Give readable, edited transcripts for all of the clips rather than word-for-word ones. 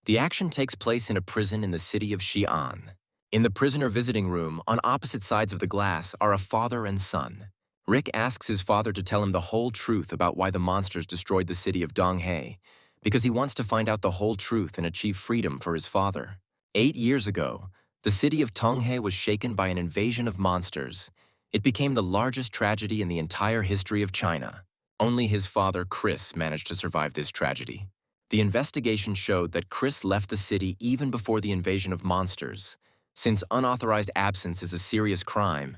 The action takes place in a prison in the city of Xi'an. In the prisoner visiting room, on opposite sides of the glass, are a father and son. Rick asks his father to tell him the whole truth about why the monsters destroyed the city of Donghae, because he wants to find out the whole truth and achieve freedom for his father. 8 years ago, the city of Donghae was shaken by an invasion of monsters. It became the largest tragedy in the entire history of China. Only his father, Chris, managed to survive this tragedy. The investigation showed that Chris left the city even before the invasion of monsters. Since unauthorized absence is a serious crime,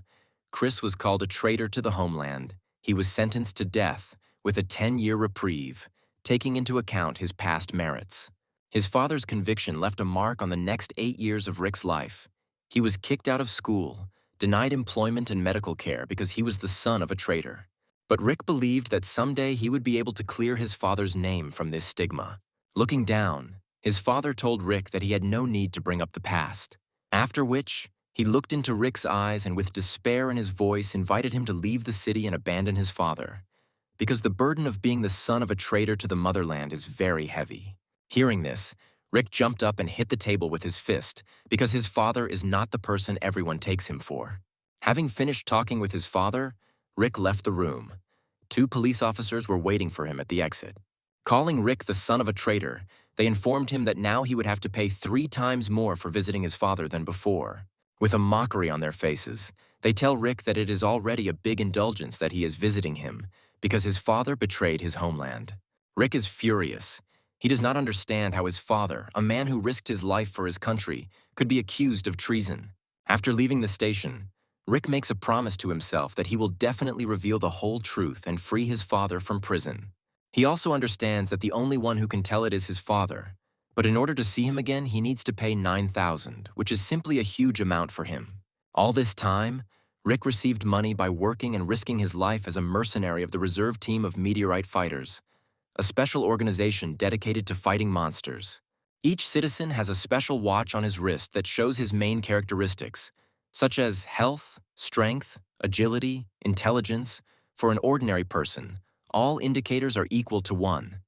Chris was called a traitor to the homeland. He was sentenced to death with a 10-year reprieve, taking into account his past merits. His father's conviction left a mark on the next 8 years of Rick's life. He was kicked out of school, denied employment and medical care because he was the son of a traitor. But Rick believed that someday he would be able to clear his father's name from this stigma. Looking down, his father told Rick that he had no need to bring up the past. After which, he looked into Rick's eyes and with despair in his voice invited him to leave the city and abandon his father, because the burden of being the son of a traitor to the motherland is very heavy. Hearing this, Rick jumped up and hit the table with his fist, because his father is not the person everyone takes him for. Having finished talking with his father, Rick left the room. 2 police officers were waiting for him at the exit. Calling Rick the son of a traitor, they informed him that now he would have to pay 3 times more for visiting his father than before. With a mockery on their faces, they tell Rick that it is already a big indulgence that he is visiting him, because his father betrayed his homeland. Rick is furious. He does not understand how his father, a man who risked his life for his country, could be accused of treason. After leaving the station, Rick makes a promise to himself that he will definitely reveal the whole truth and free his father from prison. He also understands that the only one who can tell it is his father, but in order to see him again, he needs to pay 9,000, which is simply a huge amount for him. All this time, Rick received money by working and risking his life as a mercenary of the reserve team of meteorite fighters, a special organization dedicated to fighting monsters. Each citizen has a special watch on his wrist that shows his main characteristics, such as health, strength, agility, intelligence. For an ordinary person, all indicators are equal to 1.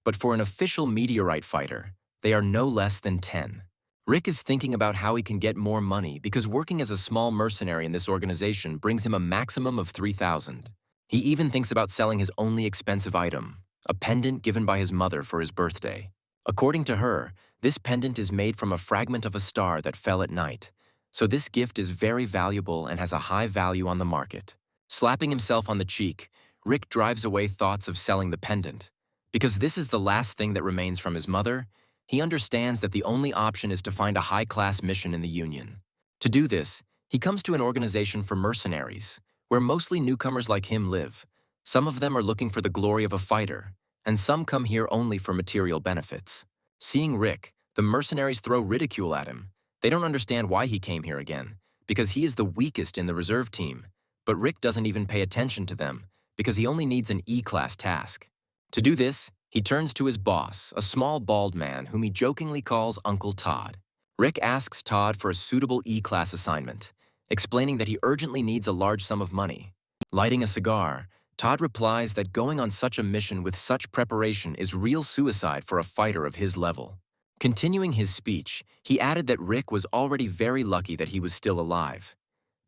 But for an official meteorite fighter, they are no less than 10. Rick is thinking about how he can get more money because working as a small mercenary in this organization brings him a maximum of 3,000. He even thinks about selling his only expensive item, a pendant given by his mother for his birthday. According to her, this pendant is made from a fragment of a star that fell at night, so this gift is very valuable and has a high value on the market. Slapping himself on the cheek, Rick drives away thoughts of selling the pendant. Because this is the last thing that remains from his mother, he understands that the only option is to find a high-class mission in the Union. To do this, he comes to an organization for mercenaries, where mostly newcomers like him live. Some of them are looking for the glory of a fighter, and some come here only for material benefits. Seeing Rick, the mercenaries throw ridicule at him. They don't understand why he came here again, because he is the weakest in the reserve team. But Rick doesn't even pay attention to them, because he only needs an E-class task. To do this, he turns to his boss, a small bald man whom he jokingly calls Uncle Todd. Rick asks Todd for a suitable E-class assignment, explaining that he urgently needs a large sum of money. Lighting a cigar, Todd replies that going on such a mission with such preparation is real suicide for a fighter of his level. Continuing his speech, he added that Rick was already very lucky that he was still alive.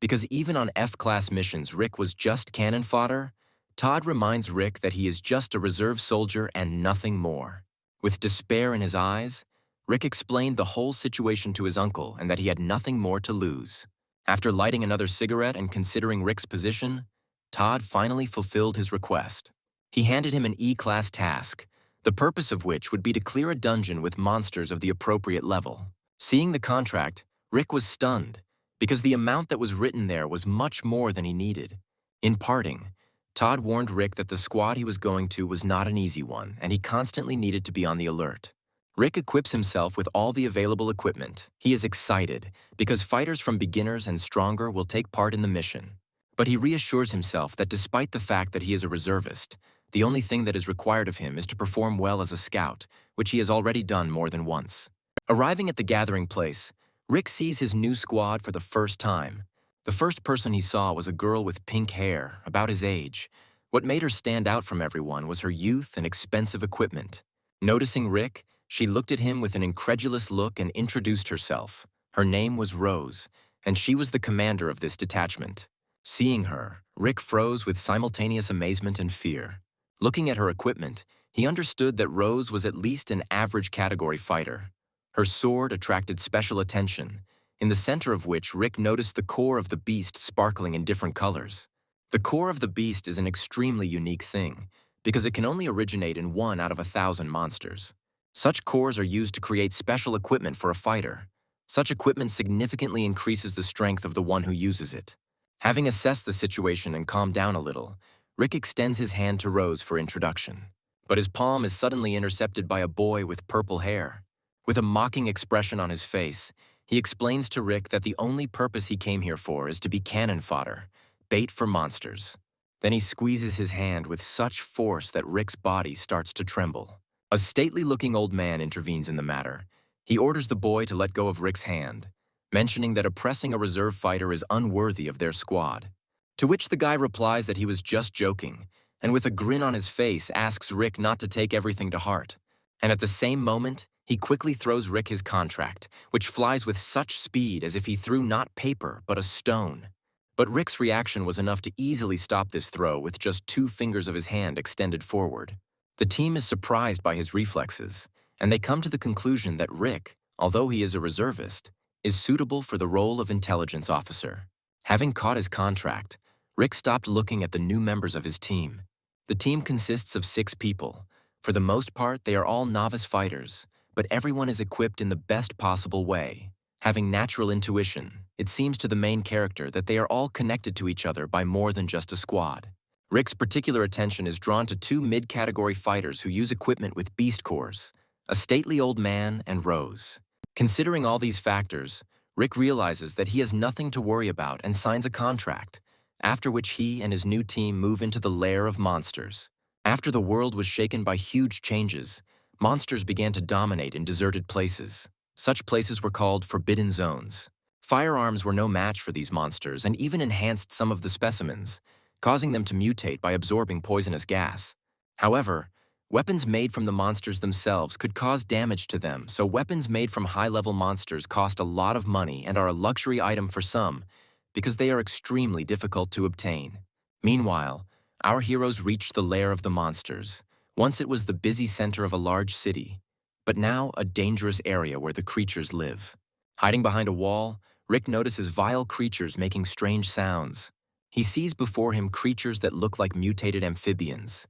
Because even on F-class missions Rick was just cannon fodder, Todd reminds Rick that he is just a reserve soldier and nothing more. With despair in his eyes, Rick explained the whole situation to his uncle and that he had nothing more to lose. After lighting another cigarette and considering Rick's position, Todd finally fulfilled his request. He handed him an E-class task, the purpose of which would be to clear a dungeon with monsters of the appropriate level. Seeing the contract, Rick was stunned, because the amount that was written there was much more than he needed. In parting, Todd warned Rick that the squad he was going to was not an easy one, and he constantly needed to be on the alert. Rick equips himself with all the available equipment. He is excited, because fighters from beginners and stronger will take part in the mission. But he reassures himself that despite the fact that he is a reservist, the only thing that is required of him is to perform well as a scout, which he has already done more than once. Arriving at the gathering place, Rick sees his new squad for the first time. The first person he saw was a girl with pink hair, about his age. What made her stand out from everyone was her youth and expensive equipment. Noticing Rick, She looked at him with an incredulous look and introduced herself. Her name was Rose, and she was the commander of this detachment. Seeing her, Rick froze with simultaneous amazement and fear. Looking at her equipment, he understood that Rose was at least an average category fighter. Her sword attracted special attention, in the center of which Rick noticed the core of the beast sparkling in different colors. The core of the beast is an extremely unique thing, because it can only originate in 1 out of 1,000 monsters. Such cores are used to create special equipment for a fighter. Such equipment significantly increases the strength of the one who uses it. Having assessed the situation and calmed down a little, Rick extends his hand to Rose for introduction. But his palm is suddenly intercepted by a boy with purple hair. With a mocking expression on his face, he explains to Rick that the only purpose he came here for is to be cannon fodder, bait for monsters. Then he squeezes his hand with such force that Rick's body starts to tremble. A stately-looking old man intervenes in the matter. He orders the boy to let go of Rick's hand, mentioning that oppressing a reserve fighter is unworthy of their squad. To which the guy replies that he was just joking, and with a grin on his face asks Rick not to take everything to heart. And at the same moment, he quickly throws Rick his contract, which flies with such speed as if he threw not paper but a stone. But Rick's reaction was enough to easily stop this throw with just 2 fingers of his hand extended forward. The team is surprised by his reflexes, and they come to the conclusion that Rick, although he is a reservist, is suitable for the role of intelligence officer. Having caught his contract, Rick stopped looking at the new members of his team. The team consists of 6 people. For the most part, they are all novice fighters, but everyone is equipped in the best possible way. Having natural intuition, it seems to the main character that they are all connected to each other by more than just a squad. Rick's particular attention is drawn to 2 mid-category fighters who use equipment with beast cores, a stately old man and Rose. Considering all these factors, Rick realizes that he has nothing to worry about and signs a contract, after which he and his new team move into the lair of monsters. After the world was shaken by huge changes, monsters began to dominate in deserted places. Such places were called forbidden zones. Firearms were no match for these monsters and even enhanced some of the specimens, causing them to mutate by absorbing poisonous gas. However, weapons made from the monsters themselves could cause damage to them, so weapons made from high-level monsters cost a lot of money and are a luxury item for some, because they are extremely difficult to obtain. Meanwhile, our heroes reached the lair of the monsters. Once it was the busy center of a large city, but now a dangerous area where the creatures live. Hiding behind a wall, Rick notices vile creatures making strange sounds. He sees before him creatures that look like mutated amphibians.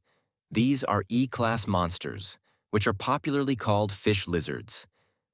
These are E-class monsters, which are popularly called fish lizards.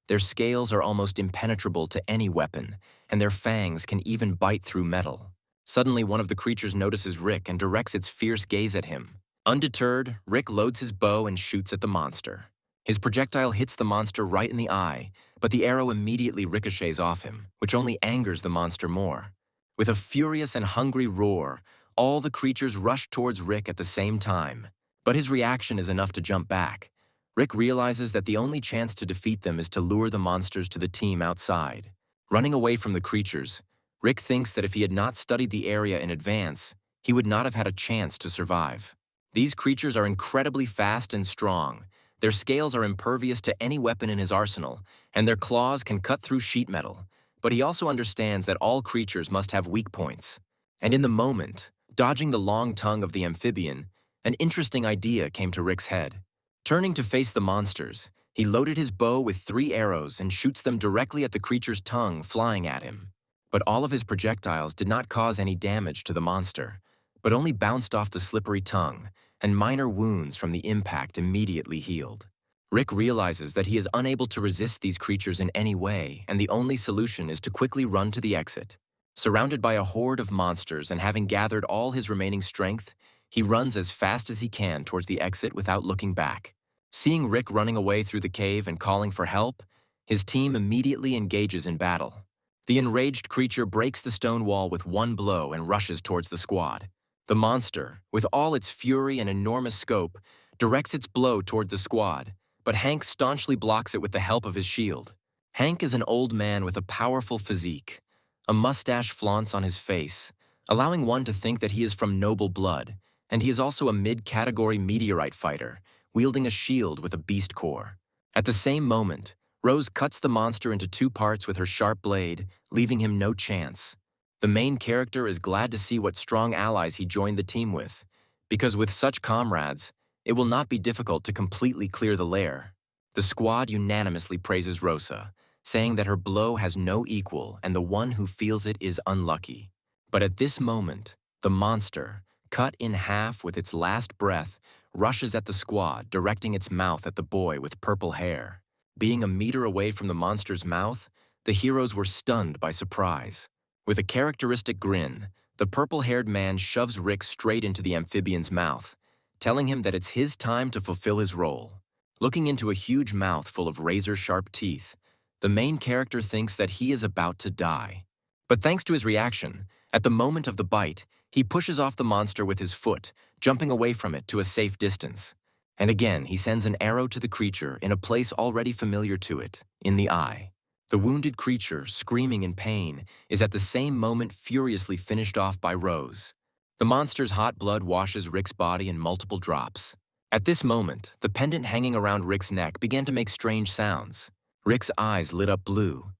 Their scales are almost impenetrable to any weapon, and their fangs can even bite through metal. Suddenly, one of the creatures notices Rick and directs its fierce gaze at him. Undeterred, Rick loads his bow and shoots at the monster. His projectile hits the monster right in the eye, but the arrow immediately ricochets off him, which only angers the monster more. With a furious and hungry roar, all the creatures rush towards Rick at the same time. But his reaction is enough to jump back. Rick realizes that the only chance to defeat them is to lure the monsters to the team outside. Running away from the creatures, Rick thinks that if he had not studied the area in advance, he would not have had a chance to survive. These creatures are incredibly fast and strong. Their scales are impervious to any weapon in his arsenal, and their claws can cut through sheet metal. But he also understands that all creatures must have weak points. And in the moment, dodging the long tongue of the amphibian, an interesting idea came to Rick's head. Turning to face the monsters, he loaded his bow with 3 arrows and shoots them directly at the creature's tongue, flying at him. But all of his projectiles did not cause any damage to the monster, but only bounced off the slippery tongue, and minor wounds from the impact immediately healed. Rick realizes that he is unable to resist these creatures in any way, and the only solution is to quickly run to the exit. Surrounded by a horde of monsters and having gathered all his remaining strength, he runs as fast as he can towards the exit without looking back. Seeing Rick running away through the cave and calling for help, his team immediately engages in battle. The enraged creature breaks the stone wall with one blow and rushes towards the squad. The monster, with all its fury and enormous scope, directs its blow toward the squad, but Hank staunchly blocks it with the help of his shield. Hank is an old man with a powerful physique. A mustache flaunts on his face, allowing one to think that he is from noble blood, and he is also a mid-category meteorite fighter, wielding a shield with a beast core. At the same moment, Rose cuts the monster into two parts with her sharp blade, leaving him no chance. The main character is glad to see what strong allies he joined the team with, because with such comrades, it will not be difficult to completely clear the lair. The squad unanimously praises Rosa, saying that her blow has no equal and the one who feels it is unlucky. But at this moment, the monster, cut in half with its last breath, rushes at the squad, directing its mouth at the boy with purple hair. Being a meter away from the monster's mouth, the heroes were stunned by surprise. With a characteristic grin, the purple-haired man shoves Rick straight into the amphibian's mouth, telling him that it's his time to fulfill his role. Looking into a huge mouth full of razor-sharp teeth, the main character thinks that he is about to die. But thanks to his reaction, at the moment of the bite, he pushes off the monster with his foot, jumping away from it to a safe distance. And again, he sends an arrow to the creature in a place already familiar to it, in the eye. The wounded creature, screaming in pain, is at the same moment furiously finished off by Rose. The monster's hot blood washes Rick's body in multiple drops. At this moment, the pendant hanging around Rick's neck began to make strange sounds. Rick's eyes lit up blue,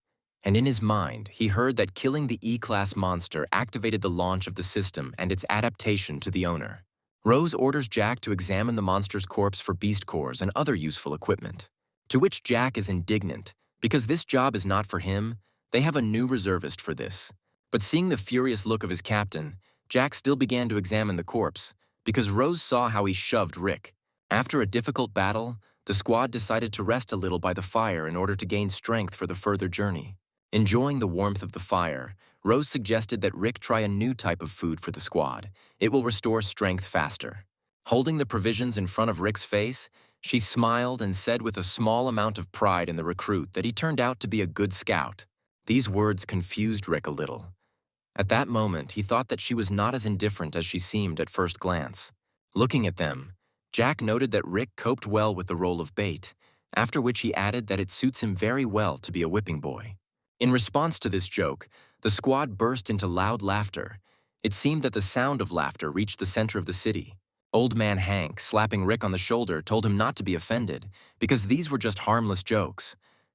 and in his mind, he heard that killing the E-class monster activated the launch of the system and its adaptation to the owner. Rose orders Jack to examine the monster's corpse for beast cores and other useful equipment, to which Jack is indignant, because this job is not for him. They have a new reservist for this. But seeing the furious look of his captain, Jack still began to examine the corpse, because Rose saw how he shoved Rick. After a difficult battle, the squad decided to rest a little by the fire in order to gain strength for the further journey. Enjoying the warmth of the fire, Rose suggested that Rick try a new type of food for the squad. It will restore strength faster. Holding the provisions in front of Rick's face, she smiled and said with a small amount of pride in the recruit that he turned out to be a good scout. These words confused Rick a little. At that moment, he thought that she was not as indifferent as she seemed at first glance. Looking at them, Jack noted that Rick coped well with the role of bait, after which he added that it suits him very well to be a whipping boy. In response to this joke, the squad burst into loud laughter. It seemed that the sound of laughter reached the center of the city. Old Man Hank, slapping Rick on the shoulder, told him not to be offended, because these were just harmless jokes.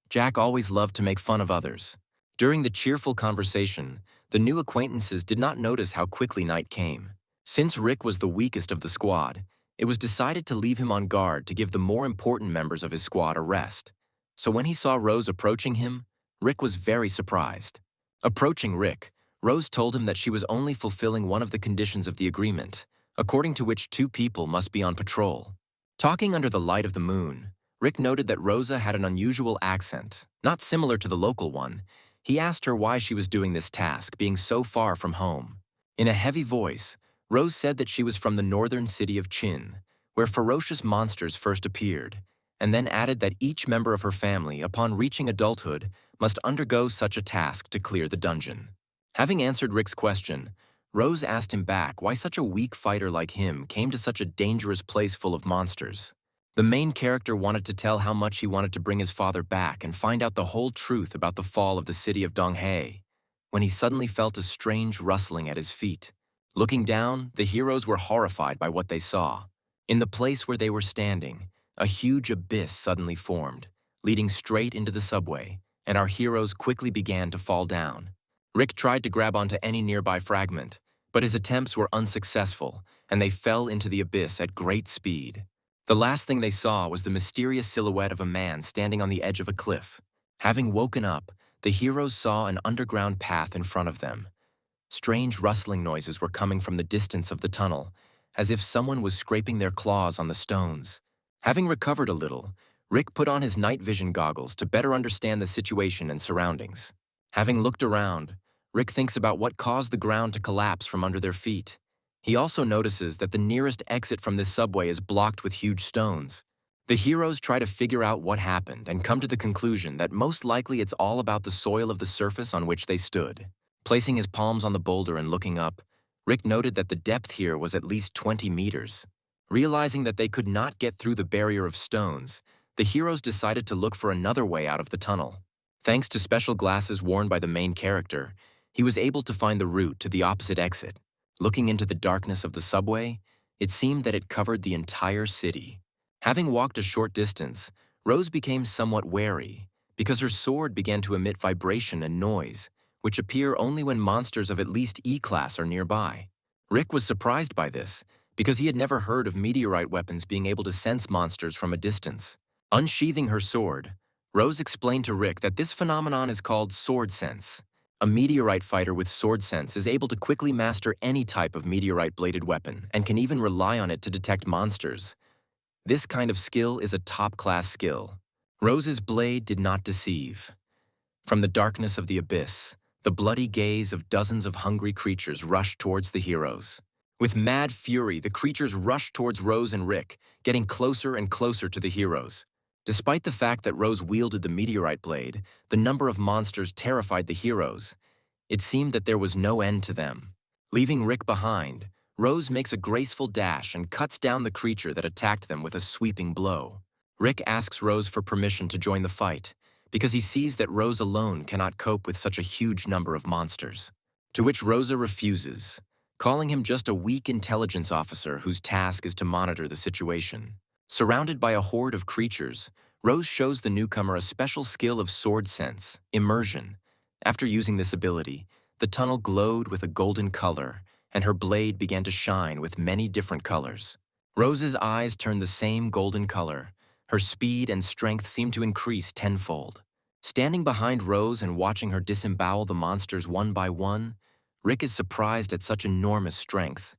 Jack always loved to make fun of others. During the cheerful conversation, the new acquaintances did not notice how quickly night came. Since Rick was the weakest of the squad, it was decided to leave him on guard to give the more important members of his squad a rest. So when he saw Rose approaching him, Rick was very surprised. Approaching Rick, Rose told him that she was only fulfilling one of the conditions of the agreement, according to which two people must be on patrol. Talking under the light of the moon, Rick noted that Rosa had an unusual accent, not similar to the local one. He asked her why she was doing this task, being so far from home. In a heavy voice, Rose said that she was from the northern city of Chin, where ferocious monsters first appeared, and then added that each member of her family, upon reaching adulthood, must undergo such a task to clear the dungeon. Having answered Rick's question, Rose asked him back why such a weak fighter like him came to such a dangerous place full of monsters. The main character wanted to tell how much he wanted to bring his father back and find out the whole truth about the fall of the city of Donghae, when he suddenly felt a strange rustling at his feet. Looking down, the heroes were horrified by what they saw. In the place where they were standing, a huge abyss suddenly formed, leading straight into the subway, and our heroes quickly began to fall down. Rick tried to grab onto any nearby fragment, but his attempts were unsuccessful, and they fell into the abyss at great speed. The last thing they saw was the mysterious silhouette of a man standing on the edge of a cliff. Having woken up, the heroes saw an underground path in front of them. Strange rustling noises were coming from the distance of the tunnel, as if someone was scraping their claws on the stones. Having recovered a little, Rick put on his night vision goggles to better understand the situation and surroundings. Having looked around, Rick thinks about what caused the ground to collapse from under their feet. He also notices that the nearest exit from this subway is blocked with huge stones. The heroes try to figure out what happened and come to the conclusion that most likely it's all about the soil of the surface on which they stood. Placing his palms on the boulder and looking up, Rick noted that the depth here was at least 20 meters. Realizing that they could not get through the barrier of stones, the heroes decided to look for another way out of the tunnel. Thanks to special glasses worn by the main character, he was able to find the route to the opposite exit. Looking into the darkness of the subway, it seemed that it covered the entire city. Having walked a short distance, Rose became somewhat wary because her sword began to emit vibration and noise, which appear only when monsters of at least E-class are nearby. Rick was surprised by this because he had never heard of meteorite weapons being able to sense monsters from a distance. Unsheathing her sword, Rose explained to Rick that this phenomenon is called sword sense. A meteorite fighter with sword sense is able to quickly master any type of meteorite-bladed weapon and can even rely on it to detect monsters. This kind of skill is a top-class skill. Rose's blade did not deceive. From the darkness of the abyss, the bloody gaze of dozens of hungry creatures rushed towards the heroes. With mad fury, the creatures rushed towards Rose and Rick, getting closer and closer to the heroes. Despite the fact that Rose wielded the meteorite blade, the number of monsters terrified the heroes. It seemed that there was no end to them. Leaving Rick behind, Rose makes a graceful dash and cuts down the creature that attacked them with a sweeping blow. Rick asks Rose for permission to join the fight, because he sees that Rose alone cannot cope with such a huge number of monsters. To which Rosa refuses, calling him just a weak intelligence officer whose task is to monitor the situation. Surrounded by a horde of creatures, Rose shows the newcomer a special skill of sword sense, immersion. After using this ability, the tunnel glowed with a golden color, and her blade began to shine with many different colors. Rose's eyes turned the same golden color. Her speed and strength seemed to increase tenfold. Standing behind Rose and watching her disembowel the monsters one by one, Rick is surprised at such enormous strength.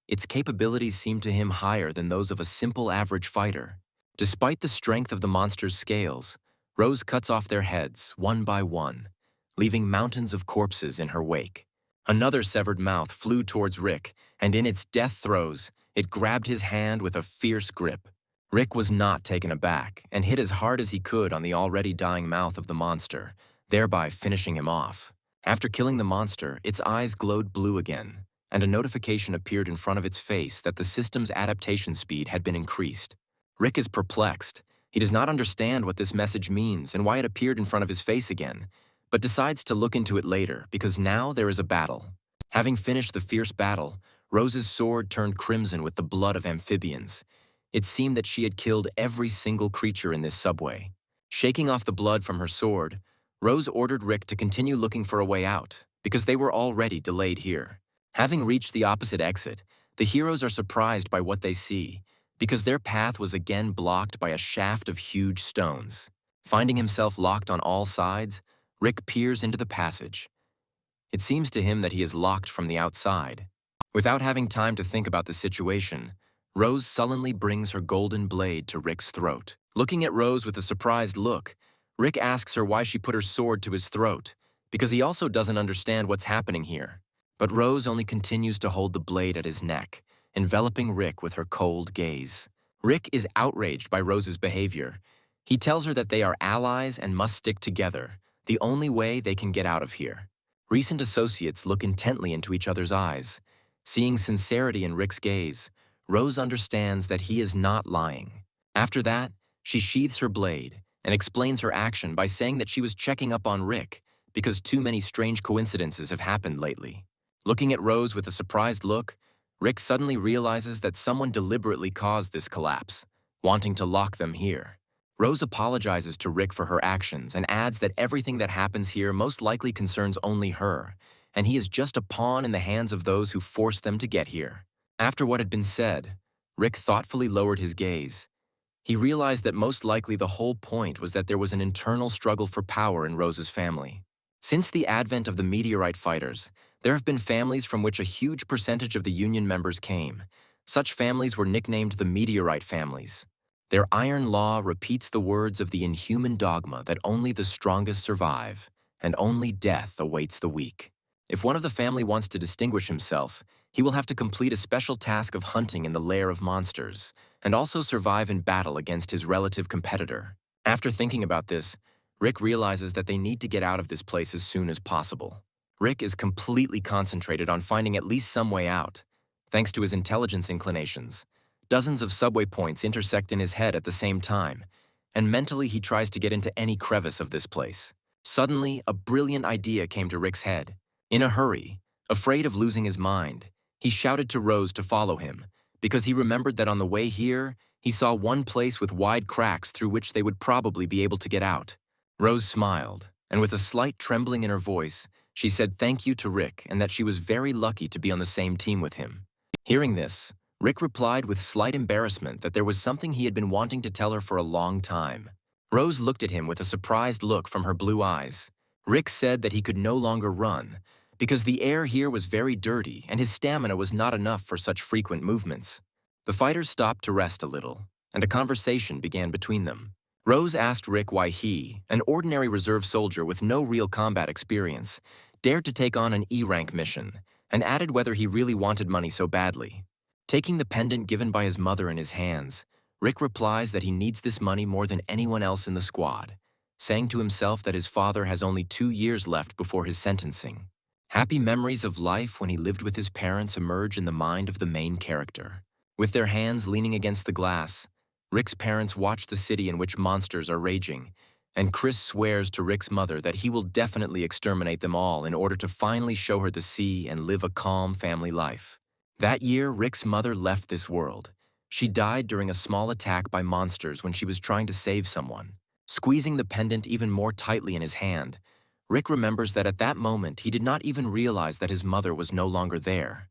Its capabilities seem to him higher than those of a simple average fighter. Despite the strength of the monsters' scales, Rose cuts off their heads one by one, leaving mountains of corpses in her wake. Another severed mouth flew towards Rick, and in its death throes, it grabbed his hand with a fierce grip. Rick was not taken aback and hit as hard as he could on the already dying mouth of the monster, thereby finishing him off. After killing the monster, its eyes glowed blue again, and a notification appeared in front of its face that the system's adaptation speed had been increased. Rick is perplexed. He does not understand what this message means and why it appeared in front of his face again, but decides to look into it later because now there is a battle. Having finished the fierce battle, Rose's sword turned crimson with the blood of amphibians. It seemed that she had killed every single creature in this subway. Shaking off the blood from her sword, Rose ordered Rick to continue looking for a way out because they were already delayed here. Having reached the opposite exit, the heroes are surprised by what they see because their path was again blocked by a shaft of huge stones. Finding himself locked on all sides, Rick peers into the passage. It seems to him that he is locked from the outside. Without having time to think about the situation, Rose sullenly brings her golden blade to Rick's throat. Looking at Rose with a surprised look, Rick asks her why she put her sword to his throat, because he also doesn't understand what's happening here. But Rose only continues to hold the blade at his neck, enveloping Rick with her cold gaze. Rick is outraged by Rose's behavior. He tells her that they are allies and must stick together, the only way they can get out of here. Recent associates look intently into each other's eyes. Seeing sincerity in Rick's gaze, Rose understands that he is not lying. After that, she sheathes her blade and explains her action by saying that she was checking up on Rick because too many strange coincidences have happened lately. Looking at Rose with a surprised look, Rick suddenly realizes that someone deliberately caused this collapse, wanting to lock them here. Rose apologizes to Rick for her actions and adds that everything that happens here most likely concerns only her, and he is just a pawn in the hands of those who forced them to get here. After what had been said, Rick thoughtfully lowered his gaze. He realized that most likely the whole point was that there was an internal struggle for power in Rose's family. Since the advent of the meteorite fighters, there have been families from which a huge percentage of the Union members came. Such families were nicknamed the meteorite families. Their iron law repeats the words of the inhuman dogma that only the strongest survive, and only death awaits the weak. If one of the family wants to distinguish himself, he will have to complete a special task of hunting in the lair of monsters, and also survive in battle against his relative competitor. After thinking about this, Rick realizes that they need to get out of this place as soon as possible. Rick is completely concentrated on finding at least some way out. Thanks to his intelligence inclinations, dozens of subway points intersect in his head at the same time, and mentally he tries to get into any crevice of this place. Suddenly, a brilliant idea came to Rick's head. In a hurry, afraid of losing his mind, he shouted to Rose to follow him, because he remembered that on the way here, he saw one place with wide cracks through which they would probably be able to get out. Rose smiled, and with a slight trembling in her voice, she said thank you to Rick and that she was very lucky to be on the same team with him. Hearing this, Rick replied with slight embarrassment that there was something he had been wanting to tell her for a long time. Rose looked at him with a surprised look from her blue eyes. Rick said that he could no longer run, because the air here was very dirty and his stamina was not enough for such frequent movements. The fighters stopped to rest a little, and a conversation began between them. Rose asked Rick why he, an ordinary reserve soldier with no real combat experience, dared to take on an E-rank mission, and added whether he really wanted money so badly. Taking the pendant given by his mother in his hands, Rick replies that he needs this money more than anyone else in the squad, saying to himself that his father has only 2 years left before his sentencing. Happy memories of life when he lived with his parents emerge in the mind of the main character. With their hands leaning against the glass, Rick's parents watch the city in which monsters are raging, and Chris swears to Rick's mother that he will definitely exterminate them all in order to finally show her the sea and live a calm family life. That year, Rick's mother left this world. She died during a small attack by monsters when she was trying to save someone. Squeezing the pendant even more tightly in his hand, Rick remembers that at that moment he did not even realize that his mother was no longer there,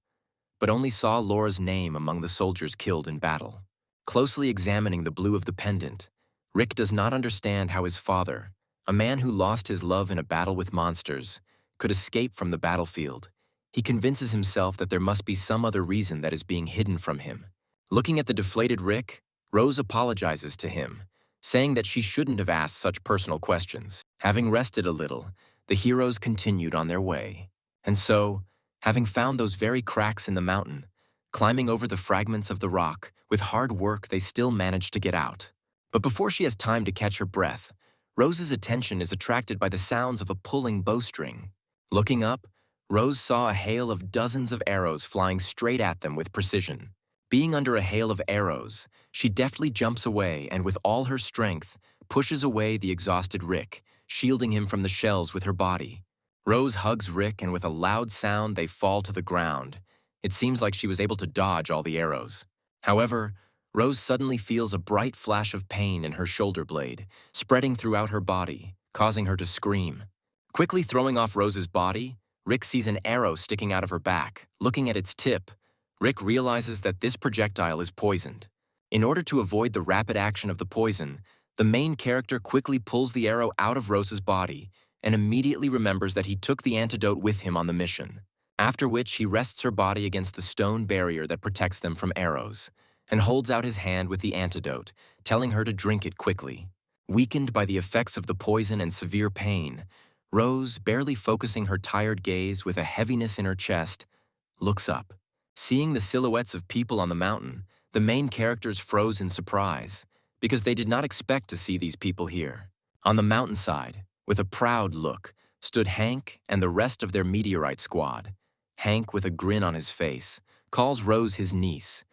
but only saw Laura's name among the soldiers killed in battle. Closely examining the blue of the pendant, Rick does not understand how his father, a man who lost his love in a battle with monsters, could escape from the battlefield. He convinces himself that there must be some other reason that is being hidden from him. Looking at the deflated Rick, Rose apologizes to him, saying that she shouldn't have asked such personal questions. Having rested a little, the heroes continued on their way. And so, having found those very cracks in the mountain, climbing over the fragments of the rock, with hard work they still managed to get out. But before she has time to catch her breath, Rose's attention is attracted by the sounds of a pulling bowstring. Looking up, Rose saw a hail of dozens of arrows flying straight at them with precision. Being under a hail of arrows, she deftly jumps away and with all her strength, pushes away the exhausted Rick, shielding him from the shells with her body. Rose hugs Rick and with a loud sound they fall to the ground. It seems like she was able to dodge all the arrows. However, Rose suddenly feels a bright flash of pain in her shoulder blade, spreading throughout her body, causing her to scream. Quickly throwing off Rose's body, Rick sees an arrow sticking out of her back. Looking at its tip, Rick realizes that this projectile is poisoned. In order to avoid the rapid action of the poison, the main character quickly pulls the arrow out of Rose's body and immediately remembers that he took the antidote with him on the mission, after which he rests her body against the stone barrier that protects them from arrows, and holds out his hand with the antidote, telling her to drink it quickly. Weakened by the effects of the poison and severe pain, Rose, barely focusing her tired gaze with a heaviness in her chest, looks up. Seeing the silhouettes of people on the mountain, the main characters froze in surprise, because they did not expect to see these people here. On the mountainside, with a proud look, stood Hank and the rest of their meteorite squad. Hank, with a grin on his face, calls Rose his niece.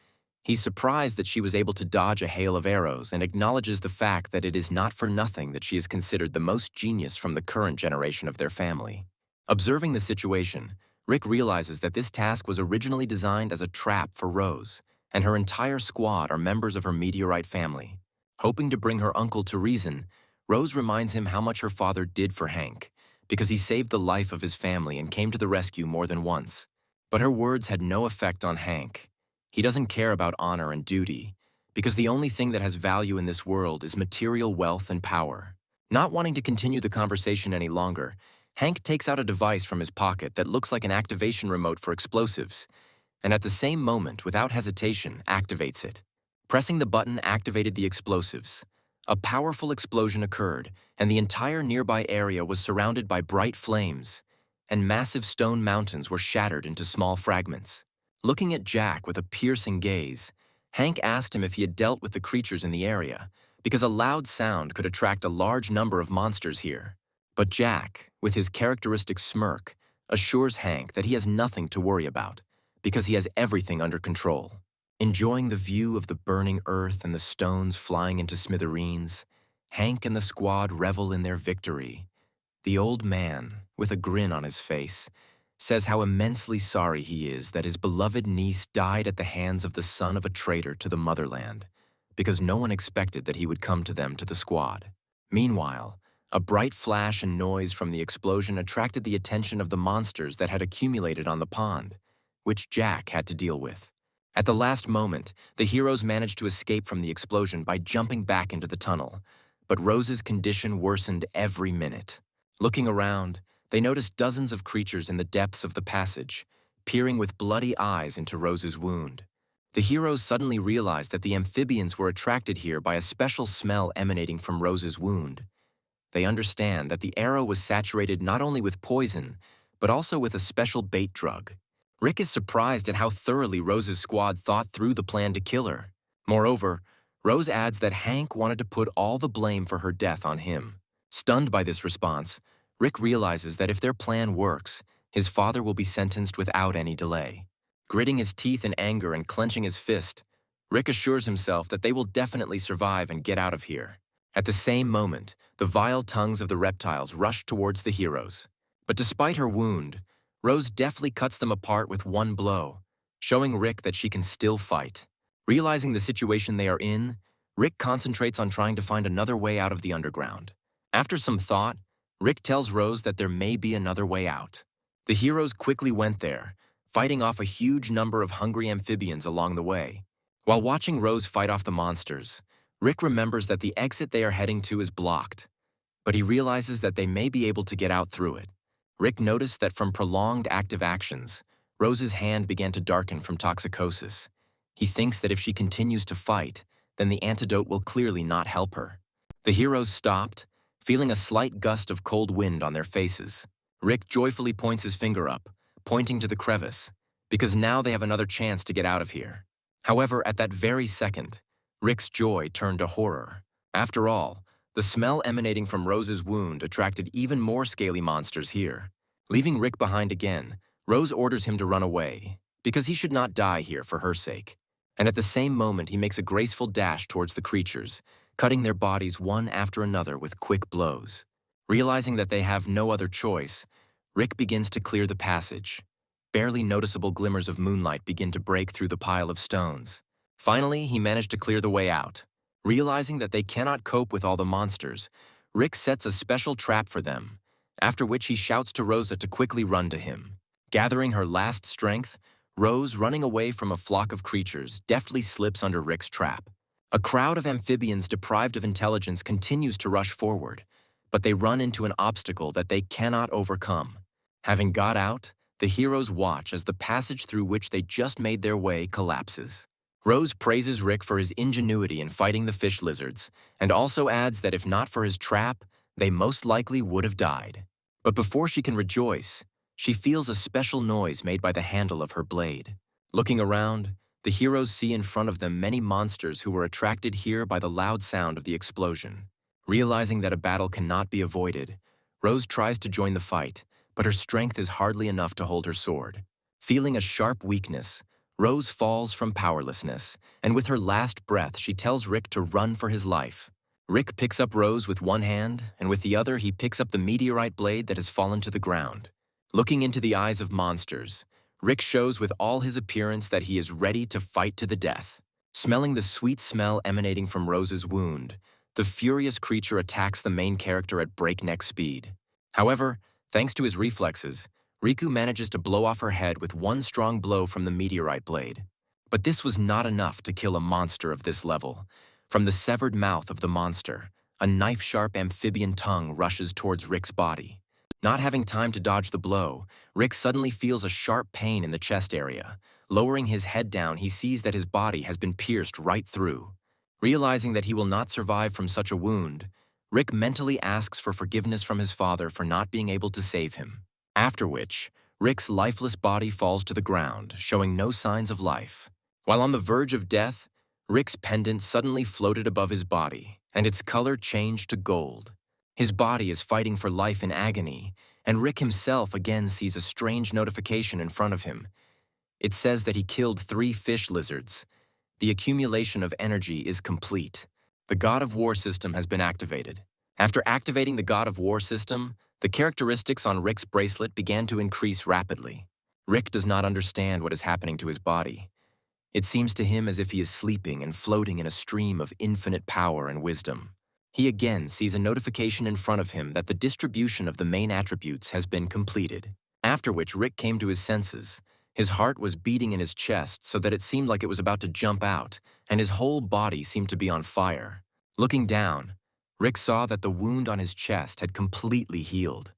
He's surprised that she was able to dodge a hail of arrows and acknowledges the fact that it is not for nothing that she is considered the most genius from the current generation of their family. Observing the situation, Rick realizes that this task was originally designed as a trap for Rose, and her entire squad are members of her meteorite family. Hoping to bring her uncle to reason, Rose reminds him how much her father did for Hank, because he saved the life of his family and came to the rescue more than once. But her words had no effect on Hank. He doesn't care about honor and duty, because the only thing that has value in this world is material wealth and power. Not wanting to continue the conversation any longer, Hank takes out a device from his pocket that looks like an activation remote for explosives, and at the same moment, without hesitation, activates it. Pressing the button activated the explosives. A powerful explosion occurred, and the entire nearby area was surrounded by bright flames, and massive stone mountains were shattered into small fragments. Looking at Jack with a piercing gaze, Hank asked him if he had dealt with the creatures in the area, because a loud sound could attract a large number of monsters here. But Jack, with his characteristic smirk, assures Hank that he has nothing to worry about, because he has everything under control. Enjoying the view of the burning earth and the stones flying into smithereens, Hank and the squad revel in their victory. The old man, with a grin on his face, says how immensely sorry he is that his beloved niece died at the hands of the son of a traitor to the motherland, because no one expected that he would come to them to the squad. Meanwhile, a bright flash and noise from the explosion attracted the attention of the monsters that had accumulated on the pond, which Jack had to deal with. At the last moment, the heroes managed to escape from the explosion by jumping back into the tunnel, but Rose's condition worsened every minute. Looking around, they noticed dozens of creatures in the depths of the passage, peering with bloody eyes into Rose's wound. The heroes suddenly realized that the amphibians were attracted here by a special smell emanating from Rose's wound. They understand that the arrow was saturated not only with poison, but also with a special bait drug. Rick is surprised at how thoroughly Rose's squad thought through the plan to kill her. Moreover, Rose adds that Hank wanted to put all the blame for her death on him. Stunned by this response, Rick realizes that if their plan works, his father will be sentenced without any delay. Gritting his teeth in anger and clenching his fist, Rick assures himself that they will definitely survive and get out of here. At the same moment, the vile tongues of the reptiles rush towards the heroes. But despite her wound, Rose deftly cuts them apart with one blow, showing Rick that she can still fight. Realizing the situation they are in, Rick concentrates on trying to find another way out of the underground. After some thought, Rick tells Rose that there may be another way out. The heroes quickly went there, fighting off a huge number of hungry amphibians along the way. While watching Rose fight off the monsters, Rick remembers that the exit they are heading to is blocked, but he realizes that they may be able to get out through it. Rick noticed that from prolonged active actions, Rose's hand began to darken from toxicosis. He thinks that if she continues to fight, then the antidote will clearly not help her. The heroes stopped, feeling a slight gust of cold wind on their faces. Rick joyfully points his finger up, pointing to the crevice, because now they have another chance to get out of here. However, at that very second, Rick's joy turned to horror. After all, the smell emanating from Rose's wound attracted even more scaly monsters here. Leaving Rick behind again, Rose orders him to run away, because he should not die here for her sake. And at the same moment, he makes a graceful dash towards the creatures, cutting their bodies one after another with quick blows. Realizing that they have no other choice, Rick begins to clear the passage. Barely noticeable glimmers of moonlight begin to break through the pile of stones. Finally, he managed to clear the way out. Realizing that they cannot cope with all the monsters, Rick sets a special trap for them, after which he shouts to Rosa to quickly run to him. Gathering her last strength, Rose, running away from a flock of creatures, deftly slips under Rick's trap. A crowd of amphibians deprived of intelligence continues to rush forward, but they run into an obstacle that they cannot overcome. Having got out, the heroes watch as the passage through which they just made their way collapses. Rose praises Rick for his ingenuity in fighting the fish lizards, and also adds that if not for his trap, they most likely would have died. But before she can rejoice, she feels a special noise made by the handle of her blade. Looking around, the heroes see in front of them many monsters who were attracted here by the loud sound of the explosion. Realizing that a battle cannot be avoided, Rose tries to join the fight, but her strength is hardly enough to hold her sword. Feeling a sharp weakness, Rose falls from powerlessness, and with her last breath, she tells Rick to run for his life. Rick picks up Rose with one hand, and with the other, he picks up the meteorite blade that has fallen to the ground. Looking into the eyes of monsters, Rick shows with all his appearance that he is ready to fight to the death. Smelling the sweet smell emanating from Rose's wound, the furious creature attacks the main character at breakneck speed. However, thanks to his reflexes, Riku manages to blow off her head with one strong blow from the meteorite blade. But this was not enough to kill a monster of this level. From the severed mouth of the monster, a knife-sharp amphibian tongue rushes towards Rick's body. Not having time to dodge the blow, Rick suddenly feels a sharp pain in the chest area. Lowering his head down, he sees that his body has been pierced right through. Realizing that he will not survive from such a wound, Rick mentally asks for forgiveness from his father for not being able to save him. After which, Rick's lifeless body falls to the ground, showing no signs of life. While on the verge of death, Rick's pendant suddenly floated above his body, and its color changed to gold. His body is fighting for life in agony, and Rick himself again sees a strange notification in front of him. It says that he killed 3 fish lizards. The accumulation of energy is complete. The God of War system has been activated. After activating the God of War system, the characteristics on Rick's bracelet began to increase rapidly. Rick does not understand what is happening to his body. It seems to him as if he is sleeping and floating in a stream of infinite power and wisdom. He again sees a notification in front of him that the distribution of the main attributes has been completed. After which Rick came to his senses. His heart was beating in his chest so that it seemed like it was about to jump out, and his whole body seemed to be on fire. Looking down, Rick saw that the wound on his chest had completely healed,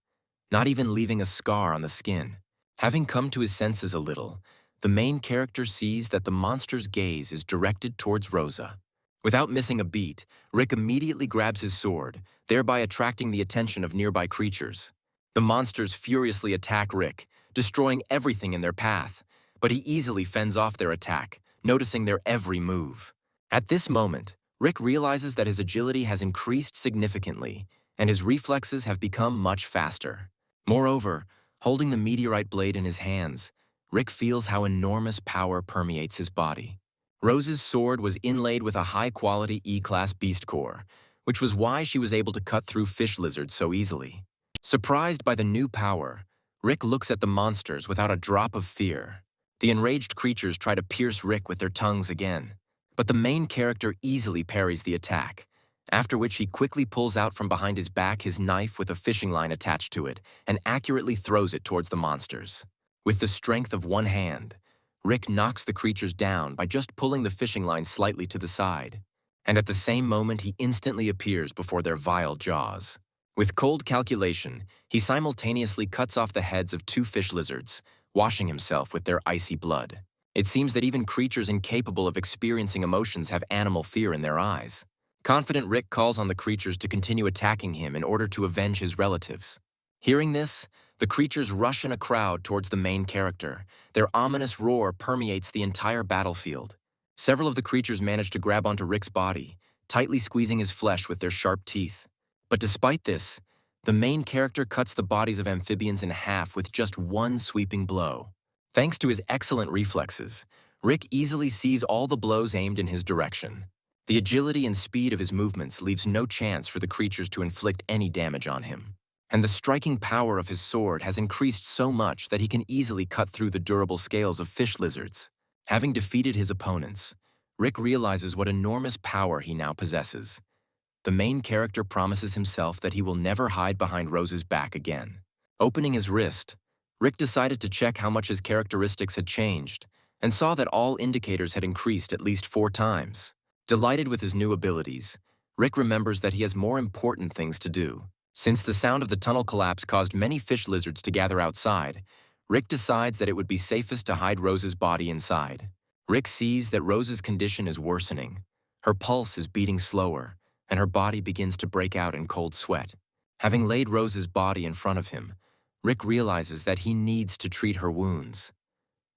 not even leaving a scar on the skin. Having come to his senses a little, the main character sees that the monster's gaze is directed towards Rosa. Without missing a beat, Rick immediately grabs his sword, thereby attracting the attention of nearby creatures. The monsters furiously attack Rick, destroying everything in their path, but he easily fends off their attack, noticing their every move. At this moment, Rick realizes that his agility has increased significantly, and his reflexes have become much faster. Moreover, holding the meteorite blade in his hands, Rick feels how enormous power permeates his body. Rose's sword was inlaid with a high-quality E-class beast core, which was why she was able to cut through fish lizards so easily. Surprised by the new power, Rick looks at the monsters without a drop of fear. The enraged creatures try to pierce Rick with their tongues again, but the main character easily parries the attack, after which he quickly pulls out from behind his back his knife with a fishing line attached to it and accurately throws it towards the monsters. With the strength of one hand, Rick knocks the creatures down by just pulling the fishing line slightly to the side, and at the same moment he instantly appears before their vile jaws. With cold calculation, he simultaneously cuts off the heads of 2 fish lizards, washing himself with their icy blood. It seems that even creatures incapable of experiencing emotions have animal fear in their eyes. Confident Rick calls on the creatures to continue attacking him in order to avenge his relatives. Hearing this, the creatures rush in a crowd towards the main character. Their ominous roar permeates the entire battlefield. Several of the creatures manage to grab onto Rick's body, tightly squeezing his flesh with their sharp teeth. But despite this, the main character cuts the bodies of amphibians in half with just one sweeping blow. Thanks to his excellent reflexes, Rick easily sees all the blows aimed in his direction. The agility and speed of his movements leaves no chance for the creatures to inflict any damage on him. And the striking power of his sword has increased so much that he can easily cut through the durable scales of fish lizards. Having defeated his opponents, Rick realizes what enormous power he now possesses. The main character promises himself that he will never hide behind Rose's back again. Opening his wrist, Rick decided to check how much his characteristics had changed, and saw that all indicators had increased at least 4 times. Delighted with his new abilities, Rick remembers that he has more important things to do. Since the sound of the tunnel collapse caused many fish lizards to gather outside, Rick decides that it would be safest to hide Rose's body inside. Rick sees that Rose's condition is worsening. Her pulse is beating slower, and her body begins to break out in cold sweat. Having laid Rose's body in front of him, Rick realizes that he needs to treat her wounds.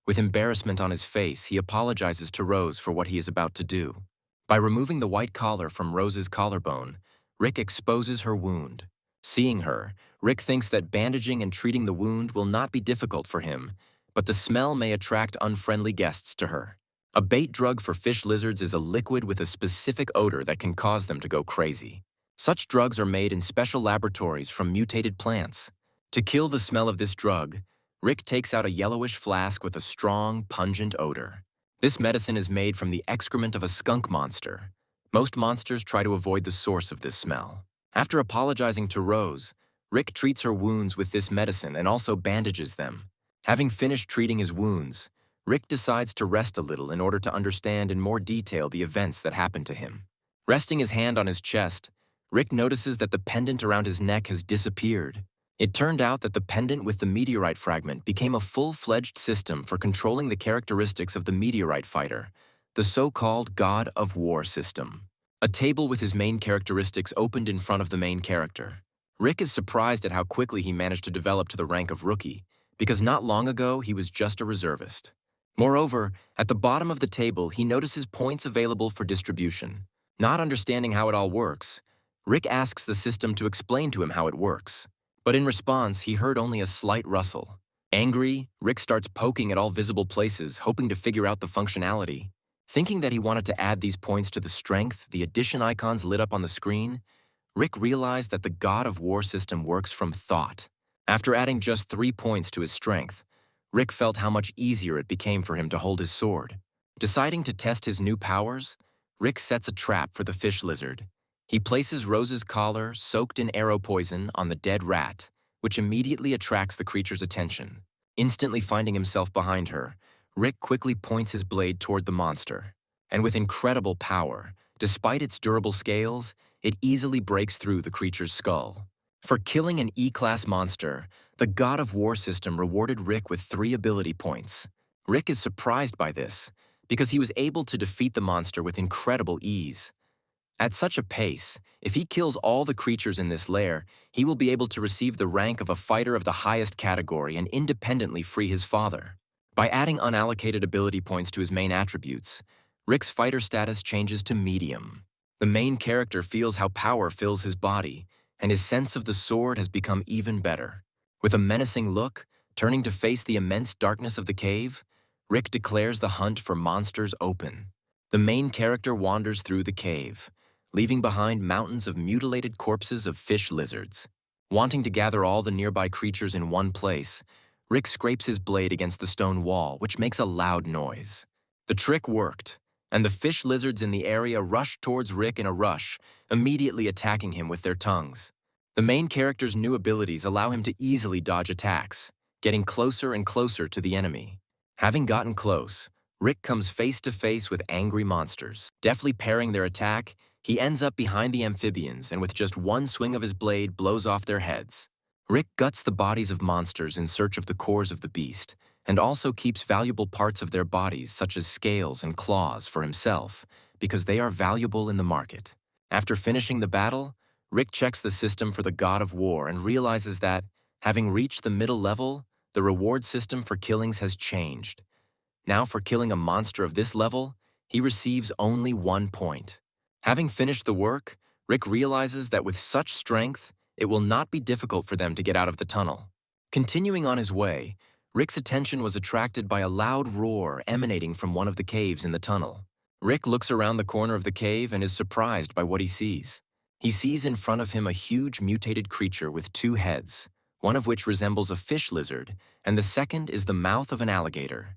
With embarrassment on his face, he apologizes to Rose for what he is about to do. By removing the white collar from Rose's collarbone, Rick exposes her wound. Seeing her, Rick thinks that bandaging and treating the wound will not be difficult for him, but the smell may attract unfriendly guests to her. A bait drug for fish lizards is a liquid with a specific odor that can cause them to go crazy. Such drugs are made in special laboratories from mutated plants. To kill the smell of this drug, Rick takes out a yellowish flask with a strong, pungent odor. This medicine is made from the excrement of a skunk monster. Most monsters try to avoid the source of this smell. After apologizing to Rose, Rick treats her wounds with this medicine and also bandages them. Having finished treating his wounds, Rick decides to rest a little in order to understand in more detail the events that happened to him. Resting his hand on his chest, Rick notices that the pendant around his neck has disappeared. It turned out that the pendant with the meteorite fragment became a full-fledged system for controlling the characteristics of the meteorite fighter, the so-called God of War system. A table with his main characteristics opened in front of the main character. Rick is surprised at how quickly he managed to develop to the rank of rookie, because not long ago he was just a reservist. Moreover, at the bottom of the table he notices points available for distribution. Not understanding how it all works, Rick asks the system to explain to him how it works. But in response, he heard only a slight rustle. Angry, Rick starts poking at all visible places, hoping to figure out the functionality. Thinking that he wanted to add these points to the strength, the addition icons lit up on the screen, Rick realized that the God of War system works from thought. After adding just 3 points to his strength, Rick felt how much easier it became for him to hold his sword. Deciding to test his new powers, Rick sets a trap for the fish lizard. He places Rose's collar, soaked in arrow poison, on the dead rat, which immediately attracts the creature's attention. Instantly finding himself behind her, Rick quickly points his blade toward the monster. And with incredible power, despite its durable scales, it easily breaks through the creature's skull. For killing an E-class monster, the God of War system rewarded Rick with 3 ability points. Rick is surprised by this, because he was able to defeat the monster with incredible ease. At such a pace, if he kills all the creatures in this lair, he will be able to receive the rank of a fighter of the highest category and independently free his father. By adding unallocated ability points to his main attributes, Rick's fighter status changes to medium. The main character feels how power fills his body, and his sense of the sword has become even better. With a menacing look, turning to face the immense darkness of the cave, Rick declares the hunt for monsters open. The main character wanders through the cave, leaving behind mountains of mutilated corpses of fish lizards. Wanting to gather all the nearby creatures in one place, Rick scrapes his blade against the stone wall, which makes a loud noise. The trick worked, and the fish lizards in the area rush towards Rick in a rush, immediately attacking him with their tongues. The main character's new abilities allow him to easily dodge attacks, getting closer and closer to the enemy. Having gotten close, Rick comes face to face with angry monsters. Deftly parrying their attack, he ends up behind the amphibians and with just one swing of his blade blows off their heads. Rick guts the bodies of monsters in search of the cores of the beast, and also keeps valuable parts of their bodies such as scales and claws for himself, because they are valuable in the market. After finishing the battle, Rick checks the system for the God of War and realizes that, having reached the middle level, the reward system for killings has changed. Now for killing a monster of this level, he receives only 1 point. Having finished the work, Rick realizes that with such strength, it will not be difficult for them to get out of the tunnel. Continuing on his way, Rick's attention was attracted by a loud roar emanating from one of the caves in the tunnel. Rick looks around the corner of the cave and is surprised by what he sees. He sees in front of him a huge mutated creature with 2 heads, one of which resembles a fish lizard, and the second is the mouth of an alligator.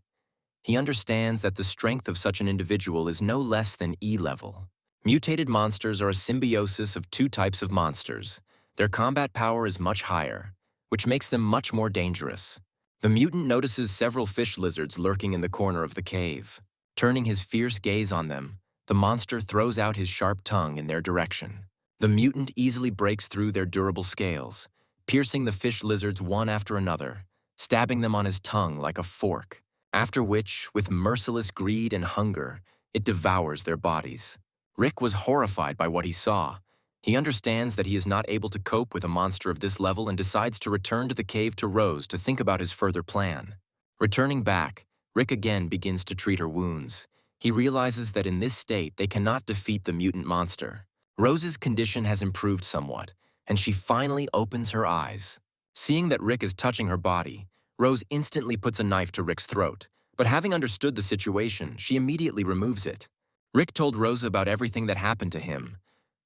He understands that the strength of such an individual is no less than E-level. Mutated monsters are a symbiosis of 2 types of monsters. Their combat power is much higher, which makes them much more dangerous. The mutant notices several fish lizards lurking in the corner of the cave. Turning his fierce gaze on them, the monster throws out his sharp tongue in their direction. The mutant easily breaks through their durable scales, piercing the fish lizards one after another, stabbing them on his tongue like a fork, after which, with merciless greed and hunger, it devours their bodies. Rick was horrified by what he saw. He understands that he is not able to cope with a monster of this level and decides to return to the cave to Rose to think about his further plan. Returning back, Rick again begins to treat her wounds. He realizes that in this state they cannot defeat the mutant monster. Rose's condition has improved somewhat, and she finally opens her eyes. Seeing that Rick is touching her body, Rose instantly puts a knife to Rick's throat, but having understood the situation, she immediately removes it. Rick told Rosa about everything that happened to him.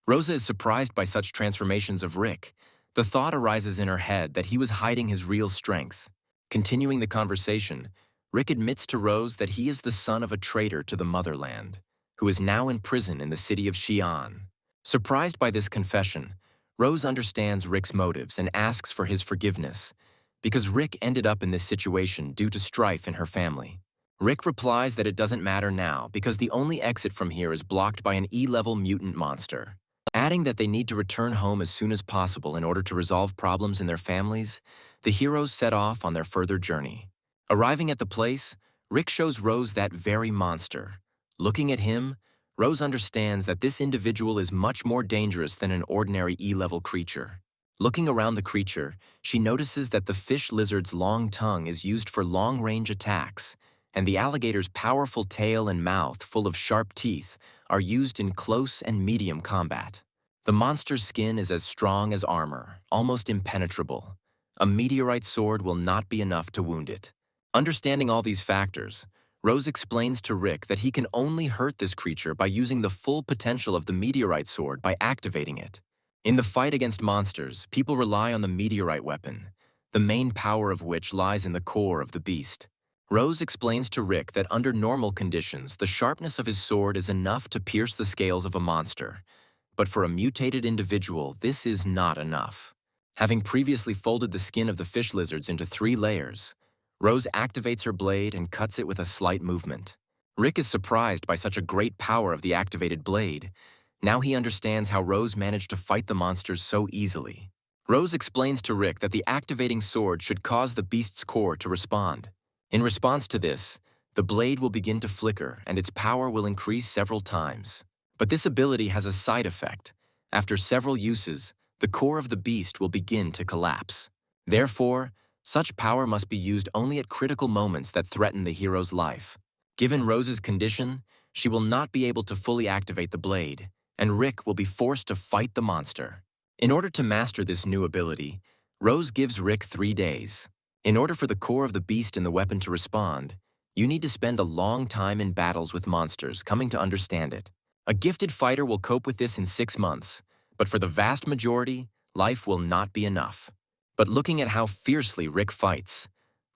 Rosa is surprised by such transformations of Rick. The thought arises in her head that he was hiding his real strength. Continuing the conversation, Rick admits to Rose that he is the son of a traitor to the motherland, who is now in prison in the city of Xi'an. Surprised by this confession, Rose understands Rick's motives and asks for his forgiveness, because Rick ended up in this situation due to strife in her family. Rick replies that it doesn't matter now because the only exit from here is blocked by an E-level mutant monster. Adding that they need to return home as soon as possible in order to resolve problems in their families, the heroes set off on their further journey. Arriving at the place, Rick shows Rose that very monster. Looking at him, Rose understands that this individual is much more dangerous than an ordinary E-level creature. Looking around the creature, she notices that the fish lizard's long tongue is used for long-range attacks, and the alligator's powerful tail and mouth full of sharp teeth are used in close and medium combat. The monster's skin is as strong as armor, almost impenetrable. A meteorite sword will not be enough to wound it. Understanding all these factors, Rose explains to Rick that he can only hurt this creature by using the full potential of the meteorite sword by activating it. In the fight against monsters, people rely on the meteorite weapon, the main power of which lies in the core of the beast. Rose explains to Rick that under normal conditions, the sharpness of his sword is enough to pierce the scales of a monster. But for a mutated individual, this is not enough. Having previously folded the skin of the fish lizards into 3 layers, Rose activates her blade and cuts it with a slight movement. Rick is surprised by such a great power of the activated blade. Now he understands how Rose managed to fight the monsters so easily. Rose explains to Rick that the activating sword should cause the beast's core to respond. In response to this, the blade will begin to flicker and its power will increase several times. But this ability has a side effect. After several uses, the core of the beast will begin to collapse. Therefore, such power must be used only at critical moments that threaten the hero's life. Given Rose's condition, she will not be able to fully activate the blade, and Rick will be forced to fight the monster. In order to master this new ability, Rose gives Rick 3 days. In order for the core of the beast in the weapon to respond, you need to spend a long time in battles with monsters, coming to understand it. A gifted fighter will cope with this in 6 months, but for the vast majority, life will not be enough. But looking at how fiercely Rick fights,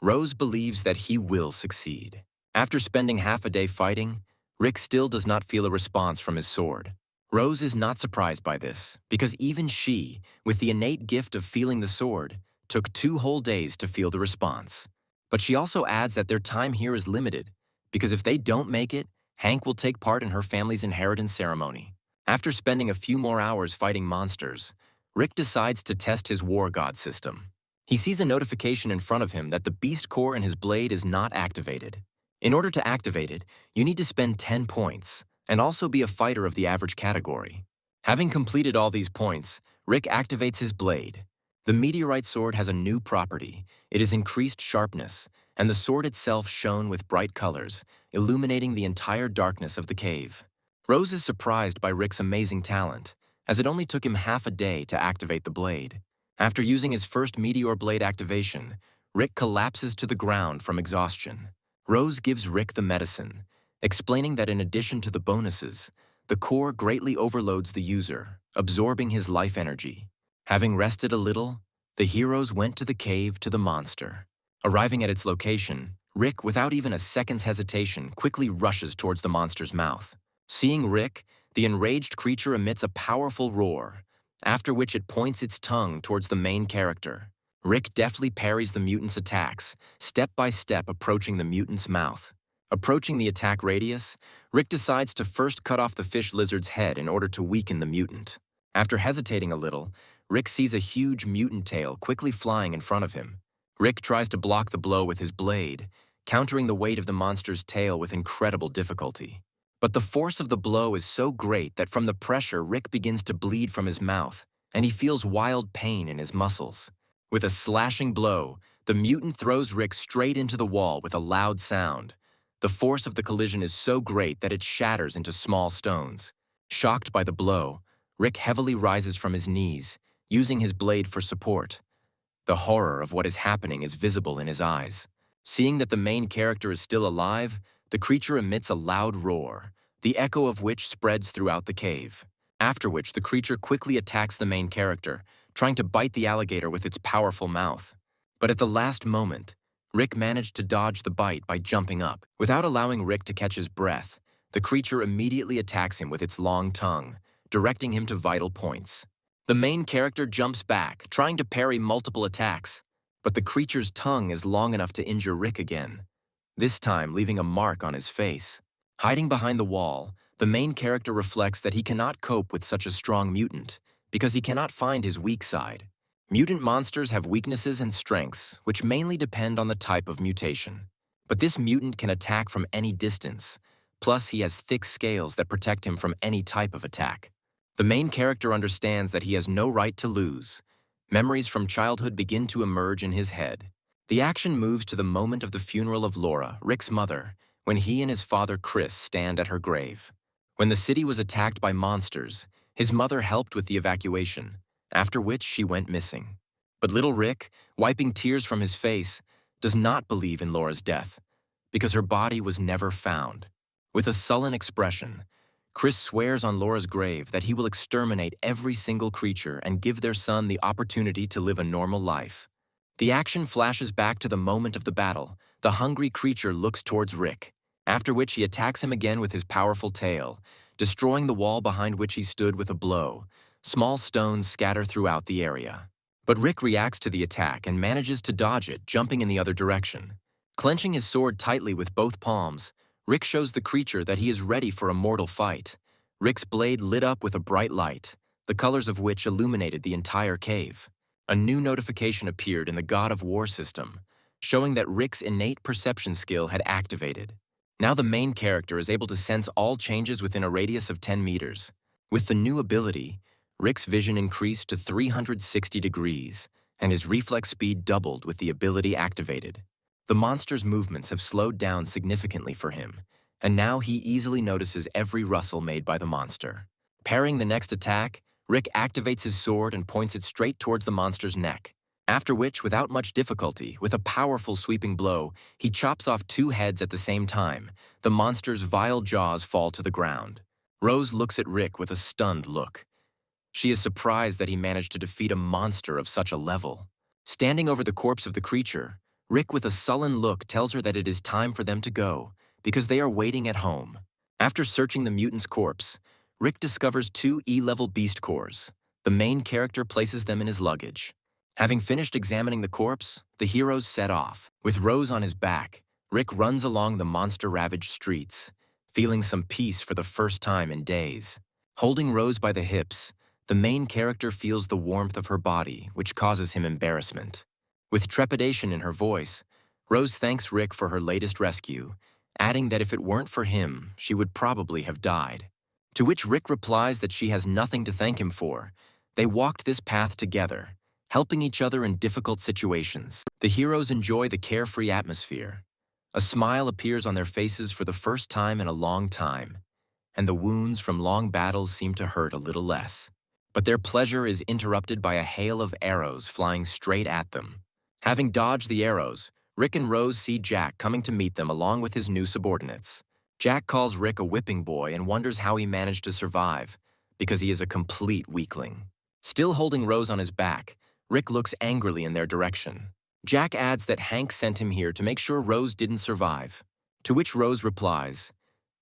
Rose believes that he will succeed. After spending half a day fighting, Rick still does not feel a response from his sword. Rose is not surprised by this, because even she, with the innate gift of feeling the sword, took 2 whole days to feel the response. But she also adds that their time here is limited, because if they don't make it, Hank will take part in her family's inheritance ceremony. After spending a few more hours fighting monsters, Rick decides to test his war god system. He sees a notification in front of him that the beast core in his blade is not activated. In order to activate it, you need to spend 10 points, and also be a fighter of the average category. Having completed all these points, Rick activates his blade. The meteorite sword has a new property. It is increased sharpness, and the sword itself shone with bright colors, illuminating the entire darkness of the cave. Rose is surprised by Rick's amazing talent, as it only took him half a day to activate the blade. After using his first meteor blade activation, Rick collapses to the ground from exhaustion. Rose gives Rick the medicine, explaining that in addition to the bonuses, the core greatly overloads the user, absorbing his life energy. Having rested a little, the heroes went to the cave to the monster. Arriving at its location, Rick, without even a second's hesitation, quickly rushes towards the monster's mouth. Seeing Rick, the enraged creature emits a powerful roar, after which it points its tongue towards the main character. Rick deftly parries the mutant's attacks, step by step approaching the mutant's mouth. Approaching the attack radius, Rick decides to first cut off the fish lizard's head in order to weaken the mutant. After hesitating a little, Rick sees a huge mutant tail quickly flying in front of him. Rick tries to block the blow with his blade, countering the weight of the monster's tail with incredible difficulty. But the force of the blow is so great that from the pressure, Rick begins to bleed from his mouth, and he feels wild pain in his muscles. With a slashing blow, the mutant throws Rick straight into the wall with a loud sound. The force of the collision is so great that it shatters into small stones. Shocked by the blow, Rick heavily rises from his knees, using his blade for support. The horror of what is happening is visible in his eyes. Seeing that the main character is still alive, the creature emits a loud roar, the echo of which spreads throughout the cave. After which, the creature quickly attacks the main character, trying to bite the alligator with its powerful mouth. But at the last moment, Rick managed to dodge the bite by jumping up. Without allowing Rick to catch his breath, the creature immediately attacks him with its long tongue, directing him to vital points. The main character jumps back, trying to parry multiple attacks, but the creature's tongue is long enough to injure Rick again, this time leaving a mark on his face. Hiding behind the wall, the main character reflects that he cannot cope with such a strong mutant, because he cannot find his weak side. Mutant monsters have weaknesses and strengths, which mainly depend on the type of mutation. But this mutant can attack from any distance, plus he has thick scales that protect him from any type of attack. The main character understands that he has no right to lose. Memories from childhood begin to emerge in his head. The action moves to the moment of the funeral of Laura, Rick's mother, when he and his father Chris stand at her grave. When the city was attacked by monsters, his mother helped with the evacuation, after which she went missing. But little Rick, wiping tears from his face, does not believe in Laura's death, because her body was never found. With a sullen expression, Chris swears on Laura's grave that he will exterminate every single creature and give their son the opportunity to live a normal life. The action flashes back to the moment of the battle, the hungry creature looks towards Rick, after which he attacks him again with his powerful tail, destroying the wall behind which he stood with a blow. Small stones scatter throughout the area. But Rick reacts to the attack and manages to dodge it, jumping in the other direction. Clenching his sword tightly with both palms, Rick shows the creature that he is ready for a mortal fight. Rick's blade lit up with a bright light, the colors of which illuminated the entire cave. A new notification appeared in the God of War system, showing that Rick's innate perception skill had activated. Now the main character is able to sense all changes within a radius of 10 meters. With the new ability, Rick's vision increased to 360 degrees, and his reflex speed doubled with the ability activated. The monster's movements have slowed down significantly for him, and now he easily notices every rustle made by the monster. Parrying the next attack, Rick activates his sword and points it straight towards the monster's neck, after which, without much difficulty, with a powerful sweeping blow, he chops off 2 heads at the same time. The monster's vile jaws fall to the ground. Rose looks at Rick with a stunned look. She is surprised that he managed to defeat a monster of such a level. Standing over the corpse of the creature, Rick with a sullen look tells her that it is time for them to go, because they are waiting at home. After searching the mutant's corpse, Rick discovers 2 E-level beast cores. The main character places them in his luggage. Having finished examining the corpse, the heroes set off. With Rose on his back, Rick runs along the monster-ravaged streets, feeling some peace for the first time in days. Holding Rose by the hips, the main character feels the warmth of her body, which causes him embarrassment. With trepidation in her voice, Rose thanks Rick for her latest rescue, adding that if it weren't for him, she would probably have died. To which Rick replies that she has nothing to thank him for. They walked this path together, helping each other in difficult situations. The heroes enjoy the carefree atmosphere. A smile appears on their faces for the first time in a long time, and the wounds from long battles seem to hurt a little less. But their pleasure is interrupted by a hail of arrows flying straight at them. Having dodged the arrows, Rick and Rose see Jack coming to meet them along with his new subordinates. Jack calls Rick a whipping boy and wonders how he managed to survive, because he is a complete weakling. Still holding Rose on his back, Rick looks angrily in their direction. Jack adds that Hank sent him here to make sure Rose didn't survive, to which Rose replies,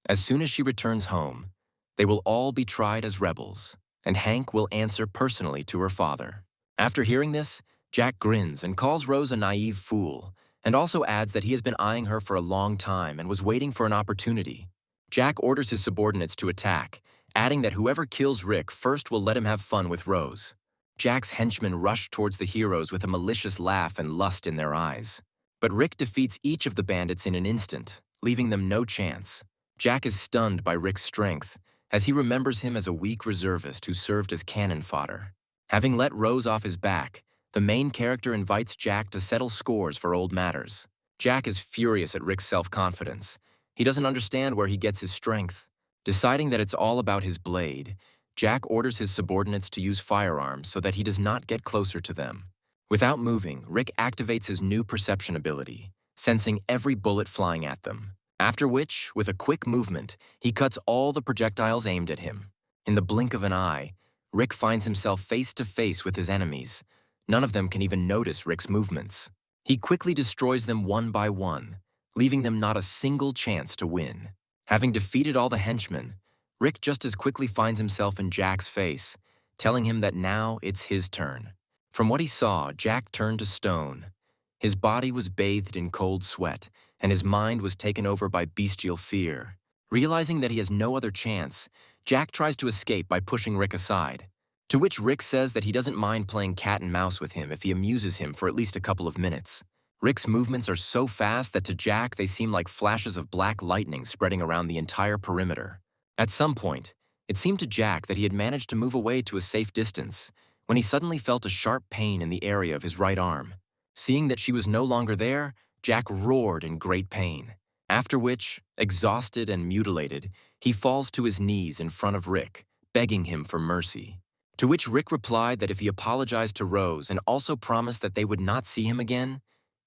as soon as she returns home, they will all be tried as rebels, and Hank will answer personally to her father. After hearing this, Jack grins and calls Rose a naive fool, and also adds that he has been eyeing her for a long time and was waiting for an opportunity. Jack orders his subordinates to attack, adding that whoever kills Rick first will let him have fun with Rose. Jack's henchmen rush towards the heroes with a malicious laugh and lust in their eyes. But Rick defeats each of the bandits in an instant, leaving them no chance. Jack is stunned by Rick's strength, as he remembers him as a weak reservist who served as cannon fodder. Having let Rose off his back, the main character invites Jack to settle scores for old matters. Jack is furious at Rick's self-confidence. He doesn't understand where he gets his strength. Deciding that it's all about his blade, Jack orders his subordinates to use firearms so that he does not get closer to them. Without moving, Rick activates his new perception ability, sensing every bullet flying at them. After which, with a quick movement, he cuts all the projectiles aimed at him. In the blink of an eye, Rick finds himself face to face with his enemies. None of them can even notice Rick's movements. He quickly destroys them one by one, leaving them not a single chance to win. Having defeated all the henchmen, Rick just as quickly finds himself in Jack's face, telling him that now it's his turn. From what he saw, Jack turned to stone. His body was bathed in cold sweat, and his mind was taken over by bestial fear. Realizing that he has no other chance, Jack tries to escape by pushing Rick aside. To which Rick says that he doesn't mind playing cat and mouse with him if he amuses him for at least a couple of minutes. Rick's movements are so fast that to Jack they seem like flashes of black lightning spreading around the entire perimeter. At some point, it seemed to Jack that he had managed to move away to a safe distance when he suddenly felt a sharp pain in the area of his right arm. Seeing that she was no longer there, Jack roared in great pain. After which, exhausted and mutilated, he falls to his knees in front of Rick, begging him for mercy. To which Rick replied that if he apologized to Rose and also promised that they would not see him again,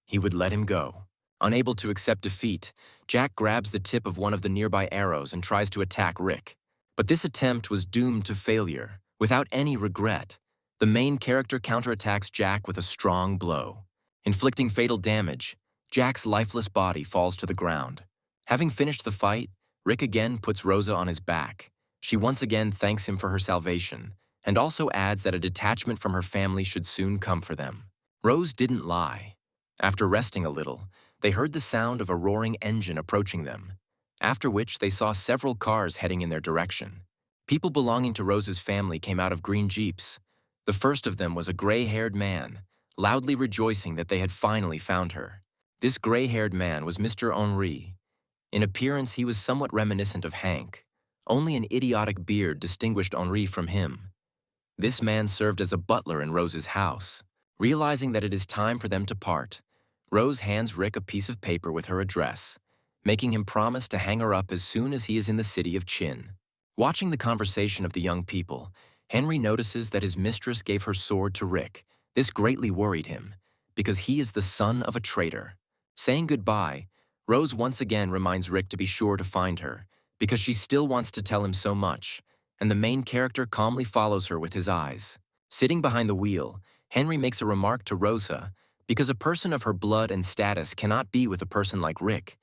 he would let him go. Unable to accept defeat, Jack grabs the tip of one of the nearby arrows and tries to attack Rick. But this attempt was doomed to failure. Without any regret, the main character counterattacks Jack with a strong blow. Inflicting fatal damage, Jack's lifeless body falls to the ground. Having finished the fight, Rick again puts Rosa on his back. She once again thanks him for her salvation, and also adds that a detachment from her family should soon come for them. Rose didn't lie. After resting a little, they heard the sound of a roaring engine approaching them, after which they saw several cars heading in their direction. People belonging to Rose's family came out of green jeeps. The first of them was a gray-haired man, loudly rejoicing that they had finally found her. This gray-haired man was Mr. Henri. In appearance, he was somewhat reminiscent of Hank. Only an idiotic beard distinguished Henri from him. This man served as a butler in Rose's house. Realizing that it is time for them to part, Rose hands Rick a piece of paper with her address, making him promise to hang her up as soon as he is in the city of Chin. Watching the conversation of the young people, Henry notices that his mistress gave her sword to Rick. This greatly worried him, because he is the son of a traitor. Saying goodbye, Rose once again reminds Rick to be sure to find her, because she still wants to tell him so much, and the main character calmly follows her with his eyes. Sitting behind the wheel, Henry makes a remark to Rosa, because a person of her blood and status cannot be with a person like Rick.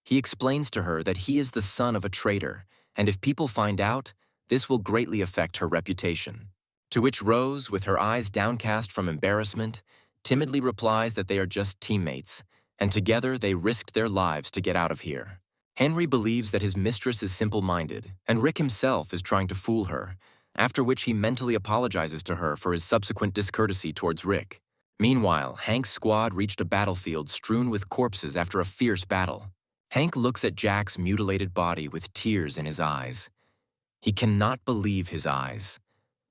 He explains to her that he is the son of a traitor, and if people find out, this will greatly affect her reputation. To which Rose, with her eyes downcast from embarrassment, timidly replies that they are just teammates, and together they risked their lives to get out of here. Henry believes that his mistress is simple-minded, and Rick himself is trying to fool her, after which he mentally apologizes to her for his subsequent discourtesy towards Rick. Meanwhile, Hank's squad reached a battlefield strewn with corpses after a fierce battle. Hank looks at Jack's mutilated body with tears in his eyes. He cannot believe his eyes.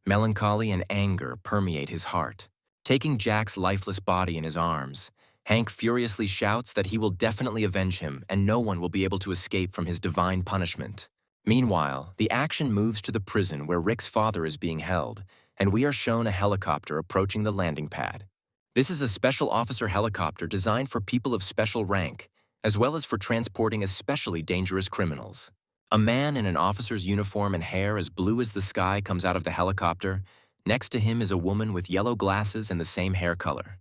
Melancholy and anger permeate his heart. Taking Jack's lifeless body in his arms, Hank furiously shouts that he will definitely avenge him and no one will be able to escape from his divine punishment. Meanwhile, the action moves to the prison where Rick's father is being held, and we are shown a helicopter approaching the landing pad. This is a special officer helicopter designed for people of special rank, as well as for transporting especially dangerous criminals. A man in an officer's uniform and hair as blue as the sky comes out of the helicopter. Next to him is a woman with yellow glasses and the same hair color.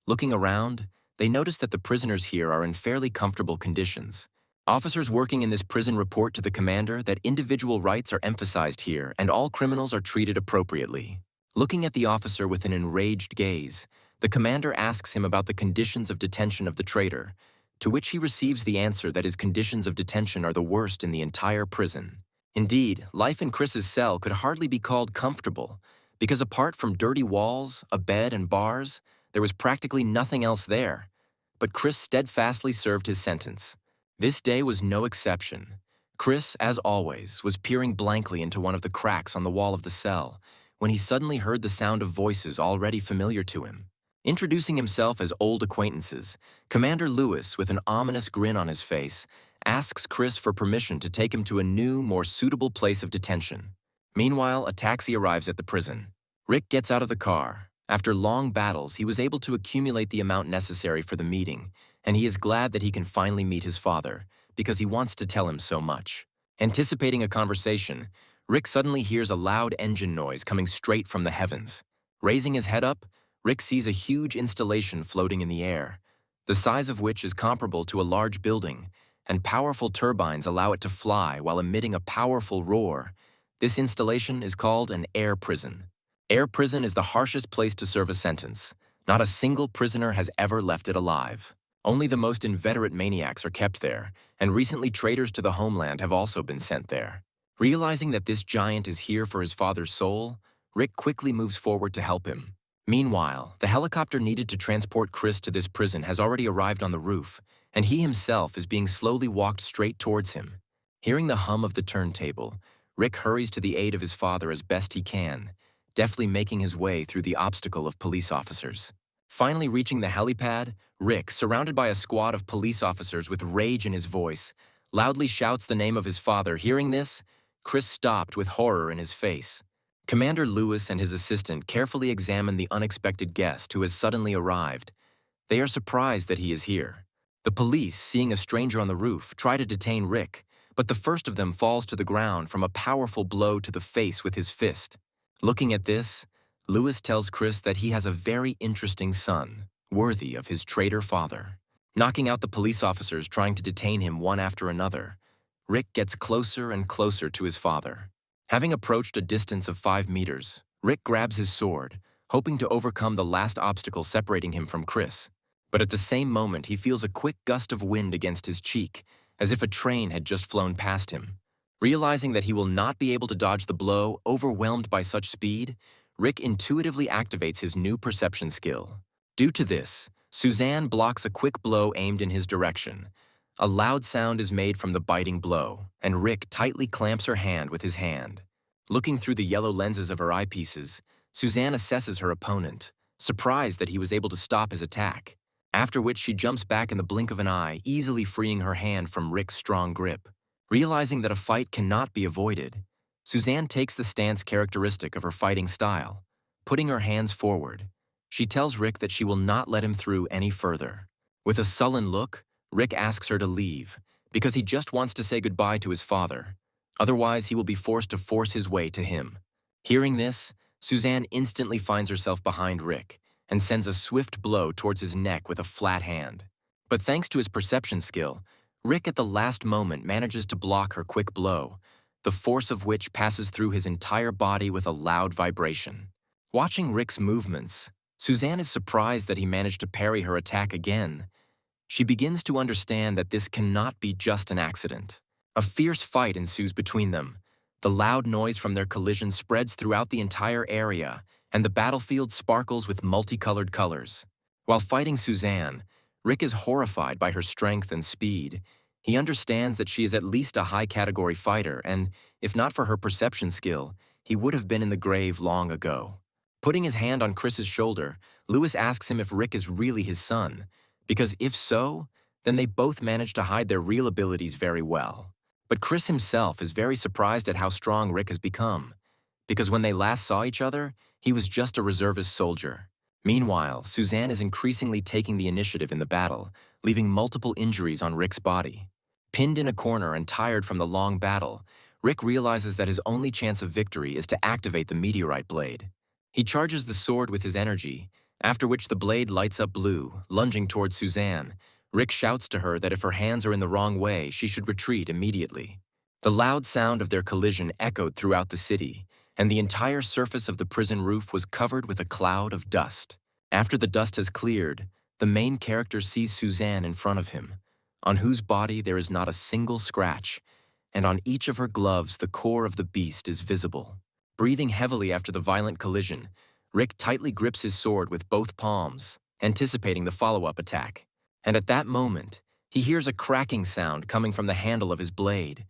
Looking around, they notice that the prisoners here are in fairly comfortable conditions. Officers working in this prison report to the commander that individual rights are emphasized here and all criminals are treated appropriately. Looking at the officer with an enraged gaze, the commander asks him about the conditions of detention of the traitor, to which he receives the answer that his conditions of detention are the worst in the entire prison. Indeed, life in Chris's cell could hardly be called comfortable, because apart from dirty walls, a bed, and bars, there was practically nothing else there. But Chris steadfastly served his sentence. This day was no exception. Chris, as always, was peering blankly into one of the cracks on the wall of the cell, when he suddenly heard the sound of voices already familiar to him. Introducing himself as old acquaintances, Commander Lewis, with an ominous grin on his face, asks Chris for permission to take him to a new, more suitable place of detention. Meanwhile, a taxi arrives at the prison. Rick gets out of the car. After long battles, he was able to accumulate the amount necessary for the meeting, and he is glad that he can finally meet his father, because he wants to tell him so much. Anticipating a conversation, Rick suddenly hears a loud engine noise coming straight from the heavens. Raising his head up, Rick sees a huge installation floating in the air, the size of which is comparable to a large building, and powerful turbines allow it to fly while emitting a powerful roar. This installation is called an air prison. Air prison is the harshest place to serve a sentence. Not a single prisoner has ever left it alive. Only the most inveterate maniacs are kept there, and recently traitors to the homeland have also been sent there. Realizing that this giant is here for his father's soul, Rick quickly moves forward to help him. Meanwhile, the helicopter needed to transport Chris to this prison has already arrived on the roof, and he himself is being slowly walked straight towards him. Hearing the hum of the turntable, Rick hurries to the aid of his father as best he can, deftly making his way through the obstacle of police officers. Finally reaching the helipad, Rick, surrounded by a squad of police officers with rage in his voice, loudly shouts the name of his father. Hearing this, Chris stopped with horror in his face. Commander Lewis and his assistant carefully examine the unexpected guest who has suddenly arrived. They are surprised that he is here. The police, seeing a stranger on the roof, try to detain Rick, but the first of them falls to the ground from a powerful blow to the face with his fist. Looking at this, Lewis tells Chris that he has a very interesting son, worthy of his traitor father. knocking out the police officers trying to detain him one after another. Rick gets closer and closer to his father. Having approached a distance of 5 meters, Rick grabs his sword, hoping to overcome the last obstacle separating him from Chris. But at the same moment, he feels a quick gust of wind against his cheek, as if a train had just flown past him. Realizing that he will not be able to dodge the blow, overwhelmed by such speed, Rick intuitively activates his new perception skill. Due to this, Suzanne blocks a quick blow aimed in his direction. A loud sound is made from the biting blow, and Rick tightly clamps her hand with his hand. Looking through the yellow lenses of her eyepieces, Suzanne assesses her opponent, surprised that he was able to stop his attack, after which she jumps back in the blink of an eye, easily freeing her hand from Rick's strong grip. Realizing that a fight cannot be avoided, Suzanne takes the stance characteristic of her fighting style. Putting her hands forward, she tells Rick that she will not let him through any further. With a sullen look, Rick asks her to leave, because he just wants to say goodbye to his father. Otherwise, he will be forced to force his way to him. Hearing this, Suzanne instantly finds herself behind Rick and sends a swift blow towards his neck with a flat hand. But thanks to his perception skill, Rick at the last moment manages to block her quick blow, the force of which passes through his entire body with a loud vibration. Watching Rick's movements, Suzanne is surprised that he managed to parry her attack again. She begins to understand that this cannot be just an accident. A fierce fight ensues between them. The loud noise from their collision spreads throughout the entire area, and the battlefield sparkles with multicolored colors. While fighting Suzanne, Rick is horrified by her strength and speed. He understands that she is at least a high-category fighter, and, if not for her perception skill, he would have been in the grave long ago. Putting his hand on Chris's shoulder, Lewis asks him if Rick is really his son, because if so, then they both manage to hide their real abilities very well. But Chris himself is very surprised at how strong Rick has become, because when they last saw each other, he was just a reservist soldier. Meanwhile, Suzanne is increasingly taking the initiative in the battle, leaving multiple injuries on Rick's body. Pinned in a corner and tired from the long battle, Rick realizes that his only chance of victory is to activate the meteorite blade. He charges the sword with his energy, after which the blade lights up blue, lunging towards Suzanne. Rick shouts to her that if her hands are in the wrong way, she should retreat immediately. The loud sound of their collision echoed throughout the city, and the entire surface of the prison roof was covered with a cloud of dust. After the dust has cleared, the main character sees Suzanne in front of him, on whose body there is not a single scratch, and on each of her gloves the core of the beast is visible. Breathing heavily after the violent collision, Rick tightly grips his sword with both palms, anticipating the follow-up attack. And at that moment, he hears a cracking sound coming from the handle of his blade.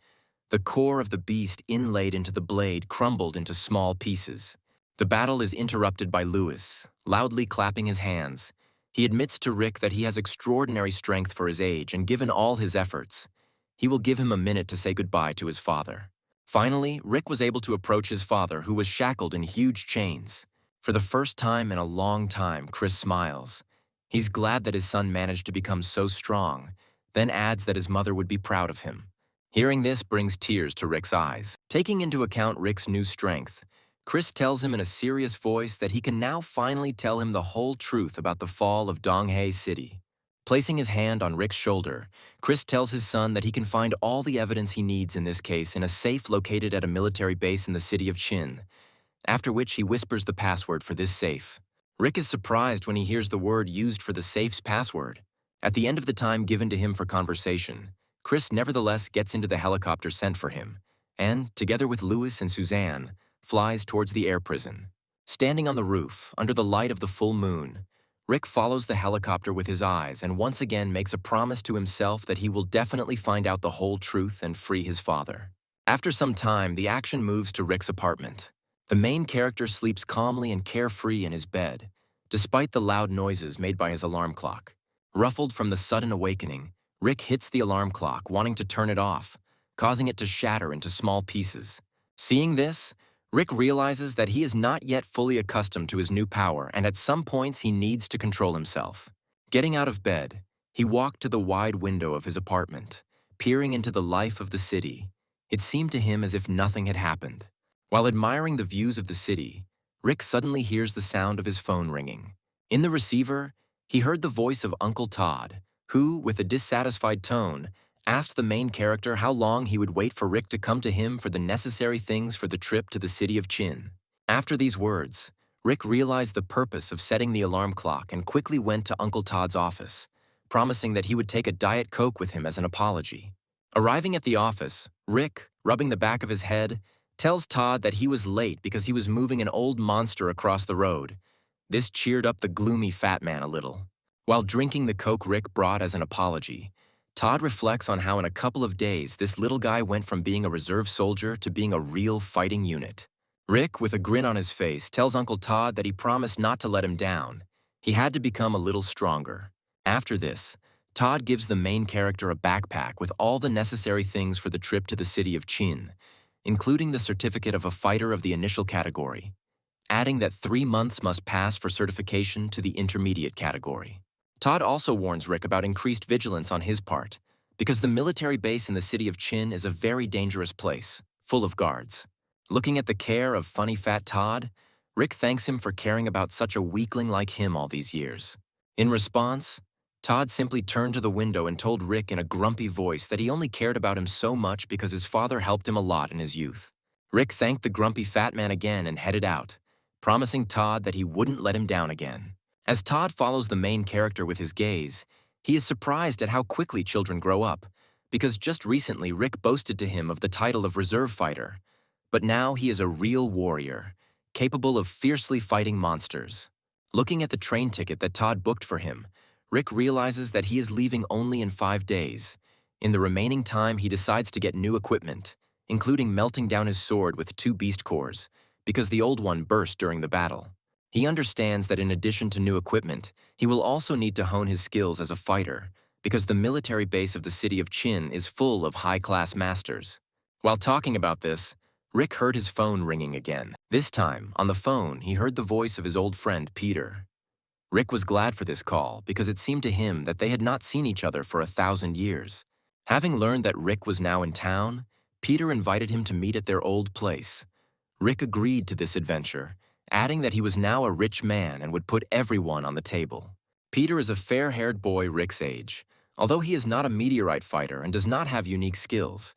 The core of the beast inlaid into the blade crumbled into small pieces. The battle is interrupted by Lewis, loudly clapping his hands. He admits to Rick that he has extraordinary strength for his age, and given all his efforts, he will give him a minute to say goodbye to his father. Finally, Rick was able to approach his father, who was shackled in huge chains. For the first time in a long time, Chris smiles. He's glad that his son managed to become so strong, then adds that his mother would be proud of him. Hearing this brings tears to Rick's eyes. Taking into account Rick's new strength, Chris tells him in a serious voice that he can now finally tell him the whole truth about the fall of Donghae City. Placing his hand on Rick's shoulder, Chris tells his son that he can find all the evidence he needs in this case in a safe located at a military base in the city of Chin, after which he whispers the password for this safe. Rick is surprised when he hears the word used for the safe's password. At the end of the time given to him for conversation, Chris nevertheless gets into the helicopter sent for him, and, together with Lewis and Suzanne, flies towards the air prison. Standing on the roof, under the light of the full moon, Rick follows the helicopter with his eyes and once again makes a promise to himself that he will definitely find out the whole truth and free his father. After some time, the action moves to Rick's apartment. The main character sleeps calmly and carefree in his bed, despite the loud noises made by his alarm clock. Ruffled from the sudden awakening, Rick hits the alarm clock, wanting to turn it off, causing it to shatter into small pieces. Seeing this, Rick realizes that he is not yet fully accustomed to his new power, and at some points he needs to control himself. Getting out of bed, he walked to the wide window of his apartment, peering into the life of the city. It seemed to him as if nothing had happened. While admiring the views of the city, Rick suddenly hears the sound of his phone ringing. In the receiver, he heard the voice of Uncle Todd, who, with a dissatisfied tone, asked the main character how long he would wait for Rick to come to him for the necessary things for the trip to the city of Chin. After these words, Rick realized the purpose of setting the alarm clock and quickly went to Uncle Todd's office, promising that he would take a Diet Coke with him as an apology. Arriving at the office, Rick, rubbing the back of his head, tells Todd that he was late because he was moving an old monster across the road. This cheered up the gloomy fat man a little. While drinking the Coke Rick brought as an apology, Todd reflects on how in a couple of days this little guy went from being a reserve soldier to being a real fighting unit. Rick, with a grin on his face, tells Uncle Todd that he promised not to let him down. He had to become a little stronger. After this, Todd gives the main character a backpack with all the necessary things for the trip to the city of Chin, including the certificate of a fighter of the initial category, adding that 3 months must pass for certification to the intermediate category. Todd also warns Rick about increased vigilance on his part, because the military base in the city of Chin is a very dangerous place, full of guards. Looking at the care of funny fat Todd, Rick thanks him for caring about such a weakling like him all these years. In response, Todd simply turned to the window and told Rick in a grumpy voice that he only cared about him so much because his father helped him a lot in his youth. Rick thanked the grumpy fat man again and headed out, promising Todd that he wouldn't let him down again. As Todd follows the main character with his gaze, he is surprised at how quickly children grow up, because just recently Rick boasted to him of the title of reserve fighter, but now he is a real warrior, capable of fiercely fighting monsters. Looking at the train ticket that Todd booked for him, Rick realizes that he is leaving only in 5 days. In the remaining time, he decides to get new equipment, including melting down his sword with 2 beast cores, because the old one burst during the battle. He understands that in addition to new equipment, he will also need to hone his skills as a fighter, because the military base of the city of Chin is full of high-class masters. While talking about this, Rick heard his phone ringing again. This time, on the phone, he heard the voice of his old friend, Peter. Rick was glad for this call because it seemed to him that they had not seen each other for 1,000 years. Having learned that Rick was now in town, Peter invited him to meet at their old place. Rick agreed to this adventure, adding that he was now a rich man and would put everyone on the table. Peter is a fair-haired boy Rick's age, although he is not a meteorite fighter and does not have unique skills.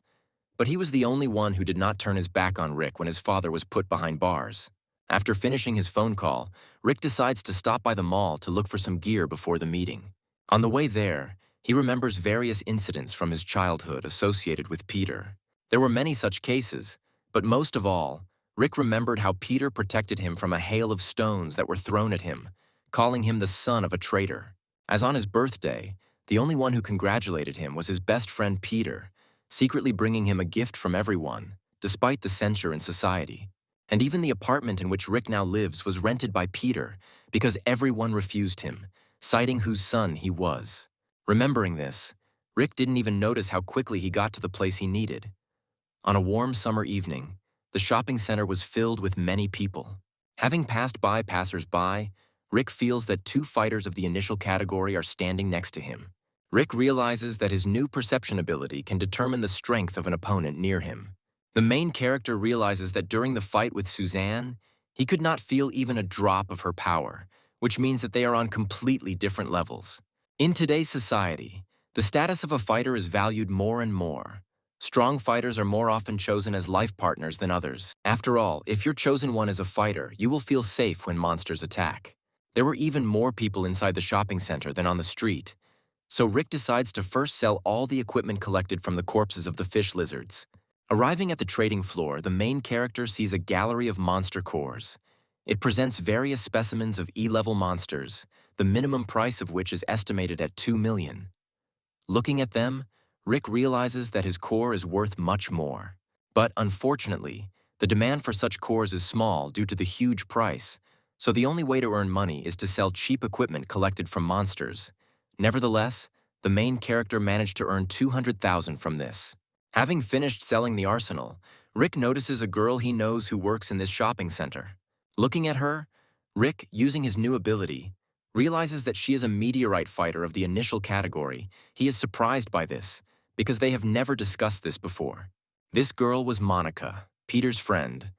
But he was the only one who did not turn his back on Rick when his father was put behind bars. After finishing his phone call, Rick decides to stop by the mall to look for some gear before the meeting. On the way there, he remembers various incidents from his childhood associated with Peter. There were many such cases, but most of all, Rick remembered how Peter protected him from a hail of stones that were thrown at him, calling him the son of a traitor. As on his birthday, the only one who congratulated him was his best friend Peter, secretly bringing him a gift from everyone, despite the censure in society. And even the apartment in which Rick now lives was rented by Peter because everyone refused him, citing whose son he was. Remembering this, Rick didn't even notice how quickly he got to the place he needed. On a warm summer evening, the shopping center was filled with many people. Having passed by passers-by, Rick feels that 2 fighters of the initial category are standing next to him. Rick realizes that his new perception ability can determine the strength of an opponent near him. The main character realizes that during the fight with Suzanne, he could not feel even a drop of her power, which means that they are on completely different levels. In today's society, the status of a fighter is valued more and more. Strong fighters are more often chosen as life partners than others. After all, if you're chosen one as a fighter, you will feel safe when monsters attack. There were even more people inside the shopping center than on the street, so Rick decides to first sell all the equipment collected from the corpses of the fish lizards. Arriving at the trading floor, the main character sees a gallery of monster cores. It presents various specimens of E-level monsters, the minimum price of which is estimated at 2 million. Looking at them, Rick realizes that his core is worth much more. But unfortunately, the demand for such cores is small due to the huge price, so the only way to earn money is to sell cheap equipment collected from monsters. Nevertheless, the main character managed to earn 200,000 from this. Having finished selling the arsenal, Rick notices a girl he knows who works in this shopping center. Looking at her, Rick, using his new ability, realizes that she is a meteorite fighter of the initial category. He is surprised by this, because they have never discussed this before. This girl was Monica, Peter's friend.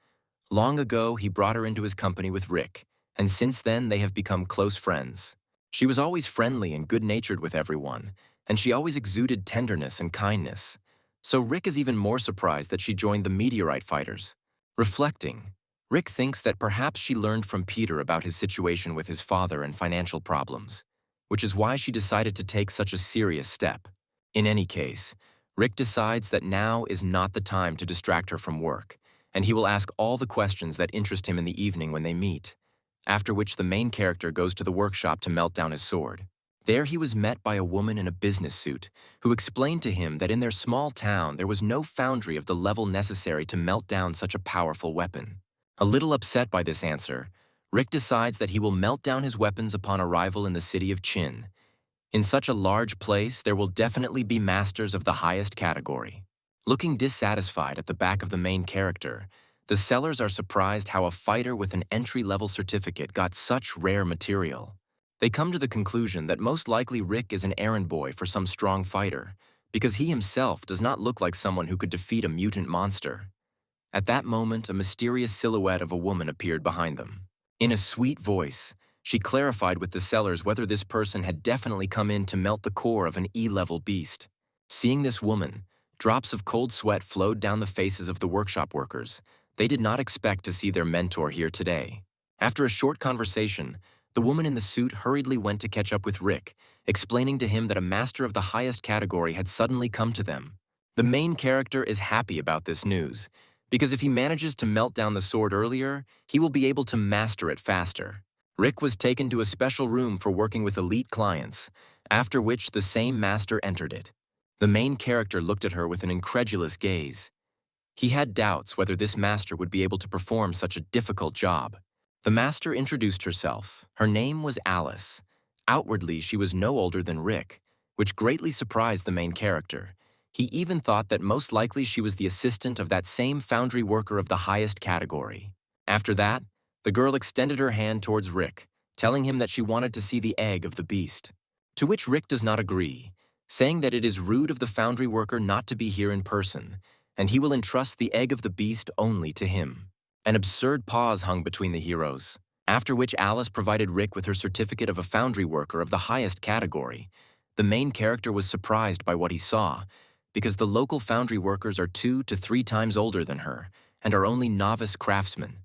Long ago, he brought her into his company with Rick, and since then they have become close friends. She was always friendly and good-natured with everyone, and she always exuded tenderness and kindness. So Rick is even more surprised that she joined the meteorite fighters. Reflecting, Rick thinks that perhaps she learned from Peter about his situation with his father and financial problems, which is why she decided to take such a serious step. In any case, Rick decides that now is not the time to distract her from work, and he will ask all the questions that interest him in the evening when they meet, after which the main character goes to the workshop to melt down his sword. There he was met by a woman in a business suit who explained to him that in their small town there was no foundry of the level necessary to melt down such a powerful weapon. A little upset by this answer, Rick decides that he will melt down his weapons upon arrival in the city of Chin. In such a large place, there will definitely be masters of the highest category. Looking dissatisfied at the back of the main character, the sellers are surprised how a fighter with an entry-level certificate got such rare material. They come to the conclusion that most likely Rick is an errand boy for some strong fighter, because he himself does not look like someone who could defeat a mutant monster. At that moment, a mysterious silhouette of a woman appeared behind them. In a sweet voice, she clarified with the sellers whether this person had definitely come in to melt the core of an E-level beast. Seeing this woman, drops of cold sweat flowed down the faces of the workshop workers. They did not expect to see their mentor here today. After a short conversation, the woman in the suit hurriedly went to catch up with Rick, explaining to him that a master of the highest category had suddenly come to them. The main character is happy about this news, because if he manages to melt down the sword earlier, he will be able to master it faster. Rick was taken to a special room for working with elite clients, after which the same master entered it. The main character looked at her with an incredulous gaze. He had doubts whether this master would be able to perform such a difficult job. The master introduced herself. Her name was Alice. Outwardly, she was no older than Rick, which greatly surprised the main character. He even thought that most likely she was the assistant of that same foundry worker of the highest category. After that, the girl extended her hand towards Rick, telling him that she wanted to see the egg of the beast. To which Rick does not agree, saying that it is rude of the foundry worker not to be here in person, and he will entrust the egg of the beast only to him. An absurd pause hung between the heroes, after which Alice provided Rick with her certificate of a foundry worker of the highest category. The main character was surprised by what he saw, because the local foundry workers are 2 to 3 times older than her, and are only novice craftsmen.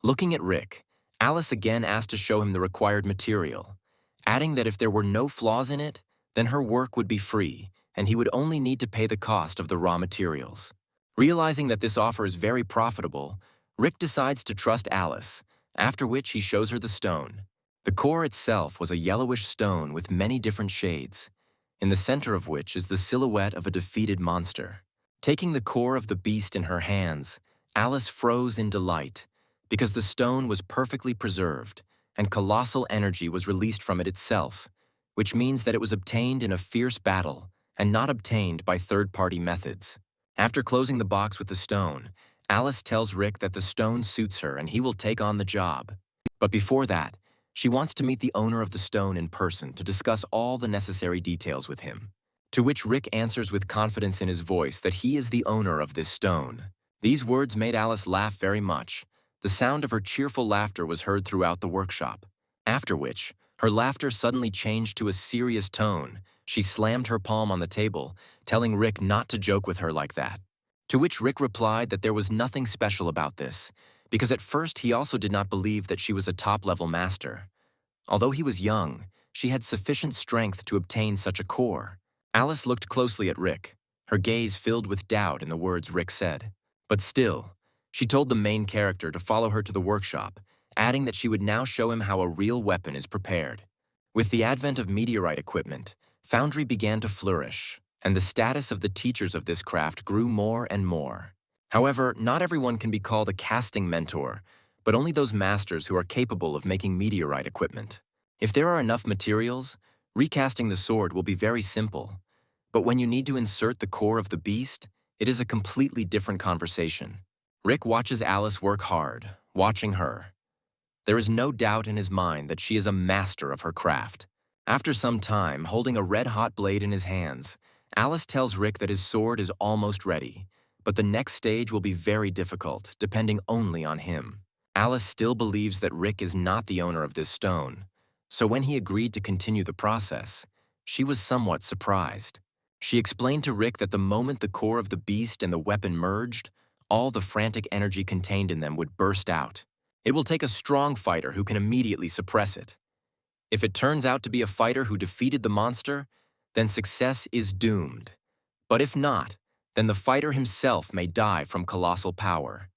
Looking at Rick, Alice again asked to show him the required material, adding that if there were no flaws in it, then her work would be free, and he would only need to pay the cost of the raw materials. Realizing that this offer is very profitable, Rick decides to trust Alice, after which he shows her the stone. The core itself was a yellowish stone with many different shades, in the center of which is the silhouette of a defeated monster. Taking the core of the beast in her hands, Alice froze in delight, because the stone was perfectly preserved, and colossal energy was released from it itself, which means that it was obtained in a fierce battle and not obtained by third-party methods. After closing the box with the stone, Alice tells Rick that the stone suits her and he will take on the job. But before that, she wants to meet the owner of the stone in person to discuss all the necessary details with him. To which Rick answers with confidence in his voice that he is the owner of this stone. These words made Alice laugh very much. The sound of her cheerful laughter was heard throughout the workshop. After which, her laughter suddenly changed to a serious tone. She slammed her palm on the table, telling Rick not to joke with her like that. To which Rick replied that there was nothing special about this, because at first he also did not believe that she was a top-level master. Although he was young, she had sufficient strength to obtain such a core. Alice looked closely at Rick, her gaze filled with doubt in the words Rick said. But still, she told the main character to follow her to the workshop, adding that she would now show him how a real weapon is prepared. With the advent of meteorite equipment, foundry began to flourish, and the status of the teachers of this craft grew more and more. However, not everyone can be called a casting mentor, but only those masters who are capable of making meteorite equipment. If there are enough materials, recasting the sword will be very simple. But when you need to insert the core of the beast, it is a completely different conversation. Rick watches Alice work hard, watching her. There is no doubt in his mind that she is a master of her craft. After some time, holding a red-hot blade in his hands, Alice tells Rick that his sword is almost ready, but the next stage will be very difficult, depending only on him. Alice still believes that Rick is not the owner of this stone, So when he agreed to continue the process, she was somewhat surprised. She explained to Rick that the moment the core of the beast and the weapon merged, all the frantic energy contained in them would burst out. It will take a strong fighter who can immediately suppress it. If it turns out to be a fighter who defeated the monster, then success is doomed. But if not, then the fighter himself may die from colossal power.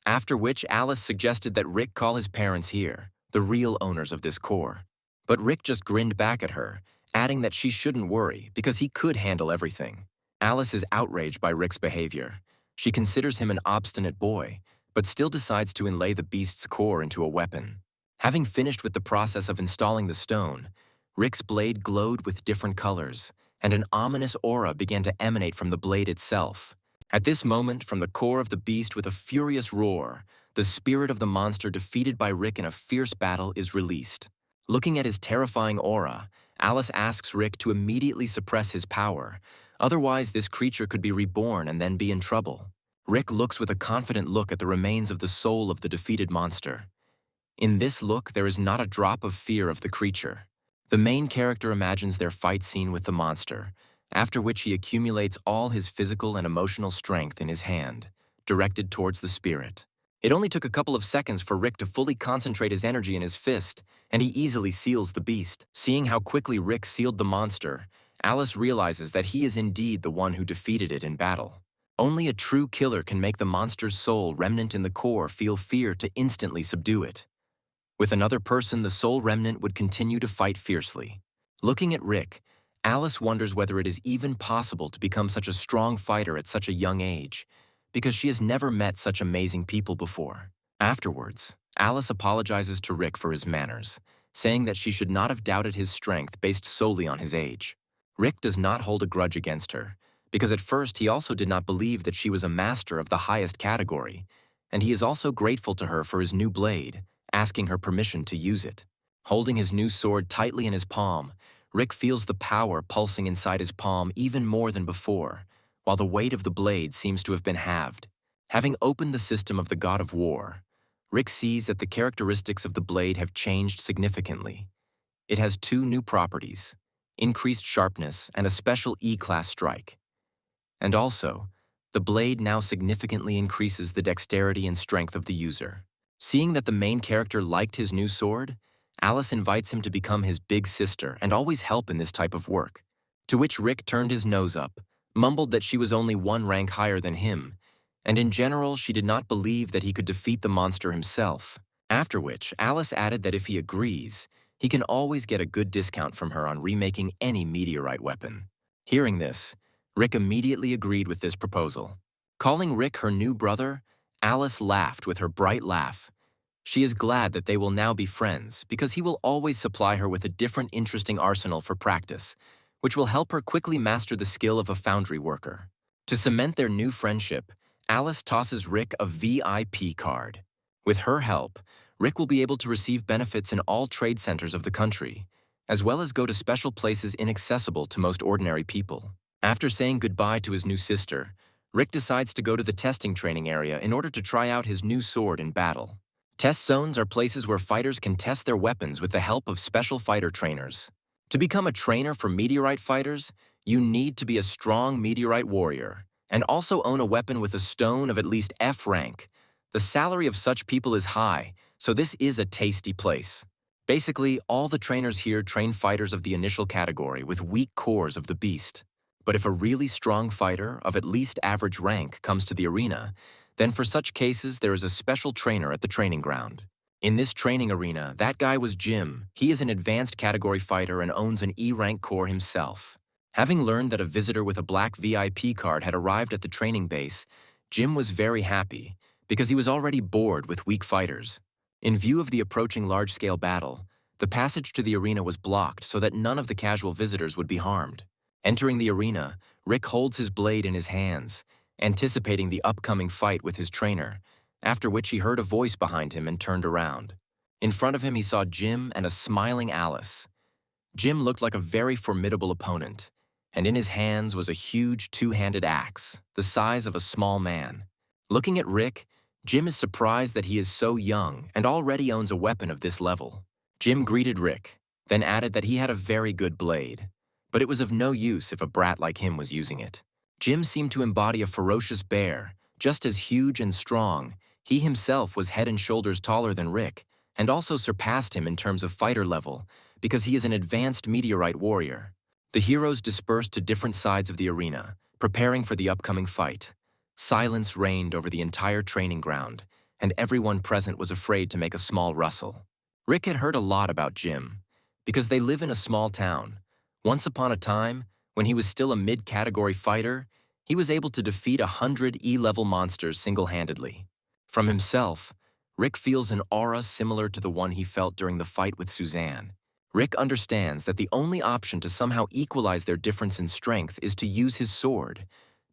After which Alice suggested that Rick call his parents here, the real owners of this core. But Rick just grinned back at her, adding that she shouldn't worry because he could handle everything. Alice is outraged by Rick's behavior. She considers him an obstinate boy, but still decides to inlay the beast's core into a weapon. Having finished with the process of installing the stone, Rick's blade glowed with different colors, and an ominous aura began to emanate from the blade itself. At this moment, from the core of the beast with a furious roar, the spirit of the monster defeated by Rick in a fierce battle is released. Looking at his terrifying aura, Alice asks Rick to immediately suppress his power, otherwise this creature could be reborn and then be in trouble. Rick looks with a confident look at the remains of the soul of the defeated monster. In this look, there is not a drop of fear of the creature. The main character imagines their fight scene with the monster, after which he accumulates all his physical and emotional strength in his hand, directed towards the spirit. It only took a couple of seconds for Rick to fully concentrate his energy in his fist, and he easily seals the beast. Seeing how quickly Rick sealed the monster, Alice realizes that he is indeed the one who defeated it in battle. Only a true killer can make the monster's soul remnant in the core feel fear to instantly subdue it. With another person, the soul remnant would continue to fight fiercely. Looking at Rick, Alice wonders whether it is even possible to become such a strong fighter at such a young age, because she has never met such amazing people before. Afterwards, Alice apologizes to Rick for his manners, saying that she should not have doubted his strength based solely on his age. Rick does not hold a grudge against her, because at first he also did not believe that she was a master of the highest category, and he is also grateful to her for his new blade, asking her permission to use it. Holding his new sword tightly in his palm, Rick feels the power pulsing inside his palm even more than before, while the weight of the blade seems to have been halved. Having opened the system of the God of War, Rick sees that the characteristics of the blade have changed significantly. It has two new properties, increased sharpness and a special E-class strike. And also, the blade now significantly increases the dexterity and strength of the user. Seeing that the main character liked his new sword, Alice invites him to become his big sister and always help in this type of work. To which Rick turned his nose up, mumbled that she was only one rank higher than him, and in general she did not believe that he could defeat the monster himself. After which, Alice added that if he agrees, he can always get a good discount from her on remaking any meteorite weapon. Hearing this, Rick immediately agreed with this proposal. Calling Rick her new brother, Alice laughed with her bright laugh. She is glad that they will now be friends because he will always supply her with a different interesting arsenal for practice, which will help her quickly master the skill of a foundry worker. To cement their new friendship, Alice tosses Rick a VIP card. With her help, Rick will be able to receive benefits in all trade centers of the country, as well as go to special places inaccessible to most ordinary people. After saying goodbye to his new sister, Rick decides to go to the testing training area in order to try out his new sword in battle. Test zones are places where fighters can test their weapons with the help of special fighter trainers. To become a trainer for meteorite fighters, you need to be a strong meteorite warrior and also own a weapon with a stone of at least F rank. The salary of such people is high, so this is a tasty place. Basically, all the trainers here train fighters of the initial category with weak cores of the beast. But if a really strong fighter of at least average rank comes to the arena, then for such cases there is a special trainer at the training ground. In this training arena, that guy was Jim. He is an advanced category fighter and owns an E-rank core himself. Having learned that a visitor with a black VIP card had arrived at the training base, Jim was very happy because he was already bored with weak fighters. In view of the approaching large-scale battle, the passage to the arena was blocked so that none of the casual visitors would be harmed. Entering the arena, Rick holds his blade in his hands, anticipating the upcoming fight with his trainer, after which he heard a voice behind him and turned around. In front of him he saw Jim and a smiling Alice. Jim looked like a very formidable opponent, and in his hands was a huge two-handed axe, the size of a small man. Looking at Rick, Jim is surprised that he is so young and already owns a weapon of this level. Jim greeted Rick, then added that he had a very good blade, but it was of no use if a brat like him was using it. Jim seemed to embody a ferocious bear, just as huge and strong. He himself was head and shoulders taller than Rick, and also surpassed him in terms of fighter level, because he is an advanced meteorite warrior. The heroes dispersed to different sides of the arena, preparing for the upcoming fight. Silence reigned over the entire training ground, and everyone present was afraid to make a small rustle. Rick had heard a lot about Jim, because they live in a small town. Once upon a time, when he was still a mid-category fighter, he was able to defeat 100 E-level monsters single-handedly. From himself, Rick feels an aura similar to the one he felt during the fight with Suzanne. Rick understands that the only option to somehow equalize their difference in strength is to use his sword,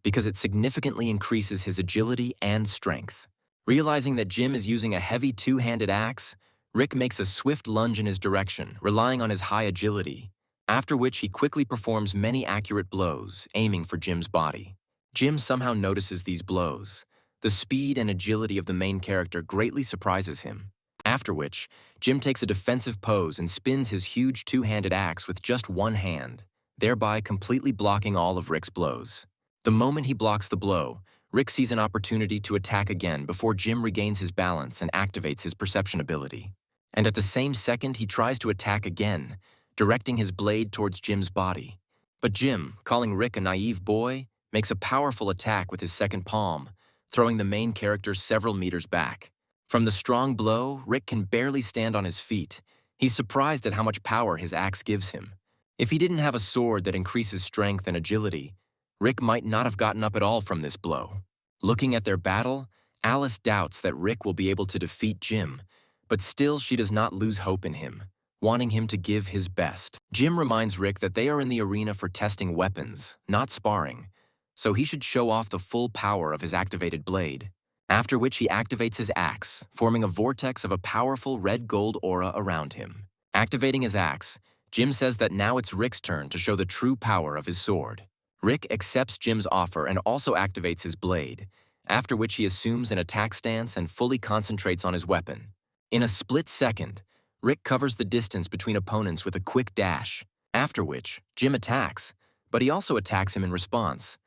because it significantly increases his agility and strength. Realizing that Jim is using a heavy two-handed axe, Rick makes a swift lunge in his direction, relying on his high agility, after which he quickly performs many accurate blows, aiming for Jim's body. Jim somehow notices these blows. The speed and agility of the main character greatly surprises him, after which Jim takes a defensive pose and spins his huge two-handed axe with just one hand, thereby completely blocking all of Rick's blows. The moment he blocks the blow, Rick sees an opportunity to attack again before Jim regains his balance and activates his perception ability. And at the same second, he tries to attack again, directing his blade towards Jim's body. But Jim, calling Rick a naive boy, makes a powerful attack with his second palm, throwing the main character several meters back. From the strong blow, Rick can barely stand on his feet. He's surprised at how much power his axe gives him. If he didn't have a sword that increases strength and agility, Rick might not have gotten up at all from this blow. Looking at their battle, Alice doubts that Rick will be able to defeat Jim, but still she does not lose hope in him, wanting him to give his best. Jim reminds Rick that they are in the arena for testing weapons, not sparring, so he should show off the full power of his activated blade, after which he activates his axe, forming a vortex of a powerful red-gold aura around him. Activating his axe, Jim says that now it's Rick's turn to show the true power of his sword. Rick accepts Jim's offer and also activates his blade, after which he assumes an attack stance and fully concentrates on his weapon. In a split second, Rick covers the distance between opponents with a quick dash, after which Jim attacks, but he also attacks him in response.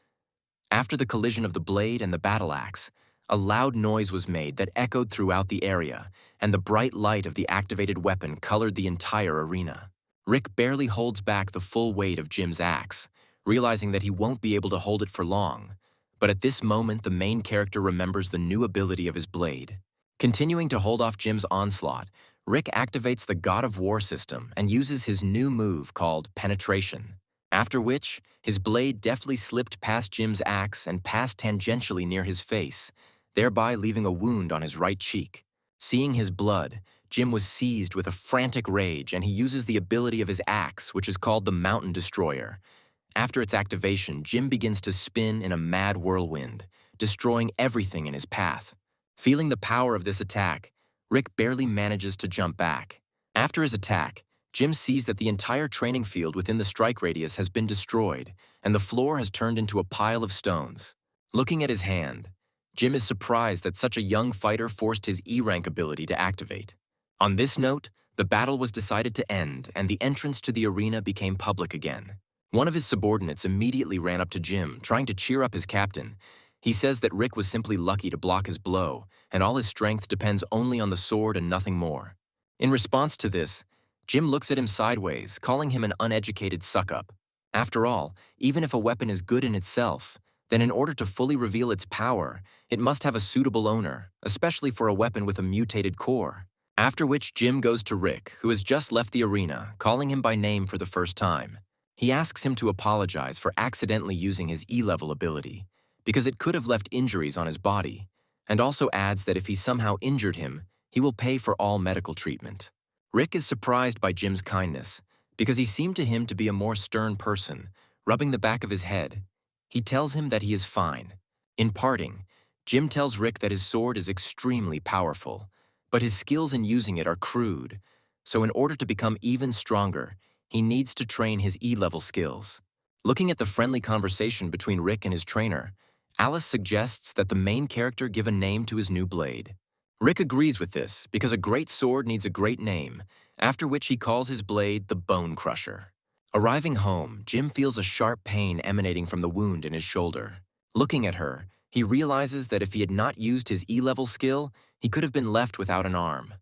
After the collision of the blade and the battle axe, a loud noise was made that echoed throughout the area, and the bright light of the activated weapon colored the entire arena. Rick barely holds back the full weight of Jim's axe, realizing that he won't be able to hold it for long, but at this moment the main character remembers the new ability of his blade. Continuing to hold off Jim's onslaught, Rick activates the God of War system and uses his new move called Penetration, after which his blade deftly slipped past Jim's axe and passed tangentially near his face, thereby leaving a wound on his right cheek. Seeing his blood, Jim was seized with a frantic rage and he uses the ability of his axe, which is called the Mountain Destroyer. After its activation, Jim begins to spin in a mad whirlwind, destroying everything in his path. Feeling the power of this attack, Rick barely manages to jump back. After his attack, Jim sees that the entire training field within the strike radius has been destroyed, and the floor has turned into a pile of stones. Looking at his hand, Jim is surprised that such a young fighter forced his E-rank ability to activate. On this note, the battle was decided to end, and the entrance to the arena became public again. One of his subordinates immediately ran up to Jim, trying to cheer up his captain. He says that Rick was simply lucky to block his blow, and all his strength depends only on the sword and nothing more. In response to this, Jim looks at him sideways, calling him an uneducated suck-up. After all, even if a weapon is good in itself, then in order to fully reveal its power, it must have a suitable owner, especially for a weapon with a mutated core. After which Jim goes to Rick, who has just left the arena, calling him by name for the first time. He asks him to apologize for accidentally using his E-level ability, because it could have left injuries on his body, and also adds that if he somehow injured him, he will pay for all medical treatment. Rick is surprised by Jim's kindness, because he seemed to him to be a more stern person, rubbing the back of his head. He tells him that he is fine. In parting, Jim tells Rick that his sword is extremely powerful, but his skills in using it are crude, so in order to become even stronger, he needs to train his E-level skills. Looking at the friendly conversation between Rick and his trainer, Alice suggests that the main character give a name to his new blade. Rick agrees with this because a great sword needs a great name, after which he calls his blade the Bone Crusher. Arriving home, Jim feels a sharp pain emanating from the wound in his shoulder. Looking at her, he realizes that if he had not used his E-level skill, he could have been left without an arm.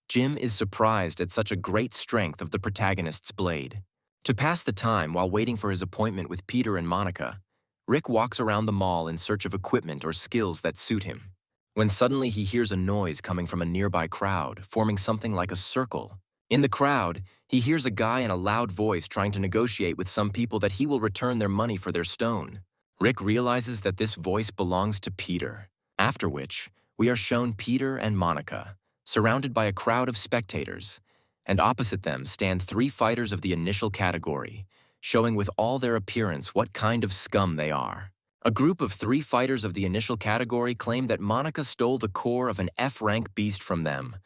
Jim is surprised at such a great strength of the protagonist's blade. To pass the time while waiting for his appointment with Peter and Monica, Rick walks around the mall in search of equipment or skills that suit him. When suddenly he hears a noise coming from a nearby crowd, forming something like a circle. In the crowd, he hears a guy in a loud voice trying to negotiate with some people that he will return their money for their stone. Rick realizes that this voice belongs to Peter, after which we are shown Peter and Monica, surrounded by a crowd of spectators, and opposite them stand 3 fighters of the initial category, showing with all their appearance what kind of scum they are. A group of 3 fighters of the initial category claim that Monica stole the core of an F-rank beast from them.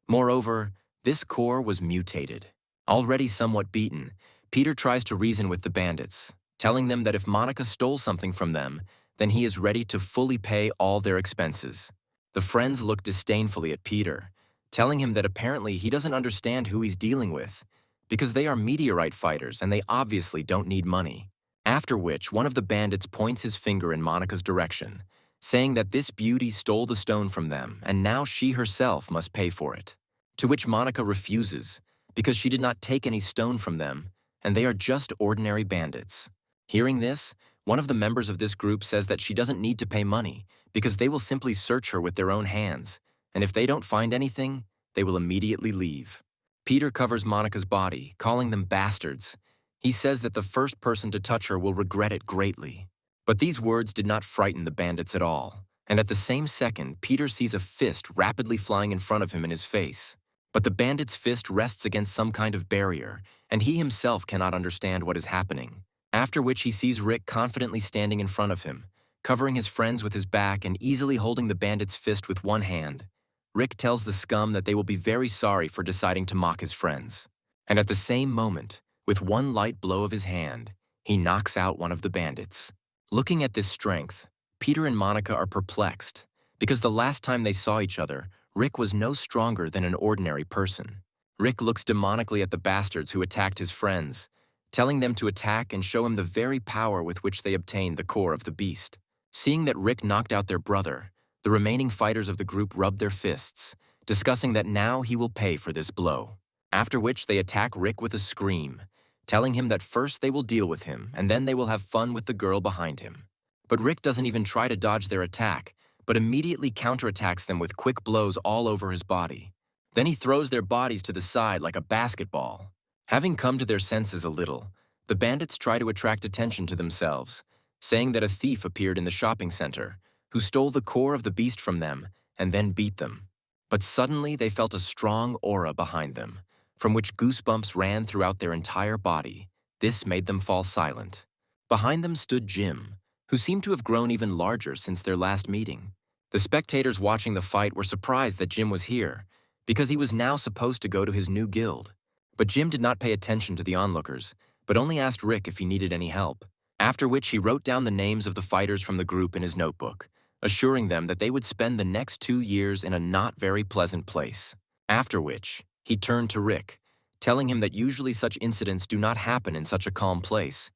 Moreover, this core was mutated. Already somewhat beaten, Peter tries to reason with the bandits, telling them that if Monica stole something from them, then he is ready to fully pay all their expenses. The friends look disdainfully at Peter, telling him that apparently he doesn't understand who he's dealing with, because they are meteorite fighters and they obviously don't need money. After which, one of the bandits points his finger in Monica's direction, saying that this beauty stole the stone from them and now she herself must pay for it. To which Monica refuses, because she did not take any stone from them, and they are just ordinary bandits. Hearing this, one of the members of this group says that she doesn't need to pay money, because they will simply search her with their own hands, and if they don't find anything, they will immediately leave. Peter covers Monica's body, calling them bastards. He says that the first person to touch her will regret it greatly. But these words did not frighten the bandits at all, and at the same second, Peter sees a fist rapidly flying in front of him in his face. But the bandit's fist rests against some kind of barrier, and he himself cannot understand what is happening. After which he sees Rick confidently standing in front of him, covering his friends with his back and easily holding the bandit's fist with one hand. Rick tells the scum that they will be very sorry for deciding to mock his friends. And at the same moment, with one light blow of his hand, he knocks out one of the bandits. Looking at this strength, Peter and Monica are perplexed, because the last time they saw each other, Rick was no stronger than an ordinary person. Rick looks demonically at the bastards who attacked his friends, telling them to attack and show him the very power with which they obtained the core of the beast. Seeing that Rick knocked out their brother, the remaining fighters of the group rub their fists, discussing that now he will pay for this blow. After which they attack Rick with a scream, telling him that first they will deal with him and then they will have fun with the girl behind him. But Rick doesn't even try to dodge their attack, but immediately counterattacks them with quick blows all over his body. Then he throws their bodies to the side like a basketball. Having come to their senses a little, the bandits try to attract attention to themselves, saying that a thief appeared in the shopping center, who stole the core of the beast from them and then beat them. But suddenly they felt a strong aura behind them, from which goosebumps ran throughout their entire body. This made them fall silent. Behind them stood Jim, who seemed to have grown even larger since their last meeting. The spectators watching the fight were surprised that Jim was here, because he was now supposed to go to his new guild. But Jim did not pay attention to the onlookers, but only asked Rick if he needed any help. After which he wrote down the names of the fighters from the group in his notebook, assuring them that they would spend the next 2 years in a not very pleasant place. After which, he turned to Rick, telling him that usually such incidents do not happen in such a calm place.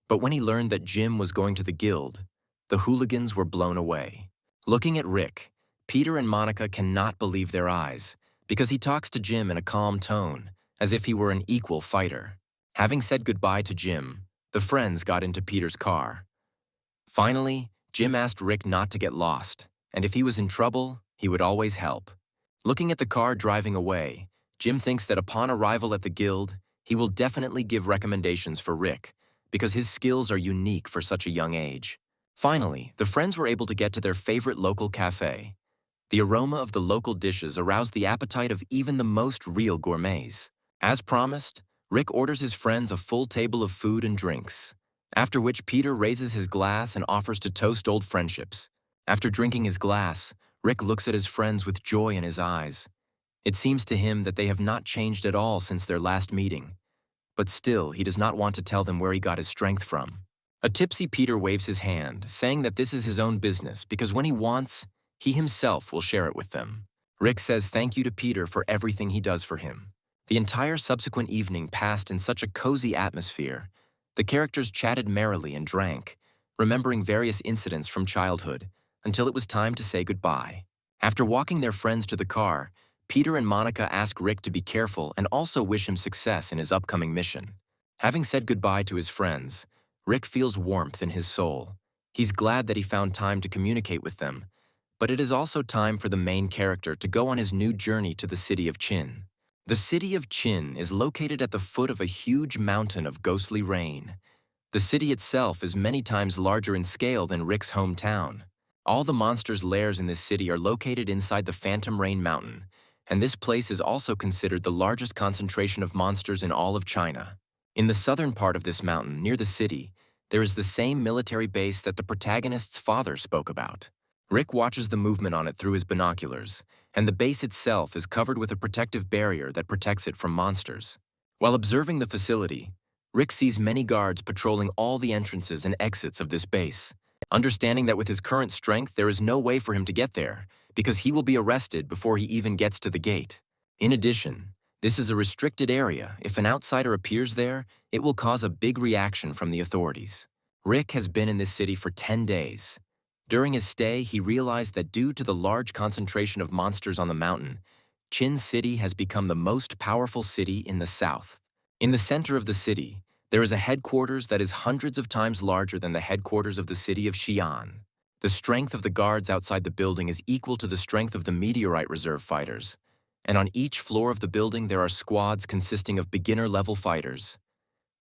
But when he learned that Jim was going to the guild, the hooligans were blown away. Looking at Rick, Peter and Monica cannot believe their eyes, because he talks to Jim in a calm tone, as if he were an equal fighter. Having said goodbye to Jim, the friends got into Peter's car. Finally, Jim asked Rick not to get lost, and if he was in trouble, he would always help. Looking at the car driving away, Jim thinks that upon arrival at the guild, he will definitely give recommendations for Rick, because his skills are unique for such a young age. Finally, the friends were able to get to their favorite local cafe. The aroma of the local dishes aroused the appetite of even the most real gourmets. As promised, Rick orders his friends a full table of food and drinks, after which Peter raises his glass and offers to toast old friendships. After drinking his glass, Rick looks at his friends with joy in his eyes. It seems to him that they have not changed at all since their last meeting, but still he does not want to tell them where he got his strength from. A tipsy Peter waves his hand, saying that this is his own business because when he wants, he himself will share it with them. Rick says thank you to Peter for everything he does for him. The entire subsequent evening passed in such a cozy atmosphere. The characters chatted merrily and drank, remembering various incidents from childhood, until it was time to say goodbye. After walking their friends to the car, Peter and Monica ask Rick to be careful and also wish him success in his upcoming mission. Having said goodbye to his friends, Rick feels warmth in his soul. He's glad that he found time to communicate with them, but it is also time for the main character to go on his new journey to the city of Chin. The city of Chin is located at the foot of a huge mountain of ghostly rain. The city itself is many times larger in scale than Rick's hometown. All the monsters' lairs in this city are located inside the Phantom Rain Mountain, and this place is also considered the largest concentration of monsters in all of China. In the southern part of this mountain, near the city, there is the same military base that the protagonist's father spoke about. Rick watches the movement on it through his binoculars, and the base itself is covered with a protective barrier that protects it from monsters. While observing the facility, Rick sees many guards patrolling all the entrances and exits of this base. Understanding that with his current strength there is no way for him to get there, because he will be arrested before he even gets to the gate. In addition, this is a restricted area. If an outsider appears there, it will cause a big reaction from the authorities. Rick has been in this city for 10 days. During his stay, he realized that due to the large concentration of monsters on the mountain, Chin City has become the most powerful city in the south. In the center of the city, there is a headquarters that is hundreds of times larger than the headquarters of the city of Xi'an. The strength of the guards outside the building is equal to the strength of the meteorite reserve fighters, and on each floor of the building there are squads consisting of beginner-level fighters.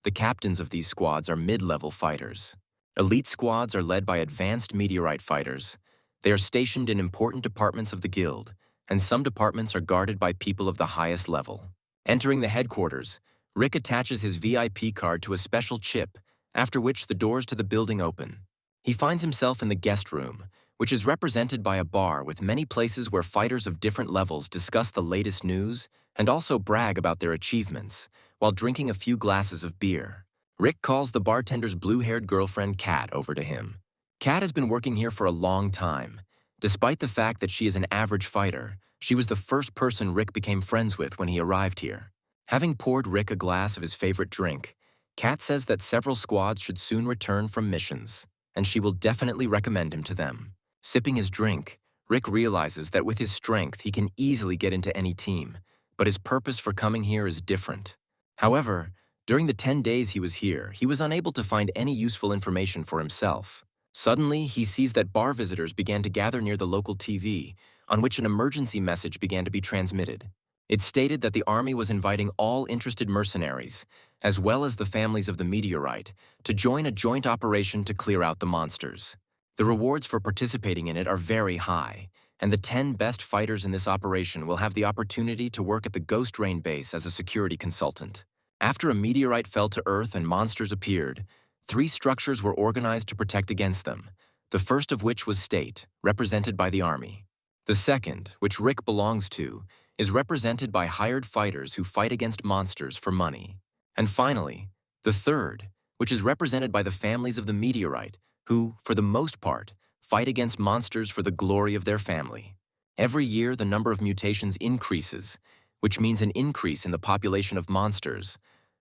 The captains of these squads are mid-level fighters. Elite squads are led by advanced meteorite fighters. They are stationed in important departments of the guild, and some departments are guarded by people of the highest level. Entering the headquarters, Rick attaches his VIP card to a special chip, after which the doors to the building open. He finds himself in the guest room, which is represented by a bar with many places where fighters of different levels discuss the latest news and also brag about their achievements, while drinking a few glasses of beer. Rick calls the bartender's blue-haired girlfriend Kat over to him. Kat has been working here for a long time. Despite the fact that she is an average fighter, she was the first person Rick became friends with when he arrived here. Having poured Rick a glass of his favorite drink, Kat says that several squads should soon return from missions, and she will definitely recommend him to them. Sipping his drink, Rick realizes that with his strength he can easily get into any team, but his purpose for coming here is different. However, during the 10 days he was here, he was unable to find any useful information for himself. Suddenly, he sees that bar visitors began to gather near the local TV, on which an emergency message began to be transmitted. It stated that the army was inviting all interested mercenaries, as well as the families of the meteorite, to join a joint operation to clear out the monsters. The rewards for participating in it are very high, and the 10 best fighters in this operation will have the opportunity to work at the Ghost Rain base as a security consultant. After a meteorite fell to Earth and monsters appeared, 3 structures were organized to protect against them, the first of which was State, represented by the army. The second, which Rick belongs to, is represented by hired fighters who fight against monsters for money. And finally, the third, which is represented by the families of the meteorite, who, for the most part, fight against monsters for the glory of their family. Every year, the number of mutations increases, which means an increase in the population of monsters,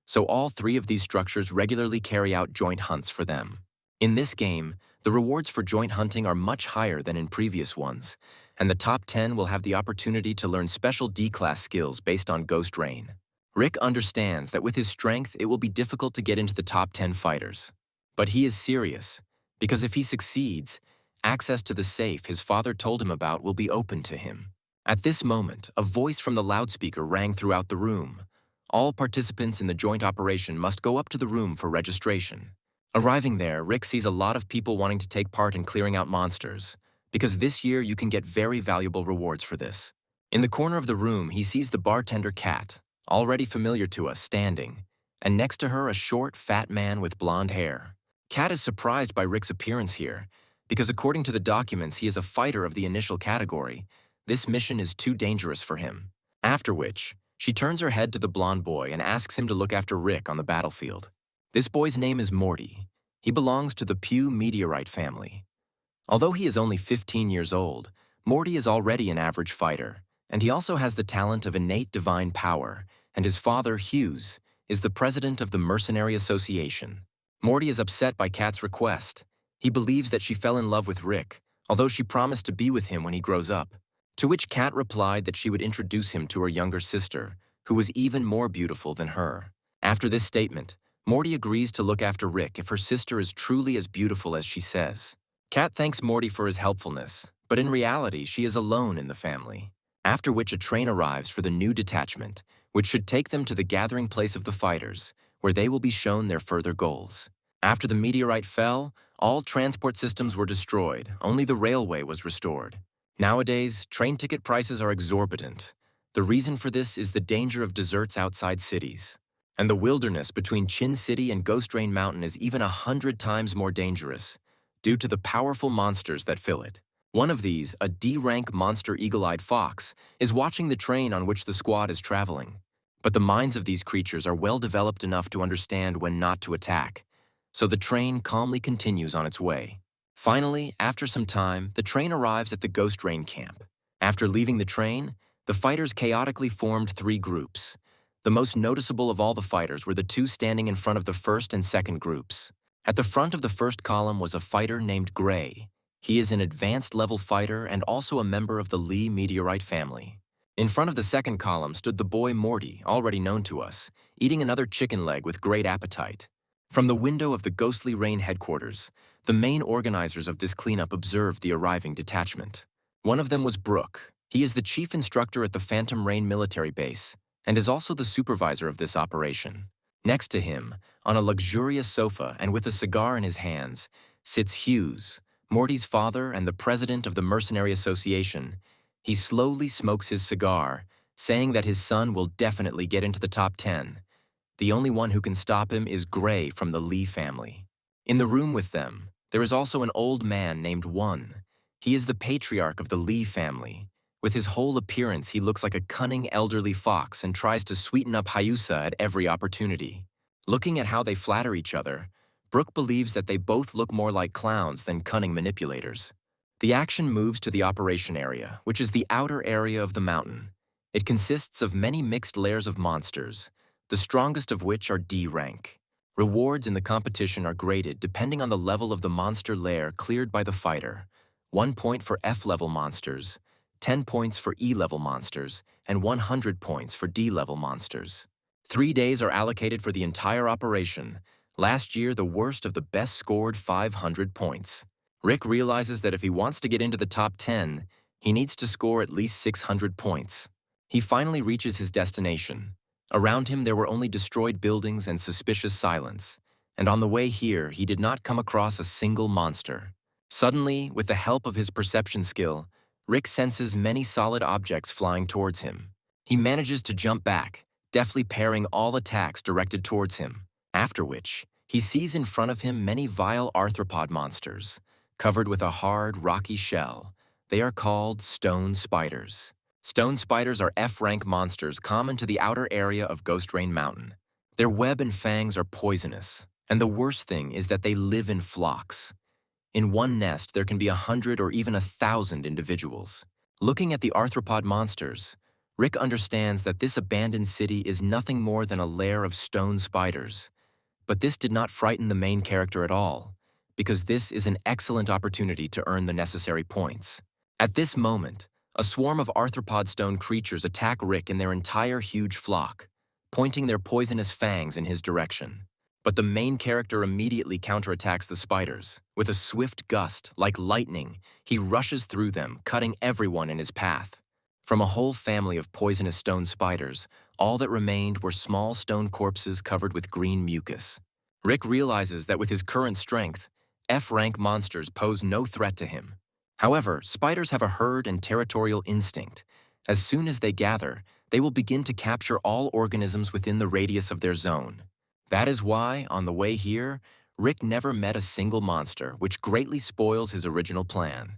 so all 3 of these structures regularly carry out joint hunts for them. In this game, the rewards for joint hunting are much higher than in previous ones, and the top 10 will have the opportunity to learn special D-class skills based on Ghost Rain. Rick understands that with his strength, it will be difficult to get into the top 10 fighters. But he is serious, because if he succeeds, access to the safe his father told him about will be open to him. At this moment, a voice from the loudspeaker rang throughout the room. All participants in the joint operation must go up to the room for registration. Arriving there, Rick sees a lot of people wanting to take part in clearing out monsters, because this year you can get very valuable rewards for this. In the corner of the room, he sees the bartender Kat, already familiar to us, standing, and next to her a short, fat man with blonde hair. Kat is surprised by Rick's appearance here, because according to the documents he is a fighter of the initial category. This mission is too dangerous for him. After which, she turns her head to the blonde boy and asks him to look after Rick on the battlefield. This boy's name is Morty. He belongs to the Pew meteorite family. Although he is only 15 years old, Morty is already an average fighter, and he also has the talent of innate divine power, and his father, Hughes, is the president of the Mercenary Association. Morty is upset by Kat's request. He believes that she fell in love with Rick, although she promised to be with him when he grows up. To which Kat replied that she would introduce him to her younger sister, who was even more beautiful than her. After this statement, Morty agrees to look after Rick if her sister is truly as beautiful as she says. Kat thanks Morty for his helpfulness, but in reality she is alone in the family. After which a train arrives for the new detachment, which should take them to the gathering place of the fighters, where they will be shown their further goals. After the meteorite fell, all transport systems were destroyed, only the railway was restored. Nowadays, train ticket prices are exorbitant. The reason for this is the danger of deserts outside cities. And the wilderness between Chin City and Ghost Rain Mountain is even 100 times more dangerous, due to the powerful monsters that fill it. One of these, a D-rank monster eagle-eyed fox, is watching the train on which the squad is traveling. But the minds of these creatures are well developed enough to understand when not to attack, so the train calmly continues on its way. Finally, after some time, the train arrives at the Ghost Rain camp. After leaving the train, the fighters chaotically formed 3 groups. The most noticeable of all the fighters were the 2 standing in front of the first and second groups. At the front of the first column was a fighter named Gray. He is an advanced level fighter and also a member of the Lee meteorite family. In front of the second column stood the boy Morty, already known to us, eating another chicken leg with great appetite. From the window of the Ghostly Rain headquarters, the main organizers of this cleanup observed the arriving detachment. One of them was Brooke. He is the chief instructor at the Phantom Rain military base and is also the supervisor of this operation. Next to him, on a luxurious sofa and with a cigar in his hands, sits Hughes, Morty's father and the president of the Mercenary Association. He slowly smokes his cigar, saying that his son will definitely get into the top 10. The only one who can stop him is Gray from the Lee family. In the room with them, there is also an old man named One. He is the patriarch of the Lee family. With his whole appearance, he looks like a cunning elderly fox and tries to sweeten up Hayusa at every opportunity. Looking at how they flatter each other, Brooke believes that they both look more like clowns than cunning manipulators. The action moves to the operation area, which is the outer area of the mountain. It consists of many mixed layers of monsters, the strongest of which are D rank. Rewards in the competition are graded depending on the level of the monster lair cleared by the fighter. 1 point for F-level monsters, 10 points for E-level monsters, and 100 points for D-level monsters. 3 days are allocated for the entire operation. Last year, the worst of the best scored 500 points. Rick realizes that if he wants to get into the top 10, he needs to score at least 600 points. He finally reaches his destination. Around him there were only destroyed buildings and suspicious silence, and on the way here he did not come across a single monster. Suddenly, with the help of his perception skill, Rick senses many solid objects flying towards him. He manages to jump back, deftly parrying all attacks directed towards him, after which he sees in front of him many vile arthropod monsters, covered with a hard, rocky shell. They are called stone spiders. Stone spiders are F-rank monsters common to the outer area of Ghost Rain Mountain. Their web and fangs are poisonous, and the worst thing is that they live in flocks. In one nest, there can be 100 or even 1,000 individuals. Looking at the arthropod monsters, Rick understands that this abandoned city is nothing more than a lair of stone spiders. But this did not frighten the main character at all, because this is an excellent opportunity to earn the necessary points. At this moment, a swarm of arthropod stone creatures attack Rick in their entire huge flock, pointing their poisonous fangs in his direction. But the main character immediately counterattacks the spiders. With a swift gust, like lightning, he rushes through them, cutting everyone in his path. From a whole family of poisonous stone spiders, all that remained were small stone corpses covered with green mucus. Rick realizes that with his current strength, F-rank monsters pose no threat to him. However, spiders have a herd and territorial instinct. As soon as they gather, they will begin to capture all organisms within the radius of their zone. That is why, on the way here, Rick never met a single monster, which greatly spoils his original plan,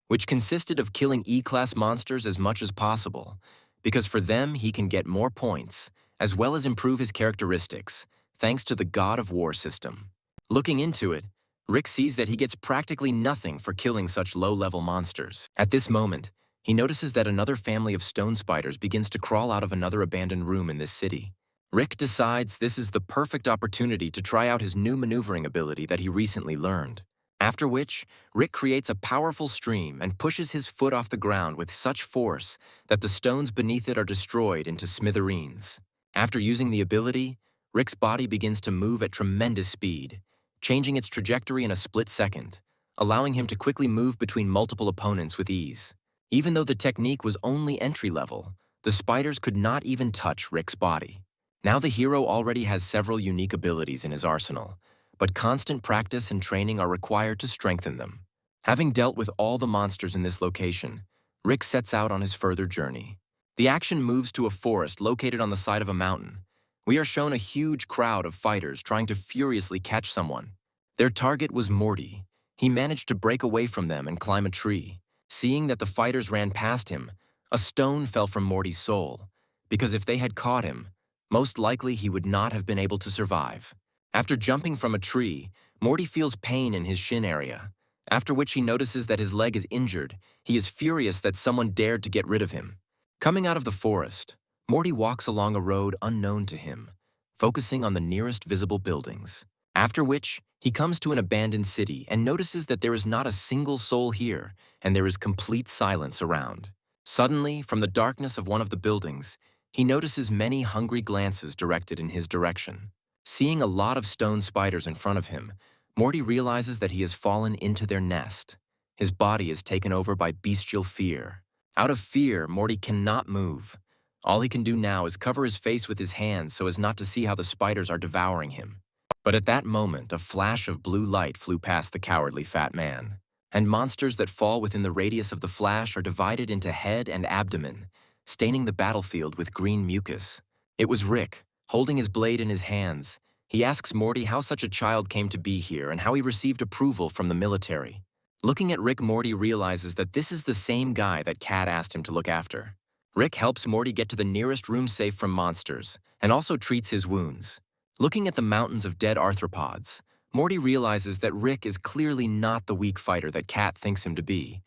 which consisted of killing E-class monsters as much as possible, because for them he can get more points, as well as improve his characteristics, thanks to the God of War system. Looking into it, Rick sees that he gets practically nothing for killing such low-level monsters. At this moment, he notices that another family of stone spiders begins to crawl out of another abandoned room in this city. Rick decides this is the perfect opportunity to try out his new maneuvering ability that he recently learned. After which, Rick creates a powerful stream and pushes his foot off the ground with such force that the stones beneath it are destroyed into smithereens. After using the ability, Rick's body begins to move at tremendous speed, changing its trajectory in a split second, allowing him to quickly move between multiple opponents with ease. Even though the technique was only entry level, the spiders could not even touch Rick's body. Now the hero already has several unique abilities in his arsenal, but constant practice and training are required to strengthen them. Having dealt with all the monsters in this location, Rick sets out on his further journey. The action moves to a forest located on the side of a mountain. We are shown a huge crowd of fighters trying to furiously catch someone. Their target was Morty. He managed to break away from them and climb a tree. Seeing that the fighters ran past him, a stone fell from Morty's soul, because if they had caught him, most likely he would not have been able to survive. After jumping from a tree, Morty feels pain in his shin area, after which he notices that his leg is injured. He is furious that someone dared to get rid of him. Coming out of the forest, Morty walks along a road unknown to him, focusing on the nearest visible buildings. After which, he comes to an abandoned city and notices that there is not a single soul here, and there is complete silence around. Suddenly, from the darkness of one of the buildings, he notices many hungry glances directed in his direction. Seeing a lot of stone spiders in front of him, Morty realizes that he has fallen into their nest. His body is taken over by bestial fear. Out of fear, Morty cannot move. All he can do now is cover his face with his hands so as not to see how the spiders are devouring him. But at that moment, a flash of blue light flew past the cowardly fat man, and monsters that fall within the radius of the flash are divided into head and abdomen, staining the battlefield with green mucus. It was Rick, holding his blade in his hands. He asks Morty how such a child came to be here and how he received approval from the military. Looking at Rick, Morty realizes that this is the same guy that Cat asked him to look after. Rick helps Morty get to the nearest room safe from monsters, and also treats his wounds. Looking at the mountains of dead arthropods, Morty realizes that Rick is clearly not the weak fighter that Cat thinks him to be,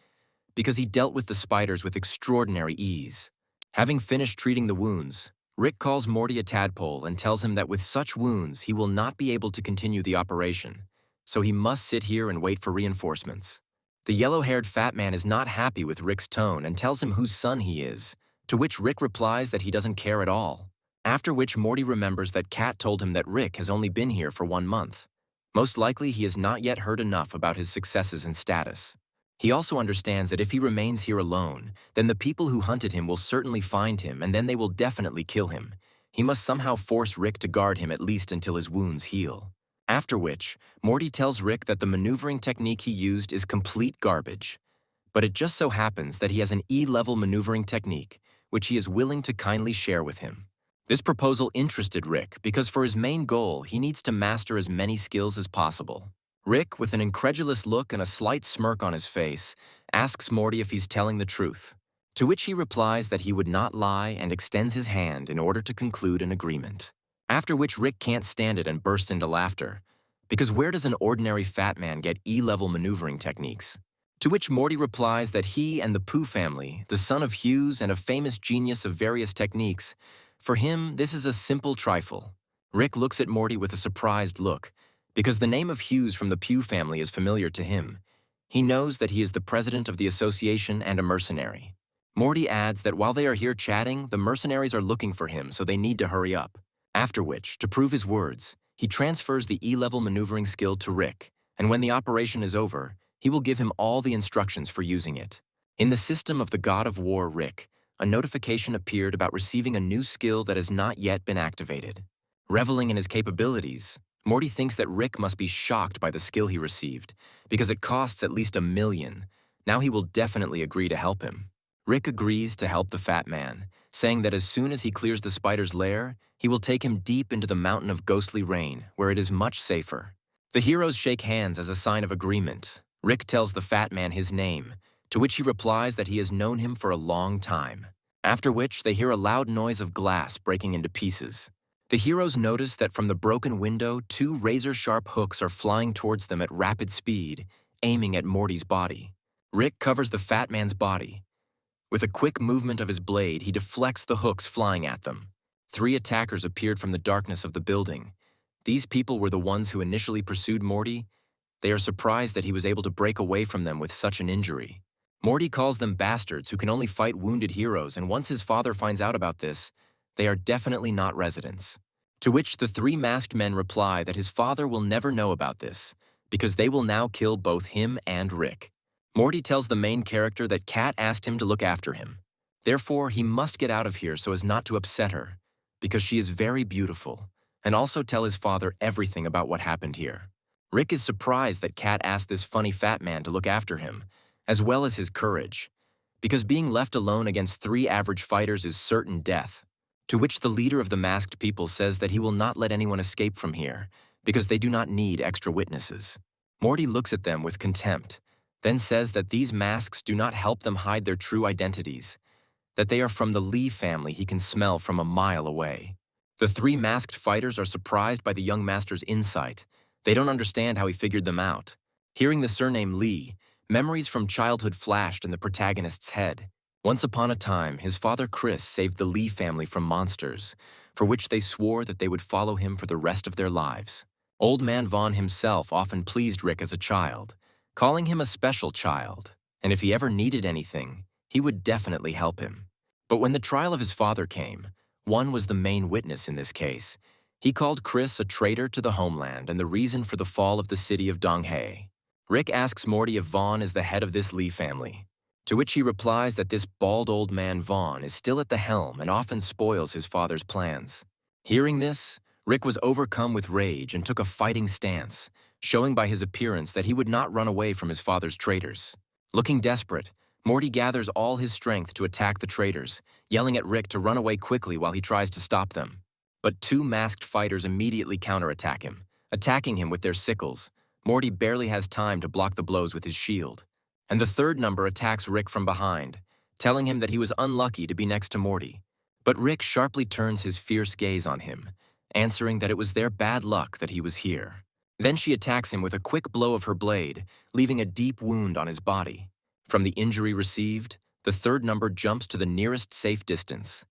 because he dealt with the spiders with extraordinary ease. Having finished treating the wounds, Rick calls Morty a tadpole and tells him that with such wounds he will not be able to continue the operation, so he must sit here and wait for reinforcements. The yellow-haired fat man is not happy with Rick's tone and tells him whose son he is, to which Rick replies that he doesn't care at all. After which Morty remembers that Cat told him that Rick has only been here for 1 month. Most likely he has not yet heard enough about his successes and status. He also understands that if he remains here alone, then the people who hunted him will certainly find him and then they will definitely kill him. He must somehow force Rick to guard him at least until his wounds heal. After which, Morty tells Rick that the maneuvering technique he used is complete garbage. But it just so happens that he has an E-level maneuvering technique, which he is willing to kindly share with him. This proposal interested Rick because for his main goal, he needs to master as many skills as possible. Rick, with an incredulous look and a slight smirk on his face, asks Morty if he's telling the truth, to which he replies that he would not lie and extends his hand in order to conclude an agreement. After which Rick can't stand it and bursts into laughter, because where does an ordinary fat man get E-level maneuvering techniques? To which Morty replies that he and the Pooh family, the son of Hughes and a famous genius of various techniques, for him this is a simple trifle. Rick looks at Morty with a surprised look, because the name of Hughes from the Pugh family is familiar to him. He knows that he is the president of the association and a mercenary. Morty adds that while they are here chatting, the mercenaries are looking for him, so they need to hurry up. After which, to prove his words, he transfers the E-level maneuvering skill to Rick, and when the operation is over, he will give him all the instructions for using it. In the system of the God of War Rick, a notification appeared about receiving a new skill that has not yet been activated. Reveling in his capabilities, Morty thinks that Rick must be shocked by the skill he received, because it costs at least $1 million. Now he will definitely agree to help him. Rick agrees to help the fat man, saying that as soon as he clears the spider's lair, he will take him deep into the mountain of ghostly rain, where it is much safer. The heroes shake hands as a sign of agreement. Rick tells the fat man his name, to which he replies that he has known him for a long time. After which, they hear a loud noise of glass breaking into pieces. The heroes notice that from the broken window, 2 razor-sharp hooks are flying towards them at rapid speed, aiming at Morty's body. Rick covers the fat man's body, With a quick movement of his blade, he deflects the hooks flying at them. 3 attackers appeared from the darkness of the building. These people were the ones who initially pursued Morty. They are surprised that he was able to break away from them with such an injury. Morty calls them bastards who can only fight wounded heroes, and once his father finds out about this, they are definitely not residents. To which the 3 masked men reply that his father will never know about this, because they will now kill both him and Rick. Morty tells the main character that Kat asked him to look after him. Therefore, he must get out of here so as not to upset her, because she is very beautiful, and also tell his father everything about what happened here. Rick is surprised that Kat asked this funny fat man to look after him, as well as his courage, because being left alone against 3 average fighters is certain death. To which the leader of the masked people says that he will not let anyone escape from here, because they do not need extra witnesses. Morty looks at them with contempt, then says that these masks do not help them hide their true identities, that they are from the Lee family he can smell from a mile away. The 3 masked fighters are surprised by the young master's insight. They don't understand how he figured them out. Hearing the surname Lee, memories from childhood flashed in the protagonist's head. Once upon a time, his father Chris saved the Lee family from monsters, for which they swore that they would follow him for the rest of their lives. Old Man Vaughn himself often pleased Rick as a child, calling him a special child, and if he ever needed anything, he would definitely help him. But when the trial of his father came, one was the main witness in this case. He called Chris a traitor to the homeland and the reason for the fall of the city of Donghae. Rick asks Morty if Vaughn is the head of this Lee family, to which he replies that this bald old man Vaughn is still at the helm and often spoils his father's plans. Hearing this, Rick was overcome with rage and took a fighting stance, showing by his appearance that he would not run away from his father's traitors. Looking desperate, Morty gathers all his strength to attack the traitors, yelling at Rick to run away quickly while he tries to stop them. But 2 masked fighters immediately counterattack him, attacking him with their sickles. Morty barely has time to block the blows with his shield. And the 3rd number attacks Rick from behind, telling him that he was unlucky to be next to Morty. But Rick sharply turns his fierce gaze on him, answering that it was their bad luck that he was here. Then she attacks him with a quick blow of her blade, leaving a deep wound on his body. From the injury received, the 3rd number jumps to the nearest safe distance.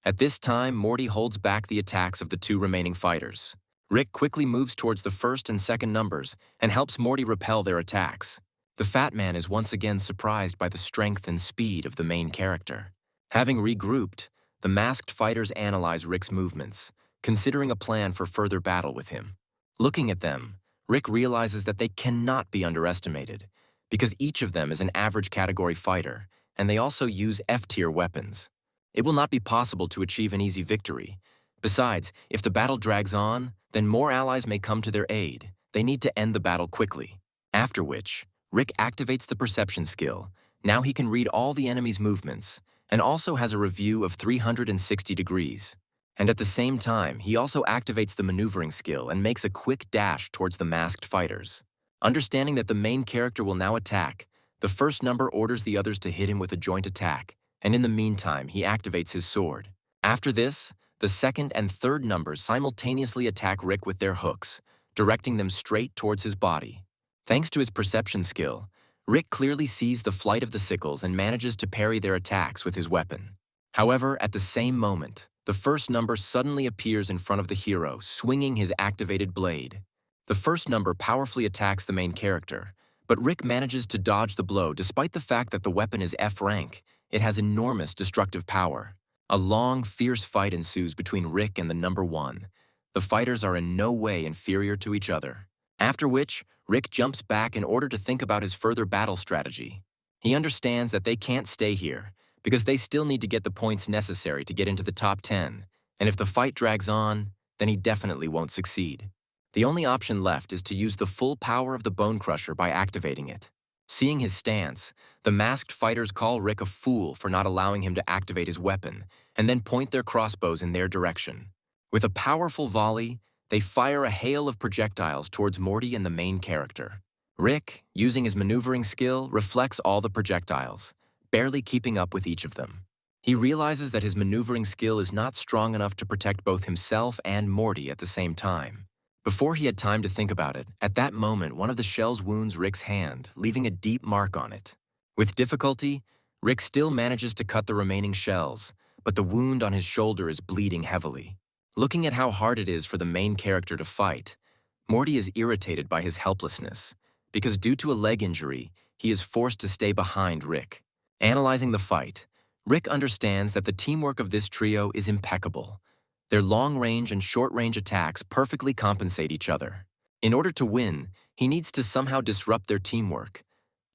At this time, Morty holds back the attacks of the 2 remaining fighters. Rick quickly moves towards the 1st and 2nd numbers and helps Morty repel their attacks. The fat man is once again surprised by the strength and speed of the main character. Having regrouped, the masked fighters analyze Rick's movements, considering a plan for further battle with him. Looking at them, Rick realizes that they cannot be underestimated, because each of them is an average category fighter, and they also use F-tier weapons. It will not be possible to achieve an easy victory. Besides, if the battle drags on, then more allies may come to their aid. They need to end the battle quickly. After which, Rick activates the perception skill. Now he can read all the enemy's movements, and also has a review of 360 degrees. And at the same time, he also activates the maneuvering skill and makes a quick dash towards the masked fighters. Understanding that the main character will now attack, the 1st number orders the others to hit him with a joint attack, and in the meantime, he activates his sword. After this, the 2nd and 3rd numbers simultaneously attack Rick with their hooks, directing them straight towards his body. Thanks to his perception skill, Rick clearly sees the flight of the sickles and manages to parry their attacks with his weapon. However, at the same moment, the 1st number suddenly appears in front of the hero, swinging his activated blade. The 1st number powerfully attacks the main character, but Rick manages to dodge the blow despite the fact that the weapon is F rank. It has enormous destructive power. A long, fierce fight ensues between Rick and the number 1. The fighters are in no way inferior to each other. After which, Rick jumps back in order to think about his further battle strategy. He understands that they can't stay here, because they still need to get the points necessary to get into the top 10, and if the fight drags on, then he definitely won't succeed. The only option left is to use the full power of the Bone Crusher by activating it. Seeing his stance, the masked fighters call Rick a fool for not allowing him to activate his weapon, and then point their crossbows in their direction. With a powerful volley, they fire a hail of projectiles towards Morty and the main character. Rick, using his maneuvering skill, reflects all the projectiles, barely keeping up with each of them. He realizes that his maneuvering skill is not strong enough to protect both himself and Morty at the same time. Before he had time to think about it, at that moment one of the shells wounds Rick's hand, leaving a deep mark on it. With difficulty, Rick still manages to cut the remaining shells, but the wound on his shoulder is bleeding heavily. Looking at how hard it is for the main character to fight, Morty is irritated by his helplessness, because due to a leg injury, he is forced to stay behind Rick. Analyzing the fight, Rick understands that the teamwork of this trio is impeccable. Their long-range and short-range attacks perfectly compensate each other. In order to win, he needs to somehow disrupt their teamwork.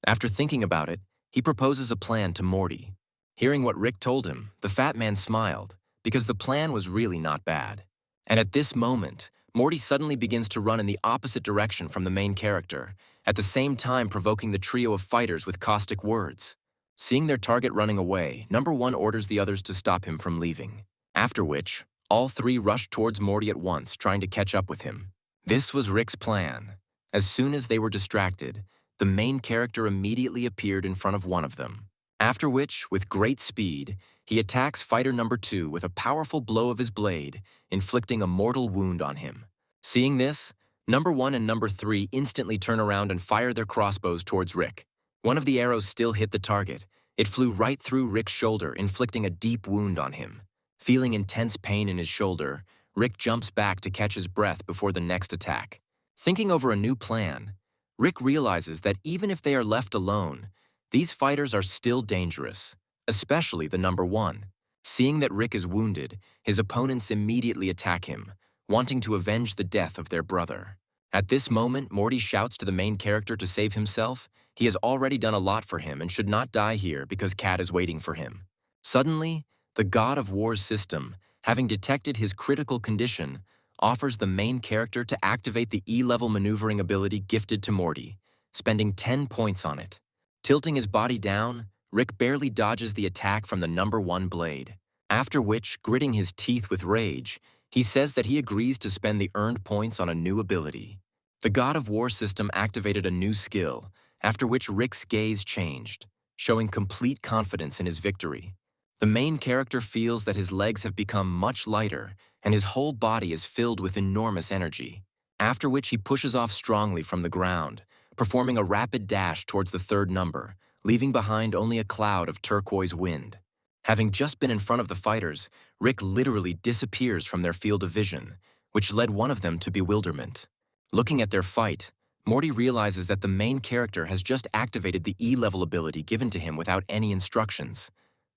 After thinking about it, he proposes a plan to Morty. Hearing what Rick told him, the fat man smiled, because the plan was really not bad. And at this moment, Morty suddenly begins to run in the opposite direction from the main character, at the same time provoking the trio of fighters with caustic words. Seeing their target running away, number 1 orders the others to stop him from leaving. After which, all 3 rush towards Morty at once, trying to catch up with him. This was Rick's plan. As soon as they were distracted, the main character immediately appeared in front of one of them. After which, with great speed, he attacks fighter number 2 with a powerful blow of his blade, inflicting a mortal wound on him. Seeing this, number 1 and number 3 instantly turn around and fire their crossbows towards Rick. One of the arrows still hit the target. It flew right through Rick's shoulder, inflicting a deep wound on him. Feeling intense pain in his shoulder, Rick jumps back to catch his breath before the next attack. Thinking over a new plan, Rick realizes that even if they are left alone, these fighters are still dangerous, especially the number 1. Seeing that Rick is wounded, his opponents immediately attack him, wanting to avenge the death of their brother. At this moment, Morty shouts to the main character to save himself. He has already done a lot for him and should not die here because Cat is waiting for him. Suddenly, the God of War's system, having detected his critical condition, offers the main character to activate the E-level maneuvering ability gifted to Morty, spending 10 points on it. Tilting his body down, Rick barely dodges the attack from the number 1 blade. After which, gritting his teeth with rage, he says that he agrees to spend the earned points on a new ability. The God of War system activated a new skill, after which Rick's gaze changed, showing complete confidence in his victory. The main character feels that his legs have become much lighter and his whole body is filled with enormous energy, after which he pushes off strongly from the ground, performing a rapid dash towards the 3rd number, leaving behind only a cloud of turquoise wind. Having just been in front of the fighters, Rick literally disappears from their field of vision, which led one of them to bewilderment. Looking at their fight, Morty realizes that the main character has just activated the E-level ability given to him without any instructions,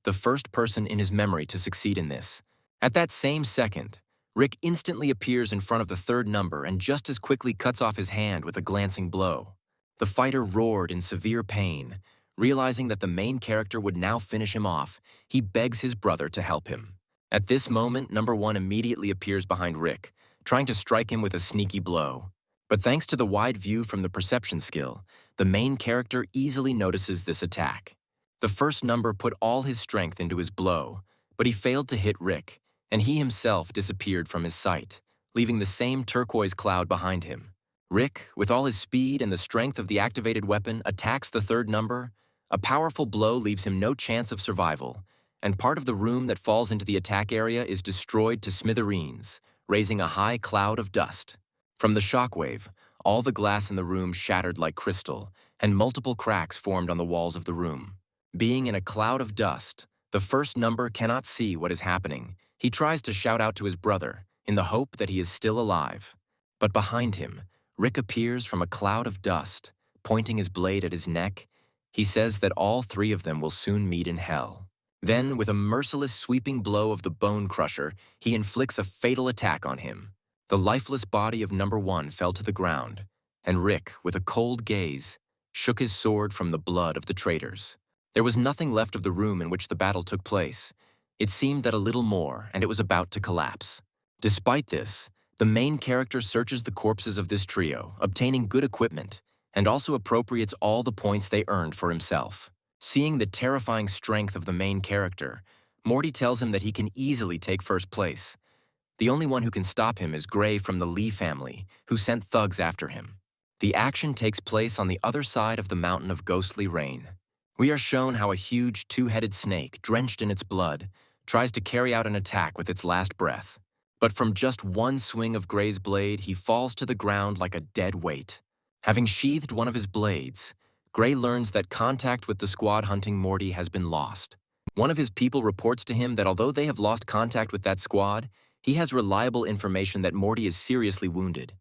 the first person in his memory to succeed in this. At that same second, Rick instantly appears in front of the 3rd number and just as quickly cuts off his hand with a glancing blow. The fighter roared in severe pain. Realizing that the main character would now finish him off, he begs his brother to help him. At this moment, number 1 immediately appears behind Rick, trying to strike him with a sneaky blow. But thanks to the wide view from the perception skill, the main character easily notices this attack. The 1st number put all his strength into his blow, but he failed to hit Rick, and he himself disappeared from his sight, leaving the same turquoise cloud behind him. Rick, with all his speed and the strength of the activated weapon, attacks the 3rd number. A powerful blow leaves him no chance of survival, and part of the room that falls into the attack area is destroyed to smithereens, raising a high cloud of dust. From the shockwave, all the glass in the room shattered like crystal, and multiple cracks formed on the walls of the room. Being in a cloud of dust, the 1st number cannot see what is happening. He tries to shout out to his brother, in the hope that he is still alive. But behind him, Rick appears from a cloud of dust, pointing his blade at his neck. He says that all 3 of them will soon meet in hell. Then, with a merciless sweeping blow of the Bone Crusher, he inflicts a fatal attack on him. The lifeless body of number 1 fell to the ground, and Rick, with a cold gaze, shook his sword from the blood of the traitors. There was nothing left of the room in which the battle took place. It seemed that a little more, and it was about to collapse. Despite this, the main character searches the corpses of this trio, obtaining good equipment, and also appropriates all the points they earned for himself. Seeing the terrifying strength of the main character, Morty tells him that he can easily take 1st place. The only one who can stop him is Gray from the Lee family, who sent thugs after him. The action takes place on the other side of the mountain of ghostly rain. We are shown how a huge 2-headed snake, drenched in its blood, tries to carry out an attack with its last breath. But from just one swing of Gray's blade, he falls to the ground like a dead weight. Having sheathed one of his blades, Gray learns that contact with the squad hunting Morty has been lost. One of his people reports to him that although they have lost contact with that squad, he has reliable information that Morty is seriously wounded.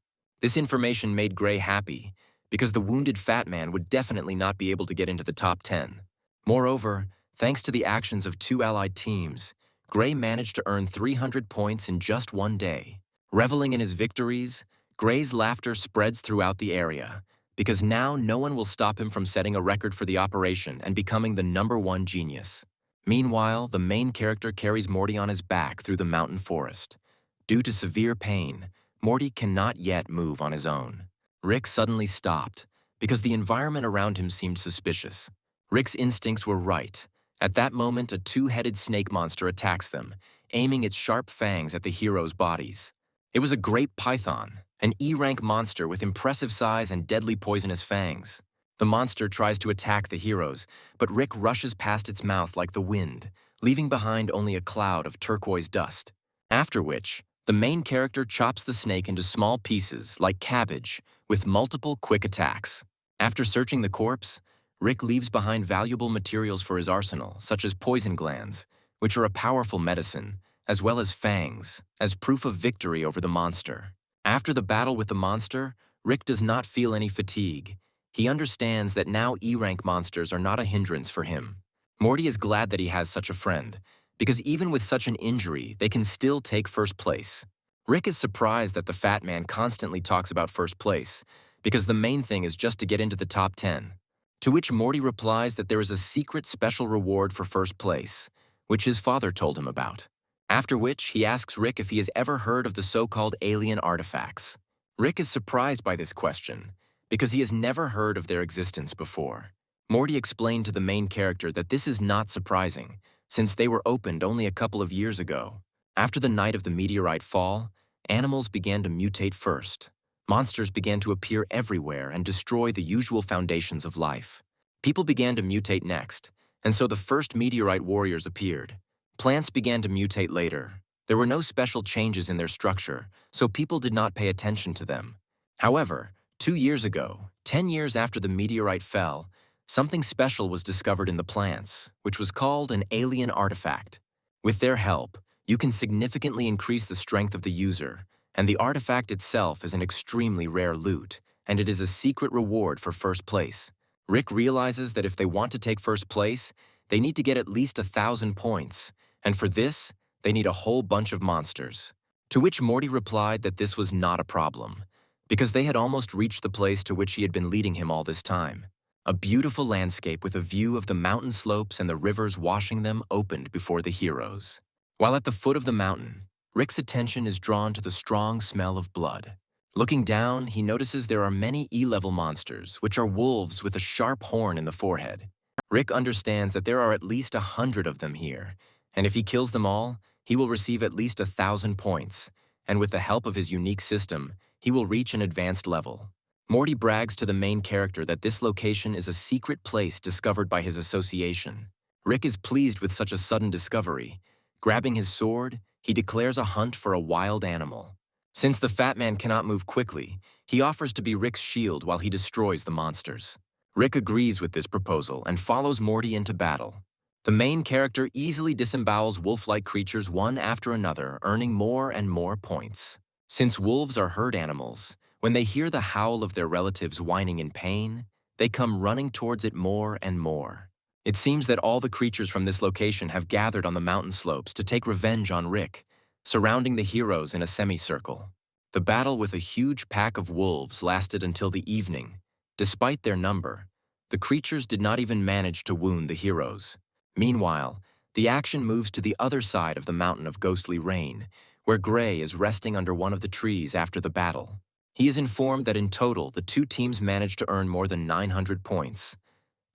This information made Gray happy, because the wounded fat man would definitely not be able to get into the top 10. Moreover, thanks to the actions of two allied teams, Gray managed to earn 300 points in just one day. Reveling in his victories, Gray's laughter spreads throughout the area, because now no one will stop him from setting a record for the operation and becoming the #1 genius. Meanwhile, the main character carries Morty on his back through the mountain forest. Due to severe pain, Morty cannot yet move on his own. Rick suddenly stopped, because the environment around him seemed suspicious. Rick's instincts were right. At that moment, a two-headed snake monster attacks them, aiming its sharp fangs at the heroes' bodies. It was a grape python, an E-rank monster with impressive size and deadly poisonous fangs. The monster tries to attack the heroes, but Rick rushes past its mouth like the wind, leaving behind only a cloud of turquoise dust. After which, the main character chops the snake into small pieces like cabbage, with multiple quick attacks. After searching the corpse, Rick leaves behind valuable materials for his arsenal, such as poison glands, which are a powerful medicine, as well as fangs, as proof of victory over the monster. After the battle with the monster, Rick does not feel any fatigue. He understands that now E-rank monsters are not a hindrance for him. Morty is glad that he has such a friend, because even with such an injury, they can still take first place. Rick is surprised that the fat man constantly talks about first place, because the main thing is just to get into the top 10. To which Morty replies that there is a secret special reward for first place, which his father told him about. After which, he asks Rick if he has ever heard of the so-called alien artifacts. Rick is surprised by this question, because he has never heard of their existence before. Morty explained to the main character that this is not surprising, since they were opened only a couple of years ago. After the night of the meteorite fall, animals began to mutate first. Monsters began to appear everywhere and destroy the usual foundations of life. People began to mutate next, and so the first meteorite warriors appeared. Plants began to mutate later. There were no special changes in their structure, so people did not pay attention to them. However, 2 years ago, 10 years after the meteorite fell, something special was discovered in the plants, which was called an alien artifact. With their help, you can significantly increase the strength of the user, and the artifact itself is an extremely rare loot, and it is a secret reward for first place. Rick realizes that if they want to take first place, they need to get at least 1,000 points, and for this, they need a whole bunch of monsters. To which Morty replied that this was not a problem, because they had almost reached the place to which he had been leading him all this time. A beautiful landscape with a view of the mountain slopes and the rivers washing them opened before the heroes. While at the foot of the mountain, Rick's attention is drawn to the strong smell of blood. Looking down, he notices there are many E-level monsters, which are wolves with a sharp horn in the forehead. Rick understands that there are at least 100 of them here, and if he kills them all, he will receive at least 1,000 points, and with the help of his unique system, he will reach an advanced level. Morty brags to the main character that this location is a secret place discovered by his association. Rick is pleased with such a sudden discovery. Grabbing his sword, he declares a hunt for a wild animal. Since the fat man cannot move quickly, he offers to be Rick's shield while he destroys the monsters. Rick agrees with this proposal and follows Morty into battle. The main character easily disembowels wolf-like creatures one after another, earning more and more points. Since wolves are herd animals, when they hear the howl of their relatives whining in pain, they come running towards it more and more. It seems that all the creatures from this location have gathered on the mountain slopes to take revenge on Rick, surrounding the heroes in a semicircle. The battle with a huge pack of wolves lasted until the evening. Despite their number, the creatures did not even manage to wound the heroes. Meanwhile, the action moves to the other side of the mountain of ghostly rain, where Gray is resting under one of the trees after the battle. He is informed that in total, the two teams managed to earn more than 900 points.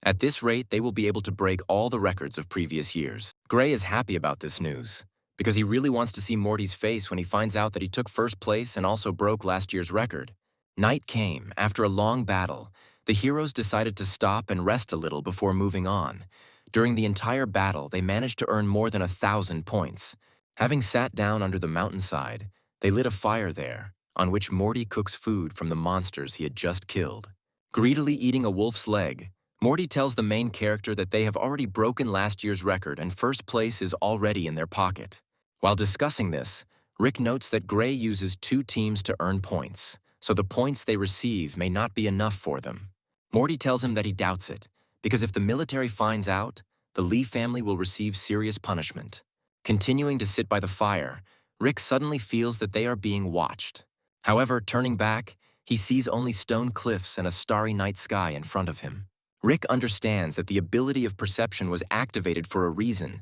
At this rate, they will be able to break all the records of previous years. Gray is happy about this news, because he really wants to see Morty's face when he finds out that he took first place and also broke last year's record. Night came. After a long battle, the heroes decided to stop and rest a little before moving on. During the entire battle, they managed to earn more than 1,000 points. Having sat down under the mountainside, they lit a fire there, on which Morty cooks food from the monsters he had just killed. Greedily eating a wolf's leg, Morty tells the main character that they have already broken last year's record and first place is already in their pocket. While discussing this, Rick notes that Gray uses 2 teams to earn points, so the points they receive may not be enough for them. Morty tells him that he doubts it, because if the military finds out, the Lee family will receive serious punishment. Continuing to sit by the fire, Rick suddenly feels that they are being watched. However, turning back, he sees only stone cliffs and a starry night sky in front of him. Rick understands that the ability of perception was activated for a reason,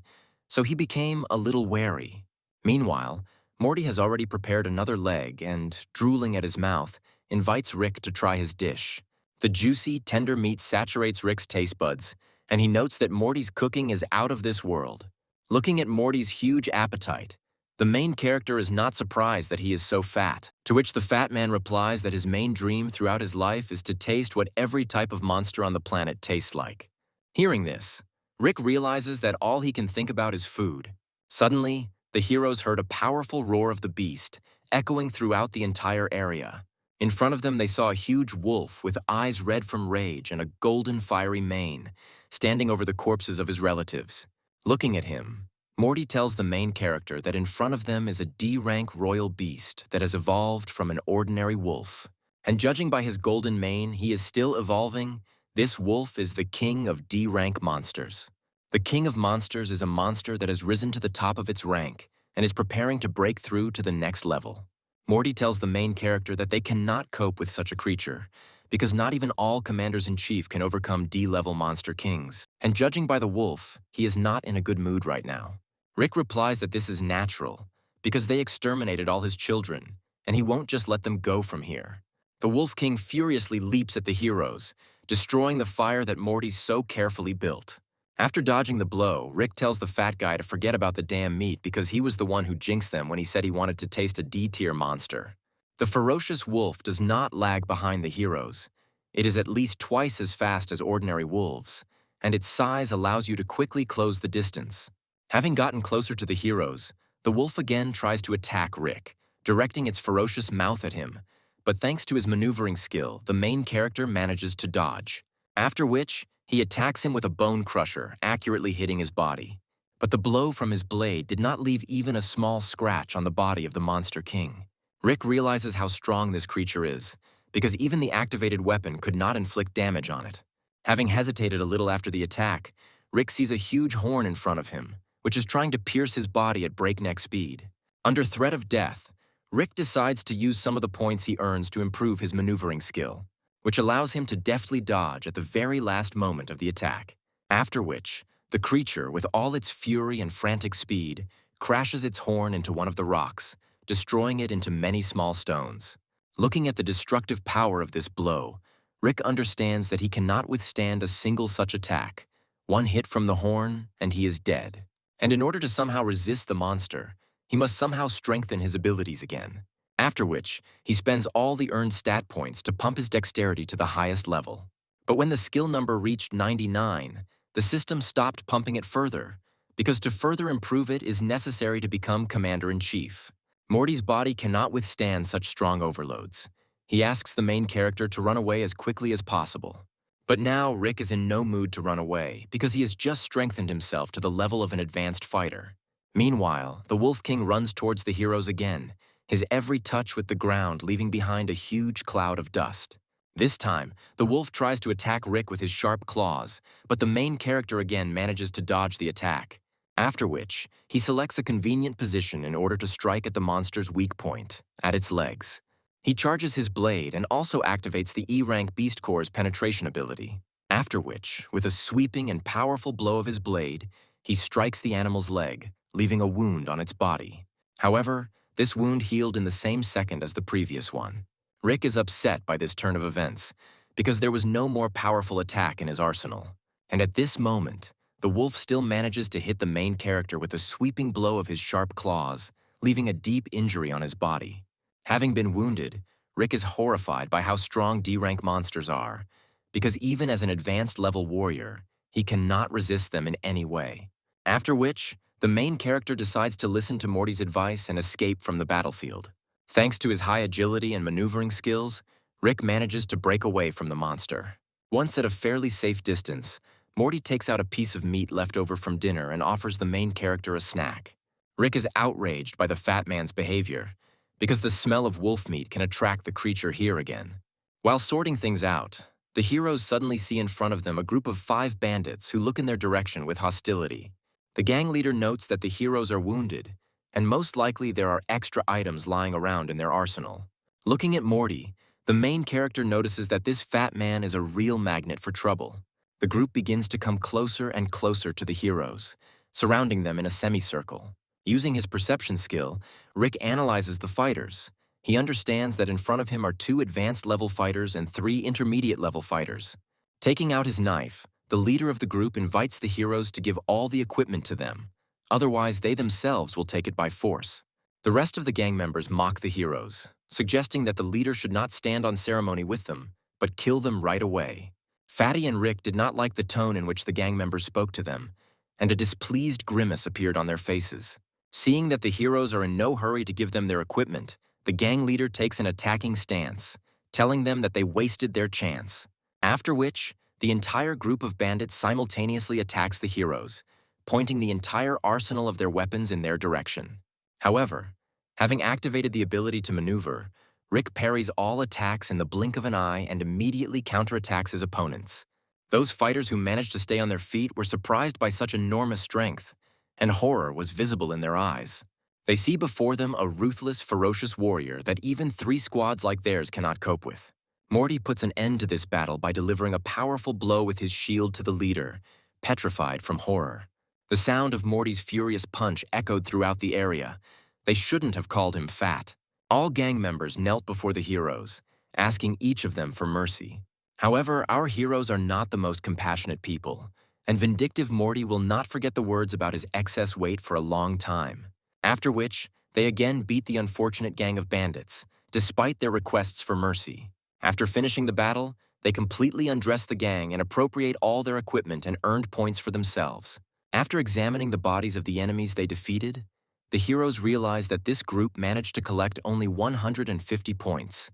so he became a little wary. Meanwhile, Morty has already prepared another leg and, drooling at his mouth, invites Rick to try his dish. The juicy, tender meat saturates Rick's taste buds, and he notes that Morty's cooking is out of this world. Looking at Morty's huge appetite, the main character is not surprised that he is so fat, to which the fat man replies that his main dream throughout his life is to taste what every type of monster on the planet tastes like. Hearing this, Rick realizes that all he can think about is food. Suddenly, the heroes heard a powerful roar of the beast, echoing throughout the entire area. In front of them, they saw a huge wolf with eyes red from rage and a golden fiery mane, standing over the corpses of his relatives. Looking at him, Morty tells the main character that in front of them is a D-rank royal beast that has evolved from an ordinary wolf. And judging by his golden mane, he is still evolving. This wolf is the king of D-rank monsters. The king of monsters is a monster that has risen to the top of its rank and is preparing to break through to the next level. Morty tells the main character that they cannot cope with such a creature, because not even all commanders-in-chief can overcome D-level monster kings. And judging by the wolf, he is not in a good mood right now. Rick replies that this is natural, because they exterminated all his children, and he won't just let them go from here. The Wolf King furiously leaps at the heroes, destroying the fire that Morty so carefully built. After dodging the blow, Rick tells the fat guy to forget about the damn meat because he was the one who jinxed them when he said he wanted to taste a D-tier monster. The ferocious wolf does not lag behind the heroes. It is at least twice as fast as ordinary wolves, and its size allows you to quickly close the distance. Having gotten closer to the heroes, the wolf again tries to attack Rick, directing its ferocious mouth at him, but thanks to his maneuvering skill, the main character manages to dodge. After which, he attacks him with a bone crusher, accurately hitting his body. But the blow from his blade did not leave even a small scratch on the body of the Monster King. Rick realizes how strong this creature is, because even the activated weapon could not inflict damage on it. Having hesitated a little after the attack, Rick sees a huge horn in front of him, which is trying to pierce his body at breakneck speed. Under threat of death, Rick decides to use some of the points he earns to improve his maneuvering skill, which allows him to deftly dodge at the very last moment of the attack. After which, the creature, with all its fury and frantic speed, crashes its horn into one of the rocks, destroying it into many small stones. Looking at the destructive power of this blow, Rick understands that he cannot withstand a single such attack. One hit from the horn, and he is dead. And in order to somehow resist the monster, he must somehow strengthen his abilities again. After which, he spends all the earned stat points to pump his dexterity to the highest level. But when the skill number reached 99, the system stopped pumping it further, because to further improve it is necessary to become Commander-in-Chief. Morty's body cannot withstand such strong overloads. He asks the main character to run away as quickly as possible. But now Rick is in no mood to run away because he has just strengthened himself to the level of an advanced fighter. Meanwhile, the Wolf King runs towards the heroes again, his every touch with the ground leaving behind a huge cloud of dust. This time, the wolf tries to attack Rick with his sharp claws, but the main character again manages to dodge the attack. After which, he selects a convenient position in order to strike at the monster's weak point, at its legs. He charges his blade and also activates the E-rank Beast Core's penetration ability. After which, with a sweeping and powerful blow of his blade, he strikes the animal's leg, leaving a wound on its body. However, this wound healed in the same second as the previous one. Rick is upset by this turn of events, because there was no more powerful attack in his arsenal. And at this moment, the wolf still manages to hit the main character with a sweeping blow of his sharp claws, leaving a deep injury on his body. Having been wounded, Rick is horrified by how strong D-rank monsters are, because even as an advanced level warrior, he cannot resist them in any way. After which, the main character decides to listen to Morty's advice and escape from the battlefield. Thanks to his high agility and maneuvering skills, Rick manages to break away from the monster. Once at a fairly safe distance, Morty takes out a piece of meat left over from dinner and offers the main character a snack. Rick is outraged by the fat man's behavior, because the smell of wolf meat can attract the creature here again. While sorting things out, the heroes suddenly see in front of them a group of 5 bandits who look in their direction with hostility. The gang leader notes that the heroes are wounded, and most likely there are extra items lying around in their arsenal. Looking at Morty, the main character notices that this fat man is a real magnet for trouble. The group begins to come closer and closer to the heroes, surrounding them in a semicircle. Using his perception skill, Rick analyzes the fighters. He understands that in front of him are 2 advanced-level fighters and 3 intermediate-level fighters. Taking out his knife, the leader of the group invites the heroes to give all the equipment to them. Otherwise, they themselves will take it by force. The rest of the gang members mock the heroes, suggesting that the leader should not stand on ceremony with them, but kill them right away. Fatty and Rick did not like the tone in which the gang members spoke to them, and a displeased grimace appeared on their faces. Seeing that the heroes are in no hurry to give them their equipment, the gang leader takes an attacking stance, telling them that they wasted their chance. After which, the entire group of bandits simultaneously attacks the heroes, pointing the entire arsenal of their weapons in their direction. However, having activated the ability to maneuver, Rick parries all attacks in the blink of an eye and immediately counterattacks his opponents. Those fighters who managed to stay on their feet were surprised by such enormous strength, and horror was visible in their eyes. They see before them a ruthless, ferocious warrior that even 3 squads like theirs cannot cope with. Morty puts an end to this battle by delivering a powerful blow with his shield to the leader, petrified from horror. The sound of Morty's furious punch echoed throughout the area. They shouldn't have called him fat. All gang members knelt before the heroes, asking each of them for mercy. However, our heroes are not the most compassionate people, and vindictive Morty will not forget the words about his excess weight for a long time. After which, they again beat the unfortunate gang of bandits, despite their requests for mercy. After finishing the battle, they completely undress the gang and appropriate all their equipment and earned points for themselves. After examining the bodies of the enemies they defeated, the heroes realize that this group managed to collect only 150 points.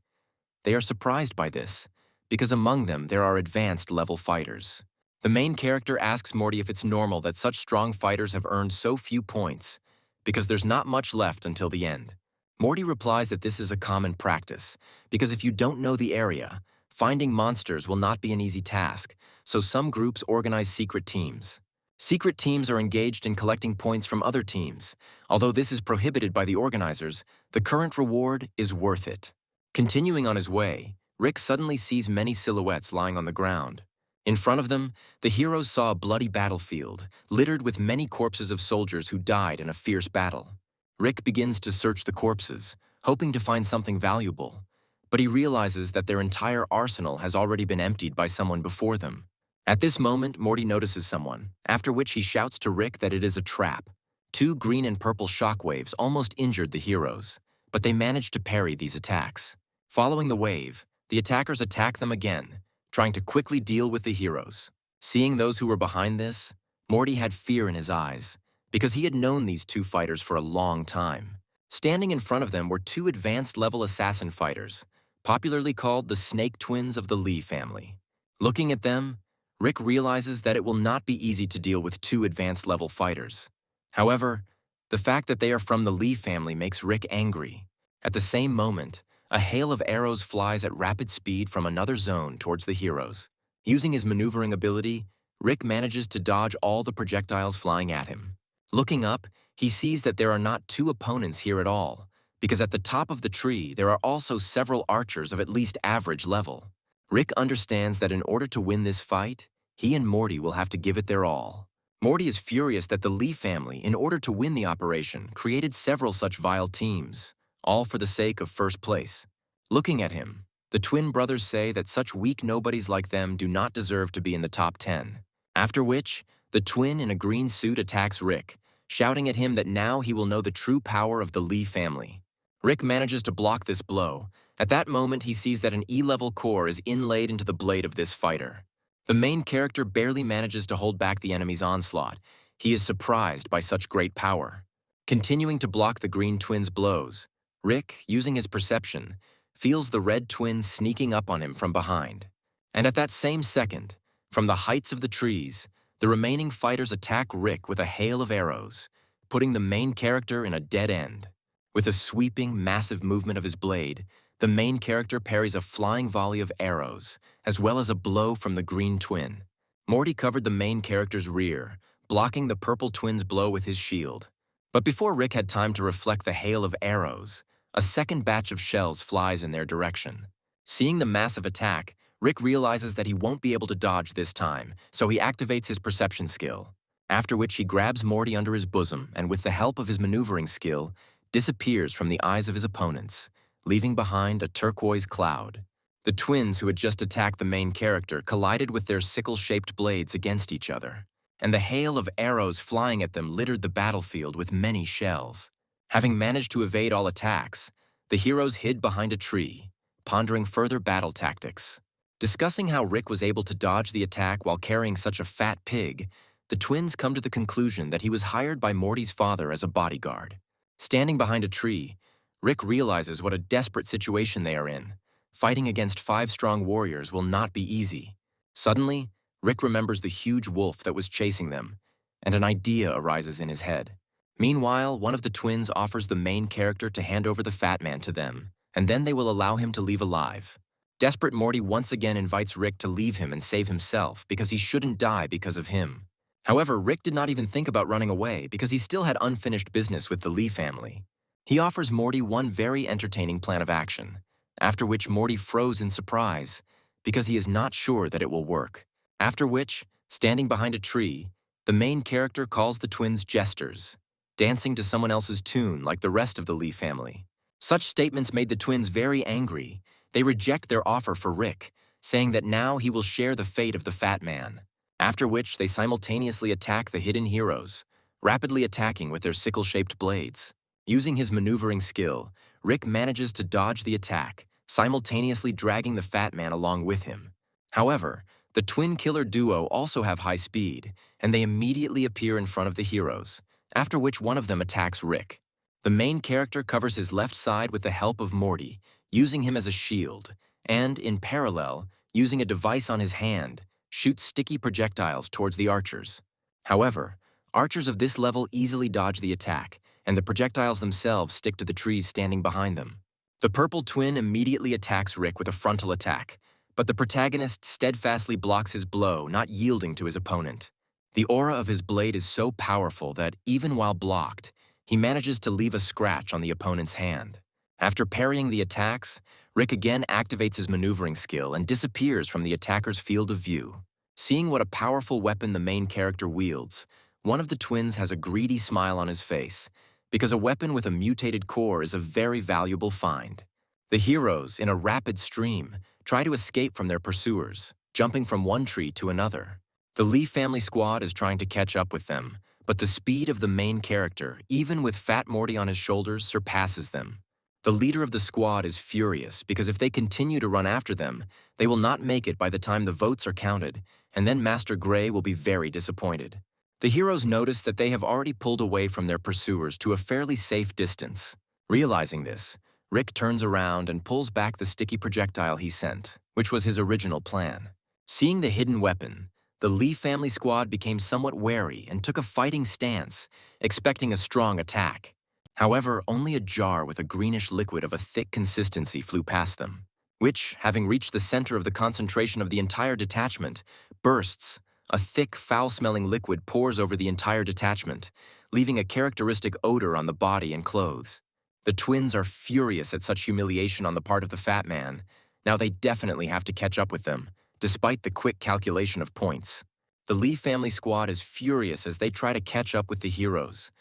They are surprised by this, because among them there are advanced-level fighters. The main character asks Morty if it's normal that such strong fighters have earned so few points, because there's not much left until the end. Morty replies that this is a common practice, because if you don't know the area, finding monsters will not be an easy task, so some groups organize secret teams. Secret teams are engaged in collecting points from other teams. Although this is prohibited by the organizers, the current reward is worth it. Continuing on his way, Rick suddenly sees many silhouettes lying on the ground. In front of them, the heroes saw a bloody battlefield, littered with many corpses of soldiers who died in a fierce battle. Rick begins to search the corpses, hoping to find something valuable, but he realizes that their entire arsenal has already been emptied by someone before them. At this moment, Morty notices someone, after which he shouts to Rick that it is a trap. 2 green and purple shockwaves almost injured the heroes, but they managed to parry these attacks. Following the wave, the attackers attack them again, trying to quickly deal with the heroes. Seeing those who were behind this, Morty had fear in his eyes, because he had known these 2 fighters for a long time. Standing in front of them were 2 advanced-level assassin fighters, popularly called the Snake Twins of the Lee family. Looking at them, Rick realizes that it will not be easy to deal with 2 advanced-level fighters. However, the fact that they are from the Lee family makes Rick angry. At the same moment, a hail of arrows flies at rapid speed from another zone towards the heroes. Using his maneuvering ability, Rick manages to dodge all the projectiles flying at him. Looking up, he sees that there are not 2 opponents here at all, because at the top of the tree there are also several archers of at least average level. Rick understands that in order to win this fight, he and Morty will have to give it their all. Morty is furious that the Lee family, in order to win the operation, created several such vile teams, all for the sake of first place. Looking at him, the twin brothers say that such weak nobodies like them do not deserve to be in the top 10. After which, the twin in a green suit attacks Rick, shouting at him that now he will know the true power of the Lee family. Rick manages to block this blow. At that moment, he sees that an E-level core is inlaid into the blade of this fighter. The main character barely manages to hold back the enemy's onslaught. He is surprised by such great power. Continuing to block the green twin's blows, Rick, using his perception, feels the red twin sneaking up on him from behind. And at that same second, from the heights of the trees, the remaining fighters attack Rick with a hail of arrows, putting the main character in a dead end. With a sweeping, massive movement of his blade, the main character parries a flying volley of arrows, as well as a blow from the green twin. Morty covered the main character's rear, blocking the purple twin's blow with his shield. But before Rick had time to reflect the hail of arrows, a second batch of shells flies in their direction. Seeing the massive attack, Rick realizes that he won't be able to dodge this time, so he activates his perception skill. After which he grabs Morty under his bosom and with the help of his maneuvering skill, disappears from the eyes of his opponents, leaving behind a turquoise cloud. The twins who had just attacked the main character collided with their sickle-shaped blades against each other, and the hail of arrows flying at them littered the battlefield with many shells. Having managed to evade all attacks, the heroes hid behind a tree, pondering further battle tactics. Discussing how Rick was able to dodge the attack while carrying such a fat pig, the twins come to the conclusion that he was hired by Morty's father as a bodyguard. Standing behind a tree, Rick realizes what a desperate situation they are in. Fighting against 5 strong warriors will not be easy. Suddenly, Rick remembers the huge wolf that was chasing them, and an idea arises in his head. Meanwhile, one of the twins offers the main character to hand over the fat man to them, and then they will allow him to leave alive. Desperate Morty once again invites Rick to leave him and save himself because he shouldn't die because of him. However, Rick did not even think about running away because he still had unfinished business with the Lee family. He offers Morty one very entertaining plan of action, after which Morty froze in surprise because he is not sure that it will work. After which, standing behind a tree, the main character calls the twins jesters, dancing to someone else's tune like the rest of the Lee family. Such statements made the twins very angry. They reject their offer for Rick, saying that now he will share the fate of the fat man. After which, they simultaneously attack the hidden heroes, rapidly attacking with their sickle-shaped blades. Using his maneuvering skill, Rick manages to dodge the attack, simultaneously dragging the fat man along with him. However, the twin killer duo also have high speed, and they immediately appear in front of the heroes, after which one of them attacks Rick. The main character covers his left side with the help of Morty, using him as a shield, and, in parallel, using a device on his hand, shoots sticky projectiles towards the archers. However, archers of this level easily dodge the attack, and the projectiles themselves stick to the trees standing behind them. The purple twin immediately attacks Rick with a frontal attack, but the protagonist steadfastly blocks his blow, not yielding to his opponent. The aura of his blade is so powerful that, even while blocked, he manages to leave a scratch on the opponent's hand. After parrying the attacks, Rick again activates his maneuvering skill and disappears from the attacker's field of view. Seeing what a powerful weapon the main character wields, one of the twins has a greedy smile on his face, because a weapon with a mutated core is a very valuable find. The heroes, in a rapid stream, try to escape from their pursuers, jumping from one tree to another. The Lee family squad is trying to catch up with them, but the speed of the main character, even with Fat Morty on his shoulders, surpasses them. The leader of the squad is furious because if they continue to run after them, they will not make it by the time the votes are counted, and then Master Gray will be very disappointed. The heroes notice that they have already pulled away from their pursuers to a fairly safe distance. Realizing this, Rick turns around and pulls back the sticky projectile he sent, which was his original plan. Seeing the hidden weapon, the Lee family squad became somewhat wary and took a fighting stance, expecting a strong attack. However, only a jar with a greenish liquid of a thick consistency flew past them, which, having reached the center of the concentration of the entire detachment, bursts. A thick, foul-smelling liquid pours over the entire detachment, leaving a characteristic odor on the body and clothes. The twins are furious at such humiliation on the part of the fat man. Now they definitely have to catch up with them, despite the quick calculation of points. The Lee family squad is furious as they try to catch up with the heroes,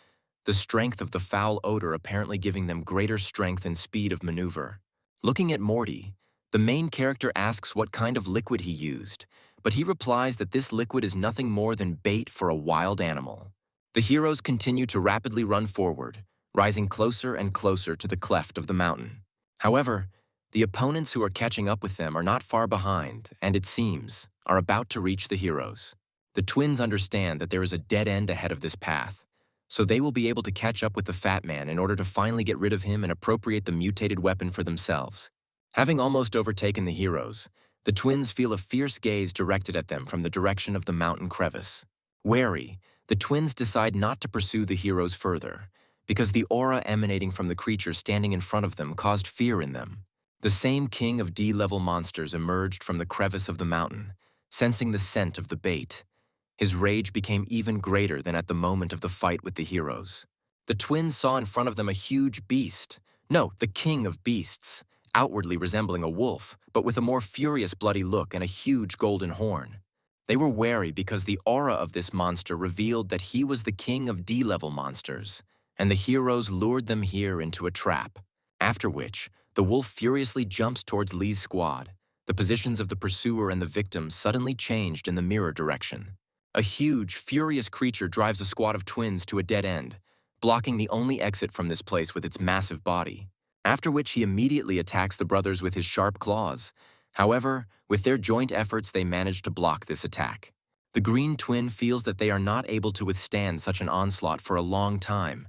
the strength of the foul odor apparently giving them greater strength and speed of maneuver. Looking at Morty, the main character asks what kind of liquid he used, but he replies that this liquid is nothing more than bait for a wild animal. The heroes continue to rapidly run forward, rising closer and closer to the cleft of the mountain. However, the opponents who are catching up with them are not far behind, and it seems, are about to reach the heroes. The twins understand that there is a dead end ahead of this path, so they will be able to catch up with the fat man in order to finally get rid of him and appropriate the mutated weapon for themselves. Having almost overtaken the heroes, The twins feel a fierce gaze directed at them from the direction of the mountain crevice. Wary, the twins decide not to pursue the heroes further, because the aura emanating from the creature standing in front of them caused fear in them. The same king of D-level monsters emerged from the crevice of the mountain, sensing the scent of the bait. His rage became even greater than at the moment of the fight with the heroes. The twins saw in front of them a huge beast. No, the king of beasts, outwardly resembling a wolf, but with a more furious bloody look and a huge golden horn. They were wary because the aura of this monster revealed that he was the king of D-level monsters, and the heroes lured them here into a trap. After which, the wolf furiously jumps towards Lee's squad. The positions of the pursuer and the victim suddenly changed in the mirror direction. A huge, furious creature drives a squad of twins to a dead end, blocking the only exit from this place with its massive body. After which he immediately attacks the brothers with his sharp claws. However, with their joint efforts they manage to block this attack. The green twin feels that they are not able to withstand such an onslaught for a long time.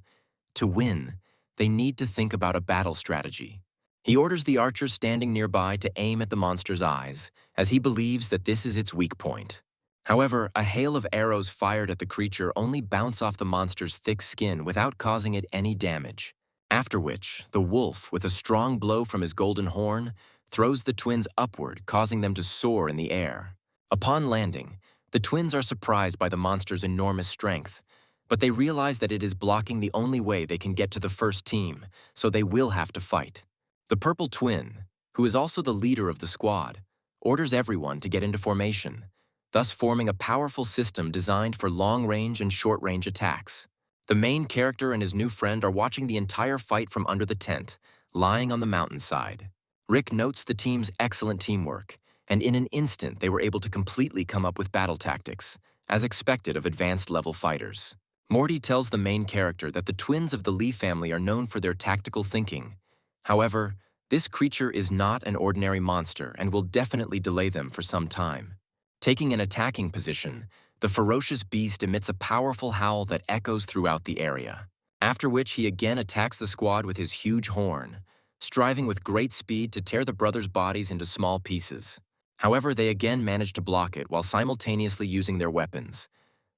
To win, they need to think about a battle strategy. He orders the archers standing nearby to aim at the monster's eyes, as he believes that this is its weak point. However, a hail of arrows fired at the creature only bounce off the monster's thick skin without causing it any damage. After which, the wolf, with a strong blow from his golden horn, throws the twins upward, causing them to soar in the air. Upon landing, the twins are surprised by the monster's enormous strength, but they realize that it is blocking the only way they can get to the first team, so they will have to fight. The purple twin, who is also the leader of the squad, orders everyone to get into formation, thus forming a powerful system designed for long-range and short-range attacks. The main character and his new friend are watching the entire fight from under the tent, lying on the mountainside. Rick notes the team's excellent teamwork, and in an instant they were able to completely come up with battle tactics, as expected of advanced-level fighters. Morty tells the main character that the twins of the Lee family are known for their tactical thinking. However, this creature is not an ordinary monster and will definitely delay them for some time. Taking an attacking position, the ferocious beast emits a powerful howl that echoes throughout the area. After which he again attacks the squad with his huge horn, striving with great speed to tear the brothers' bodies into small pieces. However, they again manage to block it while simultaneously using their weapons,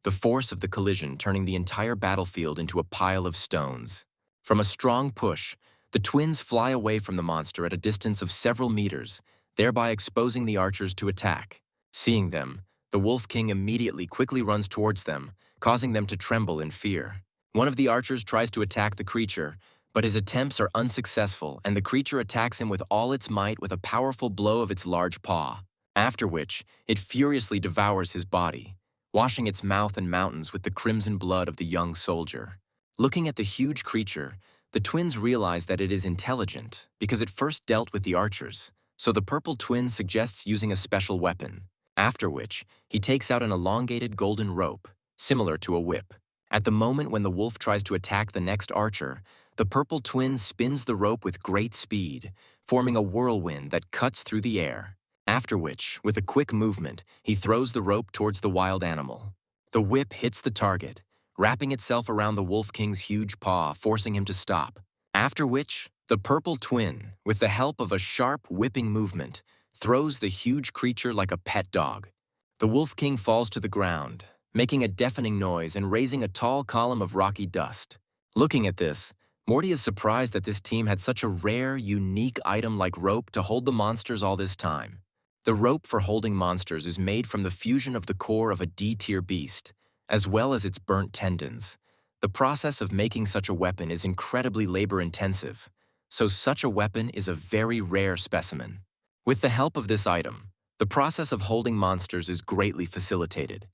the force of the collision turning the entire battlefield into a pile of stones. From a strong push, the twins fly away from the monster at a distance of several meters, thereby exposing the archers to attack. Seeing them, the Wolf King immediately quickly runs towards them, causing them to tremble in fear. One of the archers tries to attack the creature, but his attempts are unsuccessful and the creature attacks him with all its might with a powerful blow of its large paw, after which it furiously devours his body, washing its mouth and mountains with the crimson blood of the young soldier. Looking at the huge creature, the twins realize that it is intelligent because it first dealt with the archers, so the purple twin suggests using a special weapon, after which he takes out an elongated golden rope, similar to a whip. At the moment when the wolf tries to attack the next archer, the purple twin spins the rope with great speed, forming a whirlwind that cuts through the air. After which, with a quick movement, he throws the rope towards the wild animal. The whip hits the target, wrapping itself around the Wolf King's huge paw, forcing him to stop. After which, the purple twin, with the help of a sharp whipping movement, throws the huge creature like a pet dog. The Wolf King falls to the ground, making a deafening noise and raising a tall column of rocky dust. Looking at this, Morty is surprised that this team had such a rare, unique item like rope to hold the monsters all this time. The rope for holding monsters is made from the fusion of the core of a D-tier beast, as well as its burnt tendons. The process of making such a weapon is incredibly labor-intensive, so such a weapon is a very rare specimen. With the help of this item, the process of holding monsters is greatly facilitated.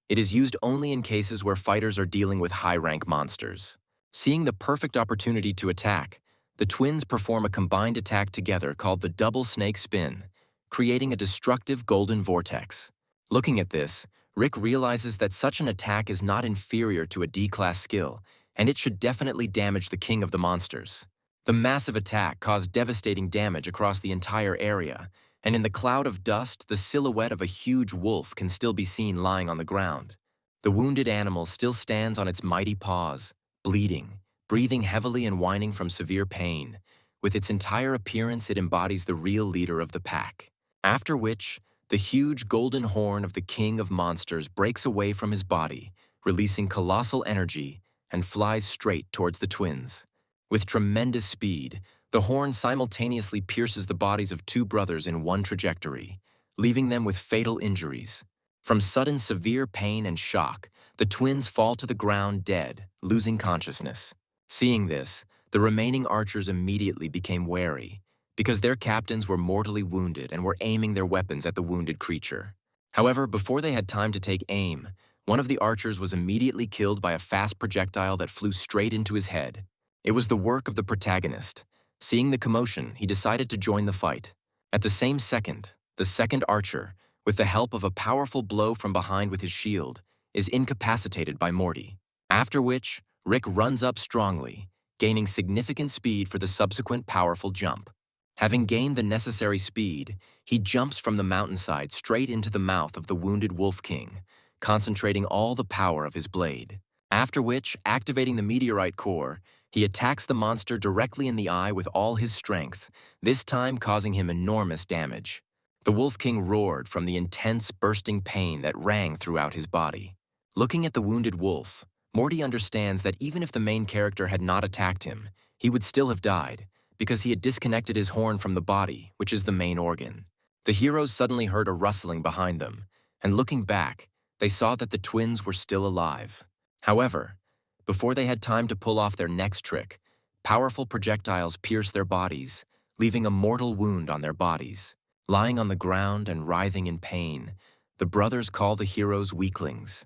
It is used only in cases where fighters are dealing with high-rank monsters. Seeing the perfect opportunity to attack, the twins perform a combined attack together called the double snake spin, creating a destructive golden vortex. Looking at this, Rick realizes that such an attack is not inferior to a D-class skill, and it should definitely damage the king of the monsters. The massive attack caused devastating damage across the entire area, and in the cloud of dust, the silhouette of a huge wolf can still be seen lying on the ground. The wounded animal still stands on its mighty paws, bleeding, breathing heavily and whining from severe pain. With its entire appearance, it embodies the real leader of the pack. After which, the huge golden horn of the king of monsters breaks away from his body, releasing colossal energy, and flies straight towards the twins. With tremendous speed, the horn simultaneously pierces the bodies of two brothers in one trajectory, leaving them with fatal injuries. From sudden severe pain and shock, the twins fall to the ground dead, losing consciousness. Seeing this, the remaining archers immediately became wary, because their captains were mortally wounded and were aiming their weapons at the wounded creature. However, before they had time to take aim, one of the archers was immediately killed by a fast projectile that flew straight into his head. It was the work of the protagonist. Seeing the commotion, he decided to join the fight. At the same second, the second archer, with the help of a powerful blow from behind with his shield, is incapacitated by Morty. After which, Rick runs up strongly, gaining significant speed for the subsequent powerful jump. Having gained the necessary speed, he jumps from the mountainside straight into the mouth of the wounded Wolf King, concentrating all the power of his blade. After which, activating the meteorite core, he attacks the monster directly in the eye with all his strength, this time causing him enormous damage. The Wolf King roared from the intense bursting pain that rang throughout his body. Looking at the wounded wolf, Morty understands that even if the main character had not attacked him, he would still have died, because he had disconnected his horn from the body, which is the main organ. The heroes suddenly heard a rustling behind them, and looking back, they saw that the twins were still alive. However, before they had time to pull off their next trick, powerful projectiles pierced their bodies, leaving a mortal wound on their bodies. Lying on the ground and writhing in pain, the brothers call the heroes weaklings.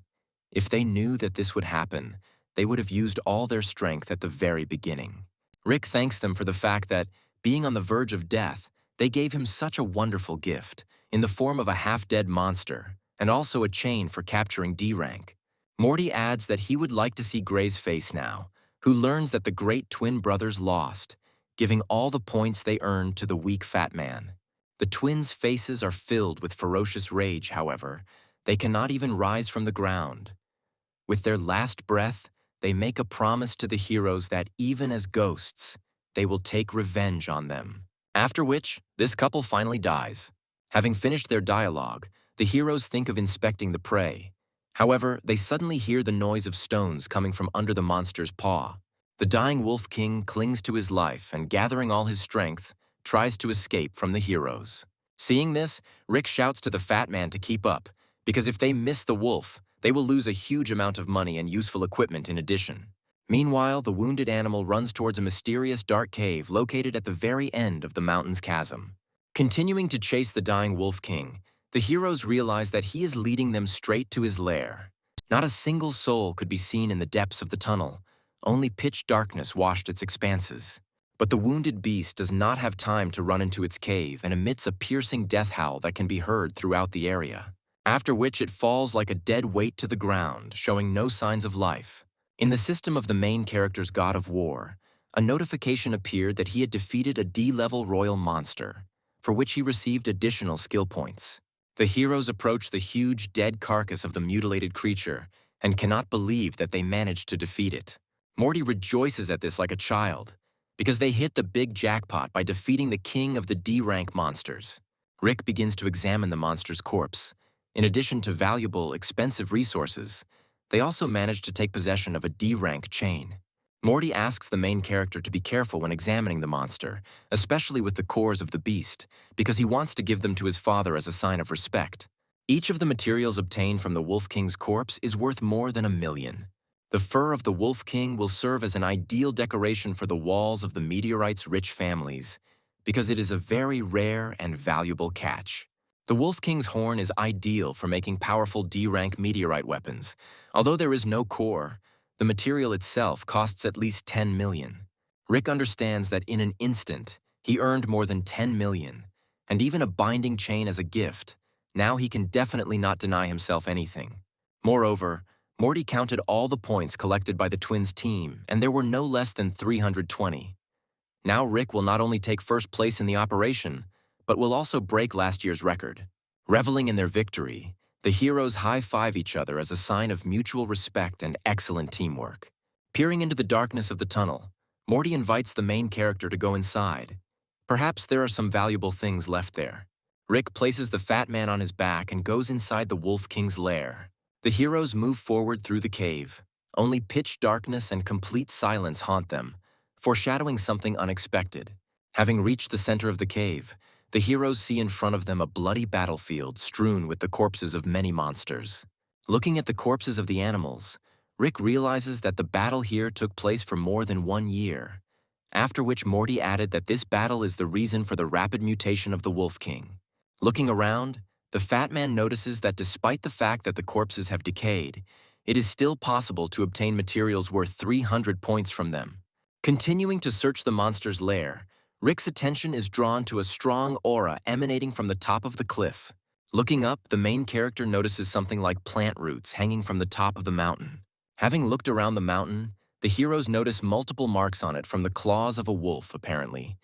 If they knew that this would happen, they would have used all their strength at the very beginning. Rick thanks them for the fact that, being on the verge of death, they gave him such a wonderful gift, in the form of a half-dead monster, and also a chain for capturing D rank. Morty adds that he would like to see Gray's face now, who learns that the great twin brothers lost, giving all the points they earned to the weak fat man. The twins' faces are filled with ferocious rage, however. They cannot even rise from the ground. With their last breath, they make a promise to the heroes that even as ghosts, they will take revenge on them. After which, this couple finally dies. Having finished their dialogue, the heroes think of inspecting the prey. However, they suddenly hear the noise of stones coming from under the monster's paw. The dying Wolf King clings to his life and, gathering all his strength, tries to escape from the heroes. Seeing this, Rick shouts to the fat man to keep up, because if they miss the wolf, they will lose a huge amount of money and useful equipment in addition. Meanwhile, the wounded animal runs towards a mysterious dark cave located at the very end of the mountain's chasm. Continuing to chase the dying Wolf King, the heroes realize that he is leading them straight to his lair. Not a single soul could be seen in the depths of the tunnel. Only pitch darkness washed its expanses. But the wounded beast does not have time to run into its cave and emits a piercing death howl that can be heard throughout the area. After which it falls like a dead weight to the ground, showing no signs of life. In the system of the main character's god of war, a notification appeared that he had defeated a D-level royal monster, for which he received additional skill points. The heroes approach the huge dead carcass of the mutilated creature and cannot believe that they managed to defeat it. Morty rejoices at this like a child, because they hit the big jackpot by defeating the king of the D-rank monsters. Rick begins to examine the monster's corpse. In addition to valuable, expensive resources, they also manage to take possession of a D-rank chain. Morty asks the main character to be careful when examining the monster, especially with the cores of the beast, because he wants to give them to his father as a sign of respect. Each of the materials obtained from the Wolf King's corpse is worth more than $1 million. The fur of the Wolf King will serve as an ideal decoration for the walls of the meteorite's rich families, because it is a very rare and valuable catch. The Wolf King's horn is ideal for making powerful D-rank meteorite weapons. Although there is no core, the material itself costs at least $10 million. Rick understands that in an instant, he earned more than $10 million, and even a binding chain as a gift. Now he can definitely not deny himself anything. Moreover, Morty counted all the points collected by the twins' team, and there were no less than 320. Now Rick will not only take first place in the operation, but will also break last year's record. Reveling in their victory, the heroes high-five each other as a sign of mutual respect and excellent teamwork. Peering into the darkness of the tunnel, Morty invites the main character to go inside. Perhaps there are some valuable things left there. Rick places the fat man on his back and goes inside the Wolf King's lair. The heroes move forward through the cave. Only pitch darkness and complete silence haunt them, foreshadowing something unexpected. Having reached the center of the cave, the heroes see in front of them a bloody battlefield strewn with the corpses of many monsters. Looking at the corpses of the animals, Rick realizes that the battle here took place for more than 1 year, after which Morty added that this battle is the reason for the rapid mutation of the Wolf King. Looking around, the fat man notices that despite the fact that the corpses have decayed, it is still possible to obtain materials worth 300 points from them. Continuing to search the monster's lair, Rick's attention is drawn to a strong aura emanating from the top of the cliff. Looking up, the main character notices something like plant roots hanging from the top of the mountain. Having looked around the mountain, the heroes notice multiple marks on it from the claws of a wolf, apparently.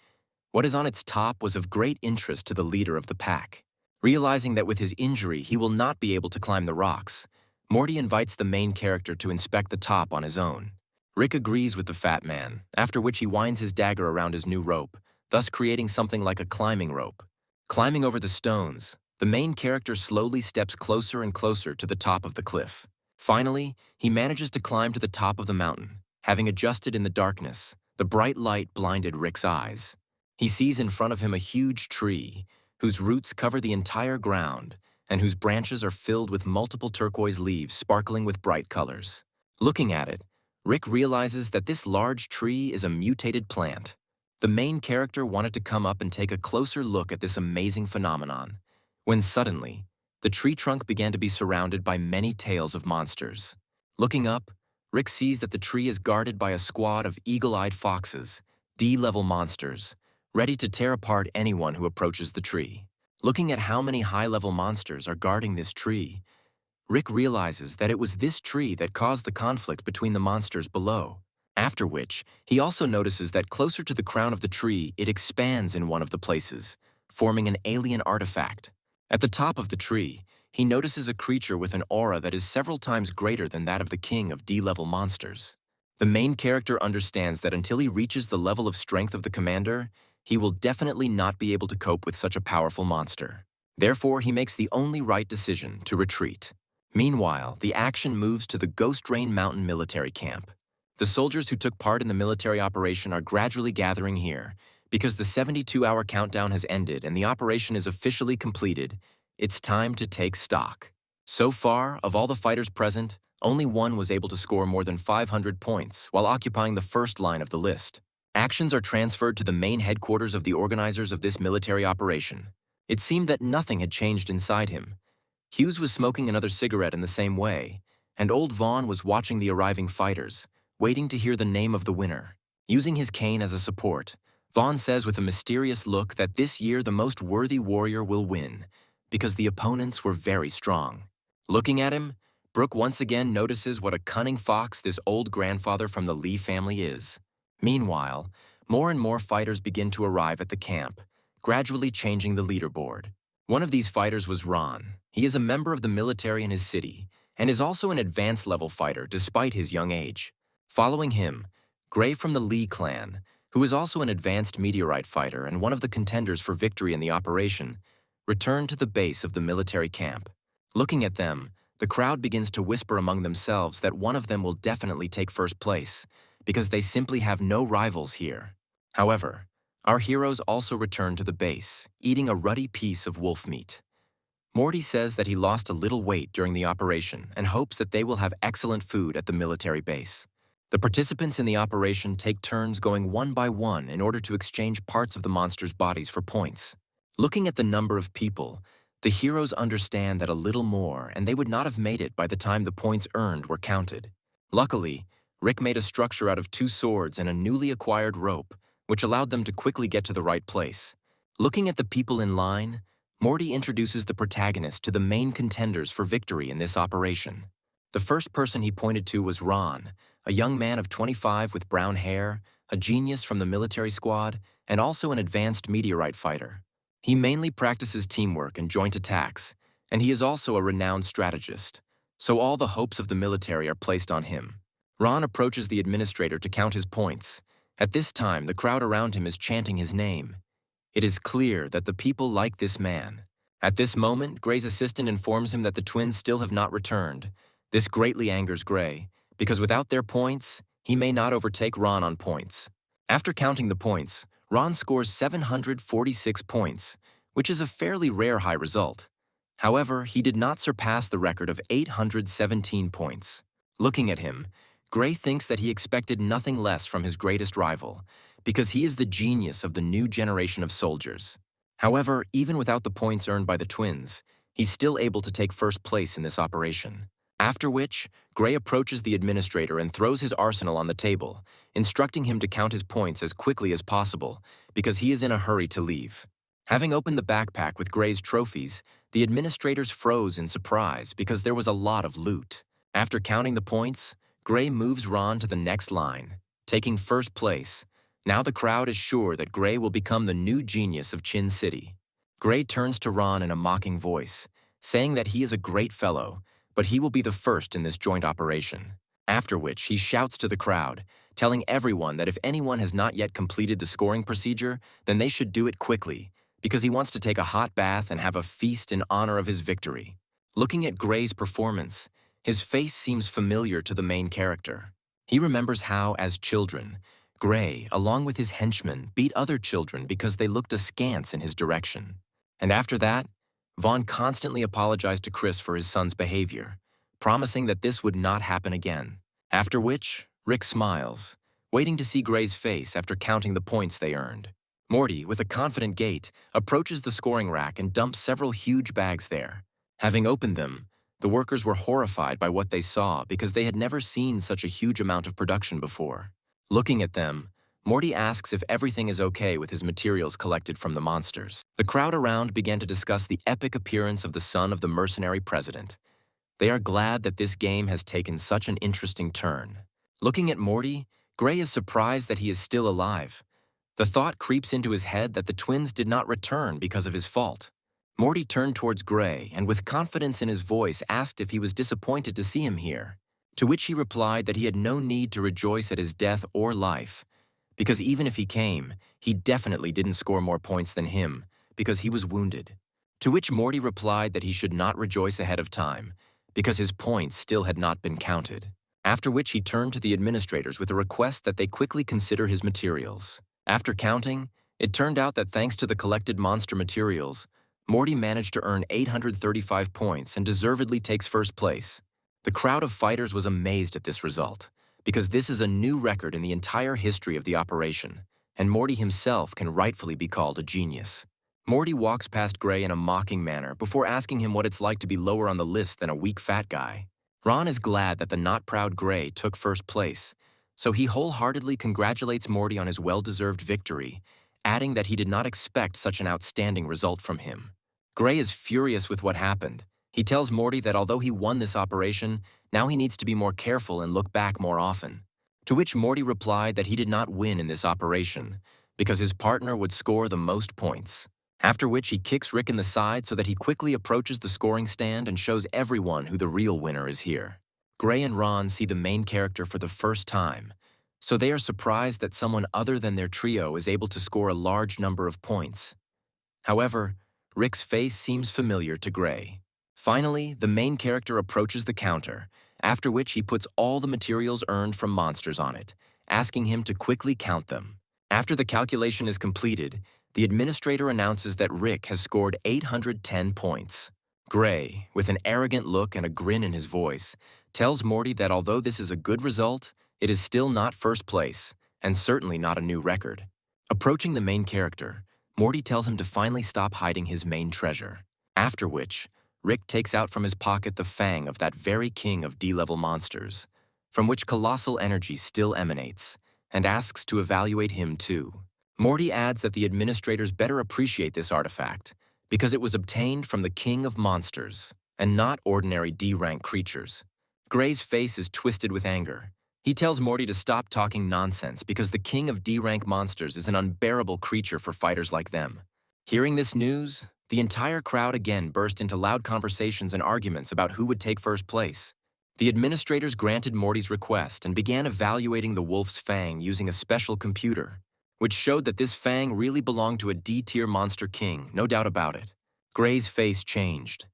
What is on its top was of great interest to the leader of the pack. Realizing that with his injury he will not be able to climb the rocks, Morty invites the main character to inspect the top on his own. Rick agrees with the fat man, after which he winds his dagger around his new rope, thus creating something like a climbing rope. Climbing over the stones, the main character slowly steps closer and closer to the top of the cliff. Finally, he manages to climb to the top of the mountain. Having adjusted in the darkness, the bright light blinded Rick's eyes. He sees in front of him a huge tree, whose roots cover the entire ground, and whose branches are filled with multiple turquoise leaves sparkling with bright colors. Looking at it, Rick realizes that this large tree is a mutated plant. The main character wanted to come up and take a closer look at this amazing phenomenon, when suddenly, the tree trunk began to be surrounded by many tails of monsters. Looking up, Rick sees that the tree is guarded by a squad of eagle-eyed foxes, D-level monsters, ready to tear apart anyone who approaches the tree. Looking at how many high-level monsters are guarding this tree, Rick realizes that it was this tree that caused the conflict between the monsters below. After which, he also notices that closer to the crown of the tree, it expands in one of the places, forming an alien artifact. At the top of the tree, he notices a creature with an aura that is several times greater than that of the king of D-level monsters. The main character understands that until he reaches the level of strength of the commander, he will definitely not be able to cope with such a powerful monster. Therefore, he makes the only right decision to retreat. Meanwhile, the action moves to the Ghost Rain Mountain military camp. The soldiers who took part in the military operation are gradually gathering here. Because the 72-hour countdown has ended and the operation is officially completed, it's time to take stock. So far, of all the fighters present, only one was able to score more than 500 points while occupying the first line of the list. Actions are transferred to the main headquarters of the organizers of this military operation. It seemed that nothing had changed inside him. Hughes was smoking another cigarette in the same way, and old Vaughn was watching the arriving fighters, waiting to hear the name of the winner. Using his cane as a support, Vaughn says with a mysterious look that this year the most worthy warrior will win, because the opponents were very strong. Looking at him, Brooke once again notices what a cunning fox this old grandfather from the Lee family is. Meanwhile, more and more fighters begin to arrive at the camp, gradually changing the leaderboard. One of these fighters was Ron. He is a member of the military in his city, and is also an advanced level fighter despite his young age. Following him, Gray from the Lee clan, who is also an advanced meteorite fighter and one of the contenders for victory in the operation, returned to the base of the military camp. Looking at them, the crowd begins to whisper among themselves that one of them will definitely take first place, because they simply have no rivals here. However, our heroes also return to the base, eating a ruddy piece of wolf meat. Morty says that he lost a little weight during the operation and hopes that they will have excellent food at the military base. The participants in the operation take turns going one by one in order to exchange parts of the monsters' bodies for points. Looking at the number of people, the heroes understand that a little more and they would not have made it by the time the points earned were counted. Luckily, Rick made a structure out of 2 swords and a newly acquired rope, which allowed them to quickly get to the right place. Looking at the people in line, Morty introduces the protagonist to the main contenders for victory in this operation. The first person he pointed to was Ron, a young man of 25 with brown hair, a genius from the military squad, and also an advanced meteorite fighter. He mainly practices teamwork and joint attacks, and he is also a renowned strategist, so all the hopes of the military are placed on him. Ron approaches the administrator to count his points. At this time, the crowd around him is chanting his name. It is clear that the people like this man. At this moment, Gray's assistant informs him that the twins still have not returned. This greatly angers Gray, because without their points, he may not overtake Ron on points. After counting the points, Ron scores 746 points, which is a fairly rare high result. However, he did not surpass the record of 817 points. Looking at him, Gray thinks that he expected nothing less from his greatest rival, because he is the genius of the new generation of soldiers. However, even without the points earned by the twins, he's still able to take first place in this operation. After which, Gray approaches the administrator and throws his arsenal on the table, instructing him to count his points as quickly as possible, because he is in a hurry to leave. Having opened the backpack with Gray's trophies, the administrators froze in surprise because there was a lot of loot. After counting the points, Gray moves Ron to the next line, taking first place. Now the crowd is sure that Gray will become the new genius of Chin City. Gray turns to Ron in a mocking voice, saying that he is a great fellow, but he will be the first in this joint operation. After which, he shouts to the crowd, telling everyone that if anyone has not yet completed the scoring procedure, then they should do it quickly, because he wants to take a hot bath and have a feast in honor of his victory. Looking at Gray's performance, his face seems familiar to the main character. He remembers how, as children, Gray, along with his henchmen, beat other children because they looked askance in his direction. And after that, Vaughn constantly apologized to Chris for his son's behavior, promising that this would not happen again. After which, Rick smiles, waiting to see Gray's face after counting the points they earned. Morty, with a confident gait, approaches the scoring rack and dumps several huge bags there. Having opened them, the workers were horrified by what they saw because they had never seen such a huge amount of production before. Looking at them, Morty asks if everything is okay with his materials collected from the monsters. The crowd around began to discuss the epic appearance of the son of the mercenary president. They are glad that this game has taken such an interesting turn. Looking at Morty, Gray is surprised that he is still alive. The thought creeps into his head that the twins did not return because of his fault. Morty turned towards Gray and with confidence in his voice asked if he was disappointed to see him here, to which he replied that he had no need to rejoice at his death or life, because even if he came, he definitely didn't score more points than him, because he was wounded. To which Morty replied that he should not rejoice ahead of time, because his points still had not been counted. After which he turned to the administrators with a request that they quickly consider his materials. After counting, it turned out that thanks to the collected monster materials, Morty managed to earn 835 points and deservedly takes first place. The crowd of fighters was amazed at this result, because this is a new record in the entire history of the operation, and Morty himself can rightfully be called a genius. Morty walks past Gray in a mocking manner before asking him what it's like to be lower on the list than a weak fat guy. Ron is glad that the not-proud Gray took first place, so he wholeheartedly congratulates Morty on his well-deserved victory, adding that he did not expect such an outstanding result from him. Gray is furious with what happened. He tells Morty that although he won this operation, now he needs to be more careful and look back more often. To which Morty replied that he did not win in this operation, because his partner would score the most points. After which he kicks Rick in the side so that he quickly approaches the scoring stand and shows everyone who the real winner is here. Gray and Ron see the main character for the first time, so they are surprised that someone other than their trio is able to score a large number of points. However, Rick's face seems familiar to Gray. Finally, the main character approaches the counter, after which he puts all the materials earned from monsters on it, asking him to quickly count them. After the calculation is completed, the administrator announces that Rick has scored 810 points. Gray, with an arrogant look and a grin in his voice, tells Morty that although this is a good result, it is still not first place, and certainly not a new record. Approaching the main character, Morty tells him to finally stop hiding his main treasure. After which, Rick takes out from his pocket the fang of that very king of D-level monsters, from which colossal energy still emanates, and asks to evaluate him too. Morty adds that the administrators better appreciate this artifact, because it was obtained from the king of monsters, and not ordinary D-rank creatures. Gray's face is twisted with anger. He tells Morty to stop talking nonsense because the king of D-rank monsters is an unbearable creature for fighters like them. Hearing this news, the entire crowd again burst into loud conversations and arguments about who would take first place. The administrators granted Morty's request and began evaluating the wolf's fang using a special computer, which showed that this fang really belonged to a D-tier monster king, no doubt about it. Gray's face changed.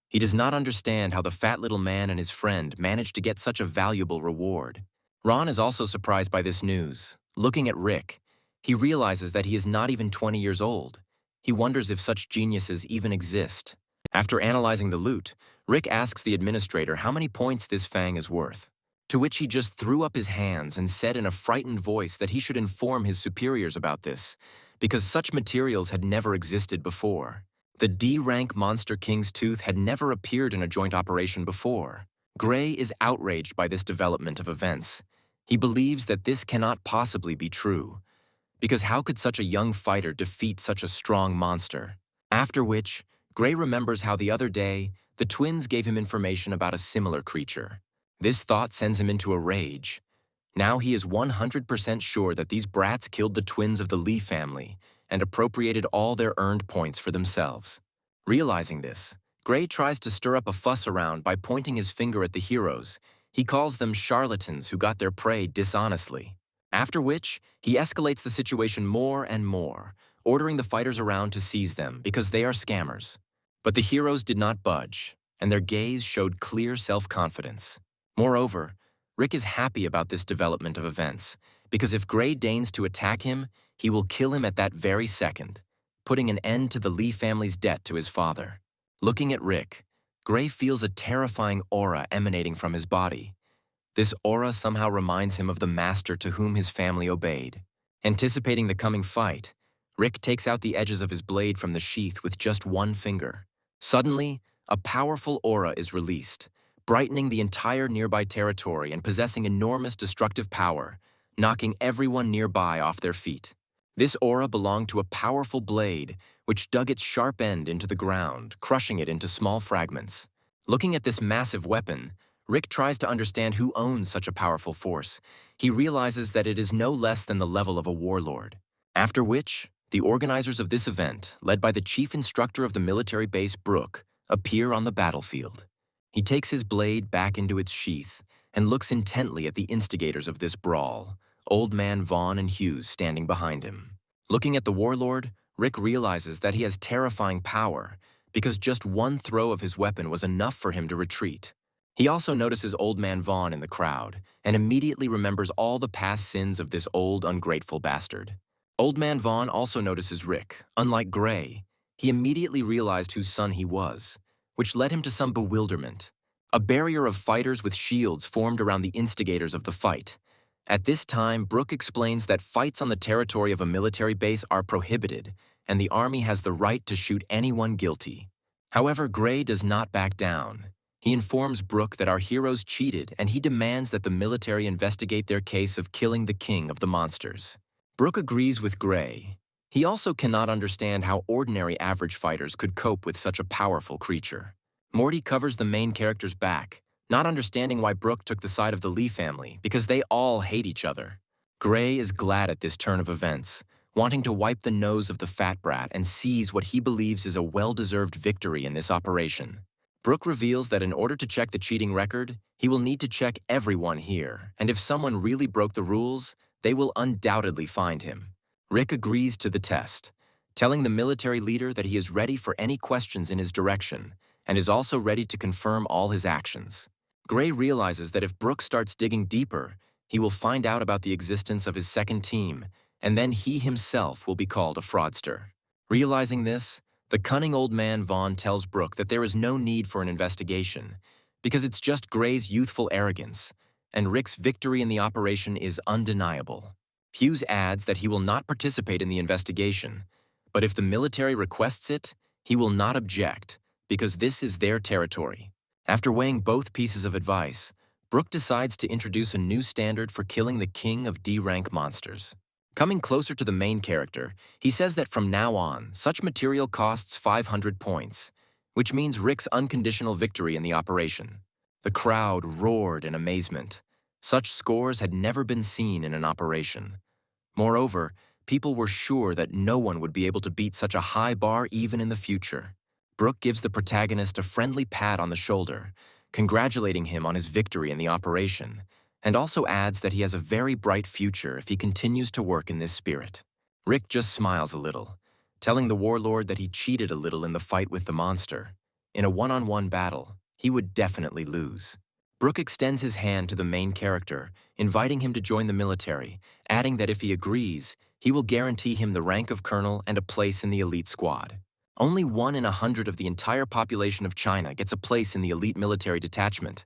He does not understand how the fat little man and his friend managed to get such a valuable reward. Ron is also surprised by this news. Looking at Rick, he realizes that he is not even 20 years old. He wonders if such geniuses even exist. After analyzing the loot, Rick asks the administrator how many points this fang is worth, to which he just threw up his hands and said in a frightened voice that he should inform his superiors about this, because such materials had never existed before. The D-rank Monster King's tooth had never appeared in a joint operation before. Gray is outraged by this development of events. He believes that this cannot possibly be true, because how could such a young fighter defeat such a strong monster? After which, Gray remembers how the other day, the twins gave him information about a similar creature. This thought sends him into a rage. Now he is 100% sure that these brats killed the twins of the Lee family and appropriated all their earned points for themselves. Realizing this, Gray tries to stir up a fuss around by pointing his finger at the heroes. He calls them charlatans who got their prey dishonestly. After which, he escalates the situation more and more, ordering the fighters around to seize them because they are scammers. But the heroes did not budge, and their gaze showed clear self-confidence. Moreover, Rick is happy about this development of events, because if Gray deigns to attack him, he will kill him at that very second, putting an end to the Lee family's debt to his father. Looking at Rick, Gray feels a terrifying aura emanating from his body. This aura somehow reminds him of the master to whom his family obeyed. Anticipating the coming fight, Rick takes out the edges of his blade from the sheath with just one finger. Suddenly, a powerful aura is released, brightening the entire nearby territory and possessing enormous destructive power, knocking everyone nearby off their feet. This aura belonged to a powerful blade, which dug its sharp end into the ground, crushing it into small fragments. Looking at this massive weapon, Rick tries to understand who owns such a powerful force. He realizes that it is no less than the level of a warlord. After which, the organizers of this event, led by the chief instructor of the military base Brooke, appear on the battlefield. He takes his blade back into its sheath and looks intently at the instigators of this brawl, Old Man Vaughn and Hughes standing behind him. Looking at the warlord, Rick realizes that he has terrifying power because just one throw of his weapon was enough for him to retreat. He also notices Old Man Vaughn in the crowd and immediately remembers all the past sins of this old, ungrateful bastard. Old Man Vaughn also notices Rick. Unlike Gray, he immediately realized whose son he was, which led him to some bewilderment. A barrier of fighters with shields formed around the instigators of the fight. At this time, Brooke explains that fights on the territory of a military base are prohibited, and the army has the right to shoot anyone guilty. However, Gray does not back down. He informs Brooke that our heroes cheated, and he demands that the military investigate their case of killing the king of the monsters. Brooke agrees with Gray. He also cannot understand how ordinary average fighters could cope with such a powerful creature. Morty covers the main character's back, not understanding why Brooke took the side of the Lee family because they all hate each other. Gray is glad at this turn of events, wanting to wipe the nose of the fat brat and seize what he believes is a well-deserved victory in this operation. Brooke reveals that in order to check the cheating record, he will need to check everyone here, and if someone really broke the rules, they will undoubtedly find him. Rick agrees to the test, telling the military leader that he is ready for any questions in his direction and is also ready to confirm all his actions. Gray realizes that if Brooke starts digging deeper, he will find out about the existence of his second team, and then he himself will be called a fraudster. Realizing this, the cunning old man Vaughn tells Brooke that there is no need for an investigation, because it's just Gray's youthful arrogance, and Rick's victory in the operation is undeniable. Hughes adds that he will not participate in the investigation, but if the military requests it, he will not object, because this is their territory. After weighing both pieces of advice, Brooke decides to introduce a new standard for killing the king of D-rank monsters. Coming closer to the main character, he says that from now on, such material costs 500 points, which means Rick's unconditional victory in the operation. The crowd roared in amazement. Such scores had never been seen in an operation. Moreover, people were sure that no one would be able to beat such a high bar even in the future. Brooke gives the protagonist a friendly pat on the shoulder, congratulating him on his victory in the operation, and also adds that he has a very bright future if he continues to work in this spirit. Rick just smiles a little, telling the warlord that he cheated a little in the fight with the monster. In a one-on-one battle, he would definitely lose. Brook extends his hand to the main character, inviting him to join the military, adding that if he agrees, he will guarantee him the rank of colonel and a place in the elite squad. Only 1 in 100 of the entire population of China gets a place in the elite military detachment.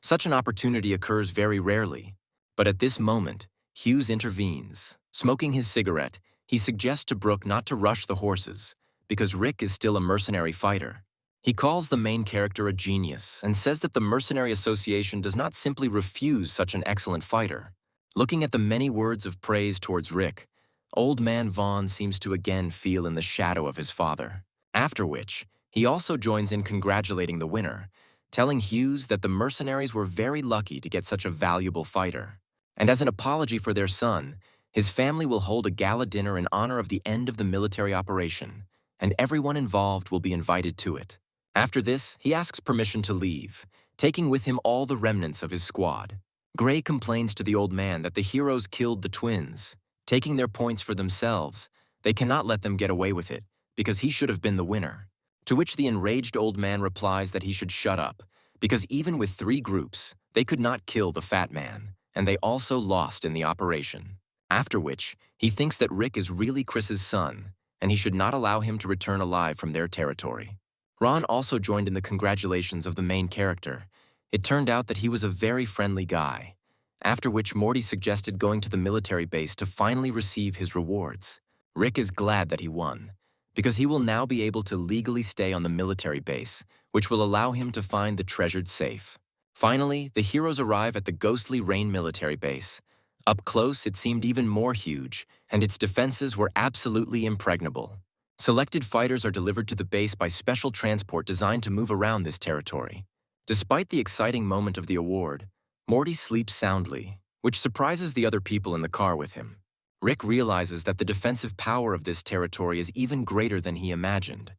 Such an opportunity occurs very rarely. But at this moment, Hughes intervenes. Smoking his cigarette, he suggests to Brook not to rush the horses, because Rick is still a mercenary fighter. He calls the main character a genius and says that the Mercenary Association does not simply refuse such an excellent fighter. Looking at the many words of praise towards Rick, Old Man Vaughn seems to again feel in the shadow of his father. After which, he also joins in congratulating the winner, telling Hughes that the mercenaries were very lucky to get such a valuable fighter. And as an apology for their son, his family will hold a gala dinner in honor of the end of the military operation, and everyone involved will be invited to it. After this, he asks permission to leave, taking with him all the remnants of his squad. Gray complains to the old man that the heroes killed the twins. Taking their points for themselves, they cannot let them get away with it, because he should have been the winner. To which the enraged old man replies that he should shut up, because even with 3 groups, they could not kill the fat man, and they also lost in the operation. After which, he thinks that Rick is really Chris's son, and he should not allow him to return alive from their territory. Ron also joined in the congratulations of the main character. It turned out that he was a very friendly guy, after which Morty suggested going to the military base to finally receive his rewards. Rick is glad that he won, because he will now be able to legally stay on the military base, which will allow him to find the treasured safe. Finally, the heroes arrive at the ghostly Rain military base. Up close, it seemed even more huge, and its defenses were absolutely impregnable. Selected fighters are delivered to the base by special transport designed to move around this territory. Despite the exciting moment of the award, Morty sleeps soundly, which surprises the other people in the car with him. Rick realizes that the defensive power of this territory is even greater than he imagined.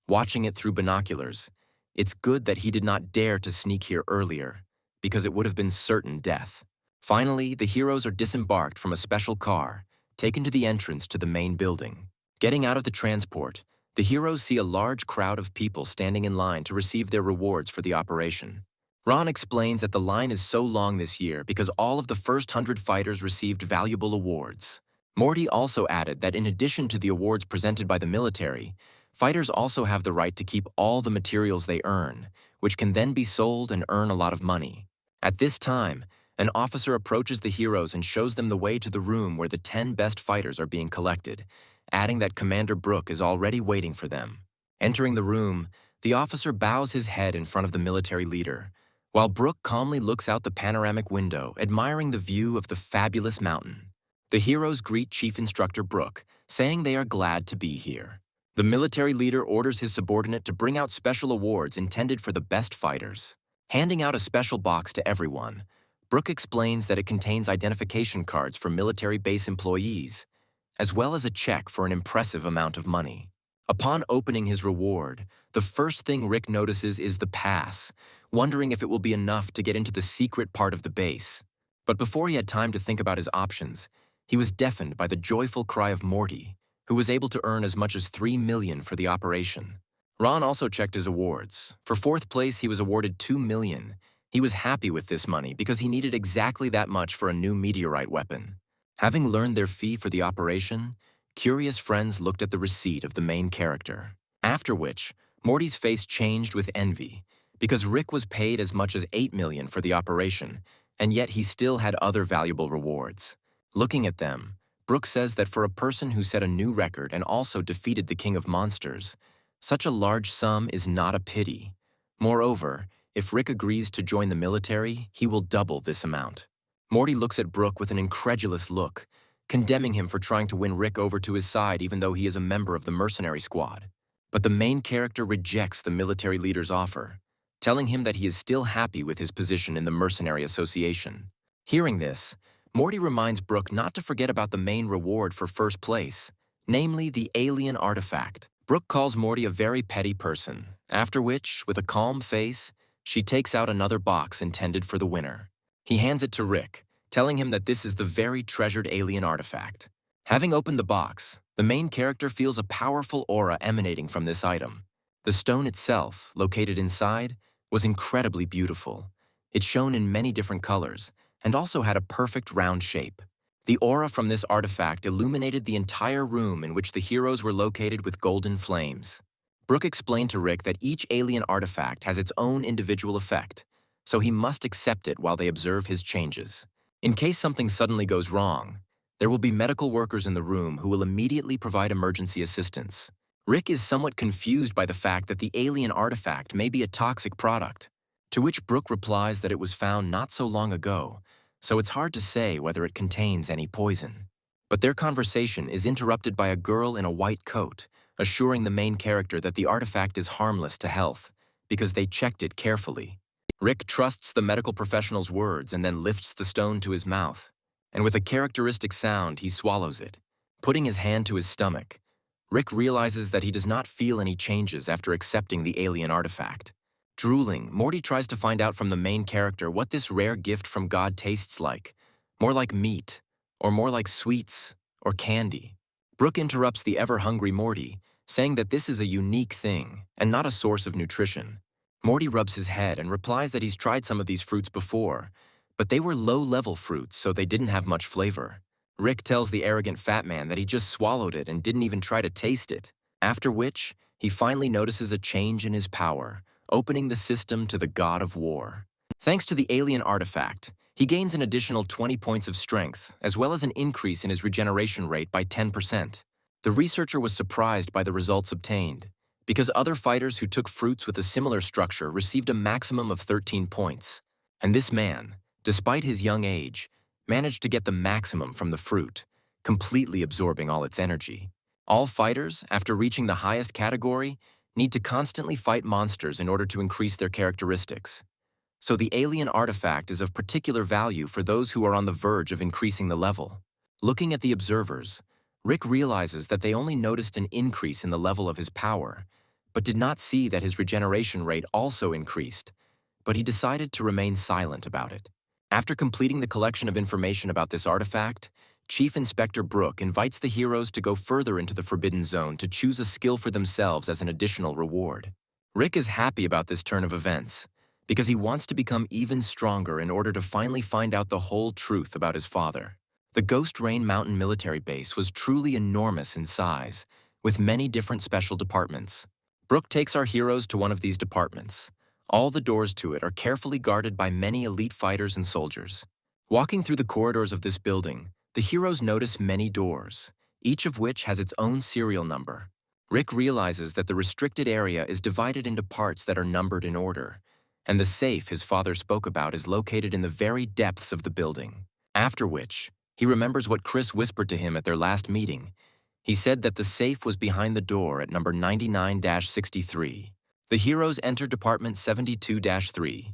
Watching it through binoculars, it's good that he did not dare to sneak here earlier, because it would have been certain death. Finally, the heroes are disembarked from a special car, taken to the entrance to the main building. Getting out of the transport, the heroes see a large crowd of people standing in line to receive their rewards for the operation. Ron explains that the line is so long this year because all of the first 100 fighters received valuable awards. Morty also added that in addition to the awards presented by the military, fighters also have the right to keep all the materials they earn, which can then be sold and earn a lot of money. At this time, an officer approaches the heroes and shows them the way to the room where the 10 best fighters are being collected, adding that Commander Brook is already waiting for them. Entering the room, the officer bows his head in front of the military leader, while Brook calmly looks out the panoramic window, admiring the view of the fabulous mountain. The heroes greet Chief Instructor Brook, saying they are glad to be here. The military leader orders his subordinate to bring out special awards intended for the best fighters. Handing out a special box to everyone, Brook explains that it contains identification cards for military base employees, as well as a check for an impressive amount of money. Upon opening his reward, the first thing Rick notices is the pass, wondering if it will be enough to get into the secret part of the base. But before he had time to think about his options, he was deafened by the joyful cry of Morty, who was able to earn as much as $3 million for the operation. Ron also checked his awards. For 4th place, he was awarded $2 million. He was happy with this money because he needed exactly that much for a new meteorite weapon. Having learned their fee for the operation, curious friends looked at the receipt of the main character. After which, Morty's face changed with envy, because Rick was paid as much as $8 million for the operation, and yet he still had other valuable rewards. Looking at them, Brooke says that for a person who set a new record and also defeated the King of Monsters, such a large sum is not a pity. Moreover, if Rick agrees to join the military, he will double this amount. Morty looks at Brooke with an incredulous look, condemning him for trying to win Rick over to his side even though he is a member of the mercenary squad. But the main character rejects the military leader's offer, telling him that he is still happy with his position in the Mercenary Association. Hearing this, Morty reminds Brooke not to forget about the main reward for 1st place, namely the alien artifact. Brooke calls Morty a very petty person, after which, with a calm face, she takes out another box intended for the winner. He hands it to Rick, telling him that this is the very treasured alien artifact. Having opened the box, The main character feels a powerful aura emanating from this item. The stone itself, located inside, was incredibly beautiful. It shone in many different colors and also had a perfect round shape. The aura from this artifact illuminated the entire room in which the heroes were located with golden flames. Brooke explained to Rick that each alien artifact has its own individual effect, so he must accept it while they observe his changes. In case something suddenly goes wrong, there will be medical workers in the room who will immediately provide emergency assistance. Rick is somewhat confused by the fact that the alien artifact may be a toxic product, to which Brooke replies that it was found not so long ago, so it's hard to say whether it contains any poison. But their conversation is interrupted by a girl in a white coat, assuring the main character that the artifact is harmless to health, because they checked it carefully. Rick trusts the medical professional's words and then lifts the stone to his mouth, and with a characteristic sound, he swallows it. Putting his hand to his stomach, Rick realizes that he does not feel any changes after accepting the alien artifact. Drooling, Morty tries to find out from the main character what this rare gift from God tastes like. More like meat, or more like sweets, or candy. Brooke interrupts the ever-hungry Morty, saying that this is a unique thing and not a source of nutrition. Morty rubs his head and replies that he's tried some of these fruits before, but they were low-level fruits, so they didn't have much flavor. Rick tells the arrogant fat man that he just swallowed it and didn't even try to taste it, after which he finally notices a change in his power, opening the system to the god of war. Thanks to the alien artifact, he gains an additional 20 points of strength, as well as an increase in his regeneration rate by 10%. The researcher was surprised by the results obtained, because other fighters who took fruits with a similar structure received a maximum of 13 points. And this man, despite his young age, managed to get the maximum from the fruit, completely absorbing all its energy. All fighters, after reaching the highest category, need to constantly fight monsters in order to increase their characteristics. So the alien artifact is of particular value for those who are on the verge of increasing the level. Looking at the observers, Rick realizes that they only noticed an increase in the level of his power, but did not see that his regeneration rate also increased, but he decided to remain silent about it. After completing the collection of information about this artifact, Chief Inspector Brooke invites the heroes to go further into the Forbidden Zone to choose a skill for themselves as an additional reward. Rick is happy about this turn of events, because he wants to become even stronger in order to finally find out the whole truth about his father. The Ghost Rain Mountain military base was truly enormous in size, with many different special departments. Brooke takes our heroes to one of these departments. All the doors to it are carefully guarded by many elite fighters and soldiers. Walking through the corridors of this building, the heroes notice many doors, each of which has its own serial number. Rick realizes that the restricted area is divided into parts that are numbered in order, and the safe his father spoke about is located in the very depths of the building. After which, he remembers what Chris whispered to him at their last meeting. He said that the safe was behind the door at number 99-63. The heroes enter Department 72-3.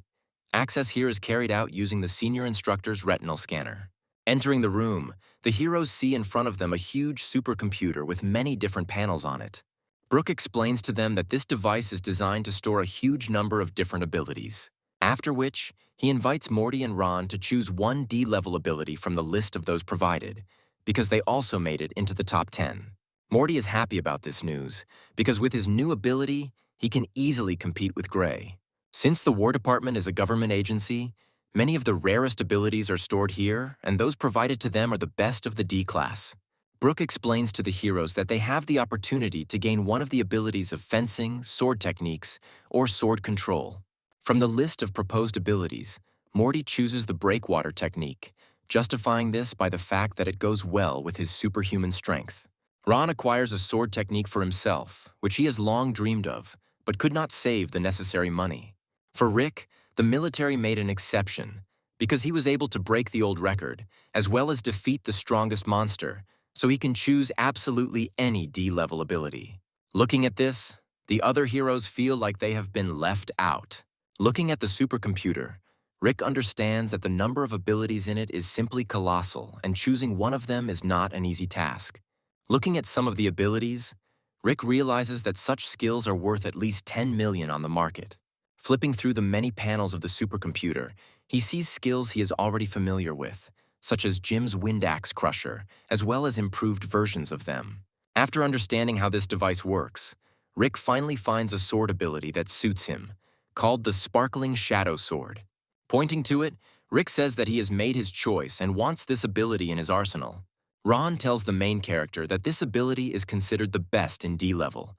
Access here is carried out using the senior instructor's retinal scanner. Entering the room, the heroes see in front of them a huge supercomputer with many different panels on it. Brooke explains to them that this device is designed to store a huge number of different abilities. After which, he invites Morty and Ron to choose one D-level ability from the list of those provided, because they also made it into the top 10. Morty is happy about this news, because with his new ability, he can easily compete with Gray. Since the War Department is a government agency, many of the rarest abilities are stored here, and those provided to them are the best of the D-class. Brooke explains to the heroes that they have the opportunity to gain one of the abilities of fencing, sword techniques, or sword control. From the list of proposed abilities, Morty chooses the breakwater technique, justifying this by the fact that it goes well with his superhuman strength. Ron acquires a sword technique for himself, which he has long dreamed of, but could not save the necessary money. For Rick, the military made an exception, because he was able to break the old record, as well as defeat the strongest monster, so he can choose absolutely any D-level ability. Looking at this, the other heroes feel like they have been left out. Looking at the supercomputer, Rick understands that the number of abilities in it is simply colossal, and choosing one of them is not an easy task. Looking at some of the abilities, Rick realizes that such skills are worth at least 10 million on the market. Flipping through the many panels of the supercomputer, he sees skills he is already familiar with, such as Jim's Wind Axe Crusher, as well as improved versions of them. After understanding how this device works, Rick finally finds a sword ability that suits him, called the Sparkling Shadow Sword. Pointing to it, Rick says that he has made his choice and wants this ability in his arsenal. Ron tells the main character that this ability is considered the best in D level,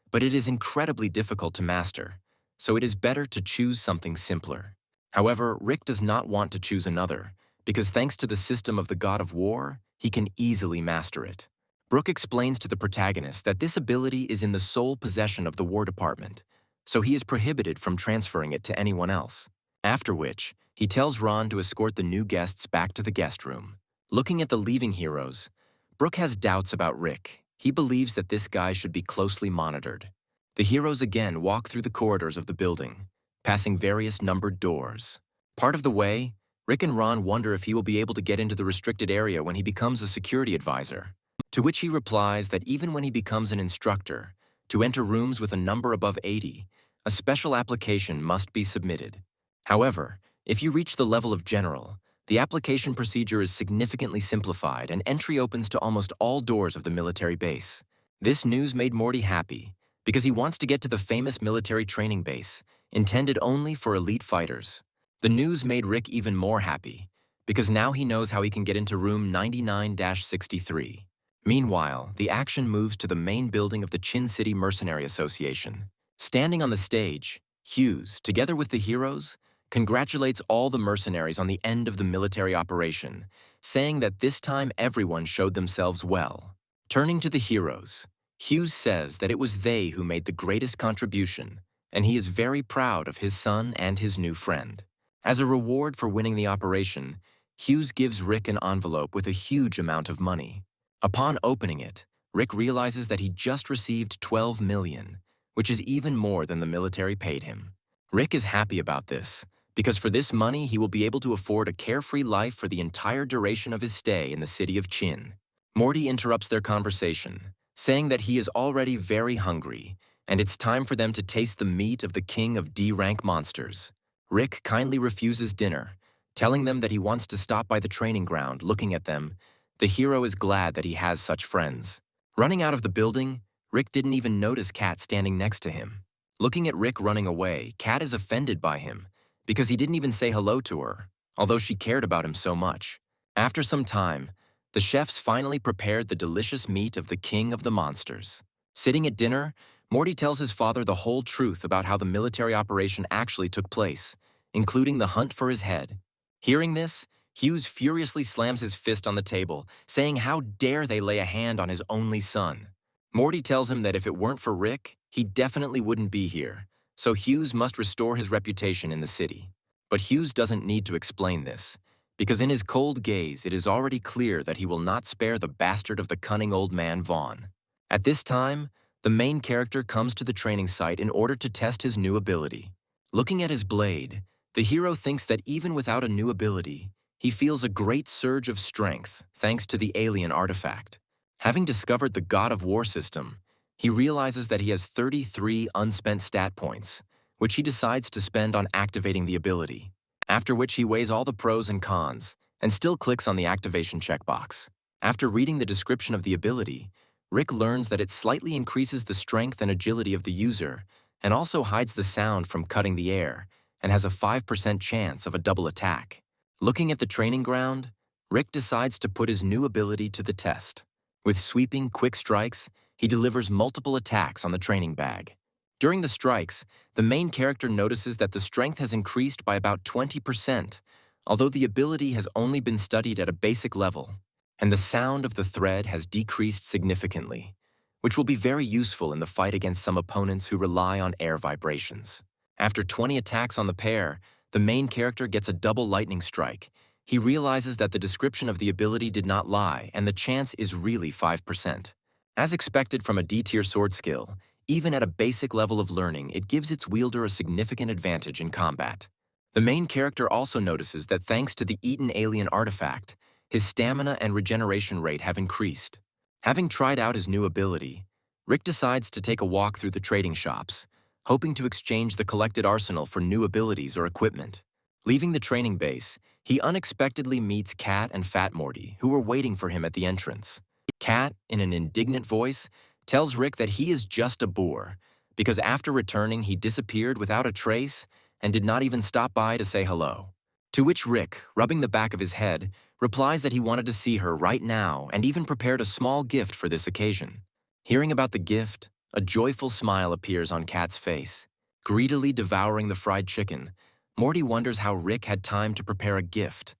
but it is incredibly difficult to master, so it is better to choose something simpler. However, Rick does not want to choose another, because thanks to the system of the God of War, he can easily master it. Brooke explains to the protagonist that this ability is in the sole possession of the War Department, so he is prohibited from transferring it to anyone else. After which, he tells Ron to escort the new guests back to the guest room. Looking at the leaving heroes, Brooke has doubts about Rick. He believes that this guy should be closely monitored. The heroes again walk through the corridors of the building, passing various numbered doors. Part of the way, Rick and Ron wonder if he will be able to get into the restricted area when he becomes a security advisor. To which he replies that even when he becomes an instructor, to enter rooms with a number above 80, a special application must be submitted. However, if you reach the level of general, the application procedure is significantly simplified and entry opens to almost all doors of the military base. This news made Morty happy because he wants to get to the famous military training base, intended only for elite fighters. The news made Rick even more happy because now he knows how he can get into room 99-63. Meanwhile, the action moves to the main building of the Chin City Mercenary Association. Standing on the stage, Hughes, together with the heroes, congratulates all the mercenaries on the end of the military operation, saying that this time everyone showed themselves well. Turning to the heroes, Hughes says that it was they who made the greatest contribution, and he is very proud of his son and his new friend. As a reward for winning the operation, Hughes gives Rick an envelope with a huge amount of money. Upon opening it, Rick realizes that he just received $12 million, which is even more than the military paid him. Rick is happy about this, because for this money he will be able to afford a carefree life for the entire duration of his stay in the city of Chin. Morty interrupts their conversation, saying that he is already very hungry, and it's time for them to taste the meat of the king of D-rank monsters. Rick kindly refuses dinner, telling them that he wants to stop by the training ground. Looking at them, the hero is glad that he has such friends. Running out of the building, Rick didn't even notice Kat standing next to him. Looking at Rick running away, Kat is offended by him because he didn't even say hello to her, although she cared about him so much. After some time, the chefs finally prepared the delicious meat of the king of the monsters. Sitting at dinner, Morty tells his father the whole truth about how the military operation actually took place, including the hunt for his head. Hearing this, Hughes furiously slams his fist on the table, saying how dare they lay a hand on his only son. Morty tells him that if it weren't for Rick, he definitely wouldn't be here, so Hughes must restore his reputation in the city. But Hughes doesn't need to explain this, because in his cold gaze it is already clear that he will not spare the bastard of the cunning old man Vaughn. At this time, the main character comes to the training site in order to test his new ability. Looking at his blade, the hero thinks that even without a new ability, he feels a great surge of strength thanks to the alien artifact. Having discovered the God of War system, he realizes that he has 33 unspent stat points, which he decides to spend on activating the ability, after which he weighs all the pros and cons and still clicks on the activation checkbox. After reading the description of the ability, Rick learns that it slightly increases the strength and agility of the user and also hides the sound from cutting the air and has a 5% chance of a double attack. Looking at the training ground, Rick decides to put his new ability to the test. With sweeping, quick strikes, he delivers multiple attacks on the training bag. During the strikes, the main character notices that the strength has increased by about 20%, although the ability has only been studied at a basic level, and the sound of the thread has decreased significantly, which will be very useful in the fight against some opponents who rely on air vibrations. After 20 attacks on the pair, the main character gets a double lightning strike. He realizes that the description of the ability did not lie, and the chance is really 5%. As expected from a D-tier sword skill, even at a basic level of learning, it gives its wielder a significant advantage in combat. The main character also notices that thanks to the eaten alien artifact, his stamina and regeneration rate have increased. Having tried out his new ability, Rick decides to take a walk through the trading shops, hoping to exchange the collected arsenal for new abilities or equipment. Leaving the training base, he unexpectedly meets Kat and Fat Morty, who were waiting for him at the entrance. Kat, in an indignant voice, tells Rick that he is just a boor, because after returning he disappeared without a trace and did not even stop by to say hello. To which Rick, rubbing the back of his head, replies that he wanted to see her right now and even prepared a small gift for this occasion. Hearing about the gift, a joyful smile appears on Kat's face. Greedily devouring the fried chicken, Morty wonders how Rick had time to prepare a gift,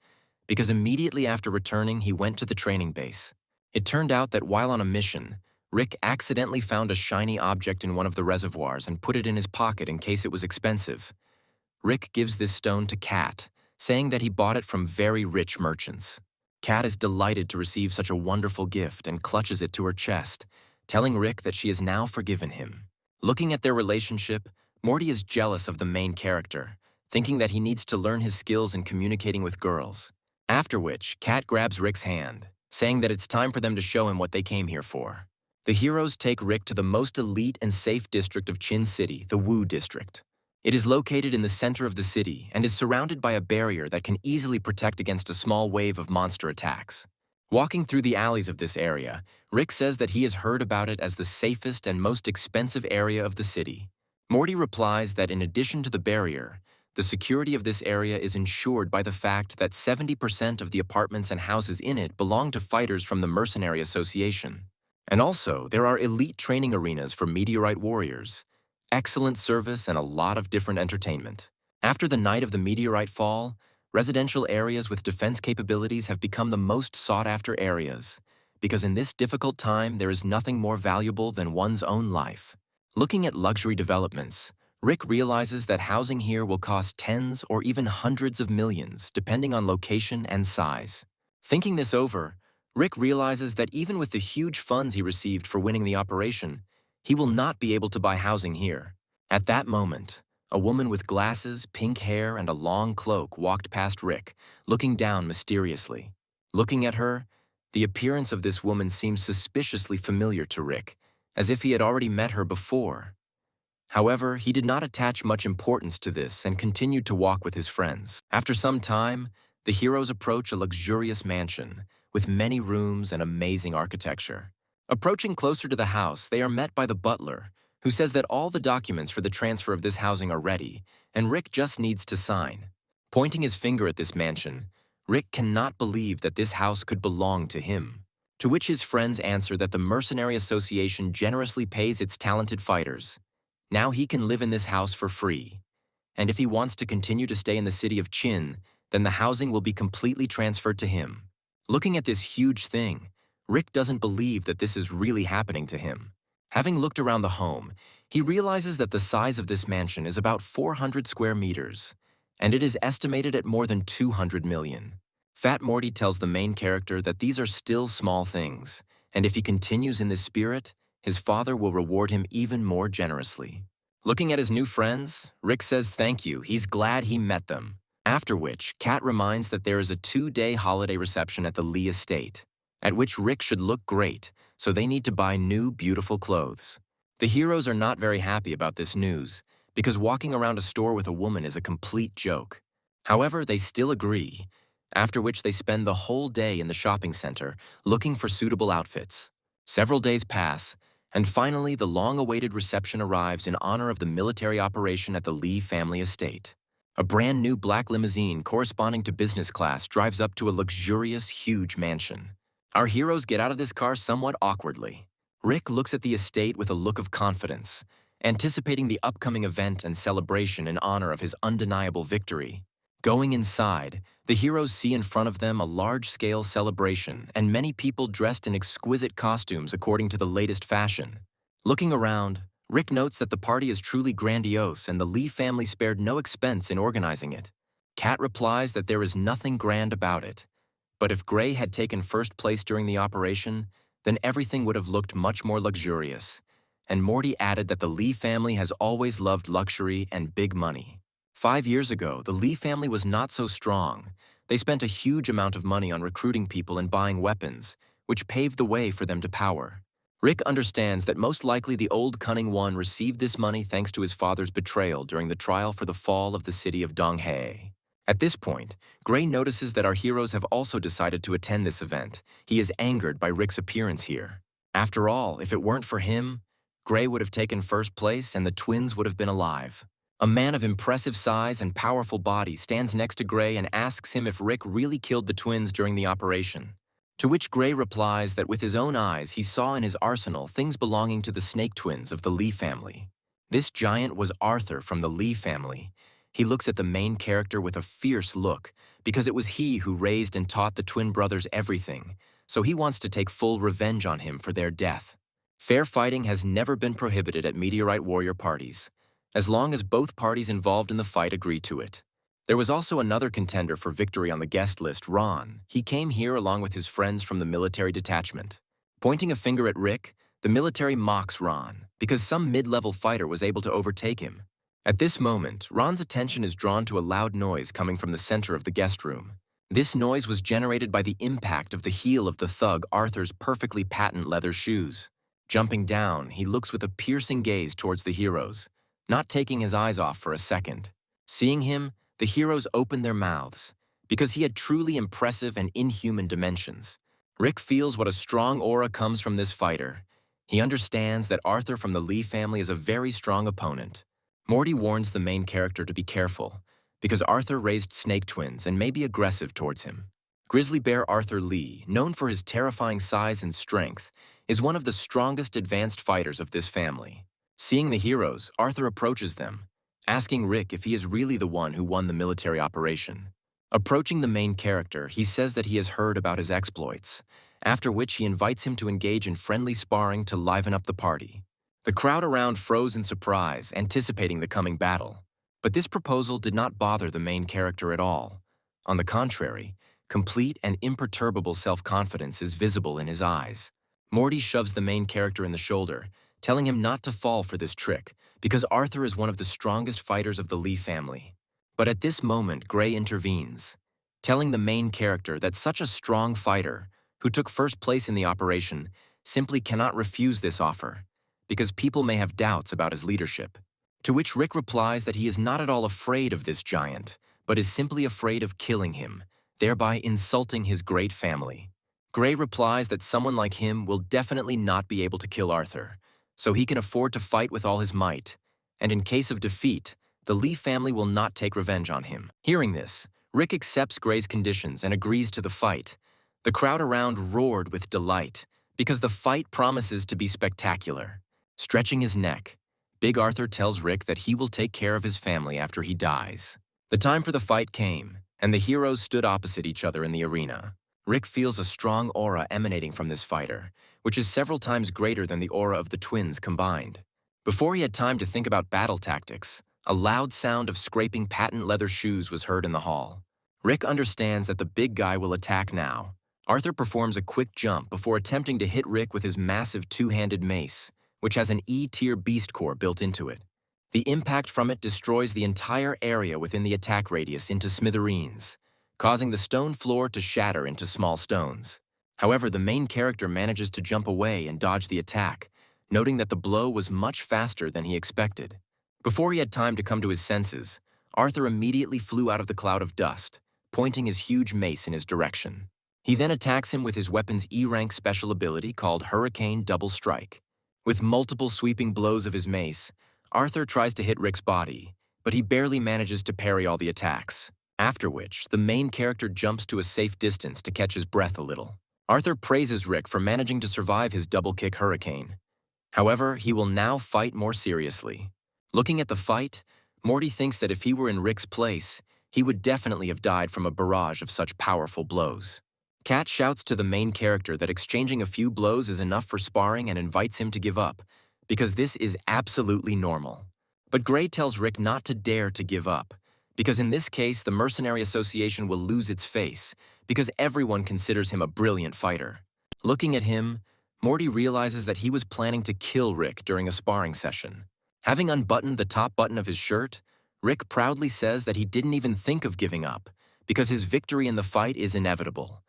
because immediately after returning he went to the training base. It turned out that while on a mission, Rick accidentally found a shiny object in one of the reservoirs and put it in his pocket in case it was expensive. Rick gives this stone to Kat, saying that he bought it from very rich merchants. Kat is delighted to receive such a wonderful gift and clutches it to her chest, telling Rick that she has now forgiven him. Looking at their relationship, Morty is jealous of the main character, thinking that he needs to learn his skills in communicating with girls. After which, Kat grabs Rick's hand, saying that it's time for them to show him what they came here for. The heroes take Rick to the most elite and safe district of Chin City, the Wu District. It is located in the center of the city and is surrounded by a barrier that can easily protect against a small wave of monster attacks. Walking through the alleys of this area, Rick says that he has heard about it as the safest and most expensive area of the city. Morty replies that in addition to the barrier, the security of this area is ensured by the fact that 70% of the apartments and houses in it belong to fighters from the Mercenary Association. And also, there are elite training arenas for meteorite warriors, excellent service, and a lot of different entertainment. After the night of the meteorite fall, residential areas with defense capabilities have become the most sought-after areas, because in this difficult time there is nothing more valuable than one's own life. Looking at luxury developments, Rick realizes that housing here will cost tens or even hundreds of millions, depending on location and size. Thinking this over, Rick realizes that even with the huge funds he received for winning the operation, he will not be able to buy housing here. At that moment, a woman with glasses, pink hair, and a long cloak walked past Rick, looking down mysteriously. Looking at her, the appearance of this woman seemed suspiciously familiar to Rick, as if he had already met her before. However, he did not attach much importance to this and continued to walk with his friends. After some time, the heroes approach a luxurious mansion with many rooms and amazing architecture. Approaching closer to the house, they are met by the butler, who says that all the documents for the transfer of this housing are ready, and Rick just needs to sign. Pointing his finger at this mansion, Rick cannot believe that this house could belong to him. To which his friends answer that the Mercenary Association generously pays its talented fighters. Now he can live in this house for free. And if he wants to continue to stay in the city of Chin, then the housing will be completely transferred to him. Looking at this huge thing, Rick doesn't believe that this is really happening to him. Having looked around the home, he realizes that the size of this mansion is about 400 square meters, and it is estimated at more than 200 million. Fat Morty tells the main character that these are still small things, and if he continues in this spirit, his father will reward him even more generously. Looking at his new friends, Rick says thank you, he's glad he met them. After which, Kat reminds that there is a 2-day holiday reception at the Lee estate, at which Rick should look great, so they need to buy new, beautiful clothes. The heroes are not very happy about this news, because walking around a store with a woman is a complete joke. However, they still agree, after which they spend the whole day in the shopping center looking for suitable outfits. Several days pass, and finally the long-awaited reception arrives in honor of the military operation at the Lee family estate. A brand new black limousine corresponding to business class drives up to a luxurious, huge mansion. Our heroes get out of this car somewhat awkwardly. Rick looks at the estate with a look of confidence, anticipating the upcoming event and celebration in honor of his undeniable victory. Going inside, the heroes see in front of them a large-scale celebration and many people dressed in exquisite costumes according to the latest fashion. Looking around, Rick notes that the party is truly grandiose and the Lee family spared no expense in organizing it. Kat replies that there is nothing grand about it, but if Gray had taken first place during the operation, then everything would have looked much more luxurious. And Morty added that the Lee family has always loved luxury and big money. 5 years ago, the Lee family was not so strong. They spent a huge amount of money on recruiting people and buying weapons, which paved the way for them to power. Rick understands that most likely the old Cunning One received this money thanks to his father's betrayal during the trial for the fall of the city of Donghae. At this point, Gray notices that our heroes have also decided to attend this event. He is angered by Rick's appearance here. After all, if it weren't for him, Gray would have taken first place and the twins would have been alive. A man of impressive size and powerful body stands next to Gray and asks him if Rick really killed the twins during the operation. To which Gray replies that with his own eyes he saw in his arsenal things belonging to the snake twins of the Lee family. This giant was Arthur from the Lee family. He looks at the main character with a fierce look because it was he who raised and taught the twin brothers everything, so he wants to take full revenge on him for their death. Fair fighting has never been prohibited at Meteorite Warrior parties, as long as both parties involved in the fight agree to it. There was also another contender for victory on the guest list, Ron. He came here along with his friends from the military detachment. Pointing a finger at Rick, the military mocks Ron because some mid-level fighter was able to overtake him. At this moment, Ron's attention is drawn to a loud noise coming from the center of the guest room. This noise was generated by the impact of the heel of the thug Arthur's perfectly patent leather shoes. Jumping down, he looks with a piercing gaze towards the heroes, not taking his eyes off for a second. Seeing him, the heroes open their mouths, because he had truly impressive and inhuman dimensions. Rick feels what a strong aura comes from this fighter. He understands that Arthur from the Lee family is a very strong opponent. Morty warns the main character to be careful, because Arthur raised snake twins and may be aggressive towards him. Grizzly Bear Arthur Lee, known for his terrifying size and strength, is one of the strongest advanced fighters of this family. Seeing the heroes, Arthur approaches them, asking Rick if he is really the one who won the military operation. Approaching the main character, he says that he has heard about his exploits, after which he invites him to engage in friendly sparring to liven up the party. The crowd around froze in surprise, anticipating the coming battle. But this proposal did not bother the main character at all. On the contrary, complete and imperturbable self-confidence is visible in his eyes. Morty shoves the main character in the shoulder, telling him not to fall for this trick, because Arthur is one of the strongest fighters of the Lee family. But at this moment, Gray intervenes, telling the main character that such a strong fighter, who took first place in the operation, simply cannot refuse this offer, because people may have doubts about his leadership. To which Rick replies that he is not at all afraid of this giant, but is simply afraid of killing him, thereby insulting his great family. Gray replies that someone like him will definitely not be able to kill Arthur, so he can afford to fight with all his might, and in case of defeat, the Lee family will not take revenge on him. Hearing this, Rick accepts Gray's conditions and agrees to the fight. The crowd around roared with delight, because the fight promises to be spectacular. Stretching his neck, Big Arthur tells Rick that he will take care of his family after he dies. The time for the fight came, and the heroes stood opposite each other in the arena. Rick feels a strong aura emanating from this fighter, which is several times greater than the aura of the twins combined. Before he had time to think about battle tactics, a loud sound of scraping patent leather shoes was heard in the hall. Rick understands that the big guy will attack now. Arthur performs a quick jump before attempting to hit Rick with his massive two-handed mace, which has an E-tier beast core built into it. The impact from it destroys the entire area within the attack radius into smithereens, causing the stone floor to shatter into small stones. However, the main character manages to jump away and dodge the attack, noting that the blow was much faster than he expected. Before he had time to come to his senses, Arthur immediately flew out of the cloud of dust, pointing his huge mace in his direction. He then attacks him with his weapon's E-rank special ability called Hurricane Double Strike. With multiple sweeping blows of his mace, Arthur tries to hit Rick's body, but he barely manages to parry all the attacks, after which the main character jumps to a safe distance to catch his breath a little. Arthur praises Rick for managing to survive his double-kick hurricane. However, he will now fight more seriously. Looking at the fight, Morty thinks that if he were in Rick's place, he would definitely have died from a barrage of such powerful blows. Kat shouts to the main character that exchanging a few blows is enough for sparring and invites him to give up, because this is absolutely normal. But Gray tells Rick not to dare to give up, because in this case the Mercenary Association will lose its face, because everyone considers him a brilliant fighter. Looking at him, Morty realizes that he was planning to kill Rick during a sparring session. Having unbuttoned the top button of his shirt, Rick proudly says that he didn't even think of giving up, because his victory in the fight is inevitable.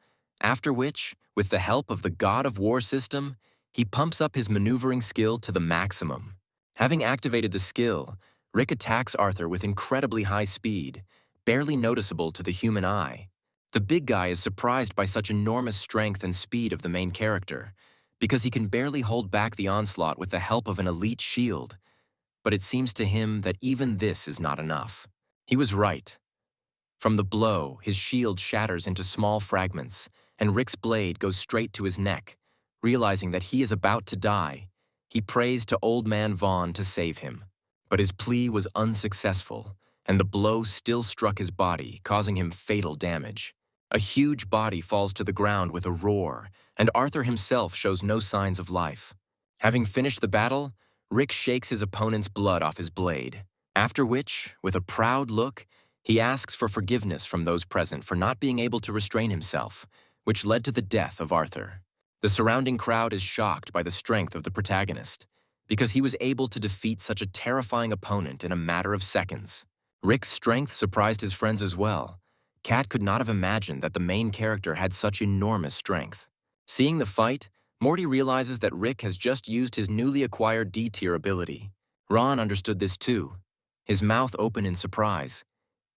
After which, with the help of the God of War system, he pumps up his maneuvering skill to the maximum. Having activated the skill, Rick attacks Arthur with incredibly high speed, barely noticeable to the human eye. The big guy is surprised by such enormous strength and speed of the main character, because he can barely hold back the onslaught with the help of an elite shield. But it seems to him that even this is not enough. He was right. From the blow, his shield shatters into small fragments, and Rick's blade goes straight to his neck. Realizing that he is about to die, he prays to Old Man Vaughn to save him. But his plea was unsuccessful, and the blow still struck his body, causing him fatal damage. A huge body falls to the ground with a roar, and Arthur himself shows no signs of life. Having finished the battle, Rick shakes his opponent's blood off his blade, after which, with a proud look, he asks for forgiveness from those present for not being able to restrain himself, which led to the death of Arthur. The surrounding crowd is shocked by the strength of the protagonist, because he was able to defeat such a terrifying opponent in a matter of seconds. Rick's strength surprised his friends as well. Kat could not have imagined that the main character had such enormous strength. Seeing the fight, Morty realizes that Rick has just used his newly acquired D-tier ability. Ron understood this too, his mouth open in surprise.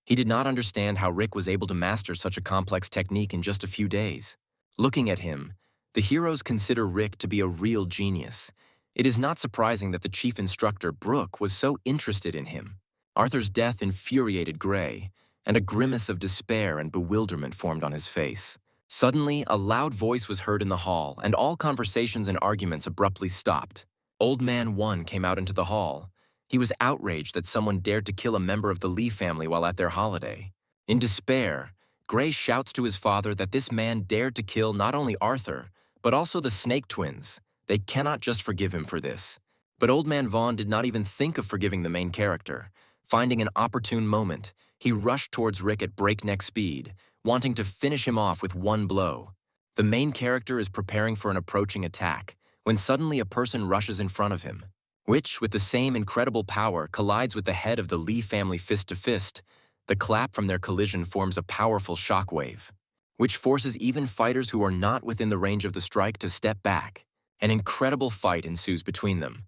He did not understand how Rick was able to master such a complex technique in just a few days. Looking at him, the heroes consider Rick to be a real genius. It is not surprising that the chief instructor, Brooke, was so interested in him. Arthur's death infuriated Gray, and a grimace of despair and bewilderment formed on his face. Suddenly, a loud voice was heard in the hall, and all conversations and arguments abruptly stopped. Old Man 1 came out into the hall. He was outraged that someone dared to kill a member of the Lee family while at their holiday. In despair, Gray shouts to his father that this man dared to kill not only Arthur, but also the Snake twins. They cannot just forgive him for this. But Old Man Vaughn did not even think of forgiving the main character. Finding an opportune moment, he rushed towards Rick at breakneck speed, wanting to finish him off with one blow. The main character is preparing for an approaching attack, when suddenly a person rushes in front of him, which, with the same incredible power, collides with the head of the Lee family fist to fist. The clap from their collision forms a powerful shockwave, which forces even fighters who are not within the range of the strike to step back. An incredible fight ensues between them.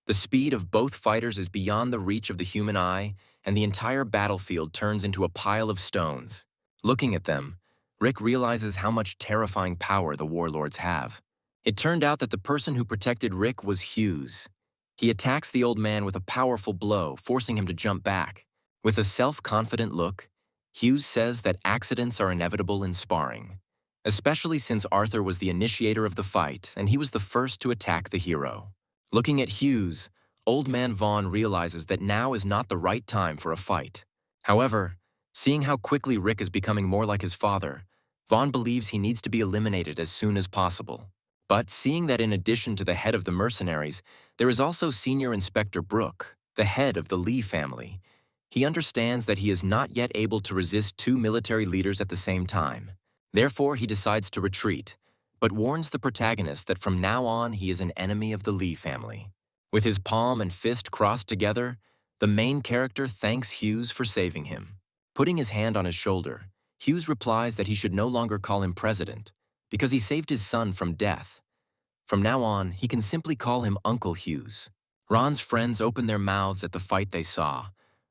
The speed of both fighters is beyond the reach of the human eye, and the entire battlefield turns into a pile of stones. Looking at them, Rick realizes how much terrifying power the warlords have. It turned out that the person who protected Rick was Hughes. He attacks the old man with a powerful blow, forcing him to jump back. With a self-confident look, Hughes says that accidents are inevitable in sparring, especially since Arthur was the initiator of the fight and he was the first to attack the hero. Looking at Hughes, Old Man Vaughn realizes that now is not the right time for a fight. However, seeing how quickly Rick is becoming more like his father, Vaughn believes he needs to be eliminated as soon as possible. But seeing that in addition to the head of the mercenaries, there is also Senior Inspector Brooke, the head of the Lee family, he understands that he is not yet able to resist two military leaders at the same time. Therefore, he decides to retreat, but warns the protagonist that from now on he is an enemy of the Lee family. With his palm and fist crossed together, the main character thanks Hughes for saving him. Putting his hand on his shoulder, Hughes replies that he should no longer call him president, because he saved his son from death. From now on, he can simply call him Uncle Hughes. Ron's friends opened their mouths at the fight they saw.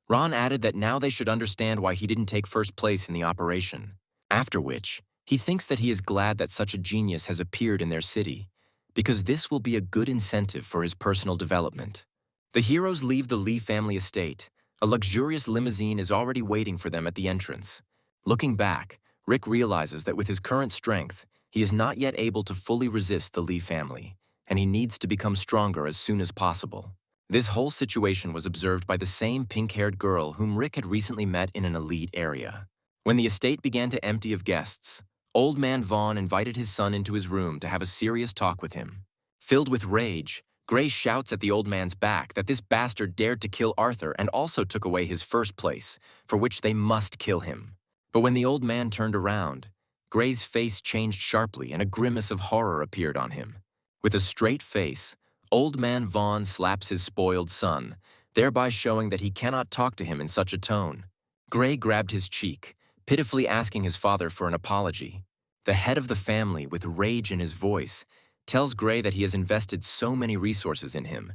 Ron added that now they should understand why he didn't take first place in the operation. After which, he thinks that he is glad that such a genius has appeared in their city, because this will be a good incentive for his personal development. The heroes leave the Lee family estate. A luxurious limousine is already waiting for them at the entrance. Looking back, Rick realizes that with his current strength, he is not yet able to fully resist the Lee family, and he needs to become stronger as soon as possible. This whole situation was observed by the same pink-haired girl whom Rick had recently met in an elite area. When the estate began to empty of guests, Old Man Vaughn invited his son into his room to have a serious talk with him. Filled with rage, Gray shouts at the old man's back that this bastard dared to kill Arthur and also took away his first place, for which they must kill him. But when the old man turned around, Gray's face changed sharply and a grimace of horror appeared on him. With a straight face, Old Man Vaughn slaps his spoiled son, thereby showing that he cannot talk to him in such a tone. Gray grabbed his cheek, pitifully asking his father for an apology. The head of the family, with rage in his voice, tells Gray that he has invested so many resources in him,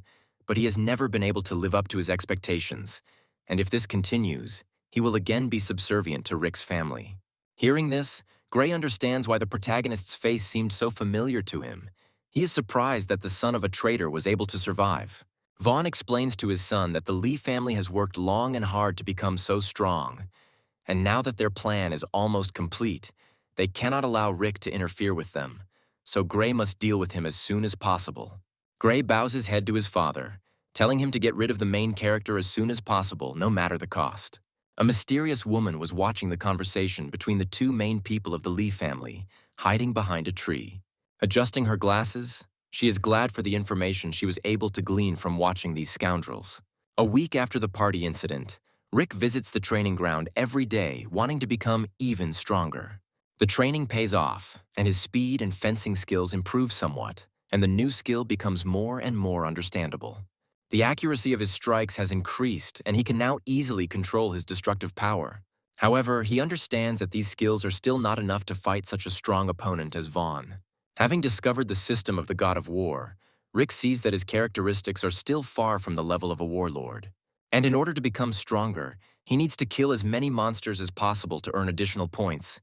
but he has never been able to live up to his expectations, and if this continues, he will again be subservient to Rick's family. Hearing this, Gray understands why the protagonist's face seemed so familiar to him. He is surprised that the son of a traitor was able to survive. Vaughn explains to his son that the Lee family has worked long and hard to become so strong, and now that their plan is almost complete, they cannot allow Rick to interfere with them, so Gray must deal with him as soon as possible. Gray bows his head to his father, telling him to get rid of the main character as soon as possible, no matter the cost. A mysterious woman was watching the conversation between the two main people of the Lee family, hiding behind a tree. Adjusting her glasses, she is glad for the information she was able to glean from watching these scoundrels. A week after the party incident, Rick visits the training ground every day, wanting to become even stronger. The training pays off, and his speed and fencing skills improve somewhat, and the new skill becomes more and more understandable. The accuracy of his strikes has increased, and he can now easily control his destructive power. However, he understands that these skills are still not enough to fight such a strong opponent as Vaughn. Having discovered the system of the God of War, Rick sees that his characteristics are still far from the level of a warlord. And in order to become stronger, he needs to kill as many monsters as possible to earn additional points.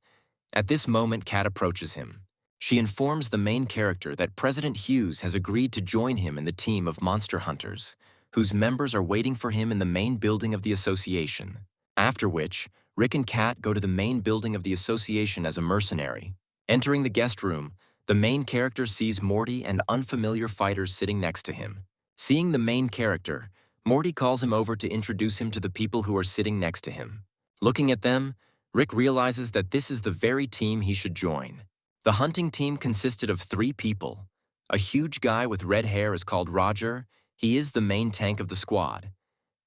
At this moment, Kat approaches him. She informs the main character that President Hughes has agreed to join him in the team of monster hunters, whose members are waiting for him in the main building of the association. After which, Rick and Kat go to the main building of the association as a mercenary. Entering the guest room, the main character sees Morty and unfamiliar fighters sitting next to him. Seeing the main character, Morty calls him over to introduce him to the people who are sitting next to him. Looking at them, Rick realizes that this is the very team he should join. The hunting team consisted of 3 people. A huge guy with red hair is called Roger. He is the main tank of the squad,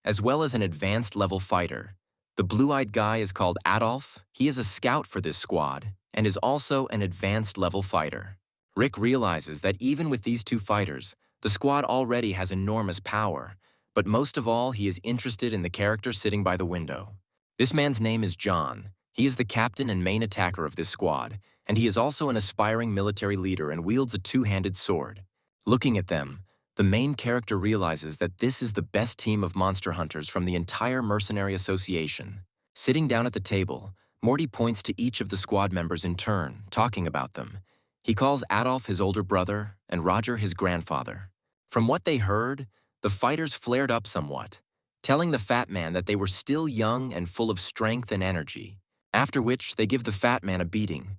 as well as an advanced level fighter. The blue-eyed guy is called Adolf. He is a scout for this squad and is also an advanced level fighter. Rick realizes that even with these 2 fighters, the squad already has enormous power, but most of all, he is interested in the character sitting by the window. This man's name is John. He is the captain and main attacker of this squad, and he is also an aspiring military leader and wields a 2-handed sword. Looking at them, the main character realizes that this is the best team of monster hunters from the entire mercenary association. Sitting down at the table, Morty points to each of the squad members in turn, talking about them. He calls Adolf his older brother and Roger his grandfather. From what they heard, the fighters flared up somewhat, telling the fat man that they were still young and full of strength and energy, after which they give the fat man a beating.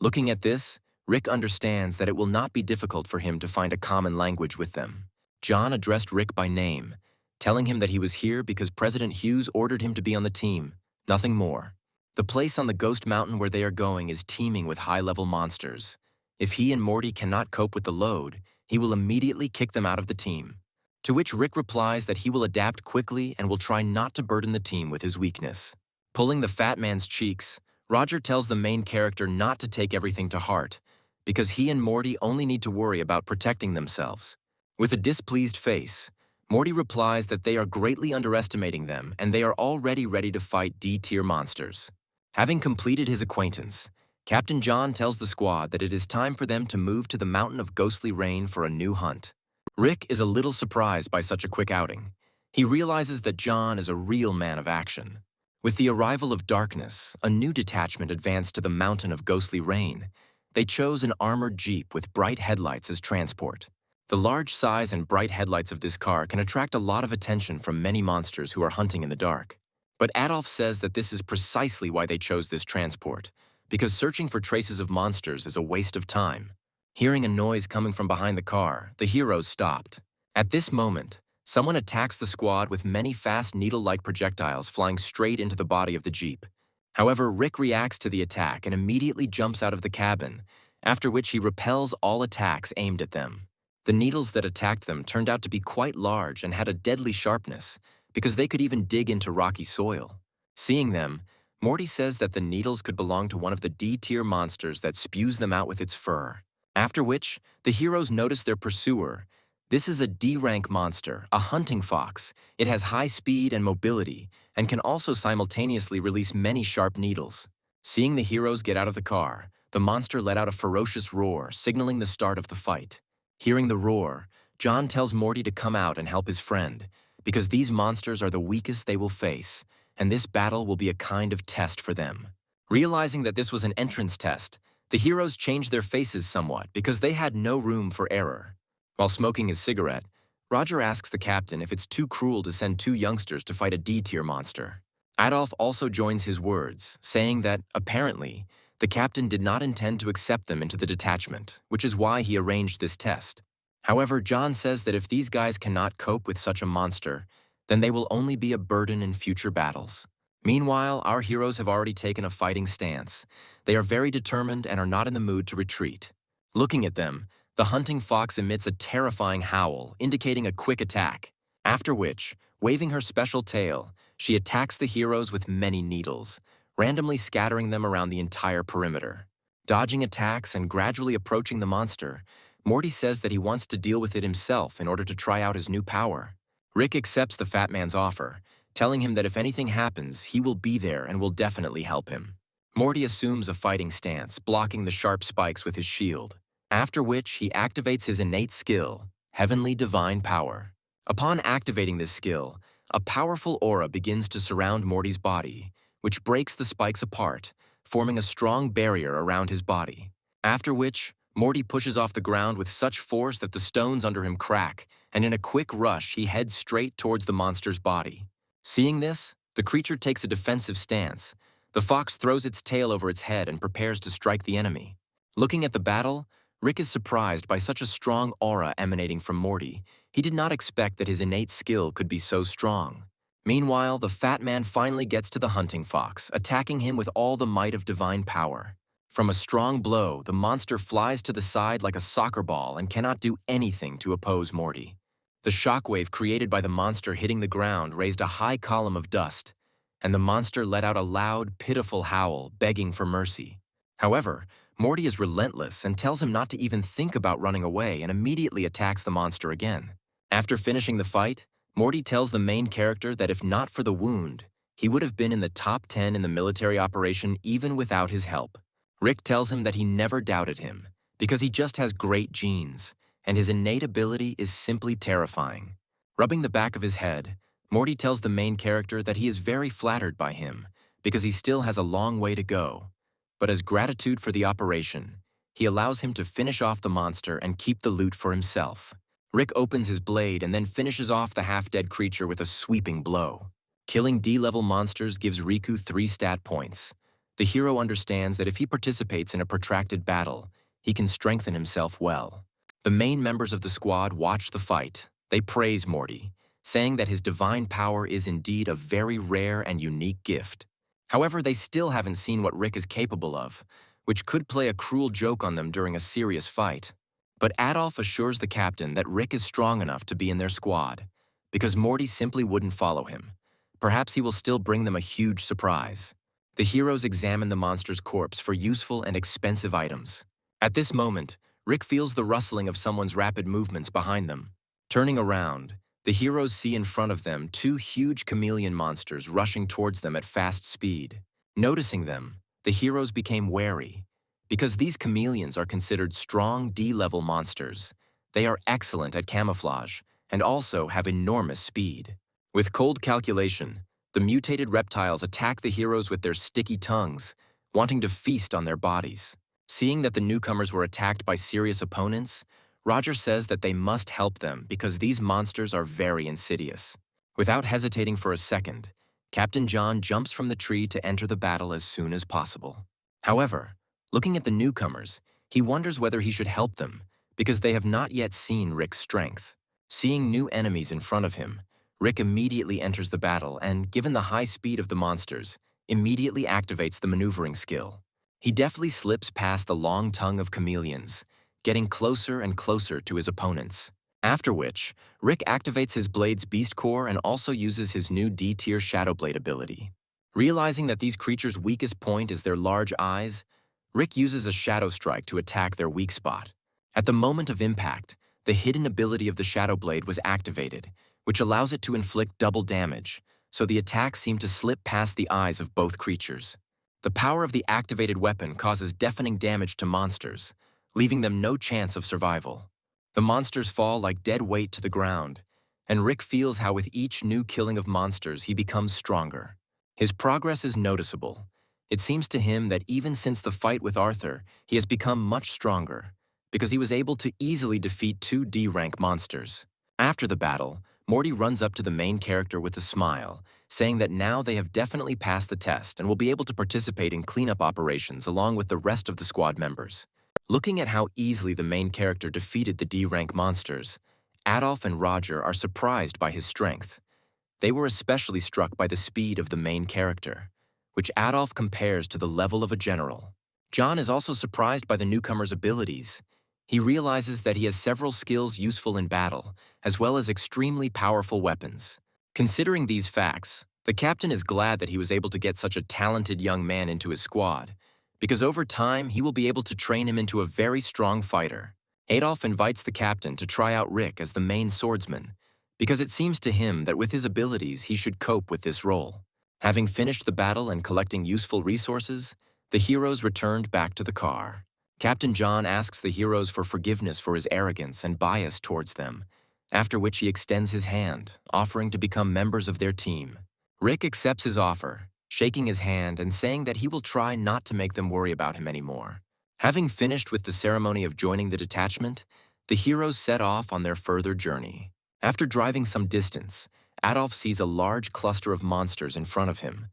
Looking at this, Rick understands that it will not be difficult for him to find a common language with them. John addressed Rick by name, telling him that he was here because President Hughes ordered him to be on the team, nothing more. The place on the Ghost Mountain where they are going is teeming with high-level monsters. If he and Morty cannot cope with the load, he will immediately kick them out of the team. To which Rick replies that he will adapt quickly and will try not to burden the team with his weakness. Pulling the fat man's cheeks, Roger tells the main character not to take everything to heart, because he and Morty only need to worry about protecting themselves. With a displeased face, Morty replies that they are greatly underestimating them and they are already ready to fight D-tier monsters. Having completed his acquaintance, Captain John tells the squad that it is time for them to move to the Mountain of Ghostly Rain for a new hunt. Rick is a little surprised by such a quick outing. He realizes that John is a real man of action. With the arrival of darkness, a new detachment advanced to the Mountain of Ghostly Rain. They chose an armored jeep with bright headlights as transport. The large size and bright headlights of this car can attract a lot of attention from many monsters who are hunting in the dark. But Adolf says that this is precisely why they chose this transport, because searching for traces of monsters is a waste of time. Hearing a noise coming from behind the car, the heroes stopped. At this moment, someone attacks the squad with many fast needle-like projectiles flying straight into the body of the jeep. However, Rick reacts to the attack and immediately jumps out of the cabin, after which he repels all attacks aimed at them. The needles that attacked them turned out to be quite large and had a deadly sharpness, because they could even dig into rocky soil. Seeing them, Morty says that the needles could belong to one of the D-tier monsters that spews them out with its fur. After which, the heroes notice their pursuer. This is a D-rank monster, a hunting fox. It has high speed and mobility, and can also simultaneously release many sharp needles. Seeing the heroes get out of the car, the monster let out a ferocious roar, signaling the start of the fight. Hearing the roar, John tells Morty to come out and help his friend, because these monsters are the weakest they will face, and this battle will be a kind of test for them. Realizing that this was an entrance test, the heroes changed their faces somewhat because they had no room for error. While smoking his cigarette, Roger asks the captain if it's too cruel to send two youngsters to fight a D-tier monster. Adolf also joins his words, saying that, apparently, the captain did not intend to accept them into the detachment, which is why he arranged this test. However, John says that if these guys cannot cope with such a monster, then they will only be a burden in future battles. Meanwhile, our heroes have already taken a fighting stance. They are very determined and are not in the mood to retreat. Looking at them, the hunting fox emits a terrifying howl, indicating a quick attack. After which, waving her special tail, she attacks the heroes with many needles, randomly scattering them around the entire perimeter. Dodging attacks and gradually approaching the monster, Morty says that he wants to deal with it himself in order to try out his new power. Rick accepts the fat man's offer, telling him that if anything happens, he will be there and will definitely help him. Morty assumes a fighting stance, blocking the sharp spikes with his shield, after which he activates his innate skill, Heavenly Divine Power. Upon activating this skill, a powerful aura begins to surround Morty's body, which breaks the spikes apart, forming a strong barrier around his body. After which, Morty pushes off the ground with such force that the stones under him crack, and in a quick rush he heads straight towards the monster's body. Seeing this, the creature takes a defensive stance. The fox throws its tail over its head and prepares to strike the enemy. Looking at the battle, Rick is surprised by such a strong aura emanating from Morty. He did not expect that his innate skill could be so strong. Meanwhile, the fat man finally gets to the hunting fox, attacking him with all the might of divine power. From a strong blow, the monster flies to the side like a soccer ball and cannot do anything to oppose Morty. The shockwave created by the monster hitting the ground raised a high column of dust, and the monster let out a loud, pitiful howl, begging for mercy. However, Morty is relentless and tells him not to even think about running away and immediately attacks the monster again. After finishing the fight, Morty tells the main character that if not for the wound, he would have been in the top 10 in the military operation even without his help. Rick tells him that he never doubted him, because he just has great genes, and his innate ability is simply terrifying. Rubbing the back of his head, Morty tells the main character that he is very flattered by him, because he still has a long way to go. But as gratitude for the operation, he allows him to finish off the monster and keep the loot for himself. Rick opens his blade and then finishes off the half-dead creature with a sweeping blow. Killing D-level monsters gives Riku 3 stat points. The hero understands that if he participates in a protracted battle, he can strengthen himself well. The main members of the squad watch the fight. They praise Morty, saying that his divine power is indeed a very rare and unique gift. However, they still haven't seen what Rick is capable of, which could play a cruel joke on them during a serious fight. But Adolf assures the captain that Rick is strong enough to be in their squad, because Morty simply wouldn't follow him. Perhaps he will still bring them a huge surprise. The heroes examine the monster's corpse for useful and expensive items. At this moment, Rick feels the rustling of someone's rapid movements behind them. Turning around, the heroes see in front of them 2 huge chameleon monsters rushing towards them at fast speed. Noticing them, the heroes became wary. Because these chameleons are considered strong D-level monsters, they are excellent at camouflage and also have enormous speed. With cold calculation, the mutated reptiles attack the heroes with their sticky tongues, wanting to feast on their bodies. Seeing that the newcomers were attacked by serious opponents, Roger says that they must help them because these monsters are very insidious. Without hesitating for a second, Captain John jumps from the tree to enter the battle as soon as possible. However, looking at the newcomers, he wonders whether he should help them because they have not yet seen Rick's strength. Seeing new enemies in front of him, Rick immediately enters the battle and, given the high speed of the monsters, immediately activates the maneuvering skill. He deftly slips past the long tongue of chameleons, getting closer and closer to his opponents. After which, Rick activates his blade's beast core and also uses his new D-tier Shadow Blade ability. Realizing that these creatures' weakest point is their large eyes, Rick uses a Shadow Strike to attack their weak spot. At the moment of impact, the hidden ability of the Shadow Blade was activated, which allows it to inflict double damage, so the attack seemed to slip past the eyes of both creatures. The power of the activated weapon causes deafening damage to monsters, leaving them no chance of survival. The monsters fall like dead weight to the ground, and Rick feels how with each new killing of monsters he becomes stronger. His progress is noticeable. It seems to him that even since the fight with Arthur, he has become much stronger, because he was able to easily defeat 2 D-rank monsters. After the battle, Morty runs up to the main character with a smile, saying that now they have definitely passed the test and will be able to participate in cleanup operations along with the rest of the squad members. Looking at how easily the main character defeated the D-rank monsters, Adolf and Roger are surprised by his strength. They were especially struck by the speed of the main character, which Adolf compares to the level of a general. John is also surprised by the newcomer's abilities. He realizes that he has several skills useful in battle, as well as extremely powerful weapons. Considering these facts, the captain is glad that he was able to get such a talented young man into his squad, because over time he will be able to train him into a very strong fighter. Adolf invites the captain to try out Rick as the main swordsman, because it seems to him that with his abilities he should cope with this role. Having finished the battle and collecting useful resources, the heroes returned back to the car. Captain John asks the heroes for forgiveness for his arrogance and bias towards them, after which he extends his hand, offering to become members of their team. Rick accepts his offer, shaking his hand and saying that he will try not to make them worry about him anymore. Having finished with the ceremony of joining the detachment, the heroes set off on their further journey. After driving some distance, Adolf sees a large cluster of monsters in front of him,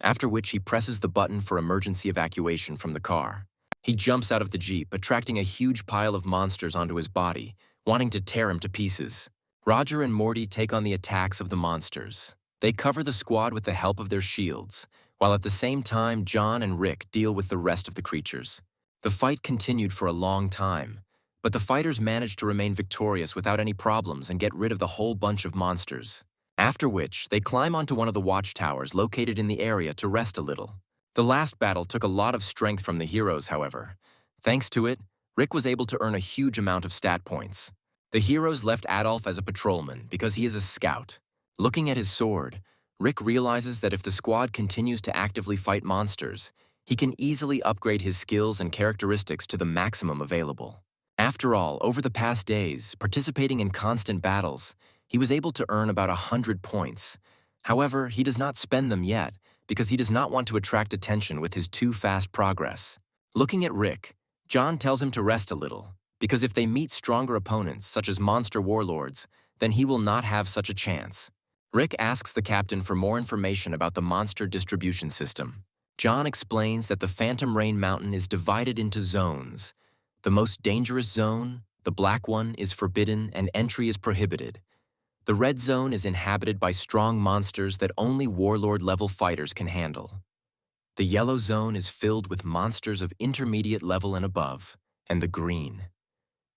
after which he presses the button for emergency evacuation from the car. He jumps out of the Jeep, attracting a huge pile of monsters onto his body, wanting to tear him to pieces. Roger and Morty take on the attacks of the monsters. They cover the squad with the help of their shields, while at the same time John and Rick deal with the rest of the creatures. The fight continued for a long time, but the fighters managed to remain victorious without any problems and get rid of the whole bunch of monsters. After which, they climb onto one of the watchtowers located in the area to rest a little. The last battle took a lot of strength from the heroes, however. Thanks to it, Rick was able to earn a huge amount of stat points. The heroes left Adolf as a patrolman because he is a scout. Looking at his sword, Rick realizes that if the squad continues to actively fight monsters, he can easily upgrade his skills and characteristics to the maximum available. After all, over the past days, participating in constant battles, he was able to earn about 100 points. However, he does not spend them yet because he does not want to attract attention with his too fast progress. Looking at Rick, John tells him to rest a little, because if they meet stronger opponents, such as monster warlords, then he will not have such a chance. Rick asks the captain for more information about the monster distribution system. John explains that the Phantom Rain Mountain is divided into zones. The most dangerous zone, the black one, is forbidden and entry is prohibited. The red zone is inhabited by strong monsters that only warlord-level fighters can handle. The yellow zone is filled with monsters of intermediate level and above, and the green.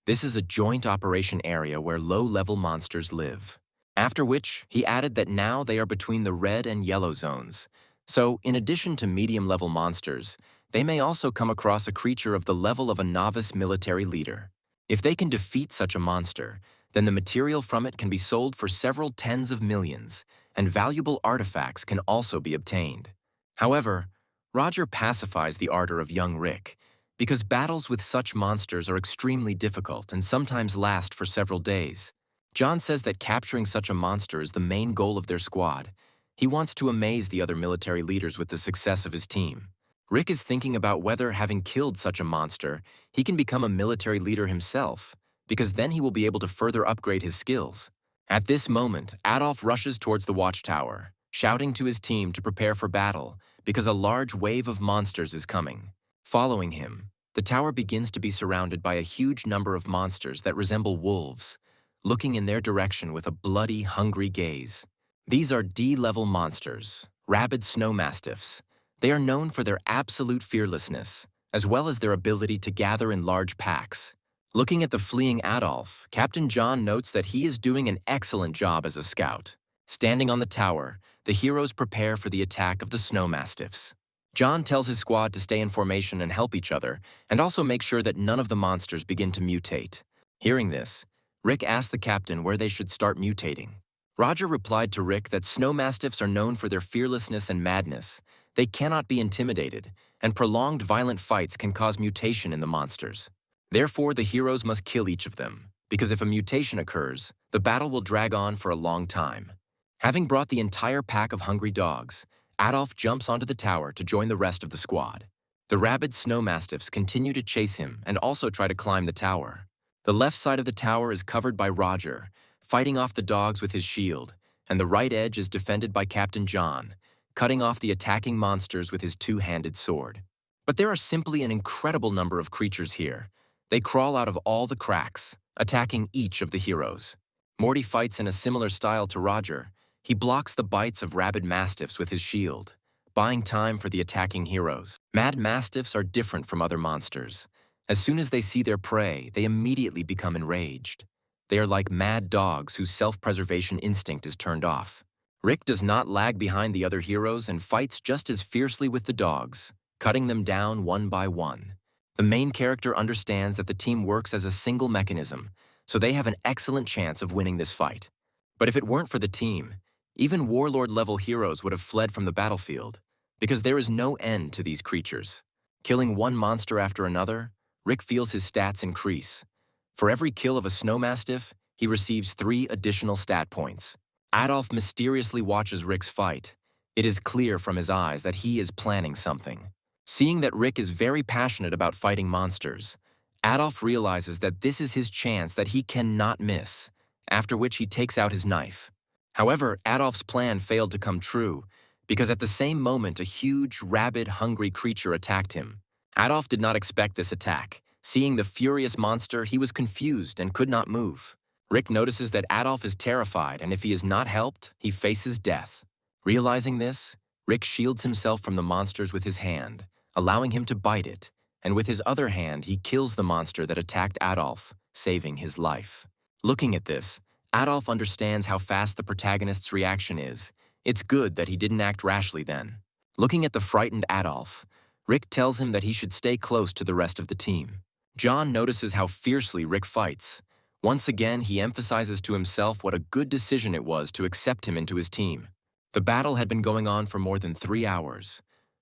This is a joint operation area where low-level monsters live. After which, he added that now they are between the red and yellow zones, so in addition to medium-level monsters, they may also come across a creature of the level of a novice military leader. If they can defeat such a monster, then the material from it can be sold for several tens of millions, and valuable artifacts can also be obtained. However, Roger pacifies the ardor of young Rick, because battles with such monsters are extremely difficult and sometimes last for several days. John says that capturing such a monster is the main goal of their squad. He wants to amaze the other military leaders with the success of his team. Rick is thinking about whether, having killed such a monster, he can become a military leader himself, because then he will be able to further upgrade his skills. At this moment, Adolf rushes towards the watchtower, shouting to his team to prepare for battle, because a large wave of monsters is coming. Following him, the tower begins to be surrounded by a huge number of monsters that resemble wolves, looking in their direction with a bloody, hungry gaze. These are D-level monsters, rabid snow mastiffs. They are known for their absolute fearlessness, as well as their ability to gather in large packs. Looking at the fleeing Adolf, Captain John notes that he is doing an excellent job as a scout. Standing on the tower, the heroes prepare for the attack of the snow mastiffs. John tells his squad to stay in formation and help each other, and also make sure that none of the monsters begin to mutate. Hearing this, Rick asks the captain where they should start mutating. Roger replied to Rick that snow mastiffs are known for their fearlessness and madness. They cannot be intimidated, and prolonged violent fights can cause mutation in the monsters. Therefore, the heroes must kill each of them, because if a mutation occurs, the battle will drag on for a long time. Having brought the entire pack of hungry dogs, Adolf jumps onto the tower to join the rest of the squad. The rabid snow mastiffs continue to chase him and also try to climb the tower. The left side of the tower is covered by Roger, fighting off the dogs with his shield, and the right edge is defended by Captain John, cutting off the attacking monsters with his two-handed sword. But there are simply an incredible number of creatures here. They crawl out of all the cracks, attacking each of the heroes. Morty fights in a similar style to Roger. He blocks the bites of rabid mastiffs with his shield, buying time for the attacking heroes. Mad mastiffs are different from other monsters. As soon as they see their prey, they immediately become enraged. They are like mad dogs whose self-preservation instinct is turned off. Rick does not lag behind the other heroes and fights just as fiercely with the dogs, cutting them down one by one. The main character understands that the team works as a single mechanism, so they have an excellent chance of winning this fight. But if it weren't for the team, even Warlord-level heroes would have fled from the battlefield, because there is no end to these creatures. Killing one monster after another, Rick feels his stats increase. For every kill of a snow mastiff, he receives 3 additional stat points. Adolf mysteriously watches Rick's fight. It is clear from his eyes that he is planning something. Seeing that Rick is very passionate about fighting monsters, Adolf realizes that this is his chance that he cannot miss, after which he takes out his knife. However, Adolf's plan failed to come true, because at the same moment a huge, rabid, hungry creature attacked him. Adolf did not expect this attack. Seeing the furious monster, he was confused and could not move. Rick notices that Adolf is terrified, and if he is not helped, he faces death. Realizing this, Rick shields himself from the monsters with his hand, allowing him to bite it, and with his other hand he kills the monster that attacked Adolf, saving his life. Looking at this, Adolf understands how fast the protagonist's reaction is. It's good that he didn't act rashly then. Looking at the frightened Adolf, Rick tells him that he should stay close to the rest of the team. John notices how fiercely Rick fights. Once again, he emphasizes to himself what a good decision it was to accept him into his team. The battle had been going on for more than 3 hours.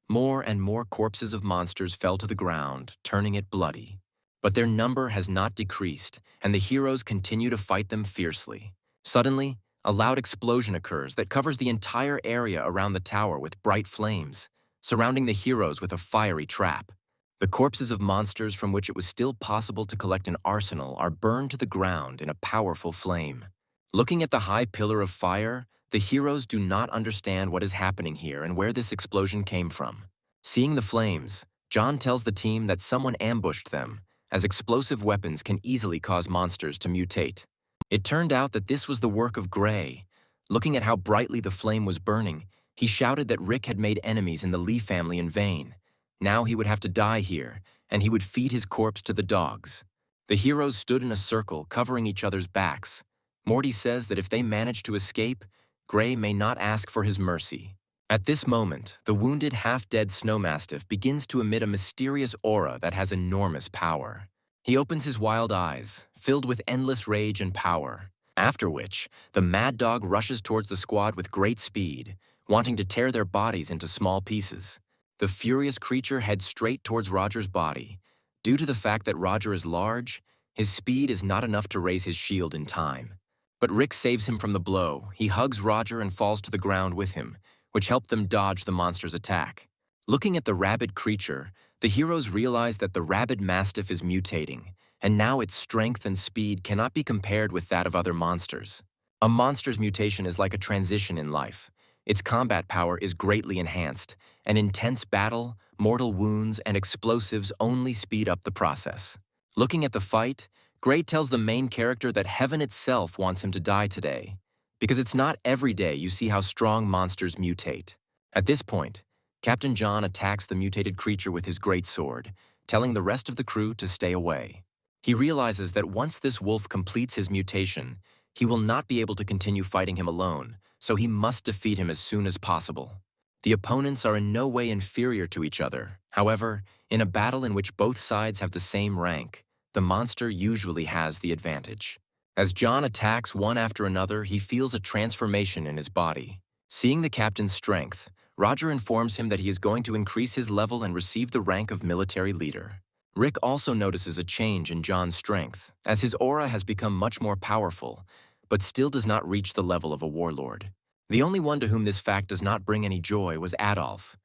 More and more corpses of monsters fell to the ground, turning it bloody. But their number has not decreased, and the heroes continue to fight them fiercely. Suddenly, a loud explosion occurs that covers the entire area around the tower with bright flames, surrounding the heroes with a fiery trap. The corpses of monsters from which it was still possible to collect an arsenal are burned to the ground in a powerful flame. Looking at the high pillar of fire, the heroes do not understand what is happening here and where this explosion came from. Seeing the flames, John tells the team that someone ambushed them, as explosive weapons can easily cause monsters to mutate. It turned out that this was the work of Gray. Looking at how brightly the flame was burning, he shouted that Rick had made enemies in the Lee family in vain. Now he would have to die here, and he would feed his corpse to the dogs. The heroes stood in a circle, covering each other's backs. Morty says that if they manage to escape, Gray may not ask for his mercy. At this moment, the wounded, half-dead snow mastiff begins to emit a mysterious aura that has enormous power. He opens his wild eyes, filled with endless rage and power, after which, the mad dog rushes towards the squad with great speed, wanting to tear their bodies into small pieces. The furious creature heads straight towards Roger's body. Due to the fact that Roger is large, his speed is not enough to raise his shield in time. But Rick saves him from the blow. He hugs Roger and falls to the ground with him, which helped them dodge the monster's attack. Looking at the rabid creature, the heroes realize that the rabid mastiff is mutating, and now its strength and speed cannot be compared with that of other monsters. A monster's mutation is like a transition in life. Its combat power is greatly enhanced, and intense battle, mortal wounds, and explosives only speed up the process. Looking at the fight, Gray tells the main character that heaven itself wants him to die today, because it's not every day you see how strong monsters mutate. At this point, Captain John attacks the mutated creature with his greatsword, telling the rest of the crew to stay away. He realizes that once this wolf completes his mutation, he will not be able to continue fighting him alone, so he must defeat him as soon as possible. The opponents are in no way inferior to each other. However, in a battle in which both sides have the same rank, the monster usually has the advantage. As John attacks one after another, he feels a transformation in his body. Seeing the captain's strength, Roger informs him that he is going to increase his level and receive the rank of military leader. Rick also notices a change in John's strength, as his aura has become much more powerful, but still does not reach the level of a warlord. The only one to whom this fact does not bring any joy was Adolf.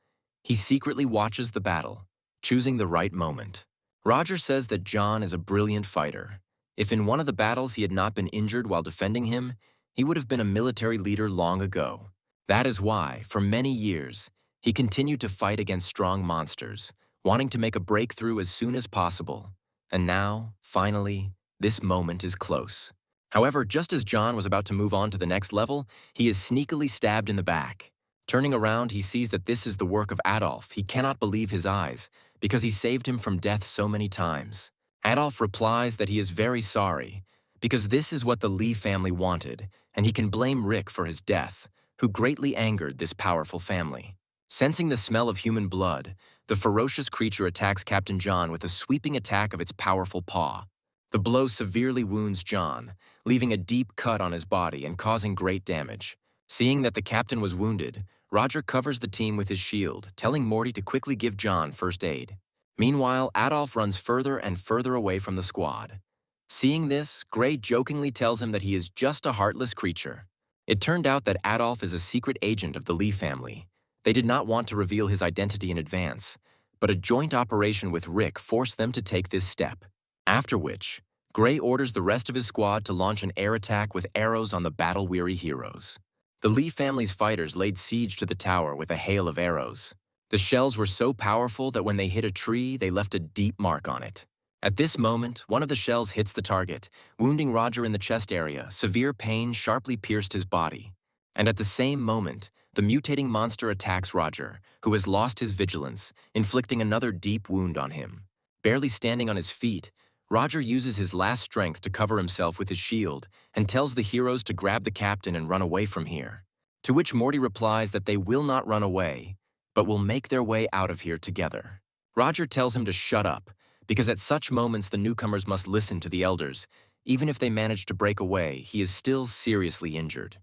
He secretly watches the battle, choosing the right moment. Roger says that John is a brilliant fighter. If in one of the battles he had not been injured while defending him, he would have been a military leader long ago. That is why, for many years, he continued to fight against strong monsters, wanting to make a breakthrough as soon as possible. And now, finally, this moment is close. However, just as John was about to move on to the next level, he is sneakily stabbed in the back. Turning around, he sees that this is the work of Adolf. He cannot believe his eyes, because he saved him from death so many times. Adolf replies that he is very sorry, because this is what the Lee family wanted, and he can blame Rick for his death, who greatly angered this powerful family. Sensing the smell of human blood, the ferocious creature attacks Captain John with a sweeping attack of its powerful paw. The blow severely wounds John, leaving a deep cut on his body and causing great damage. Seeing that the captain was wounded, Roger covers the team with his shield, telling Morty to quickly give John first aid. Meanwhile, Adolf runs further and further away from the squad. Seeing this, Gray jokingly tells him that he is just a heartless creature. It turned out that Adolf is a secret agent of the Lee family. They did not want to reveal his identity in advance, but a joint operation with Rick forced them to take this step. After which, Gray orders the rest of his squad to launch an air attack with arrows on the battle-weary heroes. The Lee family's fighters laid siege to the tower with a hail of arrows. The shells were so powerful that when they hit a tree, they left a deep mark on it. At this moment, one of the shells hits the target, wounding Roger in the chest area. Severe pain sharply pierced his body. And at the same moment, the mutating monster attacks Roger, who has lost his vigilance, inflicting another deep wound on him. Barely standing on his feet, Roger uses his last strength to cover himself with his shield and tells the heroes to grab the captain and run away from here. To which Morty replies that they will not run away, but will make their way out of here together. Roger tells him to shut up, because at such moments the newcomers must listen to the elders. Even if they manage to break away, he is still seriously injured.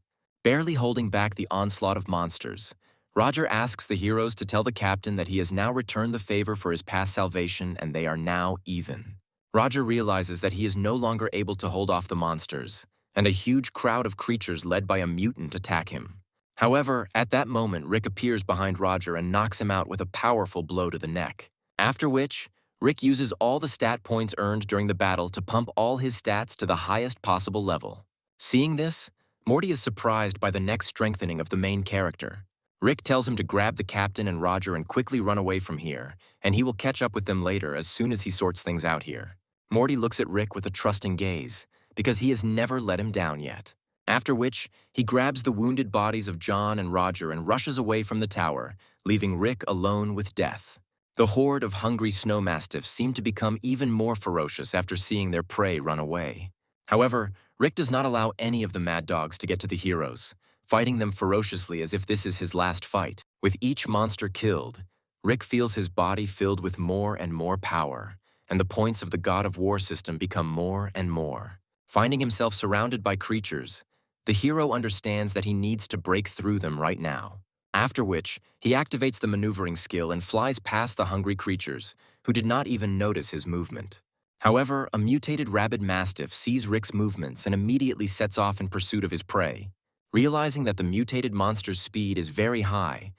Barely holding back the onslaught of monsters, Roger asks the heroes to tell the captain that he has now returned the favor for his past salvation and they are now even. Roger realizes that he is no longer able to hold off the monsters, and a huge crowd of creatures led by a mutant attack him. However, at that moment, Rick appears behind Roger and knocks him out with a powerful blow to the neck. After which, Rick uses all the stat points earned during the battle to pump all his stats to the highest possible level. Seeing this, Morty is surprised by the next strengthening of the main character. Rick tells him to grab the captain and Roger and quickly run away from here, and he will catch up with them later as soon as he sorts things out here. Morty looks at Rick with a trusting gaze, because he has never let him down yet. After which, he grabs the wounded bodies of John and Roger and rushes away from the tower, leaving Rick alone with death. The horde of hungry snow mastiffs seem to become even more ferocious after seeing their prey run away. However, Rick does not allow any of the mad dogs to get to the heroes, fighting them ferociously as if this is his last fight. With each monster killed, Rick feels his body filled with more and more power, and the points of the God of War system become more and more. Finding himself surrounded by creatures, the hero understands that he needs to break through them right now. After which, he activates the maneuvering skill and flies past the hungry creatures, who did not even notice his movement. However, a mutated rabid mastiff sees Rick's movements and immediately sets off in pursuit of his prey. Realizing that the mutated monster's speed is very high,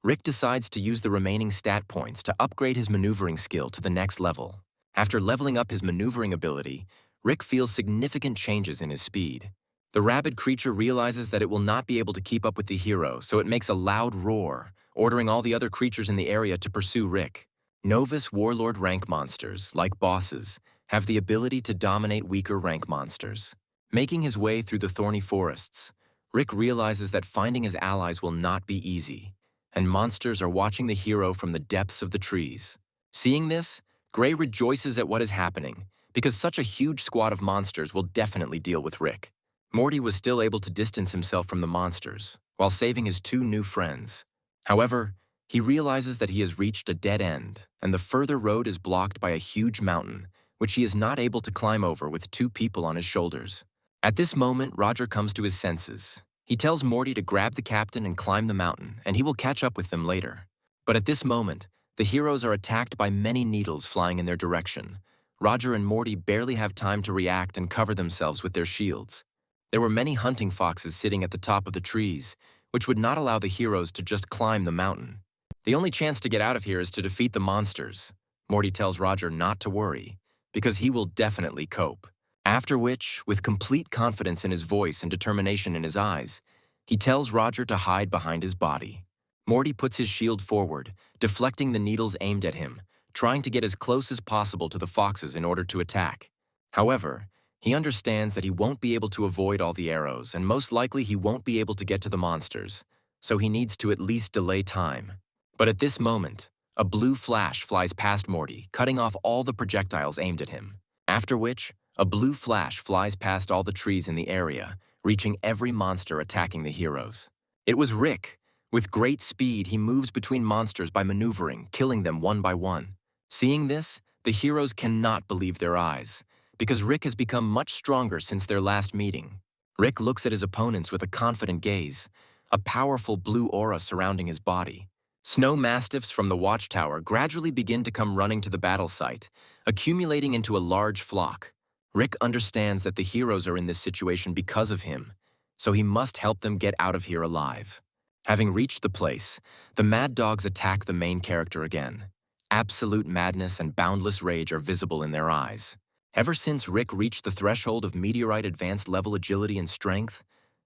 Rick decides to use the remaining stat points to upgrade his maneuvering skill to the next level. After leveling up his maneuvering ability, Rick feels significant changes in his speed. The rabid creature realizes that it will not be able to keep up with the hero, so it makes a loud roar, ordering all the other creatures in the area to pursue Rick. Novice Warlord rank monsters, like bosses, have the ability to dominate weaker rank monsters. Making his way through the thorny forests, Rick realizes that finding his allies will not be easy, and monsters are watching the hero from the depths of the trees. Seeing this, Gray rejoices at what is happening, because such a huge squad of monsters will definitely deal with Rick. Morty was still able to distance himself from the monsters, while saving his two new friends. However, he realizes that he has reached a dead end, and the further road is blocked by a huge mountain, which he is not able to climb over with two people on his shoulders. At this moment, Roger comes to his senses. He tells Morty to grab the captain and climb the mountain, and he will catch up with them later. But at this moment, the heroes are attacked by many needles flying in their direction. Roger and Morty barely have time to react and cover themselves with their shields. There were many hunting foxes sitting at the top of the trees, which would not allow the heroes to just climb the mountain. The only chance to get out of here is to defeat the monsters. Morty tells Roger not to worry, because he will definitely cope. After which, with complete confidence in his voice and determination in his eyes, he tells Roger to hide behind his body. Morty puts his shield forward, deflecting the needles aimed at him, trying to get as close as possible to the foxes in order to attack. However, he understands that he won't be able to avoid all the arrows, and most likely he won't be able to get to the monsters, so he needs to at least delay time. But at this moment, a blue flash flies past Morty, cutting off all the projectiles aimed at him. After which, a blue flash flies past all the trees in the area, reaching every monster attacking the heroes. It was Rick. With great speed, he moves between monsters by maneuvering, killing them one by one. Seeing this, the heroes cannot believe their eyes, because Rick has become much stronger since their last meeting. Rick looks at his opponents with a confident gaze, a powerful blue aura surrounding his body. Snow mastiffs from the watchtower gradually begin to come running to the battle site, accumulating into a large flock. Rick understands that the heroes are in this situation because of him, so he must help them get out of here alive. Having reached the place, the mad dogs attack the main character again. Absolute madness and boundless rage are visible in their eyes. Ever since Rick reached the threshold of meteorite advanced level agility and strength,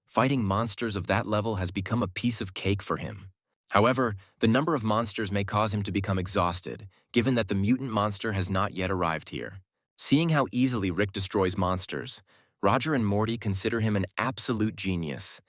fighting monsters of that level has become a piece of cake for him. However, the number of monsters may cause him to become exhausted, given that the mutant monster has not yet arrived here. Seeing how easily Rick destroys monsters, Roger and Morty consider him an absolute genius.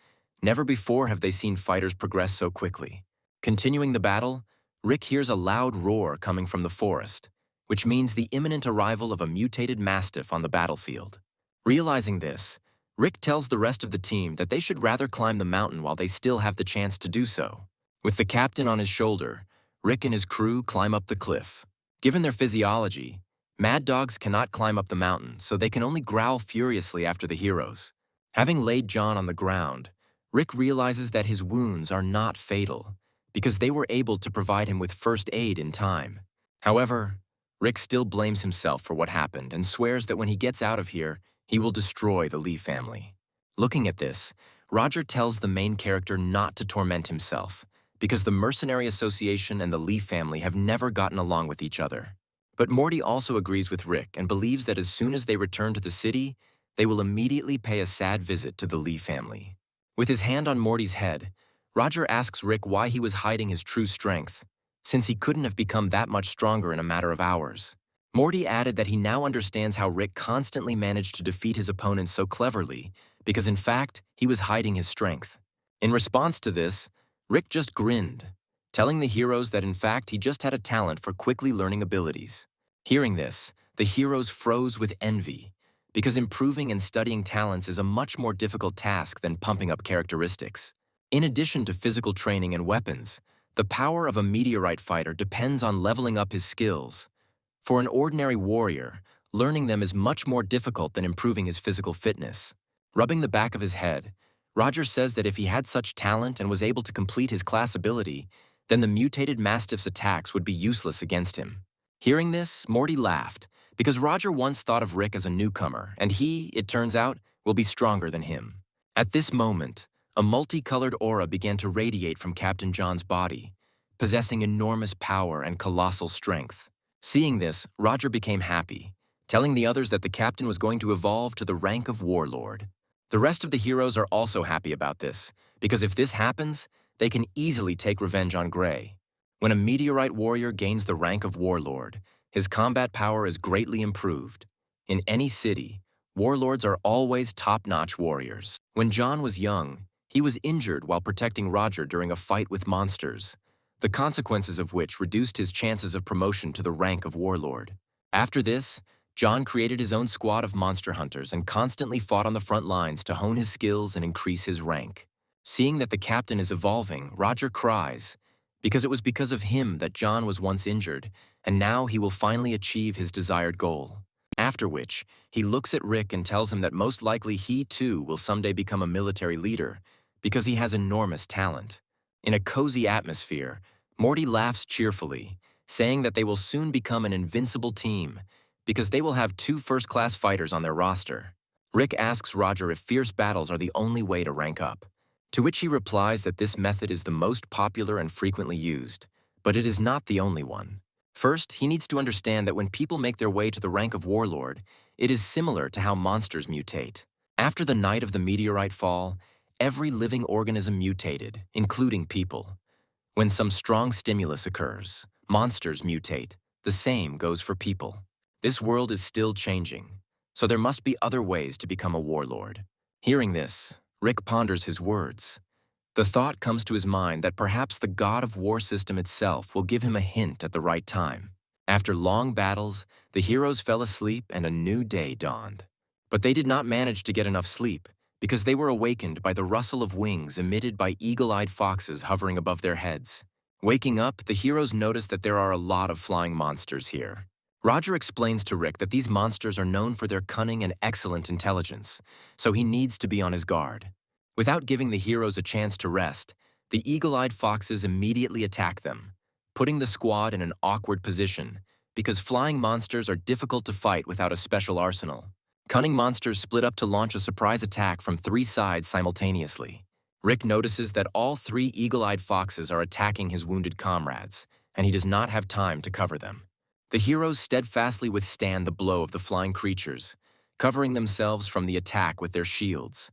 Never before have they seen fighters progress so quickly. Continuing the battle, Rick hears a loud roar coming from the forest, which means the imminent arrival of a mutated mastiff on the battlefield. Realizing this, Rick tells the rest of the team that they should rather climb the mountain while they still have the chance to do so. With the captain on his shoulder, Rick and his crew climb up the cliff. Given their physiology, mad dogs cannot climb up the mountain, so they can only growl furiously after the heroes. Having laid John on the ground, Rick realizes that his wounds are not fatal, because they were able to provide him with first aid in time. However, Rick still blames himself for what happened and swears that when he gets out of here, he will destroy the Lee family. Looking at this, Roger tells the main character not to torment himself, because the Mercenary Association and the Lee family have never gotten along with each other. But Morty also agrees with Rick and believes that as soon as they return to the city, they will immediately pay a sad visit to the Lee family. With his hand on Morty's head, Roger asks Rick why he was hiding his true strength, since he couldn't have become that much stronger in a matter of hours. Morty added that he now understands how Rick constantly managed to defeat his opponents so cleverly, because in fact, he was hiding his strength. In response to this, Rick just grinned, telling the heroes that in fact he just had a talent for quickly learning abilities. Hearing this, the heroes froze with envy, because improving and studying talents is a much more difficult task than pumping up characteristics. In addition to physical training and weapons, the power of a meteorite fighter depends on leveling up his skills. For an ordinary warrior, learning them is much more difficult than improving his physical fitness. Rubbing the back of his head, Roger says that if he had such talent and was able to complete his class ability, then the mutated mastiff's attacks would be useless against him. Hearing this, Morty laughed, because Roger once thought of Rick as a newcomer, and he, it turns out, will be stronger than him. At this moment, a multicolored aura began to radiate from Captain John's body, possessing enormous power and colossal strength. Seeing this, Roger became happy, telling the others that the captain was going to evolve to the rank of warlord. The rest of the heroes are also happy about this, because if this happens, they can easily take revenge on Gray. When a meteorite warrior gains the rank of warlord, his combat power is greatly improved. In any city, warlords are always top-notch warriors. When John was young, he was injured while protecting Roger during a fight with monsters, the consequences of which reduced his chances of promotion to the rank of warlord. After this, John created his own squad of monster hunters and constantly fought on the front lines to hone his skills and increase his rank. Seeing that the captain is evolving, Roger cries, because it was because of him that John was once injured, and now he will finally achieve his desired goal. After which, he looks at Rick and tells him that most likely he too will someday become a military leader, because he has enormous talent. In a cozy atmosphere, Morty laughs cheerfully, saying that they will soon become an invincible team, because they will have 2 first-class fighters on their roster. Rick asks Roger if fierce battles are the only way to rank up. To which he replies that this method is the most popular and frequently used, but it is not the only one. First, he needs to understand that when people make their way to the rank of warlord, it is similar to how monsters mutate. After the night of the meteorite fall, every living organism mutated, including people. When some strong stimulus occurs, monsters mutate. The same goes for people. This world is still changing, so there must be other ways to become a warlord. Hearing this, Rick ponders his words. The thought comes to his mind that perhaps the god of war system itself will give him a hint at the right time. After long battles, the heroes fell asleep and a new day dawned. But they did not manage to get enough sleep because they were awakened by the rustle of wings emitted by eagle-eyed foxes hovering above their heads. Waking up, the heroes notice that there are a lot of flying monsters here. Roger explains to Rick that these monsters are known for their cunning and excellent intelligence, so he needs to be on his guard. Without giving the heroes a chance to rest, the eagle-eyed foxes immediately attack them, putting the squad in an awkward position because flying monsters are difficult to fight without a special arsenal. Cunning monsters split up to launch a surprise attack from 3 sides simultaneously. Rick notices that all 3 eagle-eyed foxes are attacking his wounded comrades, and he does not have time to cover them. The heroes steadfastly withstand the blow of the flying creatures, covering themselves from the attack with their shields.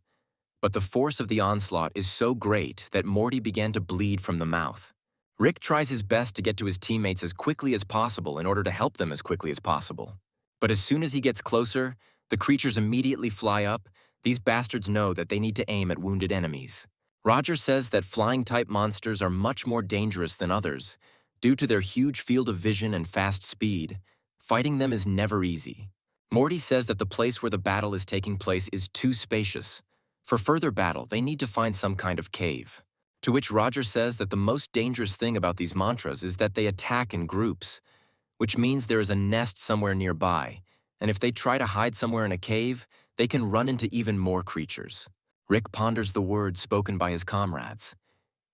But the force of the onslaught is so great that Morty began to bleed from the mouth. Rick tries his best to get to his teammates as quickly as possible in order to help them as quickly as possible. But as soon as he gets closer, the creatures immediately fly up. These bastards know that they need to aim at wounded enemies. Roger says that flying-type monsters are much more dangerous than others. Due to their huge field of vision and fast speed, fighting them is never easy. Morty says that the place where the battle is taking place is too spacious. For further battle, they need to find some kind of cave. To which Roger says that the most dangerous thing about these mantras is that they attack in groups, which means there is a nest somewhere nearby, and if they try to hide somewhere in a cave, they can run into even more creatures. Rick ponders the words spoken by his comrades.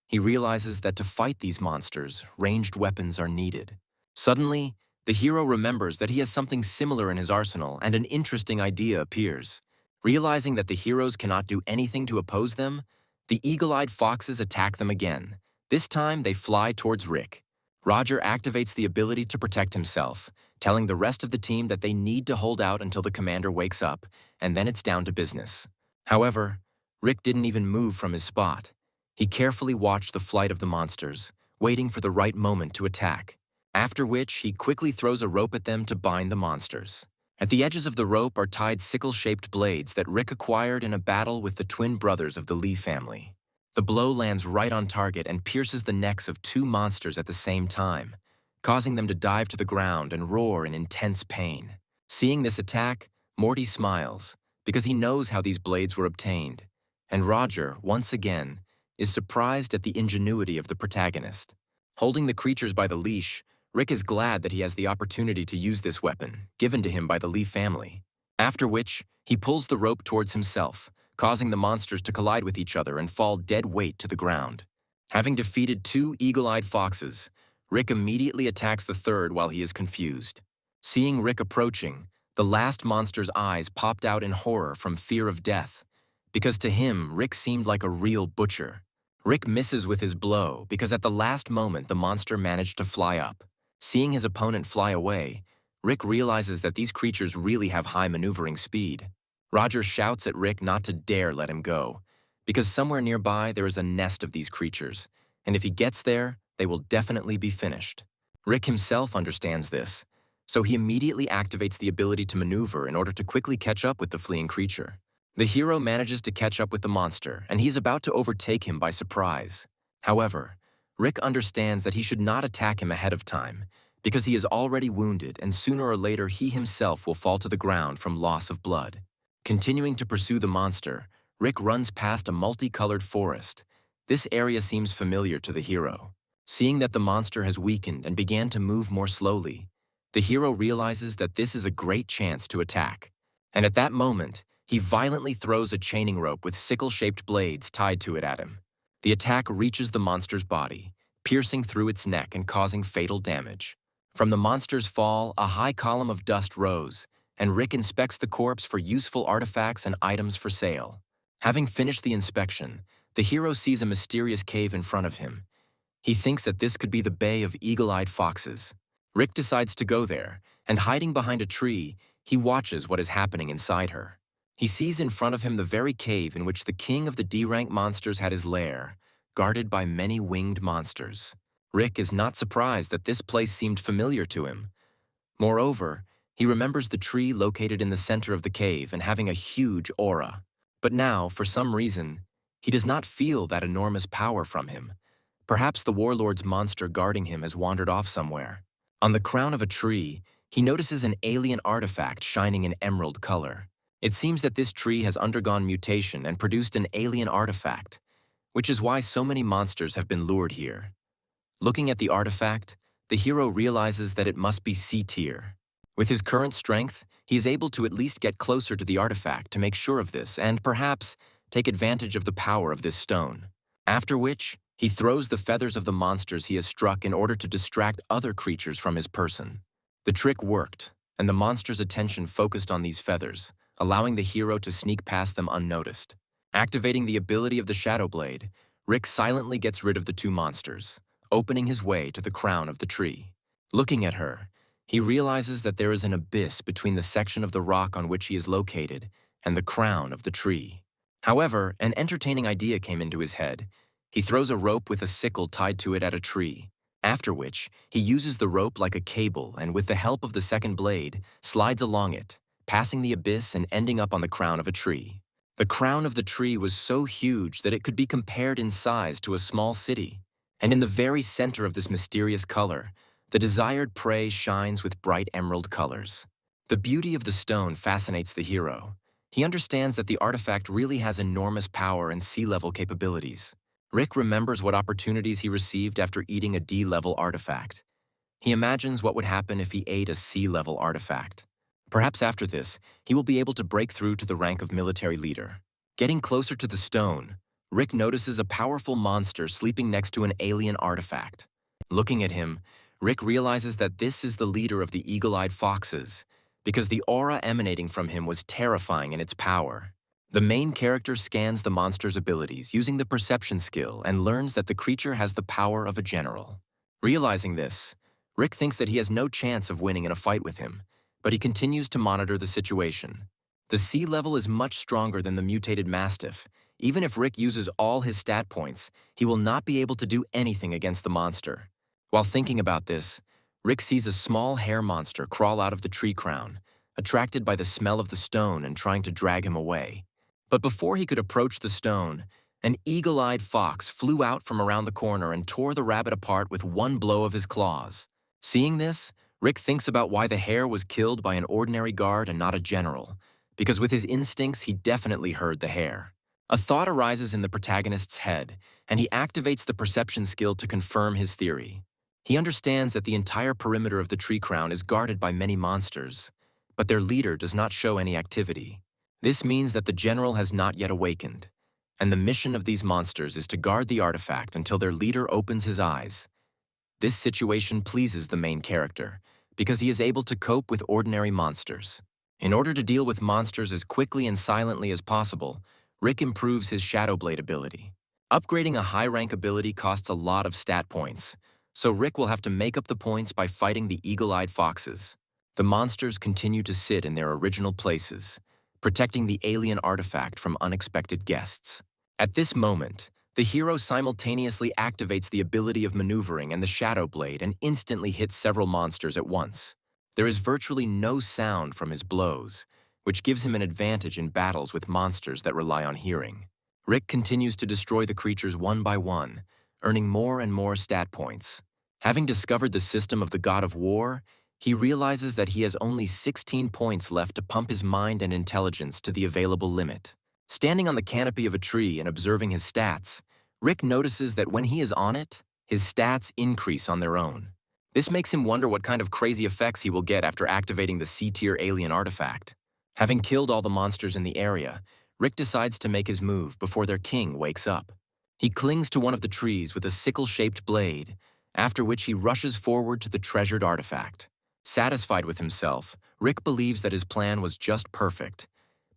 He realizes that to fight these monsters, ranged weapons are needed. Suddenly, the hero remembers that he has something similar in his arsenal, and an interesting idea appears. Realizing that the heroes cannot do anything to oppose them, the eagle-eyed foxes attack them again. This time, they fly towards Rick. Roger activates the ability to protect himself, telling the rest of the team that they need to hold out until the commander wakes up, and then it's down to business. However, Rick didn't even move from his spot. He carefully watched the flight of the monsters, waiting for the right moment to attack, after which he quickly throws a rope at them to bind the monsters. At the edges of the rope are tied sickle-shaped blades that Rick acquired in a battle with the twin brothers of the Lee family. The blow lands right on target and pierces the necks of 2 monsters at the same time, causing them to dive to the ground and roar in intense pain. Seeing this attack, Morty smiles, because he knows how these blades were obtained, and Roger, once again, is surprised at the ingenuity of the protagonist. Holding the creatures by the leash, Rick is glad that he has the opportunity to use this weapon, given to him by the Lee family. After which, he pulls the rope towards himself, causing the monsters to collide with each other and fall dead weight to the ground. Having defeated 2 eagle-eyed foxes, Rick immediately attacks the third while he is confused. Seeing Rick approaching, the last monster's eyes popped out in horror from fear of death, because to him, Rick seemed like a real butcher. Rick misses with his blow because at the last moment the monster managed to fly up. Seeing his opponent fly away, Rick realizes that these creatures really have high maneuvering speed. Roger shouts at Rick not to dare let him go, because somewhere nearby there is a nest of these creatures, and if he gets there, they will definitely be finished. Rick himself understands this, so he immediately activates the ability to maneuver in order to quickly catch up with the fleeing creature. The hero manages to catch up with the monster, and he's about to overtake him by surprise. However, Rick understands that he should not attack him ahead of time, because he is already wounded and sooner or later he himself will fall to the ground from loss of blood. Continuing to pursue the monster, Rick runs past a multicolored forest. This area seems familiar to the hero. Seeing that the monster has weakened and began to move more slowly, the hero realizes that this is a great chance to attack. And at that moment, he violently throws a chaining rope with sickle-shaped blades tied to it at him. The attack reaches the monster's body, piercing through its neck and causing fatal damage. From the monster's fall, a high column of dust rose, and Rick inspects the corpse for useful artifacts and items for sale. Having finished the inspection, The hero sees a mysterious cave in front of him. He thinks that this could be the Bay of Eagle-Eyed Foxes. Rick decides to go there, and hiding behind a tree, he watches what is happening inside her. He sees in front of him the very cave in which the king of the D-rank monsters had his lair, guarded by many winged monsters. Rick is not surprised that this place seemed familiar to him. Moreover, he remembers the tree located in the center of the cave and having a huge aura. But now, for some reason, he does not feel that enormous power from him. Perhaps the warlord's monster guarding him has wandered off somewhere. On the crown of a tree, he notices an alien artifact shining in emerald color. It seems that this tree has undergone mutation and produced an alien artifact, which is why so many monsters have been lured here. Looking at the artifact, the hero realizes that it must be C-tier. With his current strength, he is able to at least get closer to the artifact to make sure of this and, perhaps, take advantage of the power of this stone. After which, he throws the feathers of the monsters he has struck in order to distract other creatures from his person. The trick worked, and the monster's attention focused on these feathers, allowing the hero to sneak past them unnoticed. Activating the ability of the Shadow Blade, Rick silently gets rid of the two monsters, opening his way to the crown of the tree. Looking at her, he realizes that there is an abyss between the section of the rock on which he is located and the crown of the tree. However, an entertaining idea came into his head. He throws a rope with a sickle tied to it at a tree, after which he uses the rope like a cable and with the help of the second blade, slides along it, passing the abyss and ending up on the crown of a tree. The crown of the tree was so huge that it could be compared in size to a small city. And in the very center of this mysterious color, the desired prey shines with bright emerald colors. The beauty of the stone fascinates the hero. He understands that the artifact really has enormous power and sea-level capabilities. Rick remembers what opportunities he received after eating a D-level artifact. He imagines what would happen if he ate a C-level artifact. Perhaps after this, he will be able to break through to the rank of military leader. Getting closer to the stone, Rick notices a powerful monster sleeping next to an alien artifact. Looking at him, Rick realizes that this is the leader of the Eagle-Eyed Foxes, because the aura emanating from him was terrifying in its power. The main character scans the monster's abilities using the perception skill and learns that the creature has the power of a general. Realizing this, Rick thinks that he has no chance of winning in a fight with him, but he continues to monitor the situation. The C level is much stronger than the mutated Mastiff. Even if Rick uses all his stat points, he will not be able to do anything against the monster. While thinking about this, Rick sees a small hair monster crawl out of the tree crown, attracted by the smell of the stone and trying to drag him away. But before he could approach the stone, an eagle-eyed fox flew out from around the corner and tore the rabbit apart with one blow of his claws. Seeing this, Rick thinks about why the hare was killed by an ordinary guard and not a general, because with his instincts he definitely heard the hare. A thought arises in the protagonist's head, and he activates the perception skill to confirm his theory. He understands that the entire perimeter of the tree crown is guarded by many monsters, but their leader does not show any activity. This means that the general has not yet awakened, and the mission of these monsters is to guard the artifact until their leader opens his eyes. This situation pleases the main character, because he is able to cope with ordinary monsters. In order to deal with monsters as quickly and silently as possible, Rick improves his Shadow Blade ability. Upgrading a high-rank ability costs a lot of stat points, so Rick will have to make up the points by fighting the eagle-eyed foxes. The monsters continue to sit in their original places, protecting the alien artifact from unexpected guests. At this moment, the hero simultaneously activates the ability of maneuvering and the Shadow Blade and instantly hits several monsters at once. There is virtually no sound from his blows, which gives him an advantage in battles with monsters that rely on hearing. Rick continues to destroy the creatures one by one, earning more and more stat points. Having discovered the system of the God of War, he realizes that he has only 16 points left to pump his mind and intelligence to the available limit. Standing on the canopy of a tree and observing his stats, Rick notices that when he is on it, his stats increase on their own. This makes him wonder what kind of crazy effects he will get after activating the C-tier alien artifact. Having killed all the monsters in the area, Rick decides to make his move before their king wakes up. He clings to one of the trees with a sickle-shaped blade, after which he rushes forward to the treasured artifact. Satisfied with himself, Rick believes that his plan was just perfect,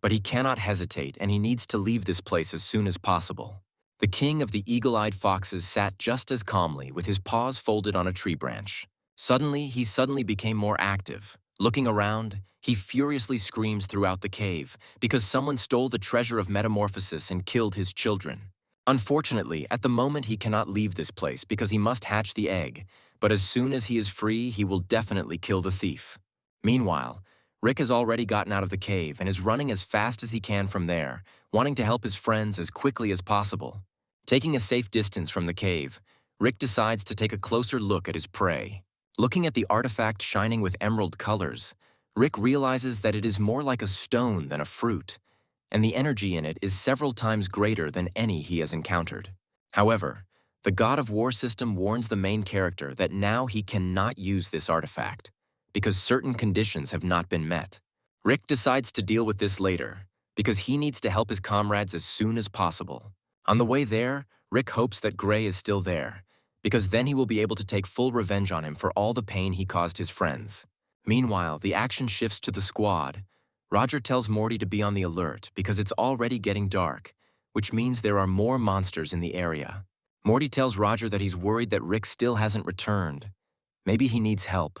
but he cannot hesitate and he needs to leave this place as soon as possible. The king of the eagle-eyed foxes sat just as calmly with his paws folded on a tree branch. Suddenly, he became more active. Looking around, he furiously screams throughout the cave because someone stole the treasure of metamorphosis and killed his children. Unfortunately, at the moment he cannot leave this place because he must hatch the egg, but as soon as he is free, he will definitely kill the thief. Meanwhile, Rick has already gotten out of the cave and is running as fast as he can from there, wanting to help his friends as quickly as possible. Taking a safe distance from the cave, Rick decides to take a closer look at his prey. Looking at the artifact shining with emerald colors, Rick realizes that it is more like a stone than a fruit, and the energy in it is several times greater than any he has encountered. However, the God of War system warns the main character that now he cannot use this artifact, because certain conditions have not been met. Rick decides to deal with this later, because he needs to help his comrades as soon as possible. On the way there, Rick hopes that Gray is still there, because then he will be able to take full revenge on him for all the pain he caused his friends. Meanwhile, the action shifts to the squad. Roger tells Morty to be on the alert because it's already getting dark, which means there are more monsters in the area. Morty tells Roger that he's worried that Rick still hasn't returned. Maybe he needs help.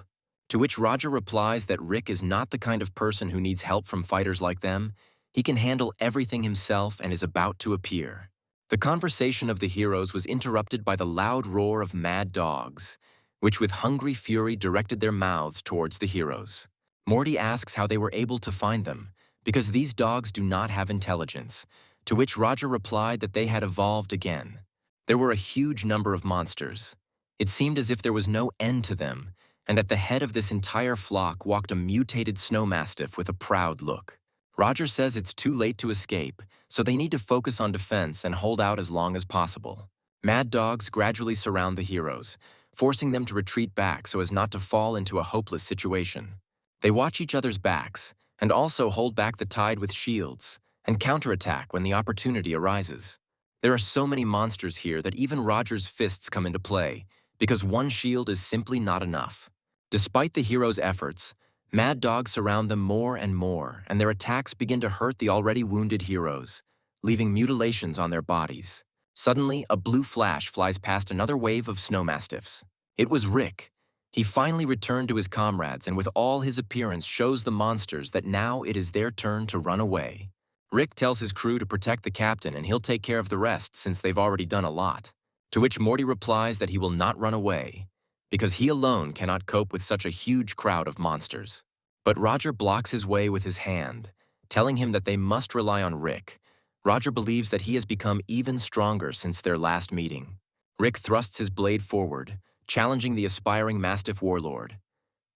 To which Roger replies that Rick is not the kind of person who needs help from fighters like them. He can handle everything himself and is about to appear. The conversation of the heroes was interrupted by the loud roar of mad dogs, which with hungry fury directed their mouths towards the heroes. Morty asks how they were able to find them, because these dogs do not have intelligence, to which Roger replied that they had evolved again. There were a huge number of monsters. It seemed as if there was no end to them, and at the head of this entire flock walked a mutated snow mastiff with a proud look. Roger says it's too late to escape, so they need to focus on defense and hold out as long as possible. Mad dogs gradually surround the heroes, forcing them to retreat back so as not to fall into a hopeless situation. They watch each other's backs, and also hold back the tide with shields, and counterattack when the opportunity arises. There are so many monsters here that even Roger's fists come into play, because one shield is simply not enough. Despite the heroes' efforts, mad dogs surround them more and more, and their attacks begin to hurt the already wounded heroes, leaving mutilations on their bodies. Suddenly, a blue flash flies past another wave of snow mastiffs. It was Rick. He finally returned to his comrades and with all his appearance shows the monsters that now it is their turn to run away. Rick tells his crew to protect the captain and he'll take care of the rest since they've already done a lot. To which Morty replies that he will not run away, because he alone cannot cope with such a huge crowd of monsters. But Roger blocks his way with his hand, telling him that they must rely on Rick. Roger believes that he has become even stronger since their last meeting. Rick thrusts his blade forward, challenging the aspiring Mastiff warlord.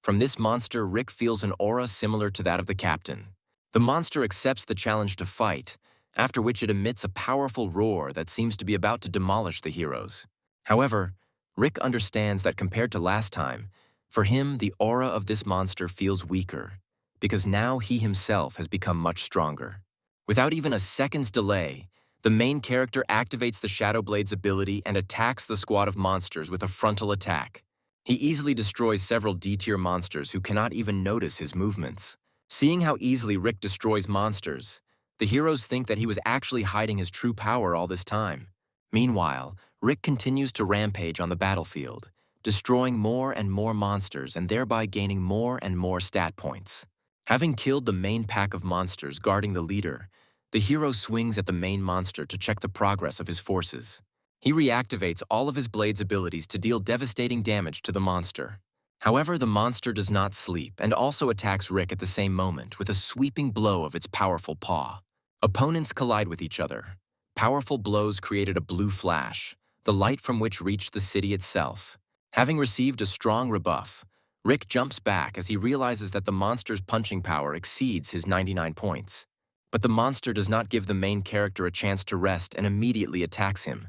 From this monster, Rick feels an aura similar to that of the captain. The monster accepts the challenge to fight, after which it emits a powerful roar that seems to be about to demolish the heroes. However, Rick understands that compared to last time, for him the aura of this monster feels weaker, because now he himself has become much stronger. Without even a second's delay, the main character activates the Shadow Blade's ability and attacks the squad of monsters with a frontal attack. He easily destroys several D-tier monsters who cannot even notice his movements. Seeing how easily Rick destroys monsters, the heroes think that he was actually hiding his true power all this time. Meanwhile, Rick continues to rampage on the battlefield, destroying more and more monsters and thereby gaining more and more stat points. Having killed the main pack of monsters guarding the leader, the hero swings at the main monster to check the progress of his forces. He reactivates all of his blade's abilities to deal devastating damage to the monster. However, the monster does not sleep and also attacks Rick at the same moment with a sweeping blow of its powerful paw. Opponents collide with each other. Powerful blows created a blue flash, the light from which reached the city itself. Having received a strong rebuff, Rick jumps back as he realizes that the monster's punching power exceeds his 99 points. But the monster does not give the main character a chance to rest and immediately attacks him,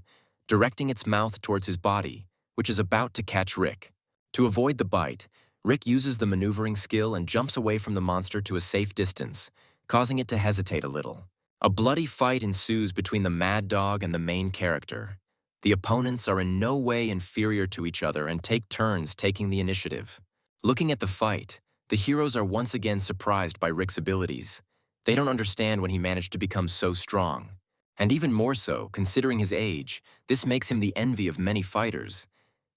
directing its mouth towards his body, which is about to catch Rick. To avoid the bite, Rick uses the maneuvering skill and jumps away from the monster to a safe distance, causing it to hesitate a little. A bloody fight ensues between the mad dog and the main character. The opponents are in no way inferior to each other and take turns taking the initiative. Looking at the fight, the heroes are once again surprised by Rick's abilities. They don't understand when he managed to become so strong. And even more so, considering his age, this makes him the envy of many fighters.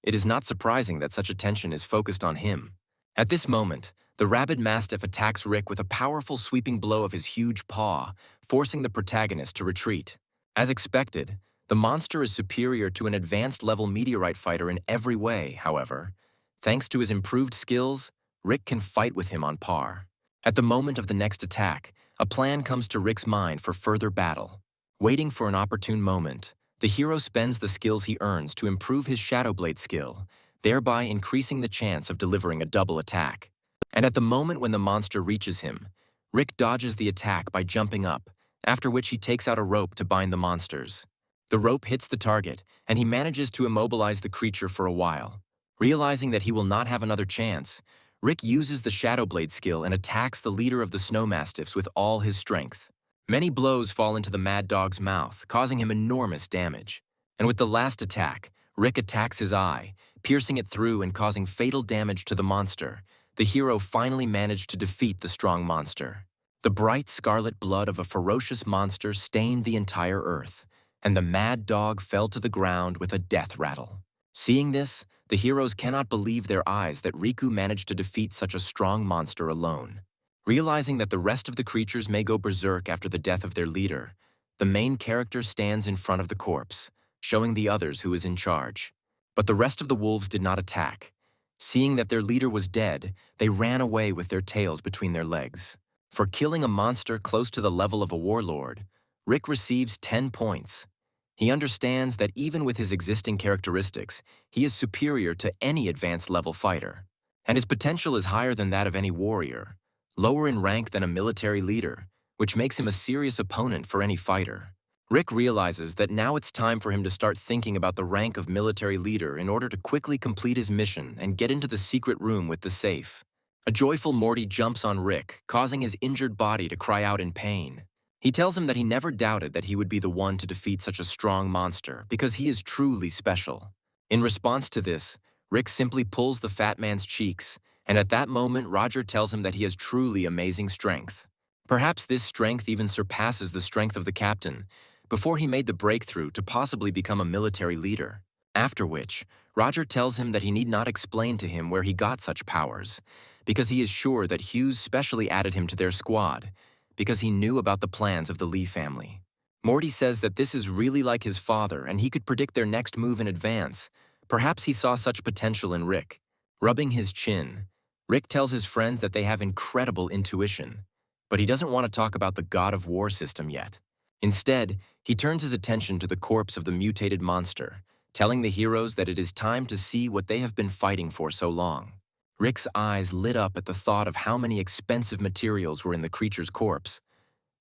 It is not surprising that such attention is focused on him. At this moment, the rabid mastiff attacks Rick with a powerful sweeping blow of his huge paw, forcing the protagonist to retreat. As expected, the monster is superior to an advanced-level meteorite fighter in every way, however. Thanks to his improved skills, Rick can fight with him on par. At the moment of the next attack, a plan comes to Rick's mind for further battle. Waiting for an opportune moment, the hero spends the skills he earns to improve his Shadow Blade skill, thereby increasing the chance of delivering a double attack. And at the moment when the monster reaches him, Rick dodges the attack by jumping up, after which he takes out a rope to bind the monsters. The rope hits the target, and he manages to immobilize the creature for a while. Realizing that he will not have another chance, Rick uses the Shadow Blade skill and attacks the leader of the Snow Mastiffs with all his strength. Many blows fall into the mad dog's mouth, causing him enormous damage. And with the last attack, Rick attacks his eye, piercing it through and causing fatal damage to the monster. The hero finally managed to defeat the strong monster. The bright scarlet blood of a ferocious monster stained the entire earth, and the mad dog fell to the ground with a death rattle. Seeing this, the heroes cannot believe their eyes that Riku managed to defeat such a strong monster alone. Realizing that the rest of the creatures may go berserk after the death of their leader, the main character stands in front of the corpse, showing the others who is in charge. But the rest of the wolves did not attack. Seeing that their leader was dead, they ran away with their tails between their legs. For killing a monster close to the level of a warlord, Rick receives 10 points. He understands that even with his existing characteristics, he is superior to any advanced level fighter, and his potential is higher than that of any warrior, lower in rank than a military leader, which makes him a serious opponent for any fighter. Rick realizes that now it's time for him to start thinking about the rank of military leader in order to quickly complete his mission and get into the secret room with the safe. A joyful Morty jumps on Rick, causing his injured body to cry out in pain. He tells him that he never doubted that he would be the one to defeat such a strong monster because he is truly special. In response to this, Rick simply pulls the fat man's cheeks, and at that moment Roger tells him that he has truly amazing strength. Perhaps this strength even surpasses the strength of the captain, before he made the breakthrough to possibly become a military leader. After which, Roger tells him that he need not explain to him where he got such powers, because he is sure that Hughes specially added him to their squad, because he knew about the plans of the Lee family. Morty says that this is really like his father and he could predict their next move in advance. Perhaps he saw such potential in Rick. Rubbing his chin, Rick tells his friends that they have incredible intuition, but he doesn't want to talk about the God of War system yet. Instead, he turns his attention to the corpse of the mutated monster, telling the heroes that it is time to see what they have been fighting for so long. Rick's eyes lit up at the thought of how many expensive materials were in the creature's corpse,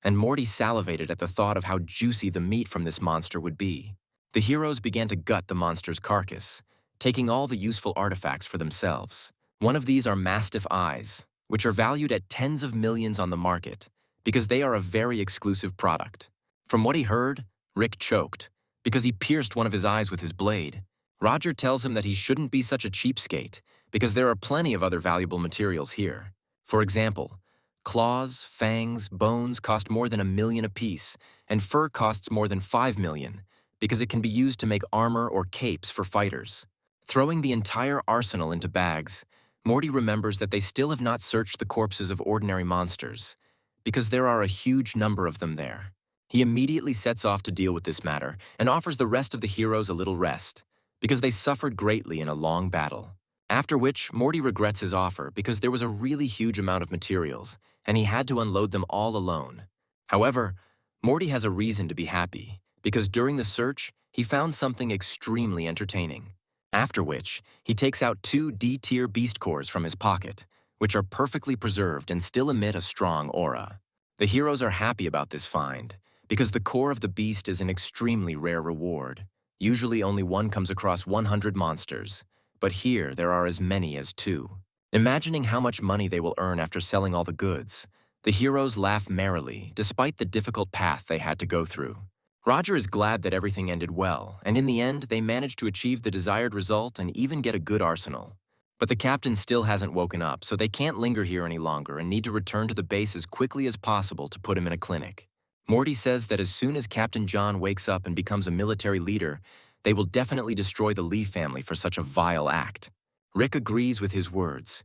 and Morty salivated at the thought of how juicy the meat from this monster would be. The heroes began to gut the monster's carcass, taking all the useful artifacts for themselves. One of these are mastiff eyes, which are valued at tens of millions on the market, because they are a very exclusive product. From what he heard, Rick choked, because he pierced one of his eyes with his blade. Roger tells him that he shouldn't be such a cheapskate, because there are plenty of other valuable materials here. For example, claws, fangs, bones cost more than $1 million apiece, and fur costs more than $5 million, because it can be used to make armor or capes for fighters. Throwing the entire arsenal into bags, Morty remembers that they still have not searched the corpses of ordinary monsters, because there are a huge number of them there. He immediately sets off to deal with this matter and offers the rest of the heroes a little rest, because they suffered greatly in a long battle. After which, Morty regrets his offer because there was a really huge amount of materials, and he had to unload them all alone. However, Morty has a reason to be happy, because during the search, he found something extremely entertaining. After which, he takes out 2 D-tier beast cores from his pocket, which are perfectly preserved and still emit a strong aura. The heroes are happy about this find, because the core of the beast is an extremely rare reward. Usually only one comes across 100 monsters, but here there are as many as 2. Imagining how much money they will earn after selling all the goods, the heroes laugh merrily despite the difficult path they had to go through. Roger is glad that everything ended well, and in the end they managed to achieve the desired result and even get a good arsenal. But the captain still hasn't woken up, so they can't linger here any longer and need to return to the base as quickly as possible to put him in a clinic. Morty says that as soon as Captain John wakes up and becomes a military leader, they will definitely destroy the Lee family for such a vile act. Rick agrees with his words.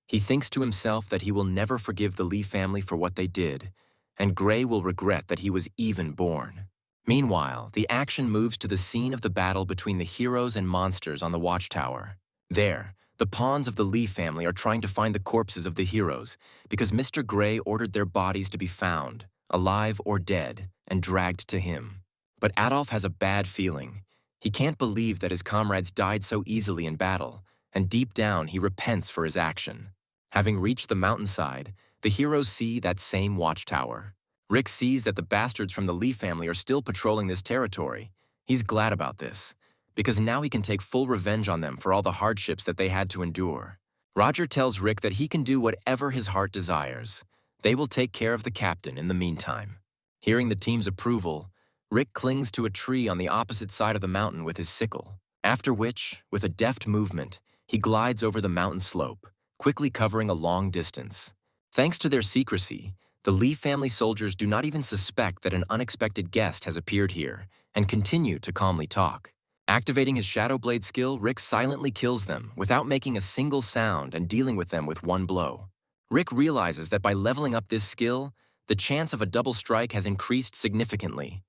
He thinks to himself that he will never forgive the Lee family for what they did, and Gray will regret that he was even born. Meanwhile, the action moves to the scene of the battle between the heroes and monsters on the watchtower. There, the pawns of the Lee family are trying to find the corpses of the heroes because Mr. Gray ordered their bodies to be found, alive or dead, and dragged to him. But Adolf has a bad feeling. He can't believe that his comrades died so easily in battle, and deep down he repents for his action. Having reached the mountainside, the heroes see that same watchtower. Rick sees that the bastards from the Lee family are still patrolling this territory. He's glad about this, because now he can take full revenge on them for all the hardships that they had to endure. Roger tells Rick that he can do whatever his heart desires. They will take care of the captain in the meantime. Hearing the team's approval, Rick clings to a tree on the opposite side of the mountain with his sickle, after which, with a deft movement, he glides over the mountain slope, quickly covering a long distance. Thanks to their secrecy, the Lee family soldiers do not even suspect that an unexpected guest has appeared here and continue to calmly talk. Activating his Shadow Blade skill, Rick silently kills them without making a single sound and dealing with them with one blow. Rick realizes that by leveling up this skill, the chance of a double strike has increased significantly.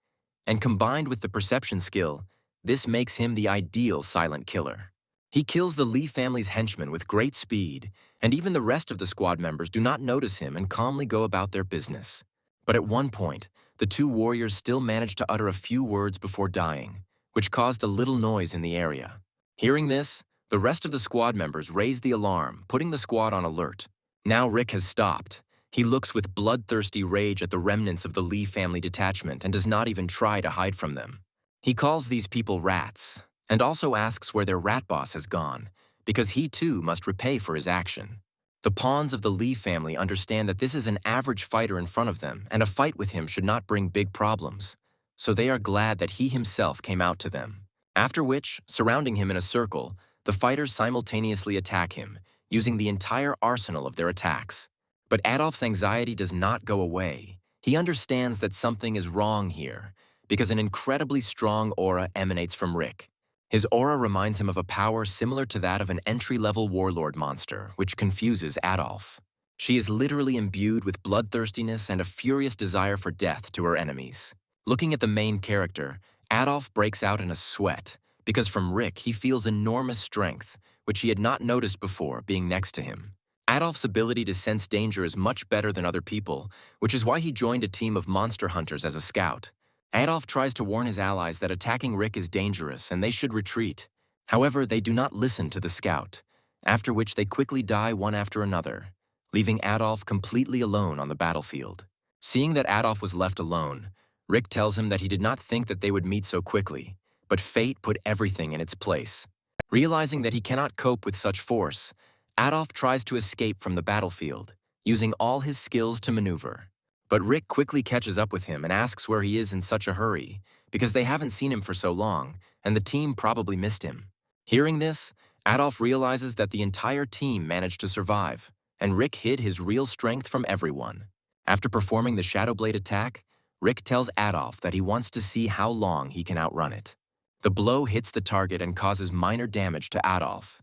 And combined with the perception skill, this makes him the ideal silent killer. He kills the Lee family's henchmen with great speed, and even the rest of the squad members do not notice him and calmly go about their business. But at one point, the two warriors still manage to utter a few words before dying, which caused a little noise in the area. Hearing this, the rest of the squad members raise the alarm, putting the squad on alert. Now Rick has stopped. He looks with bloodthirsty rage at the remnants of the Lee family detachment and does not even try to hide from them. He calls these people rats, and also asks where their rat boss has gone, because he too must repay for his action. The pawns of the Lee family understand that this is an average fighter in front of them, and a fight with him should not bring big problems, so they are glad that he himself came out to them. After which, surrounding him in a circle, the fighters simultaneously attack him, using the entire arsenal of their attacks. But Adolf's anxiety does not go away. He understands that something is wrong here, because an incredibly strong aura emanates from Rick. His aura reminds him of a power similar to that of an entry-level warlord monster, which confuses Adolf. She is literally imbued with bloodthirstiness and a furious desire for death to her enemies. Looking at the main character, Adolf breaks out in a sweat, because from Rick he feels enormous strength, which he had not noticed before being next to him. Adolf's ability to sense danger is much better than other people, which is why he joined a team of monster hunters as a scout. Adolf tries to warn his allies that attacking Rick is dangerous and they should retreat. However, they do not listen to the scout, after which they quickly die one after another, leaving Adolf completely alone on the battlefield. Seeing that Adolf was left alone, Rick tells him that he did not think that they would meet so quickly, but fate put everything in its place. Realizing that he cannot cope with such force, Adolf tries to escape from the battlefield, using all his skills to maneuver. But Rick quickly catches up with him and asks where he is in such a hurry, because they haven't seen him for so long, and the team probably missed him. Hearing this, Adolf realizes that the entire team managed to survive, and Rick hid his real strength from everyone. After performing the Shadow Blade attack, Rick tells Adolf that he wants to see how long he can outrun it. The blow hits the target and causes minor damage to Adolf.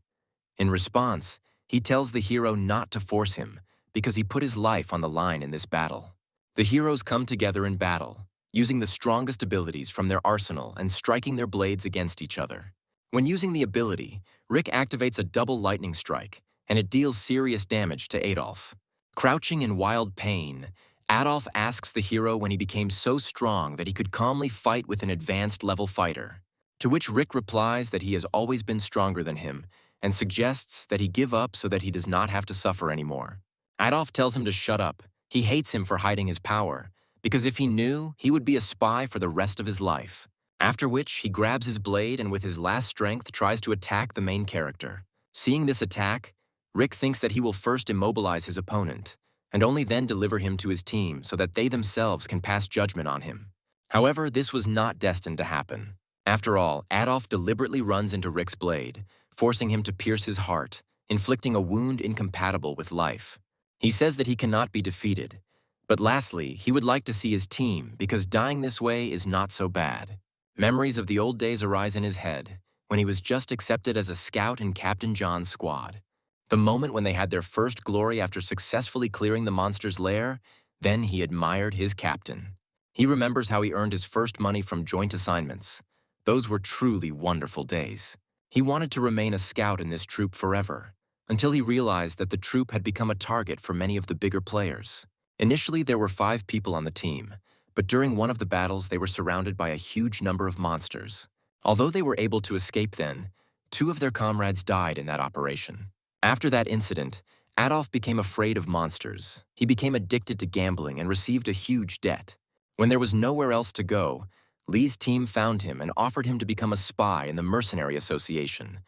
In response, he tells the hero not to force him, because he put his life on the line in this battle. The heroes come together in battle, using the strongest abilities from their arsenal and striking their blades against each other. When using the ability, Rick activates a double lightning strike, and it deals serious damage to Adolf. Crouching in wild pain, Adolf asks the hero when he became so strong that he could calmly fight with an advanced level fighter, to which Rick replies that he has always been stronger than him and suggests that he give up so that he does not have to suffer anymore. Adolf tells him to shut up. He hates him for hiding his power, because if he knew, he would be a spy for the rest of his life. After which, he grabs his blade and with his last strength tries to attack the main character. Seeing this attack, Rick thinks that he will first immobilize his opponent, and only then deliver him to his team so that they themselves can pass judgment on him. However, this was not destined to happen. After all, Adolf deliberately runs into Rick's blade, forcing him to pierce his heart, inflicting a wound incompatible with life. He says that he cannot be defeated, But lastly, he would like to see his team because dying this way is not so bad. Memories of the old days arise in his head when he was just accepted as a scout in Captain John's squad. The moment when they had their first glory after successfully clearing the monster's lair, then he admired his captain. He remembers how he earned his first money from joint assignments. Those were truly wonderful days. He wanted to remain a scout in this troop forever, until he realized that the troop had become a target for many of the bigger players. Initially, there were 5 people on the team, but during one of the battles they were surrounded by a huge number of monsters. Although they were able to escape then, 2 of their comrades died in that operation. After that incident, Adolf became afraid of monsters. He became addicted to gambling and received a huge debt. When there was nowhere else to go, Lee's team found him and offered him to become a spy in the Mercenary Association.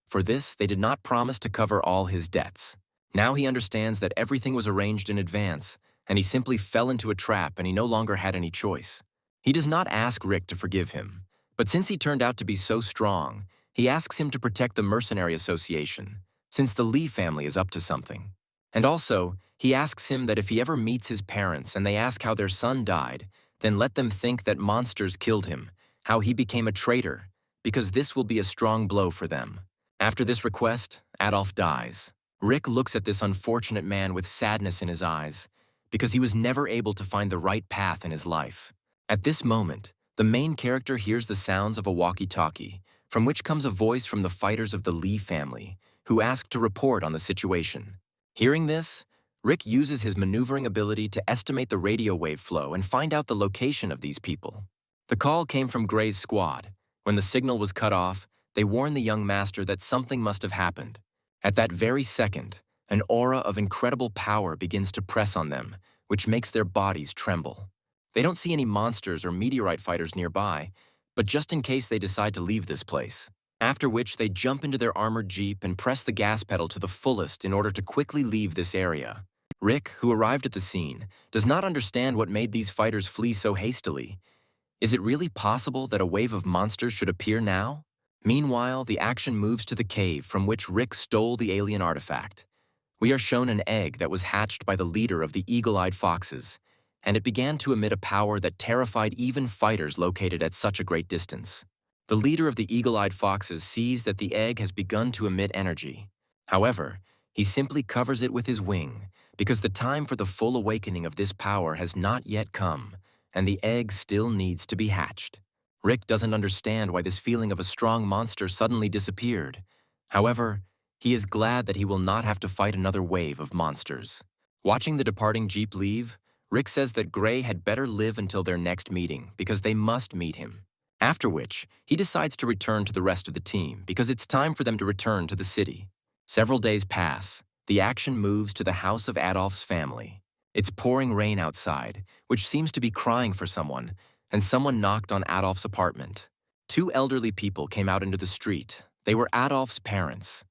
For this, they did not promise to cover all his debts. Now he understands that everything was arranged in advance, and he simply fell into a trap and he no longer had any choice. He does not ask Rick to forgive him, but since he turned out to be so strong, he asks him to protect the Mercenary Association, since the Lee family is up to something. And also, he asks him that if he ever meets his parents and they ask how their son died, then let them think that monsters killed him, how he became a traitor, because this will be a strong blow for them. After this request, Adolf dies. Rick looks at this unfortunate man with sadness in his eyes, because he was never able to find the right path in his life. At this moment, the main character hears the sounds of a walkie-talkie, from which comes a voice from the fighters of the Lee family, who ask to report on the situation. Hearing this, Rick uses his maneuvering ability to estimate the radio wave flow and find out the location of these people. The call came from Gray's squad. When the signal was cut off, they warn the young master that something must have happened. At that very second, an aura of incredible power begins to press on them, which makes their bodies tremble. They don't see any monsters or meteorite fighters nearby, but just in case they decide to leave this place. After which they jump into their armored jeep and press the gas pedal to the fullest in order to quickly leave this area. Rick, who arrived at the scene, does not understand what made these fighters flee so hastily. Is it really possible that a wave of monsters should appear now? Meanwhile, the action moves to the cave from which Rick stole the alien artifact. We are shown an egg that was hatched by the leader of the eagle-eyed foxes, and it began to emit a power that terrified even fighters located at such a great distance. The leader of the eagle-eyed foxes sees that the egg has begun to emit energy. However, he simply covers it with his wing, because the time for the full awakening of this power has not yet come, and the egg still needs to be hatched. Rick doesn't understand why this feeling of a strong monster suddenly disappeared. However, he is glad that he will not have to fight another wave of monsters. Watching the departing jeep leave, Rick says that Gray had better live until their next meeting because they must meet him. After which, he decides to return to the rest of the team because it's time for them to return to the city. Several days pass. The action moves to the house of Adolf's family. It's pouring rain outside, which seems to be crying for someone, and someone knocked on Adolf's apartment. 2 elderly people came out into the street. They were Adolf's parents.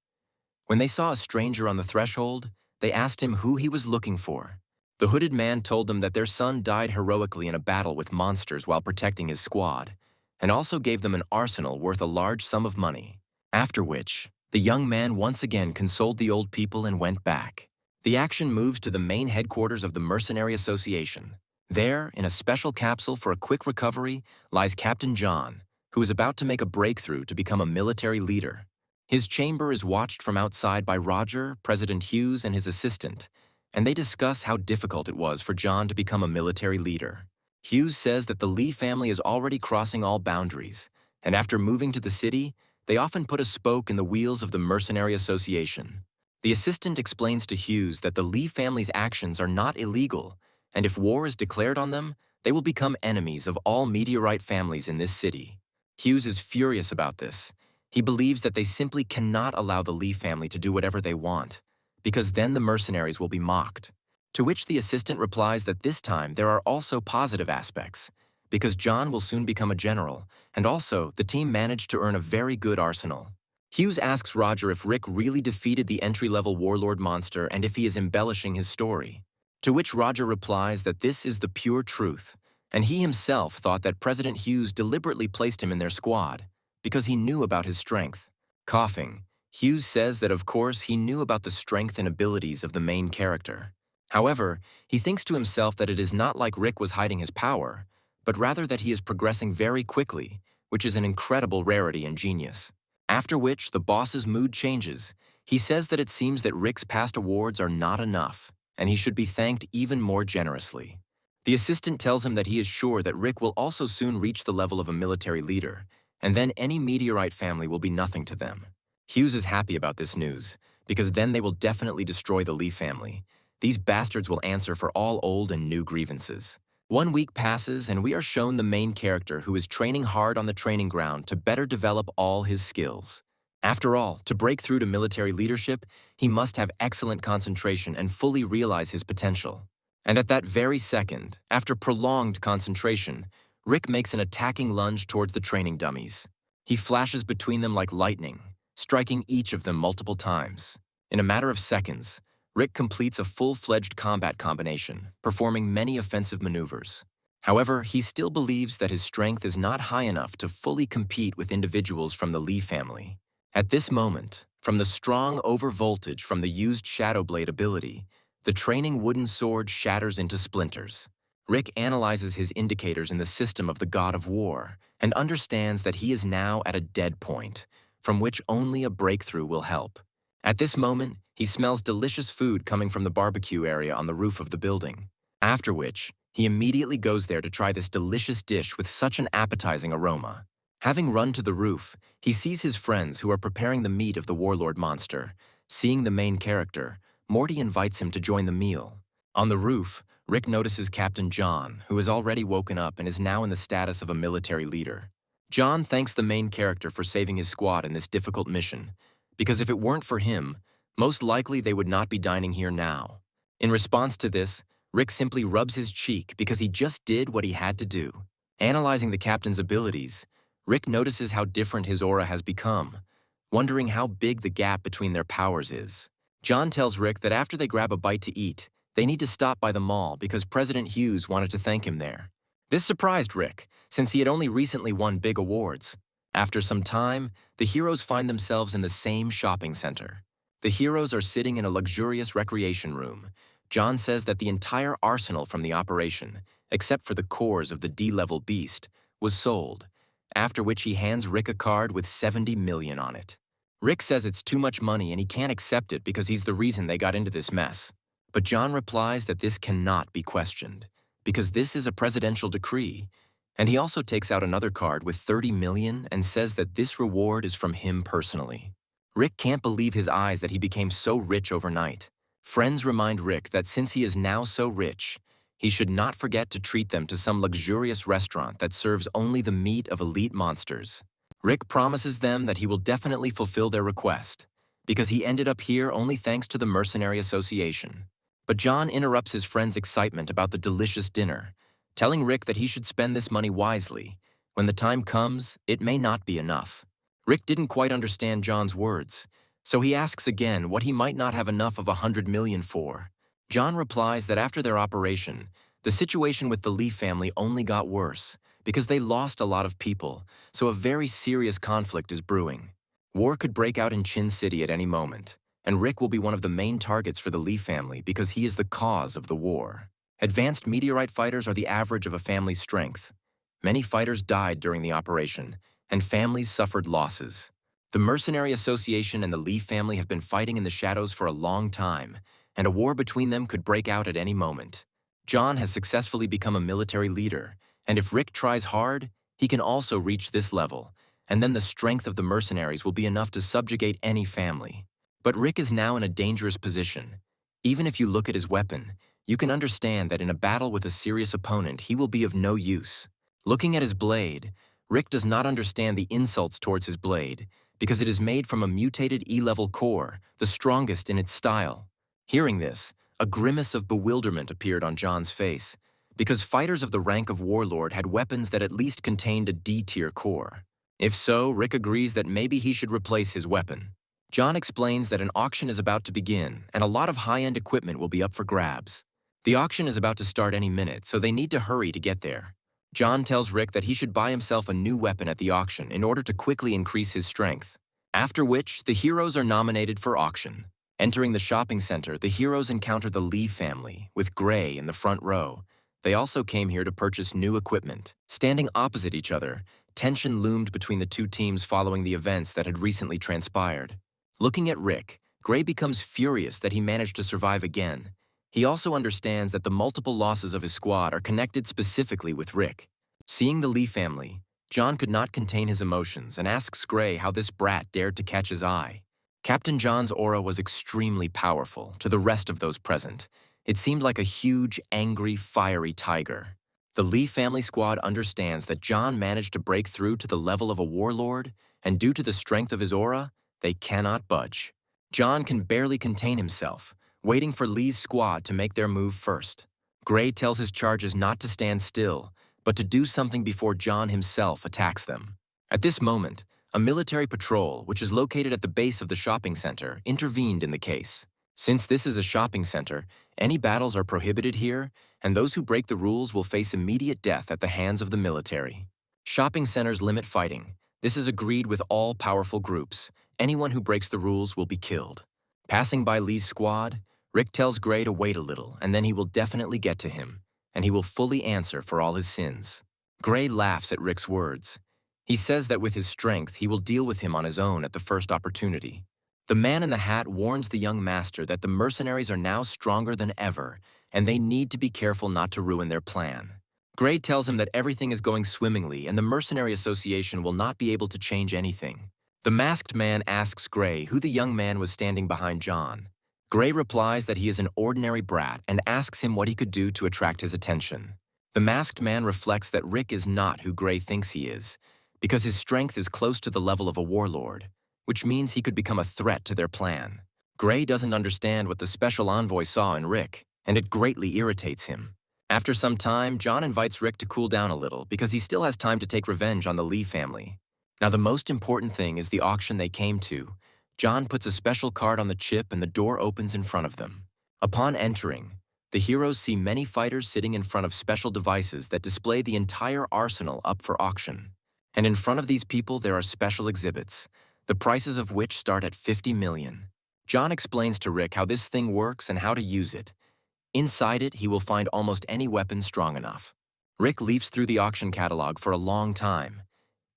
When they saw a stranger on the threshold, they asked him who he was looking for. The hooded man told them that their son died heroically in a battle with monsters while protecting his squad, and also gave them an arsenal worth a large sum of money. After which, the young man once again consoled the old people and went back. The action moves to the main headquarters of the Mercenary Association. There, in a special capsule for a quick recovery, lies Captain John, who is about to make a breakthrough to become a military leader. His chamber is watched from outside by Roger, President Hughes, and his assistant, and they discuss how difficult it was for John to become a military leader. Hughes says that the Lee family is already crossing all boundaries, and after moving to the city, they often put a spoke in the wheels of the Mercenary Association. The assistant explains to Hughes that the Lee family's actions are not illegal, and if war is declared on them, they will become enemies of all meteorite families in this city. Hughes is furious about this. He believes that they simply cannot allow the Lee family to do whatever they want, because then the mercenaries will be mocked. To which the assistant replies that this time there are also positive aspects, because John will soon become a general, and also the team managed to earn a very good arsenal. Hughes asks Roger if Rick really defeated the entry-level warlord monster and if he is embellishing his story. To which Roger replies that this is the pure truth, and he himself thought that President Hughes deliberately placed him in their squad, because he knew about his strength. Coughing, Hughes says that of course he knew about the strength and abilities of the main character. However, he thinks to himself that it is not like Rick was hiding his power, but rather that he is progressing very quickly, which is an incredible rarity and genius. After which, the boss's mood changes. He says that it seems that Rick's past awards are not enough, and he should be thanked even more generously. The assistant tells him that he is sure that Rick will also soon reach the level of a military leader, and then any meteorite family will be nothing to them. Hughes is happy about this news, because then they will definitely destroy the Lee family. These bastards will answer for all old and new grievances. 1 week passes, and we are shown the main character who is training hard on the training ground to better develop all his skills. After all, to break through to military leadership, he must have excellent concentration and fully realize his potential. And at that very second, after prolonged concentration, Rick makes an attacking lunge towards the training dummies. He flashes between them like lightning, striking each of them multiple times. In a matter of seconds, Rick completes a full-fledged combat combination, performing many offensive maneuvers. However, he still believes that his strength is not high enough to fully compete with individuals from the Lee family. At this moment, from the strong overvoltage from the used Shadow Blade ability, the training wooden sword shatters into splinters. Rick analyzes his indicators in the system of the God of War and understands that he is now at a dead point, from which only a breakthrough will help. At this moment, he smells delicious food coming from the barbecue area on the roof of the building. After which, he immediately goes there to try this delicious dish with such an appetizing aroma. Having run to the roof, he sees his friends who are preparing the meat of the warlord monster. Seeing the main character, Morty invites him to join the meal. On the roof, Rick notices Captain John, who has already woken up and is now in the status of a military leader. John thanks the main character for saving his squad in this difficult mission, because if it weren't for him, most likely they would not be dining here now. In response to this, Rick simply rubs his cheek because he just did what he had to do. Analyzing the captain's abilities, Rick notices how different his aura has become, wondering how big the gap between their powers is. John tells Rick that after they grab a bite to eat, they need to stop by the mall because President Hughes wanted to thank him there. This surprised Rick, since he had only recently won big awards. After some time, the heroes find themselves in the same shopping center. The heroes are sitting in a luxurious recreation room. John says that the entire arsenal from the operation, except for the cores of the D-level beast, was sold, after which he hands Rick a card with 70 million on it. Rick says it's too much money and he can't accept it because he's the reason they got into this mess. But John replies that this cannot be questioned, because this is a presidential decree, and he also takes out another card with 30 million and says that this reward is from him personally. Rick can't believe his eyes that he became so rich overnight. Friends remind Rick that since he is now so rich, he should not forget to treat them to some luxurious restaurant that serves only the meat of elite monsters. Rick promises them that he will definitely fulfill their request, because he ended up here only thanks to the Mercenary Association. But John interrupts his friend's excitement about the delicious dinner, telling Rick that he should spend this money wisely. When the time comes, it may not be enough. Rick didn't quite understand John's words, so he asks again what he might not have enough of 100 million for. John replies that after their operation, the situation with the Lee family only got worse because they lost a lot of people, so a very serious conflict is brewing. War could break out in Chin City at any moment, and Rick will be one of the main targets for the Lee family because he is the cause of the war. Advanced meteorite fighters are the average of a family's strength. Many fighters died during the operation, and families suffered losses. The Mercenary Association and the Lee family have been fighting in the shadows for a long time, and a war between them could break out at any moment. John has successfully become a military leader, and if Rick tries hard, he can also reach this level, and then the strength of the mercenaries will be enough to subjugate any family. But Rick is now in a dangerous position. Even if you look at his weapon, you can understand that in a battle with a serious opponent, he will be of no use. Looking at his blade, Rick does not understand the insults towards his blade, because it is made from a mutated E-level core, the strongest in its style. Hearing this, a grimace of bewilderment appeared on John's face, because fighters of the rank of Warlord had weapons that at least contained a D-tier core. If so, Rick agrees that maybe he should replace his weapon. John explains that an auction is about to begin, and a lot of high-end equipment will be up for grabs. The auction is about to start any minute, so they need to hurry to get there. John tells Rick that he should buy himself a new weapon at the auction in order to quickly increase his strength. After which, the heroes are nominated for auction. Entering the shopping center, the heroes encounter the Lee family, with Gray in the front row. They also came here to purchase new equipment. Standing opposite each other, tension loomed between the two teams following the events that had recently transpired. Looking at Rick, Gray becomes furious that he managed to survive again. He also understands that the multiple losses of his squad are connected specifically with Rick. Seeing the Lee family, John could not contain his emotions and asks Gray how this brat dared to catch his eye. Captain John's aura was extremely powerful to the rest of those present. It seemed like a huge, angry, fiery tiger. The Lee family squad understands that John managed to break through to the level of a warlord, and due to the strength of his aura, they cannot budge. John can barely contain himself, waiting for Lee's squad to make their move first. Gray tells his charges not to stand still, but to do something before John himself attacks them. At this moment, a military patrol, which is located at the base of the shopping center, intervened in the case. Since this is a shopping center, any battles are prohibited here, and those who break the rules will face immediate death at the hands of the military. Shopping centers limit fighting. This is agreed with all powerful groups. Anyone who breaks the rules will be killed. Passing by Lee's squad, Rick tells Gray to wait a little, and then he will definitely get to him, and he will fully answer for all his sins. Gray laughs at Rick's words. He says that with his strength, he will deal with him on his own at the first opportunity. The man in the hat warns the young master that the mercenaries are now stronger than ever, and they need to be careful not to ruin their plan. Gray tells him that everything is going swimmingly and the Mercenary Association will not be able to change anything. The masked man asks Gray who the young man was standing behind John. Gray replies that he is an ordinary brat and asks him what he could do to attract his attention. The masked man reflects that Rick is not who Gray thinks he is, because his strength is close to the level of a warlord, which means he could become a threat to their plan. Gray doesn't understand what the special envoy saw in Rick, and it greatly irritates him. After some time, John invites Rick to cool down a little because he still has time to take revenge on the Lee family. Now the most important thing is the auction they came to. John puts a special card on the chip and the door opens in front of them. Upon entering, the heroes see many fighters sitting in front of special devices that display the entire arsenal up for auction. And in front of these people there are special exhibits, the prices of which start at 50 million. John explains to Rick how this thing works and how to use it. Inside it, he will find almost any weapon strong enough. Rick leafs through the auction catalog for a long time.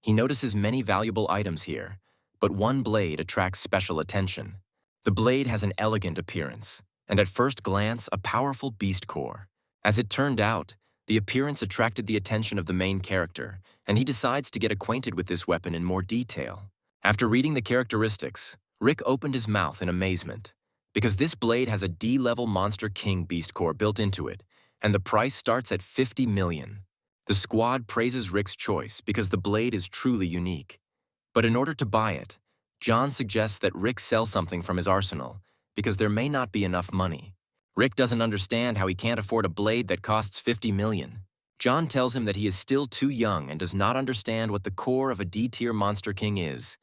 He notices many valuable items here, but one blade attracts special attention. The blade has an elegant appearance, and at first glance, a powerful beast core. As it turned out, the appearance attracted the attention of the main character, and he decides to get acquainted with this weapon in more detail. After reading the characteristics, Rick opened his mouth in amazement, because this blade has a D-level Monster King beast core built into it, and the price starts at 50 million. The squad praises Rick's choice because the blade is truly unique. But in order to buy it, John suggests that Rick sell something from his arsenal, because there may not be enough money. Rick doesn't understand how he can't afford a blade that costs 50 million. John tells him that he is still too young and does not understand what the core of a D-tier Monster King is.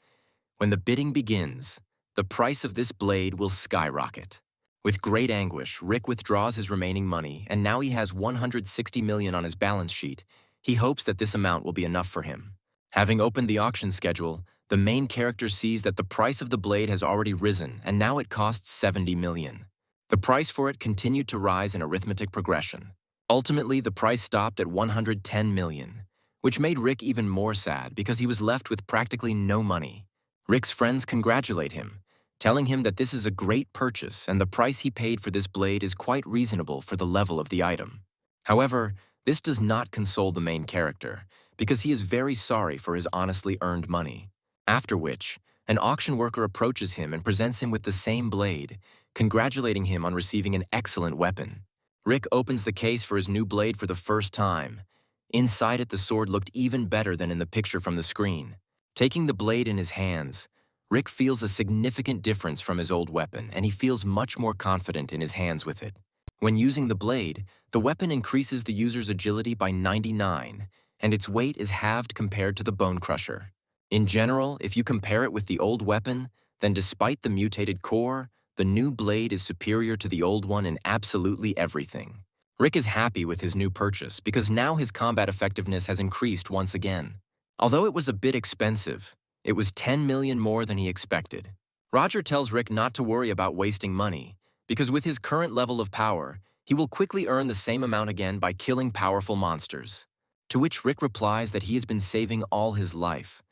When the bidding begins, the price of this blade will skyrocket. With great anguish, Rick withdraws his remaining money, and now he has 160 million on his balance sheet. He hopes that this amount will be enough for him. Having opened the auction schedule, the main character sees that the price of the blade has already risen, and now it costs 70 million. The price for it continued to rise in arithmetic progression. Ultimately, the price stopped at 110 million, which made Rick even more sad because he was left with practically no money. Rick's friends congratulate him, telling him that this is a great purchase and the price he paid for this blade is quite reasonable for the level of the item. However, this does not console the main character, because he is very sorry for his honestly earned money. After which, an auction worker approaches him and presents him with the same blade, congratulating him on receiving an excellent weapon. Rick opens the case for his new blade for the first time. Inside it, the sword looked even better than in the picture from the screen. Taking the blade in his hands, Rick feels a significant difference from his old weapon, and he feels much more confident in his hands with it. When using the blade, the weapon increases the user's agility by 99, and its weight is halved compared to the Bone Crusher. In general, if you compare it with the old weapon, then despite the mutated core, the new blade is superior to the old one in absolutely everything. Rick is happy with his new purchase because now his combat effectiveness has increased once again. Although it was a bit expensive, it was 10 million more than he expected. Roger tells Rick not to worry about wasting money, because with his current level of power, he will quickly earn the same amount again by killing powerful monsters. To which Rick replies that he has been saving all his life,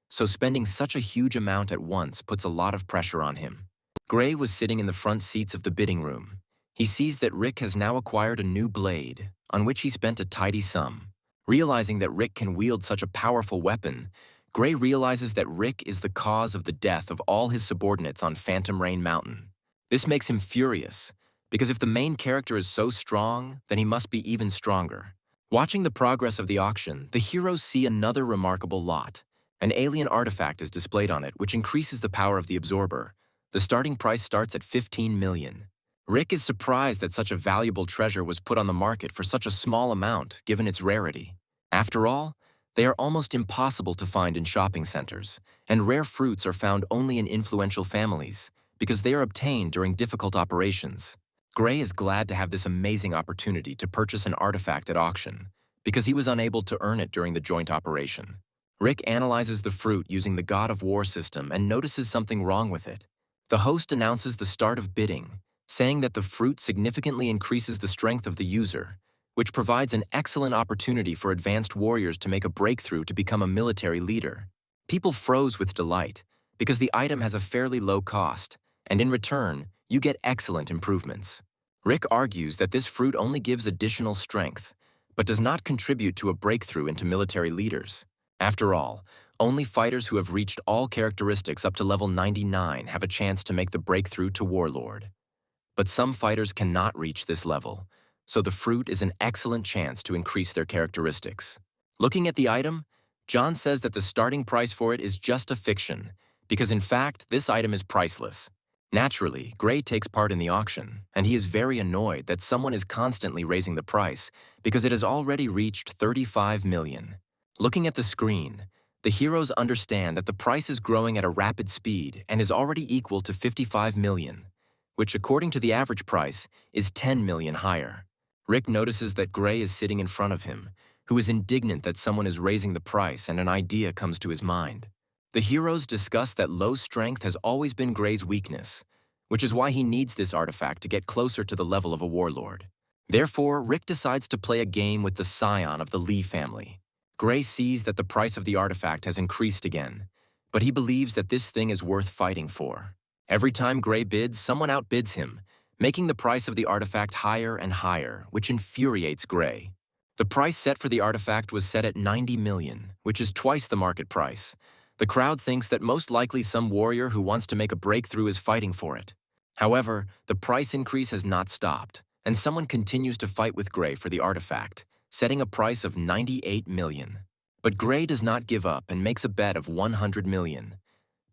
so spending such a huge amount at once puts a lot of pressure on him. Gray was sitting in the front seats of the bidding room. He sees that Rick has now acquired a new blade, on which he spent a tidy sum. Realizing that Rick can wield such a powerful weapon, Gray realizes that Rick is the cause of the death of all his subordinates on Phantom Rain Mountain. This makes him furious, because if the main character is so strong, then he must be even stronger. Watching the progress of the auction, the heroes see another remarkable lot. An alien artifact is displayed on it, which increases the power of the absorber. The starting price starts at 15 million. Rick is surprised that such a valuable treasure was put on the market for such a small amount, given its rarity. After all, they are almost impossible to find in shopping centers, and rare fruits are found only in influential families, because they are obtained during difficult operations. Gray is glad to have this amazing opportunity to purchase an artifact at auction, because he was unable to earn it during the joint operation. Rick analyzes the fruit using the God of War system and notices something wrong with it. The host announces the start of bidding, saying that the fruit significantly increases the strength of the user, which provides an excellent opportunity for advanced warriors to make a breakthrough to become a military leader. People froze with delight, because the item has a fairly low cost, and in return, you get excellent improvements. Rick argues that this fruit only gives additional strength, but does not contribute to a breakthrough into military leaders. After all, only fighters who have reached all characteristics up to level 99 have a chance to make the breakthrough to Warlord. But some fighters cannot reach this level, so the fruit is an excellent chance to increase their characteristics. Looking at the item, John says that the starting price for it is just a fiction, because in fact, this item is priceless. Naturally, Gray takes part in the auction, and he is very annoyed that someone is constantly raising the price because it has already reached 35 million. Looking at the screen, the heroes understand that the price is growing at a rapid speed and is already equal to 55 million, which according to the average price is 10 million higher. Rick notices that Gray is sitting in front of him, who is indignant that someone is raising the price, and an idea comes to his mind. The heroes discuss that low strength has always been Gray's weakness, which is why he needs this artifact to get closer to the level of a warlord. Therefore, Rick decides to play a game with the scion of the Lee family. Gray sees that the price of the artifact has increased again, but he believes that this thing is worth fighting for. Every time Gray bids, someone outbids him, making the price of the artifact higher and higher, which infuriates Gray. The price set for the artifact was set at 90 million, which is twice the market price. The crowd thinks that most likely some warrior who wants to make a breakthrough is fighting for it. However, the price increase has not stopped, and someone continues to fight with Gray for the artifact, setting a price of 98 million. But Gray does not give up and makes a bet of 100 million.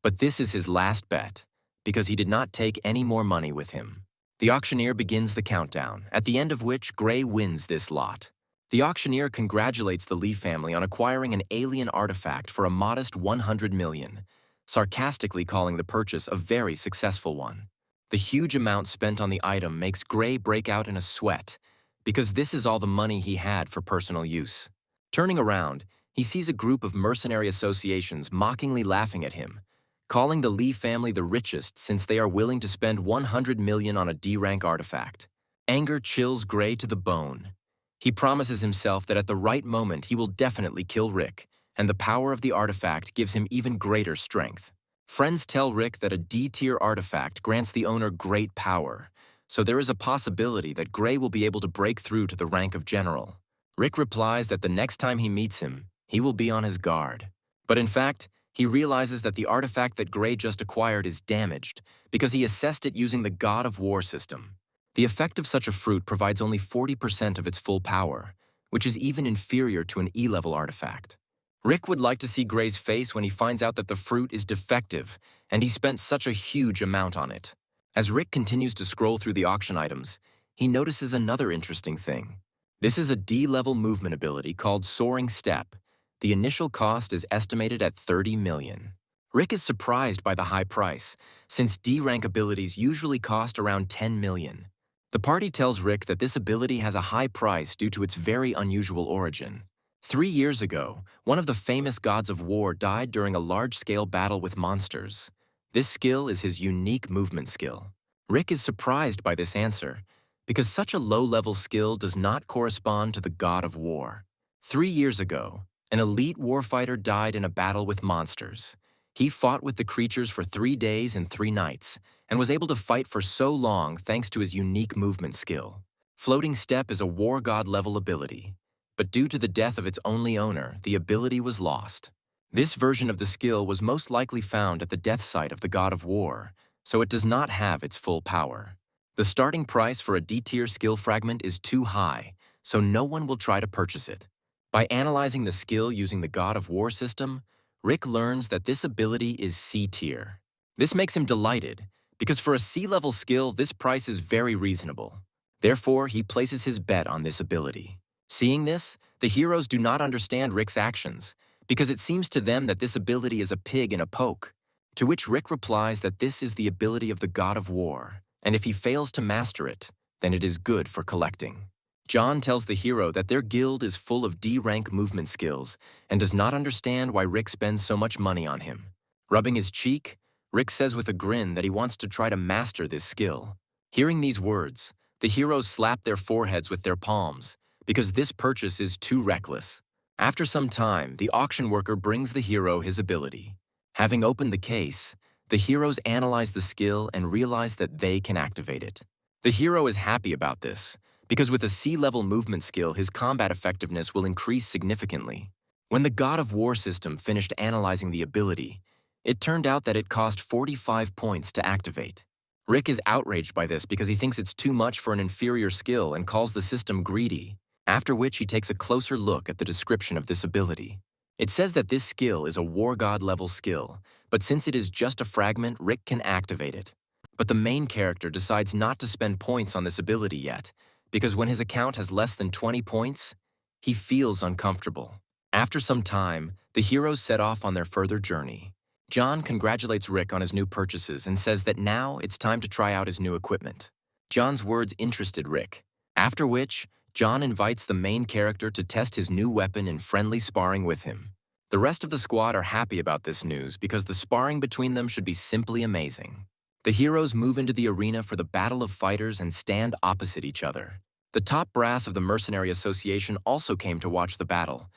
But this is his last bet, because he did not take any more money with him. The auctioneer begins the countdown, at the end of which Gray wins this lot. The auctioneer congratulates the Lee family on acquiring an alien artifact for a modest 100 million, sarcastically calling the purchase a very successful one. The huge amount spent on the item makes Gray break out in a sweat, because this is all the money he had for personal use. Turning around, he sees a group of mercenary associations mockingly laughing at him, calling the Lee family the richest since they are willing to spend 100 million on a D-rank artifact. Anger chills Gray to the bone. He promises himself that at the right moment he will definitely kill Rick, and the power of the artifact gives him even greater strength. Friends tell Rick that a D-tier artifact grants the owner great power, so there is a possibility that Gray will be able to break through to the rank of general. Rick replies that the next time he meets him, he will be on his guard. But in fact, he realizes that the artifact that Gray just acquired is damaged because he assessed it using the God of War system. The effect of such a fruit provides only 40% of its full power, which is even inferior to an E-level artifact. Rick would like to see Gray's face when he finds out that the fruit is defective, and he spent such a huge amount on it. As Rick continues to scroll through the auction items, he notices another interesting thing. This is a D-level movement ability called Soaring Step. The initial cost is estimated at 30 million. Rick is surprised by the high price, since D-rank abilities usually cost around 10 million. The party tells Rick that this ability has a high price due to its very unusual origin. 3 years ago, one of the famous gods of war died during a large-scale battle with monsters. This skill is his unique movement skill. Rick is surprised by this answer, because such a low-level skill does not correspond to the god of war. 3 years ago, an elite warfighter died in a battle with monsters. He fought with the creatures for 3 days and 3 nights, and was able to fight for so long thanks to his unique movement skill. Floating Step is a war god-level ability, but due to the death of its only owner, the ability was lost. This version of the skill was most likely found at the death site of the god of war, so it does not have its full power. The starting price for a D-tier skill fragment is too high, so no one will try to purchase it. By analyzing the skill using the god of war system, Rick learns that this ability is C-tier. This makes him delighted, because for a C-level skill, this price is very reasonable. Therefore, he places his bet on this ability. Seeing this, the heroes do not understand Rick's actions, because it seems to them that this ability is a pig in a poke. To which Rick replies that this is the ability of the god of war, and if he fails to master it, then it is good for collecting. John tells the hero that their guild is full of D-rank movement skills and does not understand why Rick spends so much money on him. Rubbing his cheek, Rick says with a grin that he wants to try to master this skill. Hearing these words, the heroes slap their foreheads with their palms, because this purchase is too reckless. After some time, the auction worker brings the hero his ability. Having opened the case, the heroes analyze the skill and realize that they can activate it. The hero is happy about this, because with a C-level movement skill, his combat effectiveness will increase significantly. When the God of War system finished analyzing the ability, it turned out that it cost 45 points to activate. Rick is outraged by this because he thinks it's too much for an inferior skill and calls the system greedy, after which he takes a closer look at the description of this ability. It says that this skill is a War God level skill, but since it is just a fragment, Rick can activate it. But the main character decides not to spend points on this ability yet, because when his account has less than 20 points, he feels uncomfortable. After some time, the heroes set off on their further journey. John congratulates Rick on his new purchases and says that now it's time to try out his new equipment. John's words interested Rick, after which, John invites the main character to test his new weapon in friendly sparring with him. The rest of the squad are happy about this news because the sparring between them should be simply amazing. The heroes move into the arena for the battle of fighters and stand opposite each other. The top brass of the Mercenary Association also came to watch the battle.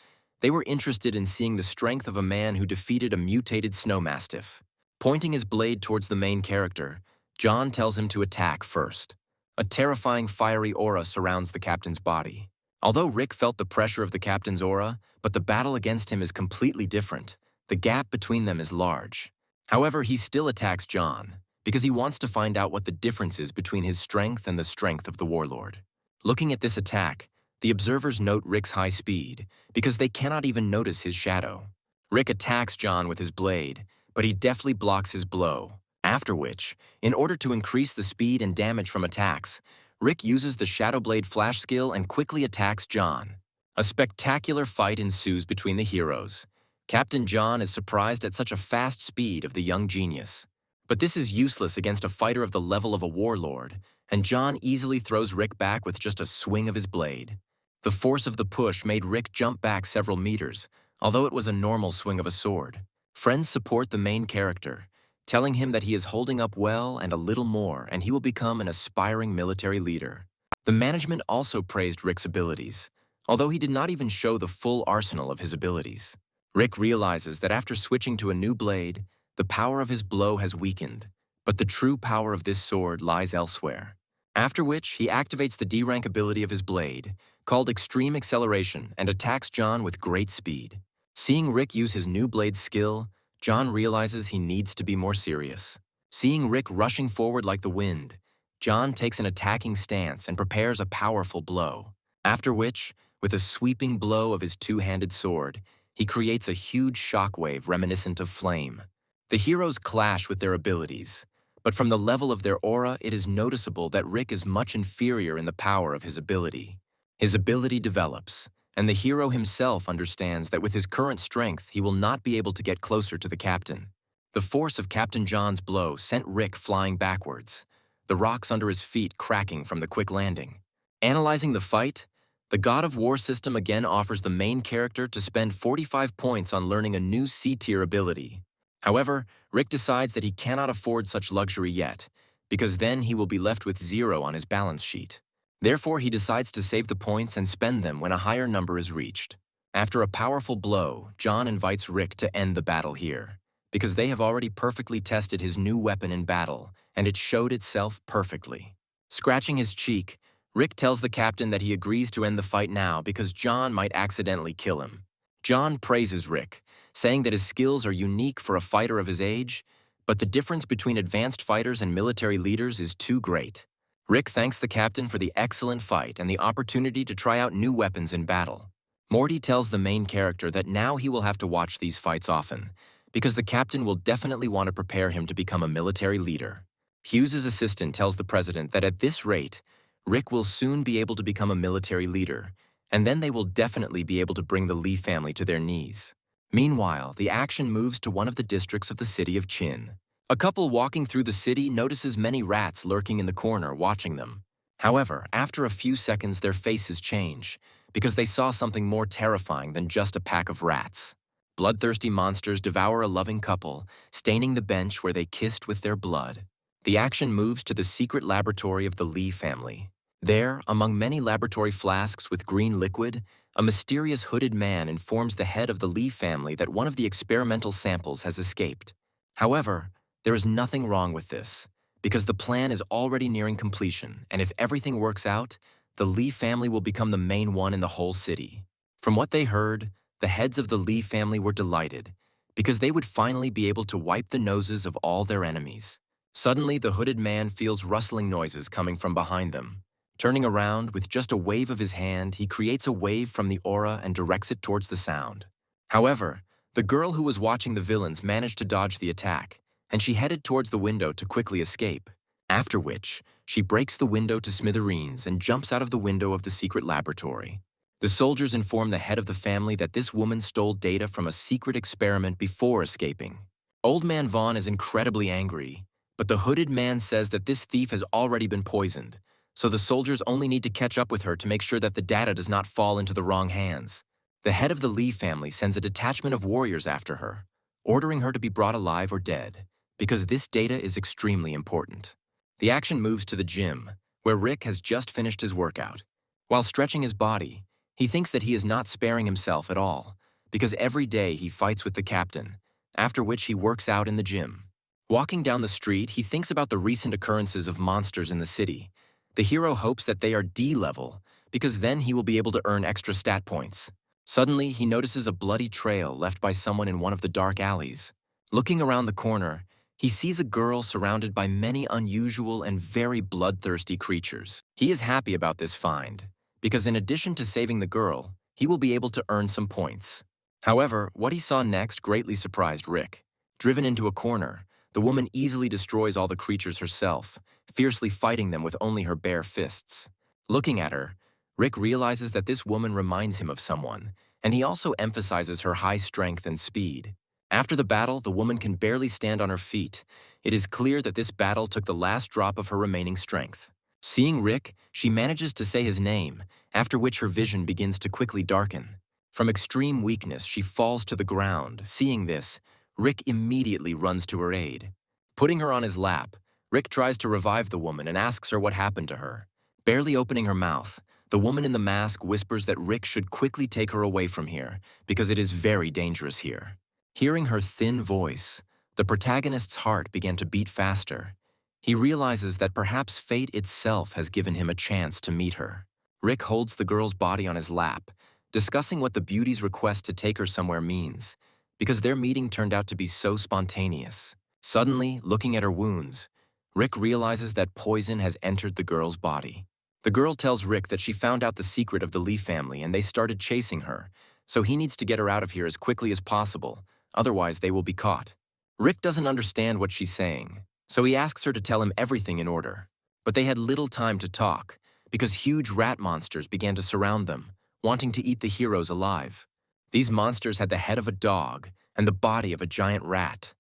They were interested in seeing the strength of a man who defeated a mutated snow mastiff. Pointing his blade towards the main character, John tells him to attack first. A terrifying fiery aura surrounds the captain's body. Although Rick felt the pressure of the captain's aura, but the battle against him is completely different. The gap between them is large. However, he still attacks John, because he wants to find out what the difference is between his strength and the strength of the warlord. Looking at this attack, the observers note Rick's high speed, because they cannot even notice his shadow. Rick attacks John with his blade, but he deftly blocks his blow. After which, in order to increase the speed and damage from attacks, Rick uses the Shadow Blade flash skill and quickly attacks John. A spectacular fight ensues between the heroes. Captain John is surprised at such a fast speed of the young genius. But this is useless against a fighter of the level of a warlord, and John easily throws Rick back with just a swing of his blade. The force of the push made Rick jump back several meters, although it was a normal swing of a sword. Friends support the main character, telling him that he is holding up well and a little more, and he will become an aspiring military leader. The management also praised Rick's abilities, although he did not even show the full arsenal of his abilities. Rick realizes that after switching to a new blade, the power of his blow has weakened, but the true power of this sword lies elsewhere. After which, he activates the D-rank ability of his blade, called Extreme Acceleration, and attacks John with great speed. Seeing Rick use his new blade skill, John realizes he needs to be more serious. Seeing Rick rushing forward like the wind, John takes an attacking stance and prepares a powerful blow. After which, with a sweeping blow of his two-handed sword, he creates a huge shockwave reminiscent of flame. The heroes clash with their abilities, but from the level of their aura, it is noticeable that Rick is much inferior in the power of his ability. His ability develops, and the hero himself understands that with his current strength, he will not be able to get closer to the captain. The force of Captain John's blow sent Rick flying backwards, the rocks under his feet cracking from the quick landing. Analyzing the fight, the God of War system again offers the main character to spend 45 points on learning a new C-tier ability. However, Rick decides that he cannot afford such luxury yet, because then he will be left with 0 on his balance sheet. Therefore, he decides to save the points and spend them when a higher number is reached. After a powerful blow, John invites Rick to end the battle here, because they have already perfectly tested his new weapon in battle, and it showed itself perfectly. Scratching his cheek, Rick tells the captain that he agrees to end the fight now because John might accidentally kill him. John praises Rick, saying that his skills are unique for a fighter of his age, but the difference between advanced fighters and military leaders is too great. Rick thanks the captain for the excellent fight and the opportunity to try out new weapons in battle. Morty tells the main character that now he will have to watch these fights often, because the captain will definitely want to prepare him to become a military leader. Hughes's assistant tells the president that at this rate, Rick will soon be able to become a military leader, and then they will definitely be able to bring the Lee family to their knees. Meanwhile, the action moves to one of the districts of the city of Chin. A couple walking through the city notices many rats lurking in the corner watching them. However, after a few seconds their faces change, because they saw something more terrifying than just a pack of rats. Bloodthirsty monsters devour a loving couple, staining the bench where they kissed with their blood. The action moves to the secret laboratory of the Lee family. There, among many laboratory flasks with green liquid, a mysterious hooded man informs the head of the Lee family that one of the experimental samples has escaped. However, there is nothing wrong with this, because the plan is already nearing completion, and if everything works out, the Lee family will become the main one in the whole city. From what they heard, the heads of the Lee family were delighted, because they would finally be able to wipe the noses of all their enemies. Suddenly, the hooded man feels rustling noises coming from behind them. Turning around, with just a wave of his hand, he creates a wave from the aura and directs it towards the sound. However, the girl who was watching the villains managed to dodge the attack, and she headed towards the window to quickly escape, after which she breaks the window to smithereens and jumps out of the window of the secret laboratory. The soldiers inform the head of the family that this woman stole data from a secret experiment before escaping. Old Man Vaughn is incredibly angry, but the hooded man says that this thief has already been poisoned, so the soldiers only need to catch up with her to make sure that the data does not fall into the wrong hands. The head of the Lee family sends a detachment of warriors after her, ordering her to be brought alive or dead, because this data is extremely important. The action moves to the gym, where Rick has just finished his workout. While stretching his body, he thinks that he is not sparing himself at all, because every day he fights with the captain, after which he works out in the gym. Walking down the street, he thinks about the recent occurrences of monsters in the city. The hero hopes that they are D-level, because then he will be able to earn extra stat points. Suddenly, he notices a bloody trail left by someone in one of the dark alleys. Looking around the corner, he sees a girl surrounded by many unusual and very bloodthirsty creatures. He is happy about this find, because in addition to saving the girl, he will be able to earn some points. However, what he saw next greatly surprised Rick. Driven into a corner, the woman easily destroys all the creatures herself, fiercely fighting them with only her bare fists. Looking at her, Rick realizes that this woman reminds him of someone, and he also emphasizes her high strength and speed. After the battle, the woman can barely stand on her feet. It is clear that this battle took the last drop of her remaining strength. Seeing Rick, she manages to say his name, after which her vision begins to quickly darken. From extreme weakness, she falls to the ground. Seeing this, Rick immediately runs to her aid. Putting her on his lap, Rick tries to revive the woman and asks her what happened to her. Barely opening her mouth, the woman in the mask whispers that Rick should quickly take her away from here, because it is very dangerous here. Hearing her thin voice, the protagonist's heart began to beat faster. He realizes that perhaps fate itself has given him a chance to meet her. Rick holds the girl's body on his lap, discussing what the beauty's request to take her somewhere means, because their meeting turned out to be so spontaneous. Suddenly, looking at her wounds, Rick realizes that poison has entered the girl's body. The girl tells Rick that she found out the secret of the Lee family and they started chasing her, so he needs to get her out of here as quickly as possible, otherwise they will be caught. Rick doesn't understand what she's saying, so he asks her to tell him everything in order. But they had little time to talk, because huge rat monsters began to surround them, wanting to eat the heroes alive. These monsters had the head of a dog and the body of a giant rat.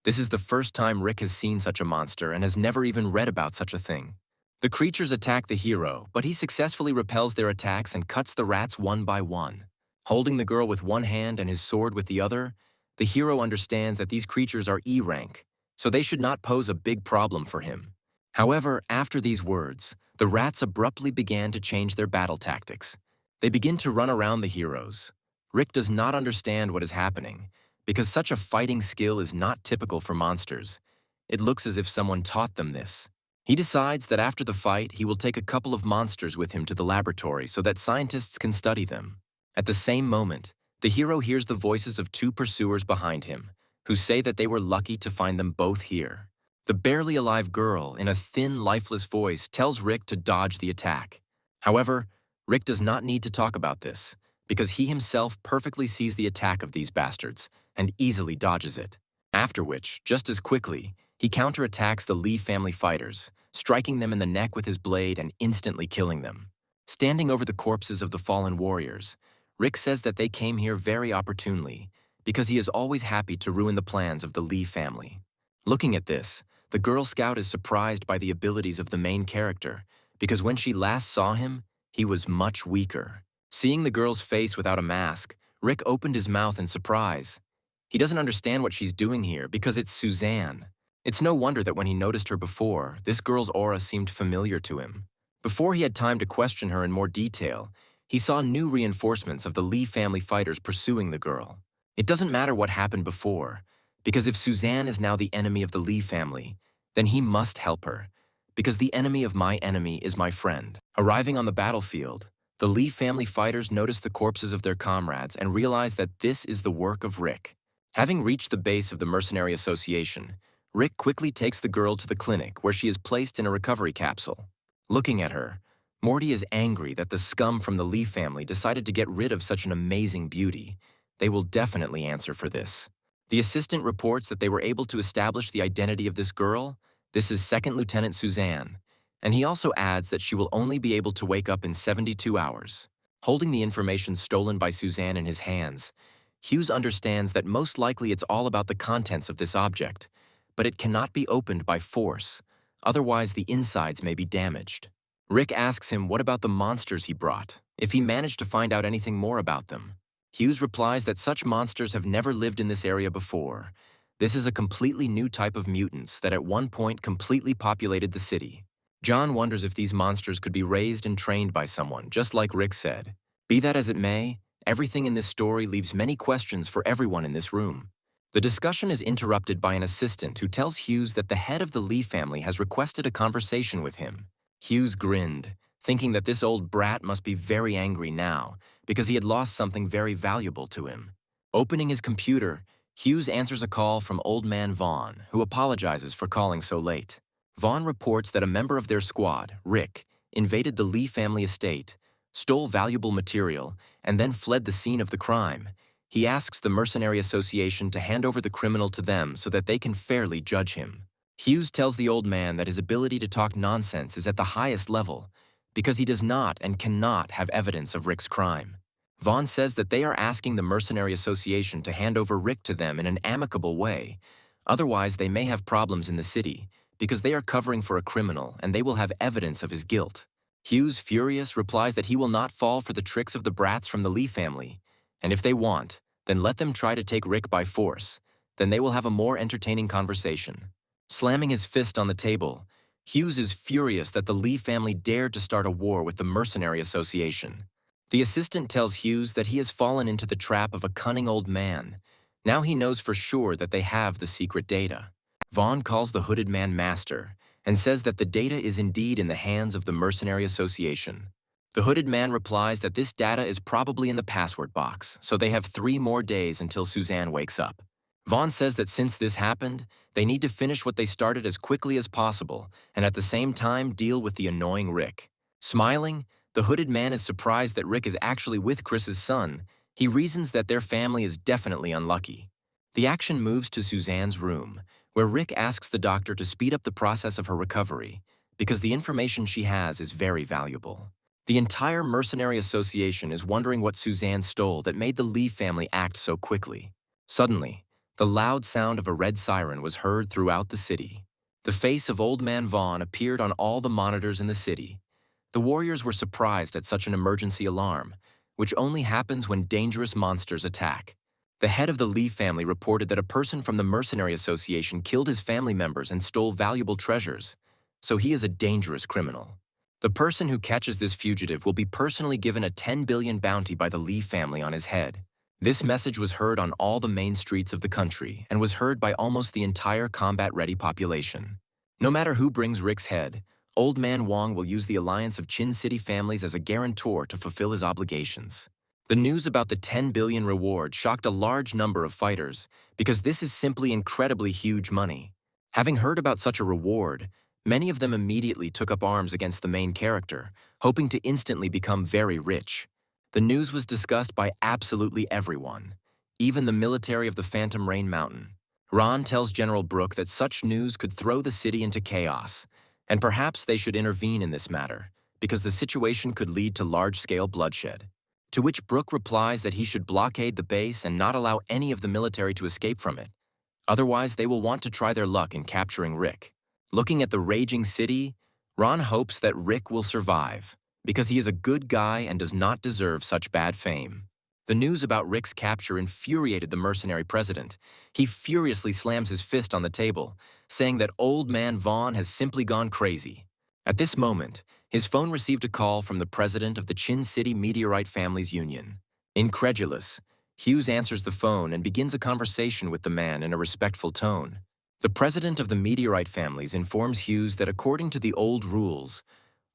This is the first time Rick has seen such a monster and has never even read about such a thing. The creatures attack the hero, but he successfully repels their attacks and cuts the rats one by one. Holding the girl with one hand and his sword with the other, The hero understands that these creatures are E rank, so they should not pose a big problem for him. However, after these words, the rats abruptly began to change their battle tactics. They begin to run around the heroes. Rick does not understand what is happening, because such a fighting skill is not typical for monsters. It looks as if someone taught them this. He decides that after the fight, he will take a couple of monsters with him to the laboratory so that scientists can study them. At the same moment, the hero hears the voices of two pursuers behind him, who say that they were lucky to find them both here. The barely alive girl, in a thin, lifeless voice, tells Rick to dodge the attack. However, Rick does not need to talk about this, because he himself perfectly sees the attack of these bastards and easily dodges it. After which, just as quickly, he counterattacks the Lee family fighters, striking them in the neck with his blade and instantly killing them. Standing over the corpses of the fallen warriors, Rick says that they came here very opportunely, because he is always happy to ruin the plans of the Lee family. Looking at this, the Girl Scout is surprised by the abilities of the main character, because when she last saw him, he was much weaker. Seeing the girl's face without a mask, Rick opened his mouth in surprise. He doesn't understand what she's doing here because it's Suzanne. It's no wonder that when he noticed her before, this girl's aura seemed familiar to him. Before he had time to question her in more detail, he saw new reinforcements of the Lee family fighters pursuing the girl. It doesn't matter what happened before, because if Suzanne is now the enemy of the Lee family, then he must help her, because the enemy of my enemy is my friend. Arriving on the battlefield, the Lee family fighters notice the corpses of their comrades and realize that this is the work of Rick. Having reached the base of the Mercenary Association, Rick quickly takes the girl to the clinic where she is placed in a recovery capsule. Looking at her, Morty is angry that the scum from the Lee family decided to get rid of such an amazing beauty. They will definitely answer for this. The assistant reports that they were able to establish the identity of this girl. This is Second Lieutenant Suzanne, and he also adds that she will only be able to wake up in 72 hours. Holding the information stolen by Suzanne in his hands, Hughes understands that most likely it's all about the contents of this object, but it cannot be opened by force, otherwise the insides may be damaged. Rick asks him what about the monsters he brought, if he managed to find out anything more about them. Hughes replies that such monsters have never lived in this area before. This is a completely new type of mutants that at one point completely populated the city. John wonders if these monsters could be raised and trained by someone, just like Rick said. Be that as it may, everything in this story leaves many questions for everyone in this room. The discussion is interrupted by an assistant who tells Hughes that the head of the Lee family has requested a conversation with him. Hughes grinned, thinking that this old brat must be very angry now, because he had lost something very valuable to him. Opening his computer, Hughes answers a call from Old Man Vaughn, who apologizes for calling so late. Vaughn reports that a member of their squad, Rick, invaded the Lee family estate, stole valuable material, and then fled the scene of the crime. He asks the Mercenary Association to hand over the criminal to them so that they can fairly judge him. Hughes tells the old man that his ability to talk nonsense is at the highest level, because he does not and cannot have evidence of Rick's crime. Vaughn says that they are asking the Mercenary Association to hand over Rick to them in an amicable way. Otherwise, they may have problems in the city, because they are covering for a criminal and they will have evidence of his guilt. Hughes, furious, replies that he will not fall for the tricks of the brats from the Lee family, and if they want, then let them try to take Rick by force. Then they will have a more entertaining conversation. Slamming his fist on the table, Hughes is furious that the Lee family dared to start a war with the Mercenary Association. The assistant tells Hughes that he has fallen into the trap of a cunning old man. Now he knows for sure that they have the secret data. Vaughn calls the hooded man master and says that the data is indeed in the hands of the Mercenary Association. The hooded man replies that this data is probably in the password box, so they have 3 more days until Suzanne wakes up. Vaughn says that since this happened, they need to finish what they started as quickly as possible and at the same time deal with the annoying Rick. Smiling, the hooded man is surprised that Rick is actually with Chris's son. He reasons that their family is definitely unlucky. The action moves to Suzanne's room, where Rick asks the doctor to speed up the process of her recovery, because the information she has is very valuable. The entire Mercenary Association is wondering what Suzanne stole that made the Lee family act so quickly. Suddenly, the loud sound of a red siren was heard throughout the city. The face of Old Man Vaughn appeared on all the monitors in the city. The warriors were surprised at such an emergency alarm, which only happens when dangerous monsters attack. The head of the Lee family reported that a person from the Mercenary Association killed his family members and stole valuable treasures, so he is a dangerous criminal. The person who catches this fugitive will be personally given a 10 billion bounty by the Lee family on his head. This message was heard on all the main streets of the country and was heard by almost the entire combat-ready population. No matter who brings Rick's head, Old Man Wong will use the alliance of Chin City families as a guarantor to fulfill his obligations. The news about the 10 billion reward shocked a large number of fighters because this is simply incredibly huge money. Having heard about such a reward, many of them immediately took up arms against the main character, hoping to instantly become very rich. The news was discussed by absolutely everyone, even the military of the Phantom Rain Mountain. Ron tells General Brooke that such news could throw the city into chaos, and perhaps they should intervene in this matter, because the situation could lead to large-scale bloodshed. To which Brooke replies that he should blockade the base and not allow any of the military to escape from it. Otherwise, they will want to try their luck in capturing Rick. Looking at the raging city, Ron hopes that Rick will survive, because he is a good guy and does not deserve such bad fame. The news about Rick's capture infuriated the mercenary president. He furiously slams his fist on the table, saying that Old Man Vaughn has simply gone crazy. At this moment, his phone received a call from the president of the Chin City Meteorite Families Union. Incredulous, Hughes answers the phone and begins a conversation with the man in a respectful tone. The president of the Meteorite Families informs Hughes that according to the old rules,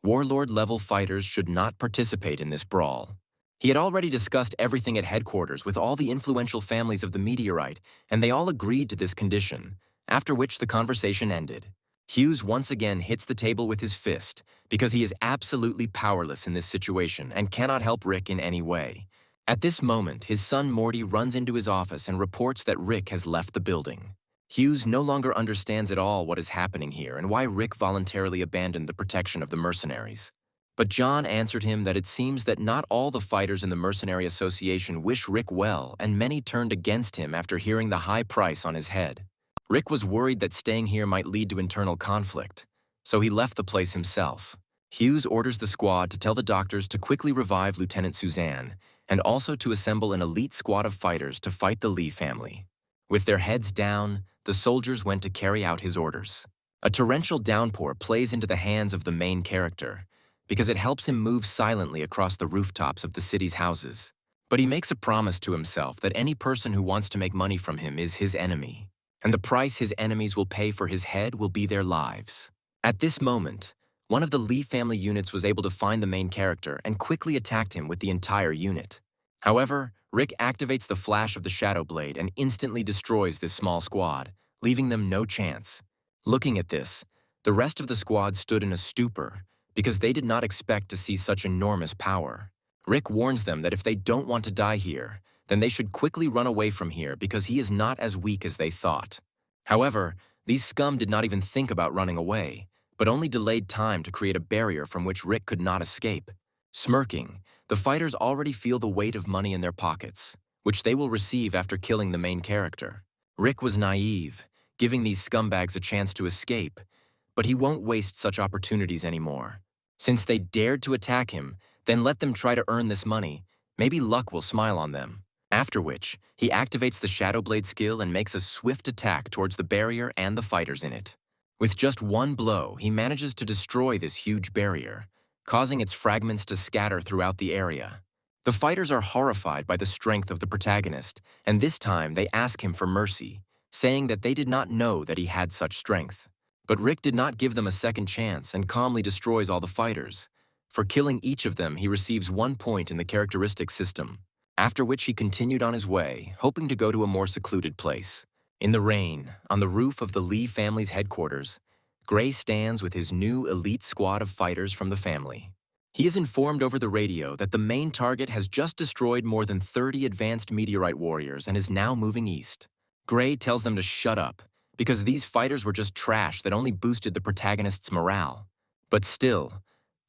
warlord-level fighters should not participate in this brawl. He had already discussed everything at headquarters with all the influential families of the Meteorite, and they all agreed to this condition, after which the conversation ended. Hughes once again hits the table with his fist because he is absolutely powerless in this situation and cannot help Rick in any way. At this moment, his son Morty runs into his office and reports that Rick has left the building. Hughes no longer understands at all what is happening here and why Rick voluntarily abandoned the protection of the mercenaries. But John answered him that it seems that not all the fighters in the Mercenary Association wish Rick well, and many turned against him after hearing the high price on his head. Rick was worried that staying here might lead to internal conflict, so he left the place himself. Hughes orders the squad to tell the doctors to quickly revive Lieutenant Suzanne, and also to assemble an elite squad of fighters to fight the Lee family. With their heads down, the soldiers went to carry out his orders. A torrential downpour plays into the hands of the main character, because it helps him move silently across the rooftops of the city's houses. But he makes a promise to himself that any person who wants to make money from him is his enemy, and the price his enemies will pay for his head will be their lives. At this moment, one of the Lee family units was able to find the main character and quickly attacked him with the entire unit. However, Rick activates the flash of the Shadow Blade and instantly destroys this small squad, leaving them no chance. Looking at this, the rest of the squad stood in a stupor because they did not expect to see such enormous power. Rick warns them that if they don't want to die here, then they should quickly run away from here because he is not as weak as they thought. However, these scum did not even think about running away, but only delayed time to create a barrier from which Rick could not escape. Smirking, the fighters already feel the weight of money in their pockets, which they will receive after killing the main character. Rick was naive, giving these scumbags a chance to escape, but he won't waste such opportunities anymore. Since they dared to attack him, then let them try to earn this money. Maybe luck will smile on them. After which, he activates the Shadow Blade skill and makes a swift attack towards the barrier and the fighters in it. With just one blow, he manages to destroy this huge barrier, causing its fragments to scatter throughout the area. The fighters are horrified by the strength of the protagonist, and this time they ask him for mercy, saying that they did not know that he had such strength. But Rick did not give them a second chance and calmly destroys all the fighters. For killing each of them, he receives 1 point in the characteristics system, after which he continued on his way, hoping to go to a more secluded place. In the rain, on the roof of the Lee family's headquarters, Gray stands with his new elite squad of fighters from the family. He is informed over the radio that the main target has just destroyed more than 30 advanced meteorite warriors and is now moving east. Gray tells them to shut up, because these fighters were just trash that only boosted the protagonist's morale. But still,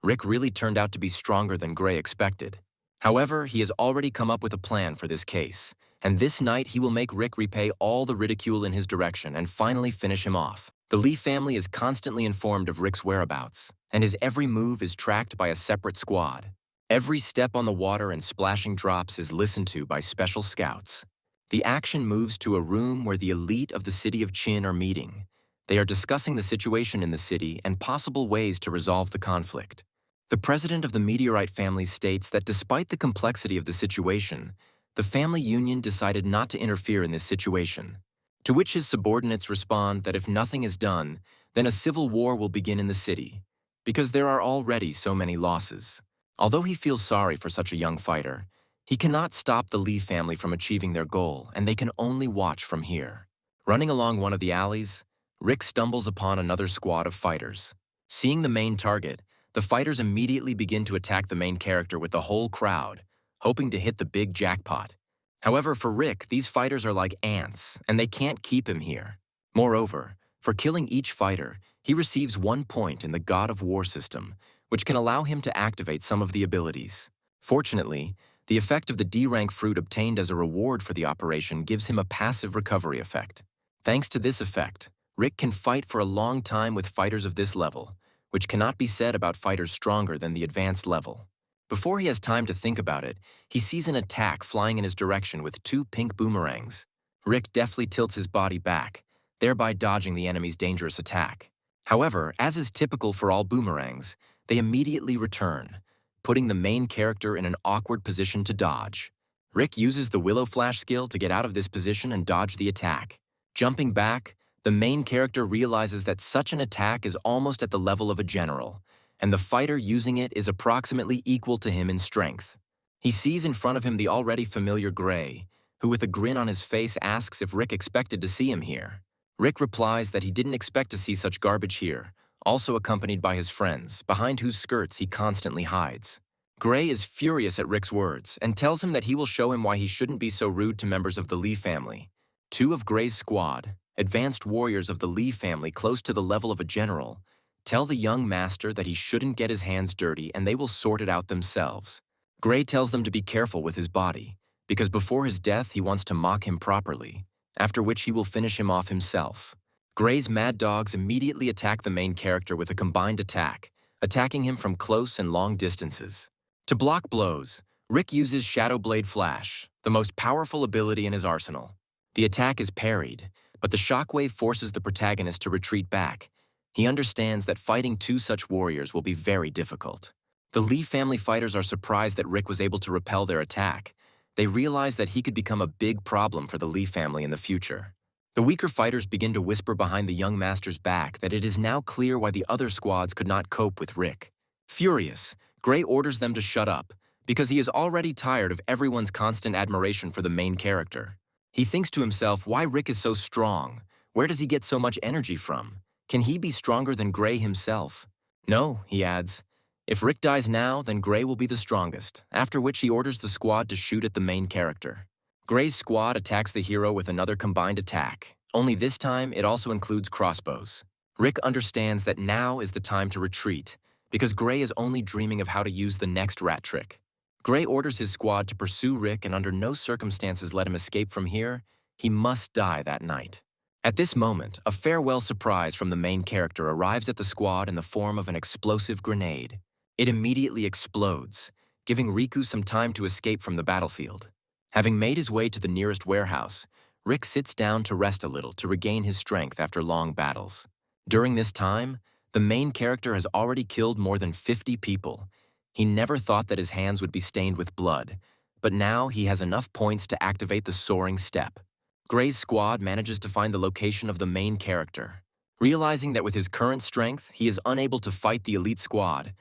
Rick really turned out to be stronger than Gray expected. However, he has already come up with a plan for this case, and this night he will make Rick repay all the ridicule in his direction and finally finish him off. The Lee family is constantly informed of Rick's whereabouts, and his every move is tracked by a separate squad. Every step on the water and splashing drops is listened to by special scouts. The action moves to a room where the elite of the city of Qin are meeting. They are discussing the situation in the city and possible ways to resolve the conflict. The president of the meteorite family states that despite the complexity of the situation, the family union decided not to interfere in this situation. To which his subordinates respond that if nothing is done, then a civil war will begin in the city, because there are already so many losses. Although he feels sorry for such a young fighter, he cannot stop the Lee family from achieving their goal, and they can only watch from here. Running along one of the alleys, Rick stumbles upon another squad of fighters. Seeing the main target, the fighters immediately begin to attack the main character with the whole crowd, hoping to hit the big jackpot. However, for Rick, these fighters are like ants, and they can't keep him here. Moreover, for killing each fighter, he receives 1 point in the God of War system, which can allow him to activate some of the abilities. Fortunately, the effect of the D-rank fruit obtained as a reward for the operation gives him a passive recovery effect. Thanks to this effect, Rick can fight for a long time with fighters of this level, which cannot be said about fighters stronger than the advanced level. Before he has time to think about it, he sees an attack flying in his direction with 2 pink boomerangs. Rick deftly tilts his body back, thereby dodging the enemy's dangerous attack. However, as is typical for all boomerangs, they immediately return, putting the main character in an awkward position to dodge. Rick uses the Willow Flash skill to get out of this position and dodge the attack. Jumping back, the main character realizes that such an attack is almost at the level of a general, and the fighter using it is approximately equal to him in strength. He sees in front of him the already familiar Gray, who with a grin on his face asks if Rick expected to see him here. Rick replies that he didn't expect to see such garbage here, also accompanied by his friends, behind whose skirts he constantly hides. Gray is furious at Rick's words and tells him that he will show him why he shouldn't be so rude to members of the Lee family. 2 of Gray's squad, advanced warriors of the Lee family close to the level of a general, tell the young master that he shouldn't get his hands dirty and they will sort it out themselves. Gray tells them to be careful with his body, because before his death he wants to mock him properly, after which he will finish him off himself. Gray's mad dogs immediately attack the main character with a combined attack, attacking him from close and long distances. To block blows, Rick uses Shadow Blade Flash, the most powerful ability in his arsenal. The attack is parried, but the shockwave forces the protagonist to retreat back. He understands that fighting 2 such warriors will be very difficult. The Lee family fighters are surprised that Rick was able to repel their attack. They realize that he could become a big problem for the Lee family in the future. The weaker fighters begin to whisper behind the young master's back that it is now clear why the other squads could not cope with Rick. Furious, Gray orders them to shut up, because he is already tired of everyone's constant admiration for the main character. He thinks to himself why Rick is so strong. Where does he get so much energy from? Can he be stronger than Gray himself? No, he adds. If Rick dies now, then Gray will be the strongest, after which he orders the squad to shoot at the main character. Gray's squad attacks the hero with another combined attack, only this time it also includes crossbows. Rick understands that now is the time to retreat, because Gray is only dreaming of how to use the next rat trick. Gray orders his squad to pursue Rick and under no circumstances let him escape from here. He must die that night. At this moment, a farewell surprise from the main character arrives at the squad in the form of an explosive grenade. It immediately explodes, giving Riku some time to escape from the battlefield. Having made his way to the nearest warehouse, Rick sits down to rest a little to regain his strength after long battles. During this time, the main character has already killed more than 50 people. He never thought that his hands would be stained with blood, but now he has enough points to activate the soaring step. Gray's squad manages to find the location of the main character. Realizing that with his current strength, he is unable to fight the elite squad,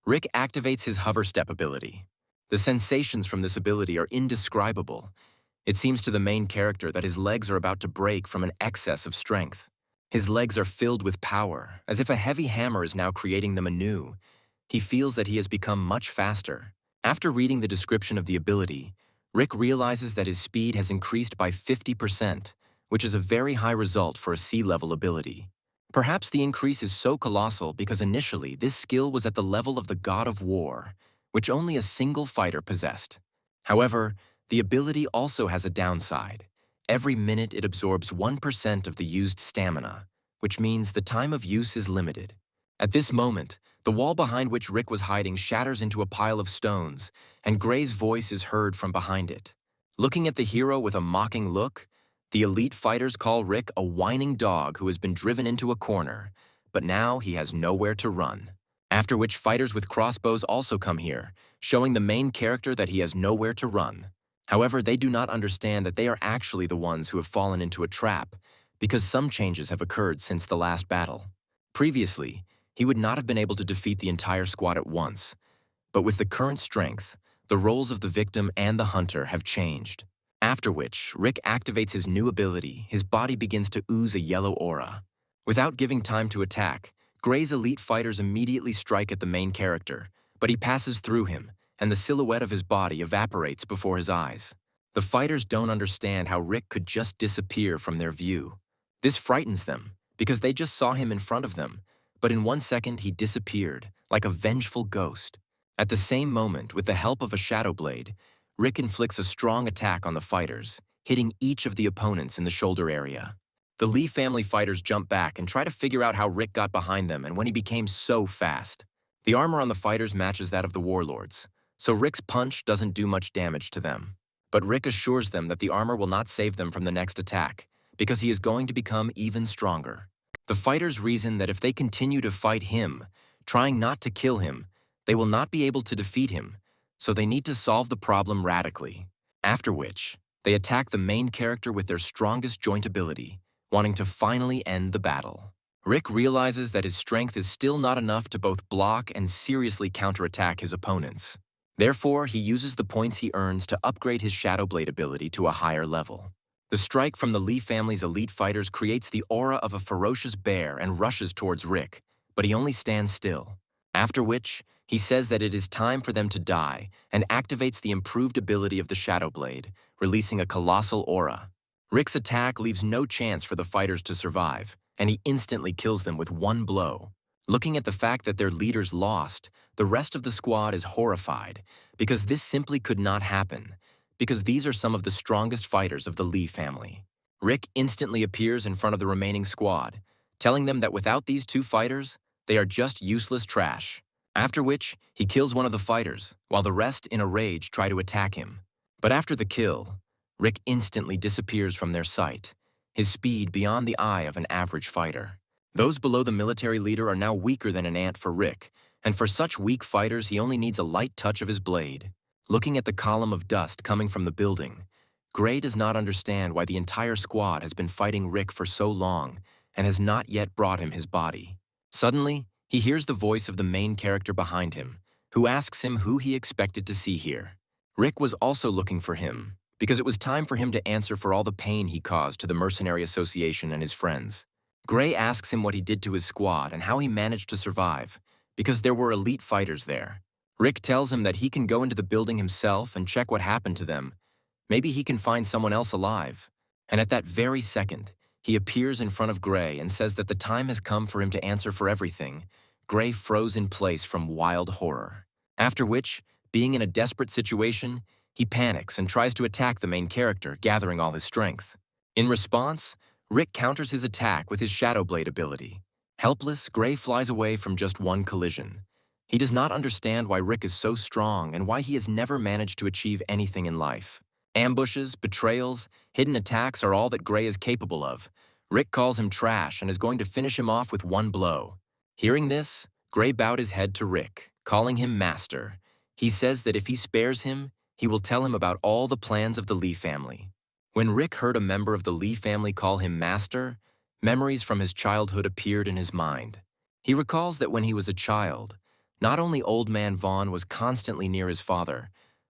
Rick activates his hover step ability. The sensations from this ability are indescribable. It seems to the main character that his legs are about to break from an excess of strength. His legs are filled with power, as if a heavy hammer is now creating them anew. He feels that he has become much faster. After reading the description of the ability, Rick realizes that his speed has increased by 50%, which is a very high result for a sea-level ability. Perhaps the increase is so colossal because initially this skill was at the level of the God of War, which only a single fighter possessed. However, the ability also has a downside. Every minute it absorbs 1% of the used stamina, which means the time of use is limited. At this moment, the wall behind which Rick was hiding shatters into a pile of stones, and Gray's voice is heard from behind it. Looking at the hero with a mocking look, the elite fighters call Rick a whining dog who has been driven into a corner, but now he has nowhere to run. After which fighters with crossbows also come here, showing the main character that he has nowhere to run. However, they do not understand that they are actually the ones who have fallen into a trap, because some changes have occurred since the last battle. Previously, he would not have been able to defeat the entire squad at once, but with the current strength, the roles of the victim and the hunter have changed. After which, Rick activates his new ability. His body begins to ooze a yellow aura. Without giving time to attack, Gray's elite fighters immediately strike at the main character, but he passes through him, and the silhouette of his body evaporates before his eyes. The fighters don't understand how Rick could just disappear from their view. This frightens them, because they just saw him in front of them, but in 1 second he disappeared, like a vengeful ghost. At the same moment, with the help of a shadow blade, Rick inflicts a strong attack on the fighters, hitting each of the opponents in the shoulder area. The Lee family fighters jump back and try to figure out how Rick got behind them and when he became so fast. The armor on the fighters matches that of the warlords, so Rick's punch doesn't do much damage to them. But Rick assures them that the armor will not save them from the next attack, because he is going to become even stronger. The fighters reason that if they continue to fight him, trying not to kill him, they will not be able to defeat him, so they need to solve the problem radically. After which, they attack the main character with their strongest joint ability, wanting to finally end the battle. Rick realizes that his strength is still not enough to both block and seriously counterattack his opponents. Therefore, he uses the points he earns to upgrade his Shadow Blade ability to a higher level. The strike from the Lee family's elite fighters creates the aura of a ferocious bear and rushes towards Rick, but he only stands still. After which, he says that it is time for them to die and activates the improved ability of the Shadow Blade, releasing a colossal aura. Rick's attack leaves no chance for the fighters to survive, and he instantly kills them with one blow. Looking at the fact that their leaders lost, the rest of the squad is horrified, because this simply could not happen, because these are some of the strongest fighters of the Lee family. Rick instantly appears in front of the remaining squad, telling them that without these two fighters, they are just useless trash. After which, he kills one of the fighters, while the rest in a rage try to attack him. But after the kill, Rick instantly disappears from their sight, his speed beyond the eye of an average fighter. Those below the military leader are now weaker than an ant for Rick, and for such weak fighters he only needs a light touch of his blade. Looking at the column of dust coming from the building, Gray does not understand why the entire squad has been fighting Rick for so long and has not yet brought him his body. Suddenly, he hears the voice of the main character behind him, who asks him who he expected to see here. Rick was also looking for him, because it was time for him to answer for all the pain he caused to the Mercenary Association and his friends. Gray asks him what he did to his squad and how he managed to survive, because there were elite fighters there. Rick tells him that he can go into the building himself and check what happened to them. Maybe he can find someone else alive. And at that very second, he appears in front of Gray and says that the time has come for him to answer for everything. Gray froze in place from wild horror. After which, being in a desperate situation, he panics and tries to attack the main character, gathering all his strength. In response, Rick counters his attack with his Shadow Blade ability. Helpless, Gray flies away from just one collision. He does not understand why Rick is so strong and why he has never managed to achieve anything in life. Ambushes, betrayals, hidden attacks are all that Gray is capable of. Rick calls him trash and is going to finish him off with one blow. Hearing this, Gray bowed his head to Rick, calling him master. He says that if he spares him, he will tell him about all the plans of the Lee family. When Rick heard a member of the Lee family call him master, memories from his childhood appeared in his mind. He recalls that when he was a child, not only Old Man Vaughn was constantly near his father,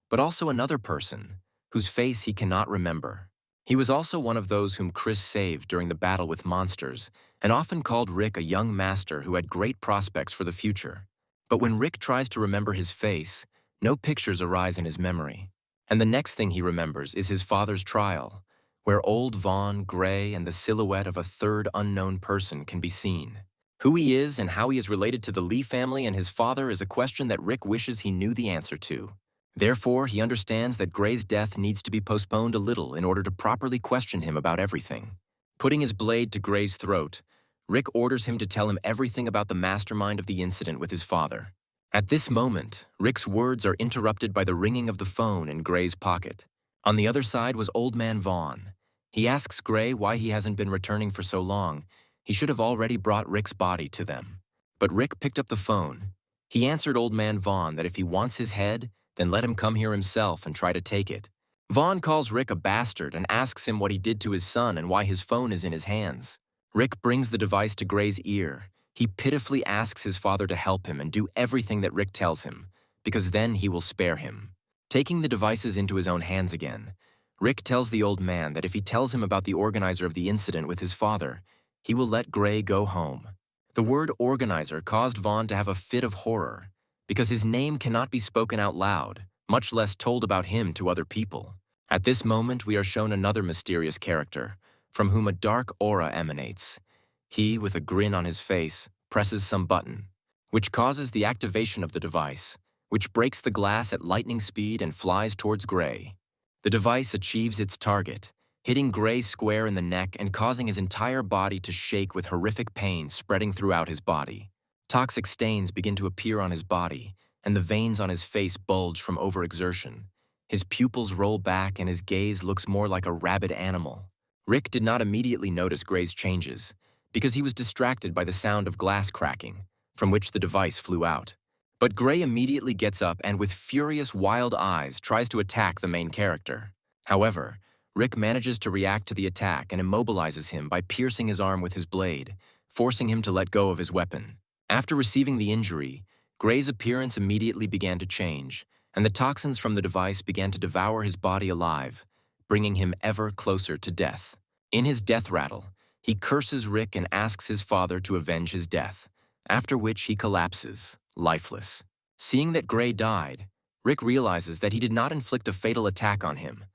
but also another person, whose face he cannot remember. He was also one of those whom Chris saved during the battle with monsters, and often called Rick a young master who had great prospects for the future. But when Rick tries to remember his face, no pictures arise in his memory. And the next thing he remembers is his father's trial, where old Vaughn, Gray, and the silhouette of a third unknown person can be seen. Who he is and how he is related to the Lee family and his father is a question that Rick wishes he knew the answer to. Therefore, he understands that Gray's death needs to be postponed a little in order to properly question him about everything. Putting his blade to Gray's throat, Rick orders him to tell him everything about the mastermind of the incident with his father. At this moment, Rick's words are interrupted by the ringing of the phone in Gray's pocket. On the other side was Old Man Vaughn. He asks Gray why he hasn't been returning for so long. He should have already brought Rick's body to them. But Rick picked up the phone. He answered Old Man Vaughn that if he wants his head, then let him come here himself and try to take it. Vaughn calls Rick a bastard and asks him what he did to his son and why his phone is in his hands. Rick brings the device to Gray's ear. He pitifully asks his father to help him and do everything that Rick tells him, because then he will spare him. Taking the devices into his own hands again, Rick tells the old man that if he tells him about the organizer of the incident with his father, he will let Gray go home. The word organizer caused Vaughn to have a fit of horror, because his name cannot be spoken out loud, much less told about him to other people. At this moment, we are shown another mysterious character, from whom a dark aura emanates. He, with a grin on his face, presses some button, which causes the activation of the device, which breaks the glass at lightning speed and flies towards Gray. The device achieves its target, hitting Gray square in the neck and causing his entire body to shake with horrific pain spreading throughout his body. Toxic stains begin to appear on his body, and the veins on his face bulge from overexertion. His pupils roll back and his gaze looks more like a rabid animal. Rick did not immediately notice Gray's changes, because he was distracted by the sound of glass cracking, from which the device flew out. But Gray immediately gets up and with furious, wild eyes tries to attack the main character. However, Rick manages to react to the attack and immobilizes him by piercing his arm with his blade, forcing him to let go of his weapon. After receiving the injury, Gray's appearance immediately began to change, and the toxins from the device began to devour his body alive, bringing him ever closer to death. In his death rattle, he curses Rick and asks his father to avenge his death, after which he collapses, lifeless. Seeing that Gray died, Rick realizes that he did not inflict a fatal attack on him,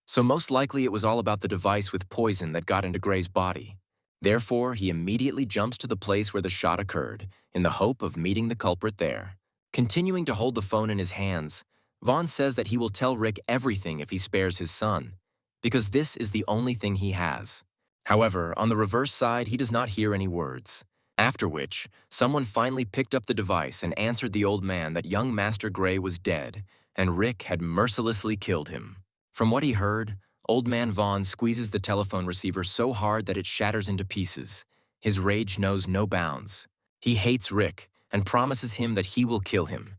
so most likely it was all about the device with poison that got into Gray's body. Therefore, he immediately jumps to the place where the shot occurred, in the hope of meeting the culprit there. Continuing to hold the phone in his hands, Vaughn says that he will tell Rick everything if he spares his son, because this is the only thing he has. However, on the reverse side, he does not hear any words. After which, someone finally picked up the device and answered the old man that young Master Gray was dead, and Rick had mercilessly killed him. From what he heard, Old Man Vaughn squeezes the telephone receiver so hard that it shatters into pieces. His rage knows no bounds. He hates Rick and promises him that he will kill him.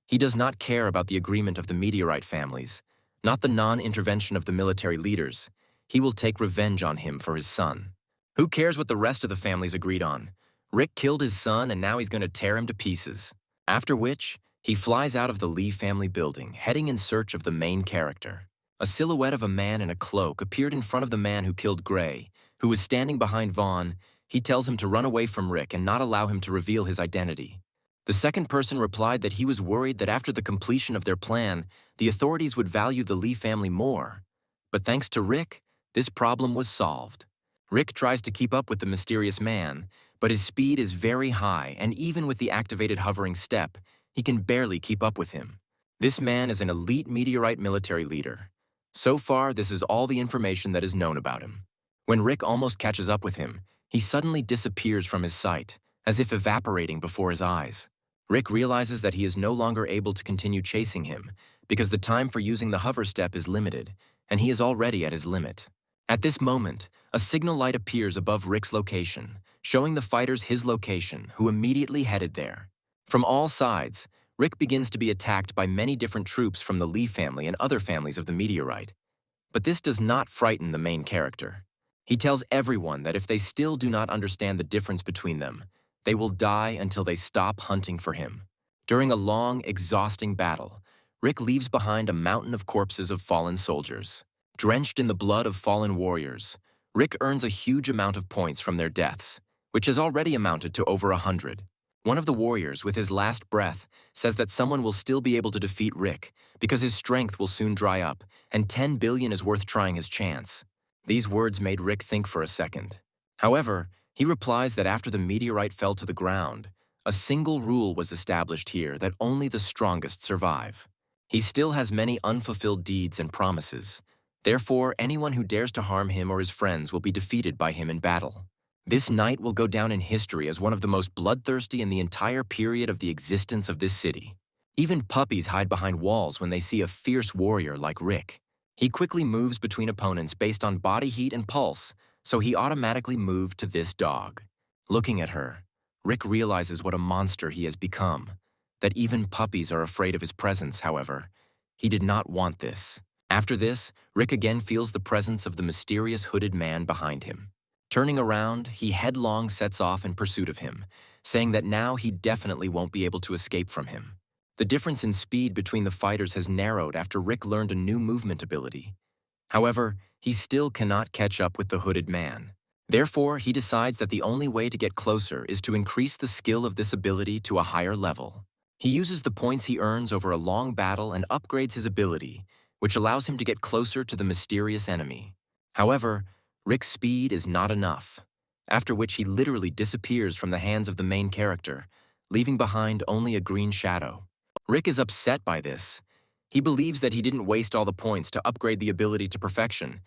He does not care about the agreement of the meteorite families, not the non-intervention of the military leaders. He will take revenge on him for his son. Who cares what the rest of the families agreed on? Rick killed his son and now he's going to tear him to pieces. After which, he flies out of the Lee family building, heading in search of the main character. A silhouette of a man in a cloak appeared in front of the man who killed Gray, who was standing behind Vaughn. He tells him to run away from Rick and not allow him to reveal his identity. The second person replied that he was worried that after the completion of their plan, the authorities would value the Lee family more. But thanks to Rick, this problem was solved. Rick tries to keep up with the mysterious man, but his speed is very high, and even with the activated hovering step, he can barely keep up with him. This man is an elite meteorite military leader. So far, this is all the information that is known about him. When Rick almost catches up with him, he suddenly disappears from his sight, as if evaporating before his eyes. Rick realizes that he is no longer able to continue chasing him, because the time for using the hover step is limited, and he is already at his limit. At this moment, a signal light appears above Rick's location, showing the fighters his location, who immediately headed there. From all sides, Rick begins to be attacked by many different troops from the Lee family and other families of the meteorite. But this does not frighten the main character. He tells everyone that if they still do not understand the difference between them, they will die until they stop hunting for him. During a long, exhausting battle, Rick leaves behind a mountain of corpses of fallen soldiers. Drenched in the blood of fallen warriors, Rick earns a huge amount of points from their deaths, which has already amounted to over 100. One of the warriors, with his last breath, says that someone will still be able to defeat Rick because his strength will soon dry up, and 10 billion is worth trying his chance. These words made Rick think for a second. However, he replies that after the meteorite fell to the ground, a single rule was established here that only the strongest survive. He still has many unfulfilled deeds and promises. Therefore, anyone who dares to harm him or his friends will be defeated by him in battle. This night will go down in history as one of the most bloodthirsty in the entire period of the existence of this city. Even puppies hide behind walls when they see a fierce warrior like Rick. He quickly moves between opponents based on body heat and pulse, so he automatically moved to this dog. Looking at her, Rick realizes what a monster he has become, that even puppies are afraid of his presence, however. He did not want this. After this, Rick again feels the presence of the mysterious hooded man behind him. Turning around, he headlong sets off in pursuit of him, saying that now he definitely won't be able to escape from him. The difference in speed between the fighters has narrowed after Rick learned a new movement ability. However, he still cannot catch up with the hooded man. Therefore, he decides that the only way to get closer is to increase the skill of this ability to a higher level. He uses the points he earns over a long battle and upgrades his ability, which allows him to get closer to the mysterious enemy. However, Rick's speed is not enough, after which he literally disappears from the hands of the main character, leaving behind only a green shadow. Rick is upset by this. He believes that he didn't waste all the points to upgrade the ability to perfection.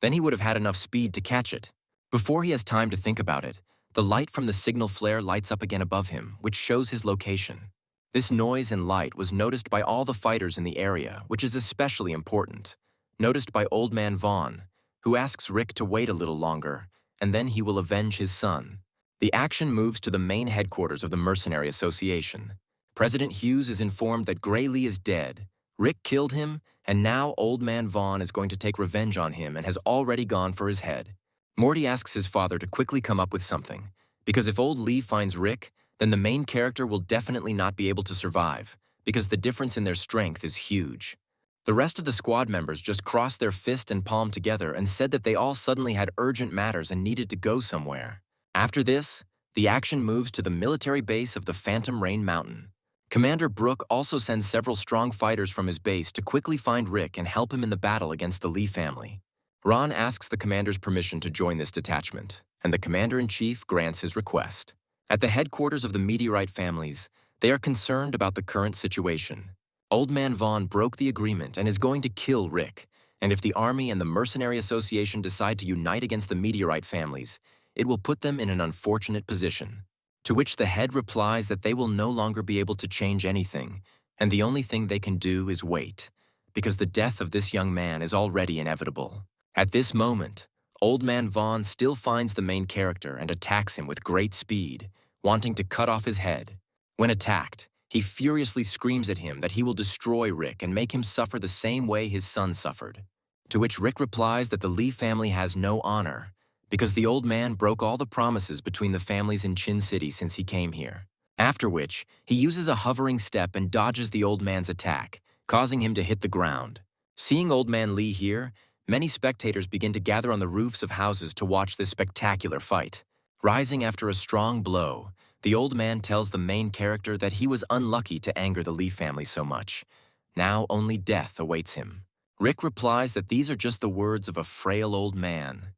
Then he would have had enough speed to catch it. Before he has time to think about it, the light from the signal flare lights up again above him, which shows his location. This noise and light was noticed by all the fighters in the area, which is especially important. Noticed by Old Man Vaughn, who asks Rick to wait a little longer, and then he will avenge his son. The action moves to the main headquarters of the Mercenary Association. President Hughes is informed that Gray Lee is dead. Rick killed him, and now Old Man Vaughn is going to take revenge on him and has already gone for his head. Morty asks his father to quickly come up with something, because if Old Lee finds Rick, then the main character will definitely not be able to survive, because the difference in their strength is huge. The rest of the squad members just crossed their fist and palm together and said that they all suddenly had urgent matters and needed to go somewhere. After this, the action moves to the military base of the Phantom Rain Mountain. Commander Brooke also sends several strong fighters from his base to quickly find Rick and help him in the battle against the Lee family. Ron asks the commander's permission to join this detachment, and the commander-in-chief grants his request. At the headquarters of the Meteorite families, they are concerned about the current situation. Old Man Vaughn broke the agreement and is going to kill Rick, and if the Army and the Mercenary Association decide to unite against the Meteorite families, it will put them in an unfortunate position. To which the head replies that they will no longer be able to change anything, and the only thing they can do is wait, because the death of this young man is already inevitable. At this moment, Old Man Vaughn still finds the main character and attacks him with great speed, wanting to cut off his head. When attacked, he furiously screams at him that he will destroy Rick and make him suffer the same way his son suffered. To which Rick replies that the Lee family has no honor, because the old man broke all the promises between the families in Chin City since he came here. After which, he uses a hovering step and dodges the old man's attack, causing him to hit the ground. Seeing Old Man Lee here, many spectators begin to gather on the roofs of houses to watch this spectacular fight. Rising after a strong blow, the old man tells the main character that he was unlucky to anger the Lee family so much. Now only death awaits him. Rick replies that these are just the words of a frail old man,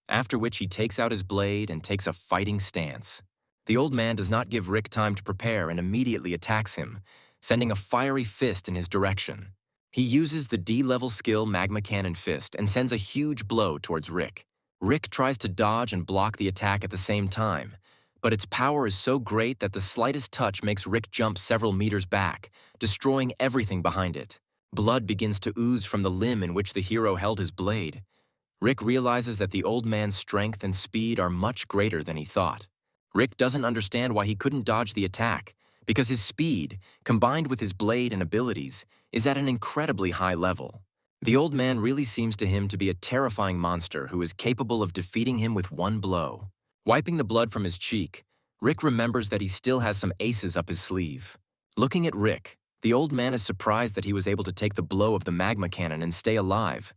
after which he takes out his blade and takes a fighting stance. The old man does not give Rick time to prepare and immediately attacks him, sending a fiery fist in his direction. He uses the D-level skill Magma Cannon Fist and sends a huge blow towards Rick. Rick tries to dodge and block the attack at the same time, but its power is so great that the slightest touch makes Rick jump several meters back, destroying everything behind it. Blood begins to ooze from the limb in which the hero held his blade. Rick realizes that the old man's strength and speed are much greater than he thought. Rick doesn't understand why he couldn't dodge the attack, because his speed, combined with his blade and abilities, is at an incredibly high level. The old man really seems to him to be a terrifying monster who is capable of defeating him with one blow. Wiping the blood from his cheek, Rick remembers that he still has some aces up his sleeve. Looking at Rick, the old man is surprised that he was able to take the blow of the magma cannon and stay alive.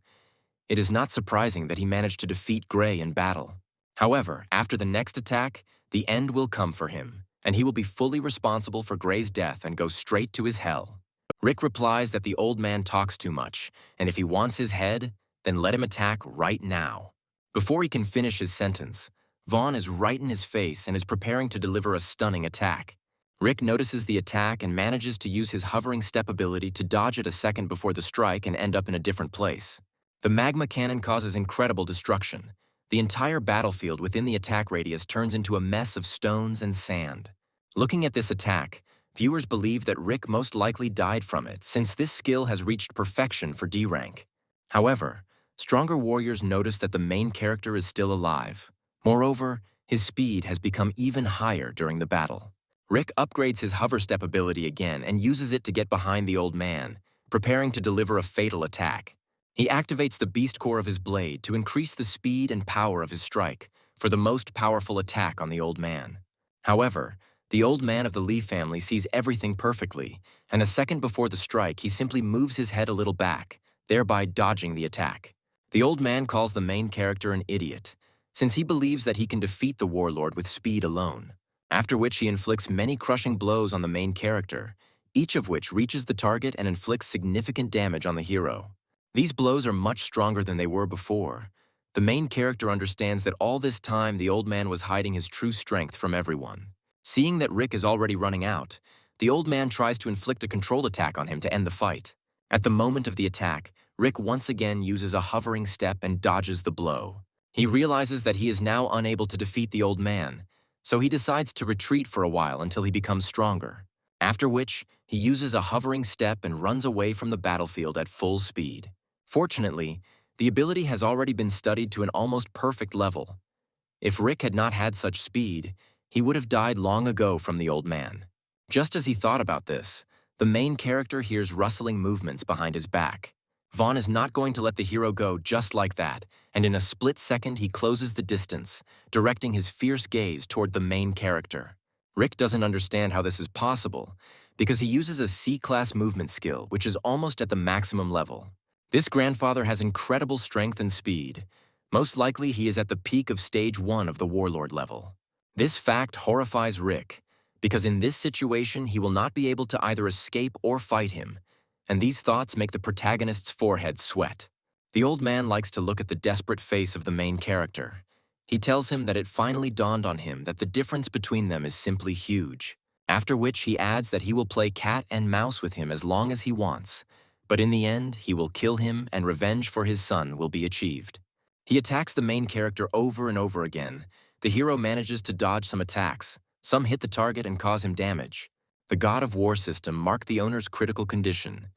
It is not surprising that he managed to defeat Gray in battle. However, after the next attack, the end will come for him, and he will be fully responsible for Gray's death and go straight to his hell. Rick replies that the old man talks too much, and if he wants his head, then let him attack right now. Before he can finish his sentence, Vaughn is right in his face and is preparing to deliver a stunning attack. Rick notices the attack and manages to use his hovering step ability to dodge it a second before the strike and end up in a different place. The magma cannon causes incredible destruction. The entire battlefield within the attack radius turns into a mess of stones and sand. Looking at this attack, viewers believe that Rick most likely died from it, since this skill has reached perfection for D rank. However, stronger warriors notice that the main character is still alive. Moreover, his speed has become even higher during the battle. Rick upgrades his hover step ability again and uses it to get behind the old man, preparing to deliver a fatal attack. He activates the beast core of his blade to increase the speed and power of his strike for the most powerful attack on the old man. However, the old man of the Lee family sees everything perfectly, and a second before the strike, he simply moves his head a little back, thereby dodging the attack. The old man calls the main character an idiot, since he believes that he can defeat the warlord with speed alone, after which he inflicts many crushing blows on the main character, each of which reaches the target and inflicts significant damage on the hero. These blows are much stronger than they were before. The main character understands that all this time the old man was hiding his true strength from everyone. Seeing that Rick is already running out, the old man tries to inflict a controlled attack on him to end the fight. At the moment of the attack, Rick once again uses a hovering step and dodges the blow. He realizes that he is now unable to defeat the old man, so he decides to retreat for a while until he becomes stronger. After which, he uses a hovering step and runs away from the battlefield at full speed. Fortunately, the ability has already been studied to an almost perfect level. If Rick had not had such speed, he would have died long ago from the old man. Just as he thought about this, the main character hears rustling movements behind his back. Vaughn is not going to let the hero go just like that, and in a split second he closes the distance, directing his fierce gaze toward the main character. Rick doesn't understand how this is possible, because he uses a C-class movement skill, which is almost at the maximum level. This grandfather has incredible strength and speed. Most likely he is at the peak of stage 1 of the warlord level. This fact horrifies Rick, because in this situation he will not be able to either escape or fight him, and these thoughts make the protagonist's forehead sweat. The old man likes to look at the desperate face of the main character. He tells him that it finally dawned on him that the difference between them is simply huge, after which he adds that he will play cat and mouse with him as long as he wants, but in the end he will kill him and revenge for his son will be achieved. He attacks the main character over and over again. The hero manages to dodge some attacks. Some hit the target and cause him damage. The God of War system marked the owner's critical condition.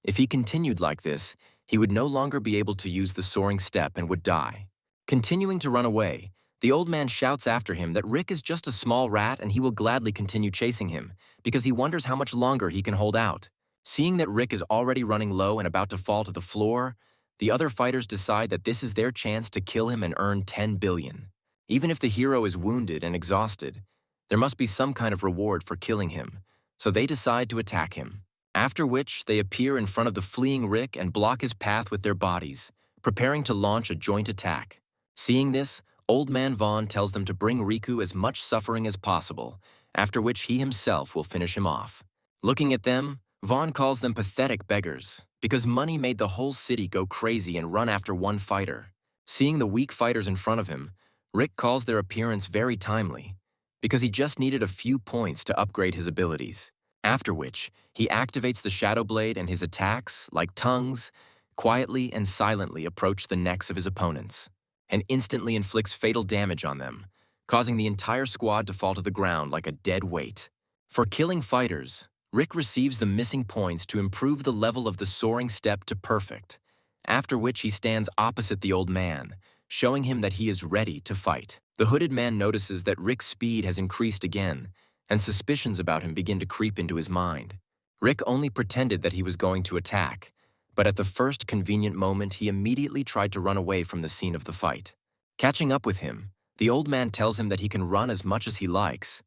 If he continued like this, he would no longer be able to use the soaring step and would die. Continuing to run away, the old man shouts after him that Rick is just a small rat and he will gladly continue chasing him, because he wonders how much longer he can hold out. Seeing that Rick is already running low and about to fall to the floor, the other fighters decide that this is their chance to kill him and earn 10 billion. Even if the hero is wounded and exhausted, there must be some kind of reward for killing him, so they decide to attack him. After which, they appear in front of the fleeing Rick and block his path with their bodies, preparing to launch a joint attack. Seeing this, Old Man Vaughn tells them to bring Riku as much suffering as possible, after which he himself will finish him off. Looking at them, Vaughn calls them pathetic beggars, because money made the whole city go crazy and run after one fighter. Seeing the weak fighters in front of him, Rick calls their appearance very timely, because he just needed a few points to upgrade his abilities. After which, he activates the Shadow Blade and his attacks, like tongues, quietly and silently approach the necks of his opponents, and instantly inflicts fatal damage on them, causing the entire squad to fall to the ground like a dead weight. For killing fighters, Rick receives the missing points to improve the level of the soaring step to perfect, after which he stands opposite the old man, showing him that he is ready to fight. The hooded man notices that Rick's speed has increased again, and suspicions about him begin to creep into his mind. Rick only pretended that he was going to attack, but at the first convenient moment he immediately tried to run away from the scene of the fight. Catching up with him, the old man tells him that he can run as much as he likes,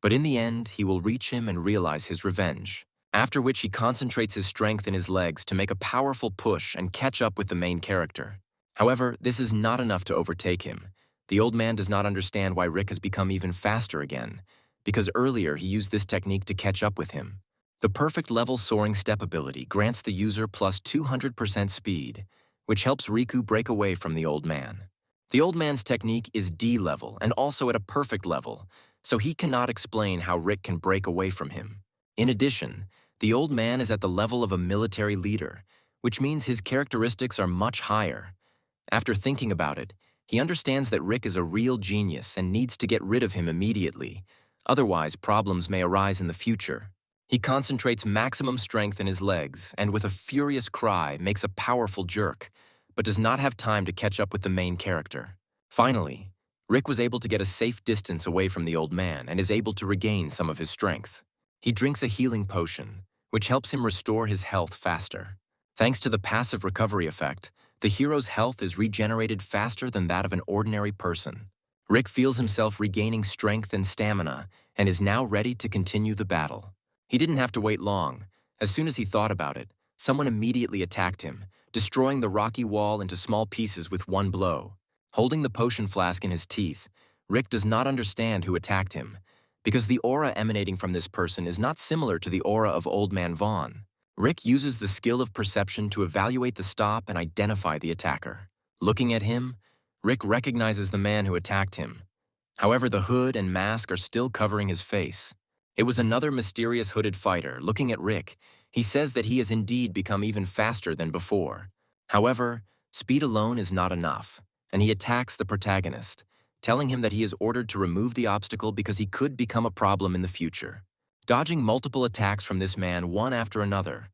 but in the end he will reach him and realize his revenge, after which he concentrates his strength in his legs to make a powerful push and catch up with the main character. However, this is not enough to overtake him. The old man does not understand why Rick has become even faster again, because earlier he used this technique to catch up with him. The perfect level soaring step ability grants the user plus 200% speed, which helps Riku break away from the old man. The old man's technique is D level and also at a perfect level, so he cannot explain how Rick can break away from him. In addition, the old man is at the level of a military leader, which means his characteristics are much higher. After thinking about it, he understands that Rick is a real genius and needs to get rid of him immediately, otherwise problems may arise in the future. He concentrates maximum strength in his legs and with a furious cry makes a powerful jerk, but does not have time to catch up with the main character. Finally, Rick was able to get a safe distance away from the old man and is able to regain some of his strength. He drinks a healing potion, which helps him restore his health faster. Thanks to the passive recovery effect, the hero's health is regenerated faster than that of an ordinary person. Rick feels himself regaining strength and stamina and is now ready to continue the battle. He didn't have to wait long. As soon as he thought about it, someone immediately attacked him, destroying the rocky wall into small pieces with one blow. Holding the potion flask in his teeth, Rick does not understand who attacked him, because the aura emanating from this person is not similar to the aura of Old Man Vaughn. Rick uses the skill of perception to evaluate the stop and identify the attacker. Looking at him, Rick recognizes the man who attacked him. However, the hood and mask are still covering his face. It was another mysterious hooded fighter. Looking at Rick, he says that he has indeed become even faster than before. However, speed alone is not enough, and he attacks the protagonist, telling him that he is ordered to remove the obstacle because he could become a problem in the future. Dodging multiple attacks from this man one after another,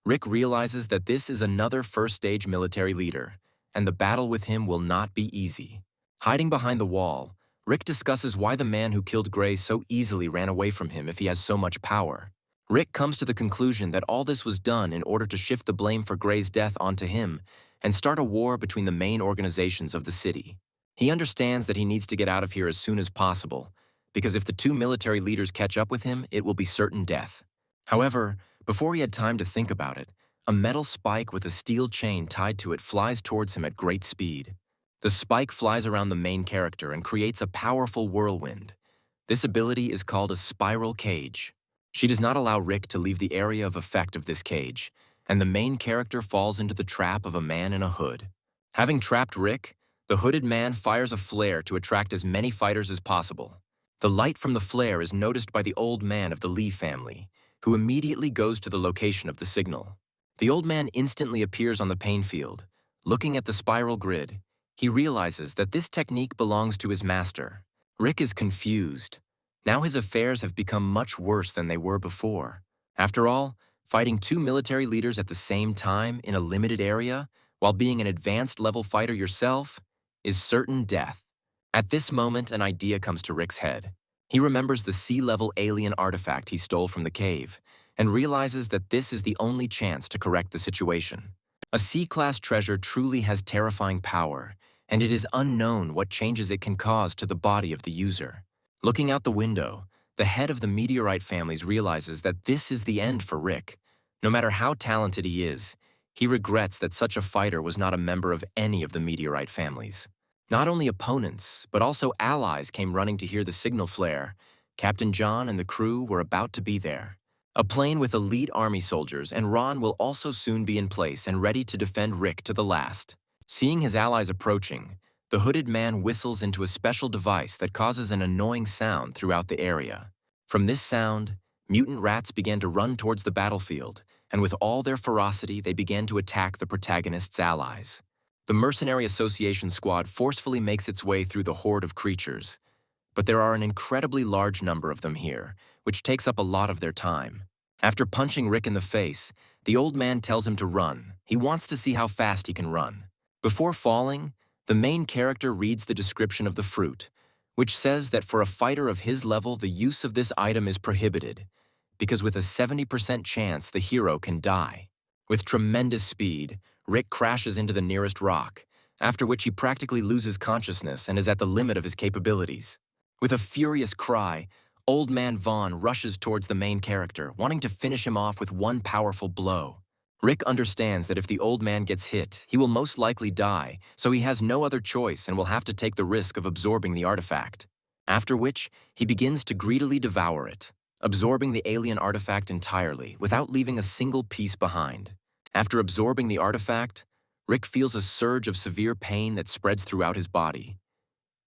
Rick realizes that this is another first-stage military leader, and the battle with him will not be easy. Hiding behind the wall, Rick discusses why the man who killed Gray so easily ran away from him if he has so much power. Rick comes to the conclusion that all this was done in order to shift the blame for Gray's death onto him and start a war between the main organizations of the city. He understands that he needs to get out of here as soon as possible, because if the two military leaders catch up with him, it will be certain death. However, before he had time to think about it, a metal spike with a steel chain tied to it flies towards him at great speed. The spike flies around the main character and creates a powerful whirlwind. This ability is called a spiral cage. She does not allow Rick to leave the area of effect of this cage, and the main character falls into the trap of a man in a hood. Having trapped Rick, the hooded man fires a flare to attract as many fighters as possible. The light from the flare is noticed by the old man of the Lee family, who immediately goes to the location of the signal. The old man instantly appears on the pain field. Looking at the spiral grid, he realizes that this technique belongs to his master. Rick is confused. Now his affairs have become much worse than they were before. After all, fighting two military leaders at the same time in a limited area, while being an advanced level fighter yourself, is certain death. At this moment, an idea comes to Rick's head. He remembers the sea-level alien artifact he stole from the cave, and realizes that this is the only chance to correct the situation. A C-class treasure truly has terrifying power, and it is unknown what changes it can cause to the body of the user. Looking out the window, the head of the meteorite families realizes that this is the end for Rick. No matter how talented he is, he regrets that such a fighter was not a member of any of the meteorite families. Not only opponents, but also allies came running to hear the signal flare. Captain John and the crew were about to be there. A plane with elite army soldiers and Ron will also soon be in place and ready to defend Rick to the last. Seeing his allies approaching, the hooded man whistles into a special device that causes an annoying sound throughout the area. From this sound, mutant rats began to run towards the battlefield, and with all their ferocity, they began to attack the protagonist's allies. The Mercenary Association squad forcefully makes its way through the horde of creatures, but there are an incredibly large number of them here, which takes up a lot of their time. After punching Rick in the face, the old man tells him to run. He wants to see how fast he can run. Before falling, the main character reads the description of the fruit, which says that for a fighter of his level, the use of this item is prohibited, because with a 70% chance, the hero can die. With tremendous speed, Rick crashes into the nearest rock, after which he practically loses consciousness and is at the limit of his capabilities. With a furious cry, Old Man Vaughn rushes towards the main character, wanting to finish him off with one powerful blow. Rick understands that if the old man gets hit, he will most likely die, so he has no other choice and will have to take the risk of absorbing the artifact. After which, he begins to greedily devour it, absorbing the alien artifact entirely, without leaving a single piece behind. After absorbing the artifact, Rick feels a surge of severe pain that spreads throughout his body.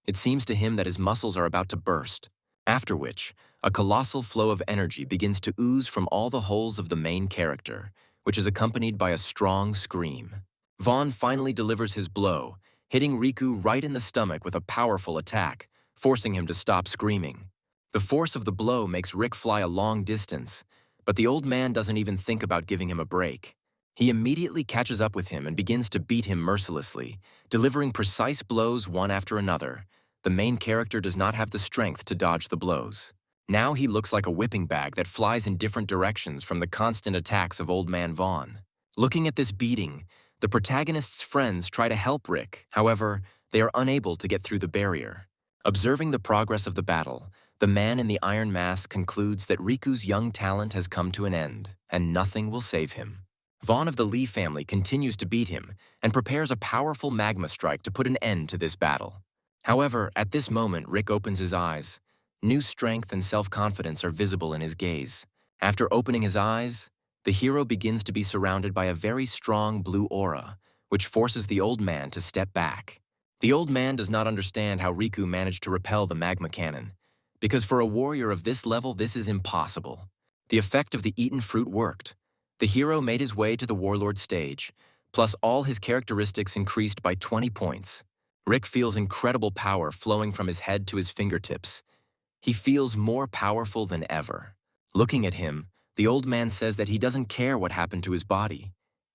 It seems to him that his muscles are about to burst, after which, a colossal flow of energy begins to ooze from all the holes of the main character, which is accompanied by a strong scream. Vaughn finally delivers his blow, hitting Riku right in the stomach with a powerful attack, forcing him to stop screaming. The force of the blow makes Rick fly a long distance, but the old man doesn't even think about giving him a break. He immediately catches up with him and begins to beat him mercilessly, delivering precise blows one after another. The main character does not have the strength to dodge the blows. Now he looks like a whipping bag that flies in different directions from the constant attacks of Old Man Vaughn. Looking at this beating, the protagonist's friends try to help Rick. However, they are unable to get through the barrier. Observing the progress of the battle, the man in the iron mask concludes that Riku's young talent has come to an end, and nothing will save him. Vaughn of the Lee family continues to beat him and prepares a powerful magma strike to put an end to this battle. However, at this moment, Rick opens his eyes. New strength and self-confidence are visible in his gaze. After opening his eyes, the hero begins to be surrounded by a very strong blue aura, which forces the old man to step back. The old man does not understand how Riku managed to repel the magma cannon, because for a warrior of this level, this is impossible. The effect of the eaten fruit worked. The hero made his way to the warlord stage, plus all his characteristics increased by 20 points. Rick feels incredible power flowing from his head to his fingertips. He feels more powerful than ever. Looking at him, the old man says that he doesn't care what happened to his body.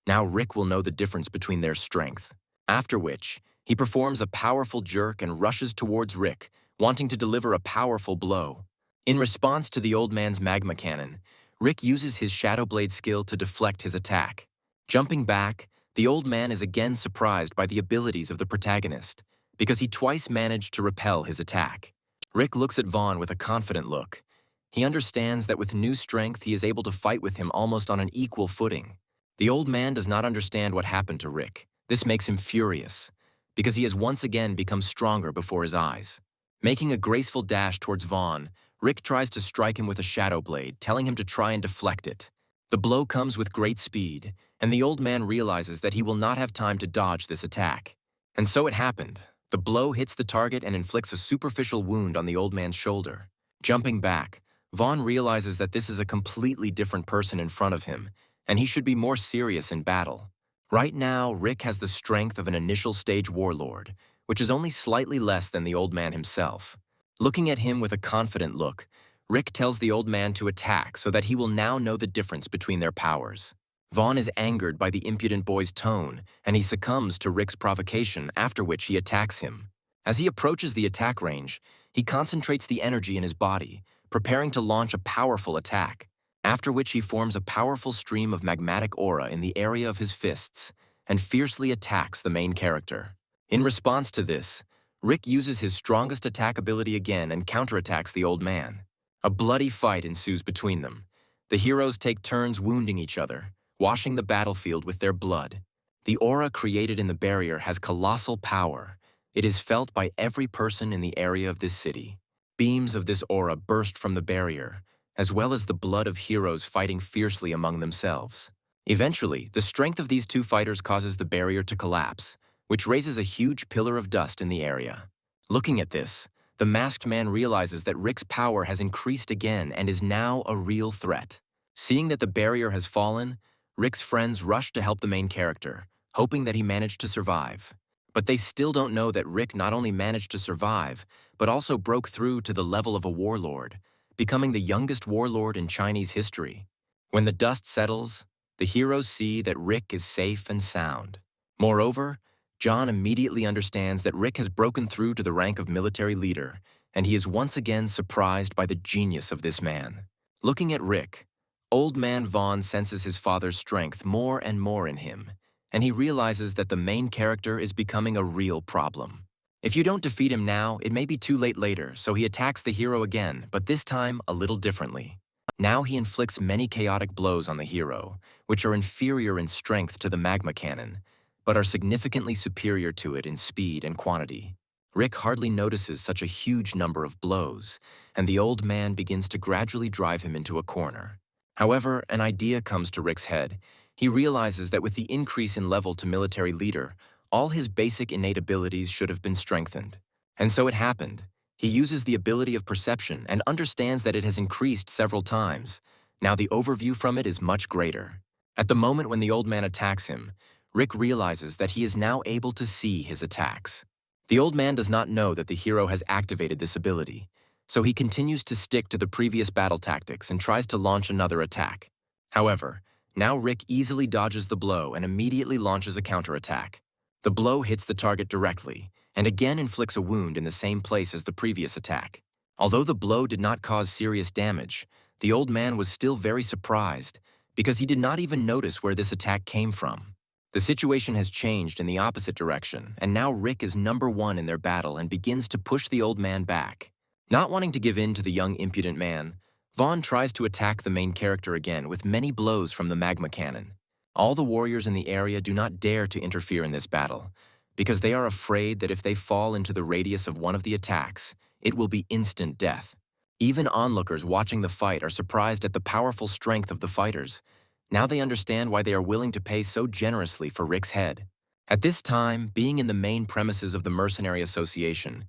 Now Rick will know the difference between their strength. After which, he performs a powerful jerk and rushes towards Rick, wanting to deliver a powerful blow. In response to the old man's magma cannon, Rick uses his Shadow Blade skill to deflect his attack. Jumping back, the old man is again surprised by the abilities of the protagonist, because he twice managed to repel his attack. Rick looks at Vaughn with a confident look. He understands that with new strength he is able to fight with him almost on an equal footing. The old man does not understand what happened to Rick. This makes him furious, because he has once again become stronger before his eyes. Making a graceful dash towards Vaughn, Rick tries to strike him with a Shadow Blade, telling him to try and deflect it. The blow comes with great speed, and the old man realizes that he will not have time to dodge this attack. And so it happened. The blow hits the target and inflicts a superficial wound on the old man's shoulder. Jumping back, Vaughn realizes that this is a completely different person in front of him, and he should be more serious in battle. Right now, Rick has the strength of an initial stage warlord, which is only slightly less than the old man himself. Looking at him with a confident look, Rick tells the old man to attack so that he will now know the difference between their powers. Vaughn is angered by the impudent boy's tone, and he succumbs to Rick's provocation, after which he attacks him. As he approaches the attack range, he concentrates the energy in his body, preparing to launch a powerful attack, after which he forms a powerful stream of magmatic aura in the area of his fists and fiercely attacks the main character. In response to this, Rick uses his strongest attack ability again and counterattacks the old man. A bloody fight ensues between them. The heroes take turns wounding each other, washing the battlefield with their blood. The aura created in the barrier has colossal power. It is felt by every person in the area of this city. Beams of this aura burst from the barrier, as well as the blood of heroes fighting fiercely among themselves. Eventually, the strength of these two fighters causes the barrier to collapse, which raises a huge pillar of dust in the area. Looking at this, the masked man realizes that Rick's power has increased again and is now a real threat. Seeing that the barrier has fallen, Rick's friends rush to help the main character, hoping that he managed to survive. But they still don't know that Rick not only managed to survive, but also broke through to the level of a warlord, becoming the youngest warlord in Chinese history. When the dust settles, the heroes see that Rick is safe and sound. Moreover, John immediately understands that Rick has broken through to the rank of military leader, and he is once again surprised by the genius of this man. Looking at Rick, Old Man Vaughn senses his father's strength more and more in him, and he realizes that the main character is becoming a real problem. If you don't defeat him now, it may be too late later, so he attacks the hero again, but this time a little differently. Now he inflicts many chaotic blows on the hero, which are inferior in strength to the magma cannon, but are significantly superior to it in speed and quantity. Rick hardly notices such a huge number of blows, and the old man begins to gradually drive him into a corner. However, an idea comes to Rick's head. He realizes that with the increase in level to military leader, all his basic innate abilities should have been strengthened. And so it happened. He uses the ability of perception and understands that it has increased several times. Now the overview from it is much greater. At the moment when the old man attacks him, Rick realizes that he is now able to see his attacks. The old man does not know that the hero has activated this ability, so he continues to stick to the previous battle tactics and tries to launch another attack. However, Now Rick easily dodges the blow and immediately launches a counterattack. The blow hits the target directly, and again inflicts a wound in the same place as the previous attack. Although the blow did not cause serious damage, the old man was still very surprised because he did not even notice where this attack came from. The situation has changed in the opposite direction, and now Rick is number one in their battle and begins to push the old man back. Not wanting to give in to the young impudent man, Vaughn tries to attack the main character again with many blows from the magma cannon. All the warriors in the area do not dare to interfere in this battle, because they are afraid that if they fall into the radius of one of the attacks, it will be instant death. Even onlookers watching the fight are surprised at the powerful strength of the fighters. Now they understand why they are willing to pay so generously for Rick's head. At this time, being in the main premises of the Mercenary Association,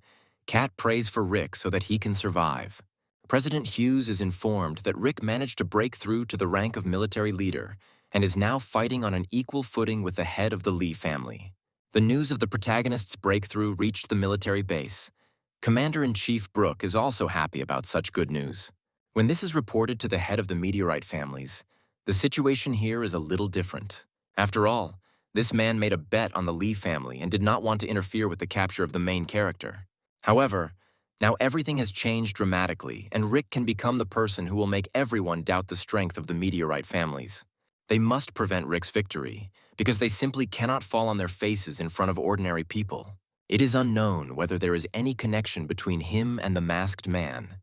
Cat prays for Rick so that he can survive. President Hughes is informed that Rick managed to break through to the rank of military leader and is now fighting on an equal footing with the head of the Lee family. The news of the protagonist's breakthrough reached the military base. Commander-in-Chief Brooke is also happy about such good news. When this is reported to the head of the meteorite families, the situation here is a little different. After all, this man made a bet on the Lee family and did not want to interfere with the capture of the main character. However, now everything has changed dramatically, and Rick can become the person who will make everyone doubt the strength of the meteorite families. They must prevent Rick's victory, because they simply cannot fall on their faces in front of ordinary people. It is unknown whether there is any connection between him and the masked man.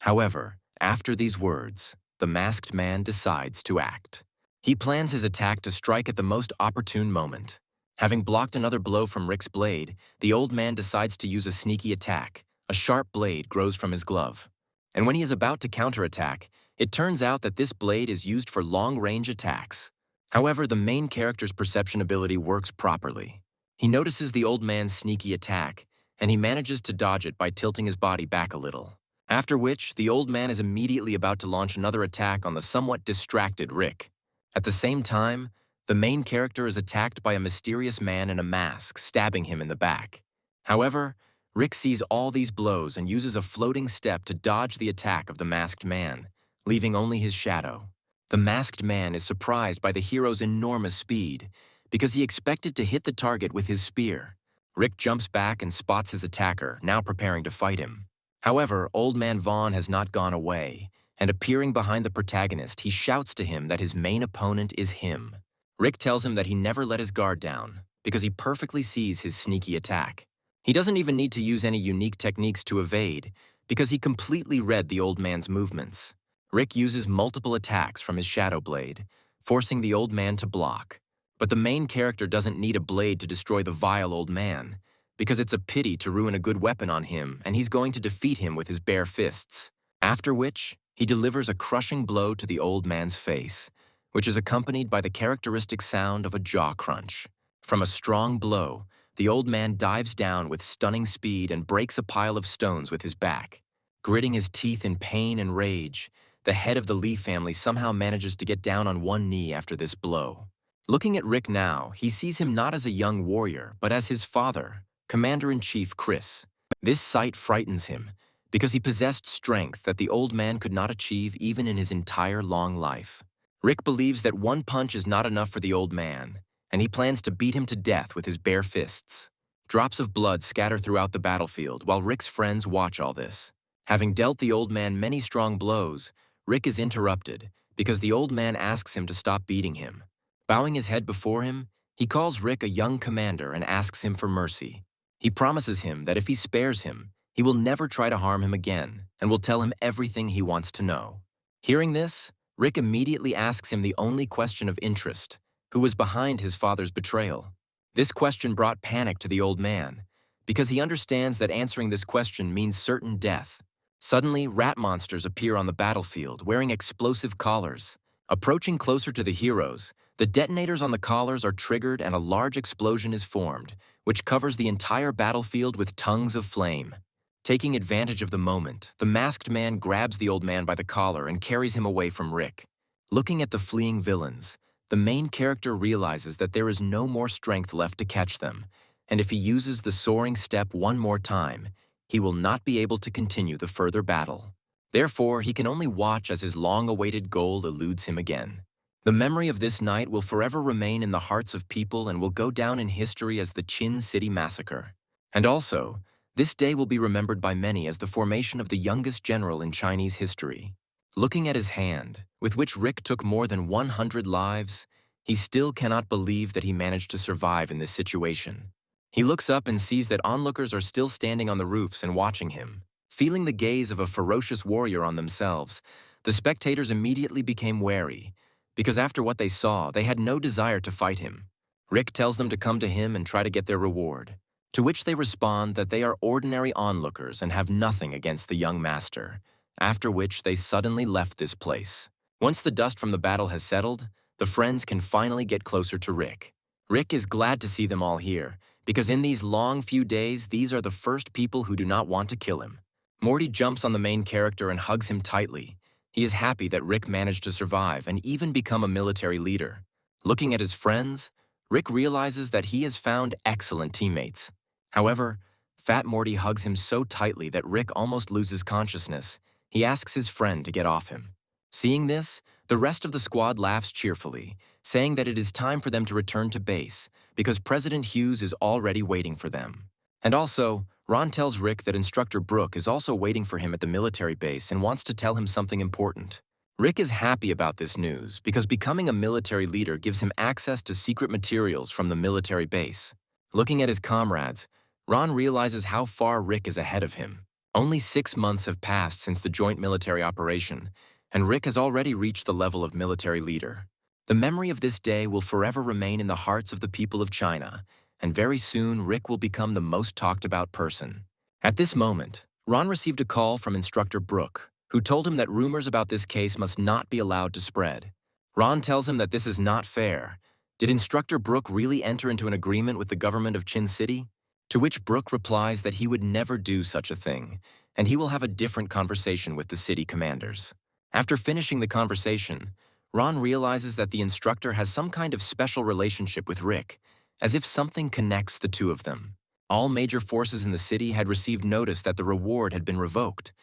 However, after these words, the masked man decides to act. He plans his attack to strike at the most opportune moment. Having blocked another blow from Rick's blade, the old man decides to use a sneaky attack. A sharp blade grows from his glove. And when he is about to counterattack, it turns out that this blade is used for long-range attacks. However, the main character's perception ability works properly. He notices the old man's sneaky attack, and he manages to dodge it by tilting his body back a little. After which, the old man is immediately about to launch another attack on the somewhat distracted Rick. At the same time, the main character is attacked by a mysterious man in a mask, stabbing him in the back. However, Rick sees all these blows and uses a floating step to dodge the attack of the masked man, leaving only his shadow. The masked man is surprised by the hero's enormous speed, because he expected to hit the target with his spear. Rick jumps back and spots his attacker, now preparing to fight him. However, Old Man Vaughn has not gone away, and appearing behind the protagonist, he shouts to him that his main opponent is him. Rick tells him that he never let his guard down, because he perfectly sees his sneaky attack. He doesn't even need to use any unique techniques to evade, because he completely read the old man's movements. Rick uses multiple attacks from his shadow blade, forcing the old man to block. But the main character doesn't need a blade to destroy the vile old man, because it's a pity to ruin a good weapon on him, and he's going to defeat him with his bare fists. After which, he delivers a crushing blow to the old man's face, which is accompanied by the characteristic sound of a jaw crunch. From a strong blow, the old man dives down with stunning speed and breaks a pile of stones with his back. Gritting his teeth in pain and rage, the head of the Lee family somehow manages to get down on one knee after this blow. Looking at Rick now, he sees him not as a young warrior, but as his father, Commander-in-Chief Chris. This sight frightens him, because he possessed strength that the old man could not achieve even in his entire long life. Rick believes that one punch is not enough for the old man, and he plans to beat him to death with his bare fists. Drops of blood scatter throughout the battlefield while Rick's friends watch all this. Having dealt the old man many strong blows, Rick is interrupted because the old man asks him to stop beating him. Bowing his head before him, he calls Rick a young commander and asks him for mercy. He promises him that if he spares him, he will never try to harm him again and will tell him everything he wants to know. Hearing this, Rick immediately asks him the only question of interest: who was behind his father's betrayal? This question brought panic to the old man, because he understands that answering this question means certain death. Suddenly, rat monsters appear on the battlefield wearing explosive collars. Approaching closer to the heroes, the detonators on the collars are triggered and a large explosion is formed, which covers the entire battlefield with tongues of flame. Taking advantage of the moment, the masked man grabs the old man by the collar and carries him away from Rick. Looking at the fleeing villains, the main character realizes that there is no more strength left to catch them, and if he uses the soaring step one more time, he will not be able to continue the further battle. Therefore, he can only watch as his long-awaited goal eludes him again. The memory of this night will forever remain in the hearts of people and will go down in history as the Qin City Massacre. And also, this day will be remembered by many as the formation of the youngest general in Chinese history. Looking at his hand, with which Rick took more than 100 lives, he still cannot believe that he managed to survive in this situation. He looks up and sees that onlookers are still standing on the roofs and watching him. Feeling the gaze of a ferocious warrior on themselves, the spectators immediately became wary, because after what they saw, they had no desire to fight him. Rick tells them to come to him and try to get their reward, to which they respond that they are ordinary onlookers and have nothing against the young master, after which they suddenly left this place. Once the dust from the battle has settled, the friends can finally get closer to Rick. Rick is glad to see them all here, because in these long few days, these are the first people who do not want to kill him. Morty jumps on the main character and hugs him tightly. He is happy that Rick managed to survive and even become a military leader. Looking at his friends, Rick realizes that he has found excellent teammates. However, Fat Morty hugs him so tightly that Rick almost loses consciousness. He asks his friend to get off him. Seeing this, the rest of the squad laughs cheerfully, saying that it is time for them to return to base because President Hughes is already waiting for them. And also, Ron tells Rick that Instructor Brooke is also waiting for him at the military base and wants to tell him something important. Rick is happy about this news because becoming a military leader gives him access to secret materials from the military base. Looking at his comrades, Ron realizes how far Rick is ahead of him. Only 6 months have passed since the joint military operation, and Rick has already reached the level of military leader. The memory of this day will forever remain in the hearts of the people of China, and very soon Rick will become the most talked about person. At this moment, Ron received a call from Instructor Brooke, who told him that rumors about this case must not be allowed to spread. Ron tells him that this is not fair. Did Instructor Brooke really enter into an agreement with the government of Qin City? To which Brooke replies that he would never do such a thing, and he will have a different conversation with the city commanders. After finishing the conversation, Ron realizes that the instructor has some kind of special relationship with Rick, as if something connects the two of them. All major forces in the city had received notice that the reward had been revoked,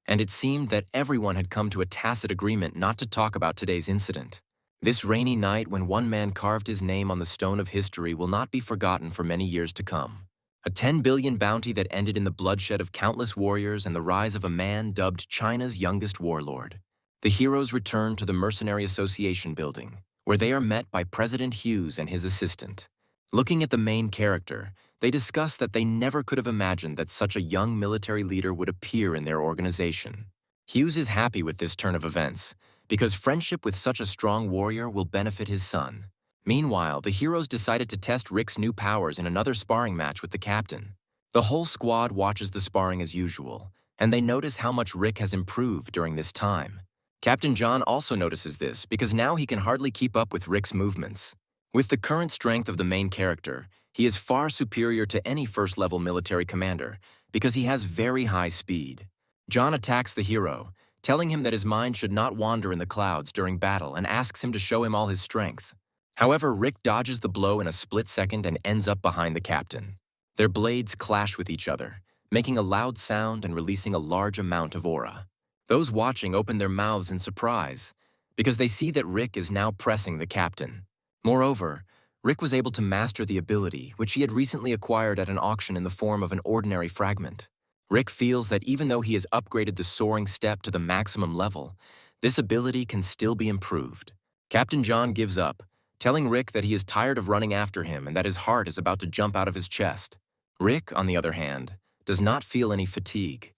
and it seemed that everyone had come to a tacit agreement not to talk about today's incident. This rainy night when one man carved his name on the stone of history will not be forgotten for many years to come. A 10 billion bounty that ended in the bloodshed of countless warriors and the rise of a man dubbed China's youngest warlord. The heroes return to the Mercenary Association building, where they are met by President Hughes and his assistant. Looking at the main character, they discuss that they never could have imagined that such a young military leader would appear in their organization. Hughes is happy with this turn of events, because friendship with such a strong warrior will benefit his son. Meanwhile, the heroes decided to test Rick's new powers in another sparring match with the captain. The whole squad watches the sparring as usual, and they notice how much Rick has improved during this time. Captain John also notices this because now he can hardly keep up with Rick's movements. With the current strength of the main character, he is far superior to any first-level military commander because he has very high speed. John attacks the hero, telling him that his mind should not wander in the clouds during battle and asks him to show him all his strength. However, Rick dodges the blow in a split second and ends up behind the captain. Their blades clash with each other, making a loud sound and releasing a large amount of aura. Those watching open their mouths in surprise, because they see that Rick is now pressing the captain. Moreover, Rick was able to master the ability, which he had recently acquired at an auction in the form of an ordinary fragment. Rick feels that even though he has upgraded the soaring step to the maximum level, this ability can still be improved. Captain John gives up, telling Rick that he is tired of running after him and that his heart is about to jump out of his chest. Rick, on the other hand, does not feel any fatigue.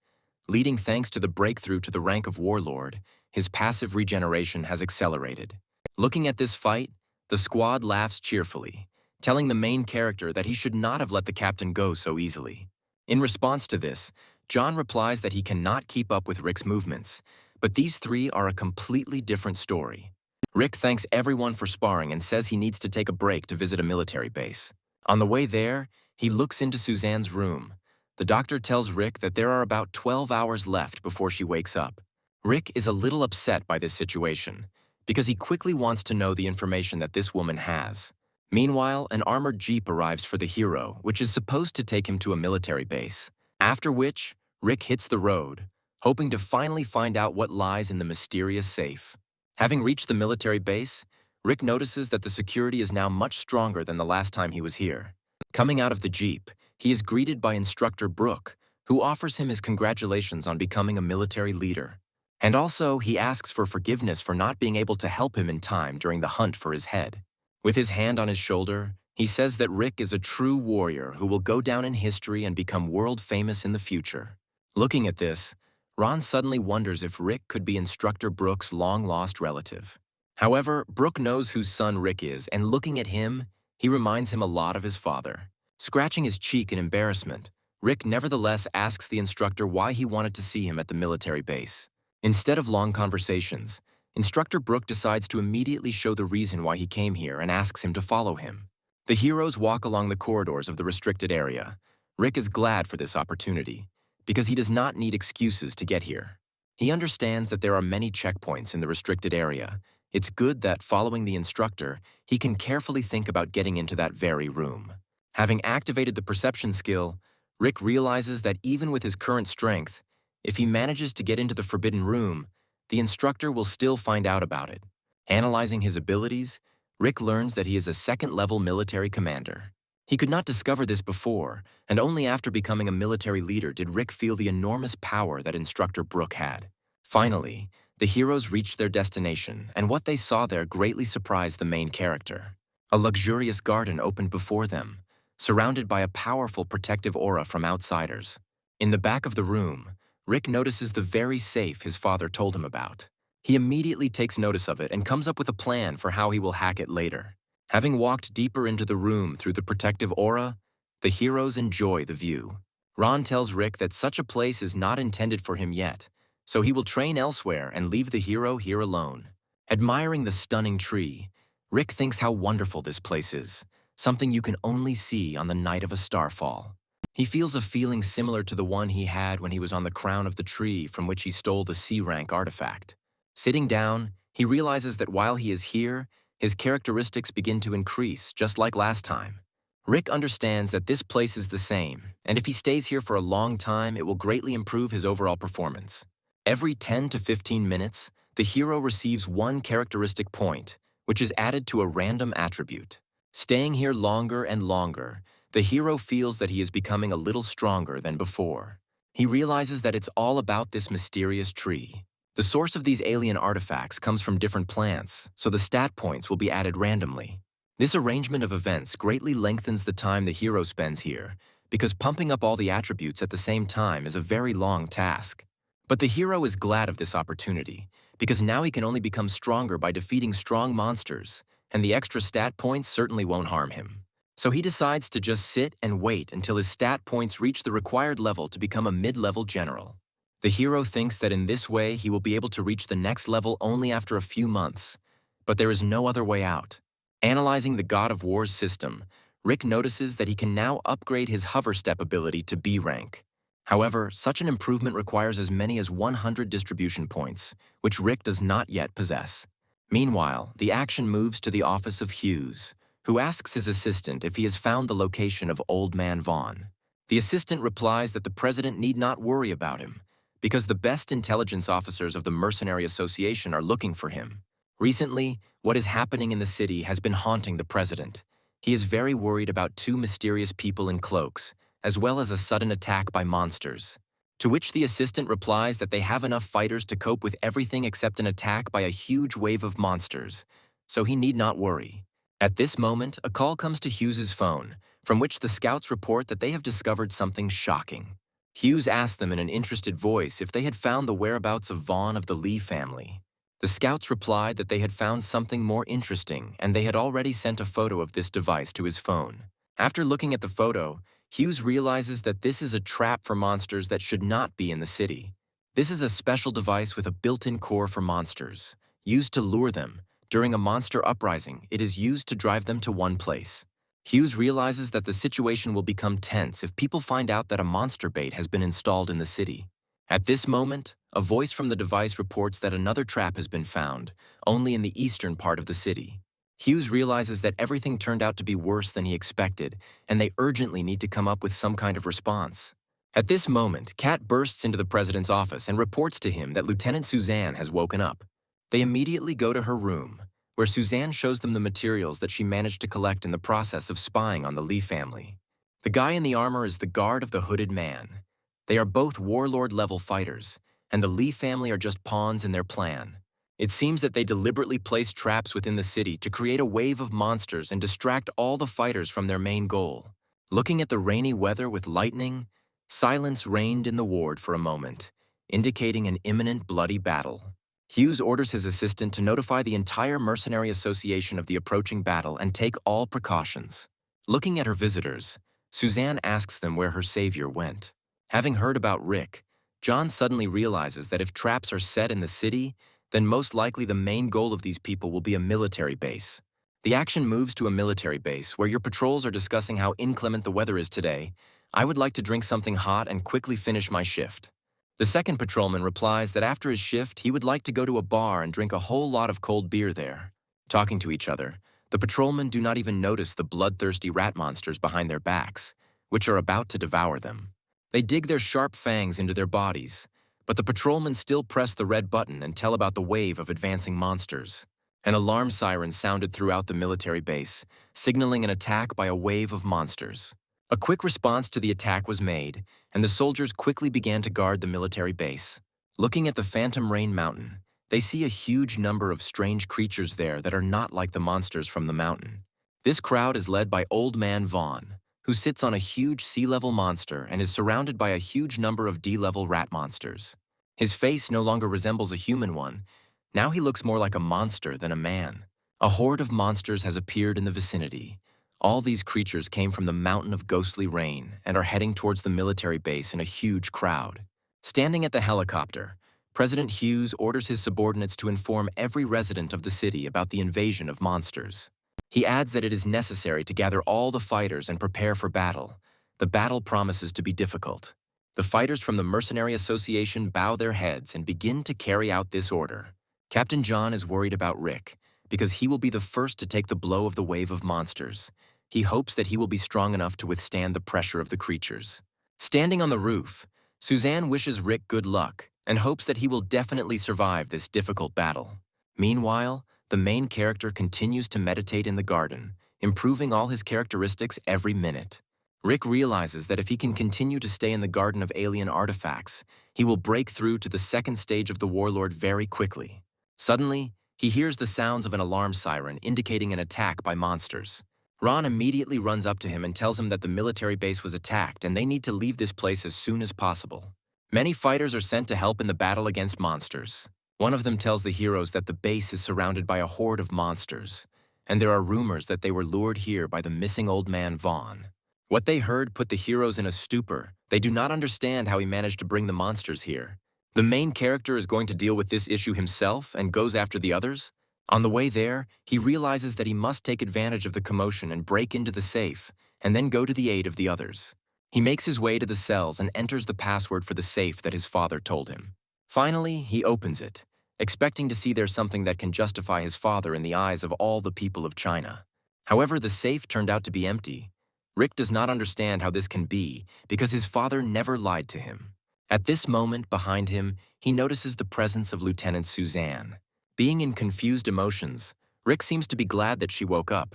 Leading thanks to the breakthrough to the rank of warlord, his passive regeneration has accelerated. Looking at this fight, the squad laughs cheerfully, telling the main character that he should not have let the captain go so easily. In response to this, John replies that he cannot keep up with Rick's movements, but these three are a completely different story. Rick thanks everyone for sparring and says he needs to take a break to visit a military base. On the way there, he looks into Suzanne's room. The doctor tells Rick that there are about 12 hours left before she wakes up. Rick is a little upset by this situation, because he quickly wants to know the information that this woman has. Meanwhile, an armored jeep arrives for the hero, which is supposed to take him to a military base. After which, Rick hits the road, hoping to finally find out what lies in the mysterious safe. Having reached the military base, Rick notices that the security is now much stronger than the last time he was here. Coming out of the Jeep, he is greeted by Instructor Brooke, who offers him his congratulations on becoming a military leader. And also, he asks for forgiveness for not being able to help him in time during the hunt for his head. With his hand on his shoulder, he says that Rick is a true warrior who will go down in history and become world famous in the future. Looking at this, Ron suddenly wonders if Rick could be Instructor Brooke's long-lost relative. However, Brooke knows whose son Rick is, and looking at him, he reminds him a lot of his father. Scratching his cheek in embarrassment, Rick nevertheless asks the instructor why he wanted to see him at the military base. Instead of long conversations, Instructor Brooke decides to immediately show the reason why he came here and asks him to follow him. The heroes walk along the corridors of the restricted area. Rick is glad for this opportunity, because he does not need excuses to get here. He understands that there are many checkpoints in the restricted area. It's good that, following the instructor, he can carefully think about getting into that very room. Having activated the perception skill, Rick realizes that even with his current strength, if he manages to get into the forbidden room, the instructor will still find out about it. Analyzing his abilities, Rick learns that he is a second-level military commander. He could not discover this before, and only after becoming a military leader did Rick feel the enormous power that Instructor Brooke had. Finally, the heroes reached their destination, and what they saw there greatly surprised the main character. A luxurious garden opened before them, surrounded by a powerful protective aura from outsiders. In the back of the room, Rick notices the very safe his father told him about. He immediately takes notice of it and comes up with a plan for how he will hack it later. Having walked deeper into the room through the protective aura, the heroes enjoy the view. Ron tells Rick that such a place is not intended for him yet, so he will train elsewhere and leave the hero here alone. Admiring the stunning tree, Rick thinks how wonderful this place is, something you can only see on the night of a starfall. He feels a feeling similar to the one he had when he was on the crown of the tree from which he stole the C-rank artifact. Sitting down, he realizes that while he is here, his characteristics begin to increase, just like last time. Rick understands that this place is the same, and if he stays here for a long time, it will greatly improve his overall performance. Every 10 to 15 minutes, the hero receives one characteristic point, which is added to a random attribute. Staying here longer and longer, the hero feels that he is becoming a little stronger than before. He realizes that it's all about this mysterious tree. The source of these alien artifacts comes from different plants, so the stat points will be added randomly. This arrangement of events greatly lengthens the time the hero spends here, because pumping up all the attributes at the same time is a very long task. But the hero is glad of this opportunity, because now he can only become stronger by defeating strong monsters, and the extra stat points certainly won't harm him. So he decides to just sit and wait until his stat points reach the required level to become a mid-level general. The hero thinks that in this way he will be able to reach the next level only after a few months, but there is no other way out. Analyzing the God of War's system, Rick notices that he can now upgrade his hover step ability to B rank. However, such an improvement requires as many as 100 distribution points, which Rick does not yet possess. Meanwhile, the action moves to the office of Hughes, who asks his assistant if he has found the location of Old Man Vaughn. The assistant replies that the president need not worry about him, because the best intelligence officers of the Mercenary Association are looking for him. Recently, what is happening in the city has been haunting the president. He is very worried about two mysterious people in cloaks, as well as a sudden attack by monsters. To which the assistant replies that they have enough fighters to cope with everything except an attack by a huge wave of monsters, so he need not worry. At this moment, a call comes to Hughes's phone, from which the scouts report that they have discovered something shocking. Hughes asked them in an interested voice if they had found the whereabouts of Vaughn of the Lee family. The scouts replied that they had found something more interesting, and they had already sent a photo of this device to his phone. After looking at the photo, Hughes realizes that this is a trap for monsters that should not be in the city. This is a special device with a built-in core for monsters, used to lure them. During a monster uprising, it is used to drive them to one place. Hughes realizes that the situation will become tense if people find out that a monster bait has been installed in the city. At this moment, a voice from the device reports that another trap has been found, only in the eastern part of the city. Hughes realizes that everything turned out to be worse than he expected, and they urgently need to come up with some kind of response. At this moment, Kat bursts into the president's office and reports to him that Lieutenant Suzanne has woken up. They immediately go to her room, where Suzanne shows them the materials that she managed to collect in the process of spying on the Lee family. The guy in the armor is the guard of the Hooded Man. They are both warlord-level fighters, and the Lee family are just pawns in their plan. It seems that they deliberately placed traps within the city to create a wave of monsters and distract all the fighters from their main goal. Looking at the rainy weather with lightning, silence reigned in the ward for a moment, indicating an imminent bloody battle. Hughes orders his assistant to notify the entire mercenary association of the approaching battle and take all precautions. Looking at her visitors, Suzanne asks them where her savior went. Having heard about Rick, John suddenly realizes that if traps are set in the city, then most likely the main goal of these people will be a military base. The action moves to a military base where your patrols are discussing how inclement the weather is today. I would like to drink something hot and quickly finish my shift. The second patrolman replies that after his shift, he would like to go to a bar and drink a whole lot of cold beer there. Talking to each other, the patrolmen do not even notice the bloodthirsty rat monsters behind their backs, which are about to devour them. They dig their sharp fangs into their bodies, but the patrolmen still press the red button and tell about the wave of advancing monsters. An alarm siren sounded throughout the military base, signaling an attack by a wave of monsters. A quick response to the attack was made, and the soldiers quickly began to guard the military base. Looking at the Phantom Rain Mountain, they see a huge number of strange creatures there that are not like the monsters from the mountain. This crowd is led by Old Man Vaughn, who sits on a huge sea-level monster and is surrounded by a huge number of D-level rat monsters. His face no longer resembles a human one. Now he looks more like a monster than a man. A horde of monsters has appeared in the vicinity. All these creatures came from the mountain of ghostly rain and are heading towards the military base in a huge crowd. Standing at the helicopter, President Hughes orders his subordinates to inform every resident of the city about the invasion of monsters. He adds that it is necessary to gather all the fighters and prepare for battle. The battle promises to be difficult. The fighters from the Mercenary Association bow their heads and begin to carry out this order. Captain John is worried about Rick, because he will be the first to take the blow of the wave of monsters. He hopes that he will be strong enough to withstand the pressure of the creatures. Standing on the roof, Suzanne wishes Rick good luck and hopes that he will definitely survive this difficult battle. Meanwhile, the main character continues to meditate in the garden, improving all his characteristics every minute. Rick realizes that if he can continue to stay in the Garden of Alien Artifacts, he will break through to the second stage of the Warlord very quickly. Suddenly, he hears the sounds of an alarm siren indicating an attack by monsters. Ron immediately runs up to him and tells him that the military base was attacked and they need to leave this place as soon as possible. Many fighters are sent to help in the battle against monsters. One of them tells the heroes that the base is surrounded by a horde of monsters, and there are rumors that they were lured here by the missing Old Man Vaughn. What they heard put the heroes in a stupor. They do not understand how he managed to bring the monsters here. The main character is going to deal with this issue himself and goes after the others. On the way there, he realizes that he must take advantage of the commotion and break into the safe, and then go to the aid of the others. He makes his way to the cells and enters the password for the safe that his father told him. Finally, he opens it, expecting to see there something that can justify his father in the eyes of all the people of China. However, the safe turned out to be empty. Rick does not understand how this can be because his father never lied to him. At this moment, behind him, he notices the presence of Lieutenant Suzanne. Being in confused emotions, Rick seems to be glad that she woke up,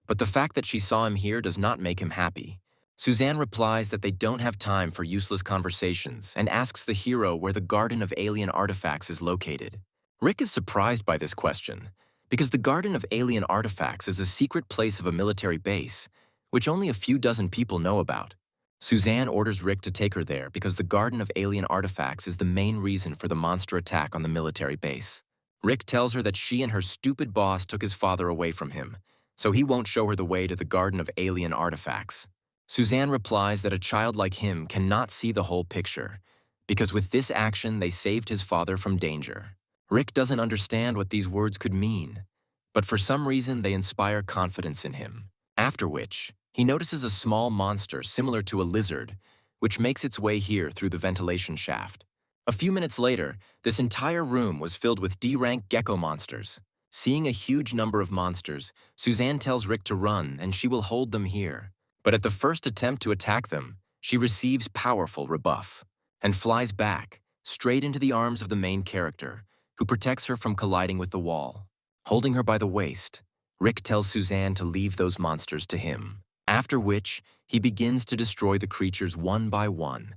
but the fact that she saw him here does not make him happy. Suzanne replies that they don't have time for useless conversations and asks the hero where the Garden of Alien Artifacts is located. Rick is surprised by this question, because the Garden of Alien Artifacts is a secret place of a military base, which only a few dozen people know about. Suzanne orders Rick to take her there because the Garden of Alien Artifacts is the main reason for the monster attack on the military base. Rick tells her that she and her stupid boss took his father away from him, so he won't show her the way to the Garden of Alien Artifacts. Suzanne replies that a child like him cannot see the whole picture, because with this action they saved his father from danger. Rick doesn't understand what these words could mean, but for some reason they inspire confidence in him. After which, he notices a small monster similar to a lizard, which makes its way here through the ventilation shaft. A few minutes later, this entire room was filled with D-rank gecko monsters. Seeing a huge number of monsters, Suzanne tells Rick to run and she will hold them here. But at the first attempt to attack them, she receives powerful rebuff and flies back, straight into the arms of the main character, who protects her from colliding with the wall. Holding her by the waist, Rick tells Suzanne to leave those monsters to him, after which he begins to destroy the creatures one by one.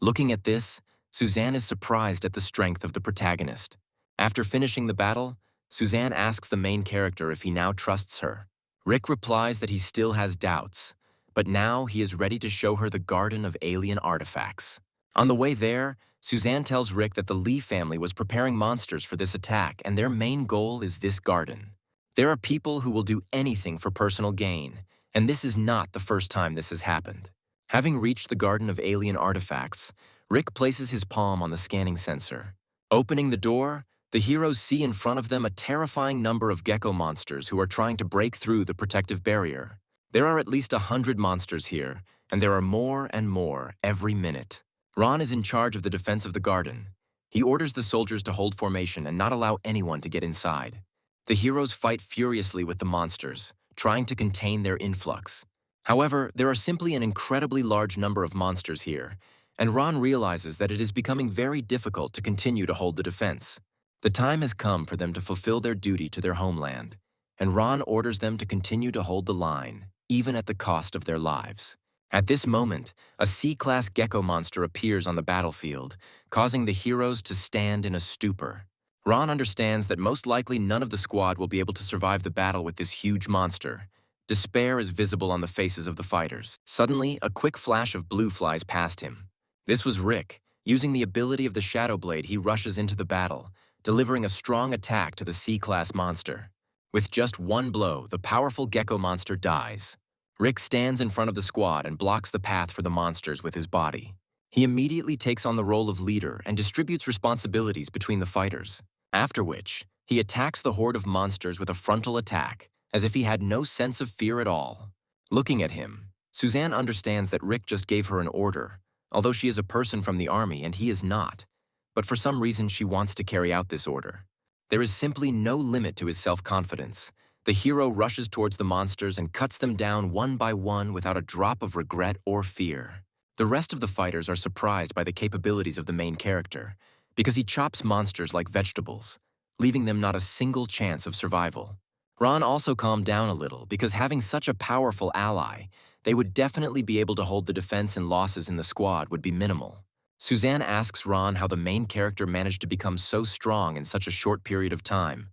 Looking at this, Suzanne is surprised at the strength of the protagonist. After finishing the battle, Suzanne asks the main character if he now trusts her. Rick replies that he still has doubts, but now he is ready to show her the garden of alien artifacts. On the way there, Suzanne tells Rick that the Lee family was preparing monsters for this attack, and their main goal is this garden. There are people who will do anything for personal gain, and this is not the first time this has happened. Having reached the garden of alien artifacts, Rick places his palm on the scanning sensor. Opening the door, the heroes see in front of them a terrifying number of gecko monsters who are trying to break through the protective barrier. There are at least 100 monsters here, and there are more and more every minute. Ron is in charge of the defense of the garden. He orders the soldiers to hold formation and not allow anyone to get inside. The heroes fight furiously with the monsters, trying to contain their influx. However, there are simply an incredibly large number of monsters here, and Ron realizes that it is becoming very difficult to continue to hold the defense. The time has come for them to fulfill their duty to their homeland, and Ron orders them to continue to hold the line, even at the cost of their lives. At this moment, a C-class gecko monster appears on the battlefield, causing the heroes to stand in a stupor. Ron understands that most likely none of the squad will be able to survive the battle with this huge monster. Despair is visible on the faces of the fighters. Suddenly, a quick flash of blue flies past him. This was Rick. Using the ability of the Shadow Blade, he rushes into the battle, delivering a strong attack to the C-class monster. With just one blow, the powerful gecko monster dies. Rick stands in front of the squad and blocks the path for the monsters with his body. He immediately takes on the role of leader and distributes responsibilities between the fighters. After which, he attacks the horde of monsters with a frontal attack, as if he had no sense of fear at all. Looking at him, Suzanne understands that Rick just gave her an order, although she is a person from the army and he is not. But for some reason she wants to carry out this order. There is simply no limit to his self-confidence. The hero rushes towards the monsters and cuts them down one by one without a drop of regret or fear. The rest of the fighters are surprised by the capabilities of the main character, because he chops monsters like vegetables, leaving them not a single chance of survival. Ron also calmed down a little, because having such a powerful ally, they would definitely be able to hold the defense, and losses in the squad would be minimal. Suzanne asks Ron how the main character managed to become so strong in such a short period of time.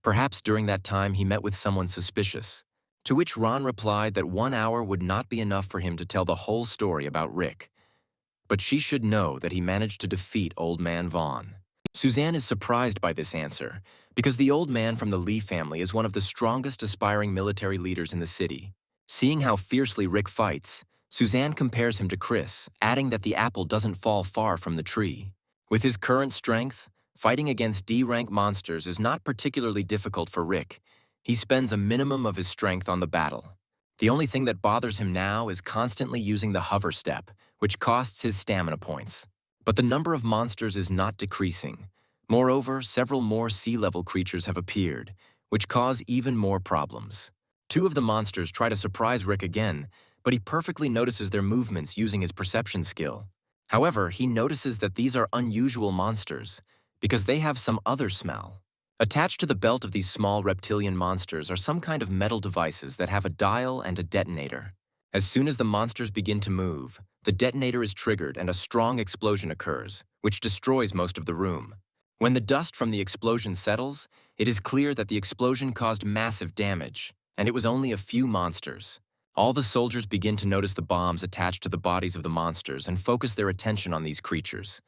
Perhaps during that time he met with someone suspicious, to which Ron replied that 1 hour would not be enough for him to tell the whole story about Rick. But she should know that he managed to defeat Old Man Vaughn. Suzanne is surprised by this answer, because the old man from the Lee family is one of the strongest aspiring military leaders in the city. Seeing how fiercely Rick fights, Suzanne compares him to Chris, adding that the apple doesn't fall far from the tree. With his current strength, fighting against D-rank monsters is not particularly difficult for Rick. He spends a minimum of his strength on the battle. The only thing that bothers him now is constantly using the hover step, which costs his stamina points. But the number of monsters is not decreasing. Moreover, several more sea-level creatures have appeared, which cause even more problems. 2 of the monsters try to surprise Rick again, but he perfectly notices their movements using his perception skill. However, he notices that these are unusual monsters, because they have some other smell. Attached to the belt of these small reptilian monsters are some kind of metal devices that have a dial and a detonator. As soon as the monsters begin to move, the detonator is triggered and a strong explosion occurs, which destroys most of the room. When the dust from the explosion settles, it is clear that the explosion caused massive damage, and it was only a few monsters. All the soldiers begin to notice the bombs attached to the bodies of the monsters and focus their attention on these creatures,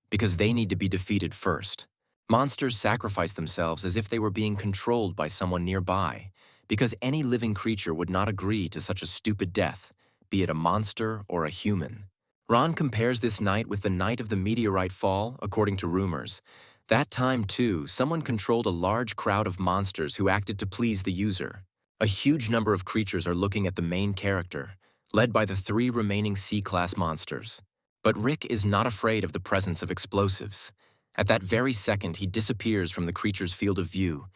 because they need to be defeated first. Monsters sacrifice themselves as if they were being controlled by someone nearby, because any living creature would not agree to such a stupid death, be it a monster or a human. Ron compares this night with the night of the meteorite fall, according to rumors. That time, too, someone controlled a large crowd of monsters who acted to please the user. A huge number of creatures are looking at the main character, led by the 3 remaining C-class monsters. But Rick is not afraid of the presence of explosives. At that very second, he disappears from the creature's field of view,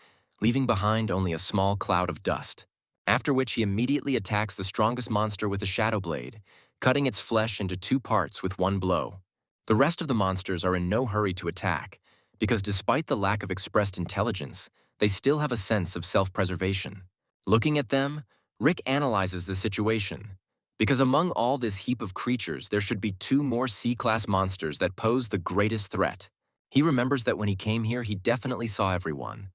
leaving behind only a small cloud of dust. After which he immediately attacks the strongest monster with a Shadow Blade, cutting its flesh into 2 parts with 1 blow. The rest of the monsters are in no hurry to attack, because despite the lack of expressed intelligence, they still have a sense of self-preservation. Looking at them, Rick analyzes the situation. Because among all this heap of creatures, there should be two more C-class monsters that pose the greatest threat. He remembers that when he came here, he definitely saw everyone.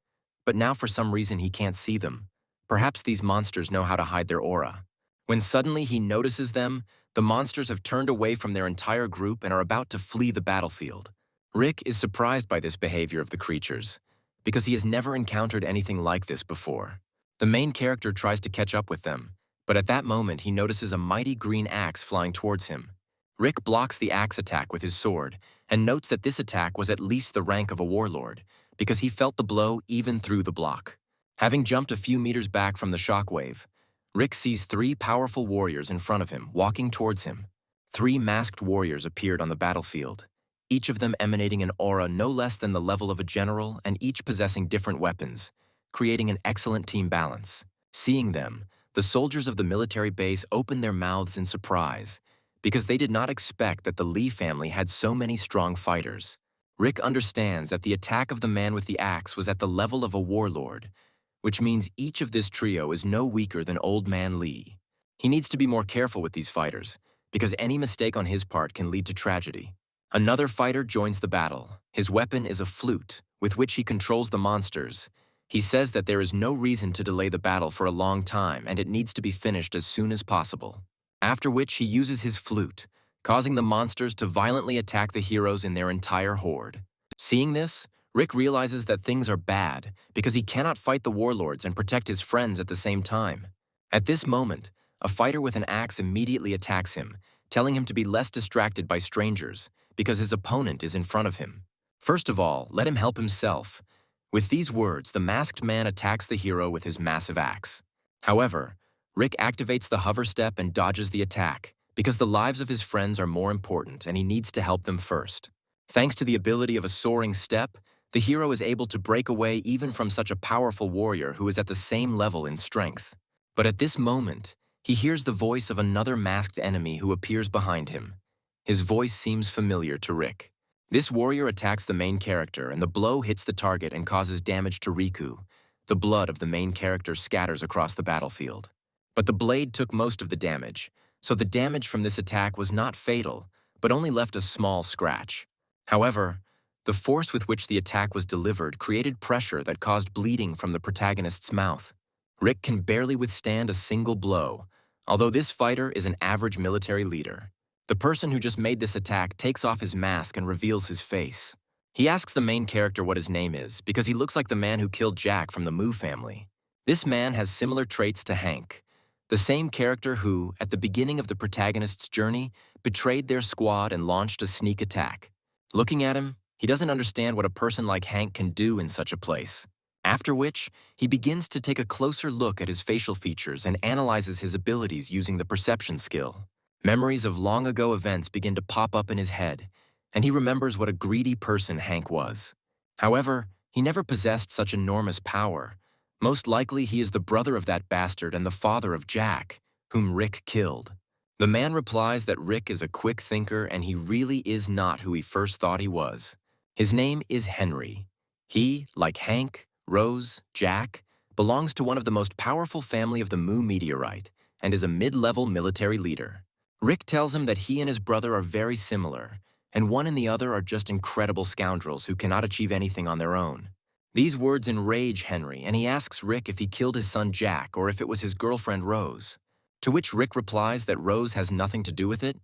But now for some reason he can't see them. Perhaps these monsters know how to hide their aura. When suddenly he notices them, the monsters have turned away from their entire group and are about to flee the battlefield. Rick is surprised by this behavior of the creatures, because he has never encountered anything like this before. The main character tries to catch up with them, but at that moment he notices a mighty green axe flying towards him. Rick blocks the axe attack with his sword and notes that this attack was at least the rank of a warlord, because he felt the blow even through the block. Having jumped a few meters back from the shockwave, Rick sees three powerful warriors in front of him, walking towards him. Three masked warriors appeared on the battlefield, each of them emanating an aura no less than the level of a general and each possessing different weapons, creating an excellent team balance. Seeing them, the soldiers of the military base opened their mouths in surprise, because they did not expect that the Lee family had so many strong fighters. Rick understands that the attack of the man with the axe was at the level of a warlord, which means each of this trio is no weaker than Old Man Lee. He needs to be more careful with these fighters, because any mistake on his part can lead to tragedy. Another fighter joins the battle. His weapon is a flute, with which he controls the monsters. He says that there is no reason to delay the battle for a long time and it needs to be finished as soon as possible. After which he uses his flute, causing the monsters to violently attack the heroes in their entire horde. Seeing this, Rick realizes that things are bad because he cannot fight the warlords and protect his friends at the same time. At this moment, a fighter with an axe immediately attacks him, telling him to be less distracted by strangers because his opponent is in front of him. First of all, let him help himself. With these words, the masked man attacks the hero with his massive axe. However, Rick activates the hover step and dodges the attack because the lives of his friends are more important and he needs to help them first. Thanks to the ability of a soaring step, the hero is able to break away even from such a powerful warrior who is at the same level in strength. But at this moment, he hears the voice of another masked enemy who appears behind him. His voice seems familiar to Rick. This warrior attacks the main character and the blow hits the target and causes damage to Riku. The blood of the main character scatters across the battlefield. But the blade took most of the damage, so the damage from this attack was not fatal, but only left a small scratch. However, the force with which the attack was delivered created pressure that caused bleeding from the protagonist's mouth. Rick can barely withstand a single blow, although this fighter is an average military leader. The person who just made this attack takes off his mask and reveals his face. He asks the main character what his name is because he looks like the man who killed Jack from the Moo family. This man has similar traits to Hank, the same character who, at the beginning of the protagonist's journey, betrayed their squad and launched a sneak attack. Looking at him, he doesn't understand what a person like Hank can do in such a place. After which, he begins to take a closer look at his facial features and analyzes his abilities using the perception skill. Memories of long ago events begin to pop up in his head, and he remembers what a greedy person Hank was. However, he never possessed such enormous power. Most likely he is the brother of that bastard and the father of Jack, whom Rick killed. The man replies that Rick is a quick thinker and he really is not who he first thought he was. His name is Henry. He, like Hank, Rose, Jack, belongs to one of the most powerful family of the Mu meteorite and is a mid-level military leader. Rick tells him that he and his brother are very similar, and one and the other are just incredible scoundrels who cannot achieve anything on their own. These words enrage Henry, and he asks Rick if he killed his son Jack or if it was his girlfriend Rose. To which Rick replies that Rose has nothing to do with it.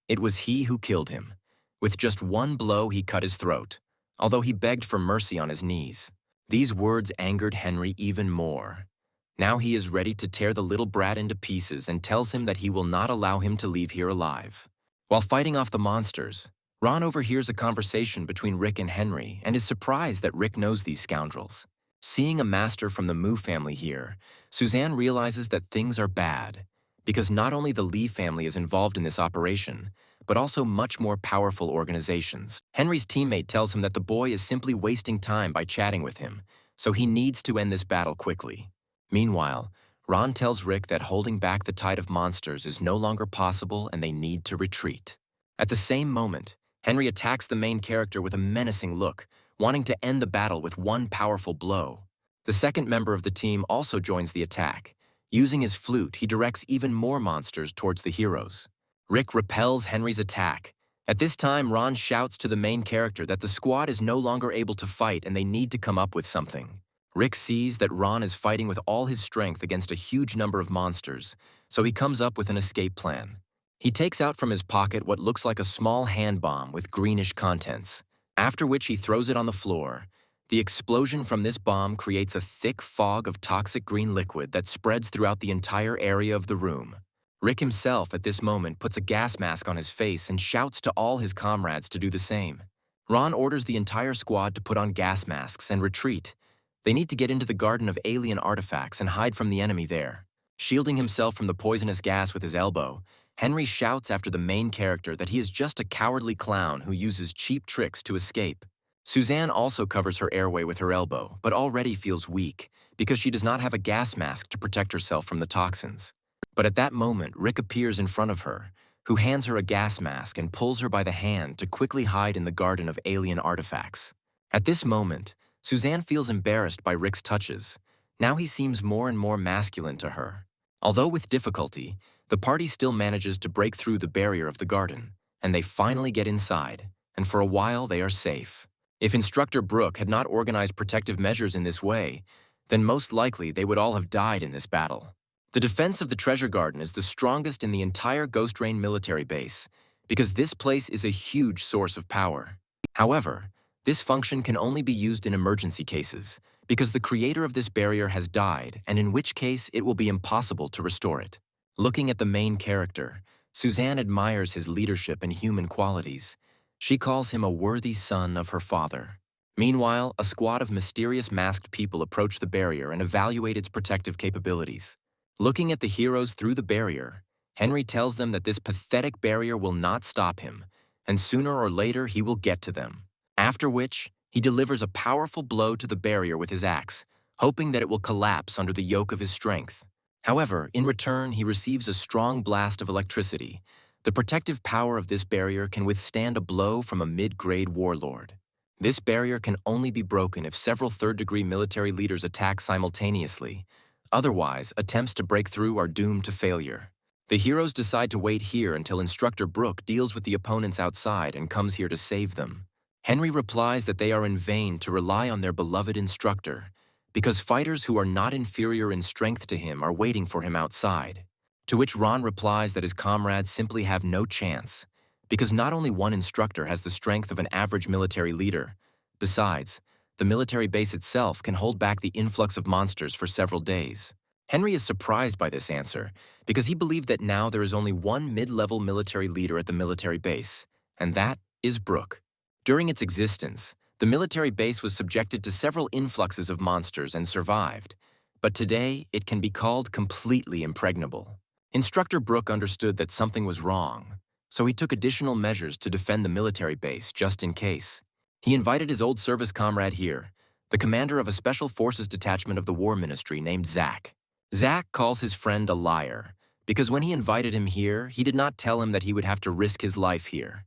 It was he who killed him. With just one blow, he cut his throat, although he begged for mercy on his knees. These words angered Henry even more. Now he is ready to tear the little brat into pieces and tells him that he will not allow him to leave here alive. While fighting off the monsters, Ron overhears a conversation between Rick and Henry and is surprised that Rick knows these scoundrels. Seeing a master from the Mu family here, Suzanne realizes that things are bad, because not only the Lee family is involved in this operation, but also much more powerful organizations. Henry's teammate tells him that the boy is simply wasting time by chatting with him, so he needs to end this battle quickly. Meanwhile, Ron tells Rick that holding back the tide of monsters is no longer possible and they need to retreat. At the same moment, Henry attacks the main character with a menacing look, wanting to end the battle with one powerful blow. The second member of the team also joins the attack. Using his flute, he directs even more monsters towards the heroes. Rick repels Henry's attack. At this time, Ron shouts to the main character that the squad is no longer able to fight and they need to come up with something. Rick sees that Ron is fighting with all his strength against a huge number of monsters, so he comes up with an escape plan. He takes out from his pocket what looks like a small hand bomb with greenish contents, after which he throws it on the floor. The explosion from this bomb creates a thick fog of toxic green liquid that spreads throughout the entire area of the room. Rick himself at this moment puts a gas mask on his face and shouts to all his comrades to do the same. Ron orders the entire squad to put on gas masks and retreat. They need to get into the garden of alien artifacts and hide from the enemy there. Shielding himself from the poisonous gas with his elbow, Henry shouts after the main character that he is just a cowardly clown who uses cheap tricks to escape. Suzanne also covers her airway with her elbow, but already feels weak because she does not have a gas mask to protect herself from the toxins. But at that moment, Rick appears in front of her, who hands her a gas mask and pulls her by the hand to quickly hide in the garden of alien artifacts. At this moment, Suzanne feels embarrassed by Rick's touches. Now he seems more and more masculine to her. Although with difficulty, the party still manages to break through the barrier of the garden, and they finally get inside, and for a while they are safe. If Instructor Brooke had not organized protective measures in this way, then most likely they would all have died in this battle. The defense of the treasure garden is the strongest in the entire Ghost Rain military base, because this place is a huge source of power. However, this function can only be used in emergency cases, because the creator of this barrier has died, and in which case it will be impossible to restore it. Looking at the main character, Suzanne admires his leadership and human qualities. She calls him a worthy son of her father. Meanwhile, a squad of mysterious masked people approach the barrier and evaluate its protective capabilities. Looking at the heroes through the barrier, Henry tells them that this pathetic barrier will not stop him, and sooner or later he will get to them. After which, he delivers a powerful blow to the barrier with his axe, hoping that it will collapse under the yoke of his strength. However, in return, he receives a strong blast of electricity. The protective power of this barrier can withstand a blow from a mid-grade warlord. This barrier can only be broken if several third-degree military leaders attack simultaneously. Otherwise, attempts to break through are doomed to failure. The heroes decide to wait here until Instructor Brooke deals with the opponents outside and comes here to save them. Henry replies that they are in vain to rely on their beloved instructor, because fighters who are not inferior in strength to him are waiting for him outside. To which Ron replies that his comrades simply have no chance, because not only one instructor has the strength of an average military leader. Besides, the military base itself can hold back the influx of monsters for several days. Henry is surprised by this answer, because he believed that now there is only one mid-level military leader at the military base, and that is Brooke. During its existence, the military base was subjected to several influxes of monsters and survived, but today it can be called completely impregnable. Instructor Brooke understood that something was wrong, so he took additional measures to defend the military base just in case. He invited his old service comrade here, the commander of a special forces detachment of the War Ministry named Zach. Zach calls his friend a liar, because when he invited him here, he did not tell him that he would have to risk his life here.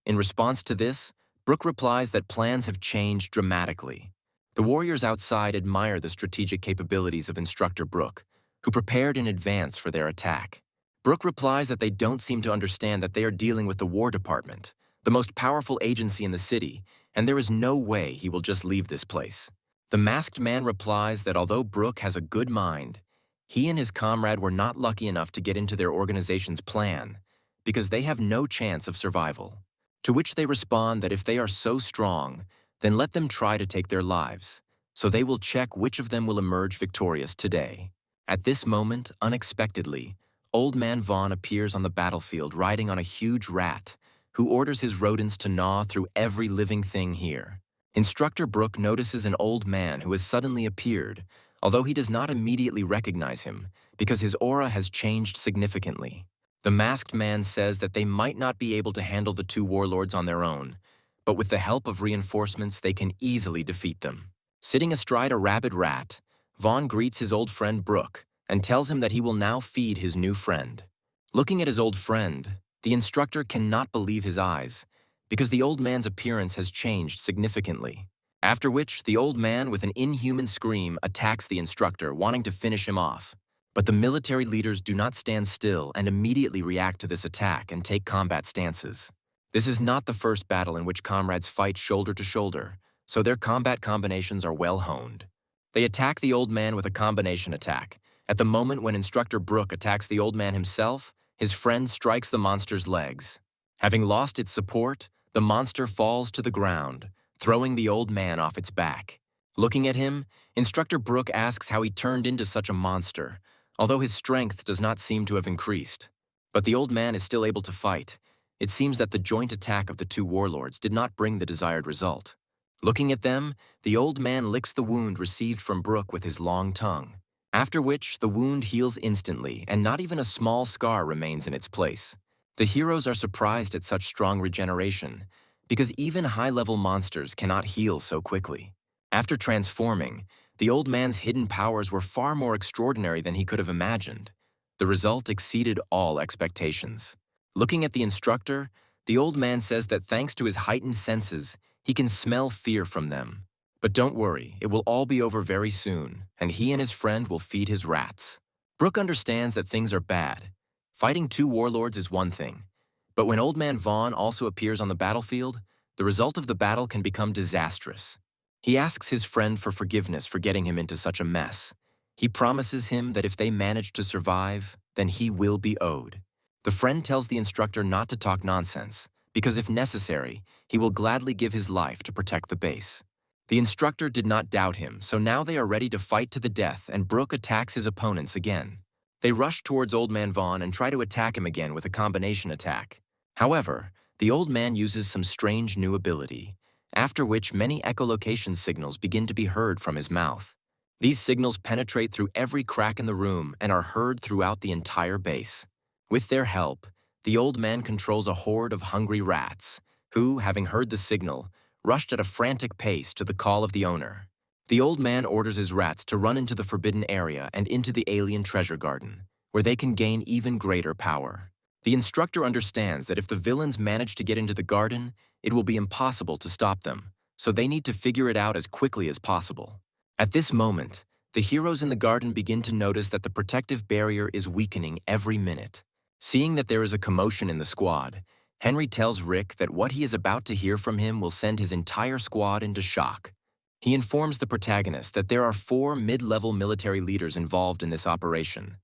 In response to this, Brooke replies that plans have changed dramatically. The warriors outside admire the strategic capabilities of Instructor Brooke, who prepared in advance for their attack. Brooke replies that they don't seem to understand that they are dealing with the War Department, the most powerful agency in the city, and there is no way he will just leave this place. The masked man replies that although Brooke has a good mind, he and his comrade were not lucky enough to get into their organization's plan, because they have no chance of survival. To which they respond that if they are so strong, then let them try to take their lives, so they will check which of them will emerge victorious today. At this moment, unexpectedly, Old Man Vaughn appears on the battlefield riding on a huge rat, who orders his rodents to gnaw through every living thing here. Instructor Brooke notices an old man who has suddenly appeared, although he does not immediately recognize him, because his aura has changed significantly. The masked man says that they might not be able to handle the two warlords on their own, but with the help of reinforcements they can easily defeat them. Sitting astride a rabid rat, Vaughn greets his old friend Brooke and tells him that he will now feed his new friend. Looking at his old friend, the instructor cannot believe his eyes, because the old man's appearance has changed significantly. After which, the old man, with an inhuman scream, attacks the instructor, wanting to finish him off. But the military leaders do not stand still and immediately react to this attack and take combat stances. This is not the first battle in which comrades fight shoulder to shoulder, so their combat combinations are well honed. They attack the old man with a combination attack. At the moment when Instructor Brook attacks the old man himself, his friend strikes the monster's legs. Having lost its support, the monster falls to the ground, throwing the old man off its back. Looking at him, Instructor Brook asks how he turned into such a monster, although his strength does not seem to have increased. But the old man is still able to fight. It seems that the joint attack of the two warlords did not bring the desired result. Looking at them, the old man licks the wound received from Brook with his long tongue, after which the wound heals instantly and not even a small scar remains in its place. The heroes are surprised at such strong regeneration, because even high-level monsters cannot heal so quickly. After transforming, the old man's hidden powers were far more extraordinary than he could have imagined. The result exceeded all expectations. Looking at the instructor, the old man says that thanks to his heightened senses, he can smell fear from them. But don't worry, it will all be over very soon, and he and his friend will feed his rats. Brook understands that things are bad. Fighting two warlords is one thing, but when Old Man Vaughn also appears on the battlefield, the result of the battle can become disastrous. He asks his friend for forgiveness for getting him into such a mess. He promises him that if they manage to survive, then he will be owed. The friend tells the instructor not to talk nonsense, because if necessary, he will gladly give his life to protect the base. The instructor did not doubt him, so now they are ready to fight to the death, and Brook attacks his opponents again. They rush towards Old Man Vaughn and try to attack him again with a combination attack. However, the old man uses some strange new ability, after which many echolocation signals begin to be heard from his mouth. These signals penetrate through every crack in the room and are heard throughout the entire base. With their help, the old man controls a horde of hungry rats, who, having heard the signal, rushed at a frantic pace to the call of the owner. The old man orders his rats to run into the forbidden area and into the alien treasure garden, where they can gain even greater power. The instructor understands that if the villains manage to get into the garden, it will be impossible to stop them, so they need to figure it out as quickly as possible. At this moment, the heroes in the garden begin to notice that the protective barrier is weakening every minute. Seeing that there is a commotion in the squad, Henry tells Rick that what he is about to hear from him will send his entire squad into shock. He informs the protagonist that there are 4 mid-level military leaders involved in this operation,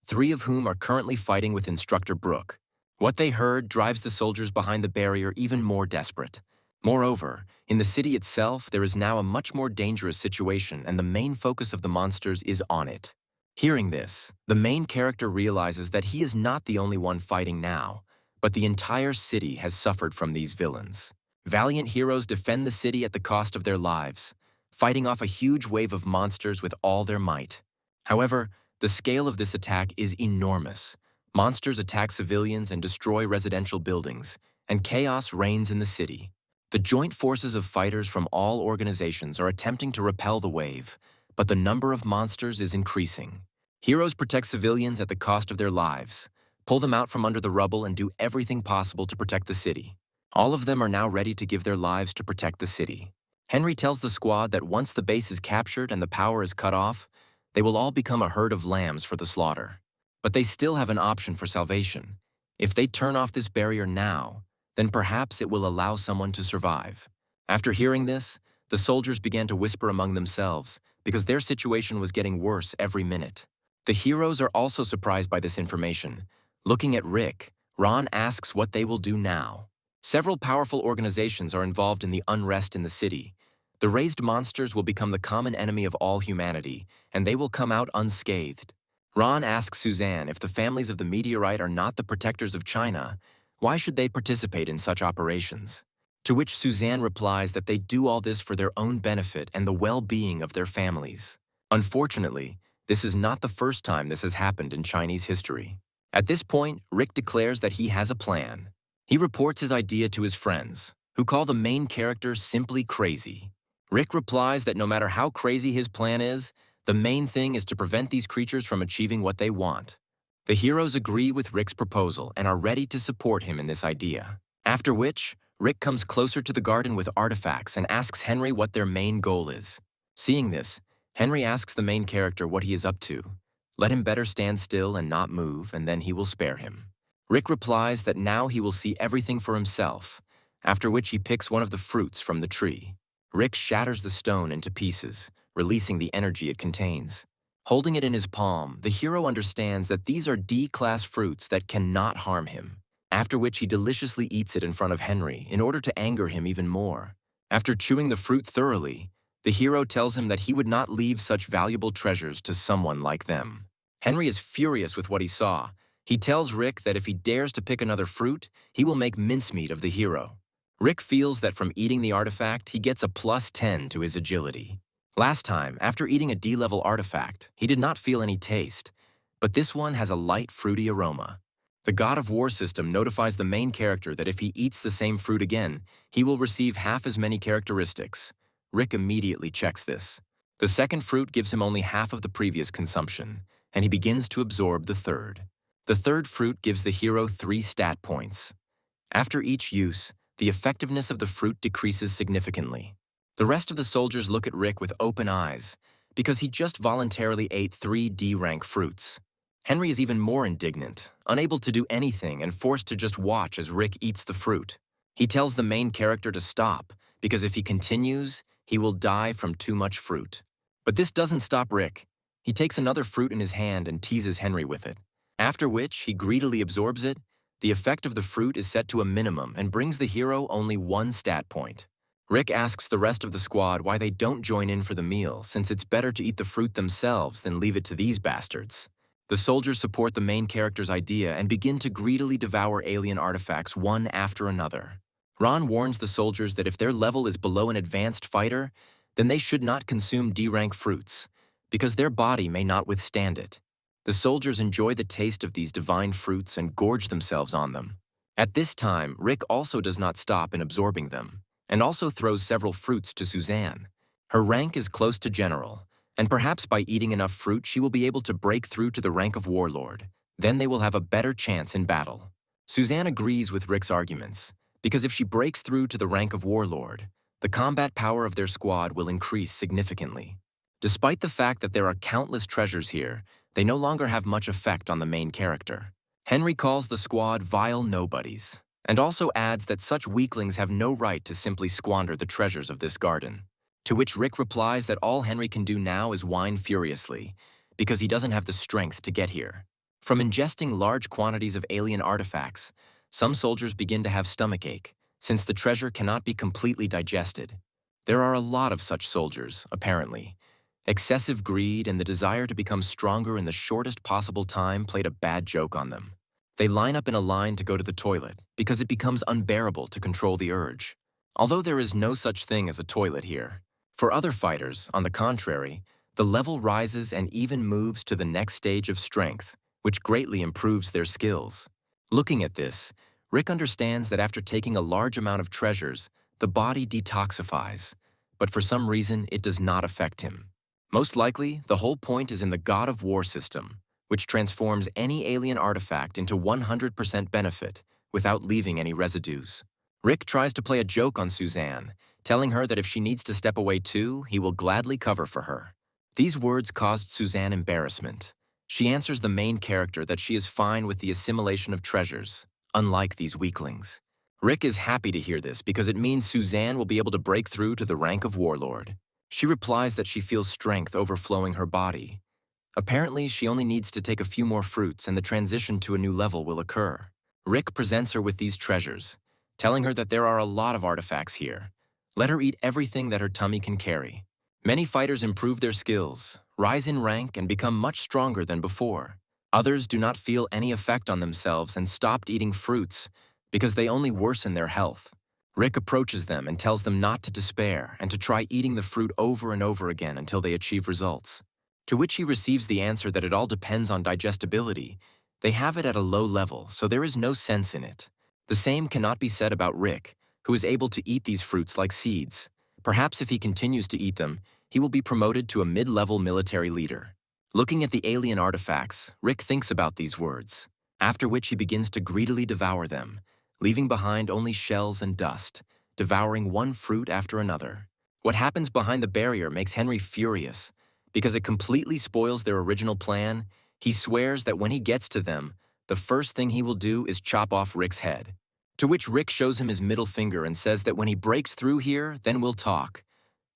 3 of whom are currently fighting with Instructor Brook. What they heard drives the soldiers behind the barrier even more desperate. Moreover, in the city itself, there is now a much more dangerous situation, and the main focus of the monsters is on it. Hearing this, the main character realizes that he is not the only one fighting now, but the entire city has suffered from these villains. Valiant heroes defend the city at the cost of their lives, fighting off a huge wave of monsters with all their might. However, the scale of this attack is enormous. Monsters attack civilians and destroy residential buildings, and chaos reigns in the city. The joint forces of fighters from all organizations are attempting to repel the wave, but the number of monsters is increasing. Heroes protect civilians at the cost of their lives, pull them out from under the rubble, and do everything possible to protect the city. All of them are now ready to give their lives to protect the city. Henry tells the squad that once the base is captured and the power is cut off, they will all become a herd of lambs for the slaughter. But they still have an option for salvation. If they turn off this barrier now, then perhaps it will allow someone to survive. After hearing this, the soldiers began to whisper among themselves because their situation was getting worse every minute. The heroes are also surprised by this information. Looking at Rick, Ron asks what they will do now. Several powerful organizations are involved in the unrest in the city. The raised monsters will become the common enemy of all humanity, and they will come out unscathed. Ron asks Suzanne if the families of the meteorite are not the protectors of China, why should they participate in such operations? To which Suzanne replies that they do all this for their own benefit and the well-being of their families. Unfortunately, this is not the first time this has happened in Chinese history. At this point, Rick declares that he has a plan. He reports his idea to his friends, who call the main character simply crazy. Rick replies that no matter how crazy his plan is, the main thing is to prevent these creatures from achieving what they want. The heroes agree with Rick's proposal and are ready to support him in this idea. After which, Rick comes closer to the garden with artifacts and asks Henry what their main goal is. Seeing this, Henry asks the main character what he is up to. Let him better stand still and not move, and then he will spare him. Rick replies that now he will see everything for himself, after which he picks one of the fruits from the tree. Rick shatters the stone into pieces, releasing the energy it contains. Holding it in his palm, the hero understands that these are D-class fruits that cannot harm him, after which he deliciously eats it in front of Henry in order to anger him even more. After chewing the fruit thoroughly, the hero tells him that he would not leave such valuable treasures to someone like them. Henry is furious with what he saw. He tells Rick that if he dares to pick another fruit, he will make mincemeat of the hero. Rick feels that from eating the artifact, he gets a +10 to his agility. Last time, after eating a D-level artifact, he did not feel any taste, but this one has a light, fruity aroma. The God of War system notifies the main character that if he eats the same fruit again, he will receive half as many characteristics. Rick immediately checks this. The second fruit gives him only half of the previous consumption, and he begins to absorb the third. The third fruit gives the hero 3 stat points. After each use, the effectiveness of the fruit decreases significantly. The rest of the soldiers look at Rick with open eyes, because he just voluntarily ate 3 D-rank fruits. Henry is even more indignant, unable to do anything and forced to just watch as Rick eats the fruit. He tells the main character to stop, because if he continues, he will die from too much fruit. But this doesn't stop Rick. He takes another fruit in his hand and teases Henry with it. After which, he greedily absorbs it. The effect of the fruit is set to a minimum and brings the hero only 1 stat point. Rick asks the rest of the squad why they don't join in for the meal, since it's better to eat the fruit themselves than leave it to these bastards. The soldiers support the main character's idea and begin to greedily devour alien artifacts one after another. Ron warns the soldiers that if their level is below an advanced fighter, then they should not consume D-rank fruits, because their body may not withstand it. The soldiers enjoy the taste of these divine fruits and gorge themselves on them. At this time, Rick also does not stop in absorbing them, and also throws several fruits to Suzanne. Her rank is close to general, and perhaps by eating enough fruit she will be able to break through to the rank of warlord. Then they will have a better chance in battle. Suzanne agrees with Rick's arguments, because if she breaks through to the rank of warlord, the combat power of their squad will increase significantly. Despite the fact that there are countless treasures here, they no longer have much effect on the main character. Henry calls the squad vile nobodies, and also adds that such weaklings have no right to simply squander the treasures of this garden. To which Rick replies that all Henry can do now is whine furiously, because he doesn't have the strength to get here. From ingesting large quantities of alien artifacts, some soldiers begin to have stomachache, since the treasure cannot be completely digested. There are a lot of such soldiers, apparently. Excessive greed and the desire to become stronger in the shortest possible time played a bad joke on them. They line up in a line to go to the toilet because it becomes unbearable to control the urge. Although there is no such thing as a toilet here. For other fighters, on the contrary, the level rises and even moves to the next stage of strength, which greatly improves their skills. Looking at this, Rick understands that after taking a large amount of treasures, the body detoxifies, but for some reason it does not affect him. Most likely, the whole point is in the God of War system, which transforms any alien artifact into 100% benefit without leaving any residues. Rick tries to play a joke on Suzanne, telling her that if she needs to step away too, he will gladly cover for her. These words caused Suzanne embarrassment. She answers the main character that she is fine with the assimilation of treasures, unlike these weaklings. Rick is happy to hear this because it means Suzanne will be able to break through to the rank of warlord. She replies that she feels strength overflowing her body. Apparently, she only needs to take a few more fruits and the transition to a new level will occur. Rick presents her with these treasures, telling her that there are a lot of artifacts here. Let her eat everything that her tummy can carry. Many fighters improve their skills, rise in rank, and become much stronger than before. Others do not feel any effect on themselves and stopped eating fruits because they only worsen their health. Rick approaches them and tells them not to despair and to try eating the fruit over and over again until they achieve results. To which he receives the answer that it all depends on digestibility. They have it at a low level, so there is no sense in it. The same cannot be said about Rick, who is able to eat these fruits like seeds. Perhaps if he continues to eat them, he will be promoted to a mid-level military leader. Looking at the alien artifacts, Rick thinks about these words, after which he begins to greedily devour them, leaving behind only shells and dust, devouring one fruit after another. What happens behind the barrier makes Henry furious. Because it completely spoils their original plan, he swears that when he gets to them, the first thing he will do is chop off Rick's head. To which Rick shows him his middle finger and says that when he breaks through here, then we'll talk.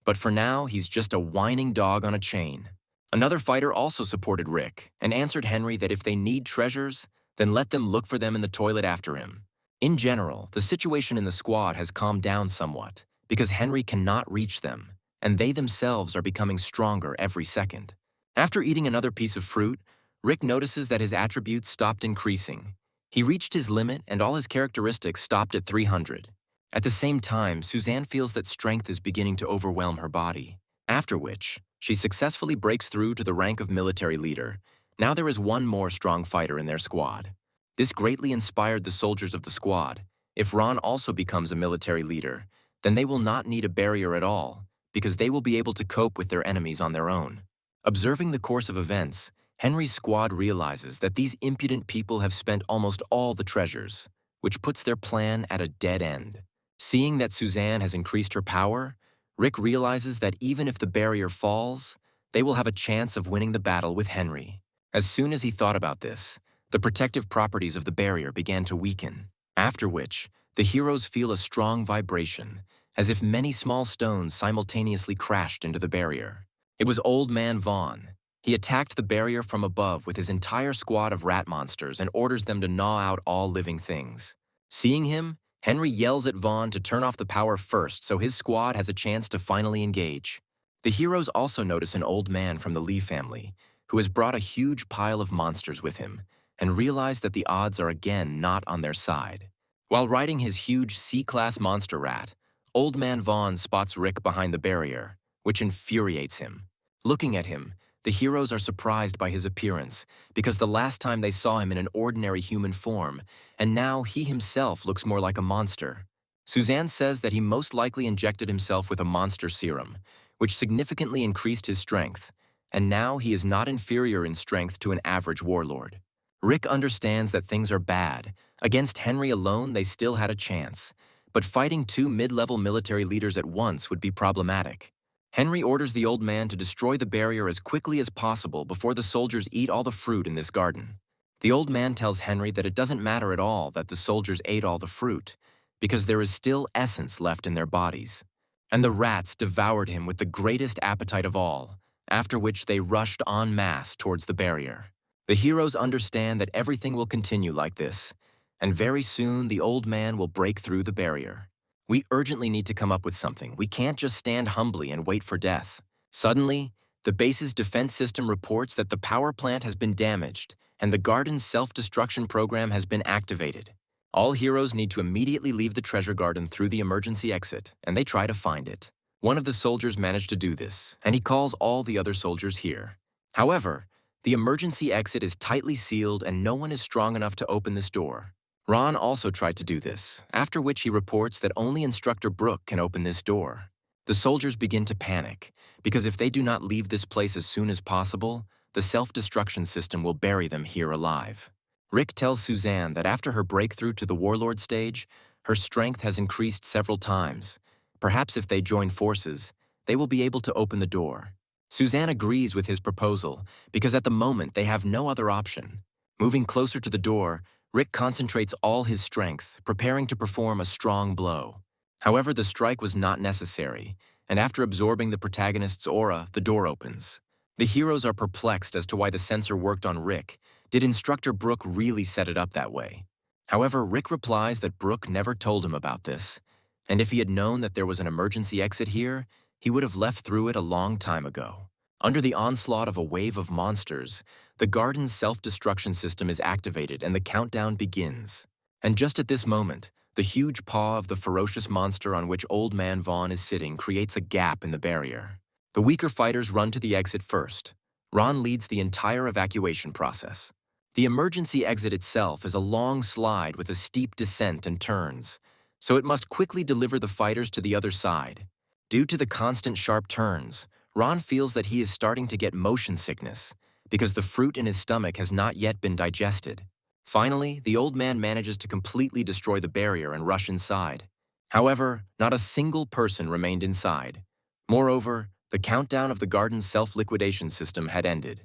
But for now, he's just a whining dog on a chain. Another fighter also supported Rick and answered Henry that if they need treasures, then let them look for them in the toilet after him. In general, the situation in the squad has calmed down somewhat because Henry cannot reach them, and they themselves are becoming stronger every second. After eating another piece of fruit, Rick notices that his attributes stopped increasing. He reached his limit and all his characteristics stopped at 300. At the same time, Suzanne feels that strength is beginning to overwhelm her body, after which she successfully breaks through to the rank of military leader. Now there is one more strong fighter in their squad. This greatly inspired the soldiers of the squad. If Ron also becomes a military leader, then they will not need a barrier at all, because they will be able to cope with their enemies on their own. Observing the course of events, Henry's squad realizes that these impudent people have spent almost all the treasures, which puts their plan at a dead end. Seeing that Suzanne has increased her power, Rick realizes that even if the barrier falls, they will have a chance of winning the battle with Henry. As soon as he thought about this, the protective properties of the barrier began to weaken, after which the heroes feel a strong vibration, as if many small stones simultaneously crashed into the barrier. It was Old Man Vaughn. He attacked the barrier from above with his entire squad of rat monsters and orders them to gnaw out all living things. Seeing him, Henry yells at Vaughn to turn off the power first so his squad has a chance to finally engage. The heroes also notice an old man from the Lee family, who has brought a huge pile of monsters with him, and realize that the odds are again not on their side. While riding his huge C-class monster rat, Old Man Vaughn spots Rick behind the barrier, which infuriates him. Looking at him, the heroes are surprised by his appearance, because the last time they saw him in an ordinary human form, and now he himself looks more like a monster. Suzanne says that he most likely injected himself with a monster serum, which significantly increased his strength, and now he is not inferior in strength to an average warlord. Rick understands that things are bad. Against Henry alone, they still had a chance, but fighting two mid-level military leaders at once would be problematic. Henry orders the old man to destroy the barrier as quickly as possible before the soldiers eat all the fruit in this garden. The old man tells Henry that it doesn't matter at all that the soldiers ate all the fruit, because there is still essence left in their bodies. And the rats devoured him with the greatest appetite of all, after which they rushed en masse towards the barrier. The heroes understand that everything will continue like this, and very soon the old man will break through the barrier. We urgently need to come up with something. We can't just stand humbly and wait for death. Suddenly, the base's defense system reports that the power plant has been damaged and the garden's self-destruction program has been activated. All heroes need to immediately leave the treasure garden through the emergency exit, and they try to find it. One of the soldiers managed to do this, and he calls all the other soldiers here. However, the emergency exit is tightly sealed and no one is strong enough to open this door. Ron also tried to do this, after which he reports that only Instructor Brooke can open this door. The soldiers begin to panic, because if they do not leave this place as soon as possible, the self-destruction system will bury them here alive. Rick tells Suzanne that after her breakthrough to the warlord stage, her strength has increased several times. Perhaps if they join forces, they will be able to open the door. Suzanne agrees with his proposal, because at the moment they have no other option. Moving closer to the door, Rick concentrates all his strength, preparing to perform a strong blow. However, the strike was not necessary, and after absorbing the protagonist's aura, the door opens. The heroes are perplexed as to why the sensor worked on Rick. Did Instructor Brooke really set it up that way? However, Rick replies that Brooke never told him about this, and if he had known that there was an emergency exit here, he would have left through it a long time ago. Under the onslaught of a wave of monsters, the garden's self-destruction system is activated and the countdown begins. And just at this moment, the huge paw of the ferocious monster on which Old Man Vaughn is sitting creates a gap in the barrier. The weaker fighters run to the exit first. Ron leads the entire evacuation process. The emergency exit itself is a long slide with a steep descent and turns, so it must quickly deliver the fighters to the other side. Due to the constant sharp turns, Ron feels that he is starting to get motion sickness because the fruit in his stomach has not yet been digested. Finally, the old man manages to completely destroy the barrier and rush inside. However, not a single person remained inside. Moreover, the countdown of the garden's self-liquidation system had ended.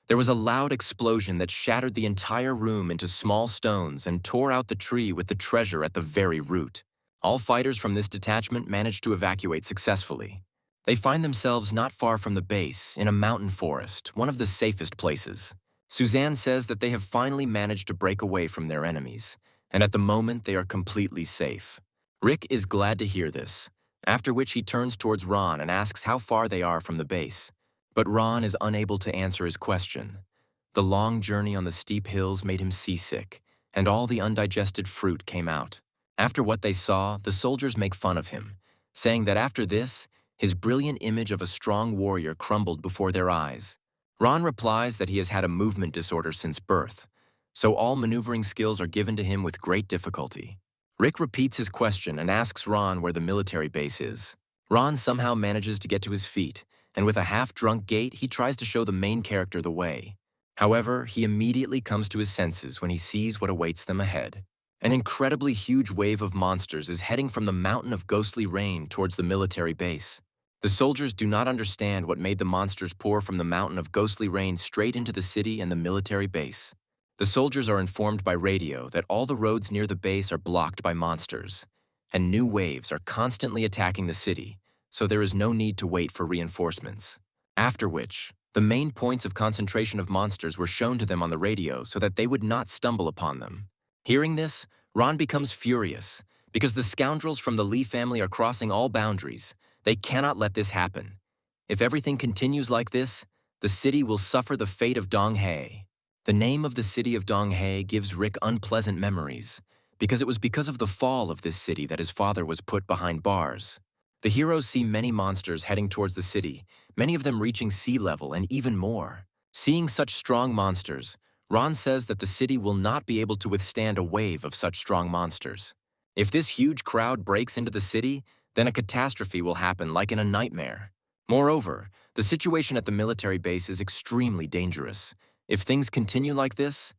There was a loud explosion that shattered the entire room into small stones and tore out the tree with the treasure at the very root. All fighters from this detachment managed to evacuate successfully. They find themselves not far from the base, in a mountain forest, one of the safest places. Suzanne says that they have finally managed to break away from their enemies, and at the moment they are completely safe. Rick is glad to hear this, after which he turns towards Ron and asks how far they are from the base. But Ron is unable to answer his question. The long journey on the steep hills made him seasick, and all the undigested fruit came out. After what they saw, the soldiers make fun of him, saying that after this, his brilliant image of a strong warrior crumbled before their eyes. Ron replies that he has had a movement disorder since birth, so all maneuvering skills are given to him with great difficulty. Rick repeats his question and asks Ron where the military base is. Ron somehow manages to get to his feet, and with a half-drunk gait, he tries to show the main character the way. However, he immediately comes to his senses when he sees what awaits them ahead. An incredibly huge wave of monsters is heading from the mountain of ghostly rain towards the military base. The soldiers do not understand what made the monsters pour from the mountain of ghostly rain straight into the city and the military base. The soldiers are informed by radio that all the roads near the base are blocked by monsters, and new waves are constantly attacking the city, so there is no need to wait for reinforcements. After which, the main points of concentration of monsters were shown to them on the radio so that they would not stumble upon them. Hearing this, Ron becomes furious, because the scoundrels from the Lee family are crossing all boundaries. They cannot let this happen. If everything continues like this, the city will suffer the fate of Donghae. The name of the city of Donghae gives Rick unpleasant memories, because it was because of the fall of this city that his father was put behind bars. The heroes see many monsters heading towards the city, many of them reaching sea level and even more. Seeing such strong monsters, Ron says that the city will not be able to withstand a wave of such strong monsters. If this huge crowd breaks into the city, then a catastrophe will happen like in a nightmare. Moreover, the situation at the military base is extremely dangerous. If things continue like this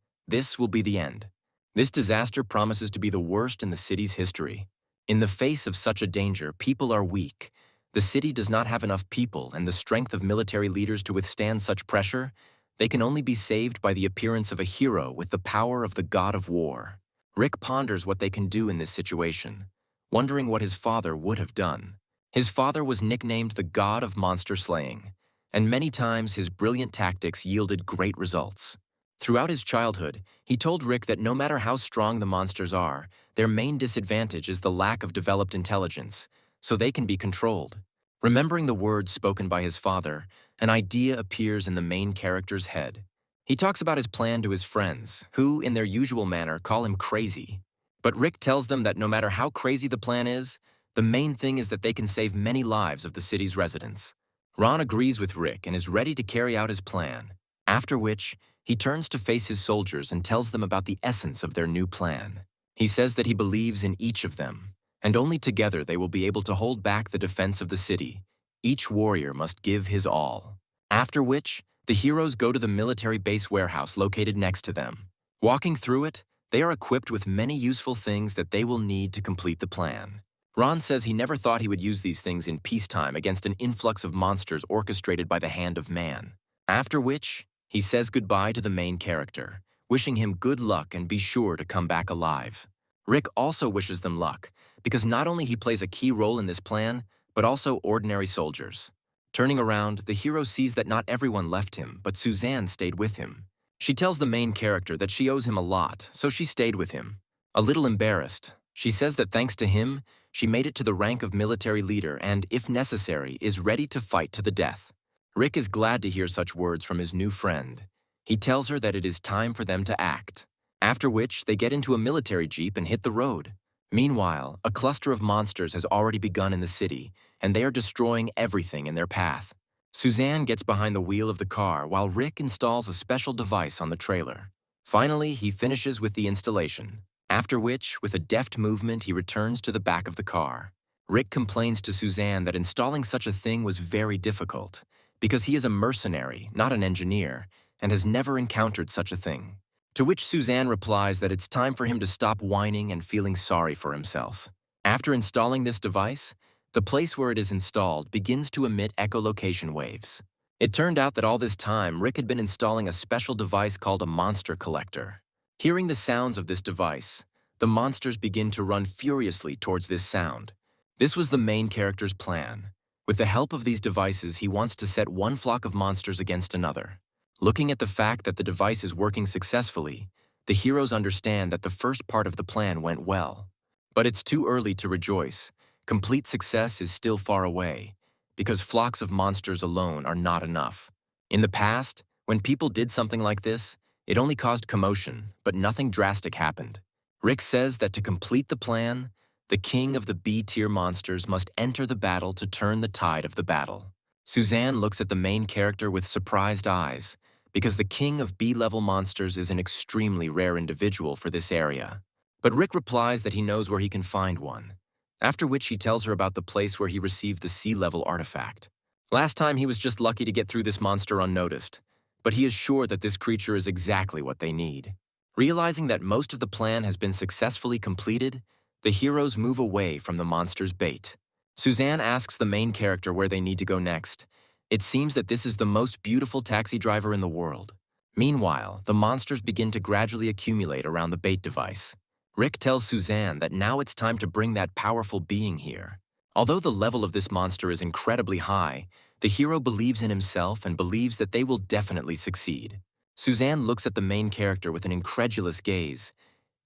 will be the end. This disaster promises to be the worst in the city's history. In the face of such a danger, people are weak. The city does not have enough people and the strength of military leaders to withstand such pressure. They can only be saved by the appearance of a hero with the power of the god of war. Rick ponders what they can do in this situation, wondering what his father would have done. His father was nicknamed the god of monster slaying, and many times his brilliant tactics yielded great results. Throughout his childhood, he told Rick that no matter how strong the monsters are, their main disadvantage is the lack of developed intelligence, so they can be controlled. Remembering the words spoken by his father, an idea appears in the main character's head. He talks about his plan to his friends, who, in their usual manner, call him crazy. But Rick tells them that no matter how crazy the plan is, the main thing is that they can save many lives of the city's residents. Ron agrees with Rick and is ready to carry out his plan, after which he turns to face his soldiers and tells them about the essence of their new plan. He says that he believes in each of them, and only together they will be able to hold back the defense of the city. Each warrior must give his all. After which, the heroes go to the military base warehouse located next to them. Walking through it, they are equipped with many useful things that they will need to complete the plan. Ron says he never thought he would use these things in peacetime against an influx of monsters orchestrated by the hand of man. After which, he says goodbye to the main character, wishing him good luck and be sure to come back alive. Rick also wishes them luck, because not only he plays a key role in this plan, but also ordinary soldiers. Turning around, the hero sees that not everyone left him, but Suzanne stayed with him. She tells the main character that she owes him a lot, so she stayed with him. A little embarrassed, she says that thanks to him, she made it to the rank of military leader and, if necessary, is ready to fight to the death. Rick is glad to hear such words from his new friend. He tells her that it is time for them to act, after which they get into a military jeep and hit the road. Meanwhile, a cluster of monsters has already begun in the city, and they are destroying everything in their path. Suzanne gets behind the wheel of the car while Rick installs a special device on the trailer. Finally, he finishes with the installation, after which, with a deft movement, he returns to the back of the car. Rick complains to Suzanne that installing such a thing was very difficult, because he is a mercenary, not an engineer, and has never encountered such a thing. To which Suzanne replies that it's time for him to stop whining and feeling sorry for himself. After installing this device, the place where it is installed begins to emit echolocation waves. It turned out that all this time, Rick had been installing a special device called a monster collector. Hearing the sounds of this device, the monsters begin to run furiously towards this sound. This was the main character's plan. With the help of these devices, he wants to set one flock of monsters against another. Looking at the fact that the device is working successfully, the heroes understand that the first part of the plan went well. But it's too early to rejoice. Complete success is still far away, because flocks of monsters alone are not enough. In the past, when people did something like this, it only caused commotion, but nothing drastic happened. Rick says that to complete the plan, the king of the B-tier monsters must enter the battle to turn the tide of the battle. Suzanne looks at the main character with surprised eyes, because the king of B-level monsters is an extremely rare individual for this area. But Rick replies that he knows where he can find one, after which he tells her about the place where he received the C-level artifact. Last time he was just lucky to get through this monster unnoticed, but he is sure that this creature is exactly what they need. Realizing that most of the plan has been successfully completed, the heroes move away from the monster's bait. Suzanne asks the main character where they need to go next. It seems that this is the most beautiful taxi driver in the world. Meanwhile, the monsters begin to gradually accumulate around the bait device. Rick tells Suzanne that now it's time to bring that powerful being here. Although the level of this monster is incredibly high, the hero believes in himself and believes that they will definitely succeed. Suzanne looks at the main character with an incredulous gaze.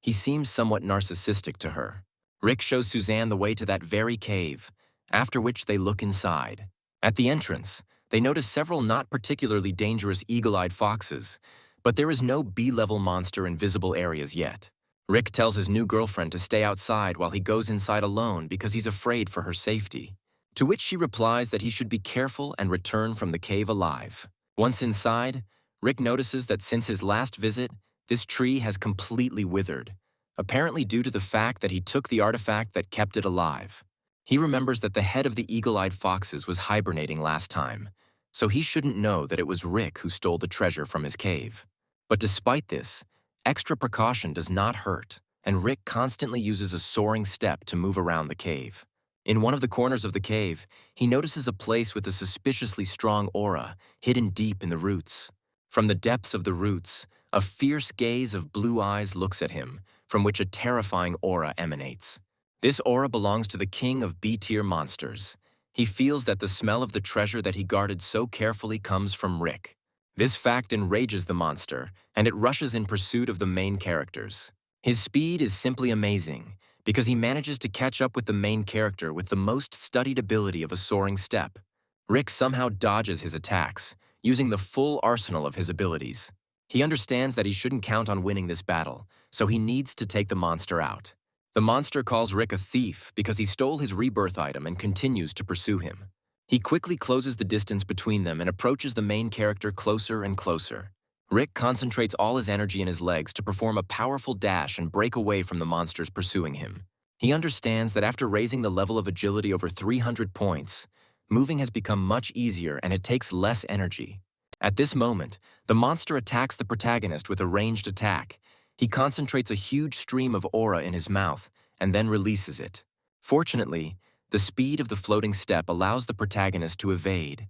He seems somewhat narcissistic to her. Rick shows Suzanne the way to that very cave, after which they look inside. At the entrance, they notice several not particularly dangerous eagle-eyed foxes, but there is no B-level monster in visible areas yet. Rick tells his new girlfriend to stay outside while he goes inside alone because he's afraid for her safety. To which she replies that he should be careful and return from the cave alive. Once inside, Rick notices that since his last visit, this tree has completely withered, apparently due to the fact that he took the artifact that kept it alive. He remembers that the head of the eagle-eyed foxes was hibernating last time, so he shouldn't know that it was Rick who stole the treasure from his cave. But despite this, extra precaution does not hurt, and Rick constantly uses a soaring step to move around the cave. In one of the corners of the cave, he notices a place with a suspiciously strong aura hidden deep in the roots. From the depths of the roots, a fierce gaze of blue eyes looks at him, from which a terrifying aura emanates. This aura belongs to the king of B-tier monsters. He feels that the smell of the treasure that he guarded so carefully comes from Rick. This fact enrages the monster, and it rushes in pursuit of the main characters. His speed is simply amazing, because he manages to catch up with the main character with the most studied ability of a soaring step. Rick somehow dodges his attacks, using the full arsenal of his abilities. He understands that he shouldn't count on winning this battle, so he needs to take the monster out. The monster calls Rick a thief because he stole his rebirth item and continues to pursue him. He quickly closes the distance between them and approaches the main character closer and closer. Rick concentrates all his energy in his legs to perform a powerful dash and break away from the monsters pursuing him. He understands that after raising the level of agility over 300 points, moving has become much easier and it takes less energy. At this moment, the monster attacks the protagonist with a ranged attack. He concentrates a huge stream of aura in his mouth and then releases it. Fortunately, the speed of the floating step allows the protagonist to evade.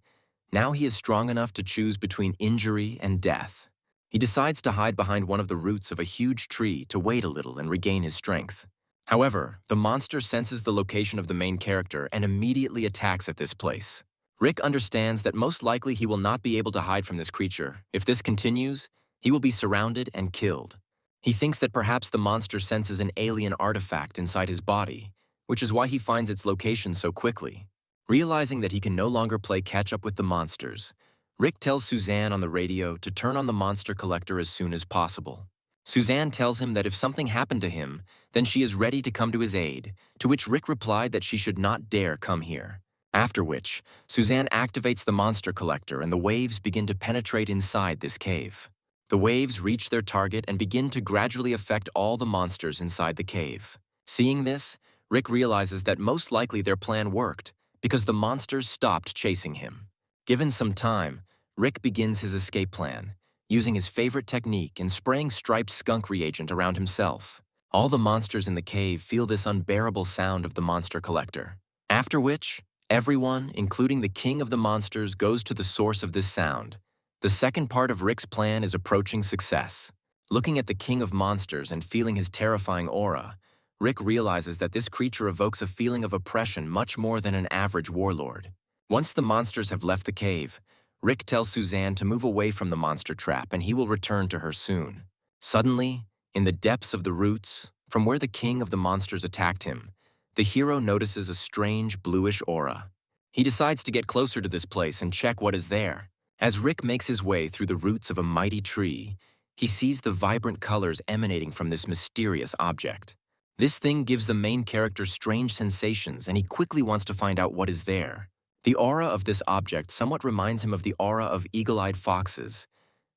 Now he is strong enough to choose between injury and death. He decides to hide behind one of the roots of a huge tree to wait a little and regain his strength. However, the monster senses the location of the main character and immediately attacks at this place. Rick understands that most likely he will not be able to hide from this creature. If this continues, he will be surrounded and killed. He thinks that perhaps the monster senses an alien artifact inside his body, which is why he finds its location so quickly. Realizing that he can no longer play catch-up with the monsters, Rick tells Suzanne on the radio to turn on the monster collector as soon as possible. Suzanne tells him that if something happened to him, then she is ready to come to his aid, to which Rick replied that she should not dare come here. After which, Suzanne activates the monster collector and the waves begin to penetrate inside this cave. The waves reach their target and begin to gradually affect all the monsters inside the cave. Seeing this, Rick realizes that most likely their plan worked because the monsters stopped chasing him. Given some time, Rick begins his escape plan, using his favorite technique and spraying striped skunk reagent around himself. All the monsters in the cave feel this unbearable sound of the monster collector. After which, everyone, including the king of the monsters, goes to the source of this sound. The second part of Rick's plan is approaching success. Looking at the king of monsters and feeling his terrifying aura, Rick realizes that this creature evokes a feeling of oppression much more than an average warlord. Once the monsters have left the cave, Rick tells Suzanne to move away from the monster trap and he will return to her soon. Suddenly, in the depths of the roots, from where the king of the monsters attacked him, the hero notices a strange bluish aura. He decides to get closer to this place and check what is there. As Rick makes his way through the roots of a mighty tree, he sees the vibrant colors emanating from this mysterious object. This thing gives the main character strange sensations and he quickly wants to find out what is there. The aura of this object somewhat reminds him of the aura of eagle-eyed foxes,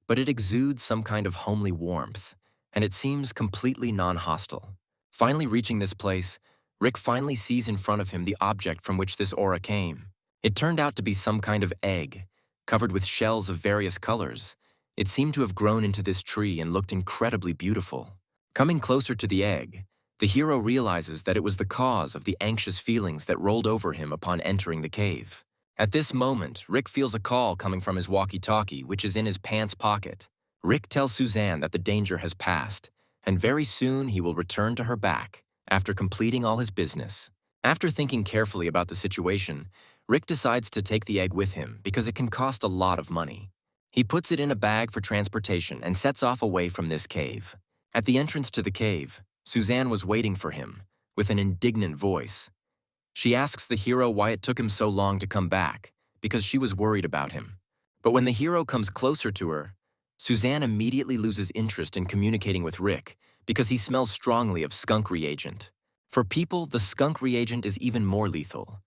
but it exudes some kind of homely warmth, and it seems completely non-hostile. Finally reaching this place, Rick finally sees in front of him the object from which this aura came. It turned out to be some kind of egg, covered with shells of various colors. It seemed to have grown into this tree and looked incredibly beautiful. Coming closer to the egg, the hero realizes that it was the cause of the anxious feelings that rolled over him upon entering the cave. At this moment, Rick feels a call coming from his walkie-talkie, which is in his pants pocket. Rick tells Suzanne that the danger has passed, and very soon he will return to her back after completing all his business. After thinking carefully about the situation, Rick decides to take the egg with him because it can cost a lot of money. He puts it in a bag for transportation and sets off away from this cave. At the entrance to the cave, Suzanne was waiting for him, with an indignant voice. She asks the hero why it took him so long to come back, because she was worried about him. But when the hero comes closer to her, Suzanne immediately loses interest in communicating with Rick because he smells strongly of skunk reagent. For people, the skunk reagent is even more lethal.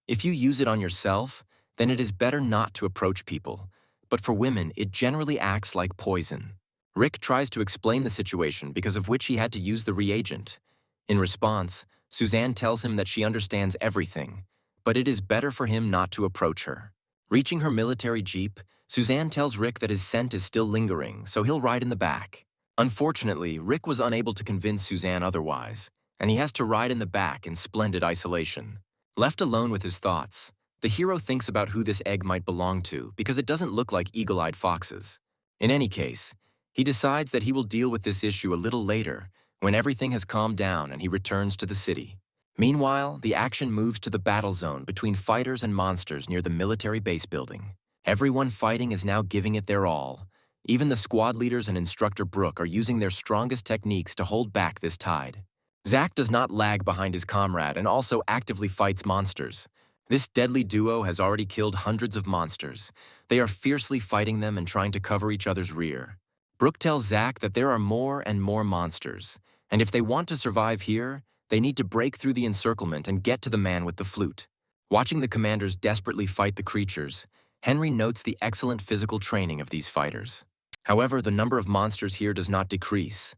If you use it on yourself, then it is better not to approach people, but for women, it generally acts like poison. Rick tries to explain the situation because of which he had to use the reagent. In response, Suzanne tells him that she understands everything, but it is better for him not to approach her. Reaching her military jeep, Suzanne tells Rick that his scent is still lingering, so he'll ride in the back. Unfortunately, Rick was unable to convince Suzanne otherwise, and he has to ride in the back in splendid isolation. Left alone with his thoughts, the hero thinks about who this egg might belong to because it doesn't look like eagle-eyed foxes. In any case, he decides that he will deal with this issue a little later when everything has calmed down and he returns to the city. Meanwhile, the action moves to the battle zone between fighters and monsters near the military base building. Everyone fighting is now giving it their all. Even the squad leaders and instructor Brooke are using their strongest techniques to hold back this tide. Zack does not lag behind his comrade and also actively fights monsters. This deadly duo has already killed hundreds of monsters. They are fiercely fighting them and trying to cover each other's rear. Brooke tells Zack that there are more and more monsters, and if they want to survive here, they need to break through the encirclement and get to the man with the flute. Watching the commanders desperately fight the creatures, Henry notes the excellent physical training of these fighters. However, the number of monsters here does not decrease.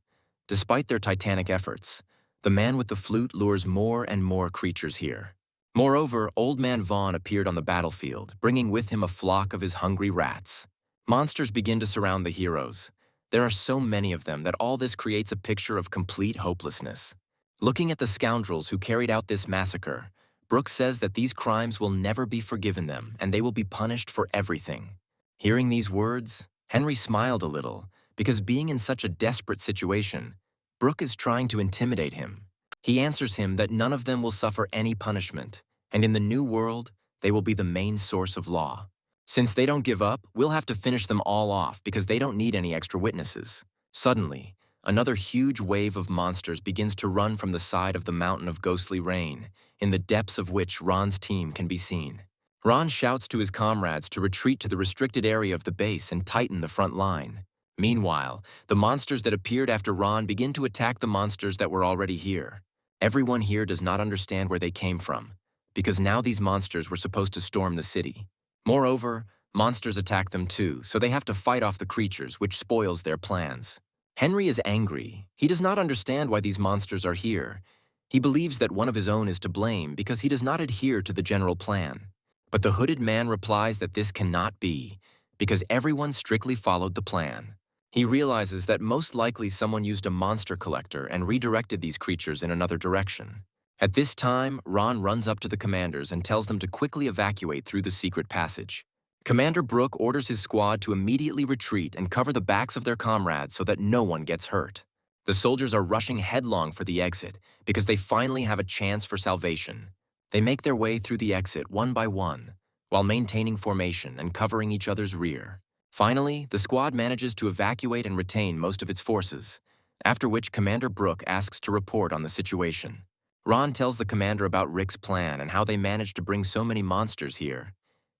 Despite their titanic efforts, the man with the flute lures more and more creatures here. Moreover, Old Man Vaughn appeared on the battlefield, bringing with him a flock of his hungry rats. Monsters begin to surround the heroes. There are so many of them that all this creates a picture of complete hopelessness. Looking at the scoundrels who carried out this massacre, Brooke says that these crimes will never be forgiven them and they will be punished for everything. Hearing these words, Henry smiled a little because being in such a desperate situation, Brooke is trying to intimidate him. He answers him that none of them will suffer any punishment, and in the new world, they will be the main source of law. Since they don't give up, we'll have to finish them all off because they don't need any extra witnesses. Suddenly, another huge wave of monsters begins to run from the side of the mountain of ghostly rain, in the depths of which Ron's team can be seen. Ron shouts to his comrades to retreat to the restricted area of the base and tighten the front line. Meanwhile, the monsters that appeared after Ron begin to attack the monsters that were already here. Everyone here does not understand where they came from, because now these monsters were supposed to storm the city. Moreover, monsters attack them too, so they have to fight off the creatures, which spoils their plans. Henry is angry. He does not understand why these monsters are here. He believes that one of his own is to blame because he does not adhere to the general plan. But the hooded man replies that this cannot be, because everyone strictly followed the plan. He realizes that most likely someone used a monster collector and redirected these creatures in another direction. At this time, Ron runs up to the commanders and tells them to quickly evacuate through the secret passage. Commander Brooke orders his squad to immediately retreat and cover the backs of their comrades so that no one gets hurt. The soldiers are rushing headlong for the exit because they finally have a chance for salvation. They make their way through the exit one by one, while maintaining formation and covering each other's rear. Finally, the squad manages to evacuate and retain most of its forces, after which Commander Brooke asks to report on the situation. Ron tells the commander about Rick's plan and how they managed to bring so many monsters here.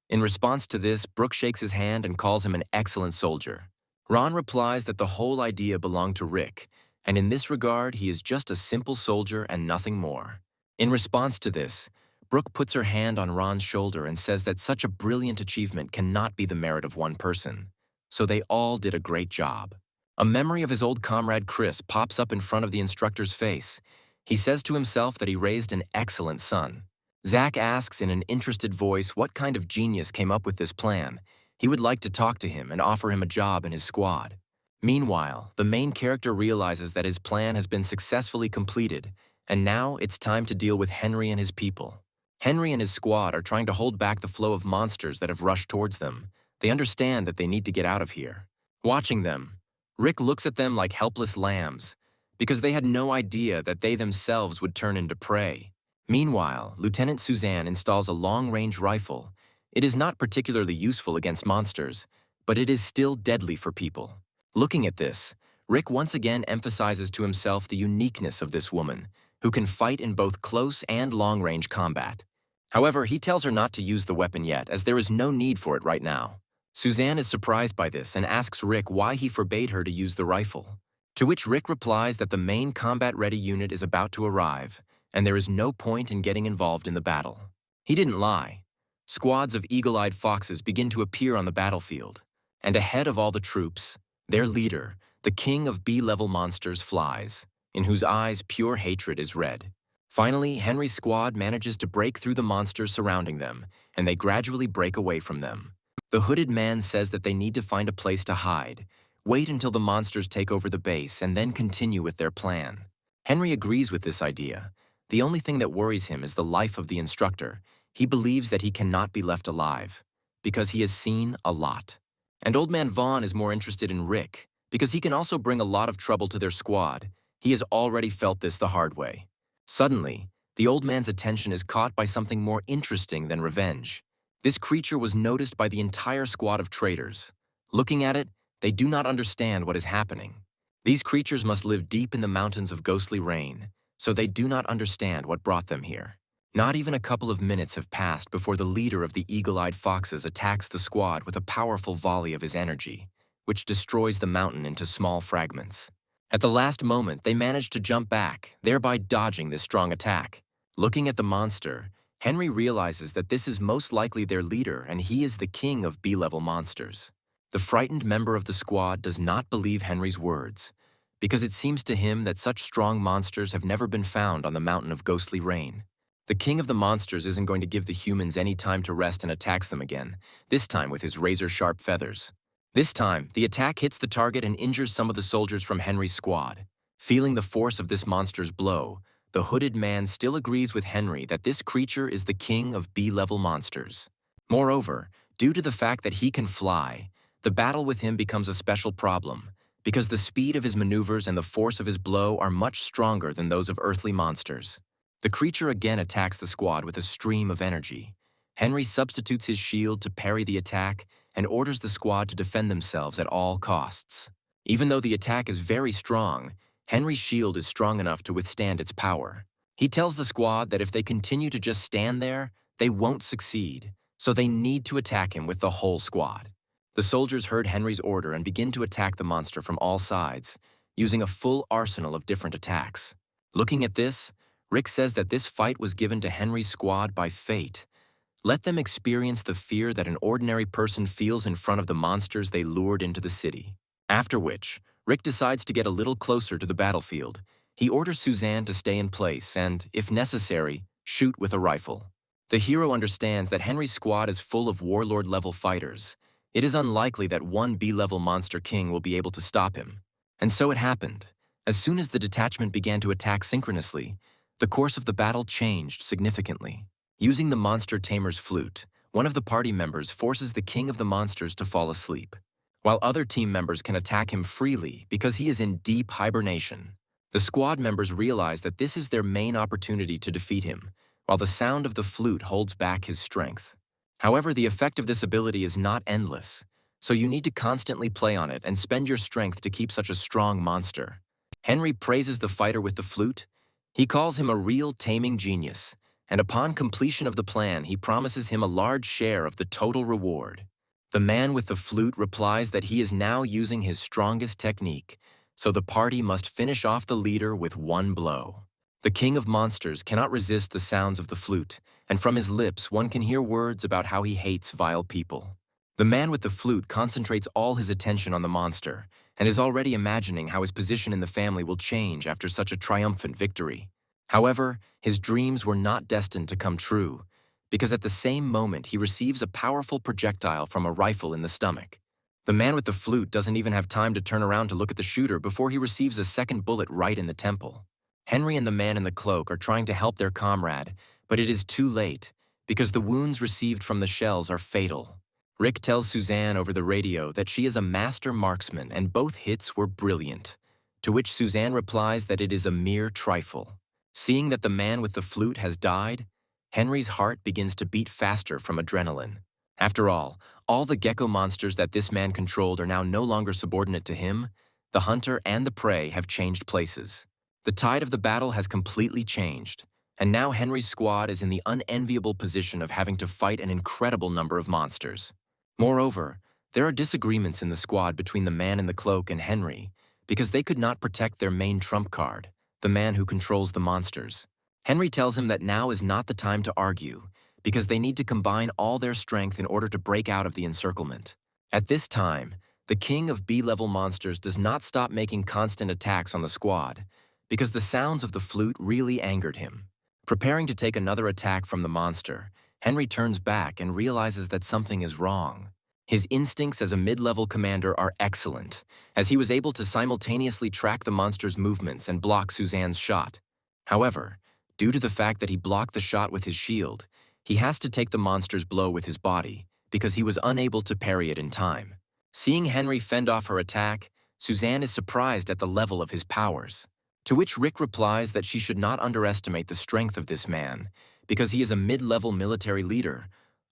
In response to this, Brooke shakes his hand and calls him an excellent soldier. Ron replies that the whole idea belonged to Rick, and in this regard, he is just a simple soldier and nothing more. In response to this, Brooke puts her hand on Ron's shoulder and says that such a brilliant achievement cannot be the merit of one person. So they all did a great job. A memory of his old comrade Chris pops up in front of the instructor's face. He says to himself that he raised an excellent son. Zach asks in an interested voice what kind of genius came up with this plan. He would like to talk to him and offer him a job in his squad. Meanwhile, the main character realizes that his plan has been successfully completed, and now it's time to deal with Henry and his people. Henry and his squad are trying to hold back the flow of monsters that have rushed towards them. They understand that they need to get out of here. Watching them, Rick looks at them like helpless lambs, because they had no idea that they themselves would turn into prey. Meanwhile, Lieutenant Suzanne installs a long-range rifle. It is not particularly useful against monsters, but it is still deadly for people. Looking at this, Rick once again emphasizes to himself the uniqueness of this woman, who can fight in both close and long-range combat. However, he tells her not to use the weapon yet, as there is no need for it right now. Suzanne is surprised by this and asks Rick why he forbade her to use the rifle. To which Rick replies that the main combat-ready unit is about to arrive, and there is no point in getting involved in the battle. He didn't lie. Squads of eagle-eyed foxes begin to appear on the battlefield, and ahead of all the troops, their leader, the king of B-level monsters, flies, in whose eyes pure hatred is red. Finally, Henry's squad manages to break through the monsters surrounding them, and they gradually break away from them. The hooded man says that they need to find a place to hide, wait until the monsters take over the base, and then continue with their plan. Henry agrees with this idea. The only thing that worries him is the life of the instructor. He believes that he cannot be left alive, because he has seen a lot. And Old Man Vaughn is more interested in Rick, because he can also bring a lot of trouble to their squad. He has already felt this the hard way. Suddenly, the old man's attention is caught by something more interesting than revenge. This creature was noticed by the entire squad of traitors. Looking at it, they do not understand what is happening. These creatures must live deep in the mountains of ghostly rain, so they do not understand what brought them here. Not even a couple of minutes have passed before the leader of the eagle-eyed foxes attacks the squad with a powerful volley of his energy, which destroys the mountain into small fragments. At the last moment, they manage to jump back, thereby dodging this strong attack. Looking at the monster, Henry realizes that this is most likely their leader, and he is the king of B-level monsters. The frightened member of the squad does not believe Henry's words, because it seems to him that such strong monsters have never been found on the mountain of ghostly rain. The king of the monsters isn't going to give the humans any time to rest and attacks them again, this time with his razor-sharp feathers. This time, the attack hits the target and injures some of the soldiers from Henry's squad. Feeling the force of this monster's blow, the hooded man still agrees with Henry that this creature is the king of B-level monsters. Moreover, due to the fact that he can fly, the battle with him becomes a special problem, because the speed of his maneuvers and the force of his blow are much stronger than those of earthly monsters. The creature again attacks the squad with a stream of energy. Henry substitutes his shield to parry the attack and orders the squad to defend themselves at all costs. Even though the attack is very strong, Henry's shield is strong enough to withstand its power. He tells the squad that if they continue to just stand there, they won't succeed, so they need to attack him with the whole squad. The soldiers heard Henry's order and begin to attack the monster from all sides, using a full arsenal of different attacks. Looking at this, Rick says that this fight was given to Henry's squad by fate. Let them experience the fear that an ordinary person feels in front of the monsters they lured into the city. After which, Rick decides to get a little closer to the battlefield. He orders Suzanne to stay in place and, if necessary, shoot with a rifle. The hero understands that Henry's squad is full of warlord-level fighters. It is unlikely that one B-level monster king will be able to stop him. And so it happened. As soon as the detachment began to attack synchronously, the course of the battle changed significantly. Using the monster tamer's flute, one of the party members forces the king of the monsters to fall asleep, while other team members can attack him freely because he is in deep hibernation. The squad members realize that this is their main opportunity to defeat him, while the sound of the flute holds back his strength. However, the effect of this ability is not endless, so you need to constantly play on it and spend your strength to keep such a strong monster. Henry praises the fighter with the flute. He calls him a real taming genius, and upon completion of the plan, he promises him a large share of the total reward. The man with the flute replies that he is now using his strongest technique, so the party must finish off the leader with one blow. The king of monsters cannot resist the sounds of the flute, and from his lips one can hear words about how he hates vile people. The man with the flute concentrates all his attention on the monster, and is already imagining how his position in the family will change after such a triumphant victory. However, his dreams were not destined to come true, because at the same moment he receives a powerful projectile from a rifle in the stomach. The man with the flute doesn't even have time to turn around to look at the shooter before he receives a second bullet right in the temple. Henry and the man in the cloak are trying to help their comrade, but it is too late, because the wounds received from the shells are fatal. Rick tells Suzanne over the radio that she is a master marksman and both hits were brilliant, to which Suzanne replies that it is a mere trifle. Seeing that the man with the flute has died, Henry's heart begins to beat faster from adrenaline. After all the gecko monsters that this man controlled are now no longer subordinate to him. The hunter and the prey have changed places. The tide of the battle has completely changed, and now Henry's squad is in the unenviable position of having to fight an incredible number of monsters. Moreover, there are disagreements in the squad between the man in the cloak and Henry, because they could not protect their main trump card, the man who controls the monsters. Henry tells him that now is not the time to argue, because they need to combine all their strength in order to break out of the encirclement. At this time, the king of B-level monsters does not stop making constant attacks on the squad, because the sounds of the flute really angered him. Preparing to take another attack from the monster, Henry turns back and realizes that something is wrong. His instincts as a mid-level commander are excellent, as he was able to simultaneously track the monster's movements and block Suzanne's shot. However, due to the fact that he blocked the shot with his shield, he has to take the monster's blow with his body, because he was unable to parry it in time. Seeing Henry fend off her attack, Suzanne is surprised at the level of his powers. To which Rick replies that she should not underestimate the strength of this man, because he is a mid-level military leader.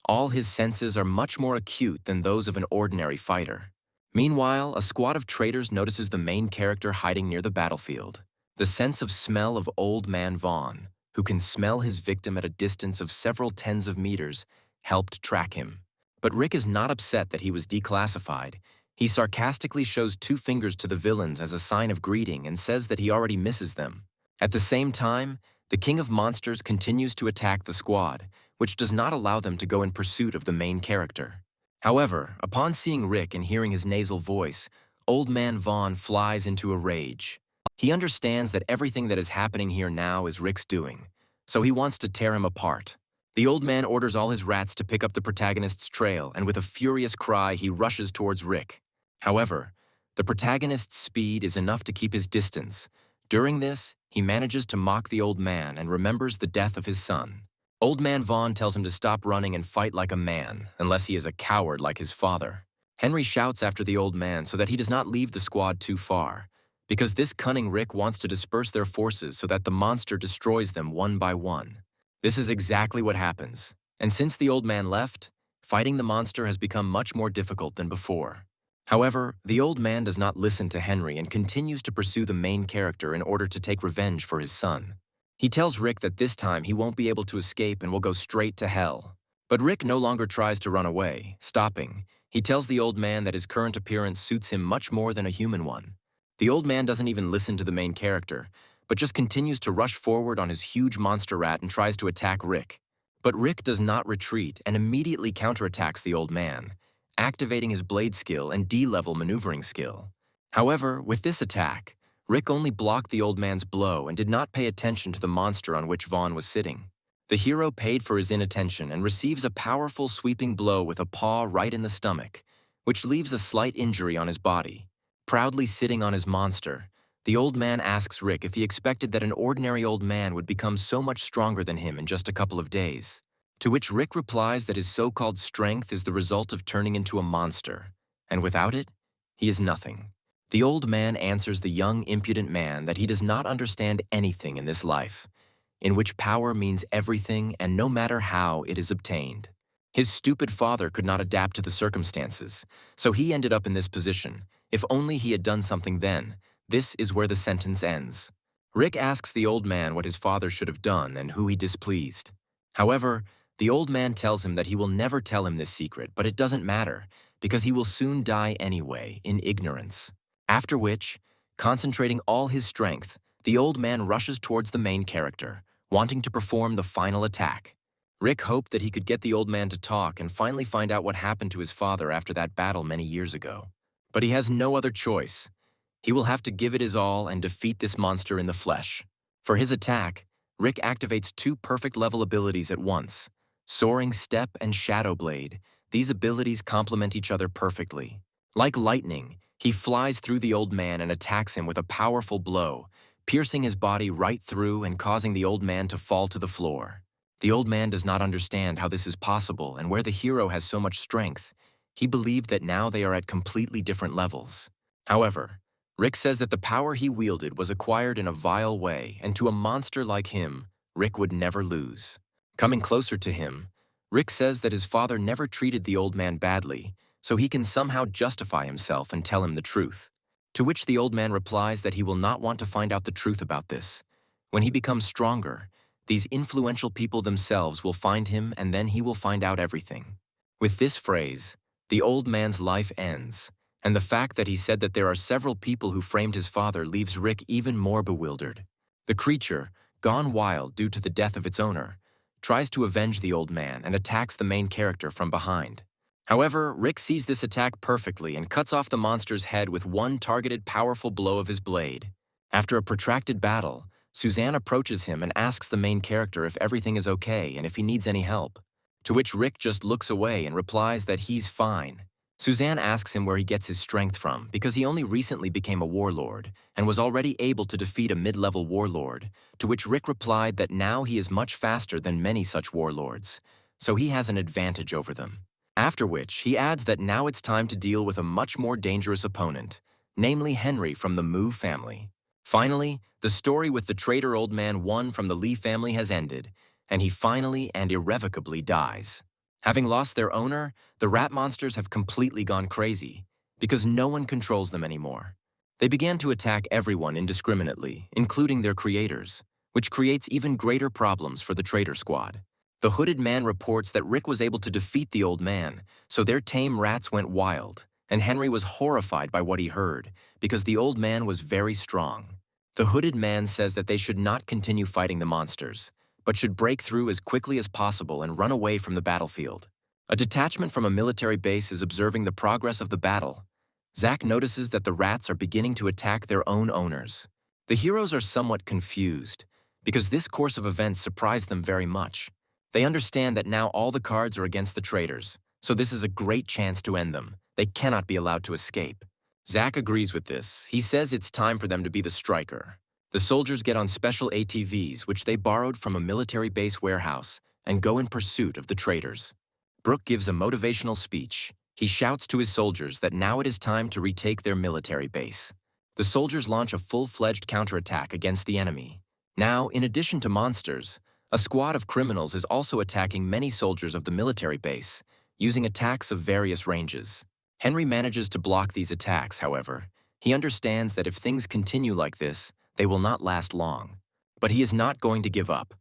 All his senses are much more acute than those of an ordinary fighter. Meanwhile, a squad of traitors notices the main character hiding near the battlefield. The sense of smell of Old Man Vaughn, who can smell his victim at a distance of several tens of meters, helped track him. But Rick is not upset that he was declassified. He sarcastically shows two fingers to the villains as a sign of greeting and says that he already misses them. At the same time, the King of Monsters continues to attack the squad, which does not allow them to go in pursuit of the main character. However, upon seeing Rick and hearing his nasal voice, Old Man Vaughn flies into a rage. He understands that everything that is happening here now is Rick's doing, so he wants to tear him apart. The old man orders all his rats to pick up the protagonist's trail, and with a furious cry, he rushes towards Rick. However, the protagonist's speed is enough to keep his distance. During this, he manages to mock the old man and remembers the death of his son. Old Man Vaughn tells him to stop running and fight like a man, unless he is a coward like his father. Henry shouts after the old man so that he does not leave the squad too far, because this cunning Rick wants to disperse their forces so that the monster destroys them one by one. This is exactly what happens, and since the old man left, fighting the monster has become much more difficult than before. However, the old man does not listen to Henry and continues to pursue the main character in order to take revenge for his son. He tells Rick that this time he won't be able to escape and will go straight to hell. But Rick no longer tries to run away, stopping. He tells the old man that his current appearance suits him much more than a human one. The old man doesn't even listen to the main character, but just continues to rush forward on his huge monster rat and tries to attack Rick. But Rick does not retreat and immediately counterattacks the old man, activating his blade skill and D-level maneuvering skill. However, with this attack, Rick only blocked the old man's blow and did not pay attention to the monster on which Vaughn was sitting. The hero paid for his inattention and receives a powerful sweeping blow with a paw right in the stomach, which leaves a slight injury on his body. Proudly sitting on his monster, the old man asks Rick if he expected that an ordinary old man would become so much stronger than him in just a couple of days. To which Rick replies that his so-called strength is the result of turning into a monster, and without it, he is nothing. The old man answers the young, impudent man that he does not understand anything in this life, in which power means everything and no matter how it is obtained. His stupid father could not adapt to the circumstances, so he ended up in this position. If only he had done something then. This is where the sentence ends. Rick asks the old man what his father should have done and who he displeased. However, the old man tells him that he will never tell him this secret, but it doesn't matter, because he will soon die anyway, in ignorance. After which, concentrating all his strength, the old man rushes towards the main character, wanting to perform the final attack. Rick hoped that he could get the old man to talk and finally find out what happened to his father after that battle many years ago. But he has no other choice. He will have to give it his all and defeat this monster in the flesh. For his attack, Rick activates two perfect level abilities at once. Soaring Step and Shadow Blade. These abilities complement each other perfectly. Like lightning, he flies through the old man and attacks him with a powerful blow, piercing his body right through and causing the old man to fall to the floor. The old man does not understand how this is possible and where the hero has so much strength. He believed that now they are at completely different levels. However, Rick says that the power he wielded was acquired in a vile way, and to a monster like him, Rick would never lose. Coming closer to him, Rick says that his father never treated the old man badly, so he can somehow justify himself and tell him the truth. To which the old man replies that he will not want to find out the truth about this. When he becomes stronger, these influential people themselves will find him and then he will find out everything. With this phrase, the old man's life ends, and the fact that he said that there are several people who framed his father leaves Rick even more bewildered. The creature, gone wild due to the death of its owner, tries to avenge the old man and attacks the main character from behind. However, Rick sees this attack perfectly and cuts off the monster's head with one targeted powerful blow of his blade. After a protracted battle, Suzanne approaches him and asks the main character if everything is okay and if he needs any help. To which Rick just looks away and replies that he's fine. Suzanne asks him where he gets his strength from because he only recently became a warlord and was already able to defeat a mid-level warlord, to which Rick replied that now he is much faster than many such warlords, so he has an advantage over them. After which, he adds that now it's time to deal with a much more dangerous opponent, namely Henry from the Mu family. Finally, the story with the traitor old man One from the Lee family has ended, and he finally and irrevocably dies. Having lost their owner, the rat monsters have completely gone crazy, because no one controls them anymore. They began to attack everyone indiscriminately, including their creators, which creates even greater problems for the traitor squad. The hooded man reports that Rick was able to defeat the old man, so their tame rats went wild, and Henry was horrified by what he heard, because the old man was very strong. The hooded man says that they should not continue fighting the monsters, but should break through as quickly as possible and run away from the battlefield. A detachment from a military base is observing the progress of the battle. Zack notices that the rats are beginning to attack their own owners. The heroes are somewhat confused, because this course of events surprised them very much. They understand that now all the cards are against the traitors, so this is a great chance to end them. They cannot be allowed to escape. Zack agrees with this. He says it's time for them to be the striker. The soldiers get on special ATVs, which they borrowed from a military base warehouse, and go in pursuit of the traitors. Brooke gives a motivational speech. He shouts to his soldiers that now it is time to retake their military base. The soldiers launch a full-fledged counterattack against the enemy. Now, in addition to monsters, a squad of criminals is also attacking many soldiers of the military base, using attacks of various ranges. Henry manages to block these attacks, however. He understands that if things continue like this, they will not last long. But he is not going to give up.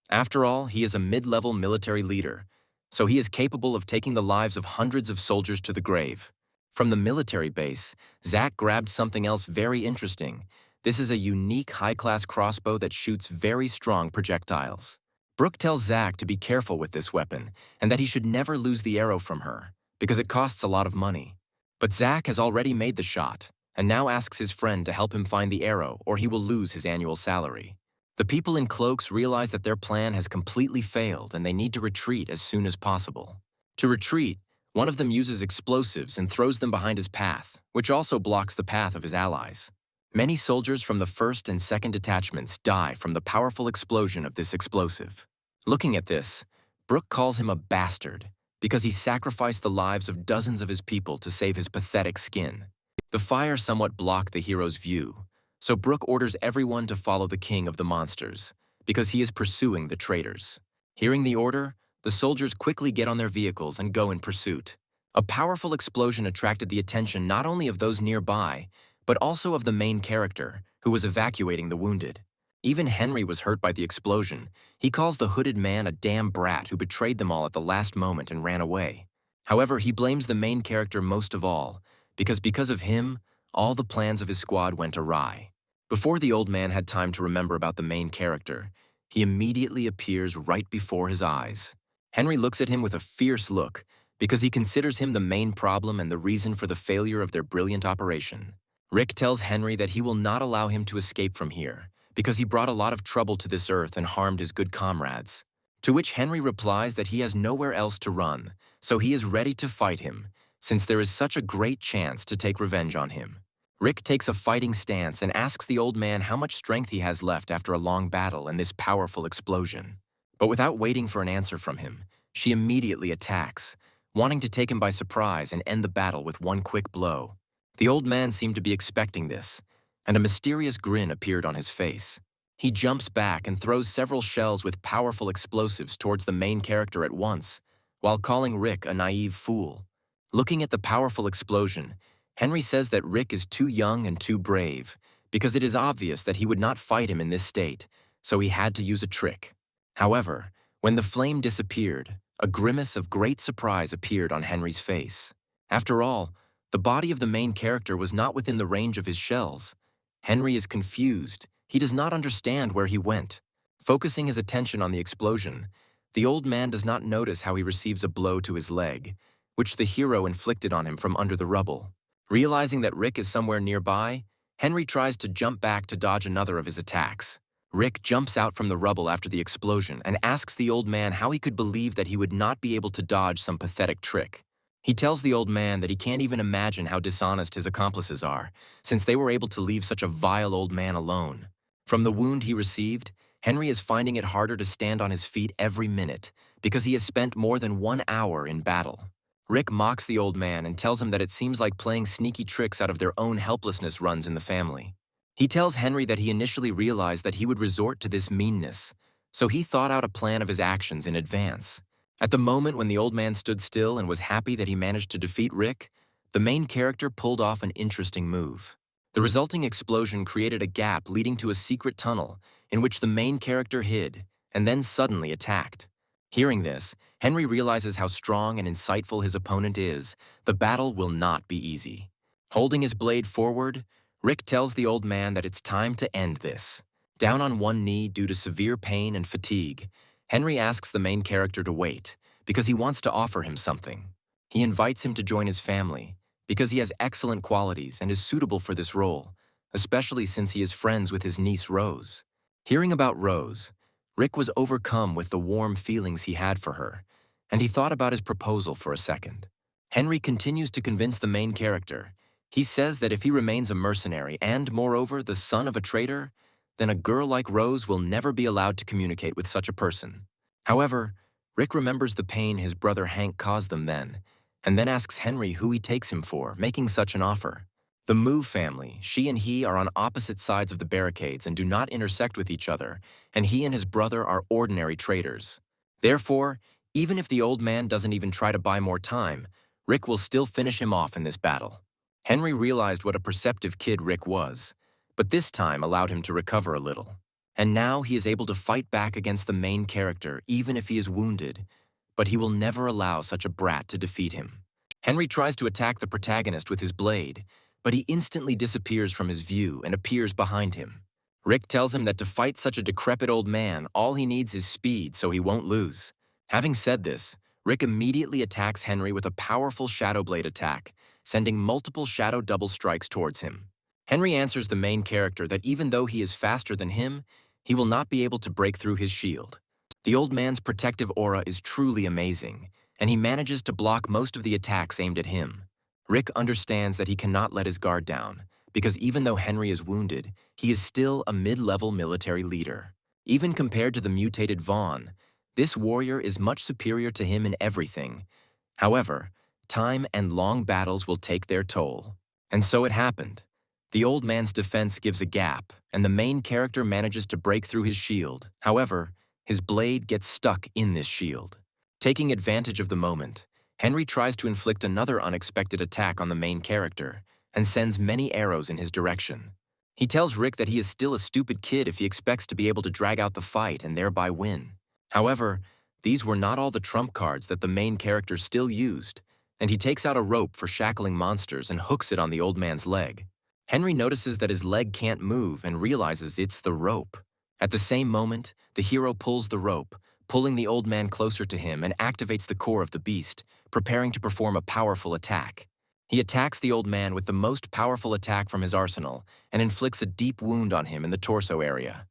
After all, he is a mid-level military leader, so he is capable of taking the lives of hundreds of soldiers to the grave. From the military base, Zack grabbed something else very interesting. This is a unique high-class crossbow that shoots very strong projectiles. Brooke tells Zack to be careful with this weapon and that he should never lose the arrow from her, because it costs a lot of money. But Zack has already made the shot, and now asks his friend to help him find the arrow or he will lose his annual salary. The people in cloaks realize that their plan has completely failed and they need to retreat as soon as possible. To retreat, One of them uses explosives and throws them behind his path, which also blocks the path of his allies. Many soldiers from the first and second detachments die from the powerful explosion of this explosive. Looking at this, Brooke calls him a bastard because he sacrificed the lives of dozens of his people to save his pathetic skin. The fire somewhat blocked the hero's view, so Brooke orders everyone to follow the king of the monsters because he is pursuing the traitors. Hearing the order, the soldiers quickly get on their vehicles and go in pursuit. A powerful explosion attracted the attention not only of those nearby, but also of the main character, who was evacuating the wounded. Even Henry was hurt by the explosion. He calls the hooded man a damn brat who betrayed them all at the last moment and ran away. However, he blames the main character most of all, because of him, all the plans of his squad went awry. Before the old man had time to remember about the main character, he immediately appears right before his eyes. Henry looks at him with a fierce look, because he considers him the main problem and the reason for the failure of their brilliant operation. Rick tells Henry that he will not allow him to escape from here, because he brought a lot of trouble to this earth and harmed his good comrades. To which Henry replies that he has nowhere else to run, so he is ready to fight him, since there is such a great chance to take revenge on him. Rick takes a fighting stance and asks the old man how much strength he has left after a long battle and this powerful explosion. But without waiting for an answer from him, she immediately attacks, wanting to take him by surprise and end the battle with one quick blow. The old man seemed to be expecting this, and a mysterious grin appeared on his face. He jumps back and throws several shells with powerful explosives towards the main character at once, while calling Rick a naive fool. Looking at the powerful explosion, Henry says that Rick is too young and too brave, because it is obvious that he would not fight him in this state, so he had to use a trick. However, when the flame disappeared, a grimace of great surprise appeared on Henry's face. After all, the body of the main character was not within the range of his shells. Henry is confused. He does not understand where he went. Focusing his attention on the explosion, the old man does not notice how he receives a blow to his leg, which the hero inflicted on him from under the rubble. Realizing that Rick is somewhere nearby, Henry tries to jump back to dodge another of his attacks. Rick jumps out from the rubble after the explosion and asks the old man how he could believe that he would not be able to dodge some pathetic trick. He tells the old man that he can't even imagine how dishonest his accomplices are, since they were able to leave such a vile old man alone. From the wound he received, Henry is finding it harder to stand on his feet every minute, because he has spent more than 1 hour in battle. Rick mocks the old man and tells him that it seems like playing sneaky tricks out of their own helplessness runs in the family. He tells Henry that he initially realized that he would resort to this meanness, so he thought out a plan of his actions in advance. At the moment when the old man stood still and was happy that he managed to defeat Rick, the main character pulled off an interesting move. The resulting explosion created a gap leading to a secret tunnel in which the main character hid and then suddenly attacked. Hearing this, Henry realizes how strong and insightful his opponent is. The battle will not be easy. Holding his blade forward, Rick tells the old man that it's time to end this. Down on one knee due to severe pain and fatigue, Henry asks the main character to wait because he wants to offer him something. He invites him to join his family because he has excellent qualities and is suitable for this role, especially since he is friends with his niece Rose. Hearing about Rose, Rick was overcome with the warm feelings he had for her, and he thought about his proposal for a second. Henry continues to convince the main character. He says that if he remains a mercenary and, moreover, the son of a traitor, then a girl like Rose will never be allowed to communicate with such a person. However, Rick remembers the pain his brother Hank caused them then, and then asks Henry who he takes him for, making such an offer. The Move family, she and he are on opposite sides of the barricades and do not intersect with each other, and he and his brother are ordinary traitors. Therefore, even if the old man doesn't even try to buy more time, Rick will still finish him off in this battle. Henry realized what a perceptive kid Rick was, but this time allowed him to recover a little. And now he is able to fight back against the main character even if he is wounded, but he will never allow such a brat to defeat him. Henry tries to attack the protagonist with his blade, but he instantly disappears from his view and appears behind him. Rick tells him that to fight such a decrepit old man, all he needs is speed so he won't lose. Having said this, Rick immediately attacks Henry with a powerful Shadow Blade attack, sending multiple Shadow Double Strikes towards him. Henry answers the main character that even though he is faster than him, he will not be able to break through his shield. The old man's protective aura is truly amazing, and he manages to block most of the attacks aimed at him. Rick understands that he cannot let his guard down, because even though Henry is wounded, he is still a mid-level military leader. Even compared to the mutated Vaughn, this warrior is much superior to him in everything. However, time and long battles will take their toll. And so it happened. The old man's defense gives a gap, and the main character manages to break through his shield. However, his blade gets stuck in this shield. Taking advantage of the moment, Henry tries to inflict another unexpected attack on the main character and sends many arrows in his direction. He tells Rick that he is still a stupid kid if he expects to be able to drag out the fight and thereby win. However, these were not all the trump cards that the main character still used, and he takes out a rope for shackling monsters and hooks it on the old man's leg. Henry notices that his leg can't move and realizes it's the rope. At the same moment, the hero pulls the rope, pulling the old man closer to him and activates the core of the beast, preparing to perform a powerful attack. He attacks the old man with the most powerful attack from his arsenal and inflicts a deep wound on him in the torso area.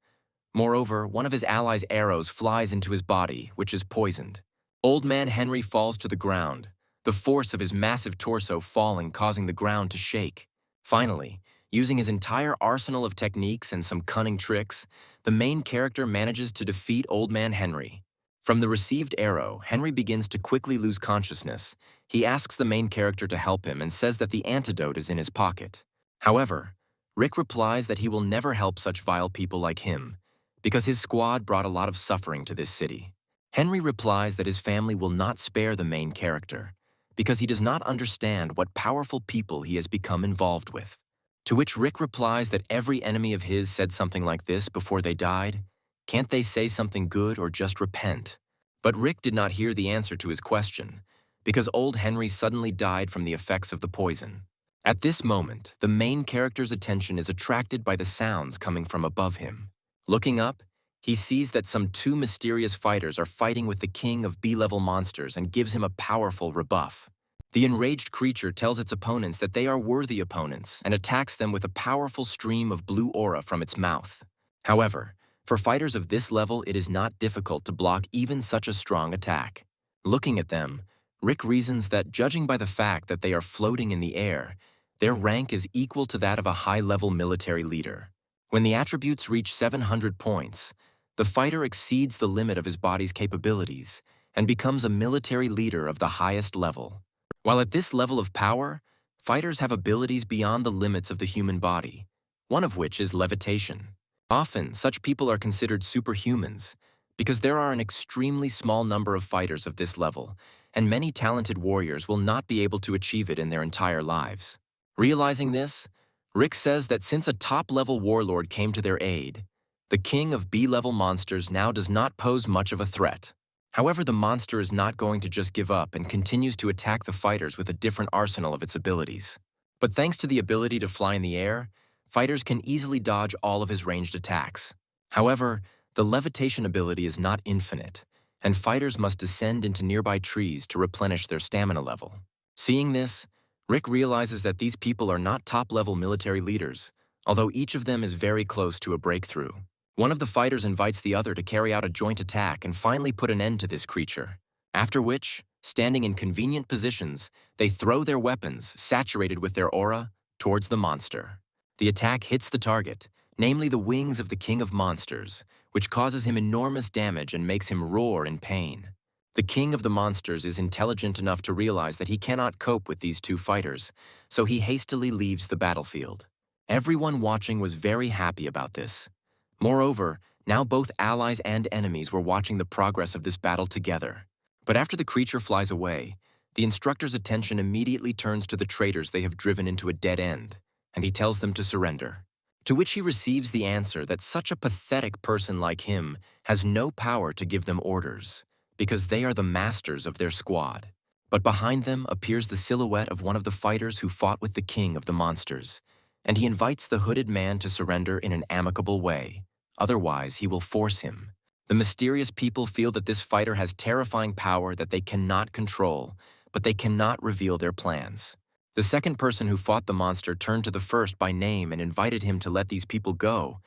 Moreover, one of his allies' arrows flies into his body, which is poisoned. Old man Henry falls to the ground, the force of his massive torso falling causing the ground to shake. Finally, using his entire arsenal of techniques and some cunning tricks, the main character manages to defeat Old Man Henry. From the received arrow, Henry begins to quickly lose consciousness. He asks the main character to help him and says that the antidote is in his pocket. However, Rick replies that he will never help such vile people like him, because his squad brought a lot of suffering to this city. Henry replies that his family will not spare the main character, because he does not understand what powerful people he has become involved with. To which Rick replies that every enemy of his said something like this before they died. Can't they say something good or just repent? But Rick did not hear the answer to his question, because old Henry suddenly died from the effects of the poison. At this moment, the main character's attention is attracted by the sounds coming from above him. Looking up, he sees that some two mysterious fighters are fighting with the king of B-level monsters and gives him a powerful rebuff. The enraged creature tells its opponents that they are worthy opponents and attacks them with a powerful stream of blue aura from its mouth. However, for fighters of this level, it is not difficult to block even such a strong attack. Looking at them, Rick reasons that judging by the fact that they are floating in the air, their rank is equal to that of a high-level military leader. When the attributes reach 700 points, the fighter exceeds the limit of his body's capabilities and becomes a military leader of the highest level. While at this level of power, fighters have abilities beyond the limits of the human body, one of which is levitation. Often, such people are considered superhumans because there are an extremely small number of fighters of this level, and many talented warriors will not be able to achieve it in their entire lives. Realizing this, Rick says that since a top-level warlord came to their aid, the king of B-level monsters now does not pose much of a threat. However, the monster is not going to just give up and continues to attack the fighters with a different arsenal of its abilities. But thanks to the ability to fly in the air, fighters can easily dodge all of his ranged attacks. However, the levitation ability is not infinite, and fighters must descend into nearby trees to replenish their stamina level. Seeing this, Rick realizes that these people are not top-level military leaders, although each of them is very close to a breakthrough. One of the fighters invites the other to carry out a joint attack and finally put an end to this creature. After which, standing in convenient positions, they throw their weapons, saturated with their aura, towards the monster. The attack hits the target, namely the wings of the King of Monsters, which causes him enormous damage and makes him roar in pain. The King of the Monsters is intelligent enough to realize that he cannot cope with these two fighters, so he hastily leaves the battlefield. Everyone watching was very happy about this. Moreover, now both allies and enemies were watching the progress of this battle together. But after the creature flies away, the instructor's attention immediately turns to the traitors they have driven into a dead end, and he tells them to surrender. To which he receives the answer that such a pathetic person like him has no power to give them orders, because they are the masters of their squad. But behind them appears the silhouette of one of the fighters who fought with the king of the monsters, and he invites the hooded man to surrender in an amicable way. Otherwise, he will force him. The mysterious people feel that this fighter has terrifying power that they cannot control, but they cannot reveal their plans. The second person who fought the monster turned to the first by name and invited him to let these people go.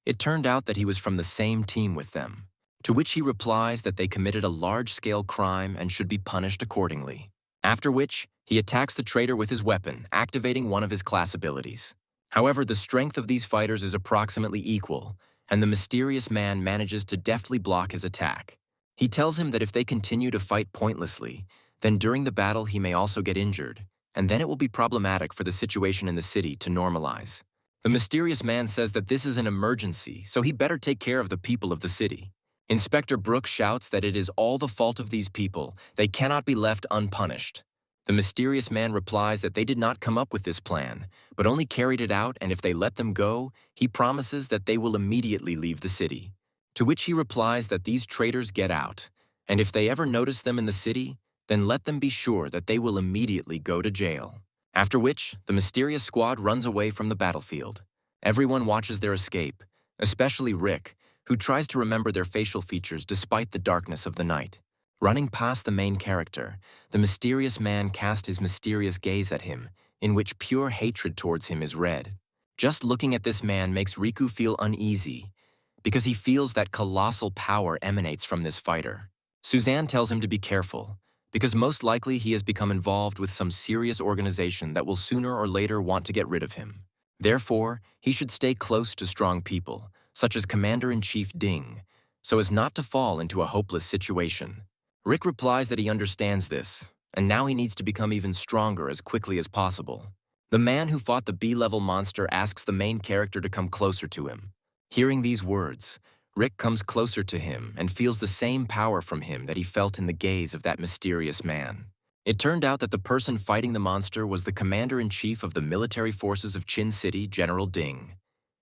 It turned out that he was from the same team with them. to which he replies that they committed a large-scale crime and should be punished accordingly. After which, he attacks the traitor with his weapon, activating one of his class abilities. However, the strength of these fighters is approximately equal, and the mysterious man manages to deftly block his attack. He tells him that if they continue to fight pointlessly, then during the battle he may also get injured, and then it will be problematic for the situation in the city to normalize. The mysterious man says that this is an emergency, so he better take care of the people of the city. Inspector Brooks shouts that it is all the fault of these people, they cannot be left unpunished. The mysterious man replies that they did not come up with this plan, but only carried it out, and if they let them go, he promises that they will immediately leave the city. To which he replies that these traitors get out, and if they ever notice them in the city, then let them be sure that they will immediately go to jail. After which, the mysterious squad runs away from the battlefield. Everyone watches their escape, especially Rick, who tries to remember their facial features despite the darkness of the night. Running past the main character, the mysterious man casts his mysterious gaze at him, in which pure hatred towards him is read. Just looking at this man makes Riku feel uneasy, because he feels that colossal power emanates from this fighter. Suzanne tells him to be careful, because most likely he has become involved with some serious organization that will sooner or later want to get rid of him. Therefore, he should stay close to strong people, such as Commander-in-Chief Ding, so as not to fall into a hopeless situation. Rick replies that he understands this, and now he needs to become even stronger as quickly as possible. The man who fought the B-level monster asks the main character to come closer to him. Hearing these words, Rick comes closer to him and feels the same power from him that he felt in the gaze of that mysterious man. It turned out that the person fighting the monster was the Commander-in-Chief of the military forces of Chin City, General Ding.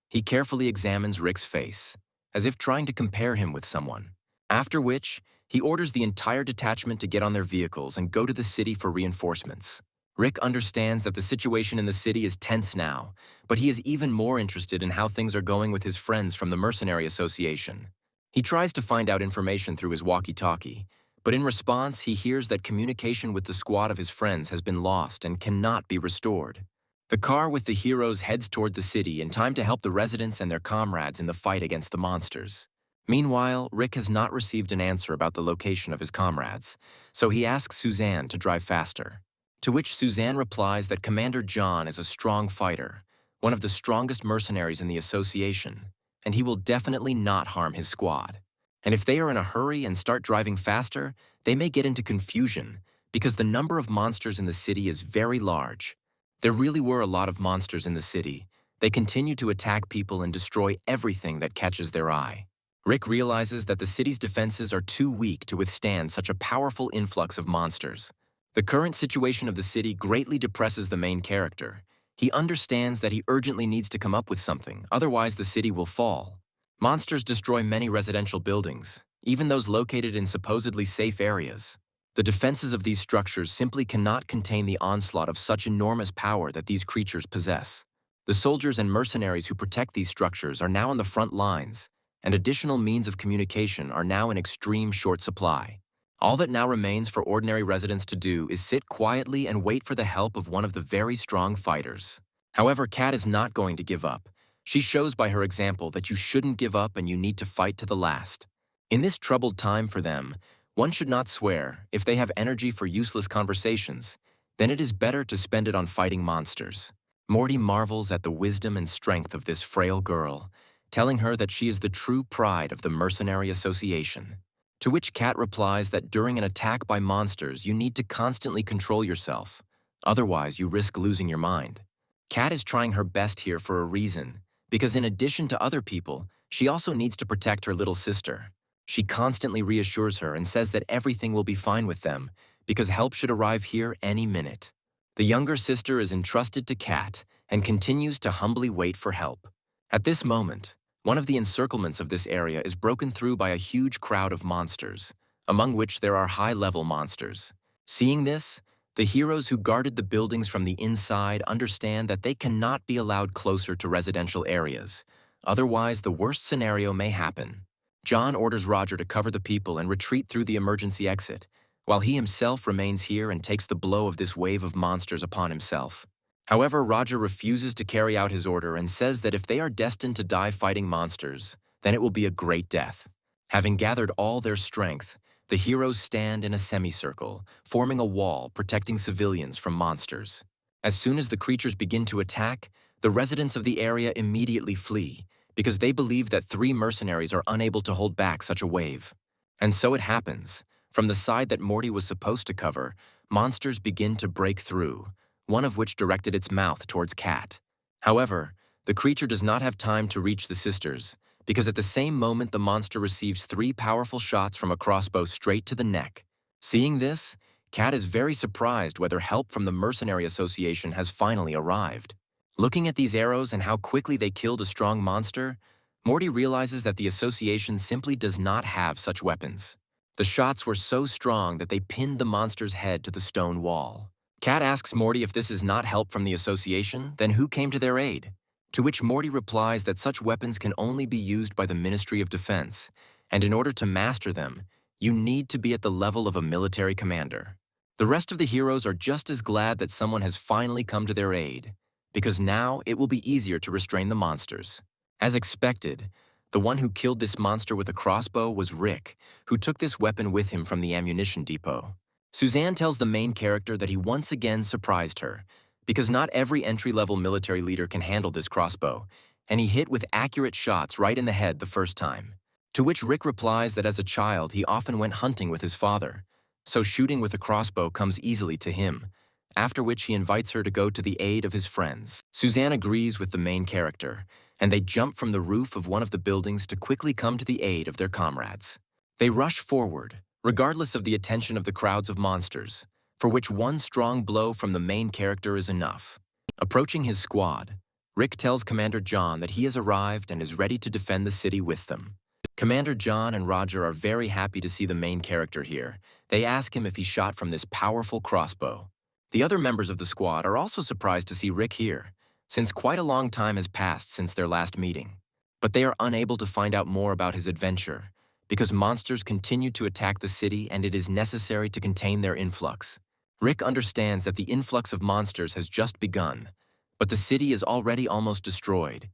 He carefully examines Rick's face, as if trying to compare him with someone. After which, he orders the entire detachment to get on their vehicles and go to the city for reinforcements. Rick understands that the situation in the city is tense now, but he is even more interested in how things are going with his friends from the Mercenary Association. He tries to find out information through his walkie-talkie, but in response he hears that communication with the squad of his friends has been lost and cannot be restored. The car with the heroes heads toward the city in time to help the residents and their comrades in the fight against the monsters. Meanwhile, Rick has not received an answer about the location of his comrades, so he asks Suzanne to drive faster. To which Suzanne replies that Commander John is a strong fighter, one of the strongest mercenaries in the association, and he will definitely not harm his squad. And if they are in a hurry and start driving faster, they may get into confusion, because the number of monsters in the city is very large. There really were a lot of monsters in the city. They continue to attack people and destroy everything that catches their eye. Rick realizes that the city's defenses are too weak to withstand such a powerful influx of monsters. The current situation of the city greatly depresses the main character. He understands that he urgently needs to come up with something, otherwise the city will fall. Monsters destroy many residential buildings, even those located in supposedly safe areas. The defenses of these structures simply cannot contain the onslaught of such enormous power that these creatures possess. The soldiers and mercenaries who protect these structures are now on the front lines, and additional means of communication are now in extreme short supply. All that now remains for ordinary residents to do is sit quietly and wait for the help of one of the very strong fighters. However, Kat is not going to give up. She shows by her example that you shouldn't give up and you need to fight to the last. In this troubled time for them, one should not swear. If they have energy for useless conversations, then it is better to spend it on fighting monsters. Morty marvels at the wisdom and strength of this frail girl, telling her that she is the true pride of the Mercenary Association. To which Kat replies that during an attack by monsters, you need to constantly control yourself. Otherwise, you risk losing your mind. Kat is trying her best here for a reason, because in addition to other people, she also needs to protect her little sister. She constantly reassures her and says that everything will be fine with them, because help should arrive here any minute. The younger sister is entrusted to Kat and continues to humbly wait for help. At this moment, one of the encirclements of this area is broken through by a huge crowd of monsters, among which there are high-level monsters. Seeing this, the heroes who guarded the buildings from the inside understand that they cannot be allowed closer to residential areas, otherwise the worst scenario may happen. John orders Roger to cover the people and retreat through the emergency exit, while he himself remains here and takes the blow of this wave of monsters upon himself. However, Roger refuses to carry out his order and says that if they are destined to die fighting monsters, then it will be a great death. Having gathered all their strength, the heroes stand in a semicircle, forming a wall protecting civilians from monsters. As soon as the creatures begin to attack, the residents of the area immediately flee, because they believe that 3 mercenaries are unable to hold back such a wave. And so it happens. From the side that Morty was supposed to cover, monsters begin to break through, one of which directed its mouth towards Cat. However, the creature does not have time to reach the sisters, because at the same moment the monster receives 3 powerful shots from a crossbow straight to the neck. Seeing this, Cat is very surprised whether help from the Mercenary Association has finally arrived. Looking at these arrows and how quickly they killed a strong monster, Morty realizes that the Association simply does not have such weapons. The shots were so strong that they pinned the monster's head to the stone wall. Cat asks Morty if this is not help from the Association, then who came to their aid? To which Morty replies that such weapons can only be used by the Ministry of Defense, and in order to master them, you need to be at the level of a military commander. The rest of the heroes are just as glad that someone has finally come to their aid, because now it will be easier to restrain the monsters. As expected, the one who killed this monster with a crossbow was Rick, who took this weapon with him from the ammunition depot. Suzanne tells the main character that he once again surprised her, because not every entry-level military leader can handle this crossbow, and he hit with accurate shots right in the head the first time. To which Rick replies that as a child he often went hunting with his father, so shooting with a crossbow comes easily to him, after which he invites her to go to the aid of his friends. Suzanne agrees with the main character, and they jump from the roof of one of the buildings to quickly come to the aid of their comrades. They rush forward, regardless of the attention of the crowds of monsters, for which one strong blow from the main character is enough. Approaching his squad, Rick tells Commander John that he has arrived and is ready to defend the city with them. Commander John and Roger are very happy to see the main character here. They ask him if he shot from this powerful crossbow. The other members of the squad are also surprised to see Rick here, since quite a long time has passed since their last meeting. But they are unable to find out more about his adventure, because monsters continue to attack the city and it is necessary to contain their influx. Rick understands that the influx of monsters has just begun, but the city is already almost destroyed.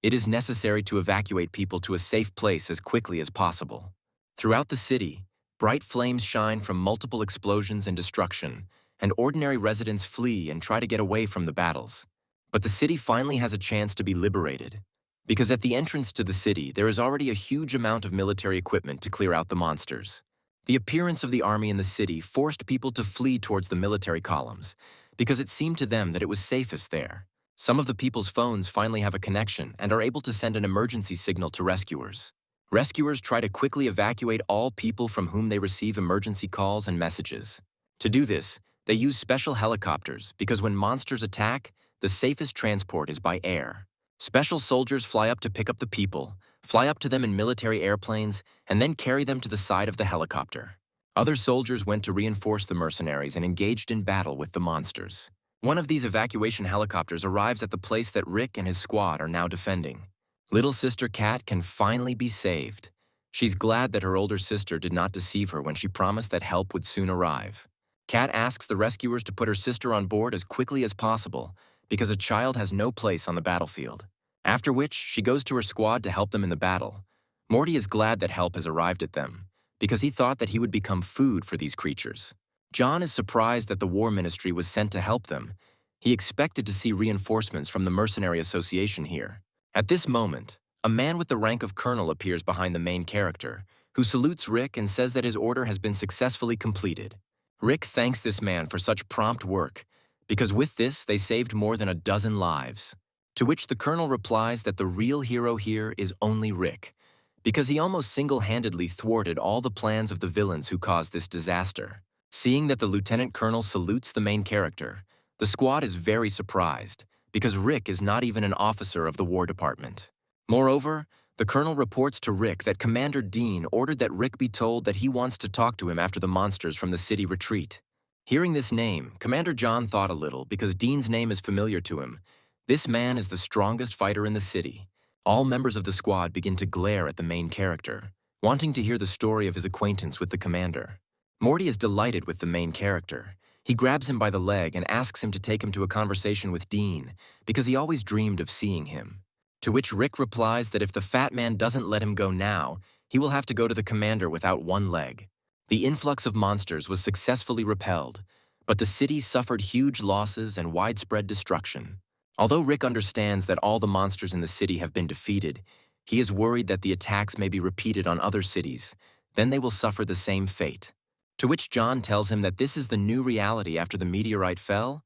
It is necessary to evacuate people to a safe place as quickly as possible. Throughout the city, bright flames shine from multiple explosions and destruction, and ordinary residents flee and try to get away from the battles. But the city finally has a chance to be liberated, because at the entrance to the city there is already a huge amount of military equipment to clear out the monsters. The appearance of the army in the city forced people to flee towards the military columns, because it seemed to them that it was safest there. Some of the people's phones finally have a connection and are able to send an emergency signal to rescuers. Rescuers try to quickly evacuate all people from whom they receive emergency calls and messages. To do this, they use special helicopters because when monsters attack, the safest transport is by air. Special soldiers fly up to pick up the people, fly up to them in military airplanes, and then carry them to the side of the helicopter. Other soldiers went to reinforce the mercenaries and engaged in battle with the monsters. One of these evacuation helicopters arrives at the place that Rick and his squad are now defending. Little sister Cat can finally be saved. She's glad that her older sister did not deceive her when she promised that help would soon arrive. Cat asks the rescuers to put her sister on board as quickly as possible, because a child has no place on the battlefield. After which, she goes to her squad to help them in the battle. Morty is glad that help has arrived at them, because he thought that he would become food for these creatures. John is surprised that the War Ministry was sent to help them. He expected to see reinforcements from the Mercenary Association here. At this moment, a man with the rank of colonel appears behind the main character, who salutes Rick and says that his order has been successfully completed. Rick thanks this man for such prompt work, because with this they saved more than a dozen lives. To which the colonel replies that the real hero here is only Rick, because he almost single-handedly thwarted all the plans of the villains who caused this disaster. Seeing that the lieutenant colonel salutes the main character, the squad is very surprised, because Rick is not even an officer of the War Department. Moreover, the colonel reports to Rick that Commander Dean ordered that Rick be told that he wants to talk to him after the monsters from the city retreat. Hearing this name, Commander John thought a little because Dean's name is familiar to him. This man is the strongest fighter in the city. All members of the squad begin to glare at the main character, wanting to hear the story of his acquaintance with the commander. Morty is delighted with the main character. He grabs him by the leg and asks him to take him to a conversation with Dean, because he always dreamed of seeing him. To which Rick replies that if the fat man doesn't let him go now, he will have to go to the commander without one leg. The influx of monsters was successfully repelled, but the city suffered huge losses and widespread destruction. Although Rick understands that all the monsters in the city have been defeated, he is worried that the attacks may be repeated on other cities. Then they will suffer the same fate. To which John tells him that this is the new reality after the meteorite fell.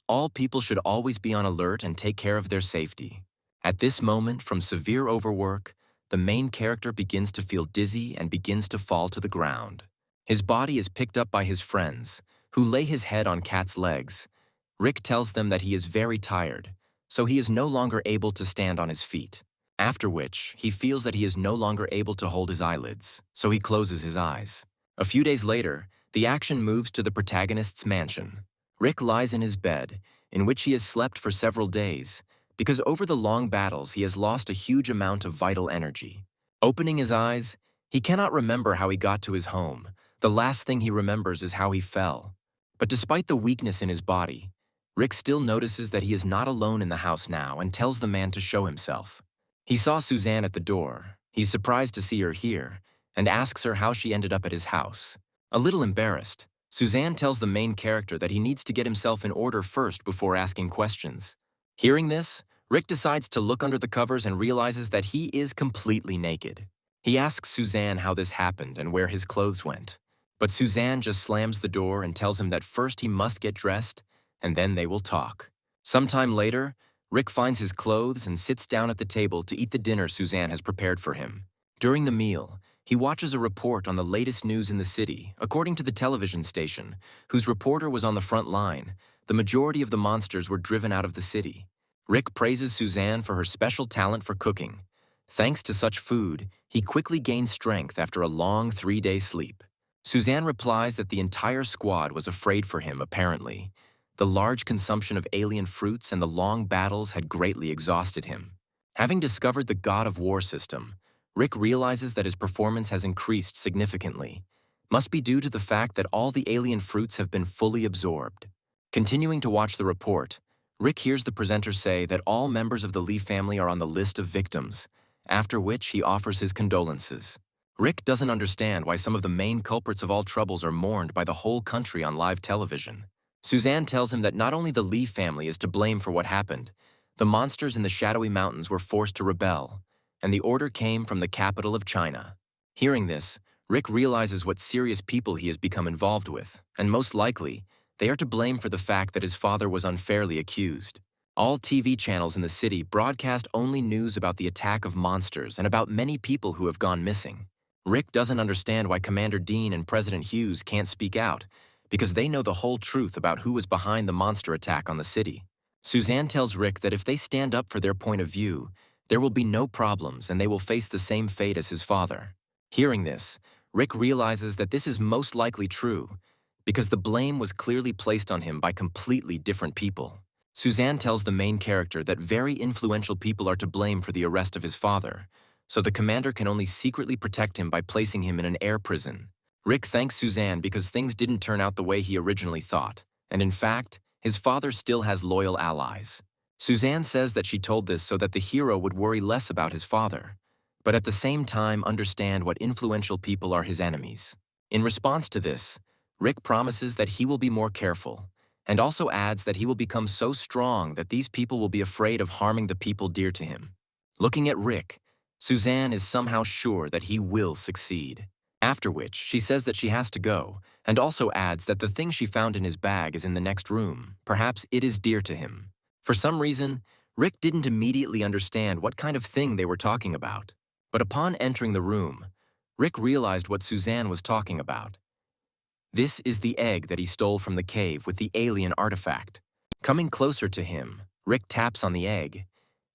All people should always be on alert and take care of their safety. At this moment, from severe overwork, the main character begins to feel dizzy and begins to fall to the ground. His body is picked up by his friends, who lay his head on Kat's legs. Rick tells them that he is very tired, so he is no longer able to stand on his feet. After which, he feels that he is no longer able to hold his eyelids, so he closes his eyes. A few days later, the action moves to the protagonist's mansion. Rick lies in his bed, in which he has slept for several days, because over the long battles he has lost a huge amount of vital energy. Opening his eyes, he cannot remember how he got to his home. The last thing he remembers is how he fell. But despite the weakness in his body, Rick still notices that he is not alone in the house now and tells the man to show himself. He saw Suzanne at the door. He's surprised to see her here and asks her how she ended up at his house. A little embarrassed, Suzanne tells the main character that he needs to get himself in order first before asking questions. Hearing this, Rick decides to look under the covers and realizes that he is completely naked. He asks Suzanne how this happened and where his clothes went. But Suzanne just slams the door and tells him that first he must get dressed, and then they will talk. Sometime later, Rick finds his clothes and sits down at the table to eat the dinner Suzanne has prepared for him. During the meal, he watches a report on the latest news in the city. According to the television station, whose reporter was on the front line, the majority of the monsters were driven out of the city. Rick praises Suzanne for her special talent for cooking. Thanks to such food, he quickly gains strength after a long 3-day sleep. Suzanne replies that the entire squad was afraid for him, apparently. The large consumption of alien fruits and the long battles had greatly exhausted him. Having discovered the God of War system, Rick realizes that his performance has increased significantly. Must be due to the fact that all the alien fruits have been fully absorbed. Continuing to watch the report, Rick hears the presenter say that all members of the Lee family are on the list of victims, after which he offers his condolences. Rick doesn't understand why some of the main culprits of all troubles are mourned by the whole country on live television. Suzanne tells him that not only the Lee family is to blame for what happened, the monsters in the shadowy mountains were forced to rebel, and the order came from the capital of China. Hearing this, Rick realizes what serious people he has become involved with, and most likely, they are to blame for the fact that his father was unfairly accused. All TV channels in the city broadcast only news about the attack of monsters and about many people who have gone missing. Rick doesn't understand why Commander Dean and President Hughes can't speak out, because they know the whole truth about who was behind the monster attack on the city. Suzanne tells Rick that if they stand up for their point of view, there will be no problems and they will face the same fate as his father. Hearing this, Rick realizes that this is most likely true, because the blame was clearly placed on him by completely different people. Suzanne tells the main character that very influential people are to blame for the arrest of his father, so the commander can only secretly protect him by placing him in an air prison. Rick thanks Suzanne because things didn't turn out the way he originally thought, and in fact, his father still has loyal allies. Suzanne says that she told this so that the hero would worry less about his father, but at the same time understand what influential people are his enemies. In response to this, Rick promises that he will be more careful, and also adds that he will become so strong that these people will be afraid of harming the people dear to him. Looking at Rick, Suzanne is somehow sure that he will succeed. After which, she says that she has to go, and also adds that the thing she found in his bag is in the next room. Perhaps it is dear to him. For some reason, Rick didn't immediately understand what kind of thing they were talking about. But upon entering the room, Rick realized what Suzanne was talking about. This is the egg that he stole from the cave with the alien artifact. Coming closer to him, Rick taps on the egg.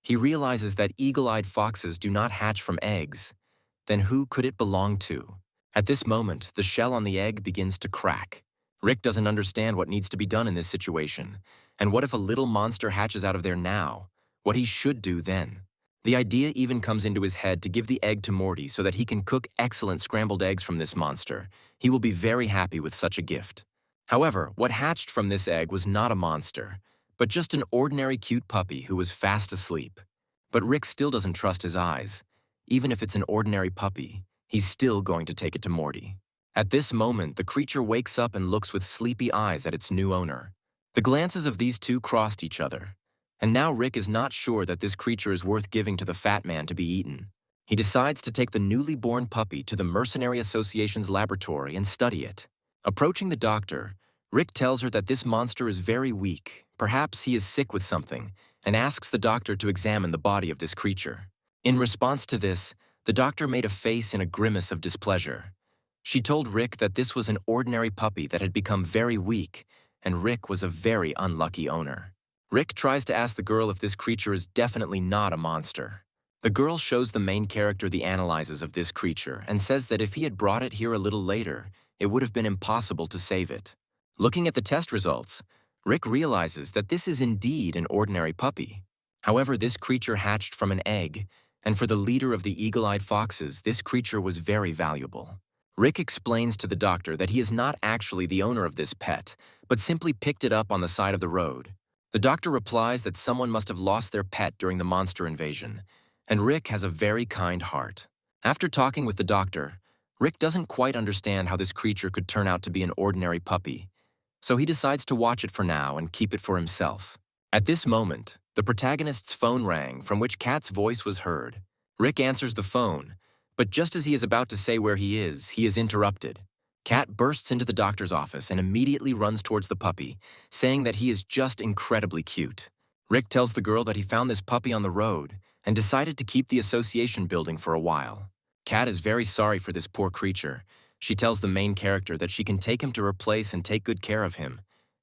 He realizes that eagle-eyed foxes do not hatch from eggs. Then who could it belong to? At this moment, the shell on the egg begins to crack. Rick doesn't understand what needs to be done in this situation, and what if a little monster hatches out of there now? What he should do then? The idea even comes into his head to give the egg to Morty so that he can cook excellent scrambled eggs from this monster. He will be very happy with such a gift. However, what hatched from this egg was not a monster, but just an ordinary cute puppy who was fast asleep. But Rick still doesn't trust his eyes. Even if it's an ordinary puppy, he's still going to take it to Morty. At this moment, the creature wakes up and looks with sleepy eyes at its new owner. The glances of these two crossed each other, and now Rick is not sure that this creature is worth giving to the fat man to be eaten. He decides to take the newly born puppy to the Mercenary Association's laboratory and study it. Approaching the doctor, Rick tells her that this monster is very weak, perhaps he is sick with something, and asks the doctor to examine the body of this creature. In response to this, the doctor made a face in a grimace of displeasure. She told Rick that this was an ordinary puppy that had become very weak, and Rick was a very unlucky owner. Rick tries to ask the girl if this creature is definitely not a monster. The girl shows the main character the analyses of this creature and says that if he had brought it here a little later, it would have been impossible to save it. Looking at the test results, Rick realizes that this is indeed an ordinary puppy. However, this creature hatched from an egg, and for the leader of the eagle-eyed foxes, this creature was very valuable. Rick explains to the doctor that he is not actually the owner of this pet, but simply picked it up on the side of the road. The doctor replies that someone must have lost their pet during the monster invasion, and Rick has a very kind heart. After talking with the doctor, Rick doesn't quite understand how this creature could turn out to be an ordinary puppy, so he decides to watch it for now and keep it for himself. At this moment, the protagonist's phone rang, from which Kat's voice was heard. Rick answers the phone, but just as he is about to say where he is interrupted. Kat bursts into the doctor's office and immediately runs towards the puppy, saying that he is just incredibly cute. Rick tells the girl that he found this puppy on the road and decided to keep the association building for a while. Kat is very sorry for this poor creature. She tells the main character that she can take him to her place and take good care of him,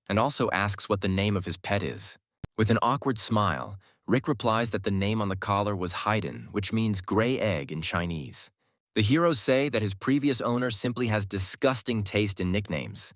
and also asks what the name of his pet is. With an awkward smile, Rick replies that the name on the collar was Haiden, which means gray egg in Chinese. The heroes say that his previous owner simply has disgusting taste in nicknames.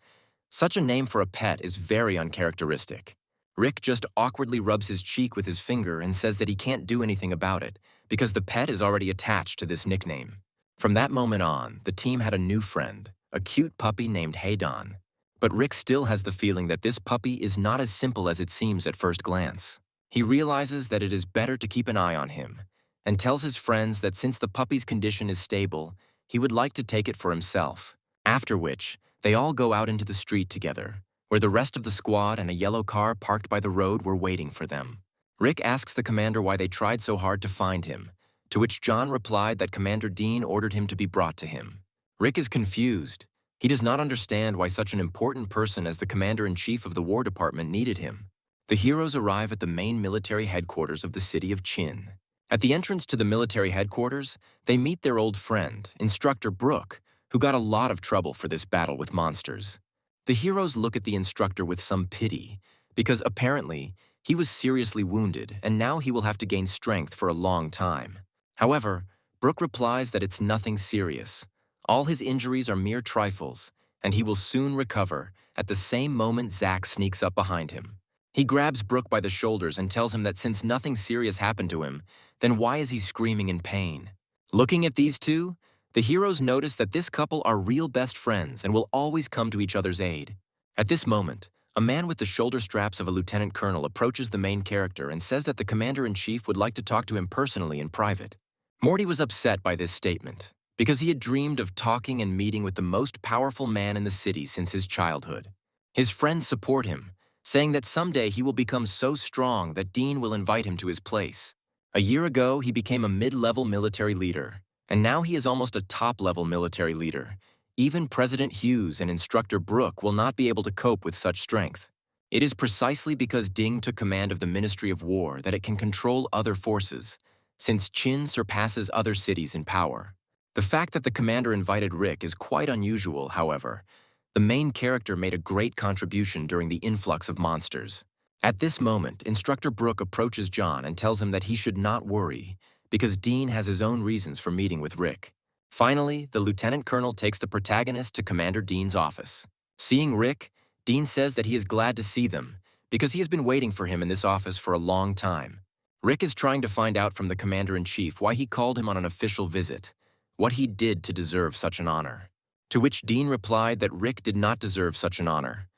Such a name for a pet is very uncharacteristic. Rick just awkwardly rubs his cheek with his finger and says that he can't do anything about it because the pet is already attached to this nickname. From that moment on, the team had a new friend, a cute puppy named Haydon. But Rick still has the feeling that this puppy is not as simple as it seems at first glance. He realizes that it is better to keep an eye on him, and tells his friends that since the puppy's condition is stable, he would like to take it for himself. After which, they all go out into the street together, where the rest of the squad and a yellow car parked by the road were waiting for them. Rick asks the commander why they tried so hard to find him, to which John replied that Commander Dean ordered him to be brought to him. Rick is confused. He does not understand why such an important person as the commander-in-chief of the War Department needed him. The heroes arrive at the main military headquarters of the city of Chin. At the entrance to the military headquarters, they meet their old friend, Instructor Brooke, who got a lot of trouble for this battle with monsters. The heroes look at the instructor with some pity, because apparently he was seriously wounded and now he will have to gain strength for a long time. However, Brooke replies that it's nothing serious. All his injuries are mere trifles, and he will soon recover. At the same moment, Zack sneaks up behind him. He grabs Brooke by the shoulders and tells him that since nothing serious happened to him, then why is he screaming in pain? Looking at these two, the heroes notice that this couple are real best friends and will always come to each other's aid. At this moment, a man with the shoulder straps of a lieutenant colonel approaches the main character and says that the commander-in-chief would like to talk to him personally in private. Morty was upset by this statement, because he had dreamed of talking and meeting with the most powerful man in the city since his childhood. His friends support him, saying that someday he will become so strong that Dean will invite him to his place. A year ago, he became a mid-level military leader, and now he is almost a top-level military leader. Even President Hughes and Instructor Brooke will not be able to cope with such strength. It is precisely because Ding took command of the Ministry of War that it can control other forces, since Qin surpasses other cities in power. The fact that the commander invited Rick is quite unusual, however. The main character made a great contribution during the influx of monsters. At this moment, Instructor Brooke approaches John and tells him that he should not worry, because Dean has his own reasons for meeting with Rick. Finally, the lieutenant colonel takes the protagonist to Commander Dean's office. Seeing Rick, Dean says that he is glad to see them, because he has been waiting for him in this office for a long time. Rick is trying to find out from the commander-in-chief why he called him on an official visit, what he did to deserve such an honor. To which Dean replied that Rick did not deserve such an honor.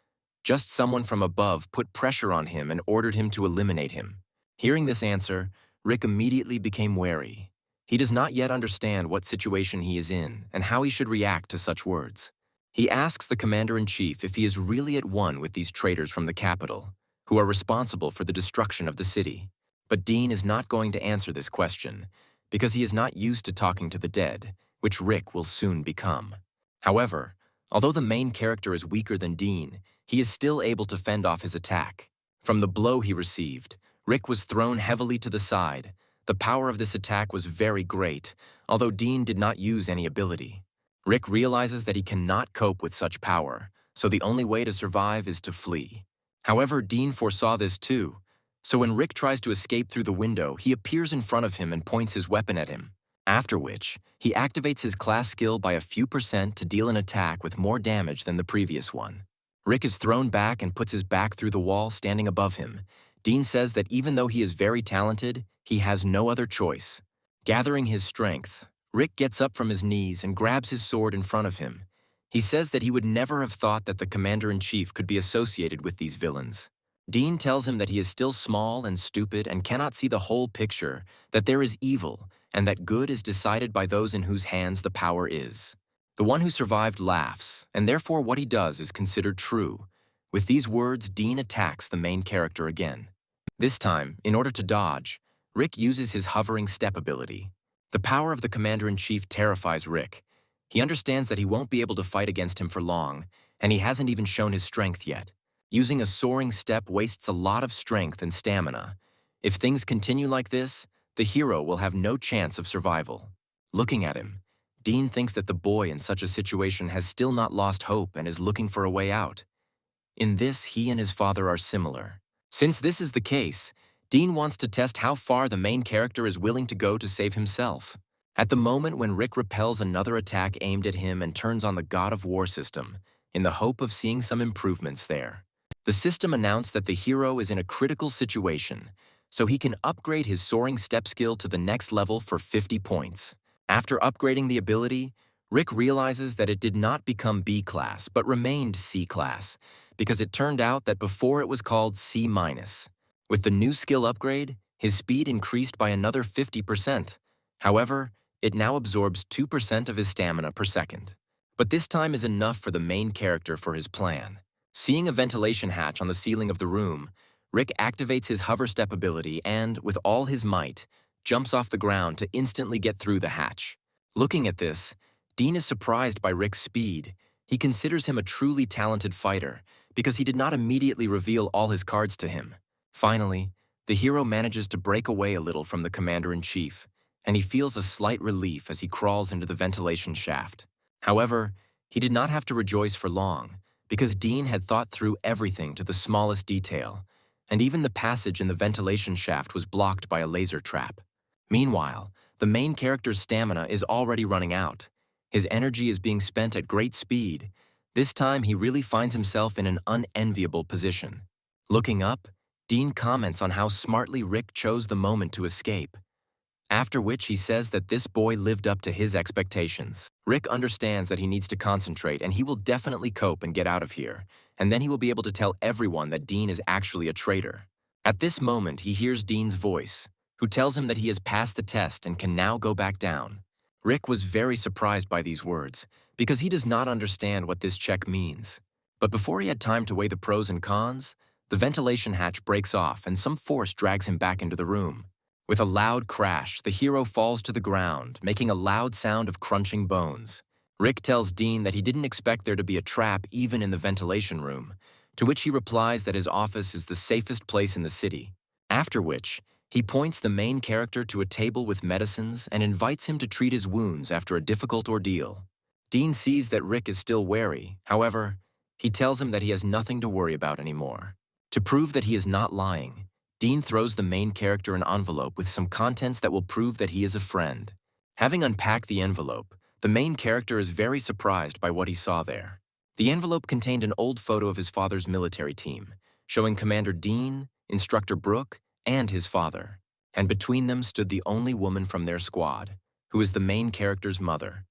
Just someone from above put pressure on him and ordered him to eliminate him. Hearing this answer, Rick immediately became wary. He does not yet understand what situation he is in and how he should react to such words. He asks the commander-in-chief if he is really at one with these traitors from the capital, who are responsible for the destruction of the city. But Dean is not going to answer this question, because he is not used to talking to the dead, which Rick will soon become. However, although the main character is weaker than Dean, he is still able to fend off his attack. From the blow he received, Rick was thrown heavily to the side. The power of this attack was very great, although Dean did not use any ability. Rick realizes that he cannot cope with such power, so the only way to survive is to flee. However, Dean foresaw this too, so when Rick tries to escape through the window, he appears in front of him and points his weapon at him. After which, he activates his class skill by a few percent to deal an attack with more damage than the previous one. Rick is thrown back and puts his back through the wall standing above him. Dean says that even though he is very talented, he has no other choice. Gathering his strength, Rick gets up from his knees and grabs his sword in front of him. He says that he would never have thought that the commander-in-chief could be associated with these villains. Dean tells him that he is still small and stupid and cannot see the whole picture, that there is evil, and that good is decided by those in whose hands the power is. The one who survived laughs, and therefore what he does is considered true. With these words, Dean attacks the main character again. This time, in order to dodge, Rick uses his hovering step ability. The power of the commander-in-chief terrifies Rick. He understands that he won't be able to fight against him for long, and he hasn't even shown his strength yet. Using a soaring step wastes a lot of strength and stamina. If things continue like this, the hero will have no chance of survival. Looking at him, Dean thinks that the boy in such a situation has still not lost hope and is looking for a way out. In this, he and his father are similar. Since this is the case, Dean wants to test how far the main character is willing to go to save himself. At the moment when Rick repels another attack aimed at him and turns on the God of War system, in the hope of seeing some improvements there. The system announced that the hero is in a critical situation, so he can upgrade his soaring step skill to the next level for 50 points. After upgrading the ability, Rick realizes that it did not become B class but remained C class, because it turned out that before it was called C-. With the new skill upgrade, his speed increased by another 50%. However, it now absorbs 2% of his stamina per second. But this time is enough for the main character for his plan. Seeing a ventilation hatch on the ceiling of the room, Rick activates his hover step ability and, with all his might, jumps off the ground to instantly get through the hatch. Looking at this, Dean is surprised by Rick's speed. He considers him a truly talented fighter because he did not immediately reveal all his cards to him. Finally, the hero manages to break away a little from the commander-in-chief, and he feels a slight relief as he crawls into the ventilation shaft. However, he did not have to rejoice for long, because Dean had thought through everything to the smallest detail, and even the passage in the ventilation shaft was blocked by a laser trap. Meanwhile, the main character's stamina is already running out. His energy is being spent at great speed. This time, he really finds himself in an unenviable position. Looking up, Dean comments on how smartly Rick chose the moment to escape. After which he says that this boy lived up to his expectations. Rick understands that he needs to concentrate and he will definitely cope and get out of here, and then he will be able to tell everyone that Dean is actually a traitor. At this moment, he hears Dean's voice, who tells him that he has passed the test and can now go back down. Rick was very surprised by these words, because he does not understand what this check means. But before he had time to weigh the pros and cons, the ventilation hatch breaks off and some force drags him back into the room. With a loud crash, the hero falls to the ground, making a loud sound of crunching bones. Rick tells Dean that he didn't expect there to be a trap even in the ventilation room, to which he replies that his office is the safest place in the city. After which, he points the main character to a table with medicines and invites him to treat his wounds after a difficult ordeal. Dean sees that Rick is still wary. However, he tells him that he has nothing to worry about anymore. To prove that he is not lying, Dean throws the main character an envelope with some contents that will prove that he is a friend. Having unpacked the envelope, the main character is very surprised by what he saw there. The envelope contained an old photo of his father's military team, showing Commander Dean, Instructor Brooke, and his father. And between them stood the only woman from their squad, who is the main character's mother.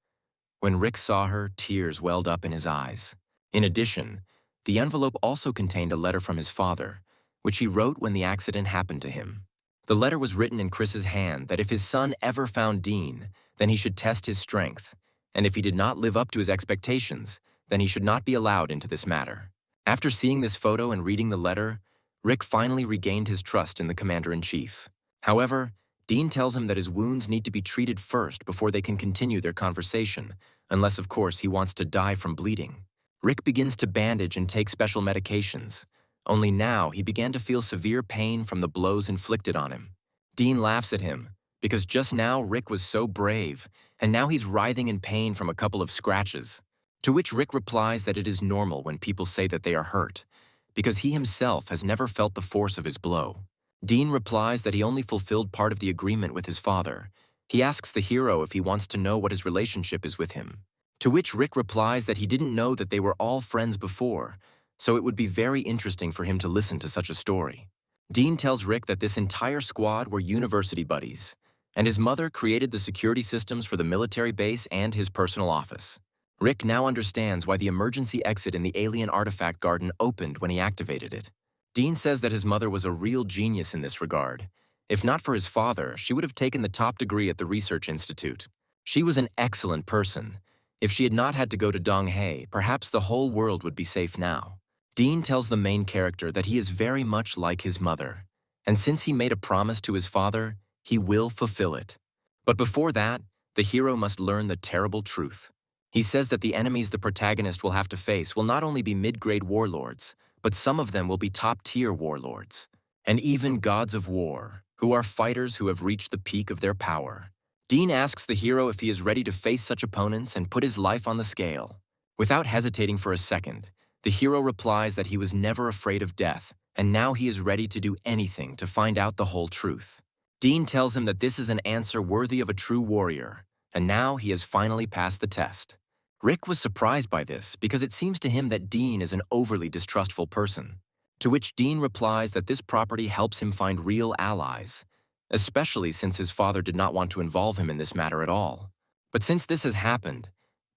When Rick saw her, tears welled up in his eyes. In addition, the envelope also contained a letter from his father, which he wrote when the accident happened to him. The letter was written in Chris's hand that if his son ever found Dean, then he should test his strength, and if he did not live up to his expectations, then he should not be allowed into this matter. After seeing this photo and reading the letter, Rick finally regained his trust in the commander-in-chief. However, Dean tells him that his wounds need to be treated first before they can continue their conversation, unless, of course, he wants to die from bleeding. Rick begins to bandage and take special medications. Only now he began to feel severe pain from the blows inflicted on him. Dean laughs at him, because just now Rick was so brave, and now he's writhing in pain from a couple of scratches. To which Rick replies that it is normal when people say that they are hurt, because he himself has never felt the force of his blow. Dean replies that he only fulfilled part of the agreement with his father. He asks the hero if he wants to know what his relationship is with him. To which Rick replies that he didn't know that they were all friends before, so it would be very interesting for him to listen to such a story. Dean tells Rick that this entire squad were university buddies, and his mother created the security systems for the military base and his personal office. Rick now understands why the emergency exit in the alien artifact garden opened when he activated it. Dean says that his mother was a real genius in this regard. If not for his father, she would have taken the top degree at the research institute. She was an excellent person. If she had not had to go to Donghae, perhaps the whole world would be safe now. Dean tells the main character that he is very much like his mother, and since he made a promise to his father, he will fulfill it. But before that, the hero must learn the terrible truth. He says that the enemies the protagonist will have to face will not only be mid-grade warlords, but some of them will be top-tier warlords, and even gods of war, who are fighters who have reached the peak of their power. Dean asks the hero if he is ready to face such opponents and put his life on the scale. Without hesitating for a second, the hero replies that he was never afraid of death, and now he is ready to do anything to find out the whole truth. Dean tells him that this is an answer worthy of a true warrior, and now he has finally passed the test. Rick was surprised by this because it seems to him that Dean is an overly distrustful person, to which Dean replies that this property helps him find real allies, especially since his father did not want to involve him in this matter at all. But since this has happened,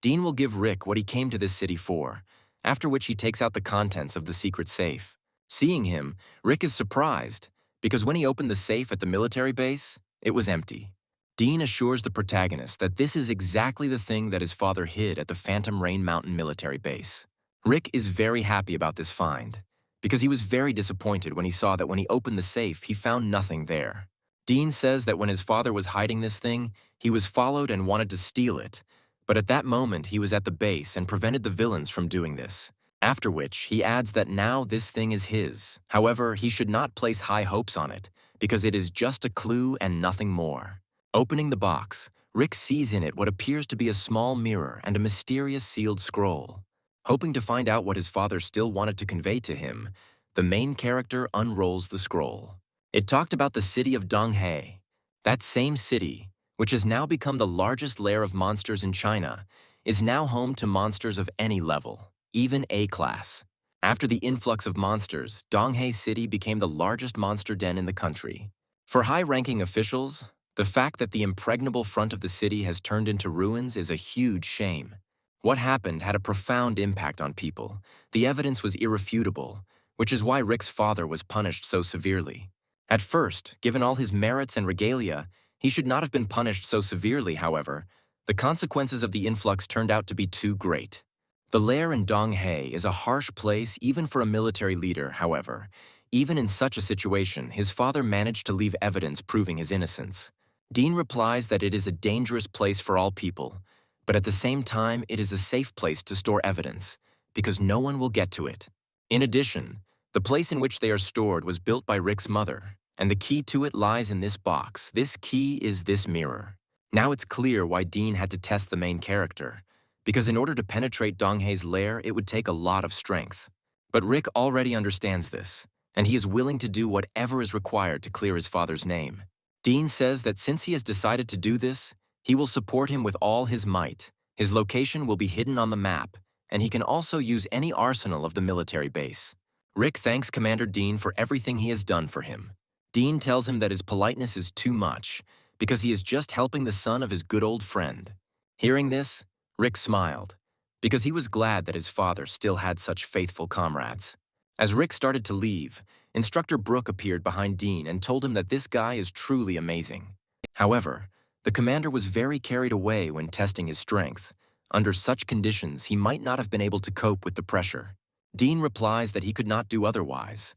Dean will give Rick what he came to this city for, after which he takes out the contents of the secret safe. Seeing him, Rick is surprised, because when he opened the safe at the military base, it was empty. Dean assures the protagonist that this is exactly the thing that his father hid at the Phantom Rain Mountain military base. Rick is very happy about this find, because he was very disappointed when he saw that when he opened the safe, he found nothing there. Dean says that when his father was hiding this thing, he was followed and wanted to steal it, but at that moment he was at the base and prevented the villains from doing this. After which, he adds that now this thing is his. However, he should not place high hopes on it, because it is just a clue and nothing more. Opening the box, Rick sees in it what appears to be a small mirror and a mysterious sealed scroll. Hoping to find out what his father still wanted to convey to him, the main character unrolls the scroll. It talked about the city of Donghae. That same city, which has now become the largest lair of monsters in China, is now home to monsters of any level, even A-class. After the influx of monsters, Donghae City became the largest monster den in the country. For high-ranking officials, the fact that the impregnable front of the city has turned into ruins is a huge shame. What happened had a profound impact on people. The evidence was irrefutable, which is why Rick's father was punished so severely. At first, given all his merits and regalia, he should not have been punished so severely, however. The consequences of the influx turned out to be too great. The lair in Donghae is a harsh place even for a military leader, however. Even in such a situation, his father managed to leave evidence proving his innocence. Dean replies that it is a dangerous place for all people, but at the same time, it is a safe place to store evidence, because no one will get to it. In addition, the place in which they are stored was built by Rick's mother, and the key to it lies in this box. This key is this mirror. Now it's clear why Dean had to test the main character, because in order to penetrate Donghae's lair, it would take a lot of strength. But Rick already understands this, and he is willing to do whatever is required to clear his father's name. Dean says that since he has decided to do this, he will support him with all his might. His location will be hidden on the map, and he can also use any arsenal of the military base. Rick thanks Commander Dean for everything he has done for him. Dean tells him that his politeness is too much, because he is just helping the son of his good old friend. Hearing this, Rick smiled, because he was glad that his father still had such faithful comrades. As Rick started to leave, Instructor Brooke appeared behind Dean and told him that this guy is truly amazing. However, the commander was very carried away when testing his strength. Under such conditions, he might not have been able to cope with the pressure. Dean replies that he could not do otherwise.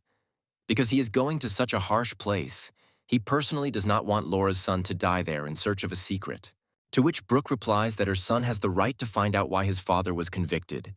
Because he is going to such a harsh place, he personally does not want Laura's son to die there in search of a secret. To which Brooke replies that her son has the right to find out why his father was convicted,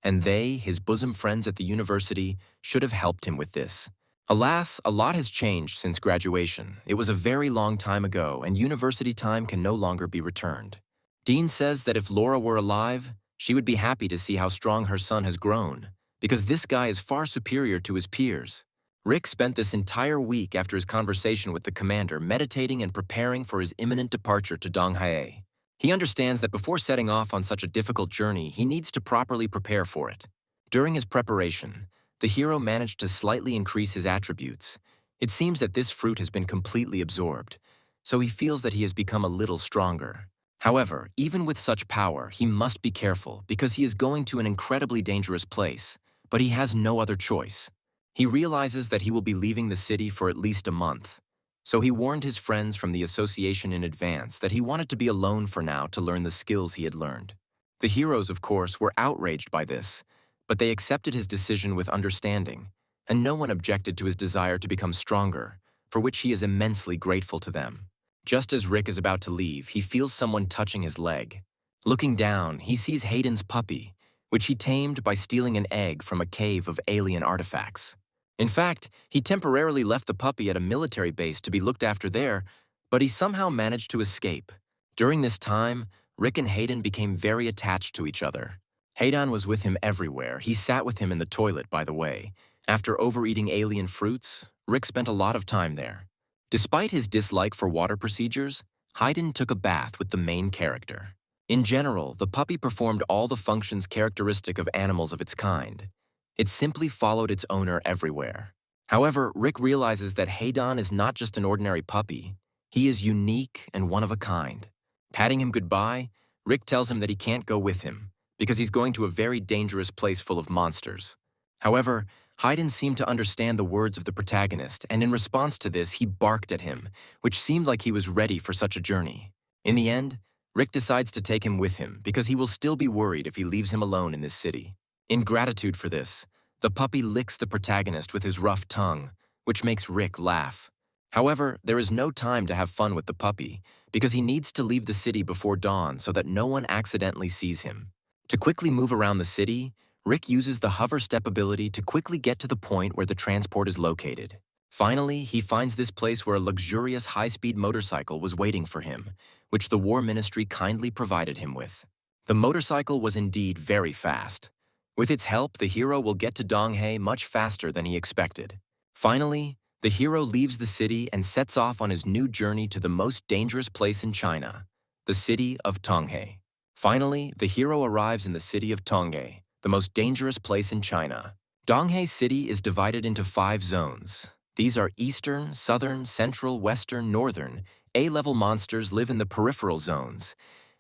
and they, his bosom friends at the university, should have helped him with this. Alas, a lot has changed since graduation. It was a very long time ago, and university time can no longer be returned. Dean says that if Laura were alive, she would be happy to see how strong her son has grown, because this guy is far superior to his peers. Rick spent this entire week after his conversation with the commander meditating and preparing for his imminent departure to Donghae. He understands that before setting off on such a difficult journey, he needs to properly prepare for it. During his preparation, the hero managed to slightly increase his attributes. It seems that this fruit has been completely absorbed, so he feels that he has become a little stronger. However, even with such power, he must be careful because he is going to an incredibly dangerous place, but he has no other choice. He realizes that he will be leaving the city for at least a month, so he warned his friends from the association in advance that he wanted to be alone for now to learn the skills he had learned. The heroes, of course, were outraged by this, but they accepted his decision with understanding, and no one objected to his desire to become stronger, for which he is immensely grateful to them. Just as Rick is about to leave, he feels someone touching his leg. Looking down, he sees Hayden's puppy, which he tamed by stealing an egg from a cave of alien artifacts. In fact, he temporarily left the puppy at a military base to be looked after there, but he somehow managed to escape. During this time, Rick and Hayden became very attached to each other. Hayden was with him everywhere. He sat with him in the toilet, by the way. After overeating alien fruits, Rick spent a lot of time there. Despite his dislike for water procedures, Hayden took a bath with the main character. In general, the puppy performed all the functions characteristic of animals of its kind. It simply followed its owner everywhere. However, Rick realizes that Hayden is not just an ordinary puppy. He is unique and one of a kind. Patting him goodbye, Rick tells him that he can't go with him because he's going to a very dangerous place full of monsters. However, Hayden seemed to understand the words of the protagonist, and in response to this, he barked at him, which seemed like he was ready for such a journey. In the end, Rick decides to take him with him because he will still be worried if he leaves him alone in this city. In gratitude for this, the puppy licks the protagonist with his rough tongue, which makes Rick laugh. However, there is no time to have fun with the puppy because he needs to leave the city before dawn so that no one accidentally sees him. To quickly move around the city, Rick uses the hover step ability to quickly get to the point where the transport is located. Finally, he finds this place where a luxurious high-speed motorcycle was waiting for him, which the War Ministry kindly provided him with. The motorcycle was indeed very fast. With its help, the hero will get to Donghae much faster than he expected. Finally, the hero leaves the city and sets off on his new journey to the most dangerous place in China, the city of Donghae. Finally, the hero arrives in the city of Donghae, the most dangerous place in China. Donghae City is divided into 5 zones. These are Eastern, Southern, Central, Western, Northern. A-level monsters live in the peripheral zones,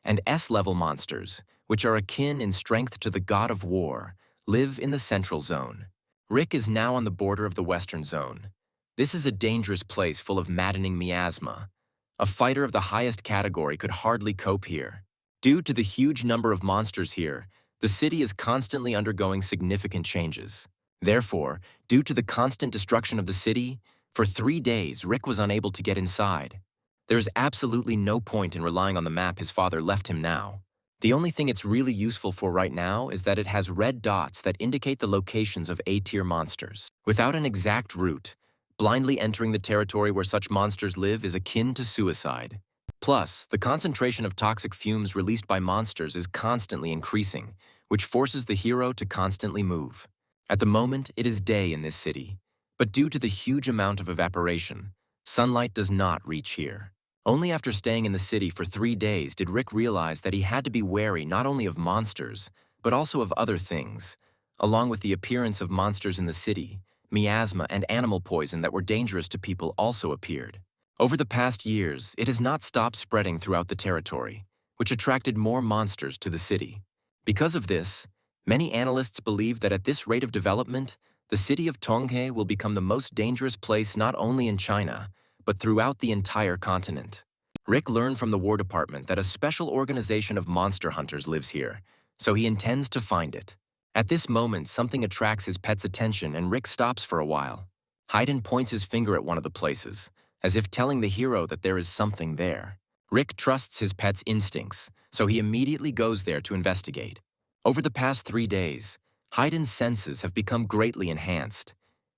and S-level monsters, which are akin in strength to the god of war, live in the central zone. Rick is now on the border of the western zone. This is a dangerous place full of maddening miasma. A fighter of the highest category could hardly cope here. Due to the huge number of monsters here, the city is constantly undergoing significant changes. Therefore, due to the constant destruction of the city, for 3 days Rick was unable to get inside. There is absolutely no point in relying on the map his father left him now. The only thing it's really useful for right now is that it has red dots that indicate the locations of A-tier monsters. Without an exact route, blindly entering the territory where such monsters live is akin to suicide. Plus, the concentration of toxic fumes released by monsters is constantly increasing, which forces the hero to constantly move. At the moment, it is day in this city, but due to the huge amount of evaporation, sunlight does not reach here. Only after staying in the city for 3 days did Rick realize that he had to be wary not only of monsters, but also of other things. Along with the appearance of monsters in the city, miasma and animal poison that were dangerous to people also appeared. Over the past years, it has not stopped spreading throughout the territory, which attracted more monsters to the city. Because of this, many analysts believe that at this rate of development, the city of Tonghe will become the most dangerous place not only in China, but throughout the entire continent. Rick learned from the War Department that a special organization of monster hunters lives here, so he intends to find it. At this moment, something attracts his pet's attention and Rick stops for a while. Hayden points his finger at one of the places, as if telling the hero that there is something there. Rick trusts his pet's instincts, so he immediately goes there to investigate. Over the past 3 days, Hayden's senses have become greatly enhanced.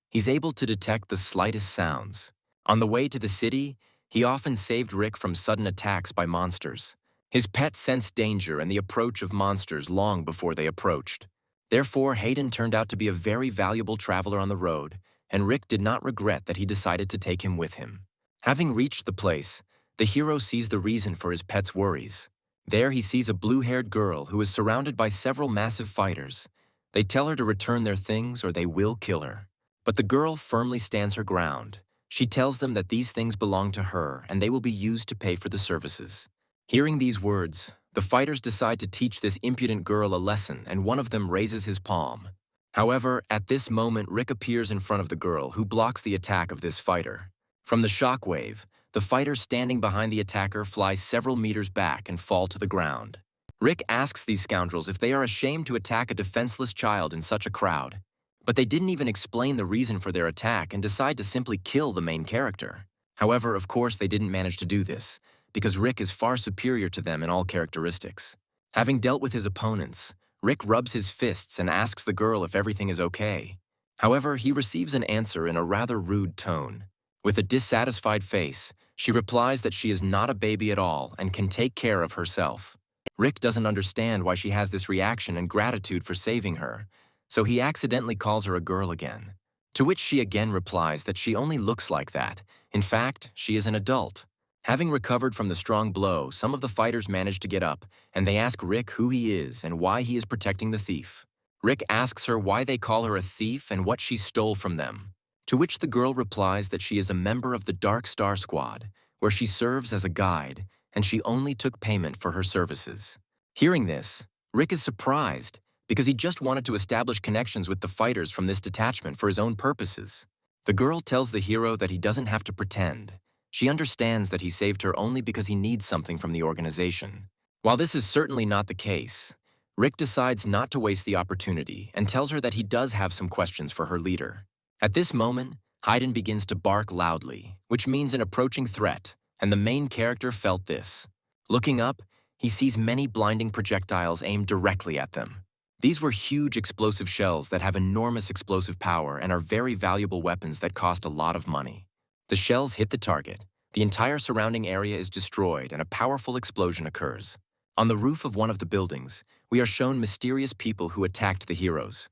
He's able to detect the slightest sounds. On the way to the city, he often saved Rick from sudden attacks by monsters. His pet sensed danger and the approach of monsters long before they approached. Therefore, Hayden turned out to be a very valuable traveler on the road, and Rick did not regret that he decided to take him with him. Having reached the place, the hero sees the reason for his pet's worries. There he sees a blue-haired girl who is surrounded by several massive fighters. They tell her to return their things or they will kill her. But the girl firmly stands her ground. She tells them that these things belong to her and they will be used to pay for the services. Hearing these words, the fighters decide to teach this impudent girl a lesson and one of them raises his palm. However, at this moment, Rick appears in front of the girl who blocks the attack of this fighter. From the shockwave, the fighter standing behind the attacker flies several meters back and fall to the ground. Rick asks these scoundrels if they are ashamed to attack a defenseless child in such a crowd. But they didn't even explain the reason for their attack and decide to simply kill the main character. However, of course, they didn't manage to do this, because Rick is far superior to them in all characteristics. Having dealt with his opponents, Rick rubs his fists and asks the girl if everything is okay. However, he receives an answer in a rather rude tone. With a dissatisfied face, she replies that she is not a baby at all and can take care of herself. Rick doesn't understand why she has this reaction and gratitude for saving her, so he accidentally calls her a girl again. To which she again replies that she only looks like that. In fact, she is an adult. Having recovered from the strong blow, some of the fighters manage to get up, and they ask Rick who he is and why he is protecting the thief. Rick asks her why they call her a thief and what she stole from them. To which the girl replies that she is a member of the Dark Star Squad, where she serves as a guide, and she only took payment for her services. Hearing this, Rick is surprised, because he just wanted to establish connections with the fighters from this detachment for his own purposes. The girl tells the hero that he doesn't have to pretend. She understands that he saved her only because he needs something from the organization. While this is certainly not the case, Rick decides not to waste the opportunity and tells her that he does have some questions for her leader. At this moment, Hayden begins to bark loudly, which means an approaching threat, and the main character felt this. Looking up, he sees many blinding projectiles aimed directly at them. These were huge explosive shells that have enormous explosive power and are very valuable weapons that cost a lot of money. The shells hit the target, the entire surrounding area is destroyed, and a powerful explosion occurs. On the roof of one of the buildings, we are shown mysterious people who attacked the heroes.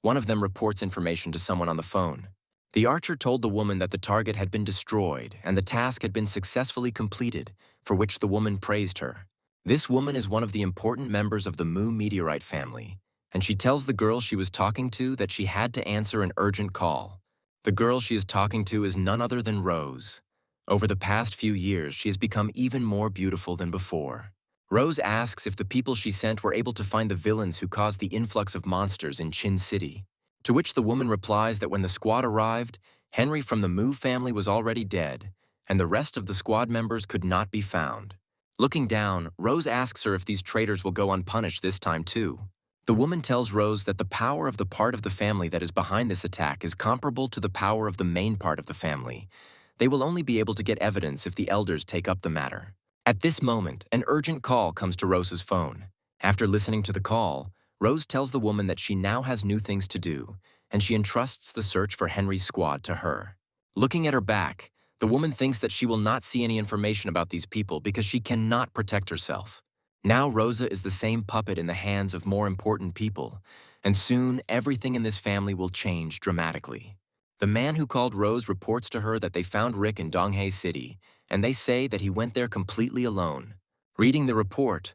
One of them reports information to someone on the phone. The archer told the woman that the target had been destroyed and the task had been successfully completed, for which the woman praised her. This woman is one of the important members of the Mu meteorite family, and she tells the girl she was talking to that she had to answer an urgent call. The girl she is talking to is none other than Rose. Over the past few years, she has become even more beautiful than before. Rose asks if the people she sent were able to find the villains who caused the influx of monsters in Chin City. To which the woman replies that when the squad arrived, Henry from the Mu family was already dead, and the rest of the squad members could not be found. Looking down, Rose asks her if these traitors will go unpunished this time too. The woman tells Rose that the power of the part of the family that is behind this attack is comparable to the power of the main part of the family. They will only be able to get evidence if the elders take up the matter. At this moment, an urgent call comes to Rose's phone. After listening to the call, Rose tells the woman that she now has new things to do, and she entrusts the search for Henry's squad to her. Looking at her back, the woman thinks that she will not see any information about these people because she cannot protect herself. Now Rosa is the same puppet in the hands of more important people, and soon everything in this family will change dramatically. The man who called Rose reports to her that they found Rick in Donghae City, and they say that he went there completely alone. Reading the report,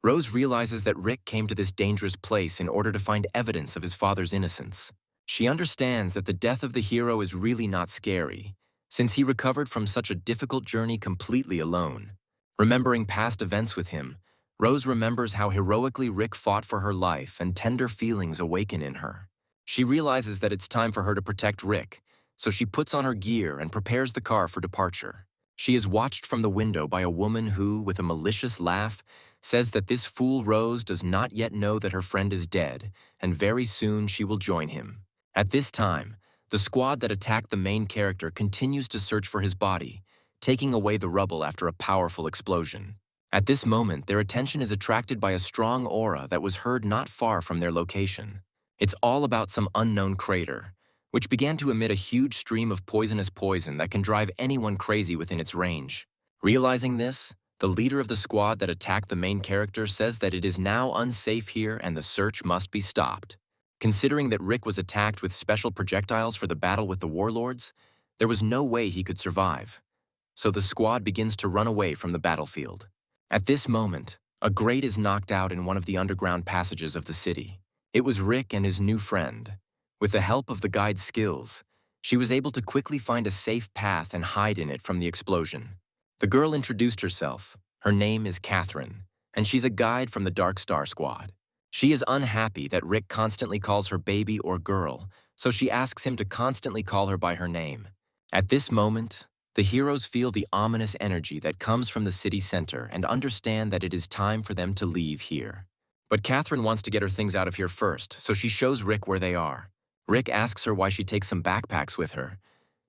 Rose realizes that Rick came to this dangerous place in order to find evidence of his father's innocence. She understands that the death of the hero is really not scary, since he recovered from such a difficult journey completely alone. Remembering past events with him, Rose remembers how heroically Rick fought for her life and tender feelings awaken in her. She realizes that it's time for her to protect Rick, so she puts on her gear and prepares the car for departure. She is watched from the window by a woman who, with a malicious laugh, says that this fool Rose does not yet know that her friend is dead, and very soon she will join him. At this time, the squad that attacked the main character continues to search for his body, taking away the rubble after a powerful explosion. At this moment, their attention is attracted by a strong aura that was heard not far from their location. It's all about some unknown crater, which began to emit a huge stream of poisonous poison that can drive anyone crazy within its range. Realizing this, the leader of the squad that attacked the main character says that it is now unsafe here and the search must be stopped. Considering that Rick was attacked with special projectiles for the battle with the warlords, there was no way he could survive. So the squad begins to run away from the battlefield. At this moment, a grate is knocked out in one of the underground passages of the city. It was Rick and his new friend. With the help of the guide's skills, she was able to quickly find a safe path and hide in it from the explosion. The girl introduced herself. Her name is Catherine, and she's a guide from the Dark Star Squad. She is unhappy that Rick constantly calls her baby or girl, so she asks him to constantly call her by her name. At this moment, the heroes feel the ominous energy that comes from the city center and understand that it is time for them to leave here. But Catherine wants to get her things out of here first, so she shows Rick where they are. Rick asks her why she takes some backpacks with her.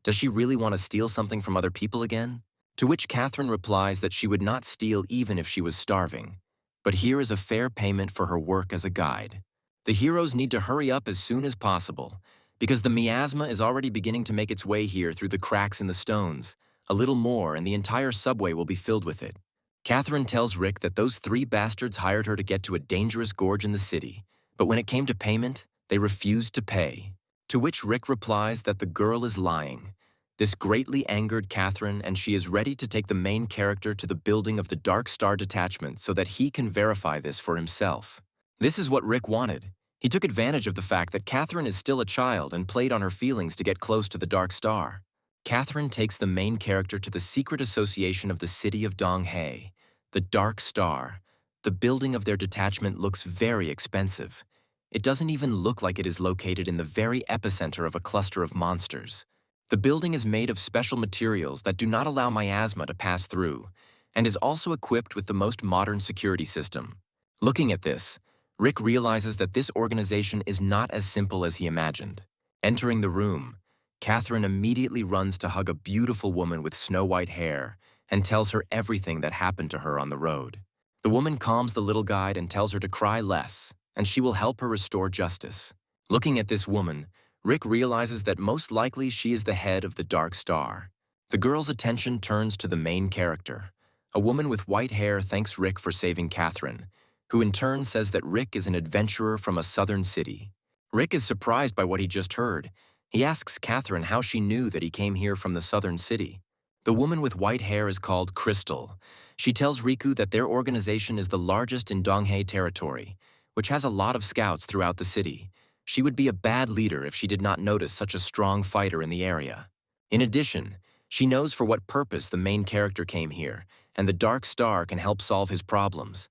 Does she really want to steal something from other people again? To which Catherine replies that she would not steal even if she was starving. But here is a fair payment for her work as a guide. The heroes need to hurry up as soon as possible, because the miasma is already beginning to make its way here through the cracks in the stones. A little more and the entire subway will be filled with it. Catherine tells Rick that those 3 bastards hired her to get to a dangerous gorge in the city, but when it came to payment, they refused to pay. To which Rick replies that the girl is lying. This greatly angered Catherine, and she is ready to take the main character to the building of the Dark Star Detachment so that he can verify this for himself. This is what Rick wanted. He took advantage of the fact that Catherine is still a child and played on her feelings to get close to the Dark Star. Catherine takes the main character to the secret association of the city of Donghae, the Dark Star. The building of their detachment looks very expensive. It doesn't even look like it is located in the very epicenter of a cluster of monsters. The building is made of special materials that do not allow miasma to pass through, and is also equipped with the most modern security system. Looking at this, Rick realizes that this organization is not as simple as he imagined. Entering the room, Catherine immediately runs to hug a beautiful woman with snow-white hair and tells her everything that happened to her on the road. The woman calms the little guide and tells her to cry less, and she will help her restore justice. Looking at this woman, Rick realizes that most likely she is the head of the Dark Star. The girl's attention turns to the main character. A woman with white hair thanks Rick for saving Catherine, who in turn says that Rick is an adventurer from a southern city. Rick is surprised by what he just heard. He asks Catherine how she knew that he came here from the southern city. The woman with white hair is called Crystal. She tells Riku that their organization is the largest in Donghae territory, which has a lot of scouts throughout the city. She would be a bad leader if she did not notice such a strong fighter in the area. In addition, she knows for what purpose the main character came here, and the Dark Star can help solve his problems.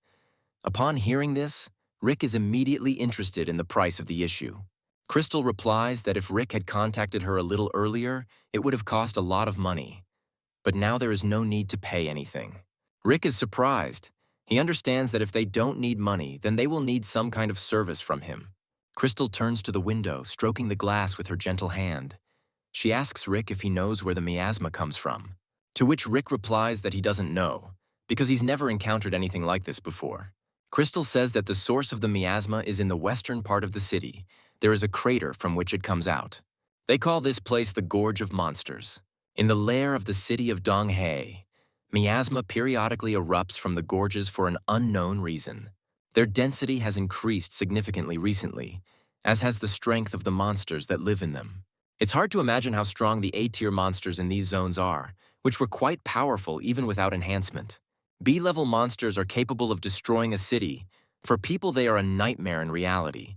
Upon hearing this, Rick is immediately interested in the price of the issue. Crystal replies that if Rick had contacted her a little earlier, it would have cost a lot of money. But now there is no need to pay anything. Rick is surprised. He understands that if they don't need money, then they will need some kind of service from him. Crystal turns to the window, stroking the glass with her gentle hand. She asks Rick if he knows where the miasma comes from, to which Rick replies that he doesn't know, because he's never encountered anything like this before. Crystal says that the source of the miasma is in the western part of the city. There is a crater from which it comes out. They call this place the Gorge of Monsters. In the lair of the city of Donghae, miasma periodically erupts from the gorges for an unknown reason. Their density has increased significantly recently, as has the strength of the monsters that live in them. It's hard to imagine how strong the A-tier monsters in these zones are, which were quite powerful even without enhancement. B-level monsters are capable of destroying a city. For people, they are a nightmare in reality.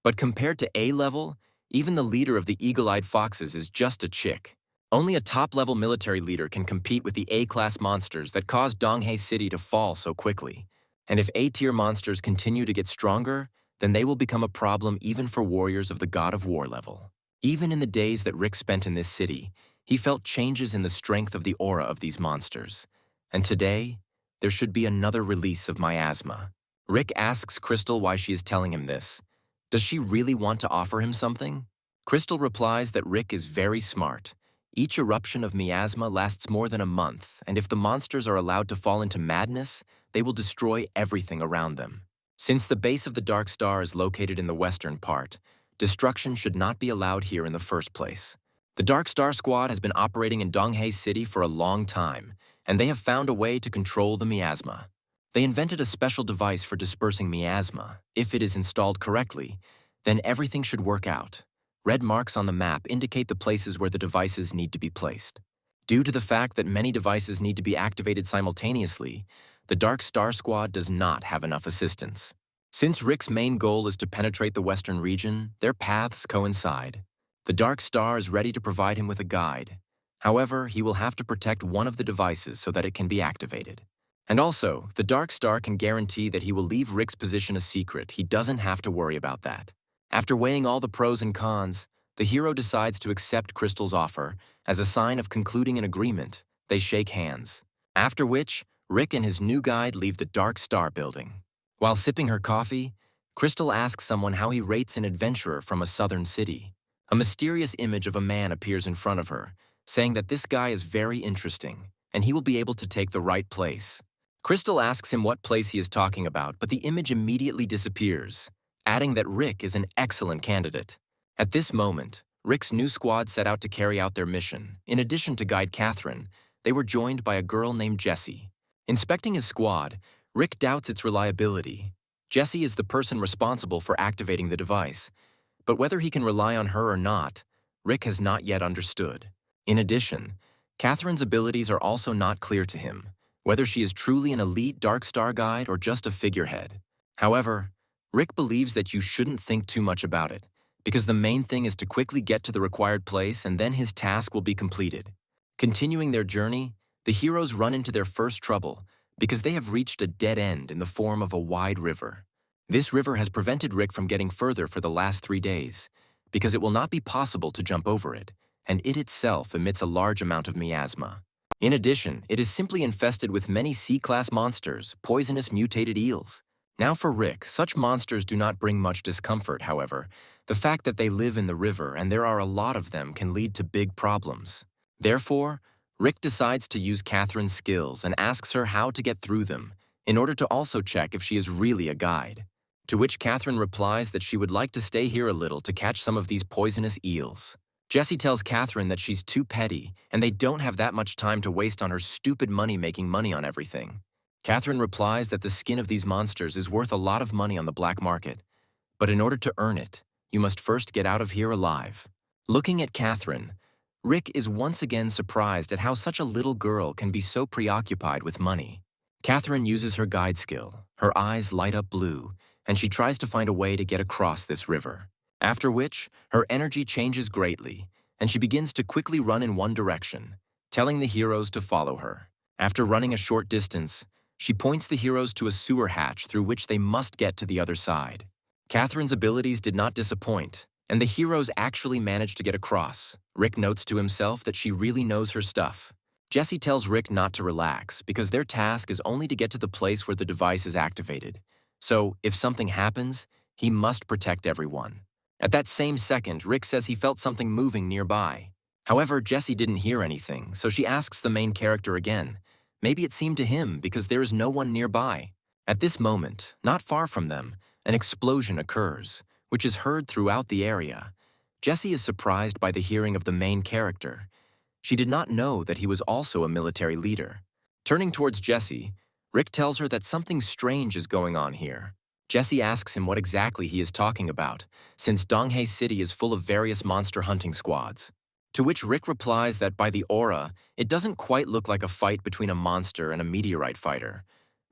But compared to A-level, even the leader of the eagle-eyed foxes is just a chick. Only a top-level military leader can compete with the A-class monsters that caused Donghae City to fall so quickly. And if A-tier monsters continue to get stronger, then they will become a problem even for warriors of the God of War level. Even in the days that Rick spent in this city, he felt changes in the strength of the aura of these monsters. And today, there should be another release of miasma. Rick asks Crystal why she is telling him this. Does she really want to offer him something? Crystal replies that Rick is very smart. Each eruption of miasma lasts more than a month, and if the monsters are allowed to fall into madness, they will destroy everything around them. Since the base of the Dark Star is located in the western part, destruction should not be allowed here in the first place. The Dark Star Squad has been operating in Donghae City for a long time, and they have found a way to control the miasma. They invented a special device for dispersing miasma. If it is installed correctly, then everything should work out. Red marks on the map indicate the places where the devices need to be placed. Due to the fact that many devices need to be activated simultaneously, the Dark Star Squad does not have enough assistance. Since Rick's main goal is to penetrate the western region, their paths coincide. The Dark Star is ready to provide him with a guide. However, he will have to protect one of the devices so that it can be activated. And also, the Dark Star can guarantee that he will leave Rick's position a secret. He doesn't have to worry about that. After weighing all the pros and cons, the hero decides to accept Crystal's offer. As a sign of concluding an agreement, they shake hands. After which, Rick and his new guide leave the Dark Star building. While sipping her coffee, Crystal asks someone how he rates an adventurer from a southern city. A mysterious image of a man appears in front of her, saying that this guy is very interesting, and he will be able to take the right place. Crystal asks him what place he is talking about, but the image immediately disappears, adding that Rick is an excellent candidate. At this moment, Rick's new squad set out to carry out their mission. In addition to guide Catherine, they were joined by a girl named Jessie. Inspecting his squad, Rick doubts its reliability. Jessie is the person responsible for activating the device, but whether he can rely on her or not, Rick has not yet understood. In addition, Catherine's abilities are also not clear to him, whether she is truly an elite Dark Star guide or just a figurehead. However, Rick believes that you shouldn't think too much about it, because the main thing is to quickly get to the required place and then his task will be completed. Continuing their journey, the heroes run into their first trouble because they have reached a dead end in the form of a wide river. This river has prevented Rick from getting further for the last 3 days, because it will not be possible to jump over it, and it itself emits a large amount of miasma. In addition, it is simply infested with many C-class monsters, poisonous mutated eels. Now for Rick, such monsters do not bring much discomfort, however. The fact that they live in the river and there are a lot of them can lead to big problems. Therefore, Rick decides to use Catherine's skills and asks her how to get through them, in order to also check if she is really a guide. To which Catherine replies that she would like to stay here a little to catch some of these poisonous eels. Jessie tells Catherine that she's too petty and they don't have that much time to waste on her stupid money making money on everything. Catherine replies that the skin of these monsters is worth a lot of money on the black market, but in order to earn it, you must first get out of here alive. Looking at Catherine, Rick is once again surprised at how such a little girl can be so preoccupied with money. Catherine uses her guide skill. Her eyes light up blue, and she tries to find a way to get across this river. After which, her energy changes greatly, and she begins to quickly run in one direction, telling the heroes to follow her. After running a short distance, she points the heroes to a sewer hatch through which they must get to the other side. Catherine's abilities did not disappoint, and the heroes actually managed to get across. Rick notes to himself that she really knows her stuff. Jessie tells Rick not to relax because their task is only to get to the place where the device is activated. So, if something happens, he must protect everyone. At that same second, Rick says he felt something moving nearby. However, Jessie didn't hear anything, so she asks the main character again. Maybe it seemed to him because there is no one nearby. At this moment, not far from them, an explosion occurs, which is heard throughout the area. Jessie is surprised by the hearing of the main character. She did not know that he was also a military leader. Turning towards Jessie, Rick tells her that something strange is going on here. Jessie asks him what exactly he is talking about, since Donghae City is full of various monster hunting squads. To which Rick replies that by the aura, it doesn't quite look like a fight between a monster and a meteorite fighter,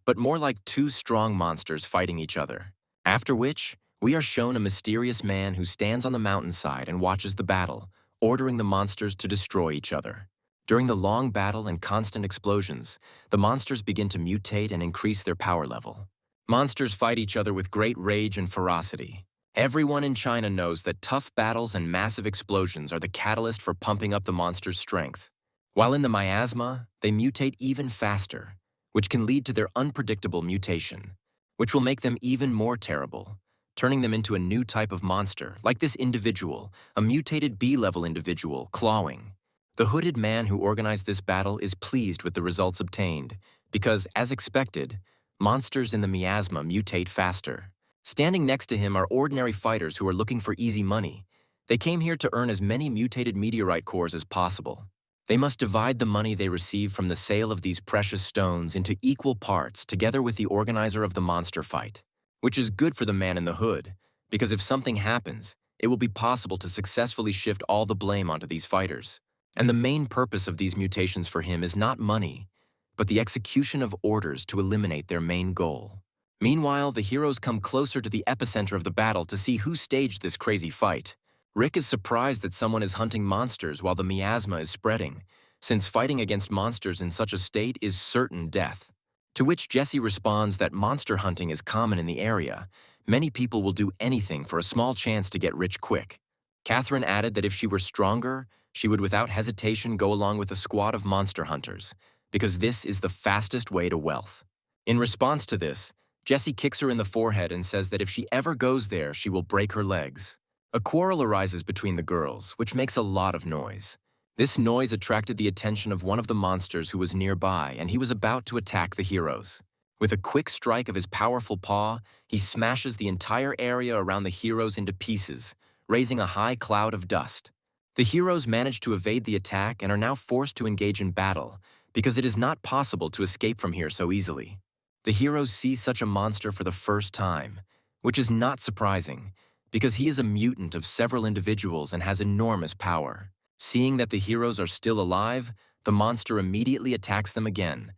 but more like two strong monsters fighting each other. After which, we are shown a mysterious man who stands on the mountainside and watches the battle, ordering the monsters to destroy each other. During the long battle and constant explosions, the monsters begin to mutate and increase their power level. Monsters fight each other with great rage and ferocity. Everyone in China knows that tough battles and massive explosions are the catalyst for pumping up the monster's strength. While in the miasma, they mutate even faster, which can lead to their unpredictable mutation, which will make them even more terrible, turning them into a new type of monster, like this individual, a mutated B-level individual, clawing. The hooded man who organized this battle is pleased with the results obtained, because, as expected, monsters in the miasma mutate faster. Standing next to him are ordinary fighters who are looking for easy money. They came here to earn as many mutated meteorite cores as possible. They must divide the money they receive from the sale of these precious stones into equal parts together with the organizer of the monster fight, which is good for the man in the hood, because if something happens, it will be possible to successfully shift all the blame onto these fighters. And the main purpose of these mutations for him is not money, but the execution of orders to eliminate their main goal. Meanwhile, the heroes come closer to the epicenter of the battle to see who staged this crazy fight. Rick is surprised that someone is hunting monsters while the miasma is spreading, since fighting against monsters in such a state is certain death. To which Jesse responds that monster hunting is common in the area. Many people will do anything for a small chance to get rich quick. Catherine added that if she were stronger, she would without hesitation go along with a squad of monster hunters, because this is the fastest way to wealth. In response to this, Jesse kicks her in the forehead and says that if she ever goes there, she will break her legs. A quarrel arises between the girls, which makes a lot of noise. This noise attracted the attention of one of the monsters who was nearby, and he was about to attack the heroes. With a quick strike of his powerful paw, he smashes the entire area around the heroes into pieces, raising a high cloud of dust. The heroes manage to evade the attack and are now forced to engage in battle, because it is not possible to escape from here so easily. The heroes see such a monster for the first time, which is not surprising, because he is a mutant of several individuals and has enormous power. Seeing that the heroes are still alive, the monster immediately attacks them again.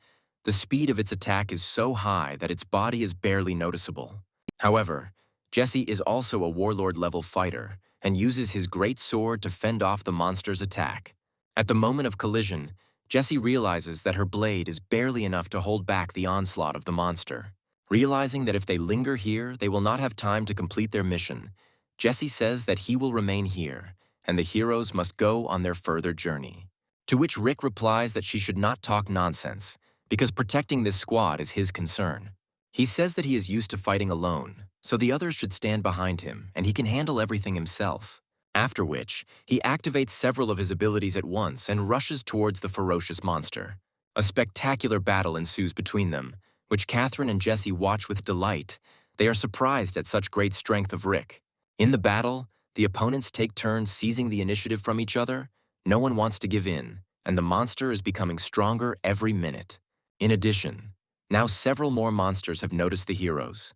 The speed of its attack is so high that its body is barely noticeable. However, Jesse is also a warlord-level fighter and uses his great sword to fend off the monster's attack. At the moment of collision, Jesse realizes that her blade is barely enough to hold back the onslaught of the monster. Realizing that if they linger here, they will not have time to complete their mission, Jesse says that he will remain here, and the heroes must go on their further journey. To which Rick replies that she should not talk nonsense, because protecting this squad is his concern. He says that he is used to fighting alone, so the others should stand behind him, and he can handle everything himself. After which, he activates several of his abilities at once and rushes towards the ferocious monster. A spectacular battle ensues between them, which Catherine and Jesse watch with delight. They are surprised at such great strength of Rick. In the battle, the opponents take turns seizing the initiative from each other. No one wants to give in, and the monster is becoming stronger every minute. In addition, now several more monsters have noticed the heroes.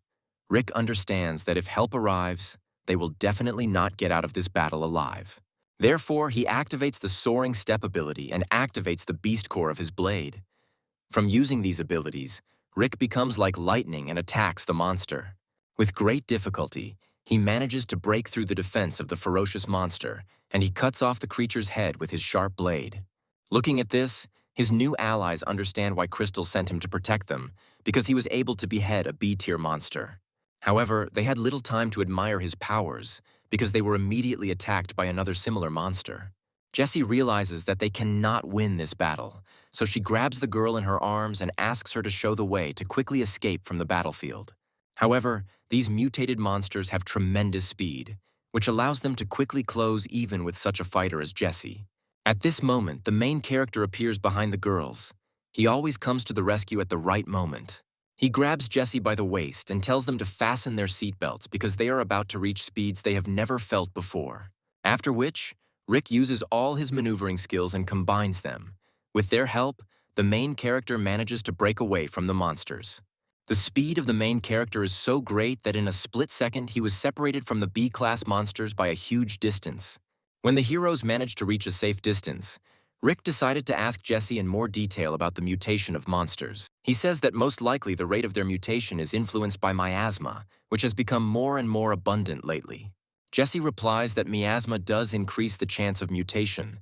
Rick understands that if help arrives, they will definitely not get out of this battle alive. Therefore, he activates the soaring step ability and activates the beast core of his blade. From using these abilities, Rick becomes like lightning and attacks the monster. With great difficulty, he manages to break through the defense of the ferocious monster, and he cuts off the creature's head with his sharp blade. Looking at this, his new allies understand why Crystal sent him to protect them, because he was able to behead a B-tier monster. However, they had little time to admire his powers, because they were immediately attacked by another similar monster. Jesse realizes that they cannot win this battle, so she grabs the girl in her arms and asks her to show the way to quickly escape from the battlefield. However, these mutated monsters have tremendous speed, which allows them to quickly close even with such a fighter as Jesse. At this moment, the main character appears behind the girls. He always comes to the rescue at the right moment. He grabs Jesse by the waist and tells them to fasten their seatbelts because they are about to reach speeds they have never felt before. After which, Rick uses all his maneuvering skills and combines them. With their help, the main character manages to break away from the monsters. The speed of the main character is so great that in a split second he was separated from the B-class monsters by a huge distance. When the heroes managed to reach a safe distance, Rick decided to ask Jesse in more detail about the mutation of monsters. He says that most likely the rate of their mutation is influenced by miasma, which has become more and more abundant lately. Jesse replies that miasma does increase the chance of mutation,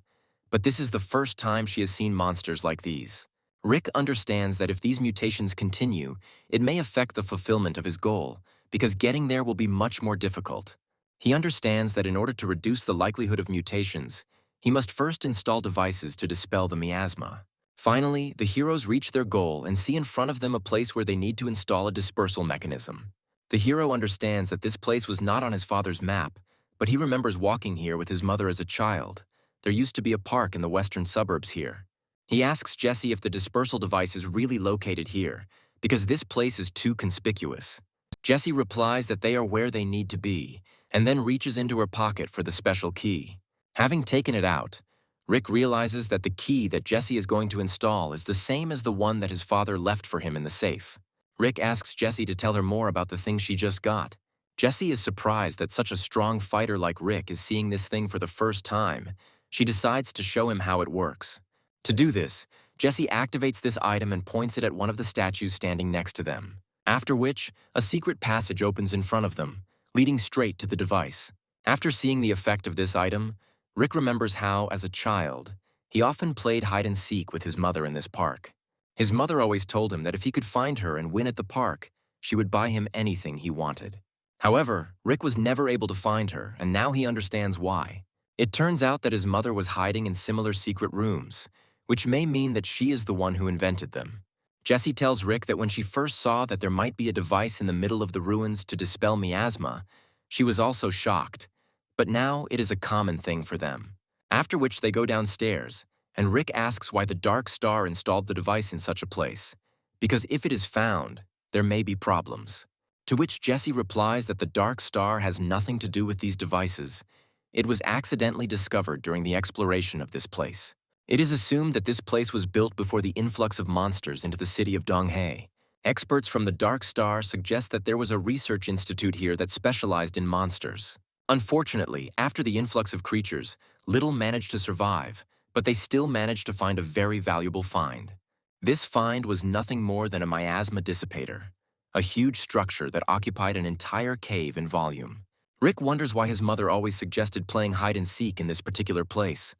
but this is the first time she has seen monsters like these. Rick understands that if these mutations continue, it may affect the fulfillment of his goal, because getting there will be much more difficult. He understands that in order to reduce the likelihood of mutations, he must first install devices to dispel the miasma. Finally, the heroes reach their goal and see in front of them a place where they need to install a dispersal mechanism. The hero understands that this place was not on his father's map, but he remembers walking here with his mother as a child. There used to be a park in the western suburbs here. He asks Jesse if the dispersal device is really located here, because this place is too conspicuous. Jesse replies that they are where they need to be, and then reaches into her pocket for the special key. Having taken it out, Rick realizes that the key that Jesse is going to install is the same as the one that his father left for him in the safe. Rick asks Jesse to tell her more about the thing she just got. Jesse is surprised that such a strong fighter like Rick is seeing this thing for the first time. She decides to show him how it works. To do this, Jesse activates this item and points it at one of the statues standing next to them. After which, a secret passage opens in front of them, leading straight to the device. After seeing the effect of this item, Rick remembers how, as a child, he often played hide-and-seek with his mother in this park. His mother always told him that if he could find her and win at the park, she would buy him anything he wanted. However, Rick was never able to find her, and now he understands why. It turns out that his mother was hiding in similar secret rooms, which may mean that she is the one who invented them. Jesse tells Rick that when she first saw that there might be a device in the middle of the ruins to dispel miasma, she was also shocked. But now it is a common thing for them. After which they go downstairs, and Rick asks why the Dark Star installed the device in such a place. Because if it is found, there may be problems. To which Jesse replies that the Dark Star has nothing to do with these devices. It was accidentally discovered during the exploration of this place. It is assumed that this place was built before the influx of monsters into the city of Donghae. Experts from the Dark Star suggest that there was a research institute here that specialized in monsters. Unfortunately, after the influx of creatures, little managed to survive, but they still managed to find a very valuable find. This find was nothing more than a miasma dissipator, a huge structure that occupied an entire cave in volume. Rick wonders why his mother always suggested playing hide-and-seek in this particular place.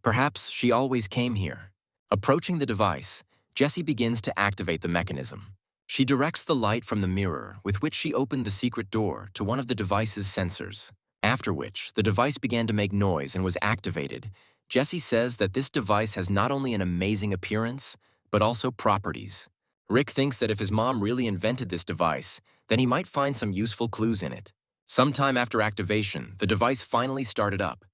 Perhaps she always came here. Approaching the device, Jesse begins to activate the mechanism. She directs the light from the mirror with which she opened the secret door to one of the device's sensors. After which, the device began to make noise and was activated. Jesse says that this device has not only an amazing appearance, but also properties. Rick thinks that if his mom really invented this device, then he might find some useful clues in it. Sometime after activation, the device finally started up.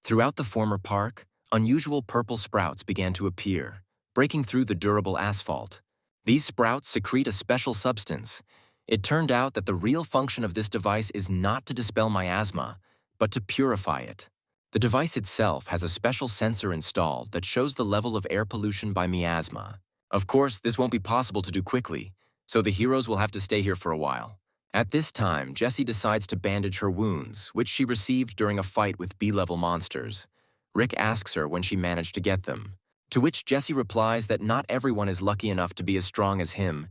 Throughout the former park, unusual purple sprouts began to appear, breaking through the durable asphalt. These sprouts secrete a special substance. It turned out that the real function of this device is not to dispel miasma, but to purify it. The device itself has a special sensor installed that shows the level of air pollution by miasma. Of course, this won't be possible to do quickly, so the heroes will have to stay here for a while. At this time, Jessie decides to bandage her wounds, which she received during a fight with B-level monsters. Rick asks her when she managed to get them, to which Jessie replies that not everyone is lucky enough to be as strong as him.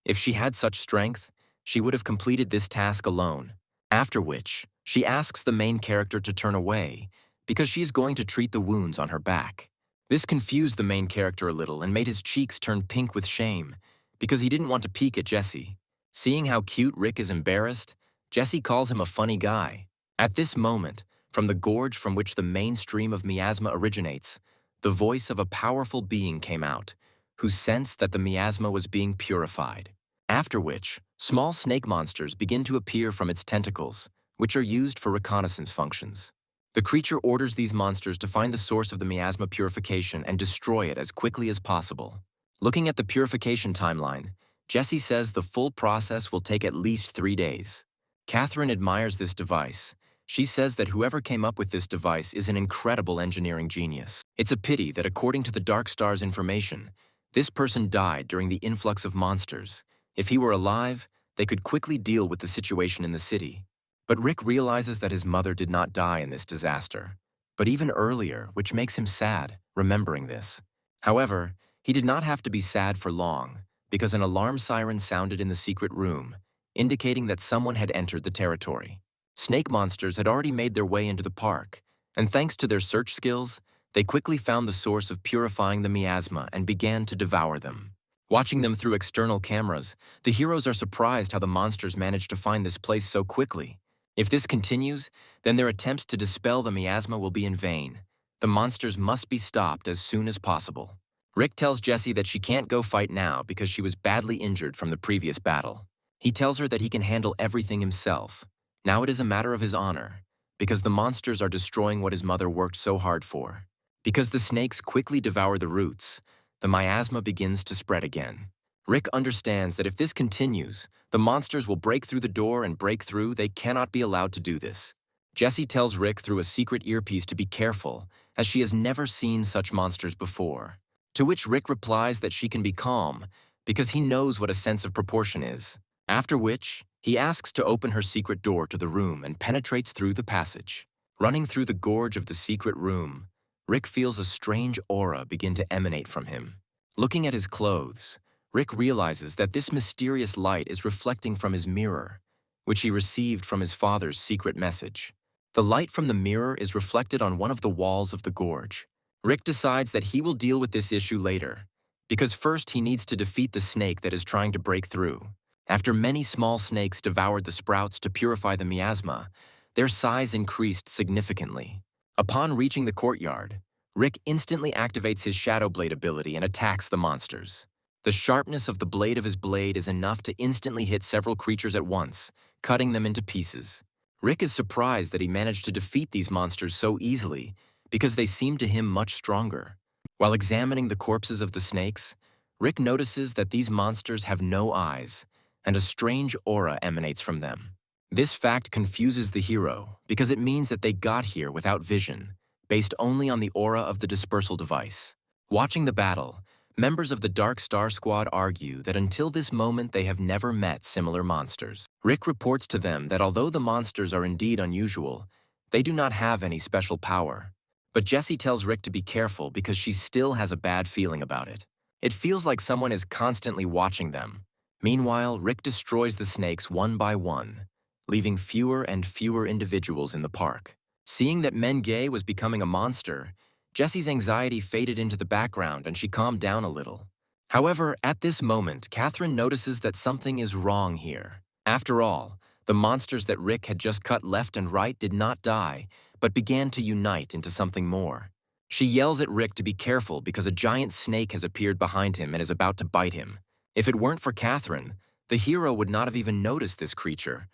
If she had such strength, she would have completed this task alone. After which, she asks the main character to turn away, because she is going to treat the wounds on her back. This confused the main character a little and made his cheeks turn pink with shame, because he didn't want to peek at Jessie. Seeing how cute Rick is embarrassed, Jessie calls him a funny guy. At this moment, from the gorge from which the main stream of miasma originates, the voice of a powerful being came out, who sensed that the miasma was being purified. After which, small snake monsters begin to appear from its tentacles, which are used for reconnaissance functions. The creature orders these monsters to find the source of the miasma purification and destroy it as quickly as possible. Looking at the purification timeline, Jessie says the full process will take at least 3 days. Catherine admires this device. She says that whoever came up with this device is an incredible engineering genius. It's a pity that according to the Dark Star's information, this person died during the influx of monsters. If he were alive, they could quickly deal with the situation in the city. But Rick realizes that his mother did not die in this disaster, but even earlier, which makes him sad, remembering this. However, he did not have to be sad for long, because an alarm siren sounded in the secret room, indicating that someone had entered the territory. Snake monsters had already made their way into the park, and thanks to their search skills, They quickly found the source of purifying the miasma and began to devour them. Watching them through external cameras, the heroes are surprised how the monsters managed to find this place so quickly. If this continues, then their attempts to dispel the miasma will be in vain. The monsters must be stopped as soon as possible. Rick tells Jessie that she can't go fight now because she was badly injured from the previous battle. He tells her that he can handle everything himself. Now it is a matter of his honor, because the monsters are destroying what his mother worked so hard for. Because the snakes quickly devour the roots, the miasma begins to spread again. Rick understands that if this continues, the monsters will break through the door and break through. They cannot be allowed to do this. Jessie tells Rick through a secret earpiece to be careful, as she has never seen such monsters before. To which Rick replies that she can be calm, because he knows what a sense of proportion is. After which, he asks to open her secret door to the room and penetrates through the passage. Running through the gorge of the secret room, Rick feels a strange aura begin to emanate from him. Looking at his clothes, Rick realizes that this mysterious light is reflecting from his mirror, which he received from his father's secret message. The light from the mirror is reflected on one of the walls of the gorge. Rick decides that he will deal with this issue later, because first he needs to defeat the snake that is trying to break through. After many small snakes devoured the sprouts to purify the miasma, their size increased significantly. Upon reaching the courtyard, Rick instantly activates his Shadow Blade ability and attacks the monsters. The sharpness of the blade of his blade is enough to instantly hit several creatures at once, cutting them into pieces. Rick is surprised that he managed to defeat these monsters so easily, because they seem to him much stronger. While examining the corpses of the snakes, Rick notices that these monsters have no eyes, and a strange aura emanates from them. This fact confuses the hero because it means that they got here without vision, based only on the aura of the dispersal device. Watching the battle, members of the Dark Star Squad argue that until this moment they have never met similar monsters. Rick reports to them that although the monsters are indeed unusual, they do not have any special power. But Jessie tells Rick to be careful because she still has a bad feeling about it. It feels like someone is constantly watching them. Meanwhile, Rick destroys the snakes one by one, leaving fewer and fewer individuals in the park. Seeing that Menge was becoming a monster, Jessie's anxiety faded into the background and she calmed down a little. However, at this moment, Catherine notices that something is wrong here. After all, the monsters that Rick had just cut left and right did not die, but began to unite into something more. She yells at Rick to be careful because a giant snake has appeared behind him and is about to bite him. If it weren't for Catherine, the hero would not have even noticed this creature.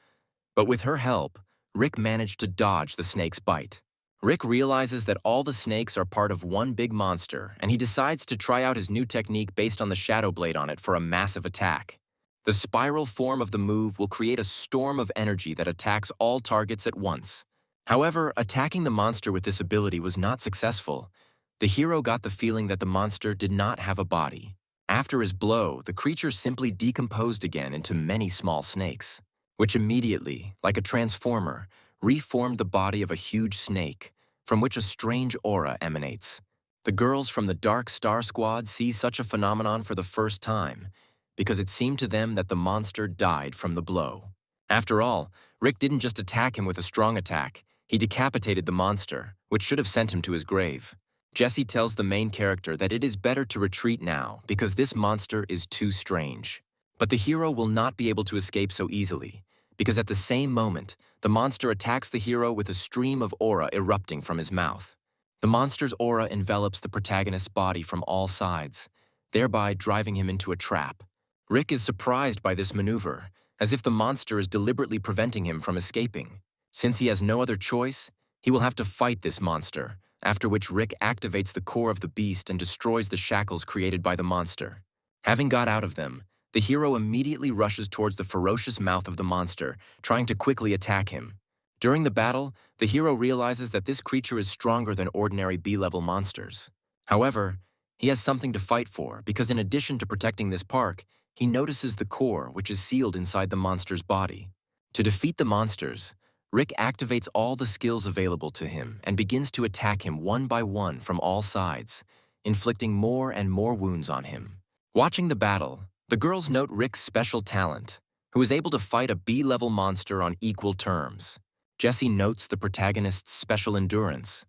But with her help, Rick managed to dodge the snake's bite. Rick realizes that all the snakes are part of one big monster, and he decides to try out his new technique based on the Shadow Blade on it for a massive attack. The spiral form of the move will create a storm of energy that attacks all targets at once. However, attacking the monster with this ability was not successful. The hero got the feeling that the monster did not have a body. After his blow, the creature simply decomposed again into many small snakes, which immediately, like a transformer, reformed the body of a huge snake, from which a strange aura emanates. The girls from the Dark Star Squad see such a phenomenon for the first time, because it seemed to them that the monster died from the blow. After all, Rick didn't just attack him with a strong attack, he decapitated the monster, which should have sent him to his grave. Jessie tells the main character that it is better to retreat now because this monster is too strange. But the hero will not be able to escape so easily, because at the same moment, the monster attacks the hero with a stream of aura erupting from his mouth. The monster's aura envelops the protagonist's body from all sides, thereby driving him into a trap. Rick is surprised by this maneuver, as if the monster is deliberately preventing him from escaping. Since he has no other choice, he will have to fight this monster, after which Rick activates the core of the beast and destroys the shackles created by the monster. Having got out of them, the hero immediately rushes towards the ferocious mouth of the monster, trying to quickly attack him. During the battle, the hero realizes that this creature is stronger than ordinary B-level monsters. However, he has something to fight for because in addition to protecting this park, he notices the core which is sealed inside the monster's body. To defeat the monsters, Rick activates all the skills available to him and begins to attack him one by one from all sides, inflicting more and more wounds on him. Watching the battle, the girls note Rick's special talent, who is able to fight a B-level monster on equal terms. Jessie notes the protagonist's special endurance.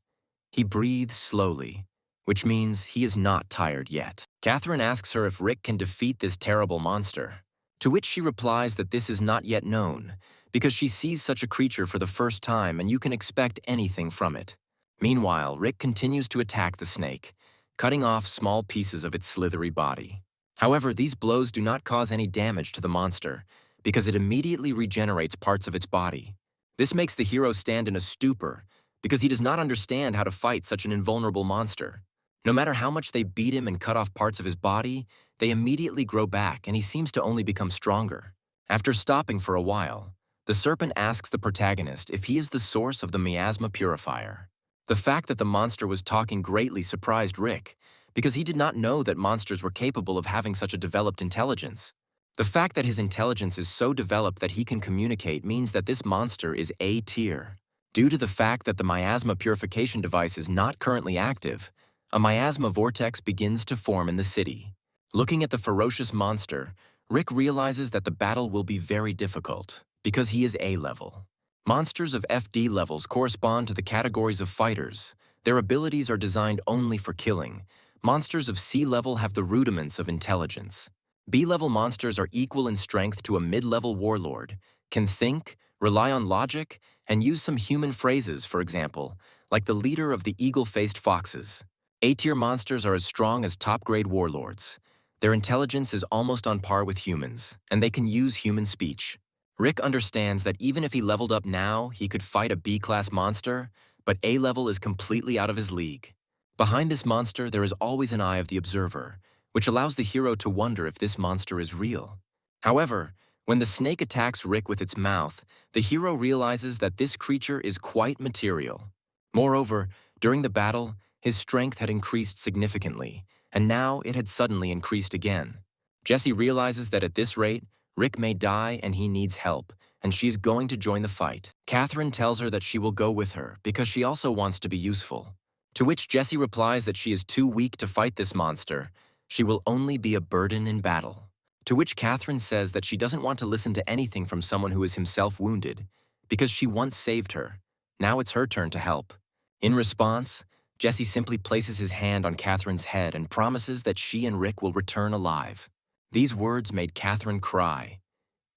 He breathes slowly, which means he is not tired yet. Catherine asks her if Rick can defeat this terrible monster, to which she replies that this is not yet known, because she sees such a creature for the first time and you can expect anything from it. Meanwhile, Rick continues to attack the snake, cutting off small pieces of its slithery body. However, these blows do not cause any damage to the monster, because it immediately regenerates parts of its body. This makes the hero stand in a stupor, because he does not understand how to fight such an invulnerable monster. No matter how much they beat him and cut off parts of his body, they immediately grow back and he seems to only become stronger. After stopping for a while, the serpent asks the protagonist if he is the source of the miasma purifier. The fact that the monster was talking greatly surprised Rick, because he did not know that monsters were capable of having such a developed intelligence. The fact that his intelligence is so developed that he can communicate means that this monster is A tier. Due to the fact that the miasma purification device is not currently active, a miasma vortex begins to form in the city. Looking at the ferocious monster, Rick realizes that the battle will be very difficult, because he is A level. Monsters of FD levels correspond to the categories of fighters. Their abilities are designed only for killing. Monsters of C level have the rudiments of intelligence. B-level monsters are equal in strength to a mid-level warlord, can think, rely on logic, and use some human phrases, for example, like the leader of the eagle-faced foxes. A-tier monsters are as strong as top-grade warlords. Their intelligence is almost on par with humans, and they can use human speech. Rick understands that even if he leveled up now, he could fight a B-class monster, but A-level is completely out of his league. Behind this monster, there is always an eye of the observer, which allows the hero to wonder if this monster is real. However, when the snake attacks Rick with its mouth, the hero realizes that this creature is quite material. Moreover, during the battle, his strength had increased significantly, and now it had suddenly increased again. Jessie realizes that at this rate, Rick may die and he needs help, and she's going to join the fight. Catherine tells her that she will go with her because she also wants to be useful. To which Jessie replies that she is too weak to fight this monster. She will only be a burden in battle. To which Catherine says that she doesn't want to listen to anything from someone who is himself wounded, because she once saved her. Now it's her turn to help. In response, Jessie simply places his hand on Catherine's head and promises that she and Rick will return alive. These words made Catherine cry.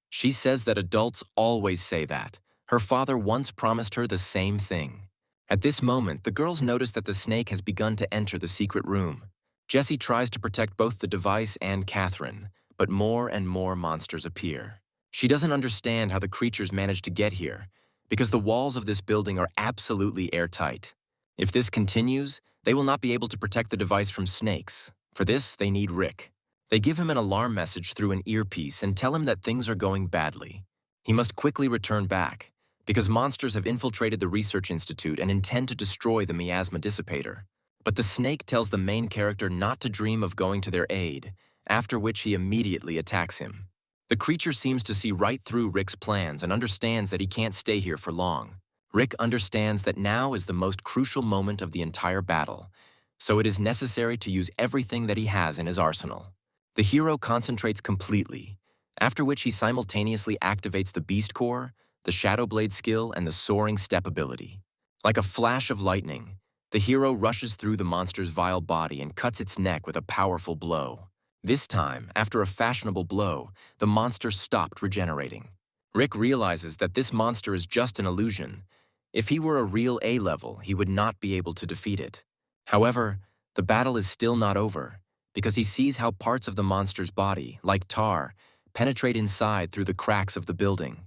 She says that adults always say that. Her father once promised her the same thing. At this moment, the girls notice that the snake has begun to enter the secret room. Jessie tries to protect both the device and Catherine, but more and more monsters appear. She doesn't understand how the creatures managed to get here, because the walls of this building are absolutely airtight. If this continues, they will not be able to protect the device from snakes. For this, they need Rick. They give him an alarm message through an earpiece and tell him that things are going badly. He must quickly return back, because monsters have infiltrated the research institute and intend to destroy the miasma dissipator. But the snake tells the main character not to dream of going to their aid, after which he immediately attacks him. The creature seems to see right through Rick's plans and understands that he can't stay here for long. Rick understands that now is the most crucial moment of the entire battle, so it is necessary to use everything that he has in his arsenal. The hero concentrates completely, after which he simultaneously activates the Beast Core, the Shadow Blade skill, and the Soaring Step ability. Like a flash of lightning, the hero rushes through the monster's vile body and cuts its neck with a powerful blow. This time, after a fashionable blow, the monster stopped regenerating. Rick realizes that this monster is just an illusion. If he were a real A-level, he would not be able to defeat it. However, the battle is still not over, because he sees how parts of the monster's body, like tar, penetrate inside through the cracks of the building.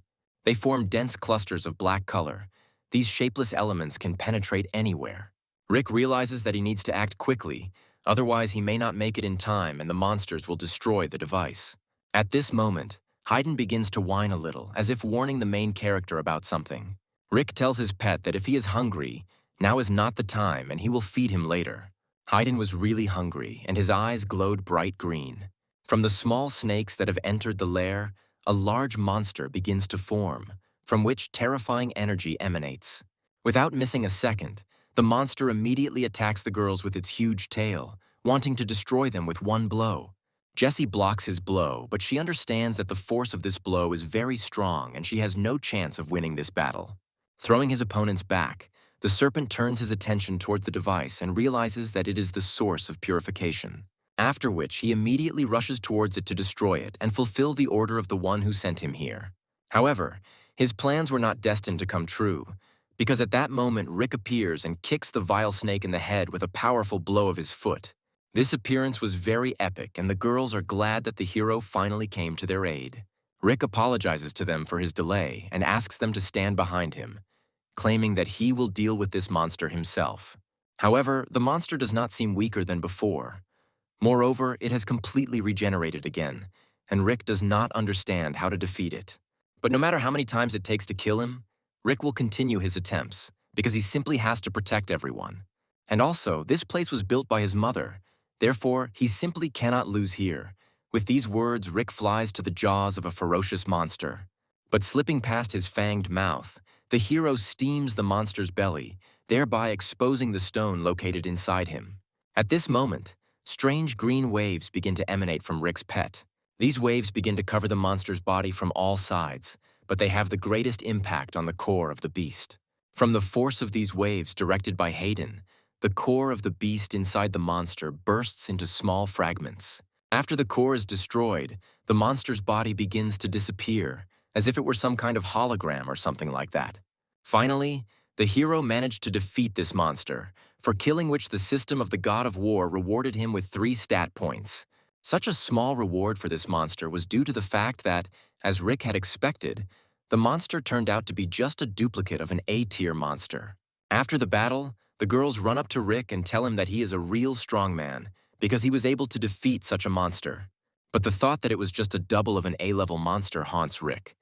They form dense clusters of black color. These shapeless elements can penetrate anywhere. Rick realizes that he needs to act quickly, otherwise he may not make it in time and the monsters will destroy the device. At this moment, Hayden begins to whine a little, as if warning the main character about something. Rick tells his pet that if he is hungry, now is not the time and he will feed him later. Hayden was really hungry and his eyes glowed bright green. From the small snakes that have entered the lair, a large monster begins to form, from which terrifying energy emanates. Without missing a second, the monster immediately attacks the girls with its huge tail, wanting to destroy them with one blow. Jessie blocks his blow, but she understands that the force of this blow is very strong and she has no chance of winning this battle. Throwing his opponents back, the serpent turns his attention toward the device and realizes that it is the source of purification. After which, he immediately rushes towards it to destroy it and fulfill the order of the one who sent him here. However, his plans were not destined to come true, because at that moment Rick appears and kicks the vile snake in the head with a powerful blow of his foot. This appearance was very epic, and the girls are glad that the hero finally came to their aid. Rick apologizes to them for his delay and asks them to stand behind him, claiming that he will deal with this monster himself. However, the monster does not seem weaker than before. Moreover, it has completely regenerated again, and Rick does not understand how to defeat it. But no matter how many times it takes to kill him, Rick will continue his attempts, because he simply has to protect everyone. And also, this place was built by his mother, therefore he simply cannot lose here. With these words, Rick flies to the jaws of a ferocious monster. But slipping past his fanged mouth, the hero steams the monster's belly, thereby exposing the stone located inside him. At this moment, strange green waves begin to emanate from Rick's pet. These waves begin to cover the monster's body from all sides, but they have the greatest impact on the core of the beast. From the force of these waves directed by Hayden, the core of the beast inside the monster bursts into small fragments. After the core is destroyed, the monster's body begins to disappear, as if it were some kind of hologram or something like that. Finally, the hero managed to defeat this monster, for killing which the system of the god of war rewarded him with 3 stat points. Such a small reward for this monster was due to the fact that, as Rick had expected, the monster turned out to be just a duplicate of an A-tier monster. After the battle, the girls run up to Rick and tell him that he is a real strongman, because he was able to defeat such a monster. But the thought that it was just a double of an A-level monster haunts Rick,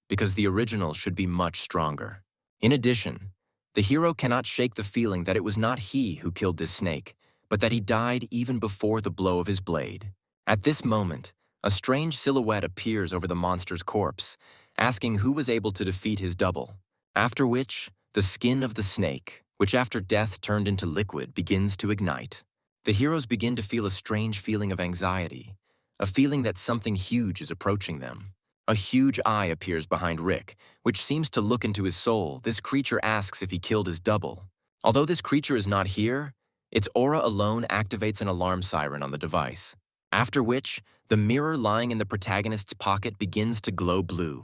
because the original should be much stronger. In addition, the hero cannot shake the feeling that it was not he who killed this snake, but that he died even before the blow of his blade. At this moment, a strange silhouette appears over the monster's corpse, asking who was able to defeat his double. After which, the skin of the snake, which after death turned into liquid, begins to ignite. The heroes begin to feel a strange feeling of anxiety, a feeling that something huge is approaching them. A huge eye appears behind Rick, which seems to look into his soul. This creature asks if he killed his double. Although this creature is not here, its aura alone activates an alarm siren on the device. After which, the mirror lying in the protagonist's pocket begins to glow blue.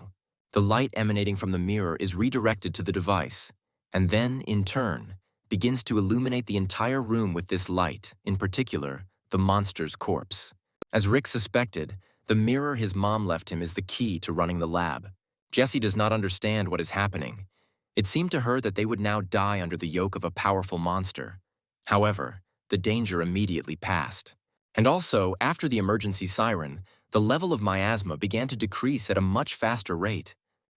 The light emanating from the mirror is redirected to the device, and then, in turn, begins to illuminate the entire room with this light, in particular, the monster's corpse. As Rick suspected, the mirror his mom left him is the key to running the lab. Jessie does not understand what is happening. It seemed to her that they would now die under the yoke of a powerful monster. However, the danger immediately passed. And also, after the emergency siren, the level of miasma began to decrease at a much faster rate.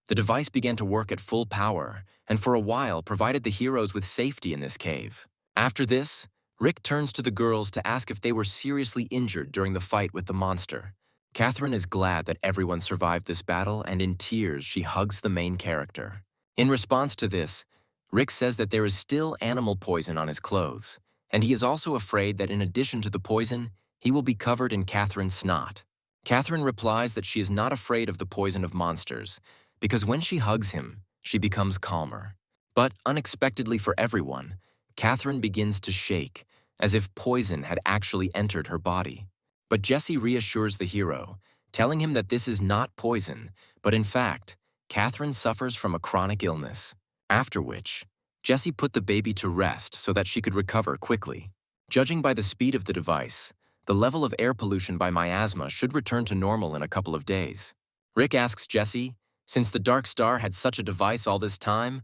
The device began to work at full power, and for a while provided the heroes with safety in this cave. After this, Rick turns to the girls to ask if they were seriously injured during the fight with the monster. Catherine is glad that everyone survived this battle, and in tears she hugs the main character. In response to this, Rick says that there is still animal poison on his clothes, and he is also afraid that in addition to the poison, he will be covered in Catherine's snot. Catherine replies that she is not afraid of the poison of monsters, because when she hugs him, she becomes calmer. But unexpectedly for everyone, Catherine begins to shake, as if poison had actually entered her body. But Jessie reassures the hero, telling him that this is not poison, but in fact, Catherine suffers from a chronic illness. After which, Jessie put the baby to rest so that she could recover quickly. Judging by the speed of the device, the level of air pollution by miasma should return to normal in a couple of days. Rick asks Jessie, since the Dark Star had such a device all this time,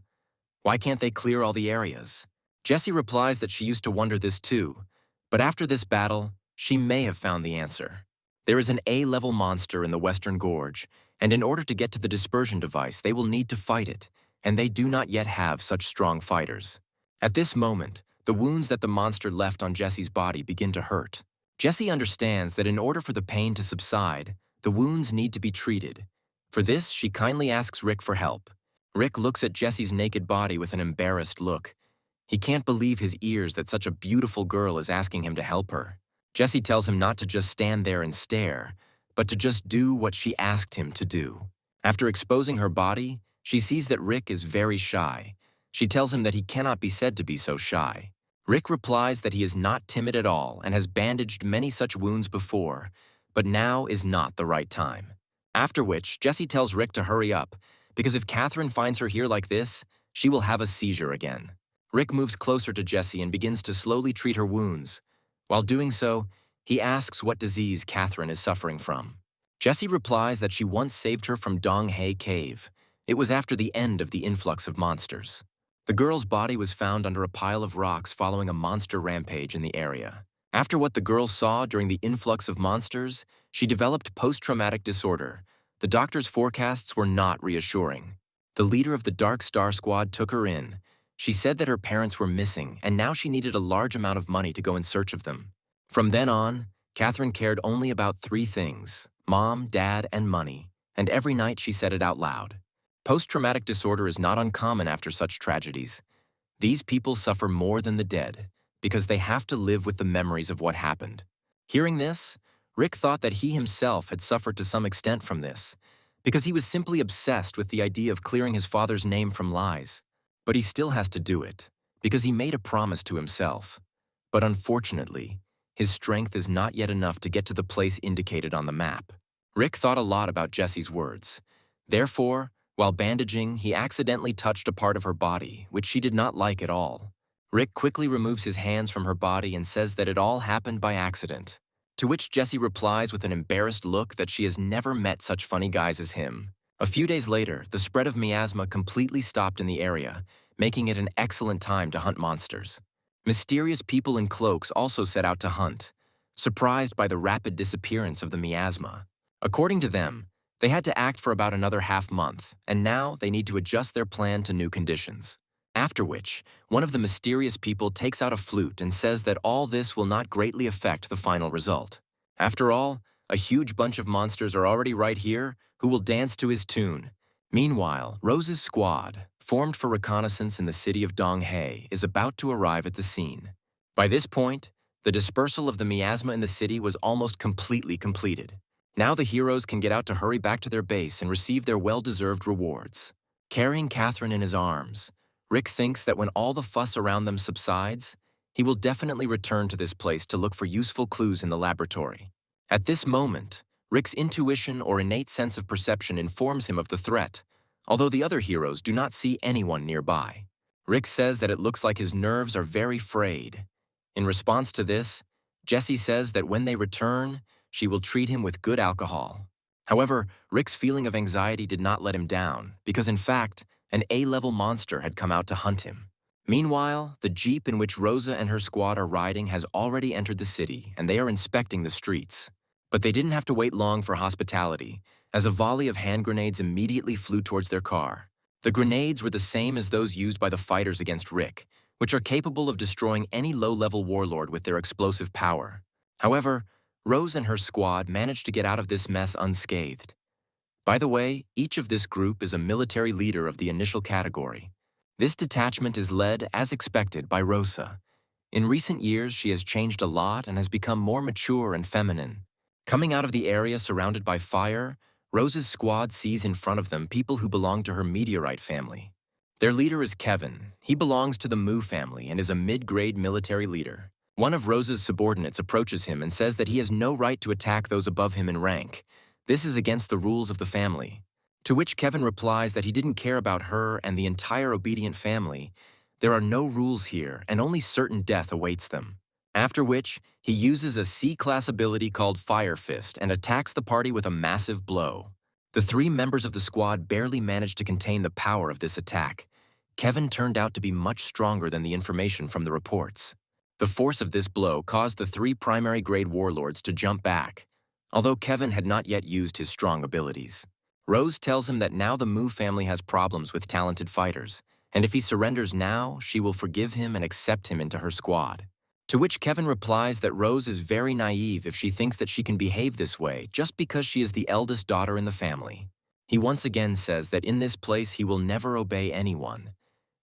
why can't they clear all the areas? Jessie replies that she used to wonder this too, but after this battle, she may have found the answer. There is an A-level monster in the Western Gorge, and in order to get to the dispersion device, they will need to fight it, and they do not yet have such strong fighters. At this moment, the wounds that the monster left on Jessie's body begin to hurt. Jessie understands that in order for the pain to subside, the wounds need to be treated. For this, she kindly asks Rick for help. Rick looks at Jessie's naked body with an embarrassed look. He can't believe his ears that such a beautiful girl is asking him to help her. Jessie tells him not to just stand there and stare, but to just do what she asked him to do. After exposing her body, she sees that Rick is very shy, She tells him that he cannot be said to be so shy. Rick replies that he is not timid at all and has bandaged many such wounds before, but now is not the right time. After which, Jessie tells Rick to hurry up, because if Catherine finds her here like this, she will have a seizure again. Rick moves closer to Jessie and begins to slowly treat her wounds. While doing so, he asks what disease Catherine is suffering from. Jessie replies that she once saved her from Dong Hae Cave. It was after the end of the influx of monsters. The girl's body was found under a pile of rocks following a monster rampage in the area. After what the girl saw during the influx of monsters, she developed post-traumatic disorder. The doctor's forecasts were not reassuring. The leader of the Dark Star Squad took her in. She said that her parents were missing, and now she needed a large amount of money to go in search of them. From then on, Catherine cared only about three things: mom, dad, and money, and every night she said it out loud. Post-traumatic disorder is not uncommon after such tragedies. These people suffer more than the dead, because they have to live with the memories of what happened. Hearing this, Rick thought that he himself had suffered to some extent from this, because he was simply obsessed with the idea of clearing his father's name from lies. But he still has to do it, because he made a promise to himself. But unfortunately, his strength is not yet enough to get to the place indicated on the map. Rick thought a lot about Jessie's words. Therefore, while bandaging, he accidentally touched a part of her body, which she did not like at all. Rick quickly removes his hands from her body and says that it all happened by accident. To which Jessie replies with an embarrassed look that she has never met such funny guys as him. A few days later, the spread of miasma completely stopped in the area, making it an excellent time to hunt monsters. Mysterious people in cloaks also set out to hunt, surprised by the rapid disappearance of the miasma. According to them, they had to act for about another half-month, and now they need to adjust their plan to new conditions. After which, one of the mysterious people takes out a flute and says that all this will not greatly affect the final result. After all, a huge bunch of monsters are already right here who will dance to his tune. Meanwhile, Rose's squad, formed for reconnaissance in the city of Dong Hae, is about to arrive at the scene. By this point, the dispersal of the miasma in the city was almost completely completed. Now the heroes can get out to hurry back to their base and receive their well-deserved rewards. Carrying Catherine in his arms, Rick thinks that when all the fuss around them subsides, he will definitely return to this place to look for useful clues in the laboratory. At this moment, Rick's intuition or innate sense of perception informs him of the threat, although the other heroes do not see anyone nearby. Rick says that it looks like his nerves are very frayed. In response to this, Jessie says that when they return, she will treat him with good alcohol. However, Rick's feeling of anxiety did not let him down, because in fact, an A-level monster had come out to hunt him. Meanwhile, the jeep in which Rosa and her squad are riding has already entered the city, and they are inspecting the streets. But they didn't have to wait long for hospitality, as a volley of hand grenades immediately flew towards their car. The grenades were the same as those used by the fighters against Rick, which are capable of destroying any low-level warlord with their explosive power. However, Rose and her squad managed to get out of this mess unscathed. By the way, each of this group is a military leader of the initial category. This detachment is led, as expected, by Rosa. In recent years, she has changed a lot and has become more mature and feminine. Coming out of the area surrounded by fire, Rose's squad sees in front of them people who belong to her meteorite family. Their leader is Kevin. He belongs to the Mu family and is a mid-grade military leader. One of Rose's subordinates approaches him and says that he has no right to attack those above him in rank. This is against the rules of the family. To which Kevin replies that he didn't care about her and the entire obedient family. There are no rules here, and only certain death awaits them. After which, he uses a C-class ability called Fire Fist and attacks the party with a massive blow. The three members of the squad barely managed to contain the power of this attack. Kevin turned out to be much stronger than the information from the reports. The force of this blow caused the three primary grade warlords to jump back, although Kevin had not yet used his strong abilities. Rose tells him that now the Mu family has problems with talented fighters, and if he surrenders now, she will forgive him and accept him into her squad. To which Kevin replies that Rose is very naive if she thinks that she can behave this way just because she is the eldest daughter in the family. He once again says that in this place he will never obey anyone,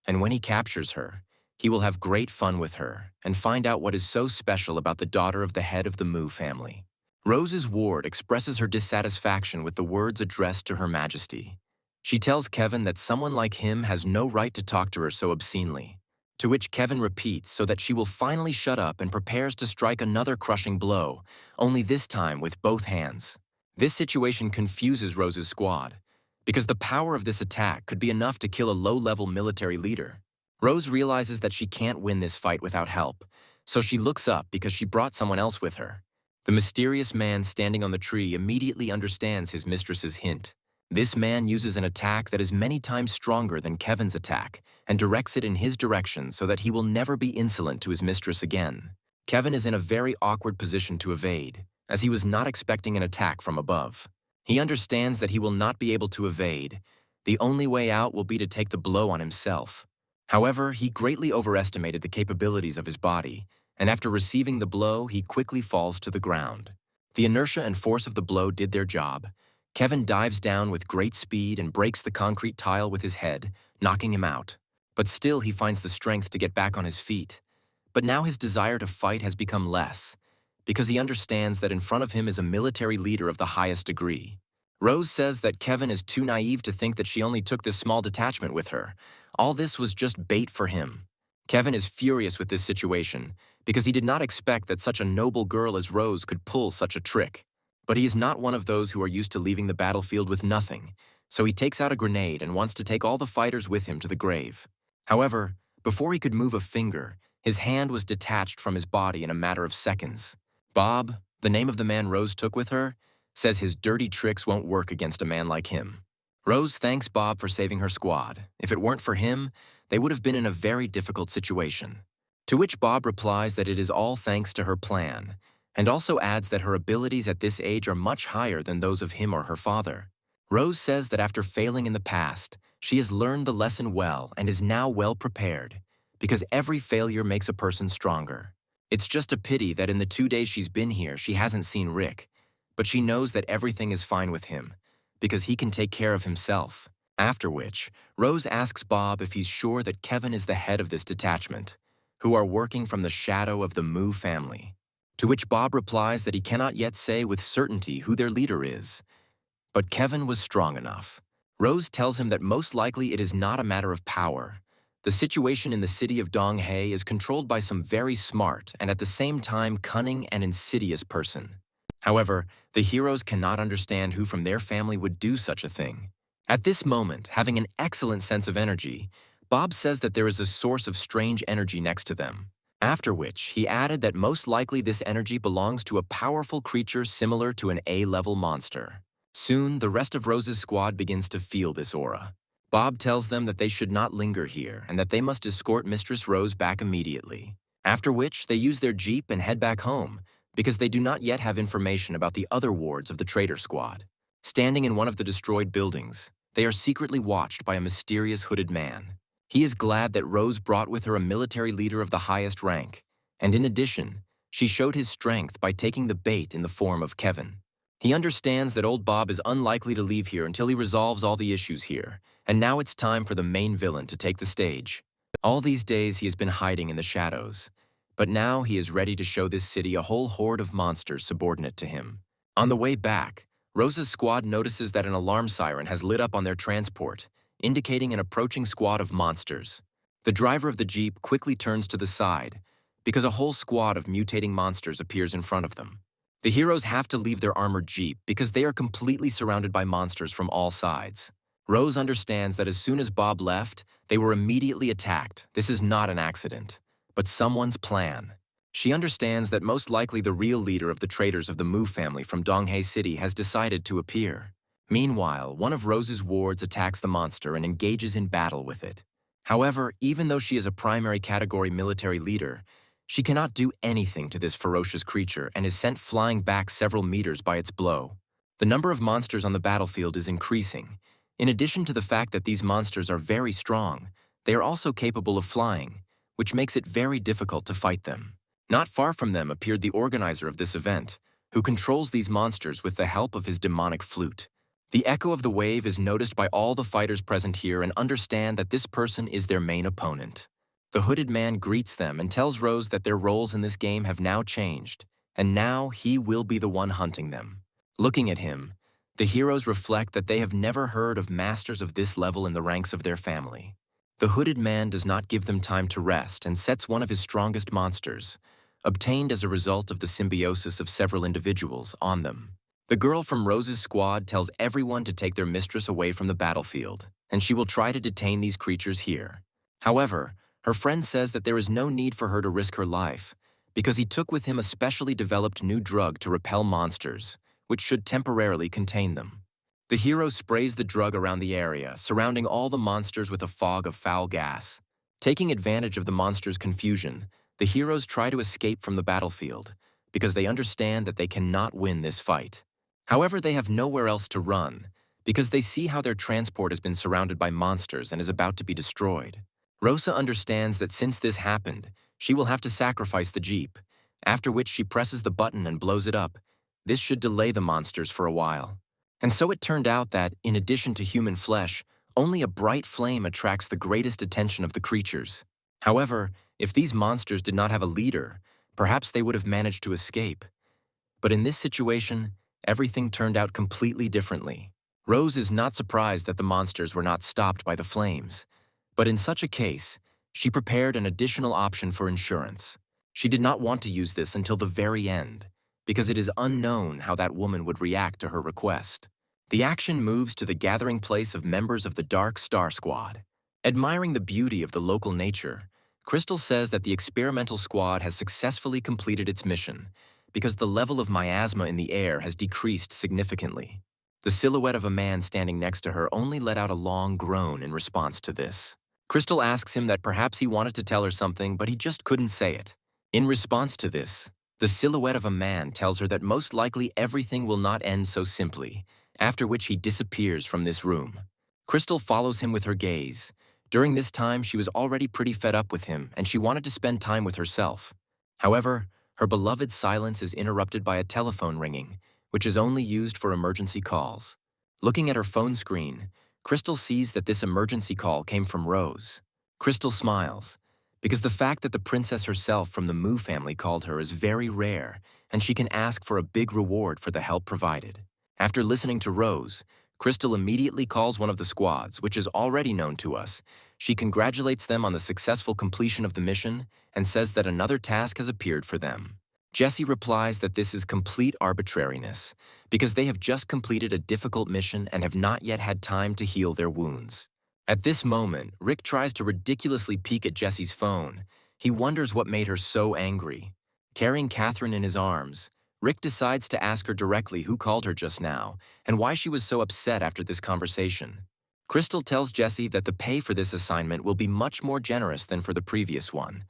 and when he captures her, he will have great fun with her and find out what is so special about the daughter of the head of the Mu family. Rose's ward expresses her dissatisfaction with the words addressed to Her Majesty. She tells Kevin that someone like him has no right to talk to her so obscenely, to which Kevin repeats so that she will finally shut up and prepares to strike another crushing blow, only this time with both hands. This situation confuses Rose's squad, because the power of this attack could be enough to kill a low-level military leader. Rose realizes that she can't win this fight without help, so she looks up because she brought someone else with her. The mysterious man standing on the tree immediately understands his mistress's hint. This man uses an attack that is many times stronger than Kevin's attack and directs it in his direction so that he will never be insolent to his mistress again. Kevin is in a very awkward position to evade, as he was not expecting an attack from above. He understands that he will not be able to evade. The only way out will be to take the blow on himself. However, he greatly overestimated the capabilities of his body, and after receiving the blow, he quickly falls to the ground. The inertia and force of the blow did their job. Kevin dives down with great speed and breaks the concrete tile with his head, knocking him out. But still he finds the strength to get back on his feet. But now his desire to fight has become less, because he understands that in front of him is a military leader of the highest degree. Rose says that Kevin is too naive to think that she only took this small detachment with her. All this was just bait for him. Kevin is furious with this situation, because he did not expect that such a noble girl as Rose could pull such a trick. But he is not one of those who are used to leaving the battlefield with nothing, so he takes out a grenade and wants to take all the fighters with him to the grave. However, before he could move a finger, his hand was detached from his body in a matter of seconds. Bob, the name of the man Rose took with her, says his dirty tricks won't work against a man like him. Rose thanks Bob for saving her squad. If it weren't for him, they would have been in a very difficult situation. To which Bob replies that it is all thanks to her plan, and also adds that her abilities at this age are much higher than those of him or her father. Rose says that after failing in the past, she has learned the lesson well and is now well prepared, because every failure makes a person stronger. It's just a pity that in the 2 days she's been here, she hasn't seen Rick, but she knows that everything is fine with him, because he can take care of himself. After which, Rose asks Bob if he's sure that Kevin is the head of this detachment, who are working from the shadow of the Mu family. To which Bob replies that he cannot yet say with certainty who their leader is. But Kevin was strong enough. Rose tells him that most likely it is not a matter of power. The situation in the city of Donghae is controlled by some very smart and at the same time cunning and insidious person. However, the heroes cannot understand who from their family would do such a thing. At this moment, having an excellent sense of energy, Bob says that there is a source of strange energy next to them. After which, he added that most likely this energy belongs to a powerful creature similar to an A-level monster. Soon, the rest of Rose's squad begins to feel this aura. Bob tells them that they should not linger here and that they must escort Mistress Rose back immediately. After which, they use their jeep and head back home, because they do not yet have information about the other wards of the traitor squad. Standing in one of the destroyed buildings, they are secretly watched by a mysterious hooded man. He is glad that Rose brought with her a military leader of the highest rank, and in addition, she showed his strength by taking the bait in the form of Kevin. He understands that old Bob is unlikely to leave here until he resolves all the issues here, and now it's time for the main villain to take the stage. All these days he has been hiding in the shadows, but now he is ready to show this city a whole horde of monsters subordinate to him. On the way back, Rose's squad notices that an alarm siren has lit up on their transport, indicating an approaching squad of monsters. The driver of the jeep quickly turns to the side, because a whole squad of mutating monsters appears in front of them. The heroes have to leave their armored jeep because they are completely surrounded by monsters from all sides. Rose understands that as soon as Bob left, they were immediately attacked. This is not an accident, but someone's plan. She understands that most likely the real leader of the traitors of the Mu family from Donghae City has decided to appear. Meanwhile, one of Rose's wards attacks the monster and engages in battle with it. However, even though she is a primary category military leader, she cannot do anything to this ferocious creature and is sent flying back several meters by its blow. The number of monsters on the battlefield is increasing. In addition to the fact that these monsters are very strong, they are also capable of flying, which makes it very difficult to fight them. Not far from them appeared the organizer of this event, who controls these monsters with the help of his demonic flute. The echo of the wave is noticed by all the fighters present here and understand that this person is their main opponent. The hooded man greets them and tells Rose that their roles in this game have now changed, and now he will be the one hunting them. Looking at him, The heroes reflect that they have never heard of masters of this level in the ranks of their family. The hooded man does not give them time to rest and sets one of his strongest monsters, obtained as a result of the symbiosis of several individuals, on them. The girl from Rose's squad tells everyone to take their mistress away from the battlefield, and she will try to detain these creatures here. However, her friend says that there is no need for her to risk her life, because he took with him a specially developed new drug to repel monsters, which should temporarily contain them. The hero sprays the drug around the area, surrounding all the monsters with a fog of foul gas. Taking advantage of the monsters' confusion, the heroes try to escape from the battlefield, because they understand that they cannot win this fight. However, they have nowhere else to run, because they see how their transport has been surrounded by monsters and is about to be destroyed. Rosa understands that since this happened, she will have to sacrifice the jeep, after which she presses the button and blows it up. This should delay the monsters for a while. And so it turned out that, in addition to human flesh, only a bright flame attracts the greatest attention of the creatures. However, if these monsters did not have a leader, perhaps they would have managed to escape. But in this situation, everything turned out completely differently. Rose is not surprised that the monsters were not stopped by the flames. But in such a case, she prepared an additional option for insurance. She did not want to use this until the very end, because it is unknown how that woman would react to her request. The action moves to the gathering place of members of the Dark Star Squad. Admiring the beauty of the local nature, Crystal says that the experimental squad has successfully completed its mission, because the level of miasma in the air has decreased significantly. The silhouette of a man standing next to her only let out a long groan in response to this. Crystal asks him that perhaps he wanted to tell her something, but he just couldn't say it. In response to this, the silhouette of a man tells her that most likely everything will not end so simply, after which he disappears from this room. Crystal follows him with her gaze. During this time, she was already pretty fed up with him, and she wanted to spend time with herself. However, her beloved silence is interrupted by a telephone ringing, which is only used for emergency calls. Looking at her phone screen, Crystal sees that this emergency call came from Rose. Crystal smiles, because the fact that the princess herself from the Mu family called her is very rare, and she can ask for a big reward for the help provided. After listening to Rose, Crystal immediately calls one of the squads, which is already known to us. She congratulates them on the successful completion of the mission and says that another task has appeared for them. Jesse replies that this is complete arbitrariness, because they have just completed a difficult mission and have not yet had time to heal their wounds. At this moment, Rick tries to ridiculously peek at Jesse's phone. He wonders what made her so angry. Carrying Catherine in his arms, Rick decides to ask her directly who called her just now and why she was so upset after this conversation. Crystal tells Jesse that the pay for this assignment will be much more generous than for the previous one,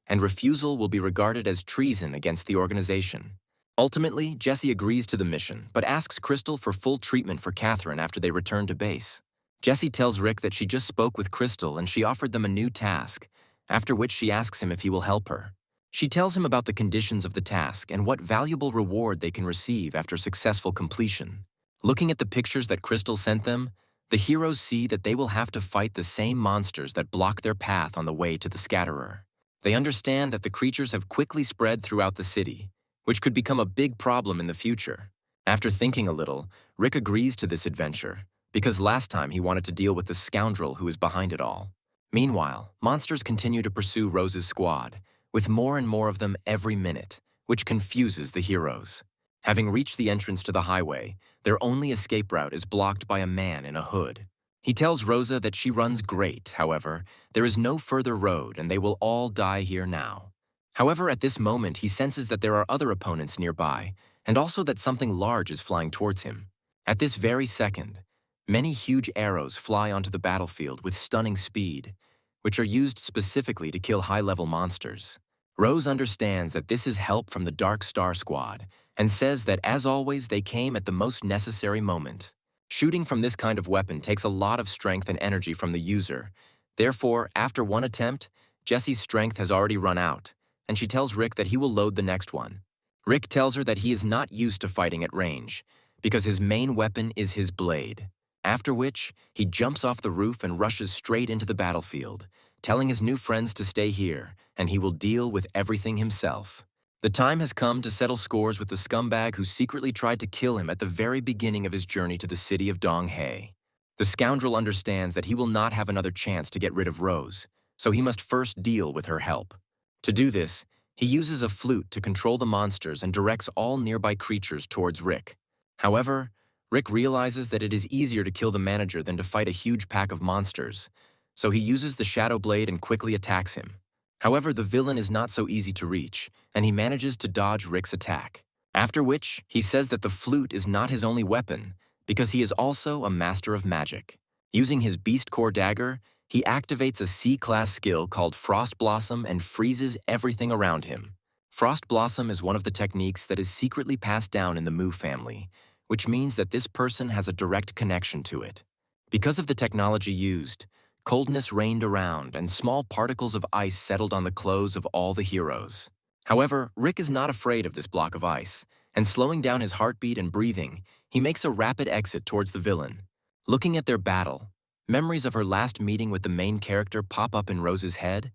and refusal will be regarded as treason against the organization. Ultimately, Jesse agrees to the mission, but asks Crystal for full treatment for Catherine after they return to base. Jesse tells Rick that she just spoke with Crystal and she offered them a new task, after which she asks him if he will help her. She tells him about the conditions of the task and what valuable reward they can receive after successful completion. Looking at the pictures that Crystal sent them, the heroes see that they will have to fight the same monsters that block their path on the way to the Scatterer. They understand that the creatures have quickly spread throughout the city, which could become a big problem in the future. After thinking a little, Rick agrees to this adventure, because last time he wanted to deal with the scoundrel who is behind it all. Meanwhile, monsters continue to pursue Rose's squad, with more and more of them every minute, which confuses the heroes. Having reached the entrance to the highway, their only escape route is blocked by a man in a hood. He tells Rosa that she runs great, however, there is no further road and they will all die here now. However, at this moment, he senses that there are other opponents nearby, and also that something large is flying towards him. At this very second, many huge arrows fly onto the battlefield with stunning speed, which are used specifically to kill high-level monsters. Rose understands that this is help from the Dark Star Squad, and says that, as always, they came at the most necessary moment. Shooting from this kind of weapon takes a lot of strength and energy from the user. Therefore, after one attempt, Jesse's strength has already run out, and she tells Rick that he will load the next one. Rick tells her that he is not used to fighting at range, because his main weapon is his blade. After which, he jumps off the roof and rushes straight into the battlefield, telling his new friends to stay here, and he will deal with everything himself. The time has come to settle scores with the scumbag who secretly tried to kill him at the very beginning of his journey to the city of Donghae. The scoundrel understands that he will not have another chance to get rid of Rose, so he must first deal with her help. To do this, he uses a flute to control the monsters and directs all nearby creatures towards Rick. However, Rick realizes that it is easier to kill the manager than to fight a huge pack of monsters, so he uses the Shadow Blade and quickly attacks him. However, the villain is not so easy to reach, and he manages to dodge Rick's attack. After which, he says that the flute is not his only weapon, because he is also a master of magic. Using his Beast Core dagger, he activates a C-class skill called Frost Blossom and freezes everything around him. Frost Blossom is one of the techniques that is secretly passed down in the Mu family, which means that this person has a direct connection to it. Because of the technology used, coldness reigned around and small particles of ice settled on the clothes of all the heroes. However, Rick is not afraid of this block of ice, and slowing down his heartbeat and breathing, he makes a rapid exit towards the villain. Looking at their battle, memories of her last meeting with the main character pop up in Rose's head.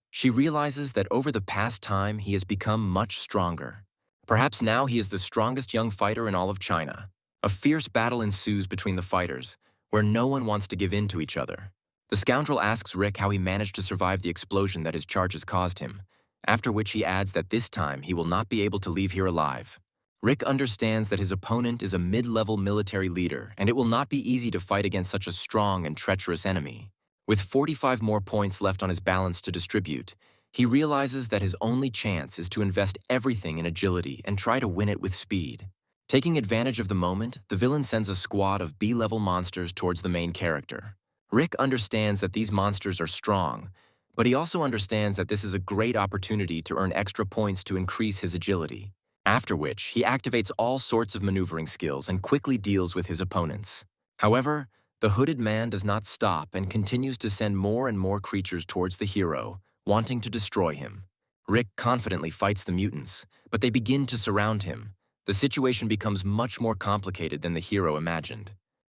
She realizes that over the past time he has become much stronger. Perhaps now he is the strongest young fighter in all of China. A fierce battle ensues between the fighters, where no one wants to give in to each other. The scoundrel asks Rick how he managed to survive the explosion that his charges caused him, after which he adds that this time he will not be able to leave here alive. Rick understands that his opponent is a mid-level military leader, and it will not be easy to fight against such a strong and treacherous enemy. With 45 more points left on his balance to distribute, he realizes that his only chance is to invest everything in agility and try to win it with speed. Taking advantage of the moment, the villain sends a squad of B-level monsters towards the main character. Rick understands that these monsters are strong, but he also understands that this is a great opportunity to earn extra points to increase his agility. After which, he activates all sorts of maneuvering skills and quickly deals with his opponents. However, the hooded man does not stop and continues to send more and more creatures towards the hero, wanting to destroy him. Rick confidently fights the mutants, but they begin to surround him. The situation becomes much more complicated than the hero imagined.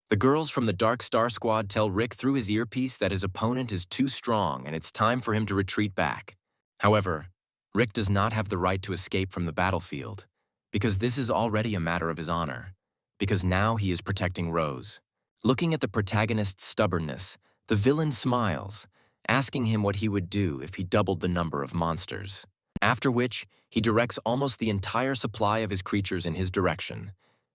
The girls from the Dark Star Squad tell Rick through his earpiece that his opponent is too strong and it's time for him to retreat back. However, Rick does not have the right to escape from the battlefield, because this is already a matter of his honor, because now he is protecting Rose. Looking at the protagonist's stubbornness, the villain smiles, asking him what he would do if he doubled the number of monsters. After which, he directs almost the entire supply of his creatures in his direction,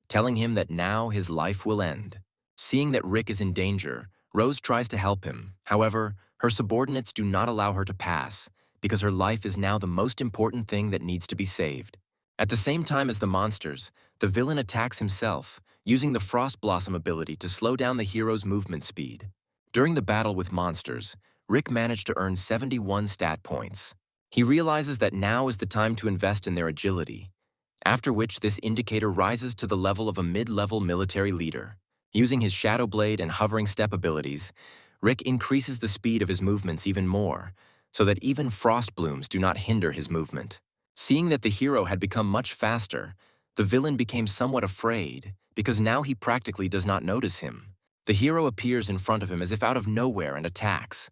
telling him that now his life will end. Seeing that Rick is in danger, Rose tries to help him. However, her subordinates do not allow her to pass, because her life is now the most important thing that needs to be saved. At the same time as the monsters, the villain attacks himself, using the Frost Blossom ability to slow down the hero's movement speed. During the battle with monsters, Rick managed to earn 71 stat points. He realizes that now is the time to invest in their agility, after which this indicator rises to the level of a mid-level military leader. Using his Shadow Blade and hovering step abilities, Rick increases the speed of his movements even more, so that even frost blooms do not hinder his movement. Seeing that the hero had become much faster, the villain became somewhat afraid, because now he practically does not notice him. The hero appears in front of him as if out of nowhere and attacks,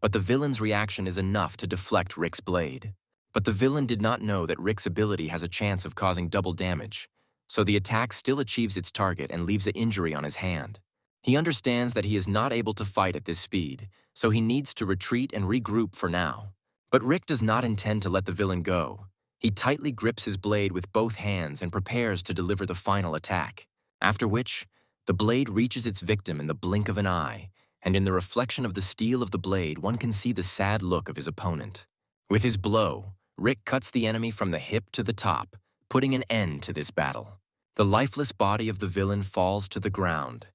but the villain's reaction is enough to deflect Rick's blade. But the villain did not know that Rick's ability has a chance of causing double damage, so the attack still achieves its target and leaves an injury on his hand. He understands that he is not able to fight at this speed, so he needs to retreat and regroup for now. But Rick does not intend to let the villain go. He tightly grips his blade with both hands and prepares to deliver the final attack. After which, the blade reaches its victim in the blink of an eye, and in the reflection of the steel of the blade, one can see the sad look of his opponent. With his blow, Rick cuts the enemy from the hip to the top, putting an end to this battle. The lifeless body of the villain falls to the ground.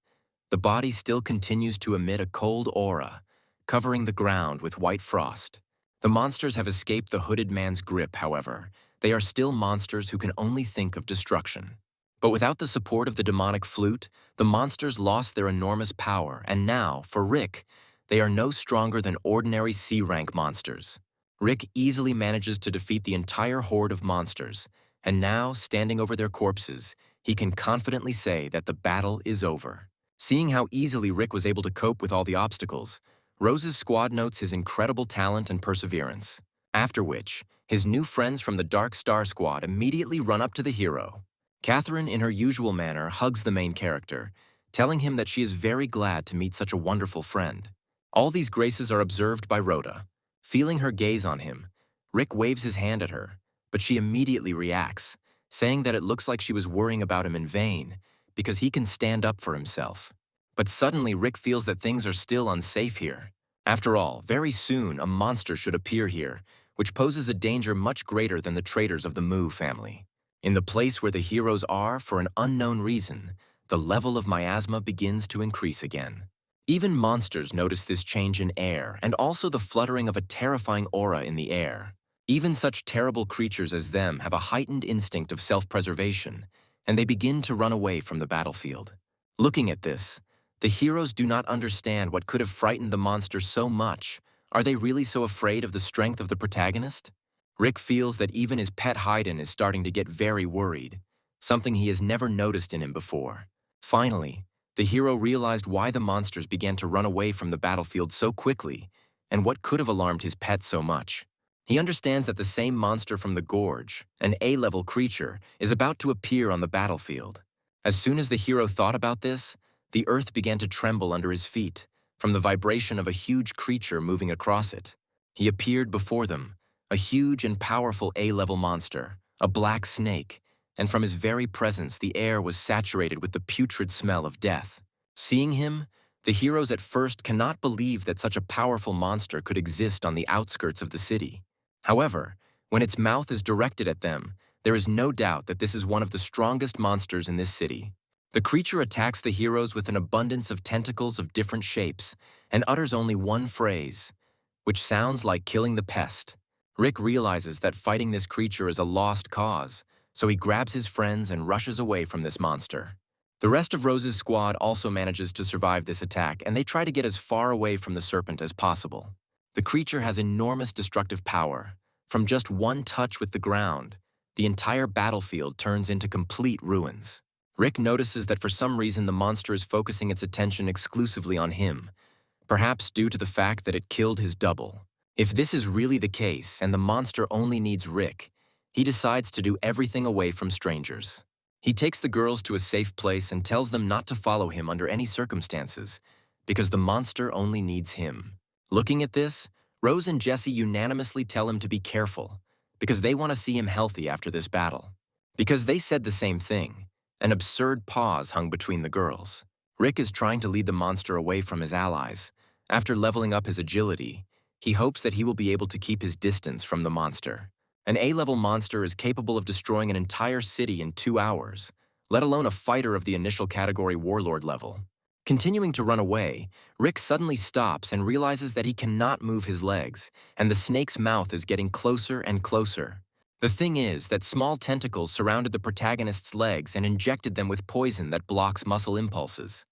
The body still continues to emit a cold aura, covering the ground with white frost. The monsters have escaped the hooded man's grip, however. They are still monsters who can only think of destruction. But without the support of the demonic flute, the monsters lost their enormous power, and now, for Rick, they are no stronger than ordinary C-rank monsters. Rick easily manages to defeat the entire horde of monsters, and now, standing over their corpses, he can confidently say that the battle is over. Seeing how easily Rick was able to cope with all the obstacles, Rose's squad notes his incredible talent and perseverance. After which, His new friends from the Dark Star Squad immediately run up to the hero. Catherine, in her usual manner, hugs the main character, telling him that she is very glad to meet such a wonderful friend. All these graces are observed by Rhoda. Feeling her gaze on him, Rick waves his hand at her, but she immediately reacts, saying that it looks like she was worrying about him in vain, because he can stand up for himself. But suddenly Rick feels that things are still unsafe here. After all, very soon a monster should appear here, which poses a danger much greater than the traitors of the Mu family. In the place where the heroes are, for an unknown reason, the level of miasma begins to increase again. Even monsters notice this change in air and also the fluttering of a terrifying aura in the air. Even such terrible creatures as them have a heightened instinct of self-preservation, and they begin to run away from the battlefield. Looking at this, the heroes do not understand what could have frightened the monster so much. Are they really so afraid of the strength of the protagonist? Rick feels that even his pet Haydn is starting to get very worried, something he has never noticed in him before. Finally, the hero realized why the monsters began to run away from the battlefield so quickly, and what could have alarmed his pet so much. He understands that the same monster from the Gorge, an A-level creature, is about to appear on the battlefield. As soon as the hero thought about this, the earth began to tremble under his feet, from the vibration of a huge creature moving across it. He appeared before them, a huge and powerful A-level monster, a black snake, and from his very presence the air was saturated with the putrid smell of death. Seeing him, the heroes at first cannot believe that such a powerful monster could exist on the outskirts of the city. However, when its mouth is directed at them, there is no doubt that this is one of the strongest monsters in this city. The creature attacks the heroes with an abundance of tentacles of different shapes and utters only one phrase, which sounds like killing the pest. Rick realizes that fighting this creature is a lost cause, so he grabs his friends and rushes away from this monster. The rest of Rose's squad also manages to survive this attack, and they try to get as far away from the serpent as possible. The creature has enormous destructive power. From just one touch with the ground, the entire battlefield turns into complete ruins. Rick notices that for some reason the monster is focusing its attention exclusively on him, perhaps due to the fact that it killed his double. If this is really the case and the monster only needs Rick, he decides to do everything away from strangers. He takes the girls to a safe place and tells them not to follow him under any circumstances, because the monster only needs him. Looking at this, Rose and Jesse unanimously tell him to be careful, because they want to see him healthy after this battle. Because they said the same thing, an absurd pause hung between the girls. Rick is trying to lead the monster away from his allies. After leveling up his agility, he hopes that he will be able to keep his distance from the monster. An A-level monster is capable of destroying an entire city in 2 hours, let alone a fighter of the initial category warlord level. Continuing to run away, Rick suddenly stops and realizes that he cannot move his legs, and the snake's mouth is getting closer and closer. The thing is that small tentacles surrounded the protagonist's legs and injected them with poison that blocks muscle impulses.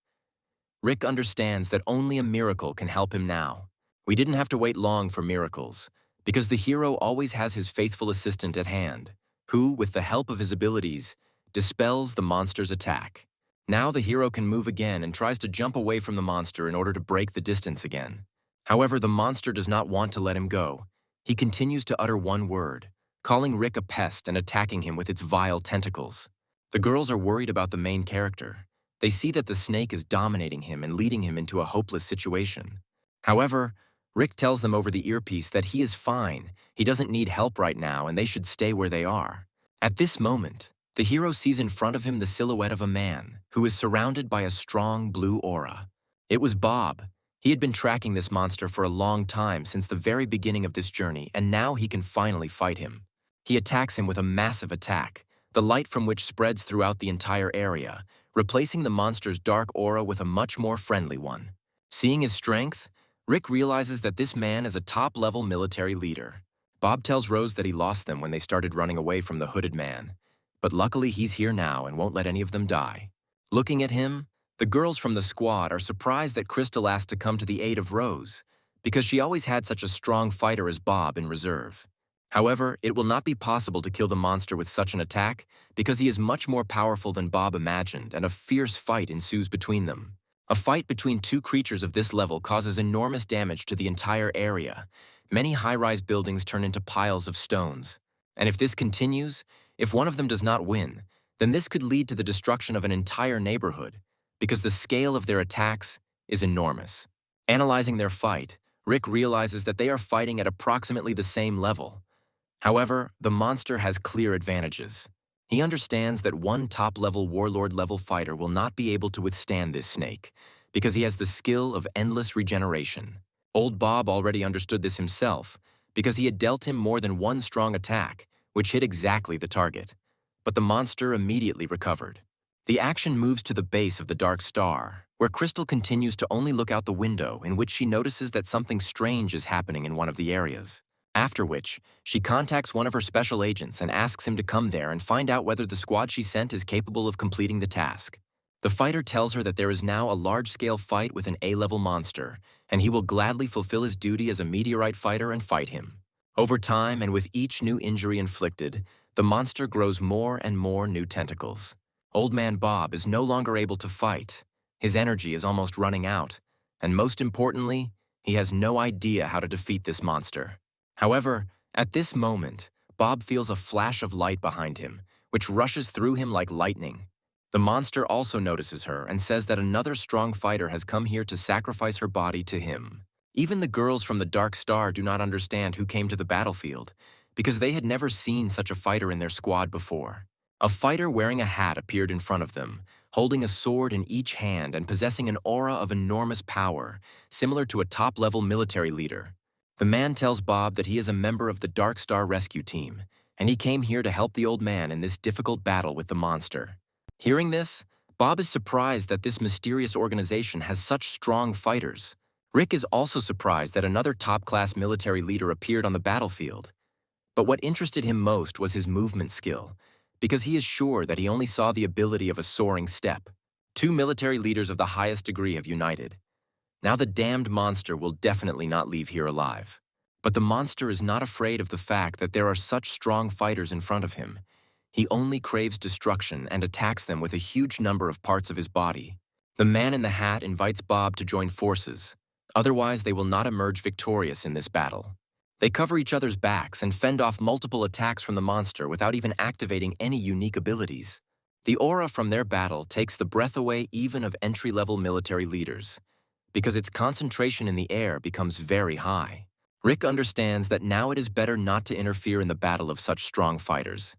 Rick understands that only a miracle can help him now. We didn't have to wait long for miracles, because the hero always has his faithful assistant at hand, who, with the help of his abilities, dispels the monster's attack. Now the hero can move again and tries to jump away from the monster in order to break the distance again. However, the monster does not want to let him go. He continues to utter one word, calling Rick a pest and attacking him with its vile tentacles. The girls are worried about the main character. They see that the snake is dominating him and leading him into a hopeless situation. However, Rick tells them over the earpiece that he is fine, he doesn't need help right now, and they should stay where they are. At this moment, the hero sees in front of him the silhouette of a man who is surrounded by a strong blue aura. It was Bob. He had been tracking this monster for a long time since the very beginning of this journey, and now he can finally fight him. He attacks him with a massive attack, the light from which spreads throughout the entire area, replacing the monster's dark aura with a much more friendly one. Seeing his strength, Rick realizes that this man is a top-level military leader. Bob tells Rose that he lost them when they started running away from the hooded man, but luckily he's here now and won't let any of them die. Looking at him, the girls from the squad are surprised that Crystal asked to come to the aid of Rose, because she always had such a strong fighter as Bob in reserve. However, it will not be possible to kill the monster with such an attack because he is much more powerful than Bob imagined, and a fierce fight ensues between them. A fight between two creatures of this level causes enormous damage to the entire area, many high-rise buildings turn into piles of stones. And if this continues, if one of them does not win, then this could lead to the destruction of an entire neighborhood, because the scale of their attacks is enormous. Analyzing their fight, Rick realizes that they are fighting at approximately the same level. However, the monster has clear advantages. He understands that one top-level warlord-level fighter will not be able to withstand this snake, because he has the skill of endless regeneration. Old Bob already understood this himself, because he had dealt him more than one strong attack, which hit exactly the target. But the monster immediately recovered. The action moves to the base of the Dark Star, where Crystal continues to only look out the window, in which she notices that something strange is happening in one of the areas. After which, she contacts one of her special agents and asks him to come there and find out whether the squad she sent is capable of completing the task. The fighter tells her that there is now a large-scale fight with an A-level monster, and he will gladly fulfill his duty as a meteorite fighter and fight him. Over time, and with each new injury inflicted, the monster grows more and more new tentacles. Old Man Bob is no longer able to fight. His energy is almost running out, and most importantly, he has no idea how to defeat this monster. However, at this moment, Bob feels a flash of light behind him, which rushes through him like lightning. The monster also notices her and says that another strong fighter has come here to sacrifice her body to him. Even the girls from the Dark Star do not understand who came to the battlefield, because they had never seen such a fighter in their squad before. A fighter wearing a hat appeared in front of them, holding a sword in each hand and possessing an aura of enormous power, similar to a top-level military leader. The man tells Bob that he is a member of the Dark Star rescue team, and he came here to help the old man in this difficult battle with the monster. Hearing this, Bob is surprised that this mysterious organization has such strong fighters. Rick is also surprised that another top-class military leader appeared on the battlefield. But what interested him most was his movement skill, because he is sure that he only saw the ability of a soaring step. Two military leaders of the highest degree have united. Now the damned monster will definitely not leave here alive. But the monster is not afraid of the fact that there are such strong fighters in front of him. He only craves destruction and attacks them with a huge number of parts of his body. The man in the hat invites Bob to join forces. Otherwise, they will not emerge victorious in this battle. They cover each other's backs and fend off multiple attacks from the monster without even activating any unique abilities. The aura from their battle takes the breath away even of entry-level military leaders, because its concentration in the air becomes very high. Rick understands that now it is better not to interfere in the battle of such strong fighters.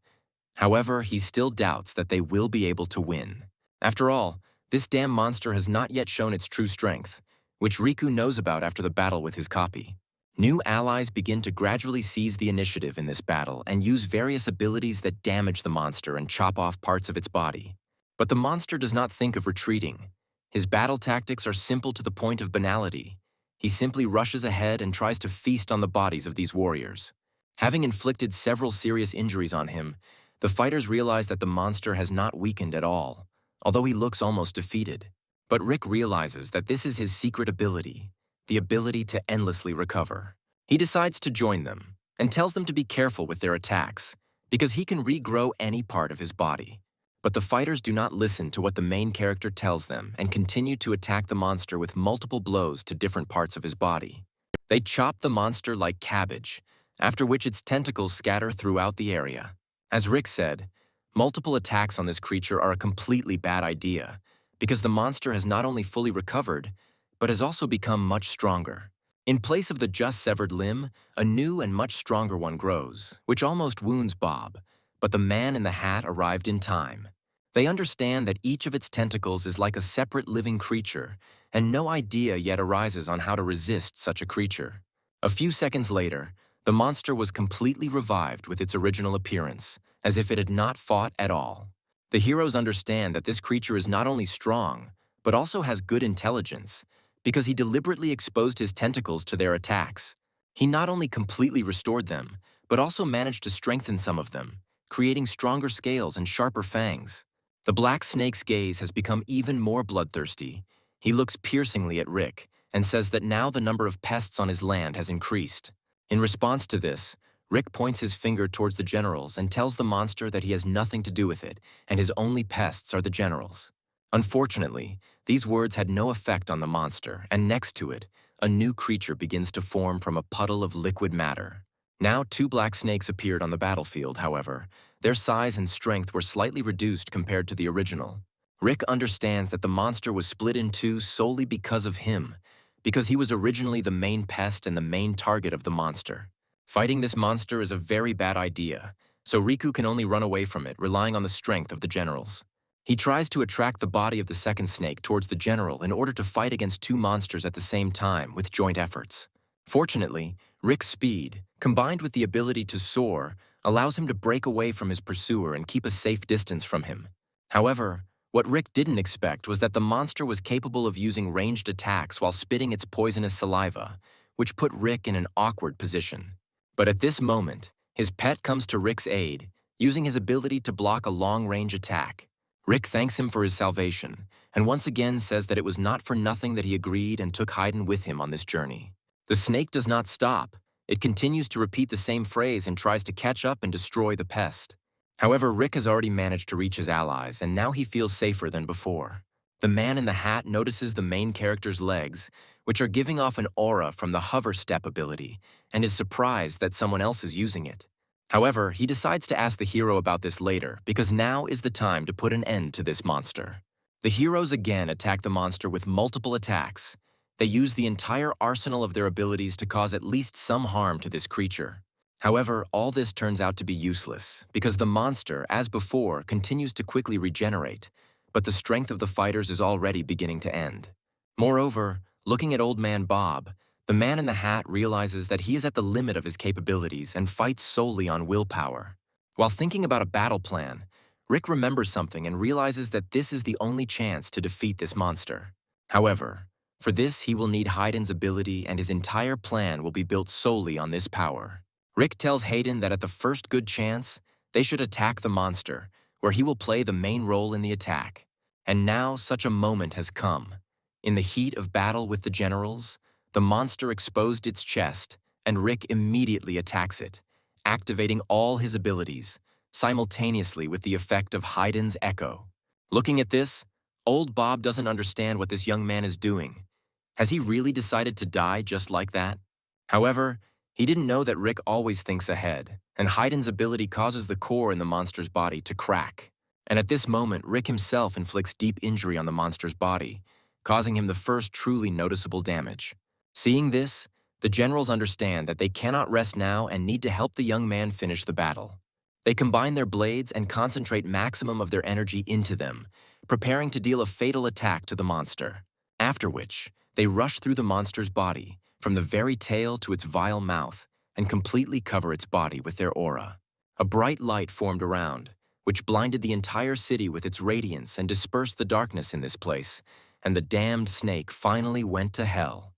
However, he still doubts that they will be able to win. After all, this damn monster has not yet shown its true strength, which Riku knows about after the battle with his copy. New allies begin to gradually seize the initiative in this battle and use various abilities that damage the monster and chop off parts of its body. But the monster does not think of retreating. His battle tactics are simple to the point of banality. He simply rushes ahead and tries to feast on the bodies of these warriors. Having inflicted several serious injuries on him, the fighters realize that the monster has not weakened at all, although he looks almost defeated. But Rick realizes that this is his secret ability, the ability to endlessly recover. He decides to join them and tells them to be careful with their attacks, because he can regrow any part of his body. But the fighters do not listen to what the main character tells them and continue to attack the monster with multiple blows to different parts of his body. They chop the monster like cabbage, after which its tentacles scatter throughout the area. As Rick said, multiple attacks on this creature are a completely bad idea, because the monster has not only fully recovered, but has also become much stronger. In place of the just severed limb, a new and much stronger one grows, which almost wounds Bob, but the man in the hat arrived in time. They understand that each of its tentacles is like a separate living creature, and no idea yet arises on how to resist such a creature. A few seconds later, the monster was completely revived with its original appearance, as if it had not fought at all. The heroes understand that this creature is not only strong, but also has good intelligence, because he deliberately exposed his tentacles to their attacks. He not only completely restored them, but also managed to strengthen some of them, creating stronger scales and sharper fangs. The black snake's gaze has become even more bloodthirsty. He looks piercingly at Rick and says that now the number of pests on his land has increased. In response to this, Rick points his finger towards the generals and tells the monster that he has nothing to do with it, and his only pests are the generals. Unfortunately, these words had no effect on the monster, and next to it, a new creature begins to form from a puddle of liquid matter. Now 2 black snakes appeared on the battlefield, however. Their size and strength were slightly reduced compared to the original. Rick understands that the monster was split in 2 solely because of him, because he was originally the main pest and the main target of the monster. Fighting this monster is a very bad idea, so Riku can only run away from it, relying on the strength of the generals. He tries to attract the body of the second snake towards the general in order to fight against 2 monsters at the same time with joint efforts. Fortunately, Rick's speed, combined with the ability to soar, allows him to break away from his pursuer and keep a safe distance from him. However, what Rick didn't expect was that the monster was capable of using ranged attacks while spitting its poisonous saliva, which put Rick in an awkward position. But at this moment, his pet comes to Rick's aid, using his ability to block a long-range attack. Rick thanks him for his salvation, and once again says that it was not for nothing that he agreed and took Haydn with him on this journey. The snake does not stop. It continues to repeat the same phrase and tries to catch up and destroy the pest. However, Rick has already managed to reach his allies, and now he feels safer than before. The man in the hat notices the main character's legs, which are giving off an aura from the hover step ability, and is surprised that someone else is using it. However, he decides to ask the hero about this later, because now is the time to put an end to this monster. The heroes again attack the monster with multiple attacks. They use the entire arsenal of their abilities to cause at least some harm to this creature. However, all this turns out to be useless, because the monster, as before, continues to quickly regenerate, but the strength of the fighters is already beginning to end. Moreover, looking at Old Man Bob, the man in the hat realizes that he is at the limit of his capabilities and fights solely on willpower. While thinking about a battle plan, Rick remembers something and realizes that this is the only chance to defeat this monster. However, for this he will need Haydn's ability, and his entire plan will be built solely on this power. Rick tells Haydn that at the first good chance, they should attack the monster, where he will play the main role in the attack. And now such a moment has come. In the heat of battle with the generals, the monster exposed its chest, and Rick immediately attacks it, activating all his abilities, simultaneously with the effect of Haydn's echo. Looking at this, old Bob doesn't understand what this young man is doing. Has he really decided to die just like that? However, he didn't know that Rick always thinks ahead, and Haydn's ability causes the core in the monster's body to crack. And at this moment, Rick himself inflicts deep injury on the monster's body, causing him the first truly noticeable damage. Seeing this, the generals understand that they cannot rest now and need to help the young man finish the battle. They combine their blades and concentrate maximum of their energy into them, preparing to deal a fatal attack to the monster. After which, they rush through the monster's body, from the very tail to its vile mouth, and completely cover its body with their aura. A bright light formed around, which blinded the entire city with its radiance and dispersed the darkness in this place, and the damned snake finally went to hell.